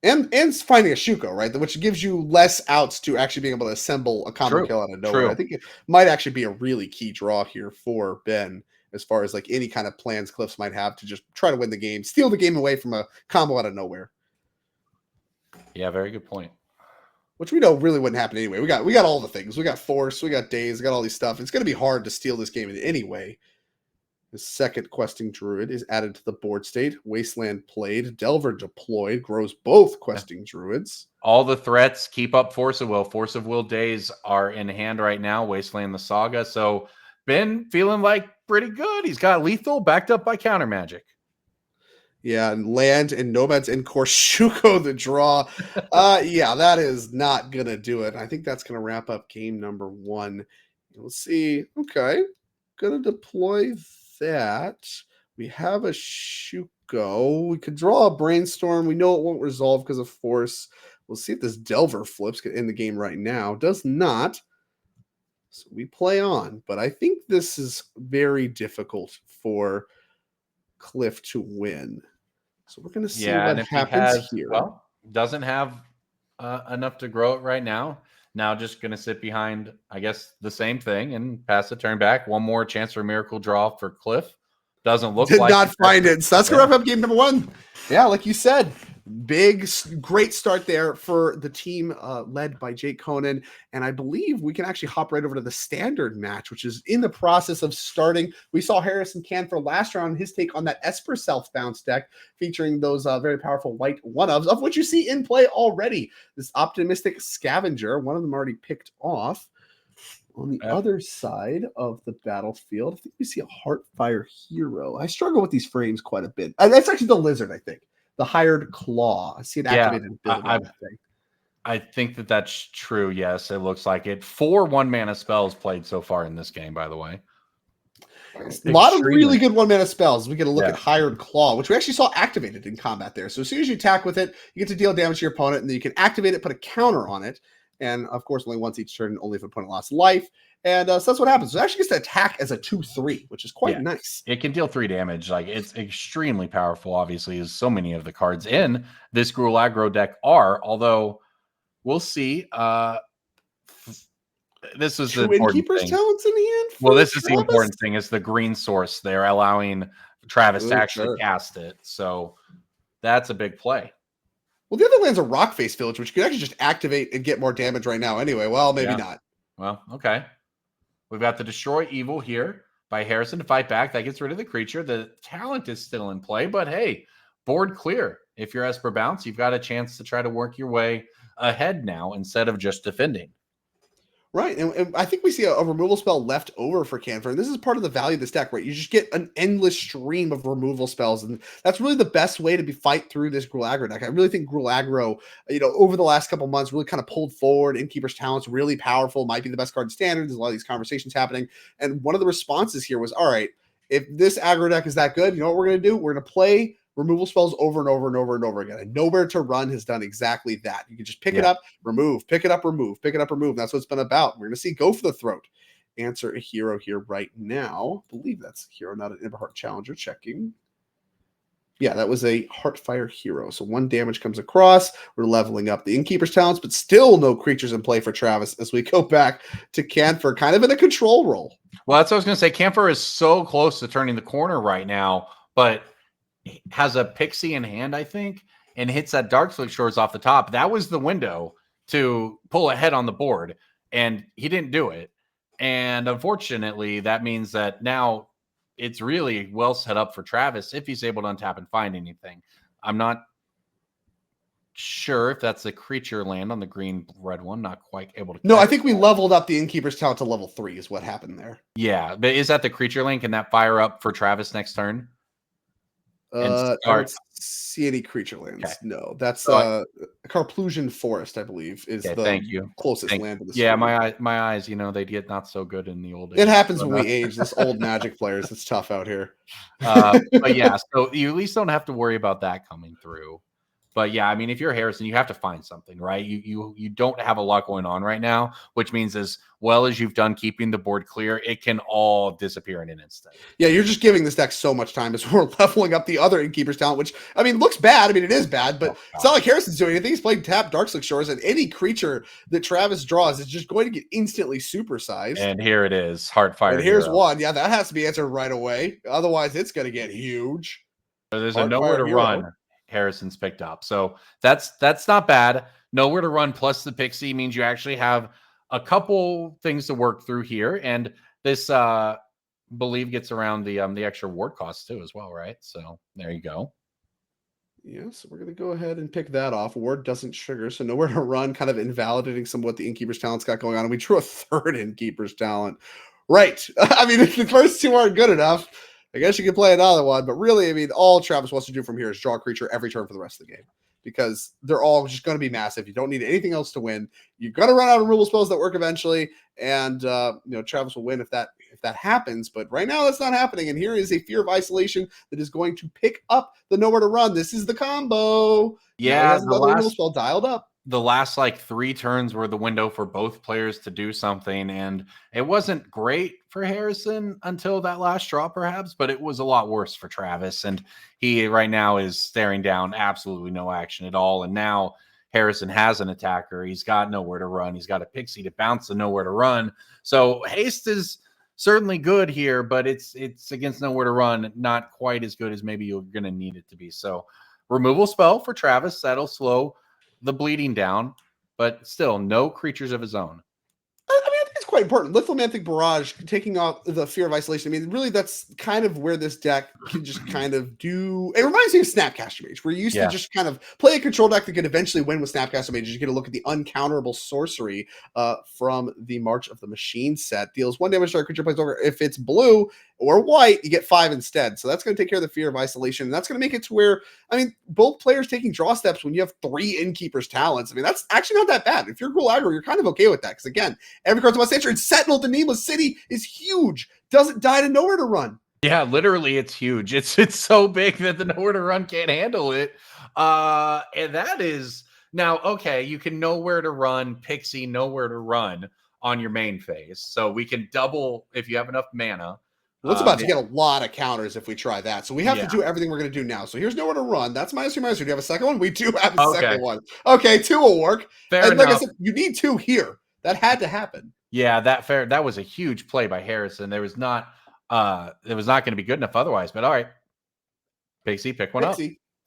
And finding a Shuko, right? Which gives you less outs to actually being able to assemble a combo kill out of nowhere. I think it might actually be a really key draw here for Ben, as far as like any kind of plans Cliffs might have to just try to win the game, steal the game away from a combo out of nowhere. Yeah, very good point. Which we know really wouldn't happen anyway. We got all the things. We got Force, we got Daze, we got all these stuff. It's going to be hard to steal this game in any way. The second Questing Druid is added to the board state. Wasteland played. Delver deployed. Grows both Questing Druids. All the threats keep up Force of Will. Force of Will days are in hand right now. Wasteland the Saga. So Ben feeling like pretty good. He's got lethal backed up by counter magic. Yeah, and land and nomads and Korshuko the draw. Yeah, that is not gonna do it. I think that's gonna wrap up game number 1. We'll see. Okay, gonna deploy that. We have a Shuko. We could draw a Brainstorm. We know it won't resolve because of Force. We'll see if this Delver flips in the game right now. Does not. So we play on. But I think this is very difficult for Cliff to win. So we're going to see what happens here. Well, doesn't have enough to grow it right now. Now just going to sit behind, I guess, the same thing and pass the turn back. One more chance for a miracle draw for Cliff. Doesn't look like. Did not find it. So that's going to wrap up game number 1. Yeah, like you said, great start there for the team led by Jake Conan. And I believe we can actually hop right over to the standard match, which is in the process of starting. We saw Harrison Canfor last round, his take on that Esper Self Bounce deck, featuring those very powerful white one-ofs, of which you see in play already. This Optimistic Scavenger, one of them already picked off. On the other side of the battlefield, I think we see a Heartfire Hero. I struggle with these frames quite a bit. That's actually the Lizard, I think. the hired claw. I see it activated a bit on that thing. I think that's true. Yes, it looks like it. 4 1-mana spells played so far in this game, by the way. A lot of really good 1-mana spells. We get a look at Hired Claw, which we actually saw activated in combat there. So as soon as you attack with it, you get to deal damage to your opponent, and then you can activate it, put a counter on it. And of course, only once each turn, only if an opponent lost life. And so that's what happens. So it actually gets to attack as a 2/3, which is quite nice. It can deal 3 damage. Like, it's extremely powerful, obviously, as so many of the cards in this Gruul aggro deck are. Although we'll see. This is the important Innkeeper's thing. Talents in the end. Well, this is the important thing: is the green source. They're allowing Travis to actually cast it, so that's a big play. Well, the other land's a Rockface Village, which you can actually just activate and get more damage right now. Anyway, well, maybe not. Well, okay. We've got the Destroy Evil here by Harrison to fight back. That gets rid of the creature. The talent is still in play, but hey, board clear. If you're Esper Bounce, you've got a chance to try to work your way ahead now instead of just defending. Right, and I think we see a removal spell left over for Canfer, and this is part of the value of this deck, right? You just get an endless stream of removal spells, and that's really the best way to fight through this Gruul aggro deck. I really think Gruul aggro, over the last couple months, really kind of pulled forward. Innkeeper's Talent's really powerful, might be the best card in Standard. There's a lot of these conversations happening, and one of the responses here was, all right, if this aggro deck is that good, you know what we're going to do? We're going to play removal spells over and over and over and over again. And Nowhere to Run has done exactly that. You can just pick it up, remove, pick it up, remove, pick it up, remove. That's what it's been about. We're going to see Go for the Throat. Answer a hero here right now. I believe that's a hero, not an Everheart Challenger. Checking. Yeah, that was a Heartfire hero. So 1 damage comes across. We're leveling up the Innkeeper's Talents, but still no creatures in play for Travis as we go back to Canfer, kind of in a control role. Well, that's what I was going to say. Canfer is so close to turning the corner right now, but has a Pixie in hand, I think, and hits that Darkslick Shores off the top. That was the window to pull ahead on the board, and he didn't do it. And unfortunately, that means that now it's really well set up for Travis if he's able to untap and find anything. I'm not sure if that's a creature land on the green-red one. Not quite able to. No, I think we leveled up the Innkeeper's Talent to level 3 is what happened there. Yeah, but is that the creature link? Can that fire up for Travis next turn? I don't see any creature lands. Okay. No, that's Carplusian Forest, I believe, is the closest land to the screen. My eyes, they get not so good in the old days. It happens when we age. This old Magic players, it's tough out here. But yeah, so you at least don't have to worry about that coming through. But yeah, I mean, if you're Harrison, you have to find something, right? You don't have a lot going on right now, which means as well as you've done keeping the board clear, it can all disappear in an instant. Yeah, you're just giving this deck so much time as we're leveling up the other Innkeeper's Talent, which, I mean, looks bad. I mean, it is bad, but it's not like Harrison's doing anything. He's playing tap Darkslick Shores, and any creature that Travis draws is just going to get instantly supersized. And here it is, Heartfire. And here's one. Yeah, that has to be answered right away. Otherwise, it's going to get huge. So there's a Nowhere to Run. Harrison's picked up, so that's not bad. Nowhere to Run plus the Pixie means you actually have a couple things to work through here, and this believe gets around the extra ward cost too as well, right? So there you go. Yeah, so we're gonna go ahead and pick that off. Ward doesn't trigger, so Nowhere to Run, kind of invalidating some of what the Innkeeper's Talent's got going on, and we drew a third Innkeeper's Talent. Right. I mean, if the first two aren't good enough, I guess you can play another one, but really, I mean, all Travis wants to do from here is draw a creature every turn for the rest of the game because they're all just going to be massive. You don't need anything else to win. You're going to run out of removal spells that work eventually, and Travis will win if that happens. But right now, that's not happening. And here is a Fear of Isolation that is going to pick up the Nowhere to Run. This is the combo. Yeah, the removal spell dialed up. The last 3 turns were the window for both players to do something, and it wasn't great for Harrison until that last draw, perhaps, but it was a lot worse for Travis, and he right now is staring down absolutely no action at all, and now Harrison has an attacker. He's got Nowhere to Run. He's got a Pixie to bounce the Nowhere to Run, so haste is certainly good here, but it's against Nowhere to Run, not quite as good as maybe you're going to need it to be. So removal spell for Travis, that'll slow the bleeding down, but still no creatures of his own. I mean, I think it's quite important. Lithomantic Barrage taking off the Fear of Isolation. I mean, really, that's kind of where this deck can just kind of do. It reminds me of Snapcaster Mage, where you used to just kind of play a control deck that could eventually win with Snapcaster Mage. You get a look at the uncounterable sorcery from the March of the Machine set. Deals 1 damage to a creature plays over. If it's blue or white, you get 5 instead. So that's going to take care of the Fear of Isolation. And that's going to make it to where, I mean, both players taking draw steps when you have 3 Innkeeper's Talents. I mean, that's actually not that bad. If you're Ghoul aggro, you're kind of okay with that. Because again, every card's about Sanctuary, and Sentinel the Nameless City is huge. Doesn't die to Nowhere to Run. Yeah, literally, it's huge. It's so big that the Nowhere to Run can't handle it. And that is now okay. You can Nowhere to Run, Pixie, Nowhere to Run on your main phase, so we can double if you have enough mana. Well, it's about to get a lot of counters if we try that. So we have to do everything we're going to do now. So here's Nowhere to Run. That's -2/-2. Do you have a second one? We do have a second one. Okay, 2 will work. Fair and enough. like I said, you need 2 here. That had to happen. Yeah, that was a huge play by Harrison. There was not it was not going to be good enough otherwise. But all right, Pixie, pick one up.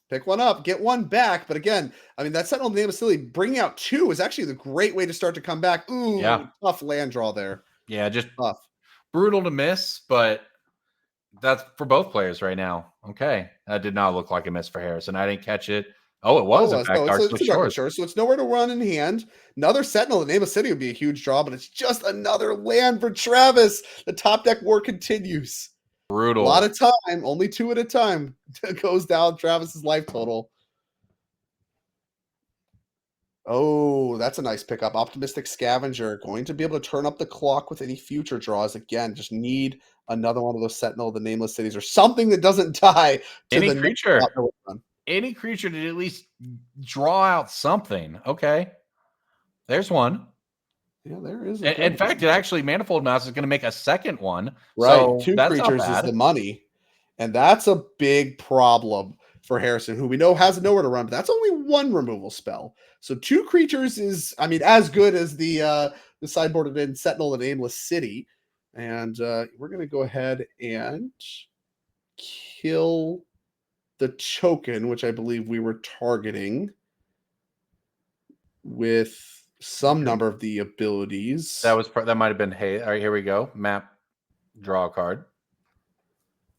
Pick one up, get one back. But again, I mean, that Sentinel of the Nameless City bringing out 2 is actually the great way to start to come back. Ooh, tough land draw there. Yeah, just tough. Brutal to miss, but that's for both players right now. Okay, that did not look like a miss for Harrison. I didn't catch it. Oh, it was. In fact, it's Dark Shores, so it's Nowhere to Run in hand. Another Sentinel, the Nameless City would be a huge draw, but it's just another land for Travis. The top deck war continues. Brutal. A lot of time, only 2 at a time goes down Travis's life total. Oh, that's a nice pickup. Optimistic Scavenger, going to be able to turn up the clock with any future draws. Again, just need another one of those Sentinel of the Nameless Cities or something that doesn't die to any the creature. Any creature to at least draw out something. Okay. There's one. Yeah, there is. In fact, it actually Manifold Mouse is going to make a second one. Right. So 2 creatures is the money. And that's a big problem for Harrison, who we know has Nowhere to Run, but that's only 1 removal spell. So 2 creatures is, I mean, as good as the sideboarded in Sentinel and Nameless City. And we're going to go ahead and kill the token, which I believe we were targeting with some number of the abilities. That might have been, hey, all right, here we go. Map, draw a card.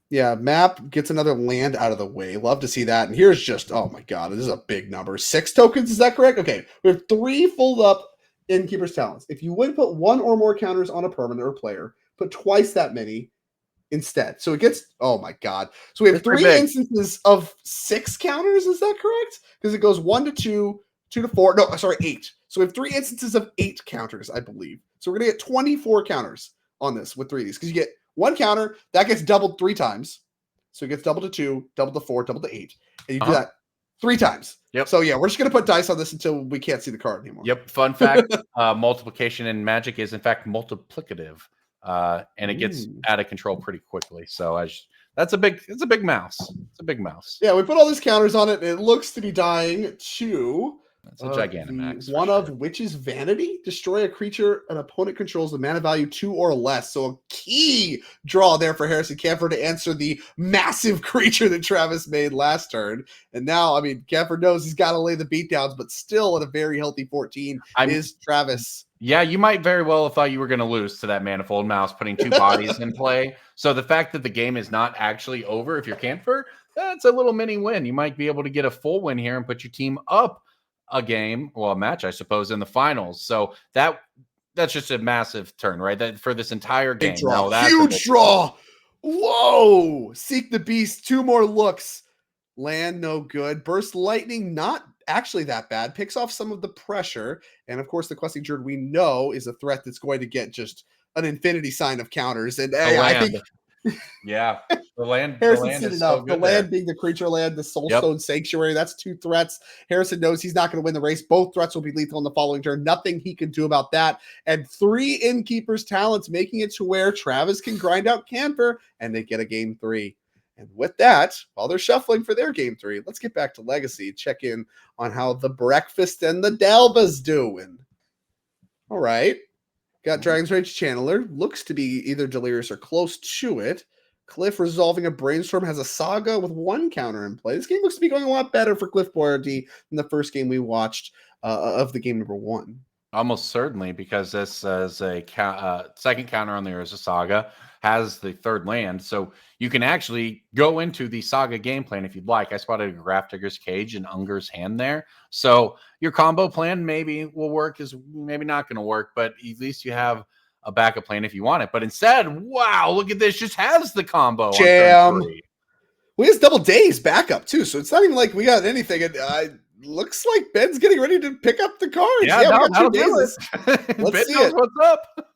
Yeah, map gets another land out of the way. Love to see that. And here's just, oh my god, this is a big number. 6 tokens, is that correct? Okay, we have 3 fold up Innkeeper's Talents. If you would put 1 or more counters on a permanent or player, put twice that many instead. So it gets, oh my god. So we have 3 instances of 6 counters, is that correct? Because it goes 1 to 2, 2 to 4. No, sorry, 8. So we have 3 instances of 8 counters, I believe. So we're going to get 24 counters on this with 3 of these. Because you get 1 counter, that gets doubled 3 times. So it gets doubled to 2, doubled to 4, doubled to 8. And you do that 3 times. Yep. So yeah, we're just going to put dice on this until we can't see the card anymore. Yep. Fun fact, multiplication in Magic is in fact multiplicative. And it gets out of control pretty quickly. So it's a big mouse. It's a big mouse. Yeah, we put all these counters on it, and it looks to be dying to that's a Gigantamax. One of Witch's Vanity. Destroy a creature an opponent controls with mana value 2 or less. So a key draw there for Harrison Camphor to answer the massive creature that Travis made last turn. And now, I mean, Camphor knows he's got to lay the beatdowns, but still at a very healthy 14 is Travis. Yeah, you might very well have thought you were going to lose to that Manifold Mouse putting 2 bodies in play. So the fact that the game is not actually over if you're Camphor, that's a little mini win. You might be able to get a full win here and put your team up a match, I suppose, in the finals. So that's just a massive turn, right? That for this entire game. Draw. Huge draw. Whoa! Seek the Beast. 2 more looks. Land no good. Burst Lightning, not actually that bad. Picks off some of the pressure. And of course, the Questing Druid we know is a threat that's going to get just an infinity sign of counters. And I think yeah, the land. Harrison the land set is it up. so good the land there. being the creature land, the Soulstone Sanctuary. That's 2 threats. Harrison knows he's not going to win the race. Both threats will be lethal in the following turn. Nothing he can do about that. And 3 Innkeeper's Talents, making it to where Travis can grind out Camphor, and they get a game 3. And with that, while they're shuffling for their game 3, let's get back to Legacy. Check in on how the Breakfast and the Delva's doing. All right. Got Dragon's Rage Channeler. Looks to be either Delirious or close to it. Cliff resolving a Brainstorm has a Saga with 1 counter in play. This game looks to be going a lot better for Cliff Boyardee than the first game we watched of the game number 1. Almost certainly, because this is a second counter on the Urza Saga, has the third land. So you can actually go into the Saga game plan if you'd like. I spotted a Graph Digger's Cage and Unger's Hand there. So your combo plan maybe will work, is maybe not going to work, but at least you have a backup plan if you want it. But instead, wow, look at this. Just has the combo on turn 3. We have double days backup too, so it's not even like we got anything. And looks like Ben's getting ready to pick up the cards. Yeah, we got 2 days. Let's Ben see knows it. what's up.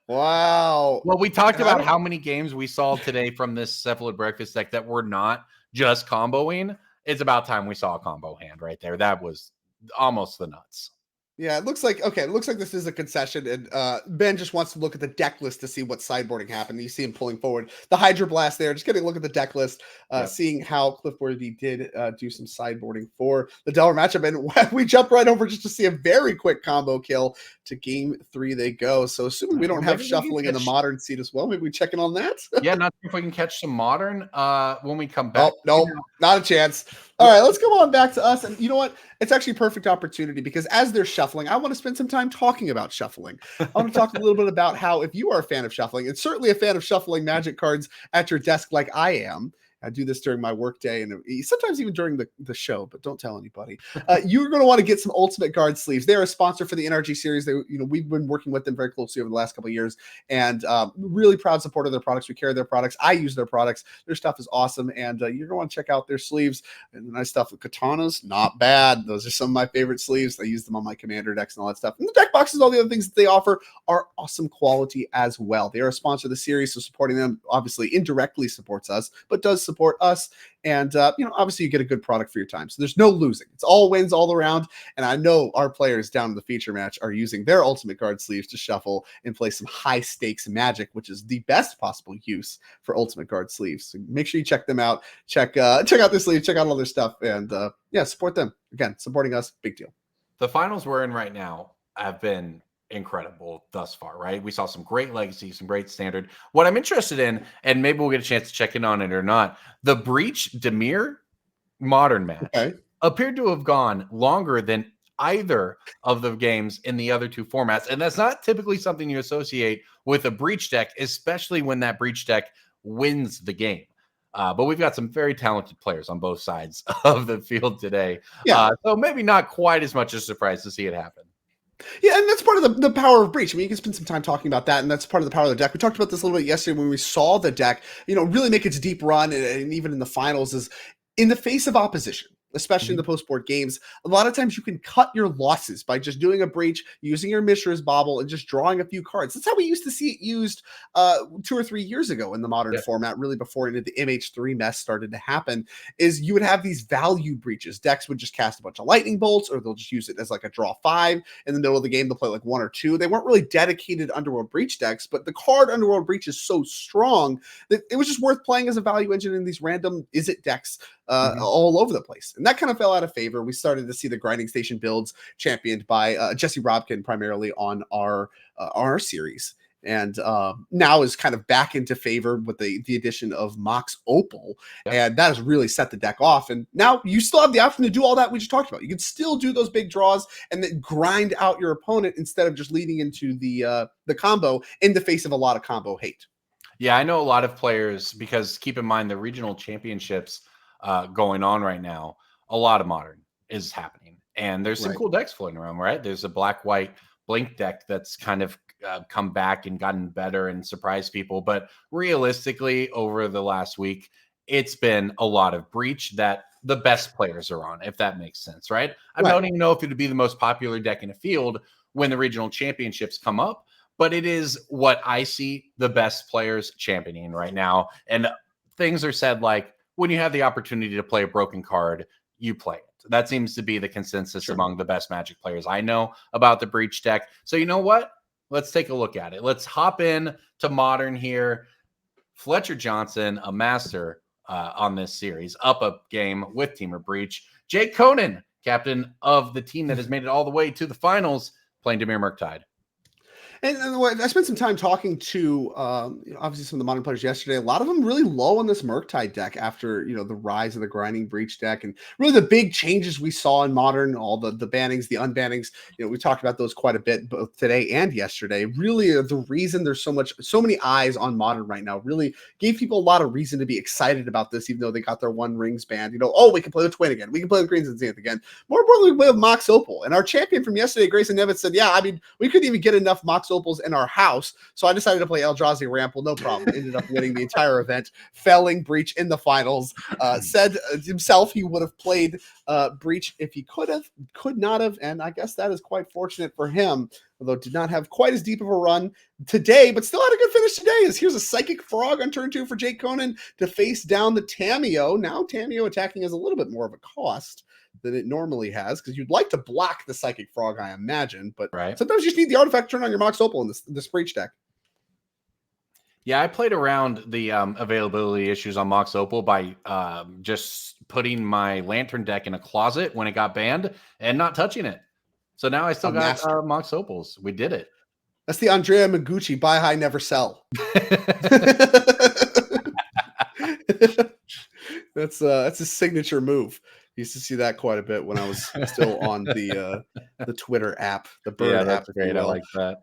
Wow. Well, we talked about how many games we saw today from this Cephalid Breakfast deck that were not just comboing. It's about time we saw a combo hand right there. That was almost the nuts. Yeah, it looks like this is a concession, and Ben just wants to look at the deck list to see what sideboarding happened. You see him pulling forward the Hydro Blast there, just getting a look at the deck list, seeing how Cliffworthy did do some sideboarding for the Delaware matchup, and we jump right over just to see a very quick combo kill. To game 3 they go. So assuming we don't have shuffling in the modern seat as well, maybe we check in on that. Yeah, not sure if we can catch some modern when we come back. Oh, no, not a chance. All right, let's go on back to us. And you know what? It's actually a perfect opportunity because as they're shuffling, I want to spend some time talking about shuffling. I want to talk a little bit about how, if you are a fan of shuffling, and certainly a fan of shuffling Magic cards at your desk like I am, I do this during my workday and sometimes even during the show, but don't tell anybody. You're going to want to get some Ultimate Guard sleeves. They're a sponsor for the NRG series. We've been working with them very closely over the last couple of years, and really proud supporter of their products. We carry their products. I use their products. Their stuff is awesome, and you're going to want to check out their sleeves. And the nice stuff with katanas, not bad. Those are some of my favorite sleeves. I use them on my commander decks and all that stuff. And the deck boxes, all the other things that they offer are awesome quality as well. They are a sponsor of the series, so supporting them obviously indirectly supports us, but does support us. And obviously you get a good product for your time, so there's no losing. It's all wins all around. And I know our players down in the feature match are using their Ultimate Guard sleeves to shuffle and play some high stakes Magic, which is the best possible use for Ultimate Guard sleeves. So make sure you check them out. Check out their sleeves, check out all their stuff, and support them. Again, supporting us, big deal. The finals we're in right now have been incredible thus far, right? We saw some great legacy, some great standard. What I'm interested in, and maybe we'll get a chance to check in on it or not, the Breach Demir modern match appeared to have gone longer than either of the games in the other two formats. And that's not typically something you associate with a Breach deck, especially when that Breach deck wins the game. But we've got some very talented players on both sides of the field today. So maybe not quite as much a surprise to see it happen. Yeah, and that's part of the power of Breach. I mean, you can spend some time talking about that, and that's part of the power of the deck. We talked about this a little bit yesterday when we saw the deck, really make its deep run, and even in the finals, is in the face of opposition, especially in the post-board games. A lot of times you can cut your losses by just doing a Breach, using your Mishra's Bauble, and just drawing a few cards. That's how we used to see it used 2 or 3 years ago in the modern format, really before the MH3 mess started to happen, is you would have these value breaches. Decks would just cast a bunch of lightning bolts, or they'll just use it as like a draw 5. In the middle of the game, they'll play like 1 or 2. They weren't really dedicated Underworld Breach decks, but the card Underworld Breach is so strong that it was just worth playing as a value engine in these random Izzet decks all over the place. And that kind of fell out of favor. We started to see the grinding station builds championed by Jesse Robkin primarily on our series. And now is kind of back into favor with the addition of Mox Opal. And that has really set the deck off. And now you still have the option to do all that we just talked about. You can still do those big draws and then grind out your opponent instead of just leading into the combo in the face of a lot of combo hate. Yeah, I know a lot of players, because keep in mind the regional championships going on right now, a lot of modern is happening. And there's some cool decks floating around, right? There's a black-white Blink deck that's kind of come back and gotten better and surprised people. But realistically, over the last week, it's been a lot of Breach that the best players are on, if that makes sense, right? I don't even know if it would be the most popular deck in the field when the regional championships come up, but it is what I see the best players championing right now. And things are said like, when you have the opportunity to play a broken card, you play it. That seems to be the consensus among the best Magic players I know about the Breach deck. So you know what? Let's take a look at it. Let's hop in to modern here. Fletcher Johnson, a master on this series, up a game with Teamer Breach. Jake Conan, captain of the team that has made it all the way to the finals, playing Demir Murktide. I spent some time talking to obviously some of the Modern players yesterday. A lot of them really low on this Murktide deck after the rise of the Grinding Breach deck and really the big changes we saw in Modern, all the bannings, the unbannings. We talked about those quite a bit both today and yesterday. Really, the reason there's so many eyes on Modern right now really gave people a lot of reason to be excited about this, even though they got their one rings banned. Oh, we can play with Twin again. We can play with Greens and Zenith again. More importantly, we play with Mox Opal. And our champion from yesterday, Grayson Nevitz, said, yeah, I mean, we couldn't even get enough Mox Opals in our house. So I decided to play Eldrazi Rample. No problem. Ended up winning the entire event, felling Breach in the finals. Said himself he would have played Breach if he could not have. And I guess that is quite fortunate for him, although did not have quite as deep of a run today, but still had a good finish today. Here's a Psychic Frog on turn 2 for Jake Conan to face down the Tameo. Now Tameo attacking is a little bit more of a cost than it normally has, because you'd like to block the Psychic Frog, I imagine, but sometimes you just need the artifact to turn on your Mox Opal in this Breach deck. Yeah, I played around the availability issues on Mox Opal by just putting my Lantern deck in a closet when it got banned and not touching it. So now I still got Mox Opals. We did it. That's the Andrea Maguchi, buy high, never sell. That's a signature move. Used to see that quite a bit when I was still on the Twitter app, the Bird app. That's great. I like that.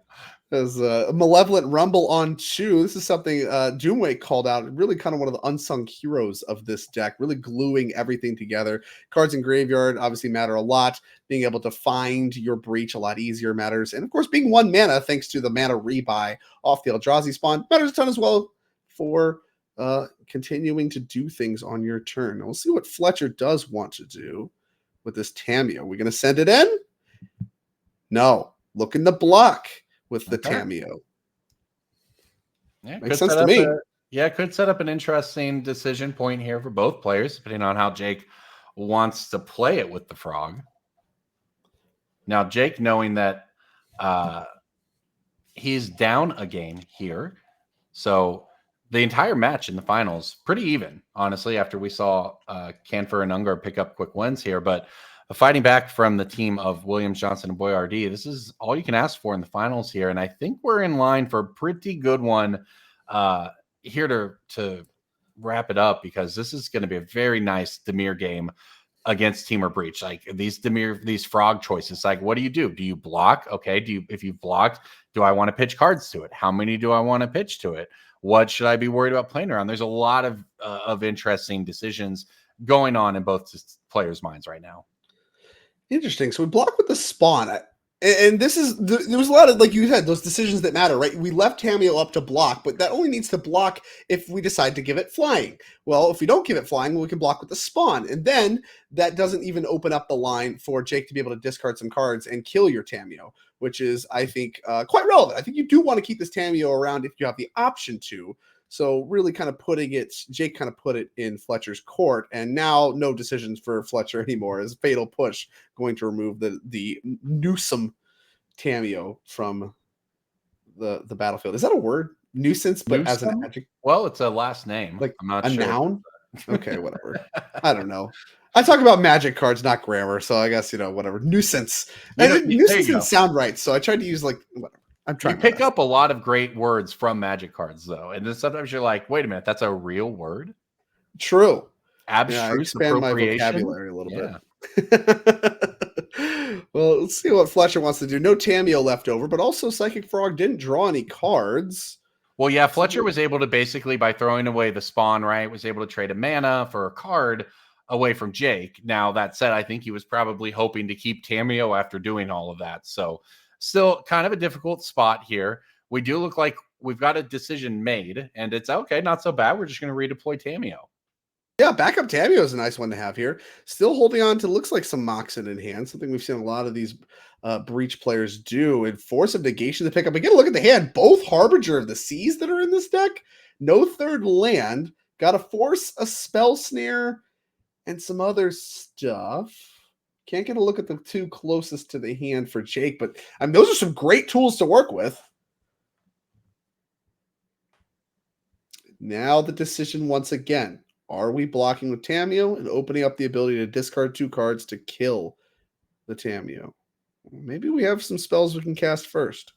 There's a Malevolent Rumble on 2. This is something Doomway called out. Really kind of one of the unsung heroes of this deck, really gluing everything together. Cards in graveyard obviously matter a lot. Being able to find your Breach a lot easier matters. And of course, being 1 mana, thanks to the mana rebuy off the Eldrazi spawn, matters a ton as well for continuing to do things on your turn. Now, we'll see what Fletcher does want to do with this Tameo. Are we going to send it in? No. Looking to block with the Tameo. Yeah, makes sense to me. It could set up an interesting decision point here for both players, depending on how Jake wants to play it with the Frog. Now, Jake, knowing that he's down a game here, so the entire match in the finals, pretty even, honestly, after we saw Canfer and Ungar pick up quick wins here. But fighting back from the team of Williams, Johnson, and Boyardee, this is all you can ask for in the finals here. And I think we're in line for a pretty good one here to wrap it up, because this is going to be a very nice Dimir game against Temur Breach. Like these Frog choices, like what do you do? Do you block? Okay. If you've blocked, do I want to pitch cards to it? How many do I want to pitch to it? What should I be worried about playing around? There's a lot of interesting decisions going on in both players' minds right now. Interesting. So we block with the spawn. And this is, there was a lot of, like you said, those decisions that matter, right? We left Tameo up to block, but that only needs to block if we decide to give it flying. Well, if we don't give it flying, we can block with the spawn. And then that doesn't even open up the line for Jake to be able to discard some cards and kill your Tameo, which is, I think, quite relevant. I think you do want to keep this Tameo around if you have the option to. So really kind of Jake kind of put it in Fletcher's court, and now no decisions for Fletcher anymore, as Fatal Push going to remove the Newsome Tameo from the battlefield. Is that a word? Nuisance, but Newsome? As an adjective? Well, it's a last name. Like I'm not a sure. noun? Okay, whatever. I don't know. I talk about magic cards, not grammar, so I guess, whatever. Nuisance. Nuisance didn't sound right, so I tried to use whatever. I'm trying. You pick up a lot of great words from magic cards, though, and then sometimes you're like, "Wait a minute, that's a real word." True. Abstruse I expand my vocabulary a little bit. Well, let's see what Fletcher wants to do. No Tameo left over, but also Psychic Frog didn't draw any cards. Well, yeah, Fletcher was able to basically, by throwing away the spawn, right, was able to trade a mana for a card away from Jake. Now, that said, I think he was probably hoping to keep Tameo after doing all of that. So still kind of a difficult spot here. We do look like we've got a decision made, and it's okay, not so bad. We're just going to redeploy Tameo. Yeah, backup Tameo is a nice one to have here. Still holding on to, looks like some Moxen in hand, something we've seen a lot of these Breach players do. And Force of Negation to pick up. Again, look at the hand. Both Harbinger of the Seas that are in this deck. No third land. Got to force a Spell Snare and some other stuff. Can't get a look at the two closest to the hand for Jake, but those are some great tools to work with. Now the decision once again. Are we blocking with Tameo and opening up the ability to discard 2 cards to kill the Tameo? Maybe we have some spells we can cast first.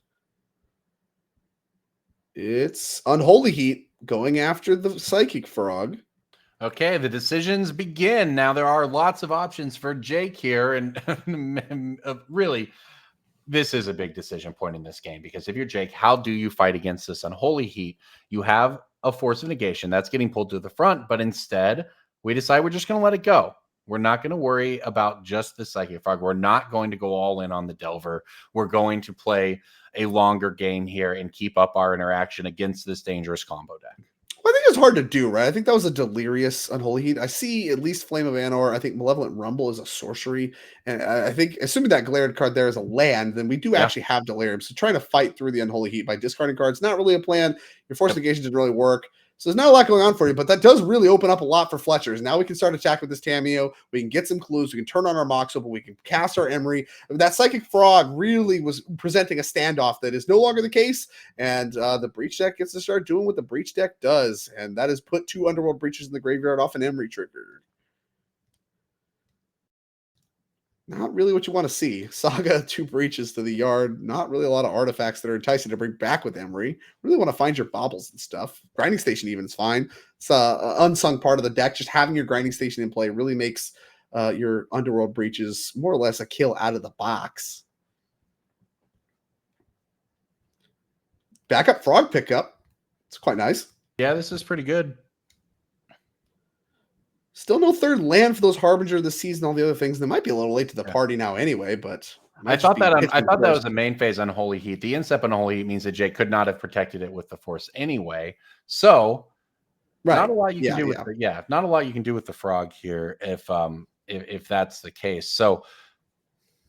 It's Unholy Heat going after the Psychic Frog. Okay, the decisions begin. Now there are lots of options for Jake here, and really, this is a big decision point in this game because if you're Jake, how do you fight against this Unholy Heat? You have a Force of Negation that's getting pulled to the front, but instead we decide we're just going to let it go. We're not going to worry about just the Psychic Frog. We're not going to go all in on the Delver. We're going to play a longer game here and keep up our interaction against this dangerous combo deck. Well, I think it's hard to do, right? I think that was a delirious Unholy Heat. I see at least Flame of Anor. I think Malevolent Rumble is a sorcery. And I think, assuming that Glared card there is a land, then we do actually have Delirium. So trying to fight through the Unholy Heat by discarding cards, not really a plan. Your Force Negation didn't really work. So there's not a lot going on for you, but that does really open up a lot for Fletchers. Now we can start attack with this Tameo. We can get some clues. We can turn on our Mox Opal. We can cast our Emery. That Psychic Frog really was presenting a standoff that is no longer the case. And the Breach deck gets to start doing what the Breach deck does. And that is put 2 Underworld Breaches in the graveyard off an Emery trigger. Not really what you want to see. Saga, 2 Breaches to the yard. Not really a lot of artifacts that are enticing to bring back with Emery. Really want to find your baubles and stuff. Grinding Station even is fine. It's an unsung part of the deck. Just having your Grinding Station in play really makes your Underworld Breaches more or less a kill out of the box. Backup Frog pickup. It's quite nice. Yeah, this is pretty good. Still no third land for those Harbinger of the Season, all the other things. They might be a little late to the party now anyway, but I thought that was a main phase Unholy Heat. The Instep Unholy Heat means that Jake could not have protected it with the Force anyway. So not a lot you can do with not a lot you can do with the Frog here if that's the case. So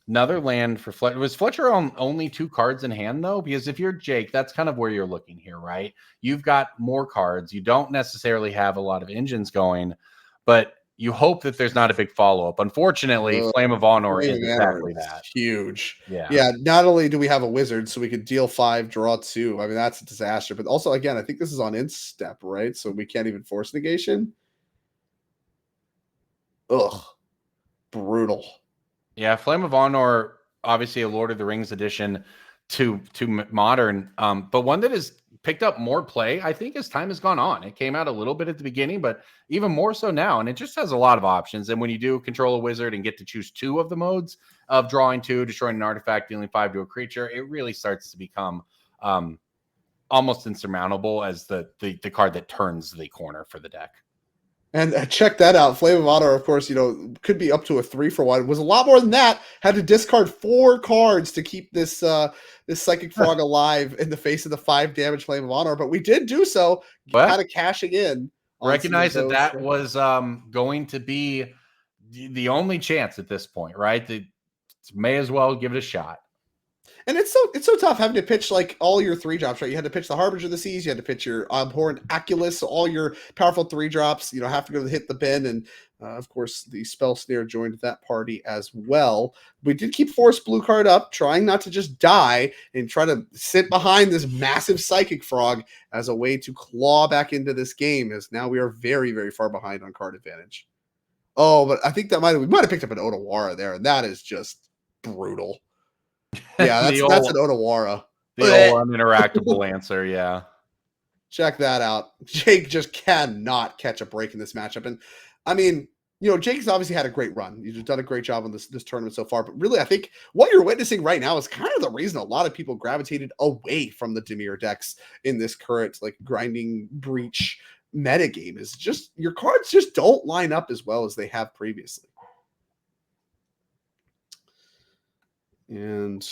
another land for Fletcher. Was Fletcher on only 2 cards in hand though? Because if you're Jake, that's kind of where you're looking here, right? You've got more cards. You don't necessarily have a lot of engines going, but you hope that there's not a big follow-up. Unfortunately, Flame of Honor is exactly that. Huge. Yeah. Not only do we have a wizard, so we could deal 5, draw 2. I mean, that's a disaster. But also, again, I think this is on Instep, right? So we can't even force negation. Ugh. Brutal. Yeah, Flame of Honor, obviously a Lord of the Rings edition to Modern, but one that has picked up more play, I think, as time has gone on. It came out a little bit at the beginning, but even more so now, and it just has a lot of options. And when you do control a wizard and get to choose 2 of the modes of drawing 2, destroying an artifact, dealing 5 to a creature, it really starts to become almost insurmountable as the card that turns the corner for the deck. And check that out. Flame of Honor, of course, could be up to a 3-for-1. It was a lot more than that. Had to discard 4 cards to keep this this Psychic Frog alive in the face of the 5 damage Flame of Honor. But we did do so, kind of cashing in. Recognize that was going to be the only chance at this point, right? May as well give it a shot. And it's so tough having to pitch like all your 3-drops, right? You had to pitch the Harbinger of the Seas, you had to pitch your Abhorrent Aculus, so all your powerful 3-drops, have to go to hit the bin, and of course the Spell Snare joined that party as well. We did keep Forest Blue card up, trying not to just die and try to sit behind this massive Psychic Frog as a way to claw back into this game, as now we are very, very far behind on card advantage. Oh, but I think we might have picked up an Otawara there, and that is just brutal. Yeah, that's an Otawara. The old uninteractable answer, yeah. Check that out. Jake just cannot catch a break in this matchup. And I mean, Jake's obviously had a great run. You've done a great job on this tournament so far. But really, I think what you're witnessing right now is kind of the reason a lot of people gravitated away from the Dimir decks in this current grinding breach meta game. Is just your cards just don't line up as well as they have previously. And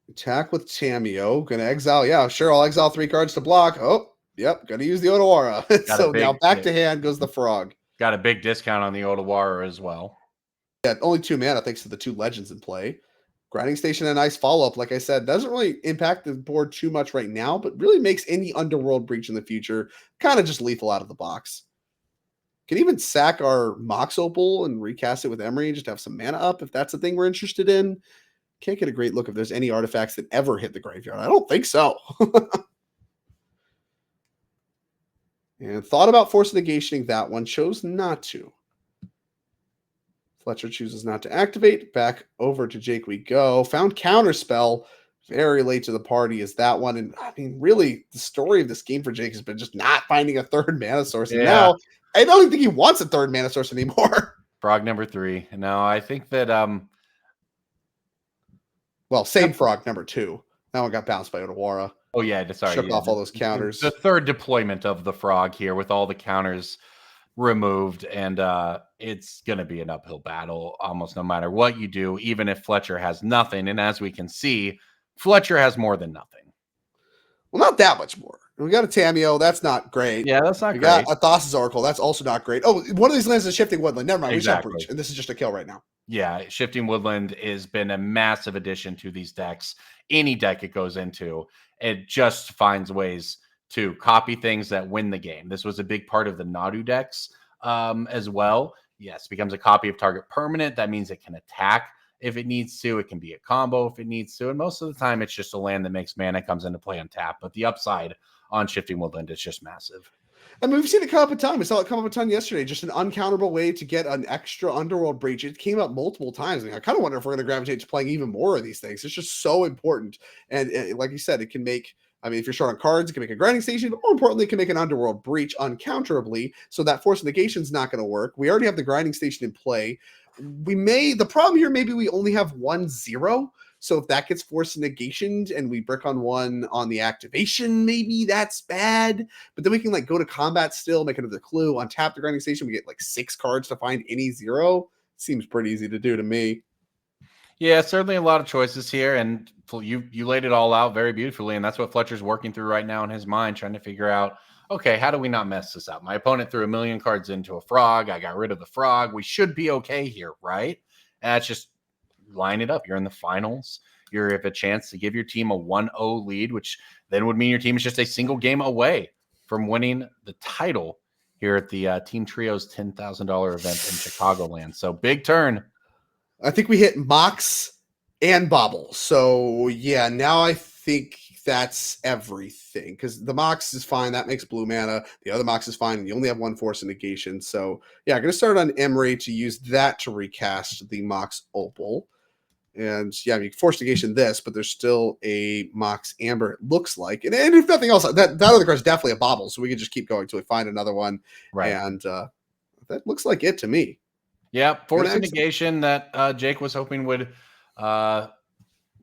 attack with Tameo. Gonna exile. Yeah, sure. I'll exile 3 cards to block. Oh, yep. Gonna use the Otawara. So now back to hand goes the Frog. Got a big discount on the Otawara as well. Yeah, only 2 mana thanks to the 2 legends in play. Grinding Station, a nice follow-up. Like I said, doesn't really impact the board too much right now, but really makes any Underworld Breach in the future kind of just lethal out of the box. Can even sack our Mox Opal and recast it with Emery and just have some mana up if that's the thing we're interested in. Can't get a great look if there's any artifacts that ever hit the graveyard. I don't think so. And thought about Force Negationing that one. Chose not to. Fletcher chooses not to activate. Back over to Jake we go. Found Counterspell. very late to the party is that one. And I mean, really, the story of this game for Jake has been just not finding a third mana source. And now I don't even think he wants a third mana source anymore. Frog number 3. No, I think that well, same frog number 2. That one got bounced by Otawara. Oh yeah, sorry. Shook off all those counters. The third deployment of the frog here with all the counters removed, and it's going to be an uphill battle almost no matter what you do, even if Fletcher has nothing. And as we can see, Fletcher has more than nothing. Well, not that much more. We got a Tameo. That's not great. Yeah, that's not great. We got a Thassa's Oracle. That's also not great. Oh, one of these lands is Shifting Woodland. Never mind. Exactly. We just have Breach, and this is just a kill right now. Yeah, Shifting Woodland has been a massive addition to these decks. Any deck it goes into, it just finds ways to copy things that win the game. This was a big part of the Nadu decks as well. Yes, becomes a copy of target permanent. That means it can attack if it needs to. It can be a combo if it needs to. And most of the time, it's just a land that makes mana, comes into play on tap. But the upside on Shifting Woodland is just massive. I mean, we've seen it come up a ton. We saw it come up a ton yesterday. Just an uncounterable way to get an extra Underworld Breach. It came up multiple times. And I kind of wonder if we're going to gravitate to playing even more of these things. It's just so important. And like you said, it can make, I mean, if you're short on cards, it can make a grinding station, but more importantly, it can make an Underworld Breach uncounterably. So that Force Negation is not going to work. We already have the grinding station in play. The problem here, maybe we only have 1/0. So if that gets Force Negationed and we brick on one on the activation, maybe that's bad. But then we can like go to combat still, make another clue, untap the grinding station. We get like 6 cards to find any 0. Seems pretty easy to do to me. Yeah, certainly a lot of choices here, and you laid it all out very beautifully, and that's what Fletcher's working through right now in his mind, trying to figure out, okay, how do we not mess this up? My opponent threw 1 million cards into a frog. I got rid of the frog. We should be okay here, right? And that's just line it up. You're in the finals. You have a chance to give your team a 1-0 lead, which then would mean your team is just a single game away from winning the title here at the Team Trios $10,000 event in Chicagoland. So big turn. I think we hit Mox and Bobble. So yeah, now I think that's everything because the Mox is fine. That makes blue mana. The other Mox is fine. And you only have 1 Force Negation. So yeah, I'm going to start on Emre to use that to recast the Mox Opal. And yeah, you can Force Negation this, but there's still a Mox Amber, it looks like. And if nothing else, that other card is definitely a Bobble. So we can just keep going until we find another one. Right. And that looks like it to me. Yeah, Force Negation that Jake was hoping would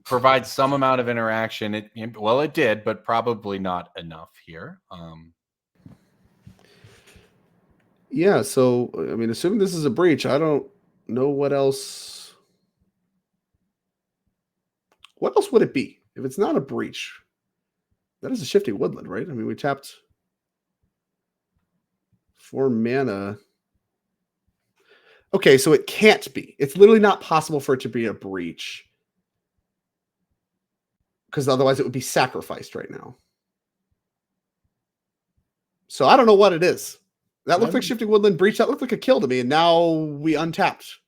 provide some amount of interaction. It did, but probably not enough here. Yeah, so I mean, assuming this is a breach, I don't know what else. What else would it be if it's not a breach? That is a Shifting Woodland, right? I mean, we tapped 4 mana. Okay, so it can't be. It's literally not possible for it to be a breach. Because otherwise it would be sacrificed right now. So I don't know what it is. That looked like Shifting Woodland breach. That looked like a kill to me. And now we untapped.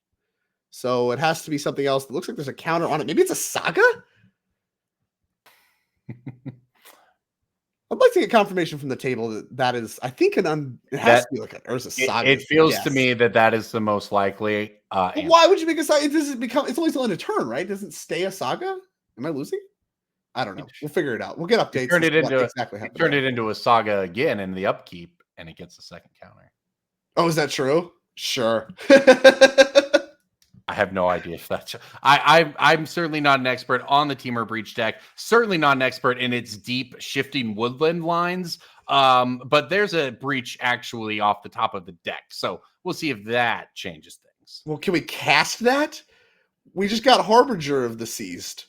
So it has to be something else. It looks like there's a counter on it. Maybe it's a Saga? I'd like to get confirmation from the table that is, I think, it has to be like there's a Saga. It feels to me that is the most likely. Why would you make a Saga? It's only still in a turn, right? It doesn't stay a Saga? Am I losing? I don't know. We'll figure it out. We'll get updates. Turn it into a Saga again in the upkeep, and it gets the second counter. Oh, is that true? Sure. I have no idea if that's. I'm certainly not an expert on the Teamer Breach deck. Certainly not an expert in its deep Shifting Woodland lines. But there's a breach actually off the top of the deck, so we'll see if that changes things. Well, can we cast that? We just got Harbinger of the Seized.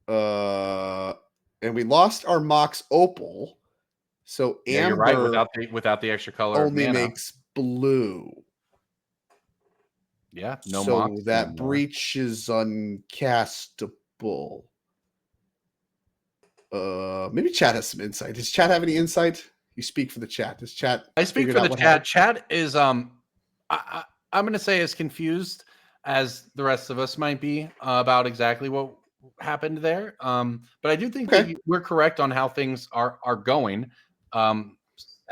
And we lost our Mox Opal. So yeah, Amber, you're right. Without the extra color, only makes blue. Yeah, no. So Mox that anymore. breach is uncastable. Maybe chat has some insight. Does chat have any insight? You speak for the chat. Does chat? I speak for the chat. Happened? Chat is I'm going to say as confused as the rest of us might be about exactly what happened there. But I do think that we're correct on how things are going.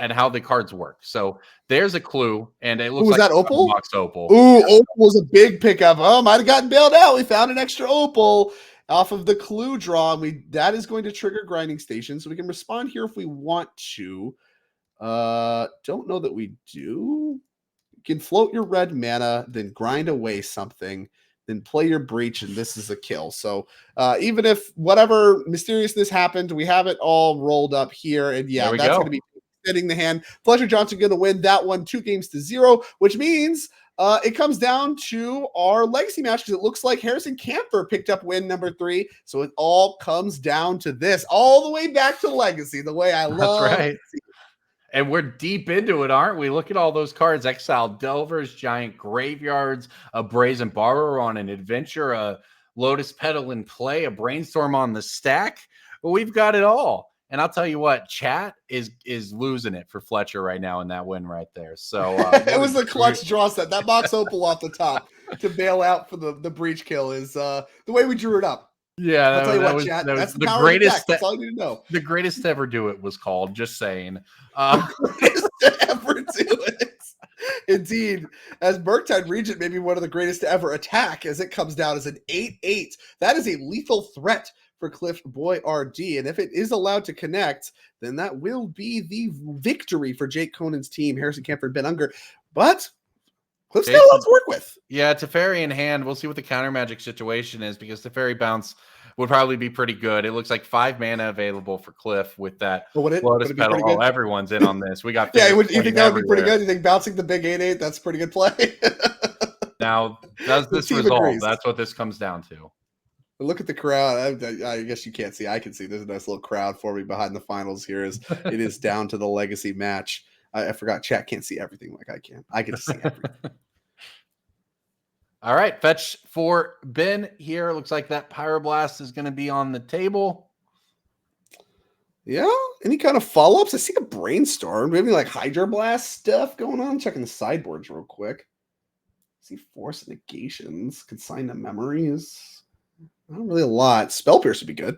and how the cards work. So there's a clue, and it looks Was like that Opal? box Opal. Ooh, Opal was a big pickup. Oh, might have gotten bailed out. We found an extra Opal off of the clue draw. And that is going to trigger grinding station, so we can respond here if we want to. Don't know that we do. You can float your red mana, then grind away something, then play your breach, and this is a kill. So even if whatever mysteriousness happened, we have it all rolled up here. And yeah, that's going to be fitting the hand. Fletcher Johnson going to win that one 2-0, which means it comes down to our legacy match because it looks like Harrison Camper picked up win number 3. So it all comes down to this, all the way back to legacy, the way I love. That's right. And we're deep into it, aren't we? Look at all those cards: Exiled Delvers, Giant Graveyards, a Brazen Borrower on an adventure, a Lotus Petal in play, a Brainstorm on the stack. Well, we've got it all. And I'll tell you what, chat is losing it for Fletcher right now in that win right there. So it was the clutch draw set. That box Opal off the top to bail out for the breach kill is the way we drew it up. Yeah, I'll tell you what, chat. That's the power of the deck. That's all you need to know. The greatest to ever do it was called. Just saying. Greatest to ever do it. Indeed, as Murktide Regent may be one of the greatest to ever attack, as it comes down as an 8/8. That is a lethal threat for Cliff Boy RD, and if it is allowed to connect, then that will be the victory for Jake Conan's team, Harrison Camper and Ben Unger. But Cliff's got a lot to work with. Yeah, Teferi in hand. We'll see what the counter magic situation is, because Teferi bounce would probably be pretty good. It looks like 5 mana available for Cliff with that Lotus Petal. Oh, everyone's in on this. We got yeah. You think that would be pretty good? You think bouncing the big 8/8? That's pretty good play. Now, does this resolve? That's what this comes down to. Look at the crowd. I guess you can't see. I can see. There's a nice little crowd for me behind the finals here. As it is down to the legacy match. I forgot. Chat can't see everything like I can. I get to see everything. All right, fetch for Ben here. Looks like that Pyroblast is going to be on the table. Yeah. Any kind of follow-ups? I see a Brainstorm. Maybe like Hydroblast stuff going on. Checking the sideboards real quick. I see Force Negations. Consign Memories. Not really a lot. Spell Pierce would be good.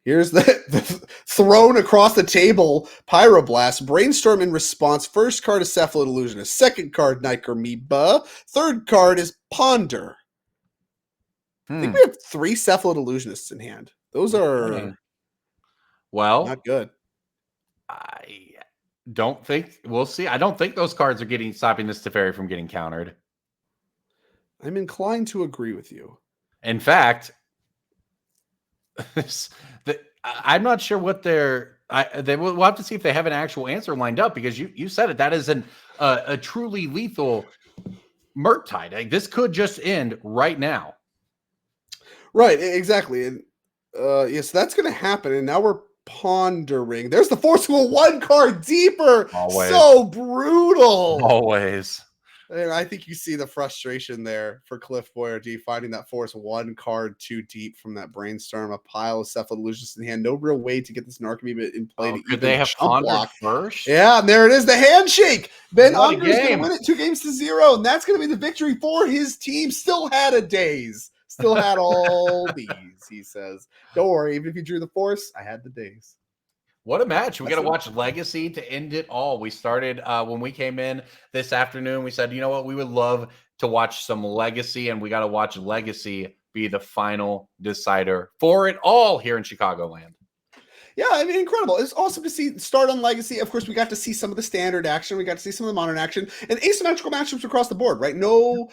Here's the thrown across the table Pyroblast. Brainstorm in response. First card is Cephalid Illusionist. Second card, Nykermeba. Third card is Ponder. I think we have 3 Cephalid Illusionists in hand. Those are not good. I don't think we'll see. I don't think those cards are stopping this Teferi from getting countered. I'm inclined to agree with you. In fact, I'm not sure what we'll have to see if they have an actual answer lined up, because you said it. That is a truly lethal Murktide. Like, this could just end right now. Right, exactly. And yes, that's going to happen. And now we're pondering. There's the Forceful 1 card deeper. Always. So brutal. Always. And I think you see the frustration there for Cliff Boyardee finding that Force 1 card too deep from that Brainstorm, a pile of Cephalid Illusions in hand. No real way to get this Narcomoeba in play. Could they have pondered first? Yeah, and there it is, the handshake. Ben Unger's going to win it 2-0, and that's going to be the victory for his team. Still had a daze. Still had all these, he says. Don't worry, even if you drew the Force, I had the daze. What a match. We got to watch Legacy to end it all. We started when we came in this afternoon. We said, you know what? We would love to watch some Legacy, and we got to watch Legacy be the final decider for it all here in Chicagoland. Yeah, I mean, incredible. It's awesome to see start on Legacy. Of course, we got to see some of the standard action. We got to see some of the modern action and asymmetrical matchups across the board, right? No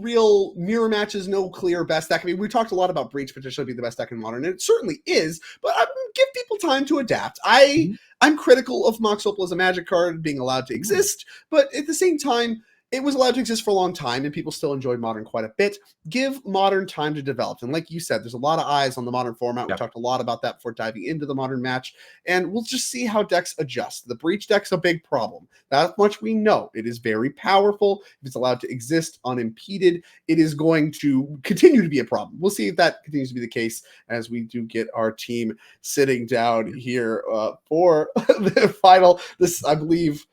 real mirror matches, no clear best deck. I mean, we talked a lot about Breach potentially being the best deck in modern, and it certainly is, but give people time to adapt. I'm critical of Mox Opal as a Magic card being allowed to exist, but at the same time, it was allowed to exist for a long time, and people still enjoyed Modern quite a bit. Give Modern time to develop. And like you said, there's a lot of eyes on the Modern format. We talked a lot about that before diving into the Modern match, and we'll just see how decks adjust. The Breach deck's a big problem. That much we know. It is very powerful. If it's allowed to exist unimpeded, it is going to continue to be a problem. We'll see if that continues to be the case as we do get our team sitting down here for the final, I believe,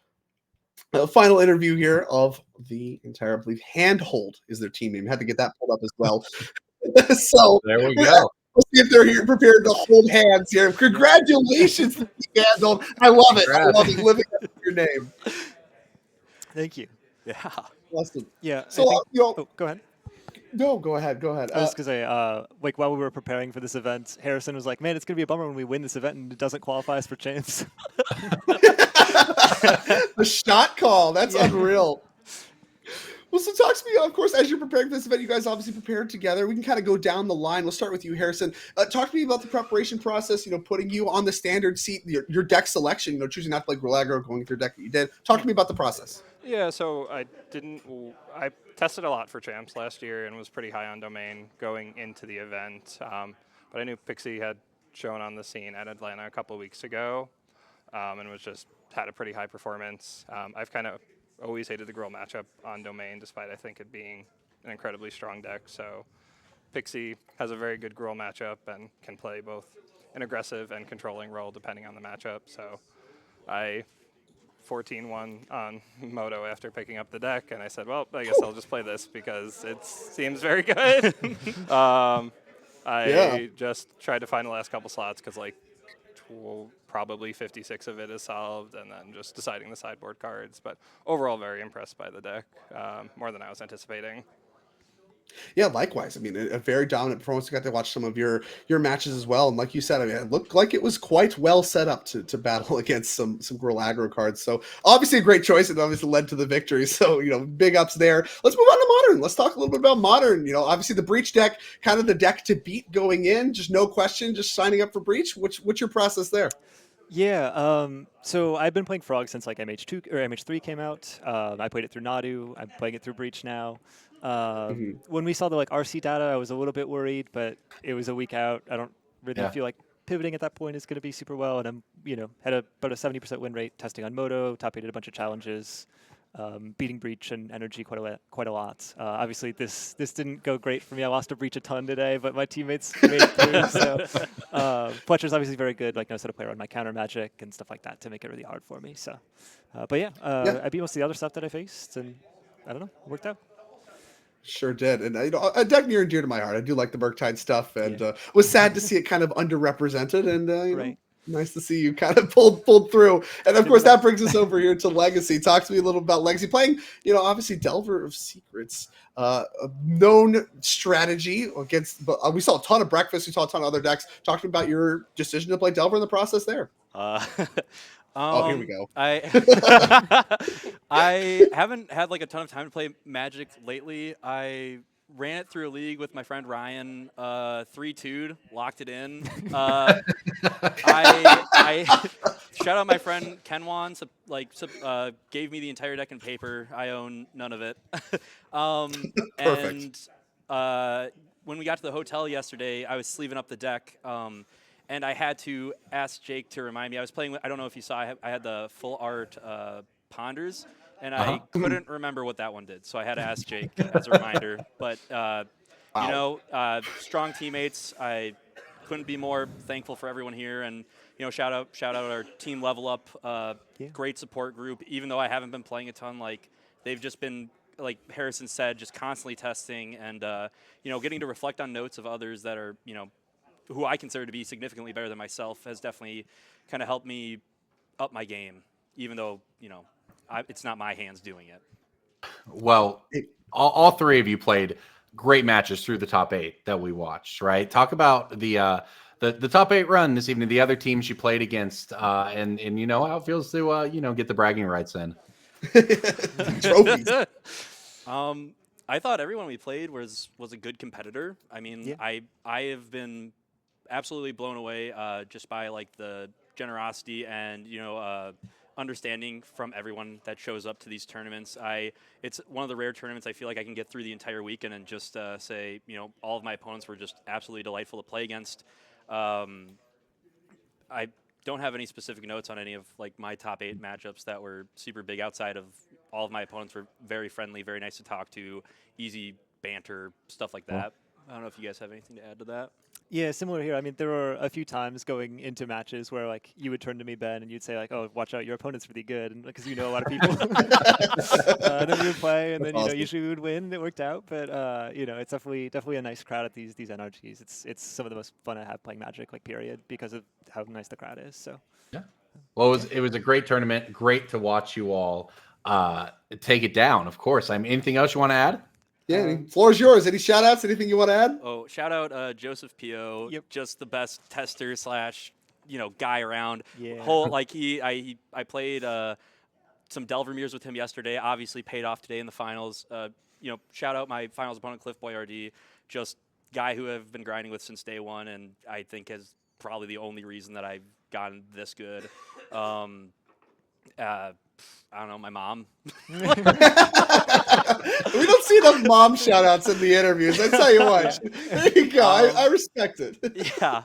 final interview here of the entire, I believe, Handhold is their team name. Had to get that pulled up as well. So there we go. Let's see if they're here prepared to hold hands here. Congratulations, Gandalf. I love it. I love it. Living up to your name. Thank you. Yeah. Awesome. Yeah. So, oh, go ahead. No, go ahead. Go ahead. I was just gonna say, like while we were preparing for this event, Harrison was like, "Man, it's gonna be a bummer when we win this event and it doesn't qualify us for champs." The shot call. That's unreal. Well, so talk to me, of course, as you're preparing for this event, you guys obviously prepared together. We can kind of go down the line. We'll start with you, Harrison. Talk to me about the preparation process, putting you on the standard seat, your deck selection, choosing not to play Grillagro, going with your deck that you did. Talk to me about the process. Yeah, so I tested a lot for champs last year and was pretty high on domain going into the event. But I knew Pixie had shown on the scene at Atlanta a couple of weeks ago and had a pretty high performance. I've kind of always hated the Grill matchup on domain, despite I think it being an incredibly strong deck. So Pixie has a very good Grill matchup and can play both an aggressive and controlling role depending on the matchup. So I 14-1 on Moto after picking up the deck, and I said, well, I guess I'll just play this because it seems very good. I just tried to find the last couple slots because probably 56 of it is solved, and then just deciding the sideboard cards. But overall, very impressed by the deck, more than I was anticipating. Yeah, likewise. I mean, a very dominant performance. I got to watch some of your matches as well, and like you said, I mean, it looked like it was quite well set up to battle against some Grill aggro cards. So obviously a great choice, and obviously led to the victory. So big ups there. Let's move on to Modern. Let's talk a little bit about Modern. Obviously the Breach deck, kind of the deck to beat going in. Just no question, just signing up for Breach. What's your process there? Yeah, so I've been playing Frog since like MH2 or MH3 came out. I played it through Nadu. I'm playing it through Breach now. When we saw the RC data, I was a little bit worried, but it was a week out. I don't really feel like pivoting at that point is going to be super well, and I'm had about a 70% win rate testing on Moto, top 8 at a bunch of challenges, beating Breach and NRG quite a lot. Obviously, this didn't go great for me. I lost to Breach a ton today, but my teammates made it through. So Fletcher's obviously very good, knows how to play around my counter magic and stuff like that to make it really hard for me. So, but I beat most of the other stuff that I faced, and I don't know, it worked out. Sure did, and a deck near and dear to my heart. I do like the Murktide stuff, and was sad to see it kind of underrepresented. And nice to see you kind of pulled through. And of course, that brings us over here to Legacy. Talk to me a little about Legacy playing. Obviously Delver of Secrets, a known strategy against. But we saw a ton of Breakfast. We saw a ton of other decks. Talk to me about your decision to play Delver in the process there. Here we go. I haven't had a ton of time to play Magic lately. I ran it through a league with my friend Ryan, 3-2'd, locked it in. I shout out my friend Kenwan, gave me the entire deck in paper. I own none of it. Perfect. And when we got to the hotel yesterday, I was sleeving up the deck. And I had to ask Jake to remind me. I was playing with, I don't know if you saw, I had the full art Ponders, and I couldn't remember what that one did. So I had to ask Jake as a reminder. But, strong teammates. I couldn't be more thankful for everyone here. And, shout out our team Level Up, great support group. Even though I haven't been playing a ton, they've just been, like Harrison said, just constantly testing and, getting to reflect on notes of others that are, who I consider to be significantly better than myself has definitely kind of helped me up my game, even though, it's not my hands doing it. Well, all three of you played great matches through the top 8 that we watched, right? Talk about the top 8 run this evening, the other teams you played against, and how it feels to, get the bragging rights in. Trophies. I thought everyone we played was a good competitor. I mean, I have been absolutely blown away just by the generosity and understanding from everyone that shows up to these tournaments. It's one of the rare tournaments I feel like I can get through the entire weekend and just say all of my opponents were just absolutely delightful to play against. I don't have any specific notes on any of my top 8 matchups that were super big. Outside of all of my opponents were very friendly, very nice to talk to, easy banter, stuff like that. I don't know if you guys have anything to add to that. Yeah, similar here. I mean, there were a few times going into matches where like you would turn to me, Ben, and you'd say like, "Oh, watch out, your opponent's really good," and because you know a lot of people. And then we would play, and then awesome. usually we would win. And it worked out, but it's definitely a nice crowd at these NRGs. It's some of the most fun I have playing Magic, like period, because of how nice the crowd is. So yeah. Well, it was a great tournament. Great to watch you all take it down. Of course. I mean, anything else you want to add? Yeah, floor is yours. Any shout outs? Anything you want to add? Oh, shout out Joseph Pio. Yep. Just the best tester / guy around. Yeah. I played some Delvermeres with him yesterday. Obviously paid off today in the finals. Shout out my finals opponent Cliff Boyardee. Just guy who I've been grinding with since day one, and I think is probably the only reason that I've gotten this good. I don't know, my mom. We don't see the mom shout outs in the interviews. I tell you what. There you go. I respect it. Yeah.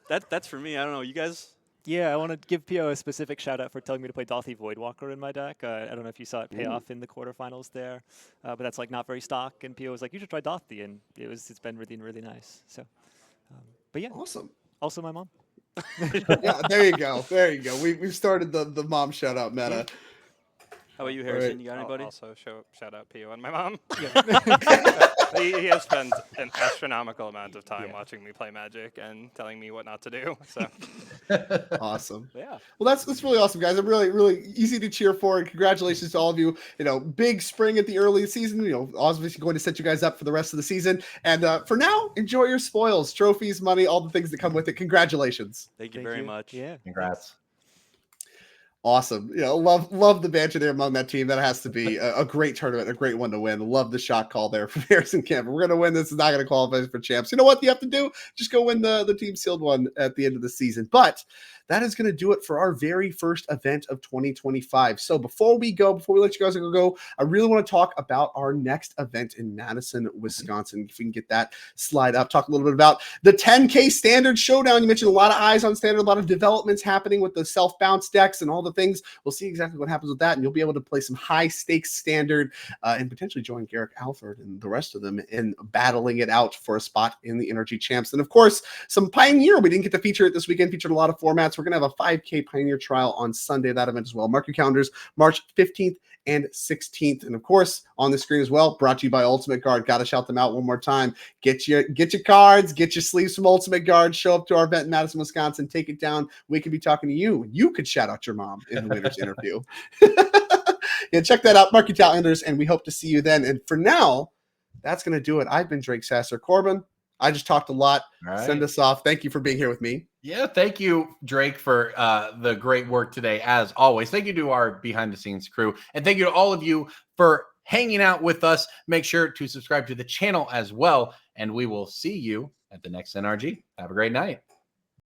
That's for me. I don't know. You guys? Yeah, I want to give Pio a specific shout out for telling me to play Dothy Voidwalker in my deck. I don't know if you saw it pay off in the quarterfinals there, but that's like not very stock. And Pio was like, "You should try Dothy," and it's been really, really nice. So, but yeah, awesome. Also, my mom. Yeah, there you go. There you go. We've started the mom shout out meta. How about you, Harrison? Right. You got anybody? Also, shout out Pio and my mom. He has spent an astronomical amount of time watching me play Magic and telling me what not to do. So awesome. Yeah. Well, that's really awesome, guys. I'm really, really easy to cheer for, and congratulations to all of you. Big spring at the early season. Obviously going to set you guys up for the rest of the season. And for now, enjoy your spoils, trophies, money, all the things that come with it. Congratulations. Thank you very much. Yeah. Congrats. Awesome. Love the banter there among that team. That has to be a great tournament, a great one to win. Love the shot call there from Harrison Kemp. We're going to win this. It's not going to qualify for champs. You know what you have to do? Just go win the team sealed one at the end of the season. But that is going to do it for our very first event of 2025. So before we let you guys go, I really want to talk about our next event in Madison, Wisconsin. If we can get that slide up, talk a little bit about the 10K Standard Showdown. You mentioned a lot of eyes on Standard, a lot of developments happening with the self-bounce decks and all the things. We'll see exactly what happens with that, and you'll be able to play some high-stakes Standard and potentially join Garrick Alford and the rest of them in battling it out for a spot in the NRG Champs. And of course, some Pioneer. We didn't get to feature it this weekend. Featured a lot of formats. We're going to have a 5K Pioneer trial on Sunday, that event as well. Mark your calendars, March 15th and 16th. And of course, on the screen as well, brought to you by Ultimate Guard. Got to shout them out one more time. Get your cards, get your sleeves from Ultimate Guard. Show up to our event in Madison, Wisconsin. Take it down. We could be talking to you. You could shout out your mom in the winner's interview. Yeah, check that out. Mark your calendars, and we hope to see you then. And for now, that's going to do it. I've been Drake Sasser. Corbin, I just talked a lot. Right. Send us off. Thank you for being here with me. Yeah, thank you, Drake, for the great work today, as always. Thank you to our behind-the-scenes crew, and thank you to all of you for hanging out with us. Make sure to subscribe to the channel as well, and we will see you at the next NRG. Have a great night.